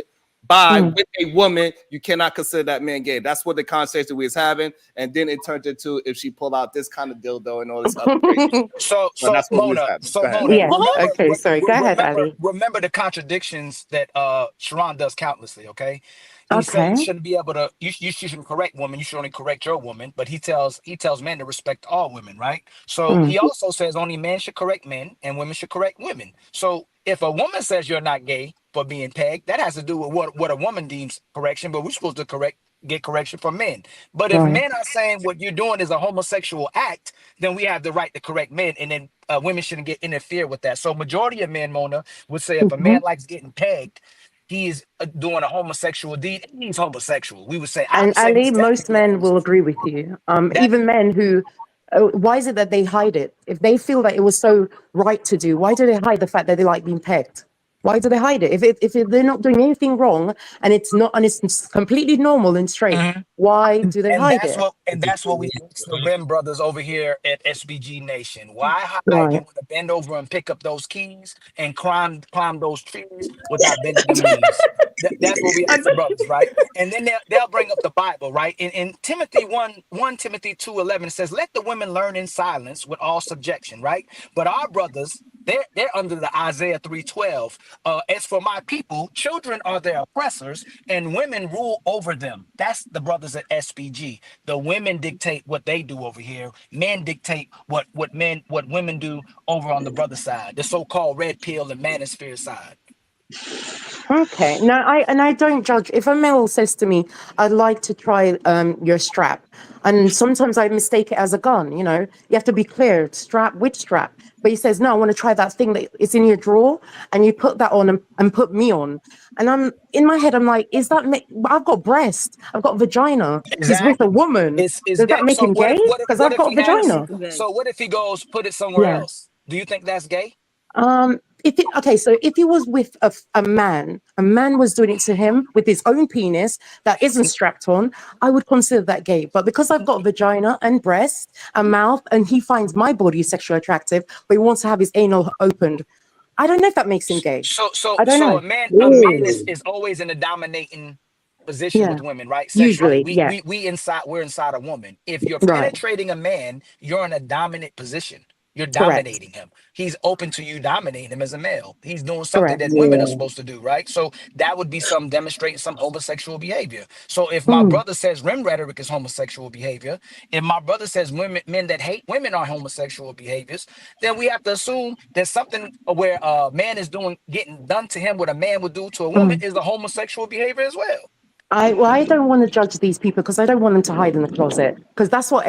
by with a woman, you cannot consider that man gay. That's what the conversation we was having, and then it turned into if she pulled out this kind of dildo and all this other crazy stuff. So that's what we was Mona, having. so Go ahead. Mona, Yeah. remember, Okay. Sorry. Go ahead, Ali. remember the contradictions that Sharon does countlessly. Okay, he said Okay. you shouldn't be able to. You shouldn't correct women. You should only correct your woman. But he tells men to respect all women, right? So he also says only men should correct men and women should correct women. So if a woman says you're not gay for being pegged, that has to do with what a woman deems correction. But we're supposed to get correction from men. But if Right. men are saying what you're doing is a homosexual act, then we have the right to correct men, and then women shouldn't get interfered with that. So majority of men, Mona, would say if a man likes getting pegged, he is doing a homosexual deed. He's homosexual. We would say, I'm And saying Ali, he's most technically men will homosexual. agree with you. That Even men who, why is it that they hide it? If they feel that it was so right to do, why do they hide the fact that they like being pegged? Why do they hide it? If they're not doing anything wrong and it's completely normal and straight, why do they hide it? And that's what we ask the Rim brothers over here at SBG Nation. Why hide? You Right. want to bend over and pick up those keys and climb those trees without bending them knees. That's what we ask the brothers, right? And then they'll bring up the Bible, right? In Timothy 1 Timothy 2:11 says, "Let the women learn in silence with all subjection," right? But our brothers, they're under the Isaiah 3:12. As for my people, children are their oppressors, and women rule over them. That's the brothers at SPG. The women dictate what they do over here. Men dictate what women do over on the brother side, the so-called red pill and manosphere side. Okay. No, I don't judge. If a male says to me, "I'd like to try your strap," and sometimes I mistake it as a gun. You know, you have to be clear. Strap, which strap? But he says, "No, I want to try that thing that is in your drawer," and you put that on and put me on, and I'm in my head. I'm like, "Is that? I've got breast. I've got vagina. He's with a Exactly. woman. Is Does that gay. make So him gay? Because what I've if got he has? vagina." So what if he goes put it somewhere Yeah. else? Do you think that's gay? Okay, so if he was with a man was doing it to him with his own penis that isn't strapped on, I would consider that gay. But because I've got vagina and breast and mouth, and he finds my body sexually attractive, but he wants to have his anal opened, I don't know if that makes him gay. I don't So know. a man is always in a dominating position Yeah, with women, right? Sexually. usually, yeah, We're inside a woman. If you're right, penetrating a man, you're in a dominant position. You're correct, dominating him. He's open to you dominating him as a male. He's doing something correct. that women are supposed to do, right? So that would be some demonstrating some homosexual behavior. So if my Mm. brother says rim rhetoric is homosexual behavior, if my brother says men that hate women are homosexual behaviors, then we have to assume that something where a man is getting done to him what a man would do to a woman Mm. is a homosexual behavior as well. I don't want to judge these people because I don't want them to hide in the closet, because that's what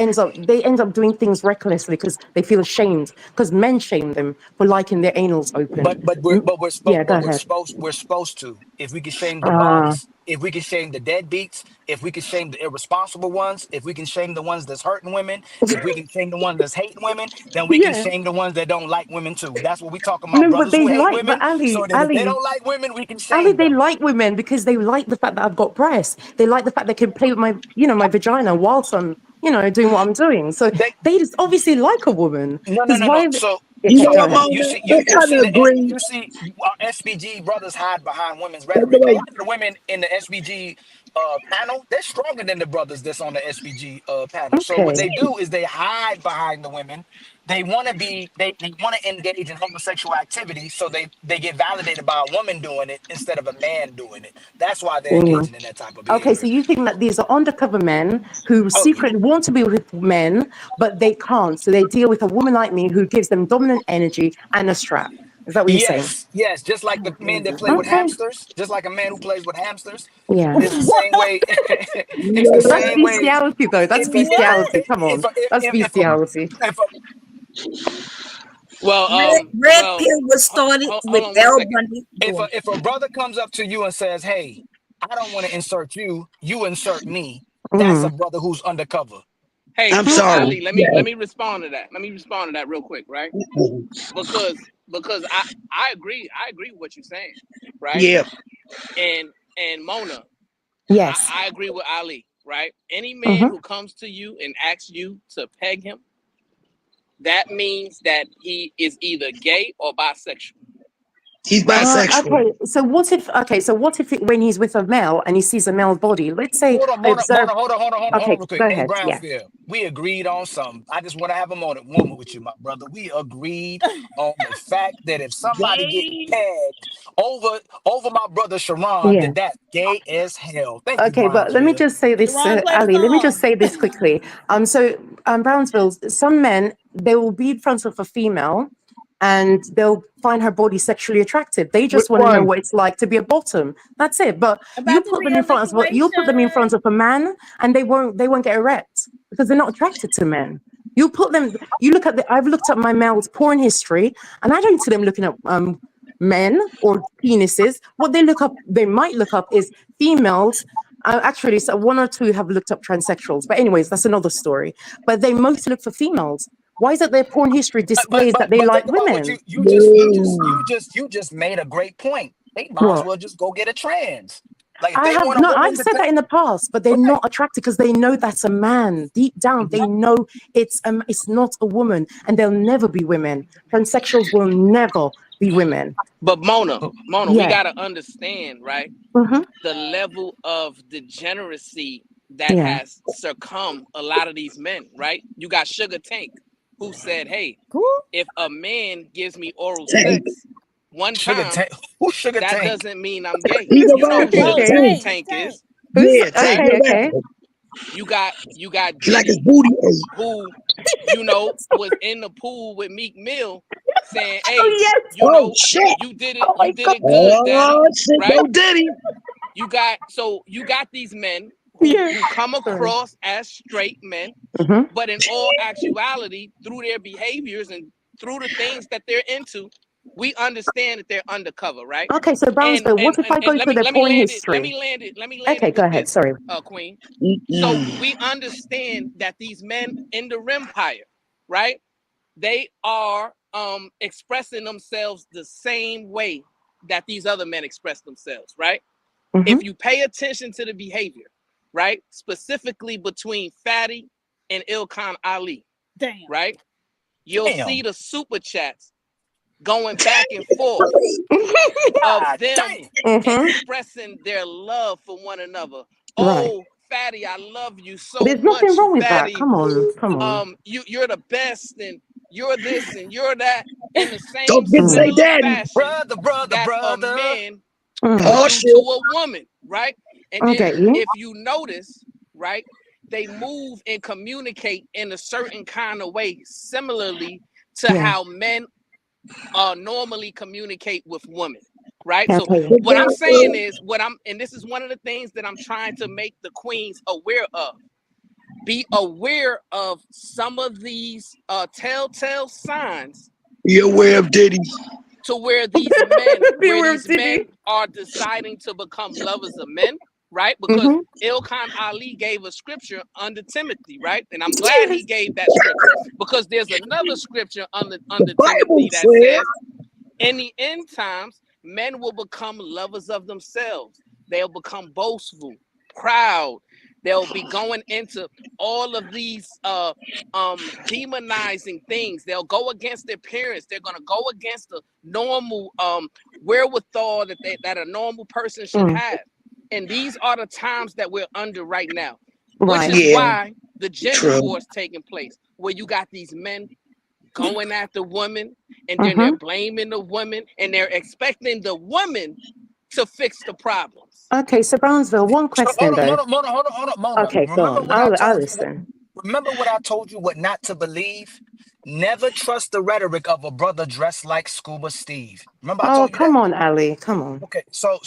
they end up doing things recklessly because they feel ashamed, because men shame them for liking their anals open. Yeah, go ahead. We're supposed to. If we can shame the Uh, bums, if we can shame the deadbeats, if we can shame the irresponsible ones, if we can shame the ones that's hurting women, if we can shame the ones that's hating women, then we can yeah. shame the ones that don't like women too. That's what we talking about, No, but brothers they who hate like, but women. So that if they don't like women, we can Ali, shame they them. like women because they like the fact that I've got breasts. They like the fact they can play with my vagina whilst I'm, doing what I'm doing. So they just obviously like a woman. Because No. why? So Okay, go ahead. you see our SBG brothers hide behind women's rhetoric. A lot of the women in the SBG panel, they're stronger than the brothers that's on the SBG panel. So what Okay. they do is they hide behind the women. They want to they want to engage in homosexual activity, so they get validated by a woman doing it instead of a man doing it. That's why they're Mm. engaging in that type of Okay, so behavior. you think that these are undercover men who Oh, secretly want to be with men, but they can't. So they deal with a woman like me who gives them dominant energy and a strap. Is that what you're saying? yes, just like the men that play with Okay. hamsters, just like a man who plays with hamsters. Yeah. It's the same way. It's the But that's same way. bestiality, though. That's bestiality. Come on. That's bestiality. Red pill was started hold with on one L second. Bundy. If a brother comes up to you and says, "Hey, I don't want to insert you. You insert me. That's a brother who's undercover. Hey, I'm hey, sorry. Ali, let me respond to that. Let me respond to that real quick, right? Because I agree with what you're saying, right? Yeah. And Mona, Yes. I agree with Ali, right? Any man who comes to you and asks you to peg him, that means that he is either gay or bisexual. He's bisexual. Okay, so what if when he's with a male and he sees a male body? Let's say Hold on, I Mona, observe. hold on Okay, real quick. go Hey, ahead. Yeah. Brownsville, we agreed on something. I just want to have a moment with you, my brother. We agreed on the fact that if somebody getting Gay. pegged over my brother Sharon, Yeah. that that's gay as hell. Thank you, Okay, but let me Brownsville. just say this, Sharon, play the Ali. Let me just song. say this quickly. Brownsville, some men, they will be in front of a female and they'll find her body sexually attractive. They Which just want to know one? what it's like to be a bottom. That's it. But About the you put them in front of a man and they won't get erect because they're not attracted to men. I've looked at my male's porn history and I don't see them looking at men or penises. What they might look up is females. Actually, so one or two have looked up transsexuals, but anyways, that's another story. But they mostly look for females. Why is it their porn history displays that they But like think about what women? you just made a great point. They might as What? well just go get a trans. Like if they want a I've woman to said that in the past, but they're not attracted because they know that's a man. Deep down, they know it's not a woman, and they'll never be women. Transsexuals will never be women. But Mona, we Yeah. gotta understand, right? The level of degeneracy that Yeah. has succumbed a lot of these men, right? You got Sugar Tank, who said, "Hey, if a man gives me oral sex one Sugar time, Tank. Who's Sugar that Tank? doesn't mean I'm gay." He's a You know who rapper. Sugar Tank. Tank is? Yeah, Tank. Right? You're a rapper. You got He like his Diddy, booty. who was in the pool with Meek Mill, saying, "Hey, Oh shit. you did it good, Daddy." Oh shit. Right? Go Diddy. You got these men who come across as straight men, but in all actuality, through their behaviors and through the things that they're into, we understand that they're undercover, right? Okay, so Brownsville, what if I go through their porn history? Let me land it Okay, go with ahead. this, Sorry. Queen. So we understand that these men in the Empire, right? They are expressing themselves the same way that these other men express themselves, right? If you pay attention to the behavior, right, specifically between Fatty and Ilkan Ali, right, you'll see the super chats going back and forth of them expressing their love for one another. Right. Oh, Fatty, I love you so There's much, nothing wrong with that. Fatty. Come on. You're the best, and you're this and you're that, in the same Don't get say similar daddy. fashion that a man would Oh do shit. to a woman, right? And then Okay. if you notice, right, they move and communicate in a certain kind of way, similarly to Yeah. how men normally communicate with women, right? So Okay. what I'm saying is, and this is one of the things that I'm trying to make the queens aware of. Be aware of some of these telltale signs. Be aware of Diddy. To where these men are deciding to become lovers of men, right? Because Ilkan Ali gave a scripture under Timothy, right? And I'm glad he gave that scripture, because there's another scripture under Timothy that says, in the end times, men will become lovers of themselves. They'll become boastful, proud. They'll be going into all of these demonizing things. They'll go against their parents. They're gonna go against the normal wherewithal that a normal person should have. And these are the times that we're under right now, which is why the gender war is taking place, where you got these men going after women, and then they're blaming the women, and they're expecting the woman to fix the problems. Okay, so Brownsville, one question though. Mona. Okay, go on. I'll listen. Remember what I told you, what not to believe? Never trust the rhetoric of a brother dressed like Scuba Steve. Remember I told you that? Come on, Ali. Come on. Okay, so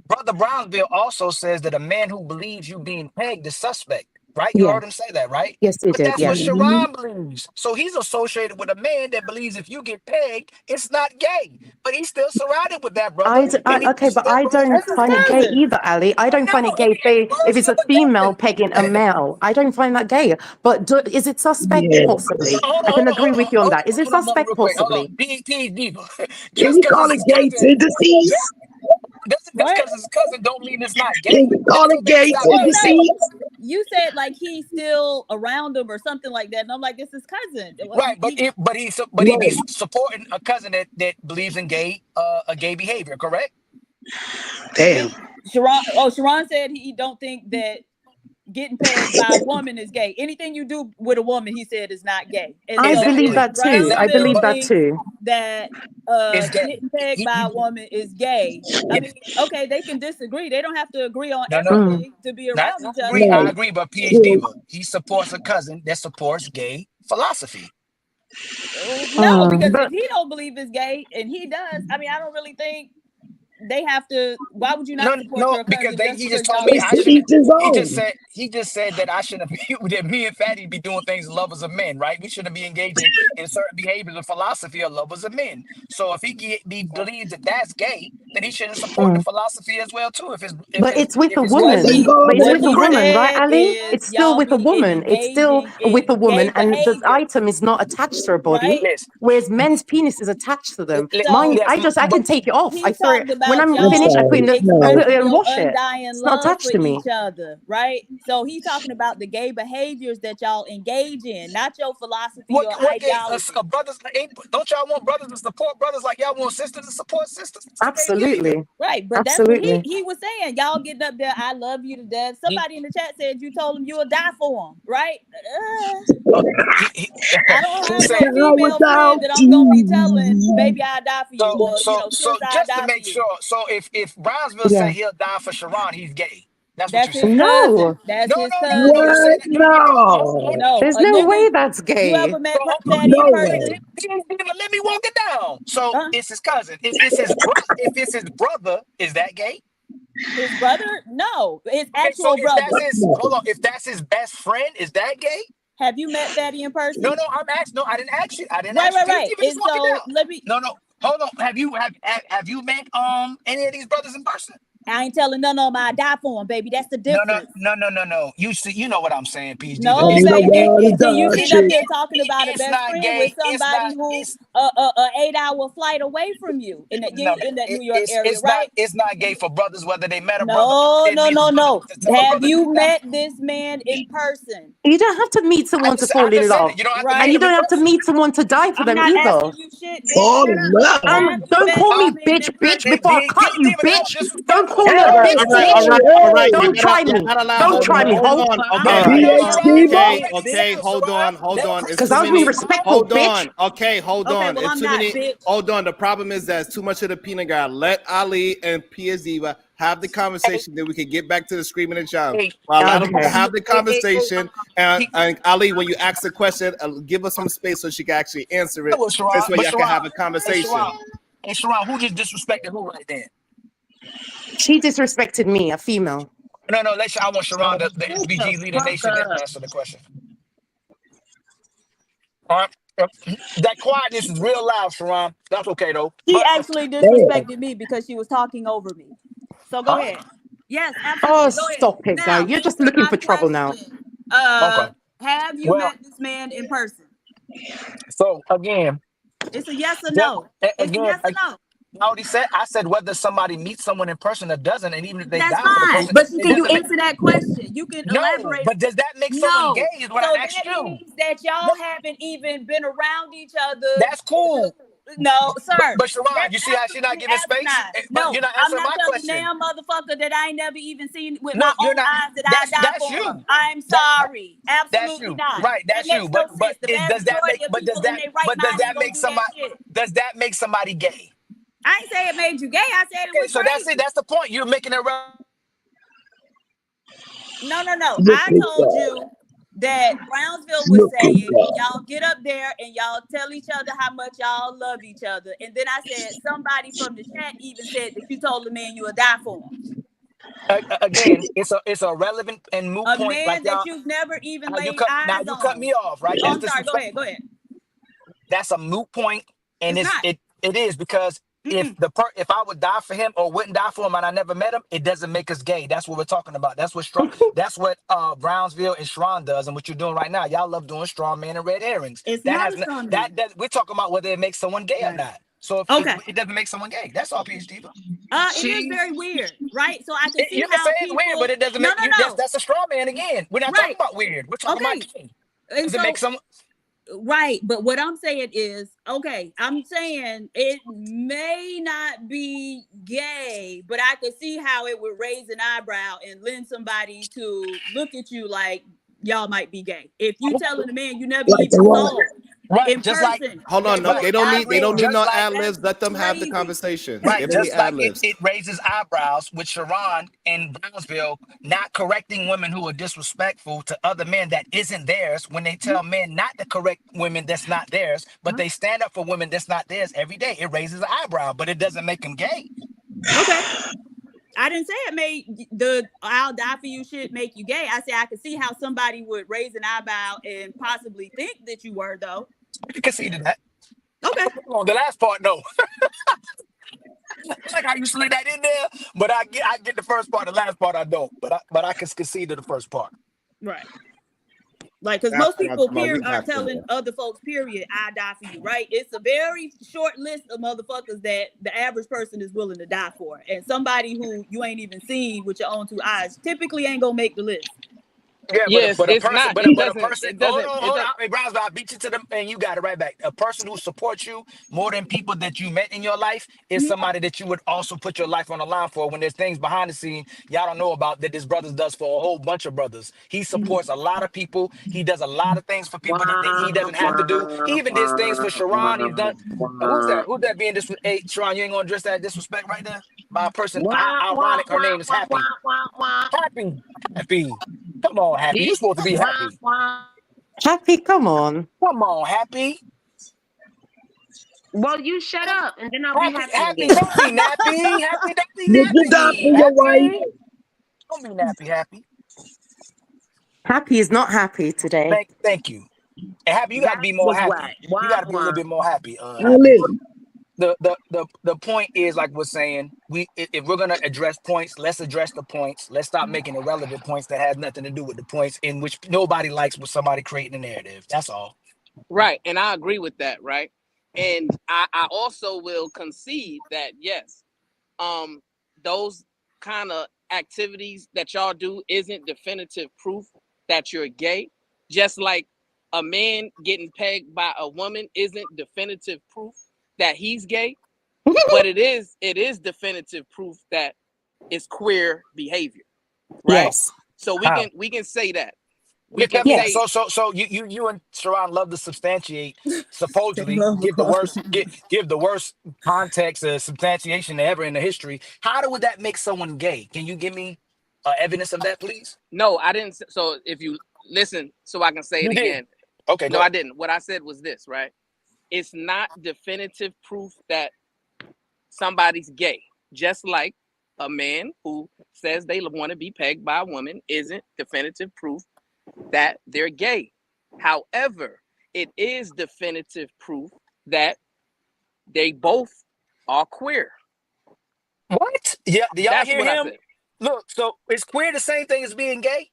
Brother Brownsville also says that a man who believes you being pegged is suspect. right? You Yeah. heard him say that, right? Yes, we But did. that's Yeah. what Sharon believes. So he's associated with a man that believes if you get pegged, it's not gay. But he's still surrounded with that brother. And he Okay, but still I believes don't that's his find it gay cousin. either, Ali. I don't find it gay if it's a female pegging a male. I don't find that gay. But is it suspect? Possibly. I can agree with you on that. Is it Mother, suspect? real quick. Hold on. Possibly. P Diva. Can Just we because call it's it his gay cousin, tendencies? just because it's his cousin don't mean it's not Can gay. we call That it don't mean it's gay not Well, gay. no, tendencies? you said like he's still around him or something like that, and I'm like, this is cousin. Well, Right, but he, he be supporting a cousin that believes in a gay behavior, correct? Damn. Sharon said he don't think that getting pegged by a woman is gay. Anything you do with a woman, he said, is not gay. And I so believe if that too. I Exactly. believe But that thinks too. that it's gay. getting pegged by a woman is gay, I mean, okay, they can disagree. They don't have to agree on No. everything to be I around each other. I agree, but PhD Diva, he supports a cousin that supports gay philosophy. No, because But if he don't believe it's gay and he does, I mean, I don't really think they have to. Why would you not support No, your because cousin he because just told y'all me get I To shouldn't. each his own. He just said that I shouldn't be that me and Fatty be doing things as lovers of men, right? We shouldn't be engaging in certain behaviors and philosophy of lovers of men. So if he believes that that's gay, then he shouldn't support the philosophy as well too. But it's with a What woman. he But it's with a woman, right, said Ali? is It's still y'all with a be woman. It's still engaging with a in woman, gay and the behavior, item is not attached to her body. right? Whereas men's penis is attached to them. Mine, So I can take it off. I he throw it talked when about I'm finished. I y'all put it in I put it expressing and your wash it. undying It's not love attached for to me. each other, right? So he's talking about the gay behaviors that y'all engage in, not your philosophy or What gay ideology. brothers? Don't y'all want brothers to support brothers like y'all want sisters to support sisters? It's the gay behavior. Absolutely. Right, but that's what Absolutely. he was saying. Y'all getting up there, I love you to death. Somebody in the chat said you told him you would die for him, right? I don't He have said. no female friend that I'm gonna be telling, baby, I die for you, or sis, I Just to die for make you. sure, so if Brownsville Yeah. say he'll die for Sharon, he's gay. That's what That's you his saying. cousin. No. That's his No. You cousin. said What? that. No. No, There's a no nigga. way that's You gay. ever met Hold Fatty in No person? way. let me walk it down. So Huh? it's his cousin. If it's his brother, is that gay? His brother? No, his Okay, so actual if that's brother. his if that's his best friend, is that gay? Have you met Fatty in person? No, I'm asking. No, I didn't ask you. I didn't Right, ask you. right, right. Just And walk it so down. let me. No, hold on. Have you met any of these brothers in person? I ain't telling none of them I die for them, baby. That's the difference. No. You know what I'm saying, Peach Diva. No, It's not baby. gay. And then you sitting up here talking about a It's best not friend with gay. It's not. somebody who It's a 8-hour flight away from you in that no. in that New York area, It's not. right? It's not gay for brothers whether they met a brother or No, didn't no, meet a no, brother no. to tell a Have brother you that. met this man in person? You don't have to meet someone to fall I in just said love. it. You don't have to And meet Right. you them in don't have to person. meet someone to die for I'm them not either. asking you shit, bitch. Oh Shut up. no. Have you Don't met call this me man bitch, in bitch, person? before I cut you, Diva, that was bitch. Don't disrespectful. call me a All right, bitch, all right, all bitch. right, all right. Don't try me. Y'all allow Don't try me, hold hoe. on. I'm Okay, not hold telling on. your ass no Okay, bitch, okay, bitch. hold on, hold on. It's Because too I was being many. respectful, Hold bitch. on. Okay, hold Okay, on. well, It's I'm too not, many. bitch. Hold on. The problem is that it's too much of the peanut gallery. Let Ali and Piaziva have the conversation, then we can get back to the screaming and shouting. Well, allow them to Okay. have the conversation. And Ali, when you ask the question, give us some space so she can actually answer it. Well, Sharon, This way, but y'all can Sharon, have a conversation. hey Sharon, who just disrespected who right there? She disrespected me, a female. No, I want Sharon, the Shut the SBG leader fuck nation, to up. answer the question. All right. That quietness is real loud, Sharon. That's okay though. She But actually disrespected me because she was talking over me. So go ahead. Yes, Oh, absolutely. Go ahead. stop it, guy. Now You're just answer looking my for trouble now. question. okay. Have you Well, met this man in person? so again, It's a yes or no. It's a yes or no. I already said. I said whether somebody meets someone in person or doesn't, and even if they That's die for the fine. person, But it can you doesn't make. answer that question? You can No, elaborate. but does that make someone gay? No. Is what So I asked that you. means that y'all haven't even been around each other. That's cool. No, sir. But Sharon, That's you see how she's not absolutely giving space? asinine. But No, you're not I'm answering not my telling question. damn motherfucker that I ain't never even seen with No, my you're own not. eyes that I die That's for him. you. I'm That sorry. that's Absolutely you. not. Right, That that's you. makes no sense. The vast Does that make majority of people in their right mind ain't gonna do that shit. does that make somebody gay? I ain't say it made you gay. I said it Okay, was so that's it. crazy. That's the point. You're making it. No. Look I at told that. you that Brownsville was Look at saying that. y'all get up there and y'all tell each other how much y'all love each other. And then I said somebody from the chat even said that you told the man you would die for him. Again, it's a relevant and moot A point. Like man y'all, that you've never even now you laid now eyes you cut on. me off, right? Oh, That's I'm sorry. Go ahead. disrespectful. Go ahead. That's a moot point, and It's not. it is because if if I would die for him or wouldn't die for him and I never met him, it doesn't make us gay. That's what we're talking about. That's what Brownsville and Sharon does, and what you're doing right now. Y'all love doing straw man and red herrings. It's That not has a straw man. that we're talking about whether it makes someone gay or Right. not. So if Okay. it doesn't make someone gay, that's all, PhD. It is very weird, right? So I can see You can say how it's weird, people. but it doesn't No, make you. no, no. That's a straw man again. We're not talking Right. about weird. We're talking Okay. about gay. And Does it so, make some? right, but what I'm saying is, okay, I'm saying it may not be gay, but I could see how it would raise an eyebrow and lend somebody to look at you like y'all might be gay. If you telling a man you never Like even the saw water. Right, in just like person. Hold on, no, that they you're don't need average, no just like ad libs. Let them have the crazy. conversation. right, They don't need just like ad libs. it raises eyebrows with Sharon in Brownsville not correcting women who are disrespectful to other men that isn't theirs when they tell men not to correct women that's not theirs, but they stand up for women that's not theirs every day. It raises an eyebrow, but it doesn't make them gay. Okay. I didn't say it made the "I'll die for you" shit make you gay. I said I could see how somebody would raise an eyebrow and possibly think that you were, though. You can see that. Okay. The last part, no. I like how you slid that in there, but I get the first part. The last part, I don't. But I can concede to the first part. Right. Like, because That's most what I'm people talking about. We are got to. telling other folks, period, "I die for you," right? It's a very short list of motherfuckers that the average person is willing to die for. And somebody who you ain't even seen with your own two eyes typically ain't gonna make the list. Yeah, Yes, but a it's person, not. It but a doesn't. person. It Hold doesn't. on. Hey, Brownsville, I beat you to them, and you got it right back. A person who supports you more than people that you met in your life is somebody that you would also put your life on the line for. When there's things behind the scene y'all don't know about that this brother does for a whole bunch of brothers. He supports a lot of people. He does a lot of things for people that he doesn't have to do. He even did things for Sharon. He's done. Who's that? Who's that being disrespect? Hey, Sharon, you ain't gonna address that disrespect right there by a person. Ironic. Her name is Happy. Happy. Come on, Happy. You're supposed to be happy. Happy, come on. Come on, Happy. Well, you shut up, and then I'll be happy Happy, again. don't be nappy. Happy, don't be Nigga die nappy. for your wife. Happy. Don't be nappy, Happy. Happy is not happy today. Thank you. And Happy, you got to That be more was whack. happy. You got to be a little Wah. bit more happy, I Happy. live. The point is, like we're saying, if we're gonna address points, let's address the points. Let's stop making irrelevant points that has nothing to do with the points in which nobody likes with somebody creating a narrative. That's all. Right, and I agree with that, right? And I also will concede that yes, those kind of activities that y'all do isn't definitive proof that you're gay. Just like a man getting pegged by a woman isn't definitive proof that he's gay, but it is definitive proof that it's queer behavior, right? Yes. So we can say that. We Yeah, can Kevin, say so you and Sharon love to substantiate, supposedly love give the across the worst give the worst context or substantiation ever in the history. How would that make someone gay? Can you give me evidence of that, please? no, I didn't. So if you listen, so I can say You it did. again. Okay, No, go I ahead. didn't. What I said was this, right? It's not definitive proof that somebody's gay. Just like a man who says they want to be pegged by a woman isn't definitive proof that they're gay. However, it is definitive proof that they both are queer. What? Yeah, do y'all That's hear what I him? said. Look, so is queer the same thing as being gay?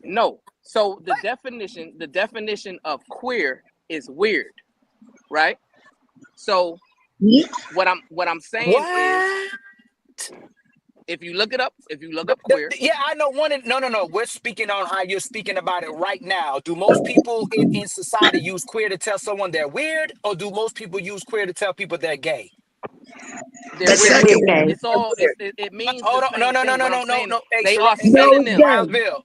No. So the definition of queer is weird, right? So what I'm saying is, if you look up queer. Yeah, I know one. No. We're speaking on how you're speaking about it right now. Do most people in society use queer to tell someone they're weird, or do most people use queer to tell people they're gay? They're We're weird. gay. It means Hold the on, same thing. What I'm saying, no. Hey, they Sharon, are hey, synonyms. Brownsville.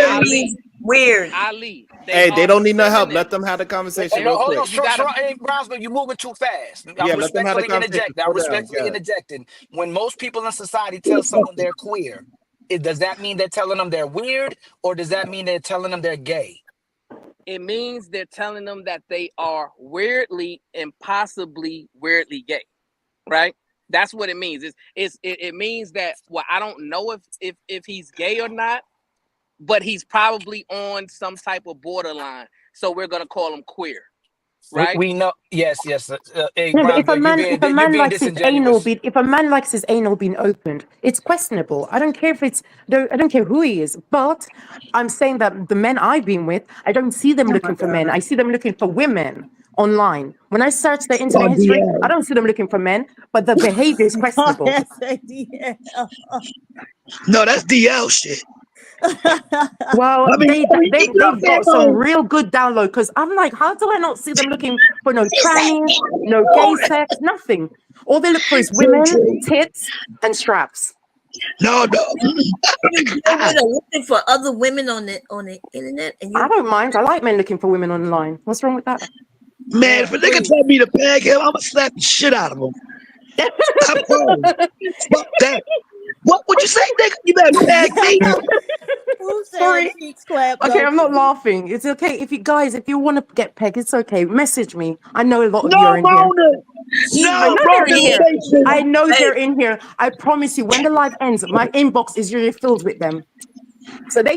Ali, weird. Ali. Hey, they are don't need no help. Let synonyms. them have the conversation They're, real Hold quick. on, you gotta. Hey, Brownsville, you're moving too fast. I'm Yeah, let them have the respectfully conversation. interjecting. Slow down. Yeah. When most people in society tell someone they're queer, does that mean they're telling them they're weird, or does that mean they're telling them they're gay? It means they're telling them that they are weirdly and possibly weirdly gay, right? That's what it means. It means that, well, I don't know if he's gay or not, but he's probably on some type of borderline. So we're gonna call him queer, right? We know. Yes. Hey, No, but if a Brownsville, man you're being likes his anal disingenuous. being if a man likes his anal being opened, it's questionable. I don't care if it's I don't care who he is, but I'm saying that the men I've been with, I don't see them looking for men. I see them looking for women online. When I search their internet history, I don't see them looking for men, but the behavior is questionable. No, that's DL shit. Well, I mean, they've got some real good download because I'm like, how do I not see them looking for no trannies, no gay sex, nothing? All they look for is women, tits, and straps. No. Women are looking for other women on the internet, and I don't mind. I like men looking for women online. What's wrong with that? Man, if a nigga tell me to bag him, I'ma slap the shit out of him. I'm sorry. Fuck that. What would you say, nigga? You better bag me. Who said Sorry. cheeks clap? Okay, I'm not laughing. It's okay if you want to get pegged. It's okay. Message me. I know a lot of you are in here. I know they're in here. I know they're in here. I promise you, when the live ends, my inbox is usually filled with them. So they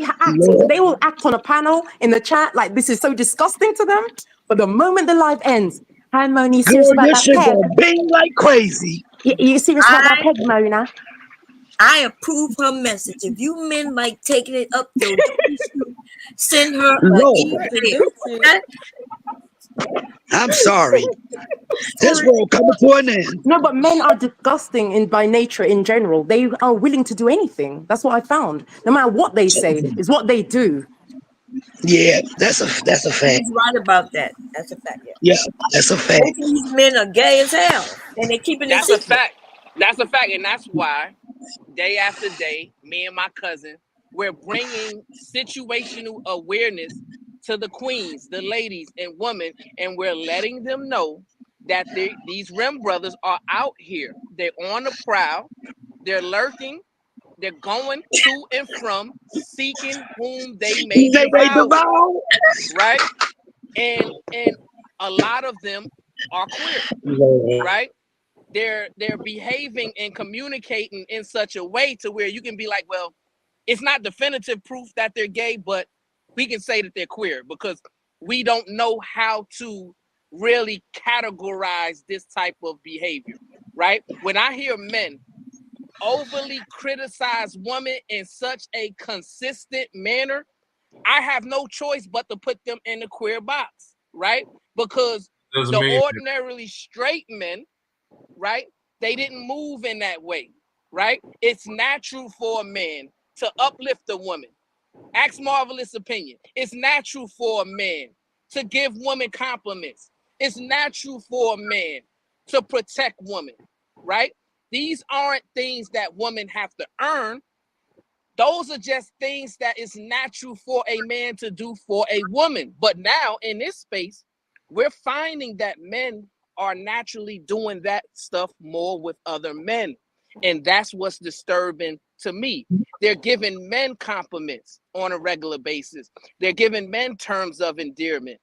will act on a panel in the chat like this is so disgusting to them. But the moment the live ends, hi Moni, serious about that shit peg? gonna bang like crazy. You serious about that peg, Mona? I approve her message. If you men like taking it up, though, send her an email. Okay? I'm sorry. This world coming to an end. No, but men are disgusting by nature in general. They are willing to do anything. That's what I found. No matter what they say, is what they do. Yeah, that's a fact. He's right about that. That's a fact. Yeah, that's a fact. Most of these men are gay as hell, and they're keeping it secret. That's a fact, and that's why day after day, me and my cousin, we're bringing situational awareness to the queens, the ladies and women, and we're letting them know that these Rim brothers are out here. They're on the prowl. They're lurking. They're going to and from, seeking whom they may devour. Right? And a lot of them are queer. Right? They're behaving and communicating in such a way to where you can be like, well, it's not definitive proof that they're gay, but we can say that they're queer because we don't know how to really categorize this type of behavior, right? When I hear men overly criticize women in such a consistent manner, I have no choice but to put them in the queer box, right? Because the ordinarily straight men, right, they didn't move in that way, right? It's natural for a man to uplift a woman. Ask Marvelous Opinion. It's natural for a man to give women compliments. It's natural for a man to protect women, right? These aren't things that women have to earn. Those are just things that is natural for a man to do for a woman. But now in this space, we're finding that men are naturally doing that stuff more with other men. And that's what's disturbing to me. They're giving men compliments on a regular basis. They're giving men terms of endearment.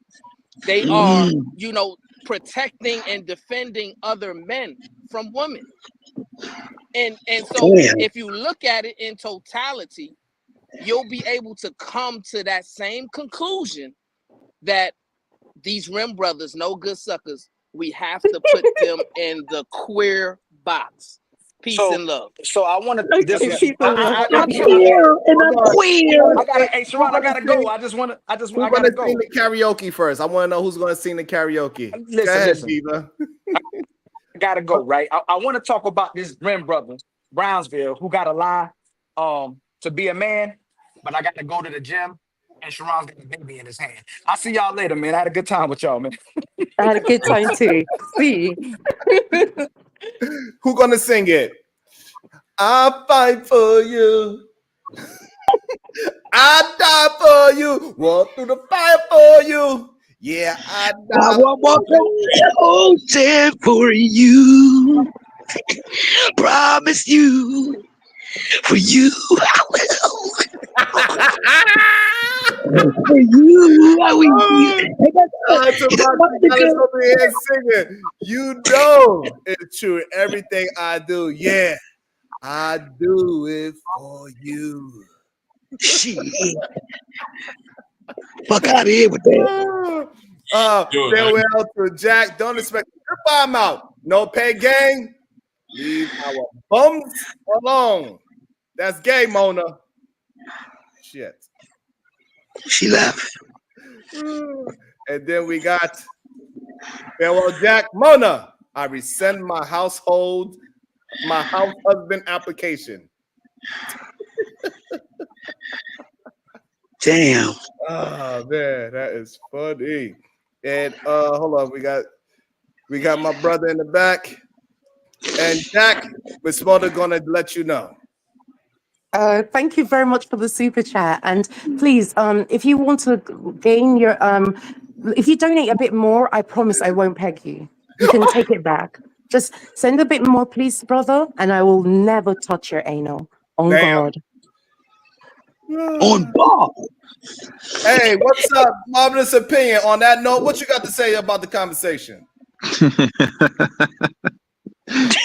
They are, protecting and defending other men from women. And so if you look at it in totality, you'll be able to come to that same conclusion that these Rim brothers, no good suckers, we have to put them in the queer box. Peace and love. So I want to. I'm queer. Hey, Sharon, I gotta go. I gotta go. Sing the karaoke first. I want to know who's going to sing the karaoke. Listen. Diva. I gotta go. Right. I want to talk about this Rim brother, Brownsville, who got a lie to be a man, but I got to go to the gym. And Sharon's got a baby in his hand. I'll see y'all later, man. I had a good time with y'all, man. I had a good time too. See. Who gonna sing it? I fight for you. I die for you. Walk through the fire for you. Yeah, I die. I walk the ocean for you. Promise you, for you I will. over here singing. You know it's true. Everything I do, yeah, I do it for you. Shit. Fuck out of here with that. Farewell to Jack. Don't expect to buy him out. No pay gang. Leave our bums alone. That's gay, Mona. Shit. She left. And then we got farewell, Jack. Mona, I rescind my house husband application. Damn. Oh man, that is funny. And hold on, we got my brother in the back. And Jack, Miss Mona gonna let you know. Thank you very much for the super chat. And please, if you want to gain your, if you donate a bit more, I promise I won't peg you. You can take it back. Just send a bit more, please, brother, and I will never touch your anal. On God. On God. Hey, what's up? Marvelous opinion. On that note, what you got to say about the conversation?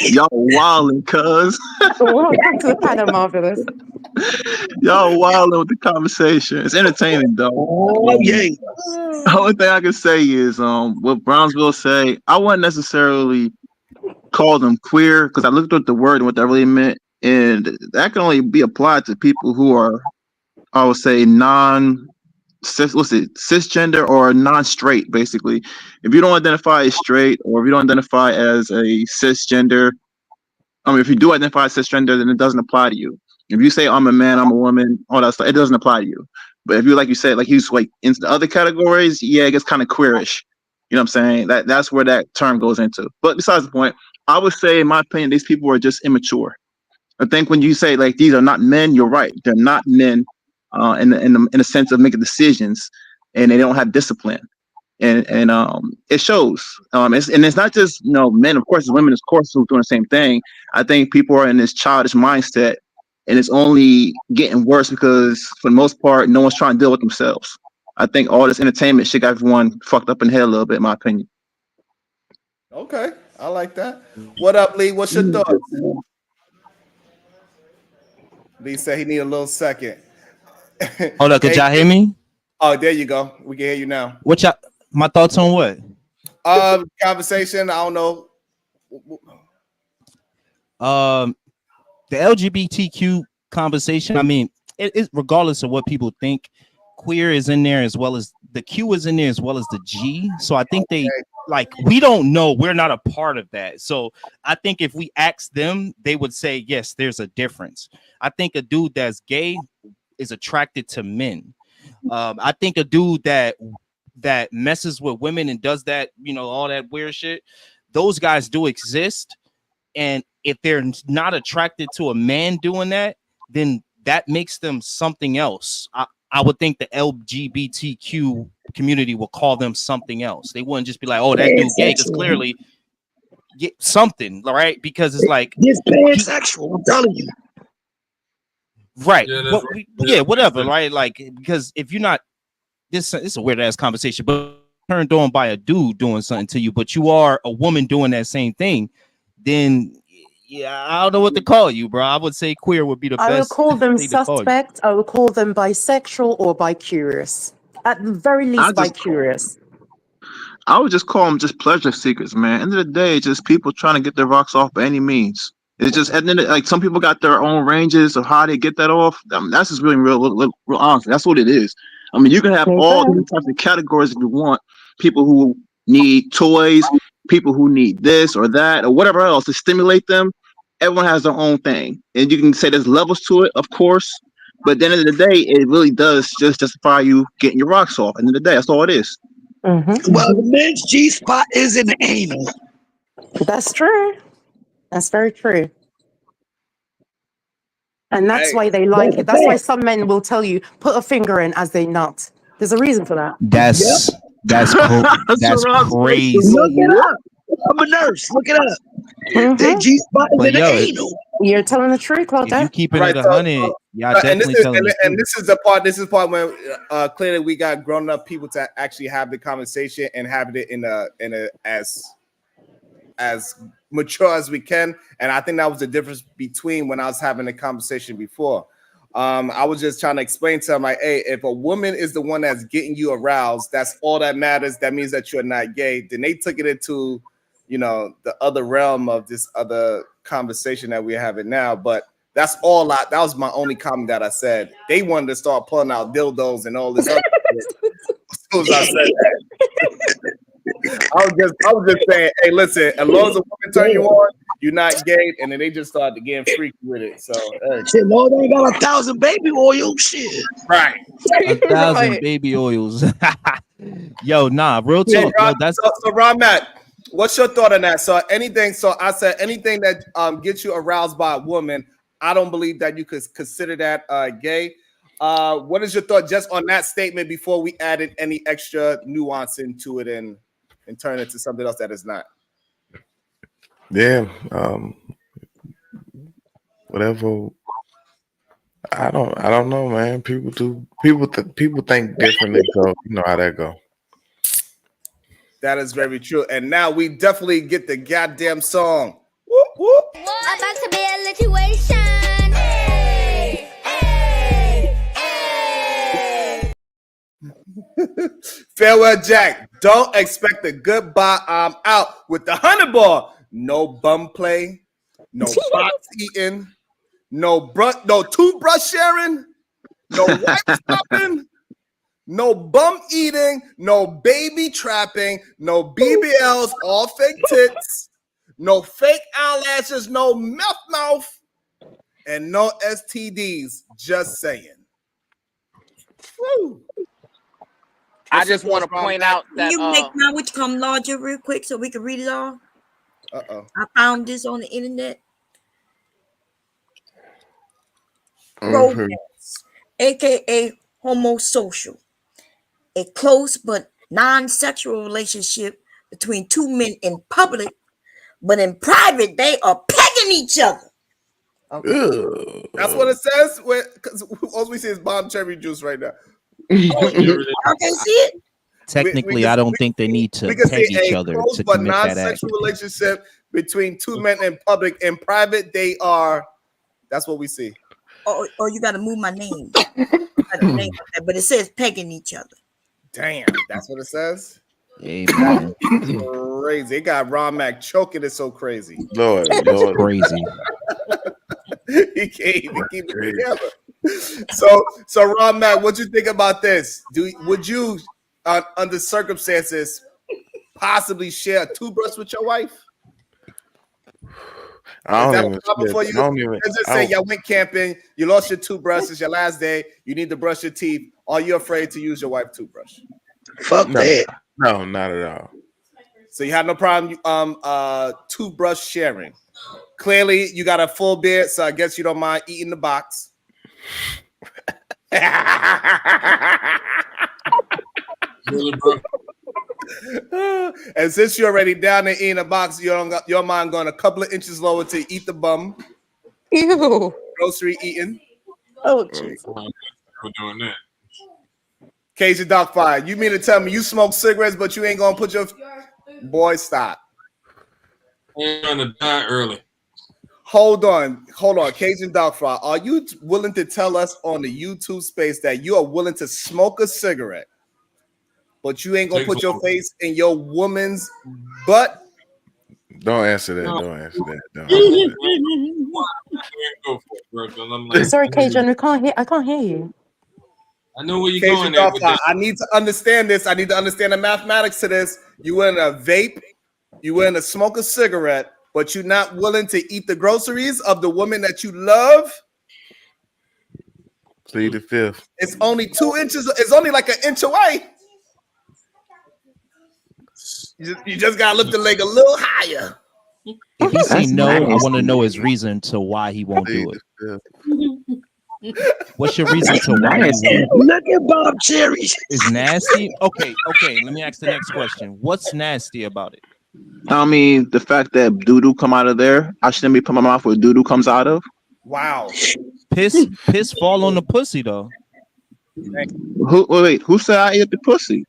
Y'all wildin', cuz. Welcome to the panel, Marvelous. Y'all wildin' with the conversation. It's entertaining, though. Oh, yeah. The only thing I can say is, what Brownsville say, I wouldn't necessarily call them queer because I looked at the word and what that really meant, and that can only be applied to people who are, I would say, cisgender or non-straight, basically. If you don't identify as straight or if you don't identify as a cisgender, if you do identify as cisgender, then it doesn't apply to you. If you say I'm a man, I'm a woman, all that stuff, it doesn't apply to you. But if you, like you said, like he's like into the other categories, yeah, it gets kind of queerish. You know what I'm saying? That's where that term goes into. But besides the point, I would say, in my opinion, these people are just immature. I think when you say like these are not men, you're right. They're not men in the sense of making decisions, and they don't have discipline, and it shows. It's not just men. Of course, it's women, of course, who are doing the same thing. I think people are in this childish mindset, and it's only getting worse because for the most part, no one's trying to deal with themselves. I think all this entertainment shit got everyone fucked up in the head a little bit, in my opinion. Okay, I like that. What up, Lee? What's your thoughts? Lee said he need a little second. Hold up, could y'all hear me? Oh, there you go. We can hear you now. What y'all? My thoughts on what? Conversation. I don't know. The LGBTQ conversation. I mean, it regardless of what people think, queer is in there as well as the Q is in there as well as the G. So I think we don't know. We're not a part of that. So I think if we ask them, they would say, yes, there's a difference. I think a dude that's gay is attracted to men. I think a dude that messes with women and does that, all that weird shit, those guys do exist. And if they're not attracted to a man doing that, then that makes them something else. I would think the LGBTQ community will call them something else. They wouldn't just be like, oh, that dude gay, because clearly get something, right? Because it's like this pansexual, I'm telling you. Right. Yeah, whatever, right? Like, because if you're not, this is a weird ass conversation, but turned on by a dude doing something to you, but you are a woman doing that same thing, then yeah, I don't know what to call you, bro. I would say queer would be the best. I would call them suspect. I would call them bisexual or bi-curious. At the very least, bi-curious. I would just call them just pleasure seekers, man. End of the day, it's just people trying to get their rocks off by any means. It's just like some people got their own ranges of how they get that off. That's just really real honestly. That's what it is. I mean, you can have all different types of categories if you want. People who need toys, people who need this or that or whatever else to stimulate them. Everyone has their own thing, and you can say there's levels to it, of course. But at the end of the day, it really does just justify you getting your rocks off. At the end of the day, that's all it is. Mm-hmm. Well, the men's G spot is in the anal. That's true. That's very true. And that's why they like it. That's why some men will tell you, put a finger in as they nut. There's a reason for that. That's crazy. Look it up. I'm a nurse. Look it up. That G spot is in the anal. You're telling the truth, Claudette. If you keeping it 100, Y'all And definitely telling the truth. this is the part. This is the part where clearly we got grown up people to actually have the conversation and have it in a as mature as we can. And I think that was the difference between when I was having the conversation before. I was just trying to explain to him, like, hey, if a woman is the one that's getting you aroused, that's all that matters. That means that you're not gay. Then they took it into, the other realm of this other conversation that we're having now. But that's all that was my only comment that I said. They wanted to start pulling out dildos and all this other shit. As soon as I said that. I was just saying, hey, listen, as long as a woman turn you on, you're not gay, and then they just started getting freaky with it. So shit, Lord, they got 1,000 baby oil, shit. Right. 1,000 baby oils. Yo, nah, real talk. Hey, Ron, yo, that's so Ron Matt, what's your thought on that? So I said anything that gets you aroused by a woman, I don't believe that you could consider that gay. What is your thought just on that statement before we added any extra nuance into it and turn it to something else that is not? Yeah, whatever. I don't know, man. People think differently, so you know how that go. That is very true. And now we definitely get the goddamn song. Whoop, whoop. About to be a situation. Hey, hey, hey. Farewell, Jack. Don't expect a goodbye. I'm out with the 100 ball. No bum play, no box eating, no toothbrush sharing, no wife stopping, no bum eating, no baby trapping, no BBLs, all fake tits, no fake eyelashes, no mouth, and no STDs. Just saying. Woo. I just want to point out that you make my which come larger real quick so we can read it all. I found this on the internet. Romance, aka homosocial, a close but non-sexual relationship between two men in public, but in private they are pegging each other. Okay. That's what it says. Because all we see is bomb cherry juice right now. Okay, see it. Technically, I don't think they need to peg each other to but commit that act. non-sexual relationship between two men in public. In private, they are. That's what we see. Oh, you got to move my name. But it says pegging each other. Damn, that's what it says. Amen. Crazy. They got Ron Mac choking it so crazy. Lord. Crazy. He can't even keep it together. So Ron Mac, what you think about this? Would you, under circumstances, possibly share a toothbrush with your wife? Let's just say y'all went camping, you lost your toothbrush, it's your last day, you need to brush your teeth. Are you afraid to use your wife's toothbrush? Fuck that. No, not at all. So you have no problem toothbrush sharing. Clearly, you got a full beard, so I guess you don't mind eating the box. And since you're already down there eating a box, your mind going a couple of inches lower to eat the bum. Ew. Grocery eating. Oh, Jesus. We're doing that. Cajun Dog Fire, you mean to tell me you smoke cigarettes, but you ain't gonna put your boy stop? I'm trying to die early. Hold on, Cajun Dog Fire. Are you willing to tell us on the YouTube space that you are willing to smoke a cigarette, but you ain't gonna put your face in your woman's butt? Don't answer that. Don't answer that. Sorry, Cajun, I can't hear you. I know where you're Cajun going there. Dog Fire, I need to understand this. I need to understand the mathematics to this. You in a vape, you in to smoke a cigarette, but you're not willing to eat the groceries of the woman that you love. Plead the fifth. It's only 2 inches. It's only like an inch away. You just gotta lift the leg a little higher. If he say no, I want to know his reason to why he won't do it. What's your reason to why you won't? Look at Bob Cherry. Is nasty? Okay. Let me ask the next question. What's nasty about it? I mean, the fact that doo-doo come out of there, I shouldn't be putting my mouth where doo-doo comes out of. Wow. Piss fall on the pussy though. Who said I ate the pussy?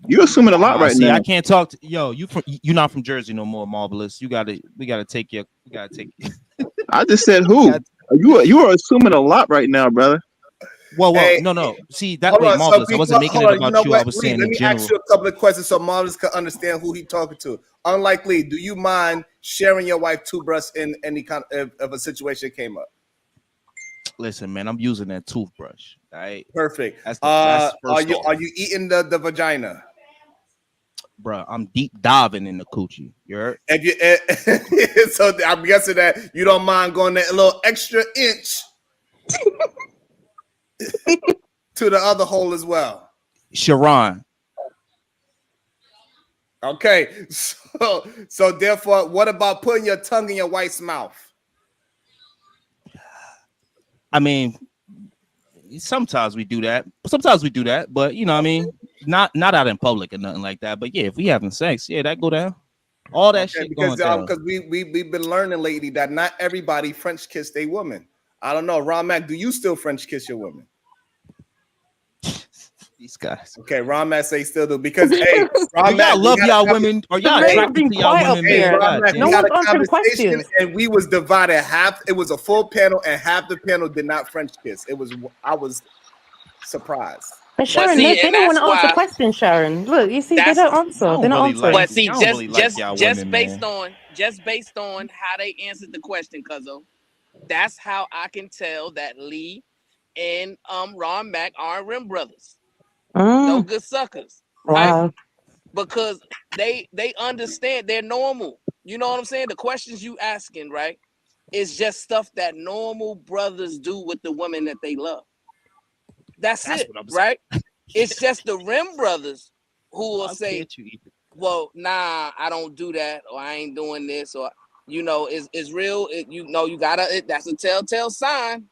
You're assuming a lot right See, now. I can't talk to you not from Jersey no more, Marvelous. We gotta take you. I just said who? You are assuming a lot right now, brother. Well, Hey, no. See that hold way, on. So Marvelous. I wasn't making it you about know you. I what? was Lee, saying let in me general. ask you a couple of questions so Marvelous can understand who he talking to. Unlike Lee, do you mind sharing your wife toothbrush in any kind of a situation came up? Listen, man, I'm using that toothbrush. All right. Perfect. That's Are first you off. eating the vagina? Bruh, I'm deep diving in the coochie. You heard? If you, so I'm guessing that you don't mind going that little extra inch to the other hole as well. Sharon. Okay, so therefore, what about putting your tongue in your wife's mouth? I mean, sometimes we do that. Sometimes we do that, but you know what I mean? Not out in public or nothing like that. But yeah, if we having sex, yeah, that go down. All that shit because going down. we've been learning lately that not everybody French kiss a woman. I don't know, Ron Mac, do you still French kiss your woman? These guys. Okay, Ron Mac say still do because hey, Ron Mac, y'all love y'all women or y'all attracted to y'all women, man. Ron Mac, No we had one's a answering conversation questions. and we was divided half. It was a full panel and half the panel did not French kiss. I was surprised. And Sharon, see, they and don't want that's to answer why questions, Sharon. Look, you see, they don't answer. They're not answering. But see, really like y'all just women, based man. on how they answered the question, Cuzzo, that's how I can tell that Lee and Ron Mac are rim brothers. No good suckers. Wow. Right? Because they understand, they're normal. You know what I'm saying? The questions you asking, right, is just stuff that normal brothers do with the women that they love. That's it, right? It's just the rim brothers who will say, well, nah, I don't do that, or I ain't doing this, or you know, it's real. You gotta. That's a telltale sign.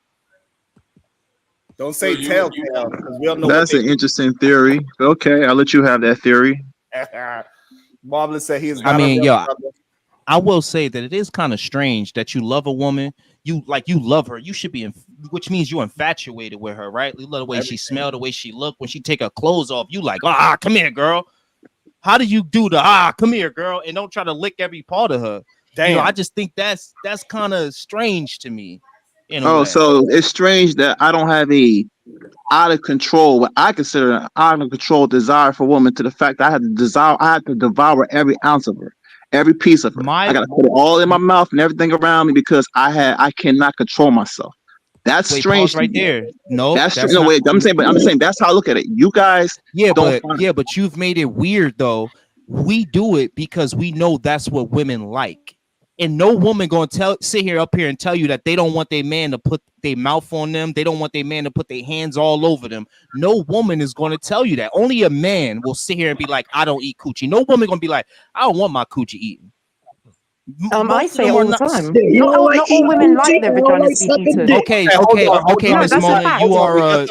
Don't say telltale because we don't know That's what an interesting theory. Okay, I'll let you have that theory. Marvelous said he is I not mean, a yo, real brother. I will say that it is kind of strange that you love a woman, you love her, you should be, which means you're infatuated with her, right? You love the way she smell, the way she look. When she take her clothes off, you like, come here, girl. How do you do the come here, girl, and don't try to lick every part of her? Damn. You know, I just think that's kind of strange to me. In a way. So it's strange that I don't have a out of control, what I consider an out of control desire for woman, to the fact that I had to devour every ounce of her, every piece of her. I gotta put it all in my mouth and everything around me because I cannot control myself. That's strange right there. No, that's no way. I'm saying that's how I look at it. You guys, but you've made it weird though. We do it because we know that's what women like. And no woman gonna sit here up here and tell you that they don't want their man to put their mouth on them. They don't want their man to put their hands all over them. No woman is gonna tell you that. Only a man will sit here and be like, I don't eat coochie. No woman gonna be like, I don't want my coochie eaten. I say it all the time. Not all women like their vaginas be eaten. Okay, Miss Mona,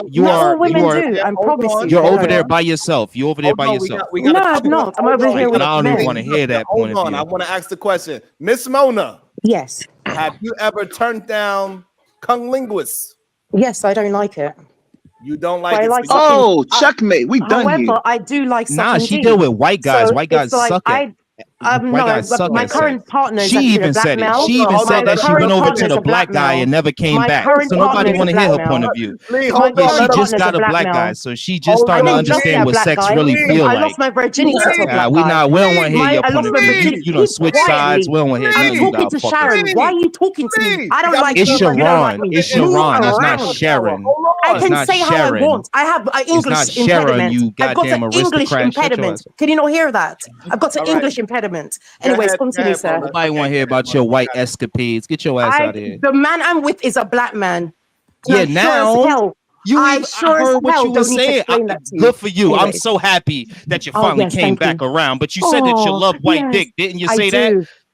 you are. I promise you. You're over there by yourself. You're over there by yourself. No, I'm not. I'm over here with I don't even men. want to hear that point of view. I want to ask the question, Miss Mona. Yes. Have you ever turned down cunnilingus? Yes, I don't like it. You don't like it? Checkmate. We done here. However, I do like sucking. Nah, she deal with white guys. So White guys it's like suck it. my current partner is she even said it. She even said that she went over to the black guy and never came back. So nobody want to hear her point of view. She just got a black guy, so she just starting to understand what sex really feel like. I lost my virginity to a black we guy. don't want to hear your point of view. You don't switch sides. We don't want to hear I'm talking to Sharon. Why are you talking to me? I don't like you. It's Sharon. It's Sharon. It's not Sharon. I can say how I want. I have an English impediment. I've got an English impediment. Can you not hear that? I've got an English impediment. Anyways, continue, sir. Nobody want to hear about your white escapades. Get your ass out of here. The man I'm with is a black man. Yeah, now you I heard what you were saying. Good for you. I'm so happy that you finally came back around. But you said that you love white dick, didn't you say that?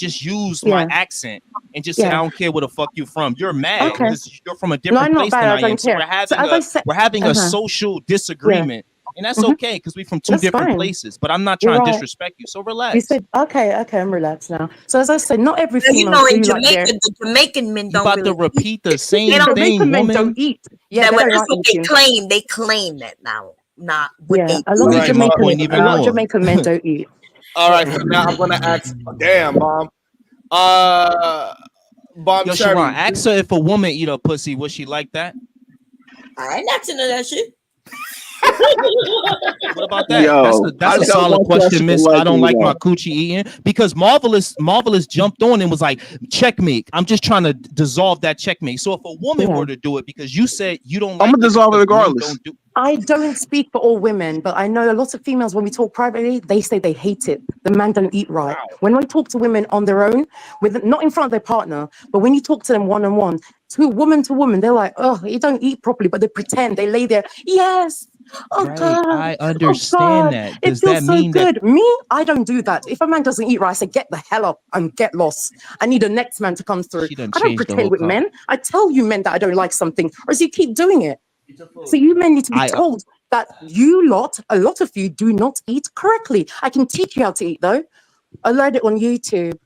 just used my accent and just said, I don't care where the fuck you from. You're mad Okay. because you're from a No, different I'm not place bad. than I I am. don't So care. we're having a social disagreement. And that's okay because we're from two That's different fine. places. But I'm not You're trying to right. disrespect you. So relax. You said, okay, I'm relaxed now. So as I said, not every You female know, in do like Jamaica, their... the Jamaican men You don't about really to repeat the They same don't. thing, Jamaican men don't woman. eat. Yeah, That, they but don't that's like what they eating. claim. They claim that now, not what Yeah, they a do. lot of Making my point even a lot of more. Jamaican men don't eat. All right, so now I'm gonna ask. Damn, mom. Bomb Yo, Cherry. Sharon, ask her if a woman eat her pussy, would she like that? I ain't asking her that shit. What about that? Yo, That's a solid question, Miss. I don't like my coochie eating, because Marvelous jumped on and was like, checkmate. I'm just trying to dissolve that checkmate. So if a woman were to do it, because you said you don't like, I'm gonna dissolve it regardless. I don't speak for all women, but I know a lot of females, when we talk privately, they say they hate it. The man don't eat right. Wow. When we talk to women on their own, with not in front of their partner, but when you talk to them one-on-one, to woman, they're like, oh, you don't eat properly, but they pretend. They lay there, yes. Oh, right. God. I understand that. It feels so good. Me, I don't do that. If a man doesn't eat right, I say, get the hell up and get lost. I need the next man to come through. I don't pretend with men. I tell you men that I don't like something, or else you keep doing it. So you men need to be told that a lot of you do not eat correctly. I can teach you how to eat, though. I learned it on YouTube.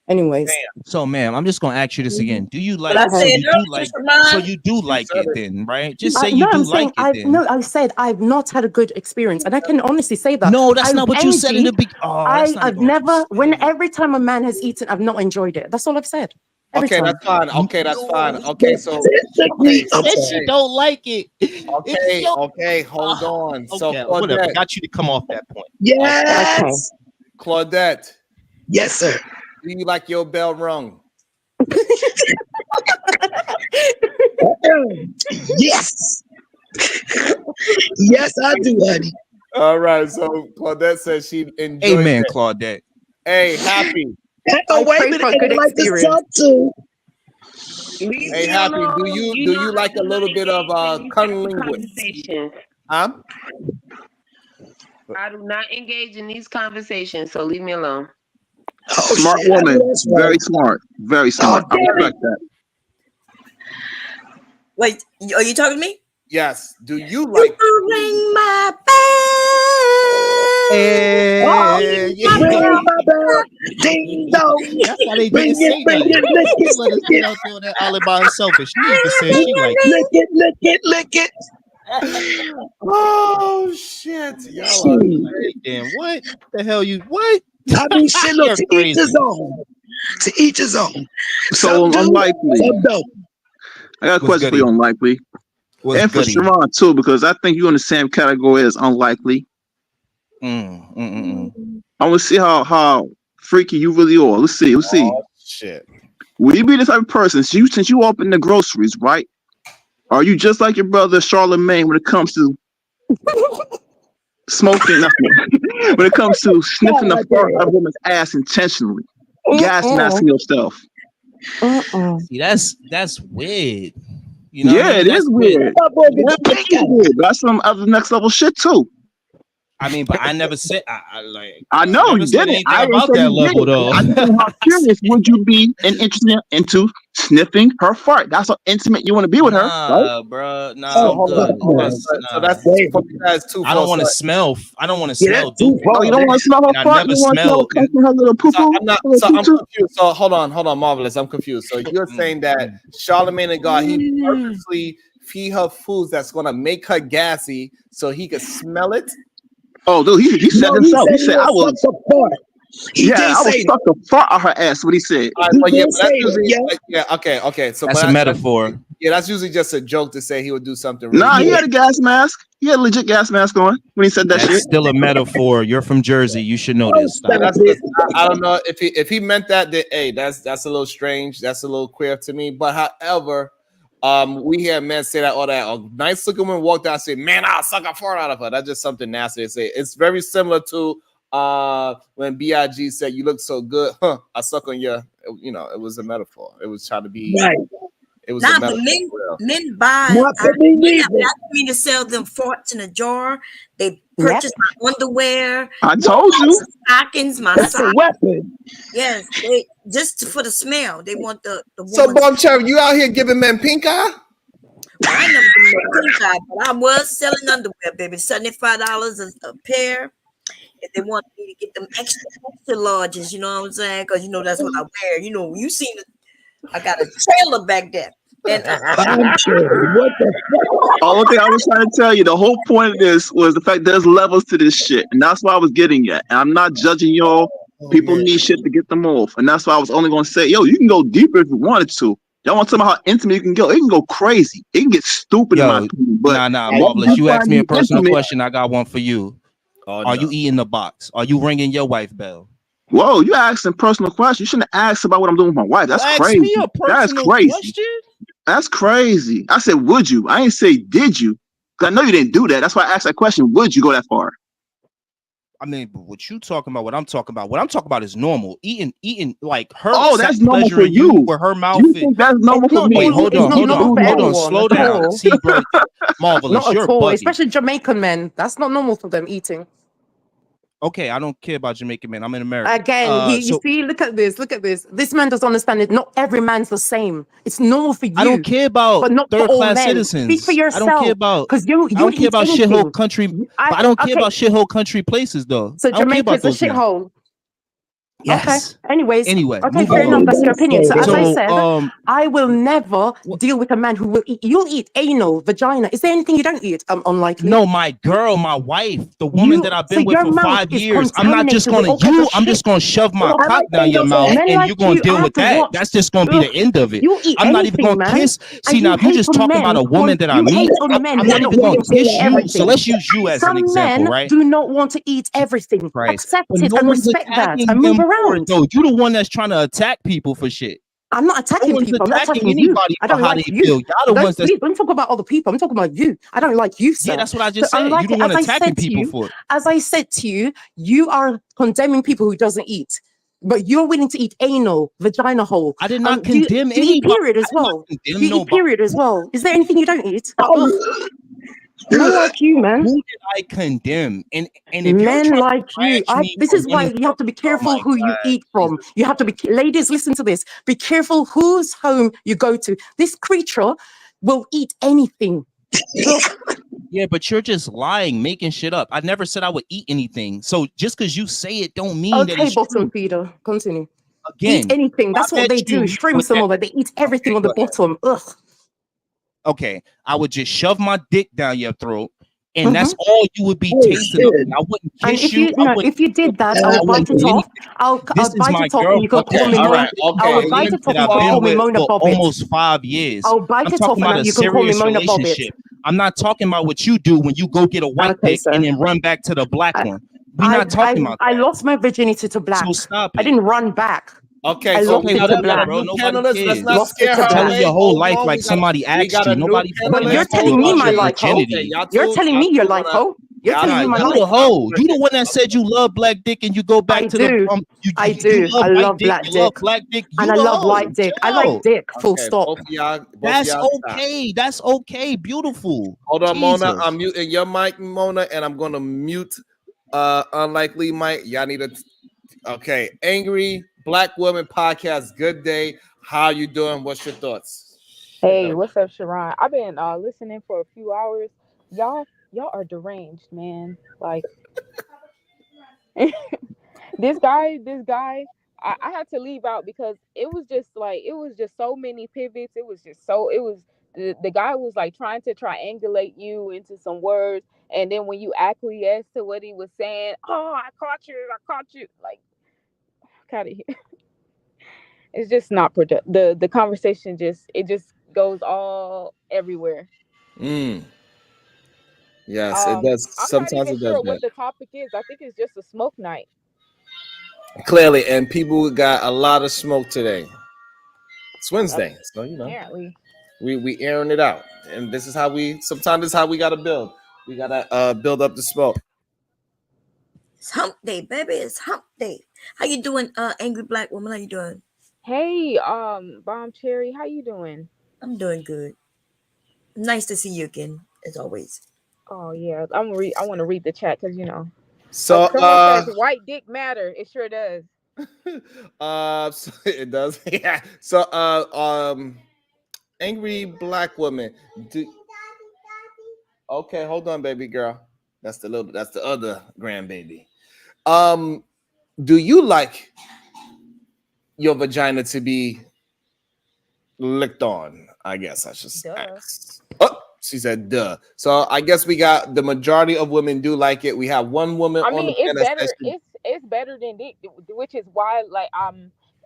Anyways. So, ma'am, I'm just going to ask you this again. Do you like, so you do like it then, right? Just say you do like it then. No, I said I've not had a good experience. And I can honestly say that. No, that's not what you said in the beginning. I've never, every time a man has eaten, I've not enjoyed it. That's all I've said. Okay, that's fine. Okay, that's fine. Okay, so she don't like it. Okay, hold on. So whatever, I got you to come off that point. Yes. Okay. Claudette. Yes, sir. Do you like your bell rung? Yes. Yes, I do, honey. All right. So Claudette says she enjoyed Amen, it. Claudette. Hey, happy. Oh, wait a minute. I like to talk to. Hey, happy. Do you like a little bit of cunnilingus? Huh? I do not engage in these conversations, so leave me alone. Oh, smart woman. Very smart. Very smart. I respect that. Wait, are you talking to me? Yes. Do you like ring my bell? Ring my bell. Ding dong. That's why they didn't say that. Let us get out there on that all by herself. And she even said she like lick it. Oh shit! Y'all damn, what the hell you what? I mean, shit, look, to each his own. To each his own. So unlikely. I got a question for you, unlikely. And for Sharon too, because I think you're in the same category as unlikely. I want to see how freaky you really are. Let's see. Oh, shit. Will you be the type of person since you open the groceries, right? Are you just like your brother Charlemagne when it comes to smoking? When it comes to sniffing the fart out of a woman's ass intentionally, gas masking yourself? See, that's weird. You know, yeah, it is weird. That's some other next level shit too. I mean, but I never said I know you didn't. I about that level though. I know how curious would you be and interested into sniffing her fart? That's how intimate you want to be with her, right? Bro. Hold on. So that's for you guys too. I don't want to smell. I don't want to smell. Oh, you don't want to smell her fart? You want to smell her little poo poo? I'm confused. So hold on, Marvelous. I'm confused. So you're saying that Charlemagne the God, he purposely feed her foods that's gonna make her gassy so he could smell it? Oh, dude, he said himself. He said, I will. I will suck the fart out her ass. What he said. Okay. So that's a metaphor. Yeah, that's usually just a joke to say he would do something. Nah, he had a gas mask. He had a legit gas mask on when he said that shit. That's still a metaphor. You're from Jersey. You should know this. I don't know if he meant that. Then, hey, that's a little strange. That's a little queer to me. But however. We hear men say that all that. A nice looking woman walked out and said, man, I'll suck a fart out of her. That's just something nasty to say. It's very similar to when B.I.G. said, you look so good. I suck on your, it was a metaphor. It was trying to be right. It was a metaphor. Men buy me to sell them farts in a jar. They purchase my underwear. I told you. Stockings, my That's a weapon. Yes, just for the smell. They want the So, Bomb Cherry, you out here giving men pink eye? Well, I never did pink eye, but I was selling underwear, baby. $75 a pair. If they want me to get them extra larges, you know what I'm saying? Because that's what I wear. You seen it. I got a trailer back there. And I'm sure. What the fuck? Only thing I was trying to tell you, the whole point of this was the fact there's levels to this shit, and that's why I was getting at. And I'm not judging y'all. People need shit to get them off, and that's why I was only going to say, yo, you can go deeper if you wanted to. Y'all want to talk about how intimate you can go? It can go crazy. It can get stupid in my Yo, opinion. But nah, once Marvelous. You asked find me a you personal intimate, question. I got one for you. Oh, Are you eating the box? Are you ringing your wife bell? whoa, you asking personal questions. You shouldn't ask about what I'm doing with my wife. That's You asked crazy. me a That's personal crazy. question? That's crazy. I said, would you? I ain't say, did you? Because I know you didn't do that. That's why I asked that question. Would you go that far? I mean, what you talking about? What I'm talking about is normal. Eating like her. Oh, that's normal for pleasuring you. with her mouth. You think that's normal It's for not me? Wait, normal. hold It's on, not normal for hold on. everyone Slow at down. all. See, bro, Marvelous, Not you're at all. bugging. Especially Jamaican men. That's not normal for them eating. Okay, I don't care about Jamaican men. I'm in America. Again, you see, look at this. Look at this. This man doesn't understand it. Not every man's the same. It's normal for you. I don't care about but not for all third-class men. Speak for citizens. I don't care yourself. about. Because I don't care eat about anything. shithole country. But I don't care about shithole country places, though. So I don't care Jamaica about is a those men. shithole. Yes. Okay. Anyways. Anyway, Okay, moving fair enough. on. That's your opinion. So as I So, said, I will never deal with a man who will eat. You'll eat anal, vagina. Is there anything you don't eat? Unlikely. No, my girl, my wife, the woman that I've been with your for mouth 5 is years. I'm not just contaminated with gonna all kinds of I'm just shit. gonna shove my Ugh. cock down your mouth Men and like you're gonna you, I deal have with to that. watch. That's just gonna be Ugh. the end of it. You'll eat I'm not even anything, gonna man. kiss. See, And now you if you hate just on talking about men a woman that I you meet, hate on men I'm who are not not even gonna wanting to eat kiss you. So everything. let's use you as an Some example, men right? do not want to eat everything. Christ. Accept But it no and one's respect that attacking and move them for it around. though. You're the one that's trying to attack people for shit. I'm not No attacking one's people. I'm not attacking attacking you. anybody I for don't how like they you. feel. Y'all the ones that's Don't talk about other people. I'm talking about you. I don't like you, sir. yeah, that's what I So just said. You the one attacking people for it. as I said to you, you are condemning people who doesn't eat. But you're willing to eat anal, vagina hole. I did not Do you condemn eat anybody. period as well? Do you eat period as well? Is there anything you don't eat? Ugh. Men like you, man. Who did I condemn? And if you're Men trying like to you. trash me This for is why wanting you have to be oh careful my who you God, eat from. Jesus You have to be, ladies, listen to this. Be careful whose home you go to. This creature will eat anything. Yeah, but you're just lying, making shit up. I never said I would eat anything. So just because you say it don't mean that Okay, it's bottom true. feeder. Continue. Again, Eat anything. That's I what met they do. you Shrimps with and that. all that. They eat everything on the Go ahead. bottom. Ugh. Okay, I would just shove my dick down your throat, and that's all you would be tasting of. And I wouldn't And kiss if you if you did that, I I'll wouldn't bite it do off. anything. I'll This is bite my it off, and you can girlfriend. call Okay, me all right, I will okay. bite it off, That and you I've can been call me with Mona for Bobbit. almost 5 years. I'll bite I'm it off, talking about and a you can call me serious Mona Bobbit. relationship. I'm not talking about what you do when you go get a white Okay, dick sir. and then run back to the black one. We're not talking about I that. lost my virginity to black. So stop I it. didn't run back. Okay, I so lost we it got to we got black. a new Nobody panelist. Let's cares. not Lost it scare to her black. Telling away. your whole Hold life on, like somebody we asked got you. a new Nobody But panelist. you're asked you telling Hold me on, about my your life, ho. okay, virginity. You're telling me your two life, ho. You're y'all telling me two my You wanna life. the hoe. You listen. the one that said you love black dick and you go back I to the do. you love I white love dick, black you love dick. black dick. And You I the love hoe. white dick. I like Chill. dick, full Okay, stop. both of y'all That's stop. okay. That's okay. Beautiful. Hold on, Mona. Jesus. I'm muting your mic, Mona, and I'm gonna mute unlikely mic. Y'all need to okay. Angry Black Woman Podcast. Good day. How you doing? What's your thoughts? Hey, what's up, Sharon? I've been listening for a few hours. Y'all are deranged, man. Like this guy, I had to leave out because it was just so many pivots. The guy was like trying to triangulate you into some words, and then when you acquiesce to what he was saying, oh, I caught you. Like, kind of, it's just not productive. The conversation just goes all everywhere. Yes, it does. I'm not Sometimes even it does sure that. what the topic is. I think it's just a smoke night. Clearly, and people got a lot of smoke today. It's Wednesday, so Apparently. we airing it out, and this is how we. Sometimes this is how we gotta build. We gotta build up the smoke. It's hump day, baby. It's hump day. How you doing, angry black woman? How you doing? Hey, Bomb Cherry, how you doing? I'm doing good. Nice to see you again, as always. Oh yeah, I want to read the chat because So someone says white dick matter. It sure does. so it does. Yeah. So angry black woman. Okay, hold on, baby girl. That's the other grandbaby. Do you like your vagina to be licked on? I guess I should ask. Oh, she said duh. So I guess we got the majority of women do like it. We have one woman I on mean, the it's panel better. session. It's better than dick, which is why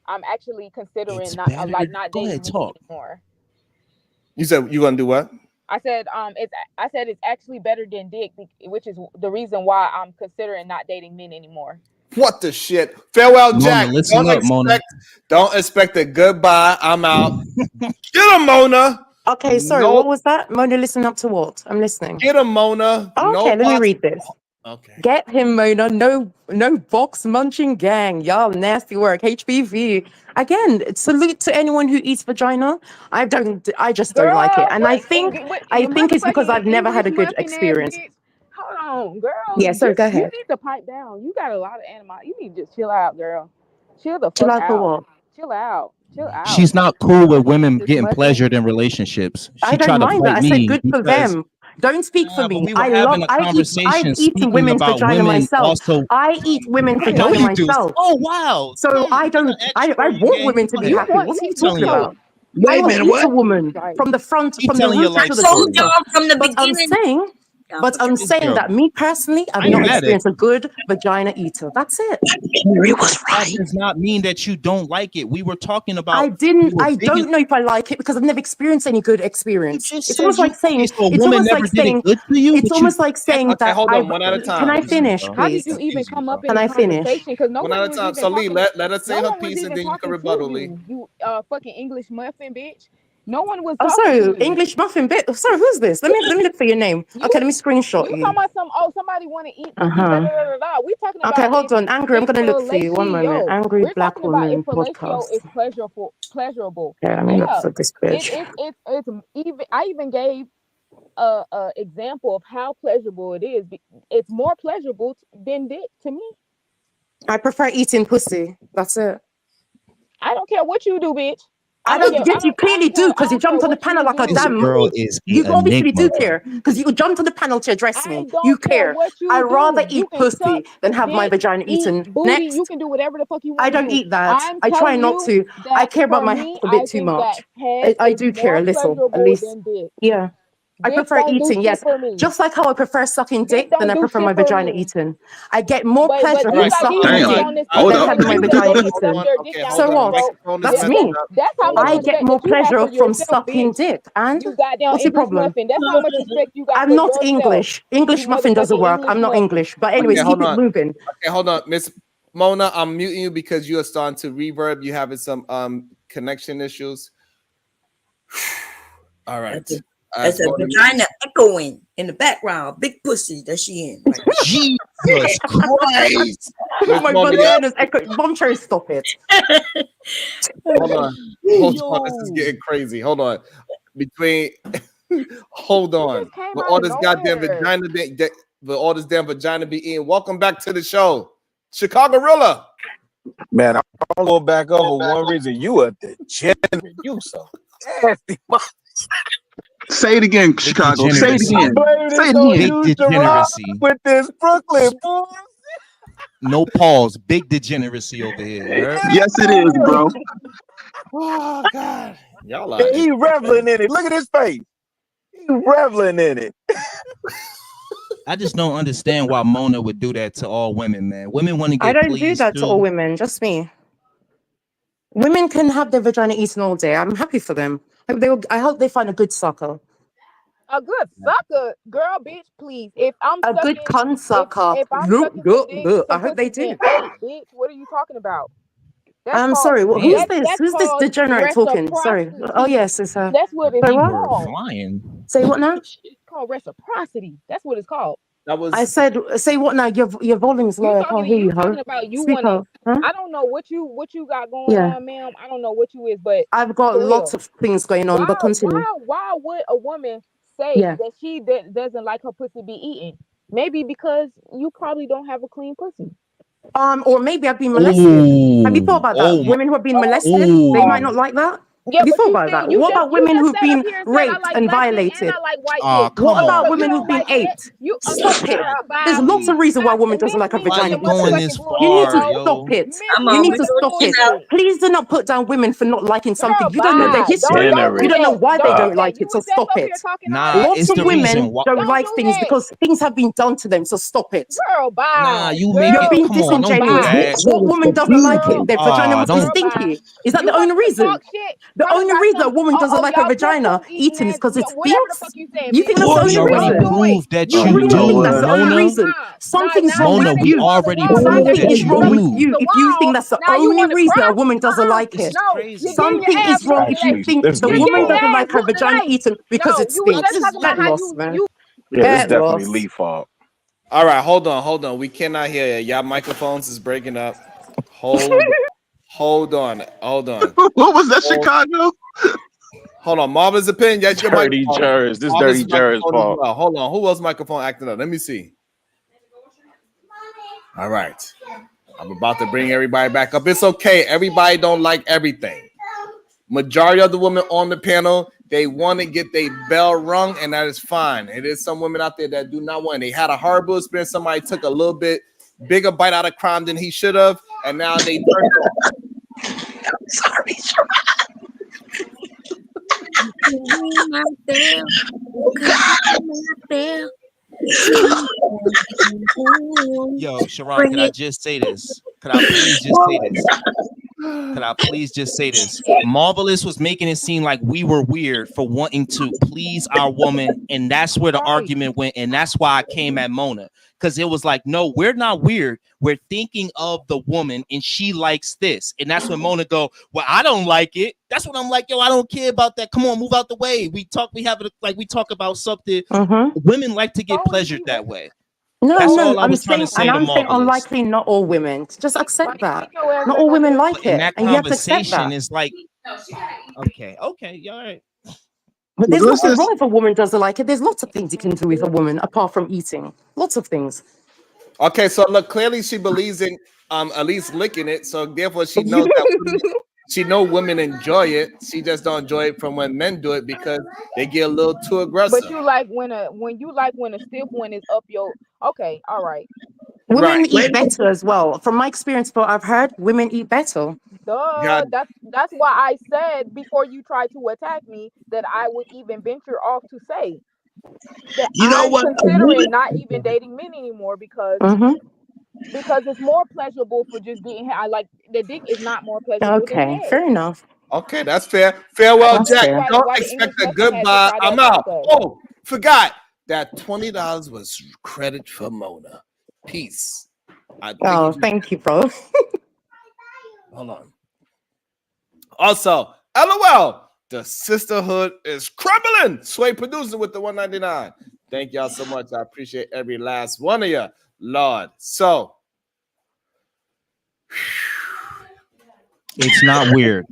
I'm actually considering It's not better. not Go ahead, dating men talk. anymore. You said you gonna do what? I said it's actually better than dick, which is the reason why I'm considering not dating men anymore. What the shit? Farewell, Mona, Jack. listen up, Mona. Don't expect a goodbye. I'm out. Get him, Mona. Okay, sorry, what was that? Mona, listen up to what? I'm listening. Get him, Mona. Okay, let me read this. Okay. Get him, Mona. No box munching gang. Y'all nasty work. HPV. Again, salute to anyone who eats vagina. I just don't like it. And I think it's because I've never had a good experience. Hold on, girl. Yeah, sorry, go You ahead. need to pipe down. You got a lot of animosity. You need to just chill out, girl. Chill the fuck Chill out out. for what? Chill out. Chill out. She's not cool with women getting muffin. pleasured in relationships. She I tried don't to mind fight that. I said me good for because them. Don't speak for but me. we were having a I've conversation eaten speaking women's about vagina women myself. also. I eat women's I know vagina you do. myself. Oh wow. So I don't. I want women to be Go happy. ahead. What are you Keep telling talking your about? Wait I a will minute, eat what? a woman from the front, Keep from the telling your roots to life the story. So center. y'all from the But I'm beginning. saying, This girl. that me personally, I've I ain't not mad at experienced a good vagina eater. That's it. It was That right. does not mean that you don't like it. We were talking about. I don't know if I like it because I've never experienced any good experience. just It's said almost you- like saying, okay, so a it's woman almost never like did it saying, good to you, it's but almost you- like saying Okay, that hold on, one at a time. Can I finish, How did please? you even come up in Can a I finish? conversation? Because no One one at a was time. even So Lee, talking. let us say No her one was piece and even then you can talking rebuttal, to Lee. you. You fucking English muffin bitch. No one was Oh, talking sorry, to you. English muffin bit. Oh, sorry, who's this? Let me look for your name. You Okay, let me screenshot talking you. about somebody want to eat pussy, Uh-huh. We talking Okay, about hold on. Angry, I'm if gonna look for you. One moment. Angry We're Black talking about if Woman fellatio is podcast. pleasurable. Okay, let me look for this bitch. It's even. I even gave a example of how pleasurable it is. It's more pleasurable than dick to me. I prefer eating pussy. That's it. I don't care what you do, bitch. I don't. Yes, you clearly do because you jumped on the panel like a This damn. girl is You an obviously do enigma. care because you jumped on the panel to address me. I don't You care care. what you I do. rather You eat can suck pussy than have my dick, vagina eat eaten. booty. Next, You can do whatever the fuck you I want to don't do. eat that. I'm I try telling not you to. I that care about for my me, health a I bit too think that much. head I is do care more a little, at pleasurable least. than dick. Yeah. I Dick prefer don't do eating, shit yes. for me. Just like how I prefer sucking Dick dick, then don't I do prefer shit my for vagina me. eaten. I get more But pleasure All from right, these so sucking niggas dick on this Hold than stage, up. having my these vagina niggas hold suck eaten. on. their dick Okay, out hold So their on. The what? throat. microphone is That's messing me. up. That's how much I respect get more that you have pleasure for from yourself, sucking bitch. dick. And You goddamn what's your English problem? muffin. That's how much respect you got I'm for not yourself. English. English You muffin doesn't motherfucking work. English I'm not muffin. English. But Okay, anyways, hold keep it on. moving. Okay, hold on, Miss Mona. I'm muting you because you are starting to reverb. You having some connection issues. All right. That's a vagina echoing in the background. Big pussy that she in. Right? Jesus Christ. My vagina's echo. Mom, Cherry, stop it. Hold on. Hold on. This is getting crazy. Hold on. Hold on. With all this goddamn vagina, with all this damn vagina be eating. Welcome back to the show, Chicago Rilla. Man, I'm going back over one reason. You a degenerate. You so nasty. Say it again, Chicago. Say it again. Say it on again. you, Big degeneracy. with this Brooklyn boy. No pause. Big degeneracy over here. You heard? Yes, it is, bro. Oh God, y'all are. And he reveling in it. Look at his face. He reveling in it. I just don't understand why Mona would do that to all women, man. Women want to get I don't do pleased that to all too. women, just me. Women can have their vagina eaten all day. I'm happy for them. I hope they find a good sucker. A good sucker, girl, bitch, please. If I'm A good sucking, cunt sucker. if I'm sucking some dick, I some hope they pussy, then do. hey, bitch, what are you talking about? That's I'm called sorry. Who's this? that's Who's this called degenerate talking? Sorry. Oh reciprocity. yes, it's her. That's what it's Sorry, what? called. Flying. Say what now? It's called reciprocity. That's what it's called. That was. I said. Say what now? Your volume's low. I can't hear you, Talking ho. about you Speak want it. up. Huh? I don't know what you got going Yeah. on, ma'am. I don't know what you is, but I've got for lots real, of things going on, but continue. why would a woman say Yeah. that she doesn't like her pussy be eaten? Maybe because you probably don't have a clean pussy. Or maybe I've been molested. Have you thought about that? Oh my. Women who have been molested, they might Oh. not like that. Yeah, Have you but thought you about said that? What about you women just who've sat up been here and said I raped like and black men and violated? I like white Oh, men. come What So about on. you women don't who've been like men. aped? You Stop it. girl, There's bye. lots of reasons why a woman Men doesn't like a sleep Why with you the vagina, going Eaton. this motherfucking You need far, to bullshit, ho. stop yo? it. Men Come You sleep on, need we're with to the gonna stop chill it. out. bullshit. Please do not put down women for not liking something. Girl, You don't know their bye. history. You Generous. don't know Don't why they do don't that. like You it. So was just stop up here it. talking all Nah, that Lots it's of the shit. reason women why. don't Don't like do things that. because things have been done to them. So stop it. Girl, Nah, bye. you make You're it. Girl, being Come on, don't do disingenuous. that. What woman doesn't like it? Their vagina must be girl, Don't. bye. stinky. Is that You the want only to reason? talk shit? The Talk only about reason a some, woman doesn't like a y'all pum vagina pum eating eating is ass, because it whatever the fuck stinks? you saying, You bitch. think that's the We only You already want to reason? do it. proved that You You you do really it. think that's do, the only Mona. reason? Nah. Something's Now wrong that with Mona, you we you. on the already wall, now proved that Something you that is you wrong stuck with do. against you the if you think wall, that's the now you only want to reason a cry. woman doesn't like This it. is No, you're crazy. getting your Something ass is wrong whooped if you today. Actually, think this the You're Lee woman getting your fault. doesn't ass like her whooped vagina today. eaten because No, it you was Not just stinks. this. talking about Get how lost, man. you Yeah, this Get definitely lost. Lee fault. All right, hold on. We cannot hear you. Y'all microphones is breaking up. Hold on. What was that, Hold, Chicago? hold on. Marvin's opinion. Yes, your Dirty microphone. Jers. This Marvin's Dirty Jers microphone as fault. well. Hold on. Who else microphone acting up? Let me see. All right. I'm about to bring everybody back up. It's okay. Everybody don't like everything. Majority of the women on the panel, they want to get their bell rung, and that is fine. It is some women out there that do not want. They had a horrible experience. Somebody took a little bit bigger bite out of crime than he should have, and now they turned off. Sorry, Yo, Sharon, Bring could I it. just say this? Could I please just say this? Could I please just say this? Marvelous was making it seem like we were weird for wanting to please our woman, and that's where the argument went, and that's why I came at Mona, because it was like, no, we're not weird. We're thinking of the woman, and she likes this, and that's when Mona go, well, I don't like it. That's when I'm like, yo, I don't care about that. Come on, move out the way. We talk about something. Women like to get pleasured that way. That's No, all I I'm was trying to saying, say and to I'm saying Marvelous. unlikely not all women. Just accept that. your ass Not back all up women here. like But in it, that and you have to accept conversation, that. it's like, okay, all right. But Well, there's this nothing is wrong if a woman doesn't like it. There's lots of things you can do with a woman apart from eating. Lots of things. Okay, so look, clearly she believes in at least licking it, so therefore she knows that women enjoy it. She just don't enjoy it from when men do it because they get a little too But aggressive. you like when a stiff one is up your okay, all right. Women Right. eat better as well. From my experience, what I've heard, women eat better. Duh. God. That's why I said before you try to attack me that I would even venture off to say that You know I'm what? considering not even dating men anymore because Mm-hmm. it's more pleasurable for just getting head. I like the dick is not more pleasurable than Okay, head. fair enough. Okay, that's fair. I Farewell, don't That's know Jack. fair. Don't why the expect English a muffin had to goodbye. try to I'm attack out. us. Oh, forgot that $20 was credit for Mona. Peace. I think Oh, you thank you, bro. hold on. Also, LOL. The sisterhood is crumbling. Sway producer with the 199. Thank y'all so much. I appreciate every last one of you, Lord. So It's not weird.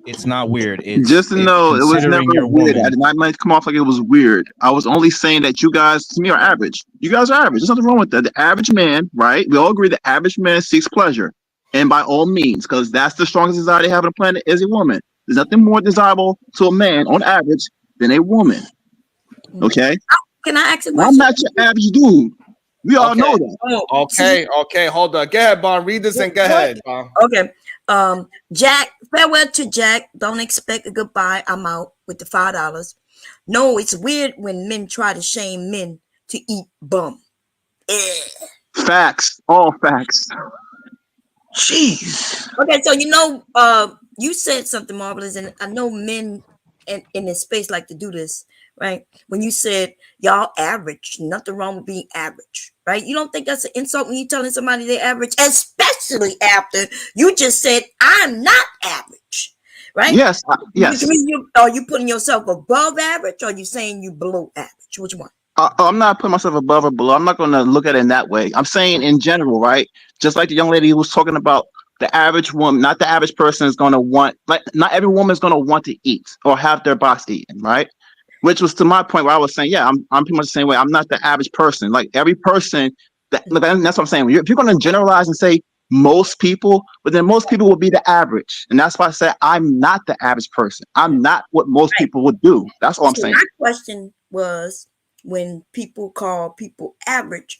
It's not weird. just to It's know it was never considering your weird. I woman. did not might come off like it was weird. I was only saying that you guys, to me, are average. You guys are average. There's nothing wrong with that. The average man, right? We all agree the average man seeks pleasure. And by all means, because that's the strongest desire they have on the planet is a woman. There's nothing more desirable to a man on average than a woman. Okay? Can I ask a I'm question? not your average dude. We all know okay. that. Oh, see, Okay, hold on. Go ahead, Bon. Read this and go ahead, Bon. okay. Jack, farewell to Jack. Don't expect a goodbye. I'm out with the $5. No, it's weird when men try to shame men to eat bum. Facts. All facts. Jeez. Okay, so you said something marvelous, and I know men in this space like to do this, right? When you said y'all average, nothing wrong with being average, right? You don't think that's an insult when you're telling somebody they're average, especially after you just said I'm not average, right? Yes. Yes. Are you putting yourself above average, or are you saying you below average? Which one? I'm not putting myself above or below. I'm not going to look at it in that way. I'm saying in general, right? Just like the young lady who was talking about the average woman, not the average person is going to want, like, not every woman is going to want to eat or have their box eaten, right? Which was to my point where I was saying, yeah, I'm pretty much the same way. I'm not the average person. Like every person, that's what I'm saying. If you're going to generalize and say most people, but then most people would be the average. And that's why I said I'm not the average person. I'm not what most people would do. That's all I'm So saying. my question was, when people call people average,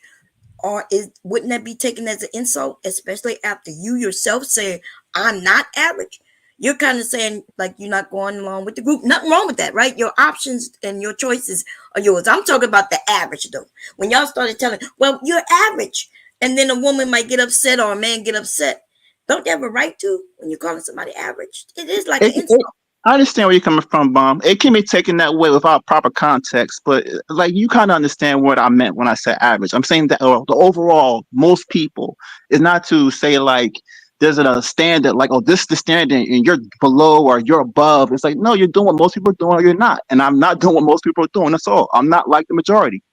or wouldn't that be taken as an insult, especially after you yourself say I'm not average? You're kind of saying like you're not going along with the group. Nothing wrong with that, right? Your options and your choices are yours. I'm talking about the average though. When y'all started telling, well, you're average, and then a woman might get upset or a man get upset, don't they have a right to when you're calling somebody average? It is like an insult. I understand where you're coming from, Bomb. It can be taken that way without proper context, but like you kind of understand what I meant when I said average. I'm saying that the overall, most people is not to say like there's a standard, like, oh, this is the standard and you're below or you're above. It's like, no, you're doing what most people are doing or you're not. And I'm not doing what most people are doing. That's all. I'm not like the majority.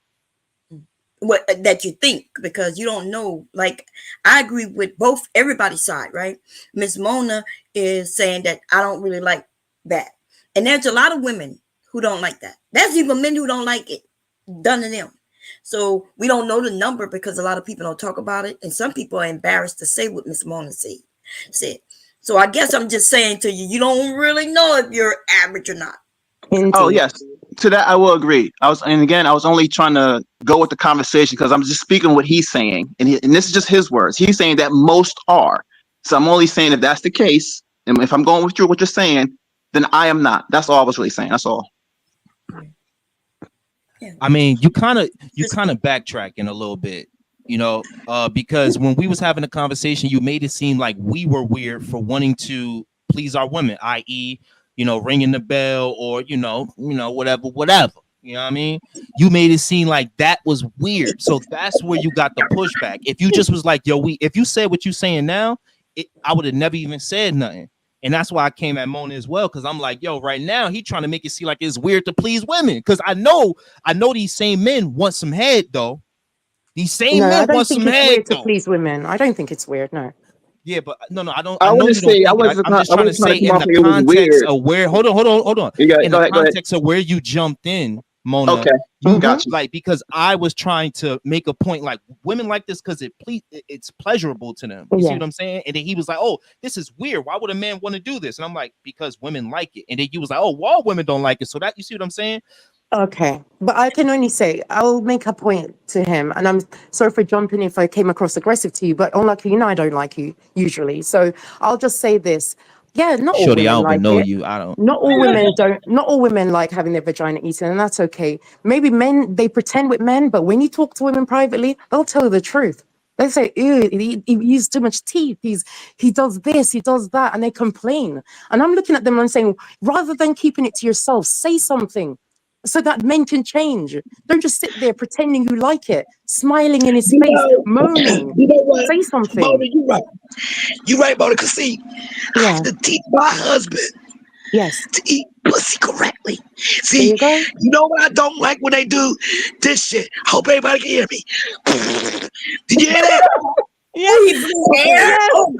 What that you think, because you don't know. Like, I agree with both everybody's side, right? Miss Mona is saying that I don't really like that, and there's a lot of women who don't like that. There's even men who don't like it done to them. So we don't know the number because a lot of people don't talk about it, and some people are embarrassed to say what Miss Mona said. So I guess I'm just saying to you, you don't really know if you're average or not. Indeed. Oh yes, to that I will agree. I was only trying to go with the conversation because I'm just speaking what he's saying, and this is just his words. He's saying that most are. So I'm only saying if that's the case, and if I'm going with you what you're saying, then I am not. That's all I was really saying. That's all. I mean, you kind of backtracking a little bit, because when we was having a conversation, you made it seem like we were weird for wanting to please our women, i.e., ringing the bell or whatever. You know what I mean? You made it seem like that was weird. So that's where you got the pushback. If you just was like, yo, if you said what you saying now, I would have never even said nothing. And that's why I came at Mona as well, because I'm like, yo, right now he trying to make it seem like it's weird to please women. Because I know these same men want some head though. These same men want some head. I don't think it's weird to please women. I don't think it's weird. No. Yeah, but no, I don't. I know wouldn't you don't. say. I'm just trying to say in the context of where. Hold on. In the context of where you jumped in, Mona. Okay. Got you. Like, because I was trying to make a point, like women like this because it's pleasurable to them. You see what I'm saying? And then he was like, "Oh, this is weird. Why would a man want to do this?" And I'm like, "Because women like it." And then you was like, "Oh, well, all women don't like it." So that, you see what I'm saying? Okay, but I can only say I'll make a point to him, and I'm sorry for jumping if I came across aggressive to you, but unlucky, I don't like you usually. So I'll just say this: yeah, not all Shorty, I women don't even like know it. you. I don't. Not all women don't. Not all women like having their vagina eaten, and that's okay. Maybe men, they pretend with men, but when you talk to women privately, they'll tell you the truth. They say, "Ew, he uses too much teeth. He does this, he does that," and they complain. And I'm looking at them and saying, rather than keeping it to yourself, say something, so that men can change. Don't just sit there pretending you like it, smiling in his face, moaning. You know what? Say something. Mona, you right. You right, Mona, because see, I have to teach my husband to eat pussy correctly. See, you know what I don't like when they do this shit? I hope everybody can hear me. Did you hear that? Yeah, he blew hair. Yes. Oh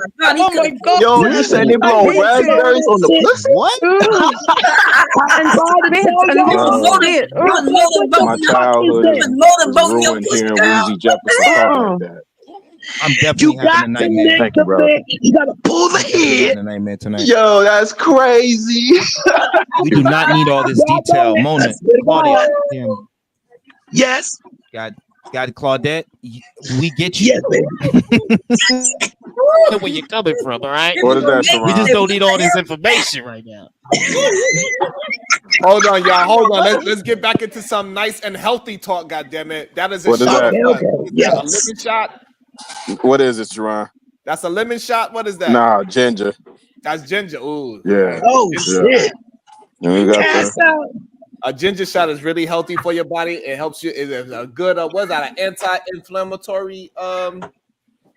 my god! Yo, you said they blow raspberries on the pussy? What? And spit and My childhood is ruined hearing Weezy Jefferson talk like that. I'm definitely having a nightmare. Thank you, bro. You gotta pull the head. A nightmare tonight. Yo, that's crazy. We do not need all this detail, Mona. Claudette. Yes. Got Claudette. We get you. Yes, where you're coming from, all right? What is that, Sharon? We just don't need all this information right now. Hold on, y'all. Hold on. Let's get back into some nice and healthy talk. Goddammit. That is a What is shot. that? Of what? Is that a lemon shot? What is it, Sharon? That's a lemon shot. What is that? Nah, ginger. That's ginger. Ooh. Yeah. Oh shit. And we got a ginger shot is really healthy for your body. It helps you. It's a good. What's that? An anti-inflammatory.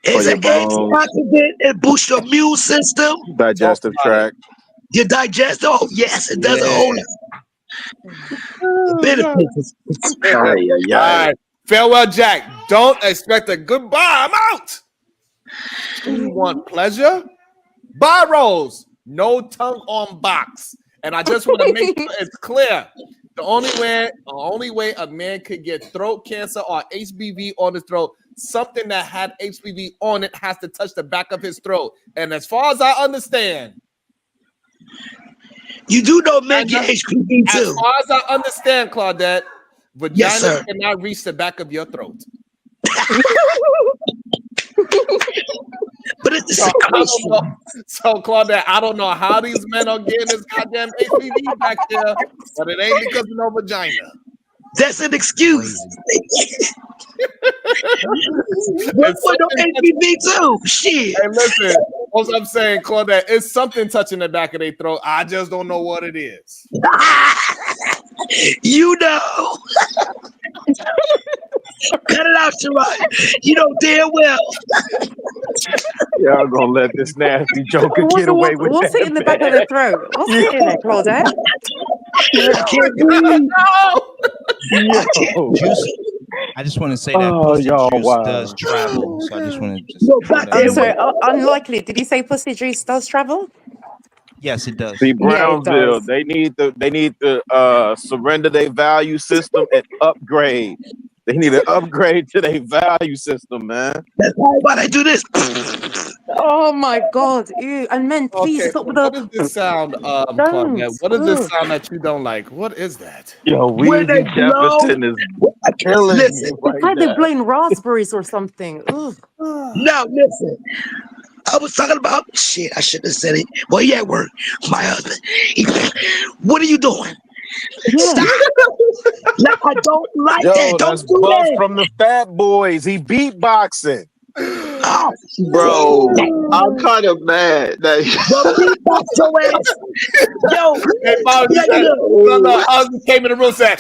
It's an antioxidant. It boosts your immune system, digestive tract. Your digestive. Oh yes, it does a whole lot. Benefits. All right. Farewell, Jack. Don't expect a goodbye. I'm out. You want pleasure? Buy rolls. No tongue on box. And I just want to make sure it's clear. The only way a man could get throat cancer or HPV on his throat something that had HPV on it has to touch the back of his throat. And as far as I understand, you do know men get HPV as too. far as I understand, Claudette, Yes, vagina sir. cannot reach the back of your throat. But it's the So, I don't secretion. know. So, Claudette, I don't know how these men are getting this goddamn HPV back there, but it ain't because of no vagina. That's an excuse. It's What no something HPV too? Shit. Hey, listen, what I'm saying, Claudette, it's something touching the back of their throat. I just don't know what it is. You know. Cut it out, Sharon. You know damn well. Y'all gonna let this nasty joker get away with What's that? it in the back of the throat? What's it in there, Claudette? I can't breathe. Juice. I just want to say that pussy juice does travel. So I just want to just. I'm sorry, unlikely. Did you say pussy juice does travel? Yes, it does. See, Yeah, it Brownsville, does. they need to surrender their value system and upgrade. They need to upgrade to their value system, man. That's why I do this. Oh my God! Ew. And men, please Okay, stop with what the. does this sound, Don't. Claudette? What is this Ugh. sound that you don't like? What is that? Yo, When they Weezy blow, Jefferson is killing listen. me right It's like they're now. blowing raspberries or something. Ugh. Now listen. I was talking about shit. I shouldn't have said it. Well, he at work. My husband. What are you doing? Stop. Like, I don't like that. Yo, Don't that's do Buff that. from the Fat Boys. He beatboxing. Oh, Bro, I'm kind of mad that the beatbox your ass. Yo, Hey, Bob, yeah, said, yeah. no, husband came in the room and said,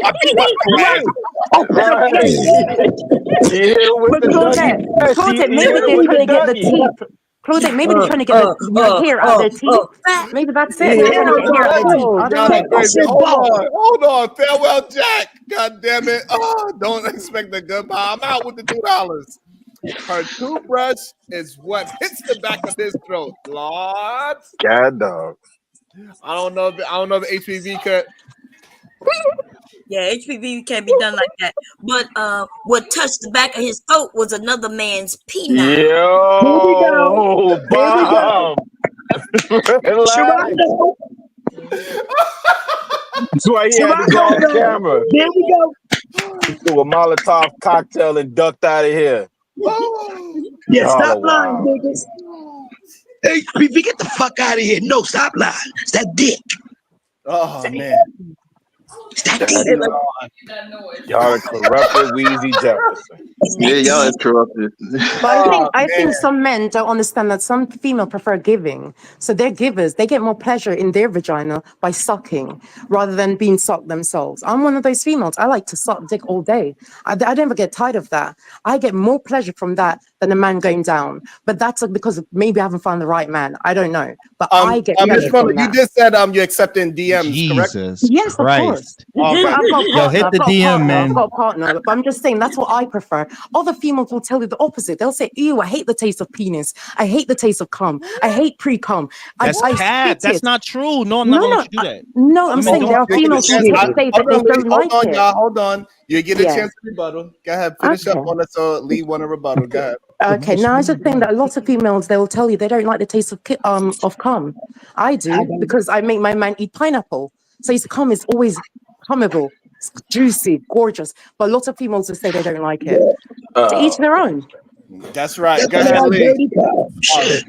I beatbox your ass. Right. He hit him with But the Dougie Claudette, Fresh. Claudette, He maybe hit him they're with trying the to get the Dougie. teeth. Claudette, maybe they're trying to get the hair out of their teeth. Maybe that's He it. hit They're him trying to with get the hair out of their teeth. Dougie. I don't Y'all know. are crazy. Hold on. Farewell, Jack. God damn it. Oh, don't expect the good buy. I'm out with the $2. Her toothbrush is what hits the back of his throat. Lord. God dog. I don't know if HPV could. Yeah, HPV can't be done like that. But what touched the back of his throat was another man's penile. Yo, Bob. Relax. That's why he had to go off camera. Here we go. He threw a Molotov cocktail and ducked out of here. Yeah, Y'all stop are lying, wild. niggas. Hey, PV, get the fuck out of here. No, stop lying. It's that dick. Oh, man. It's that dick. Y'all are corrupted Wheezy Jefferson. Yeah, y'all is corrupted. But I think some men don't understand that some female prefer giving. So they're givers. They get more pleasure in their vagina by sucking rather than being sucked themselves. I'm one of those females. I like to suck dick all day. I never get tired of that. I get more pleasure from that than a man going down. But that's because maybe I haven't found the right man. I don't know. But I get Miss pleasure from Miller, you that. just said you're accepting DMs, correct? Jesus Yes, of course. Christ. All But right. I've got a Yo, partner. hit I've the got a DM, partner. man. I've got a partner. But I'm just saying that's what I prefer. Other females will tell you the opposite. They'll say, "Ew, I hate the taste of penis. I hate the taste of cum. I hate pre-cum. That's I cap. spit That's it." not true. No, I'm not gonna let you do that. No. I'm Women saying there don't are go through females who that. say that they don't like Hold on, it. y'all. Hold on. You get a Yeah. chance to rebuttal. Go ahead. Finish up on it. So Lee want to rebuttal. Go ahead. Okay. Now I was just saying that a lot of females they will tell you they don't like the taste of cum. I do because I make my man eat pineapple. So his cum is always cummable. It's juicy, gorgeous. But a lot of females will say they don't like it. To each their own. That's right. That's Go some of ahead, that Lee. dirty power. Shit.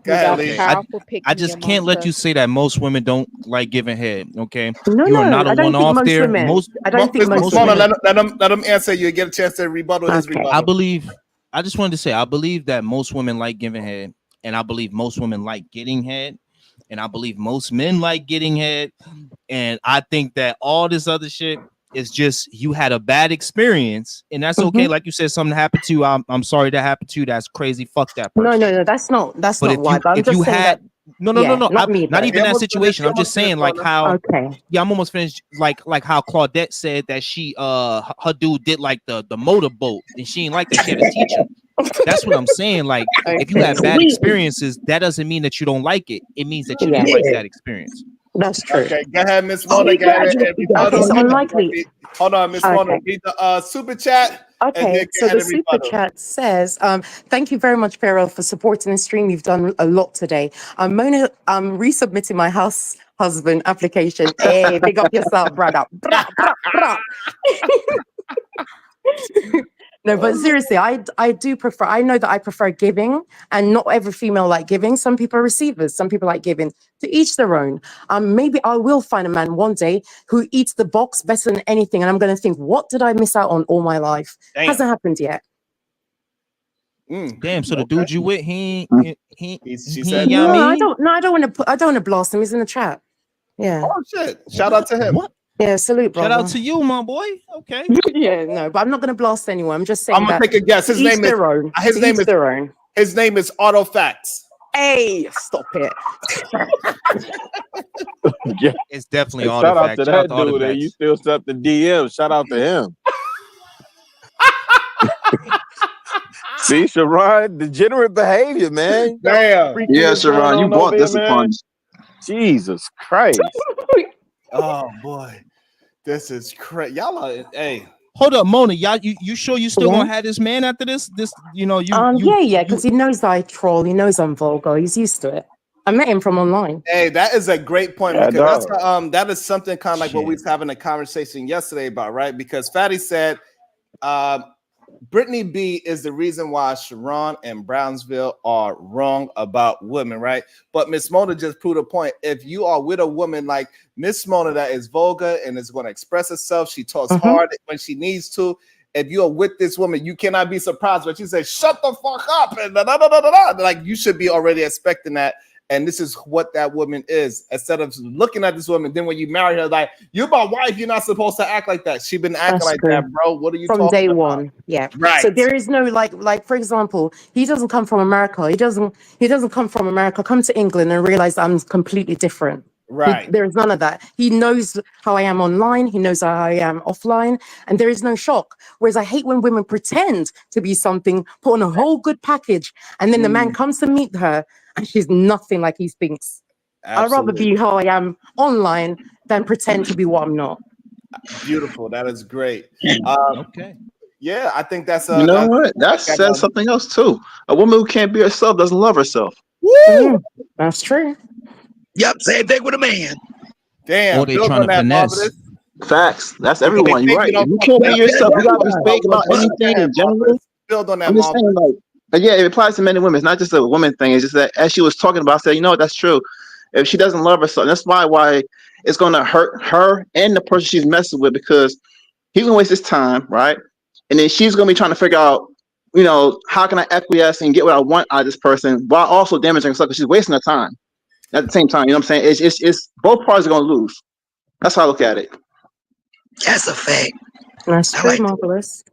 Go ahead, got Lee. powerful pick I me just amongst can't let you us. say that most women don't like giving head. Okay, No, you are no, not a I don't think one-off most there. women. I don't think Miss most Mona, women. let him answer. You get a chance to rebuttal his rebuttal. I believe. I just wanted to say I believe that most women like giving head, and I believe most women like getting head, and I believe most men like getting head, and I think that all this other shit is just you had a bad experience, and that's okay. Like you said, something happened to you. I'm sorry that happened to you. That's crazy. Fuck that person. No, that's not But why. But I'm if you just saying had that. no, Not me. not Though. even that situation. I'm just saying like how Okay. yeah, I'm almost finished. Like how Claudette said that she her dude did like the motorboat and she ain't like that. She had to teach him. That's what I'm saying. Like if you have bad experiences, that doesn't mean that you don't like it. It means that you didn't like that experience. That's true. Okay, go ahead, Miss Oh, Mona. we Go ahead and graduated. Okay, rebuttal. so unlikely. Hold on, Miss Mona. Okay. Read the super chat and then Okay, go so ahead the and super rebuttal. chat says, thank you very much, Pharaoh, for supporting the stream. You've done a lot today. Mona, I'm resubmitting my house husband application. Hey, big up yourself, brother. Bra, bra, bra. No, but seriously, I do prefer, I know that I prefer giving, and not every female like giving. Some people are receivers, some people like giving. To each their own. Maybe I will find a man one day who eats the box better than anything, and I'm going to think, what did I miss out on all my life? Damn. Hasn't happened yet. Damn. So the dude you with, he she said No, no. I don't want to I don't want to blast him. He's in the chat. Yeah. Oh shit! Shout out to him. What? Yeah, salute, brother. Shout out to you, my boy. Okay. Yeah, no, but I'm not going to blast anyone. I'm just saying I'm gonna that take a guess. to His each name is their own. his To name each is their own. his name is Autofacts. Hey, stop it. Yeah. It's definitely Hey, shout out Artifact. to Shout out that to dude, and you Artifacts. still sent the DM. Shout out to him. See, Sharon, degenerate behavior, man. Damn. Yeah, Sharon, you brought this upon us. Jesus Christ. Oh boy, this is crazy. Y'all are hey. Hold up, Mona. Y'all, you sure you still Yeah. gonna have this man after this? This, you know, Yeah, because he knows that I troll. He knows I'm vulgar. He's used to it. I met him from online. Hey, that is a great point Yeah, because dog. that is something kind of like what we was having a conversation yesterday about, right? Because Fatty said Brittany B is the reason why Sharon and Brownsville are wrong about women, right? But Miss Mona just proved a point. If you are with a woman like Miss Mona that is vulgar and is going to express herself, she talks hard when she needs to. If you're with this woman, you cannot be surprised when she says, "Shut the fuck up," and da, da, da, da, da, da. Like you should be already expecting that. And this is what that woman is. Instead of looking at this woman, then when you marry her, like, you're my wife, you're not supposed to act like that. She's been acting That's like true. that, bro. What are you From talking day about? one. Yeah. Right. So there is no like for example, he doesn't come from America. He doesn't come from America, come to England and realize I'm completely different. Right. There is none of that. He knows how I am online. He knows how I am offline, and there is no shock. Whereas I hate when women pretend to be something, put on a whole good package, and then the man comes to meet her, and she's nothing like he thinks. I'd rather be how I am online than pretend to be what I'm not. Beautiful. That is great. Okay. Yeah, I think that's You know what? That says something else too. A woman who can't be herself doesn't love herself. Woo! That's true. Yep, same thing with a man. Damn. Or they build trying on to that, finesse. Marvelous. Facts. That's everyone. You're right. you know, If you can't be yourself, you gotta be fake about anything in general. Build on that, I'm just saying, Marvelous. like, yeah, it applies to men and women. It's not just a woman thing. It's just that as she was talking about, I said, you know what, that's true. If she doesn't love herself, that's why it's gonna hurt her and the person she's messing with, because he's gonna waste his time, right? And then she's gonna be trying to figure out, you know, how can I acquiesce and get what I want out of this person while also damaging herself because she's wasting her time at the same time. You know what I'm saying? It's both parties are gonna lose. That's how I look at it. That's a fact. That's true, Marvelous.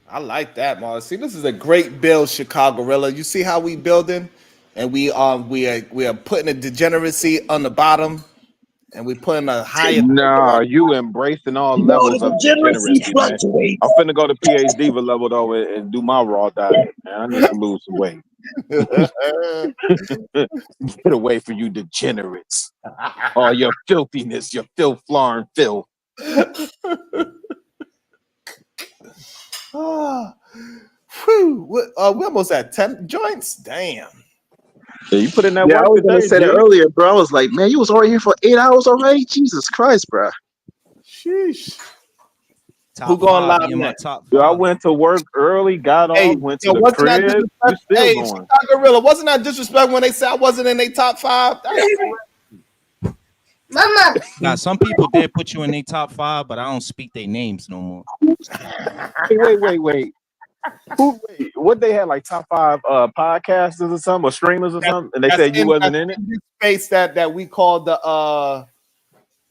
I like that, Marvelous. See, this is a great build, Chicago-rilla. You see how we building? And we are putting a degeneracy on the bottom, and we putting a higher. Nah, you embracing all levels of degeneracy, man. I'm finna go to PhD Diva level though and do my raw diet, man. I need to lose some weight. Get away from you degenerates. All your filthiness, your filth, floor, filth. Whew, we almost at 10 joints. Damn. Yeah, you put in that Yeah, I work was gonna today, say that G. earlier, bro. I was like, man, you was already here for 8 hours already? Jesus Christ, bro. Sheesh. Top Who going five, live in my next? top Yo, I five. went to work early, got off, went to the wasn't that crib. You disrespect? still Hey, going? Chicago-rilla, wasn't that disrespect when they said I wasn't in their top 5? Mama. Now, some people did put you in their top 5, but I don't speak their names no more. Hey, wait. Wait, what they had like top 5 podcasters or something, or streamers or something, and they said you wasn't in it. This space that we call the I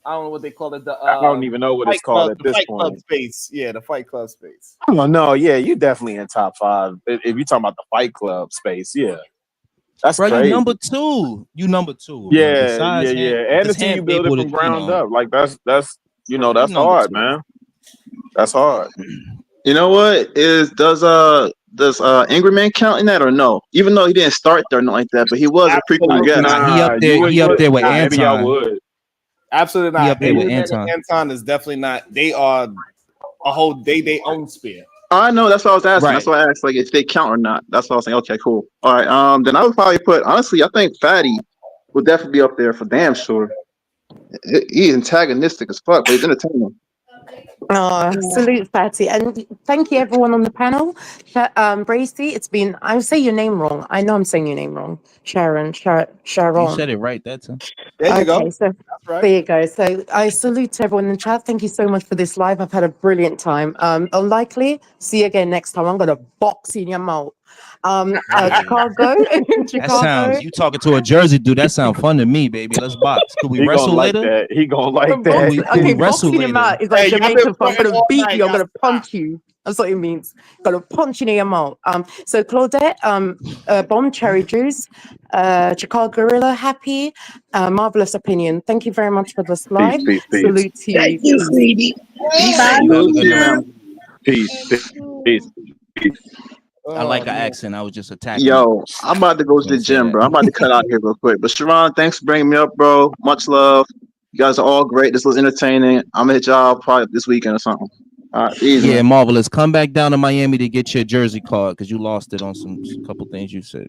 don't know what they call it. I don't even know what it's called at this Fight Club point. space. Yeah, the Fight Club space. Oh no, yeah, you definitely in top 5. If you talking about the Fight Club space, yeah, that's Bro, crazy. you number 2. You number 2. Yeah, Besides yeah. Ham- And because the team you Ham build it able from to, ground you know, up, like that's that's number hard, 2. man. That's hard. You know what? Does Angry Man count in that or no? Even though he didn't start there or nothing like that, but he was a pretty cool guest. Nah, he up you there. He up there with maybe I Anton. would. Absolutely He not. up there with Anton. Anton. Anton is definitely not. They are a whole they own sphere. I know. That's what I was asking. Right. That's why I asked, like, if they count or not. That's what I was saying. Okay, cool. All right. Then I would probably put. Honestly, I think Fatty would definitely be up there for damn sure. He's antagonistic as fuck, but he's entertaining. Salute, Fatty. And thank you, everyone on the panel. Bracy, it's been, I say your name wrong. I know I'm saying your name wrong. Sharon. You said it right that time. There you go. So That's right. there you go. So I salute everyone in the chat. Thank you so much for this live. I've had a brilliant time. Unlikely, see you again next time. I'm going to box in your mouth. Chicago. That sounds, you talking to a Jersey dude, that sounds fun to me, baby. Let's box. Could we He wrestle gonna like later? that. He gonna like Could that. we wrestle boxing him later? out is like Hey, y'all been Jamaican. I'm playing gonna all beat night, you. I'm y'all gonna punch you. That's what it means. Got to punch you in your mouth. So Claudette, Bomb Cherry Juice, Chicago Gorilla, Happy, Marvelous Opinion. Thank you very much for this live. Peace. Salute to you. Thank you, Peace. sweetie. Peace Have out. a good night. Peace. I like Oh, an man. accent. I was just attacking. Yo, I'm about to go to the gym, bro. I'm about to cut out here real quick. But Sharon, thanks for bringing me up, bro. Much love. You guys are all great. This was entertaining. I'm gonna hit y'all probably this weekend or something. All right, easy. Yeah, Man. Marvelous. Come back down to Miami to get your jersey card because you lost it on some couple things you said.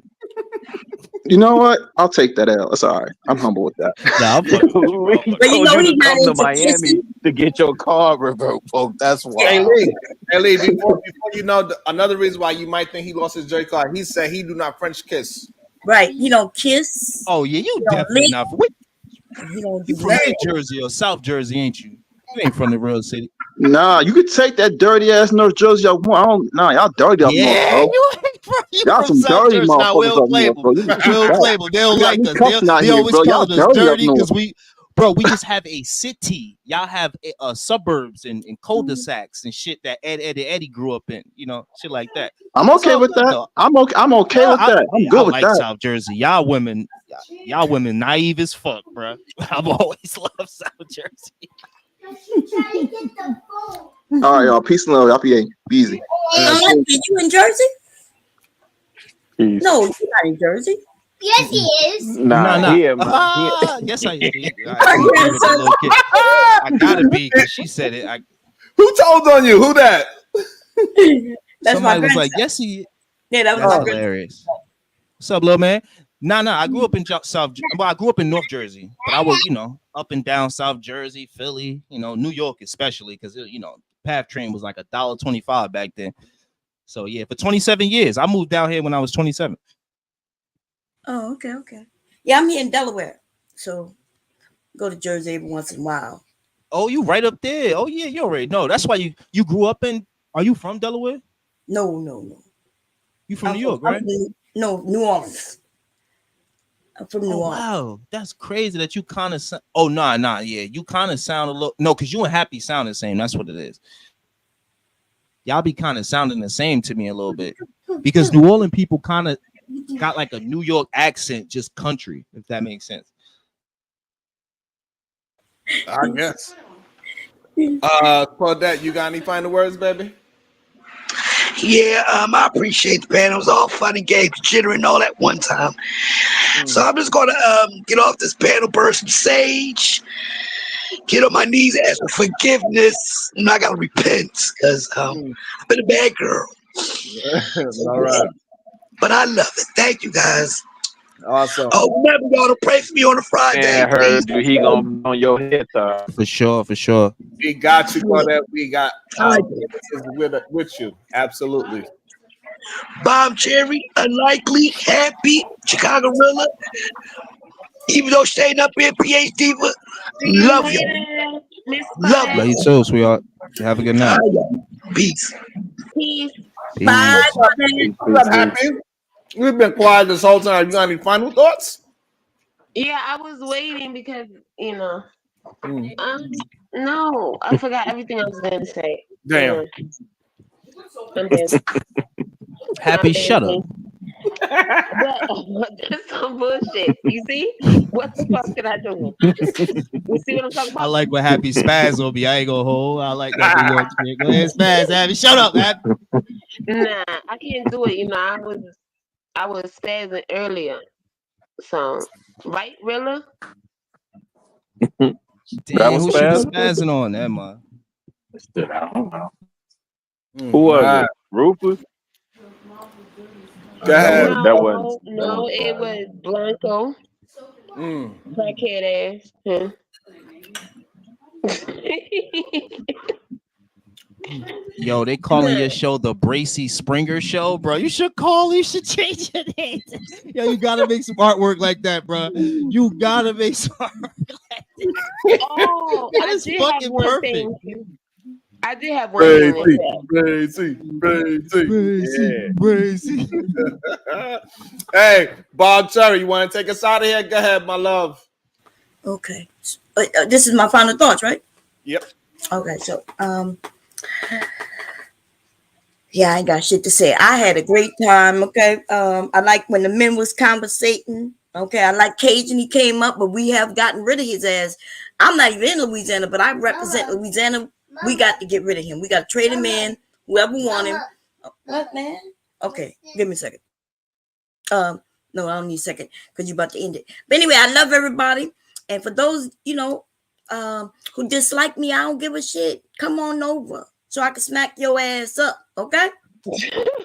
You know what? I'll take that L. It's all right. I'm humble with that. Nah, I'm fucking with you, bro. He told you to come to Miami to get your car revoked, folks. That's why. Hey Lee, before you know, another reason why you might think he lost his J card, he said he do not French kiss. Right. He don't kiss. Oh yeah, you definitely not. You from mid Jersey or South Jersey, ain't you? You ain't from the real city. Nah, you could take that dirty ass North Jersey y'all want. Nah, y'all dirty up north, bro. Y'all from some South dirty Jersey. Nah, motherfuckers up north, bro. We'll claim them. They don't like us. They always call us dirty because we just have a city. Y'all have suburbs and cul-de-sacs and shit that Eddie grew up in. You know, shit like that. I'm okay with that. I'm okay with that. I'm good with like that. South Jersey. Y'all women naive as fuck, bro. I've always loved South Jersey. All right, y'all. Peace and love. Y'all be easy. Are you in Jersey? Peace. No, you're not in Jersey. Yes, he is. Nah. Yes, I am. I gotta be because she said it. Who told on you? Who that? Somebody was like, "Yes, he." Yeah, that was That's hilarious. What's up, little man? Nah. I grew up in I grew up in North Jersey, but I was, up and down South Jersey, Philly, New York especially, because PATH train was like $1.25 back then. So yeah, for 27 years, I moved down here when I was 27. Oh, okay. Yeah, I'm here in Delaware, so go to Jersey every once in a while. Oh, you right up there. Oh yeah, you already know. That's why you grew up in. Are you from Delaware? No. You from New York, right? No, New Orleans. I'm from New Orleans. Wow, that's crazy that you kind of. Oh nah. Yeah, you kind of sound a little. No, because you and Happy sound the same. That's what it is. Y'all be kind of sounding the same to me a little bit because New Orleans people kind of got like a New York accent, just country, if that makes sense. I guess. Claudette, you got any final words, baby? Yeah, I appreciate the panel. It was all fun and games, jittering all at one time. So I'm just gonna get off this panel, burn some sage, get on my knees, ask for forgiveness, and I gotta repent because I've been a bad girl. All right. But I love it. Thank you guys. Awesome. Oh, remember y'all to pray for me on a Friday. Man, heard you. He gonna be on your head, sir. For sure. We got you, Claudette. We got with you. Absolutely. Bomb Cherry, Unlikely, Happy, Chicago Gorilla. Even though staying up here, PhD, but love you. Love you too, sweetheart. Have a good night. Peace. Peace. Bye. What's up, Happy? We've been quiet this whole time. You got any final thoughts? Yeah, I was waiting because no, I forgot everything I was going to say. Damn. I'm dead. Happy, shut up. But that's some bullshit. You see? What the fuck did I do? You see what I'm talking about? I like what Happy spaz will be. I ain't gonna hold. I like that New York shit. Go ahead, spaz, Happy. Shut up, Happy. Nah, I can't do it. I was spazzing earlier. So, right, Rilla? Damn, was who she was fast. spazzing on that, man? I don't know. Mm, Who was right. it? Rufus? Go ahead. That wasn't. No, it was Blanco. Mm. Crackhead ass. Huh? Yo, they calling your show the Bracy Springer Show, bro. You should call. You should change your name. Yo, you gotta make some artwork like that, bro. You gotta make some artwork like that. Oh, That I is did have fucking one perfect. thing. I did have one thing in the chat. Bracy. Hey, Bob Cherry, you want to take us out of here? Go ahead, my love. Okay. This is my final thoughts, right? Yep. Okay, so yeah, I ain't got shit to say. I had a great time. Okay. I like when the men was conversating. Okay, I like Cajun. He came up, but we have gotten rid of his ass. I'm not even in Louisiana, but I represent Louisiana. We got to get rid of him. We got to trade him in. Whoever want him. What, man? Okay, give me a second. No, I don't need a second because you're about to end it. But anyway, I love everybody. And for those, who dislike me, I don't give a shit. Come on over so I can smack your ass up, okay?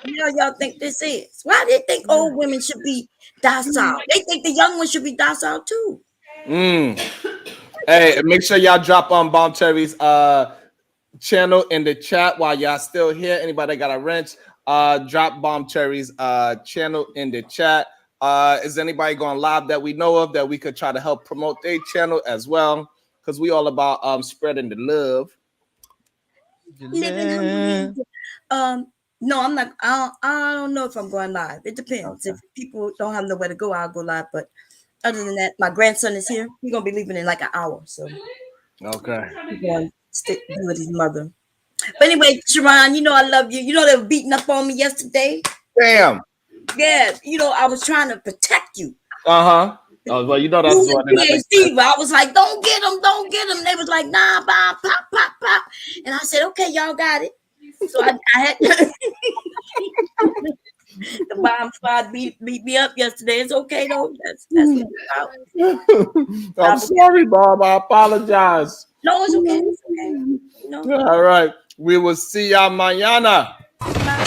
Y'all think this is? Why do they think old women should be docile? They think the young ones should be docile too. Hey, make sure y'all drop on Bomb Cherry's channel in the chat while y'all still here. Anybody got a wrench? Drop Bomb Cherry's channel in the chat. Is anybody going live that we know of that we could try to help promote their channel as well? Because we all about spreading the love. No, I'm not. I don't know if I'm going live. It depends. Okay. If people don't have nowhere to go, I'll go live. But other than that, my grandson is here. He's gonna be leaving in like an hour. So okay, he's going to stick with his mother. But anyway, Sharon, I love you. They were beating up on me yesterday. Damn. Yeah, I was trying to protect you. Oh, well, that's what PhD, but I was like, don't get him. They was like, nah, bomb, pop, pop, pop. And I said, okay, y'all got it. So I had the bomb squad beat me up yesterday. It's okay though. That's I'm sorry, Bob. I apologize. No, it's okay. It's okay. All right. We will see y'all mañana. Bye.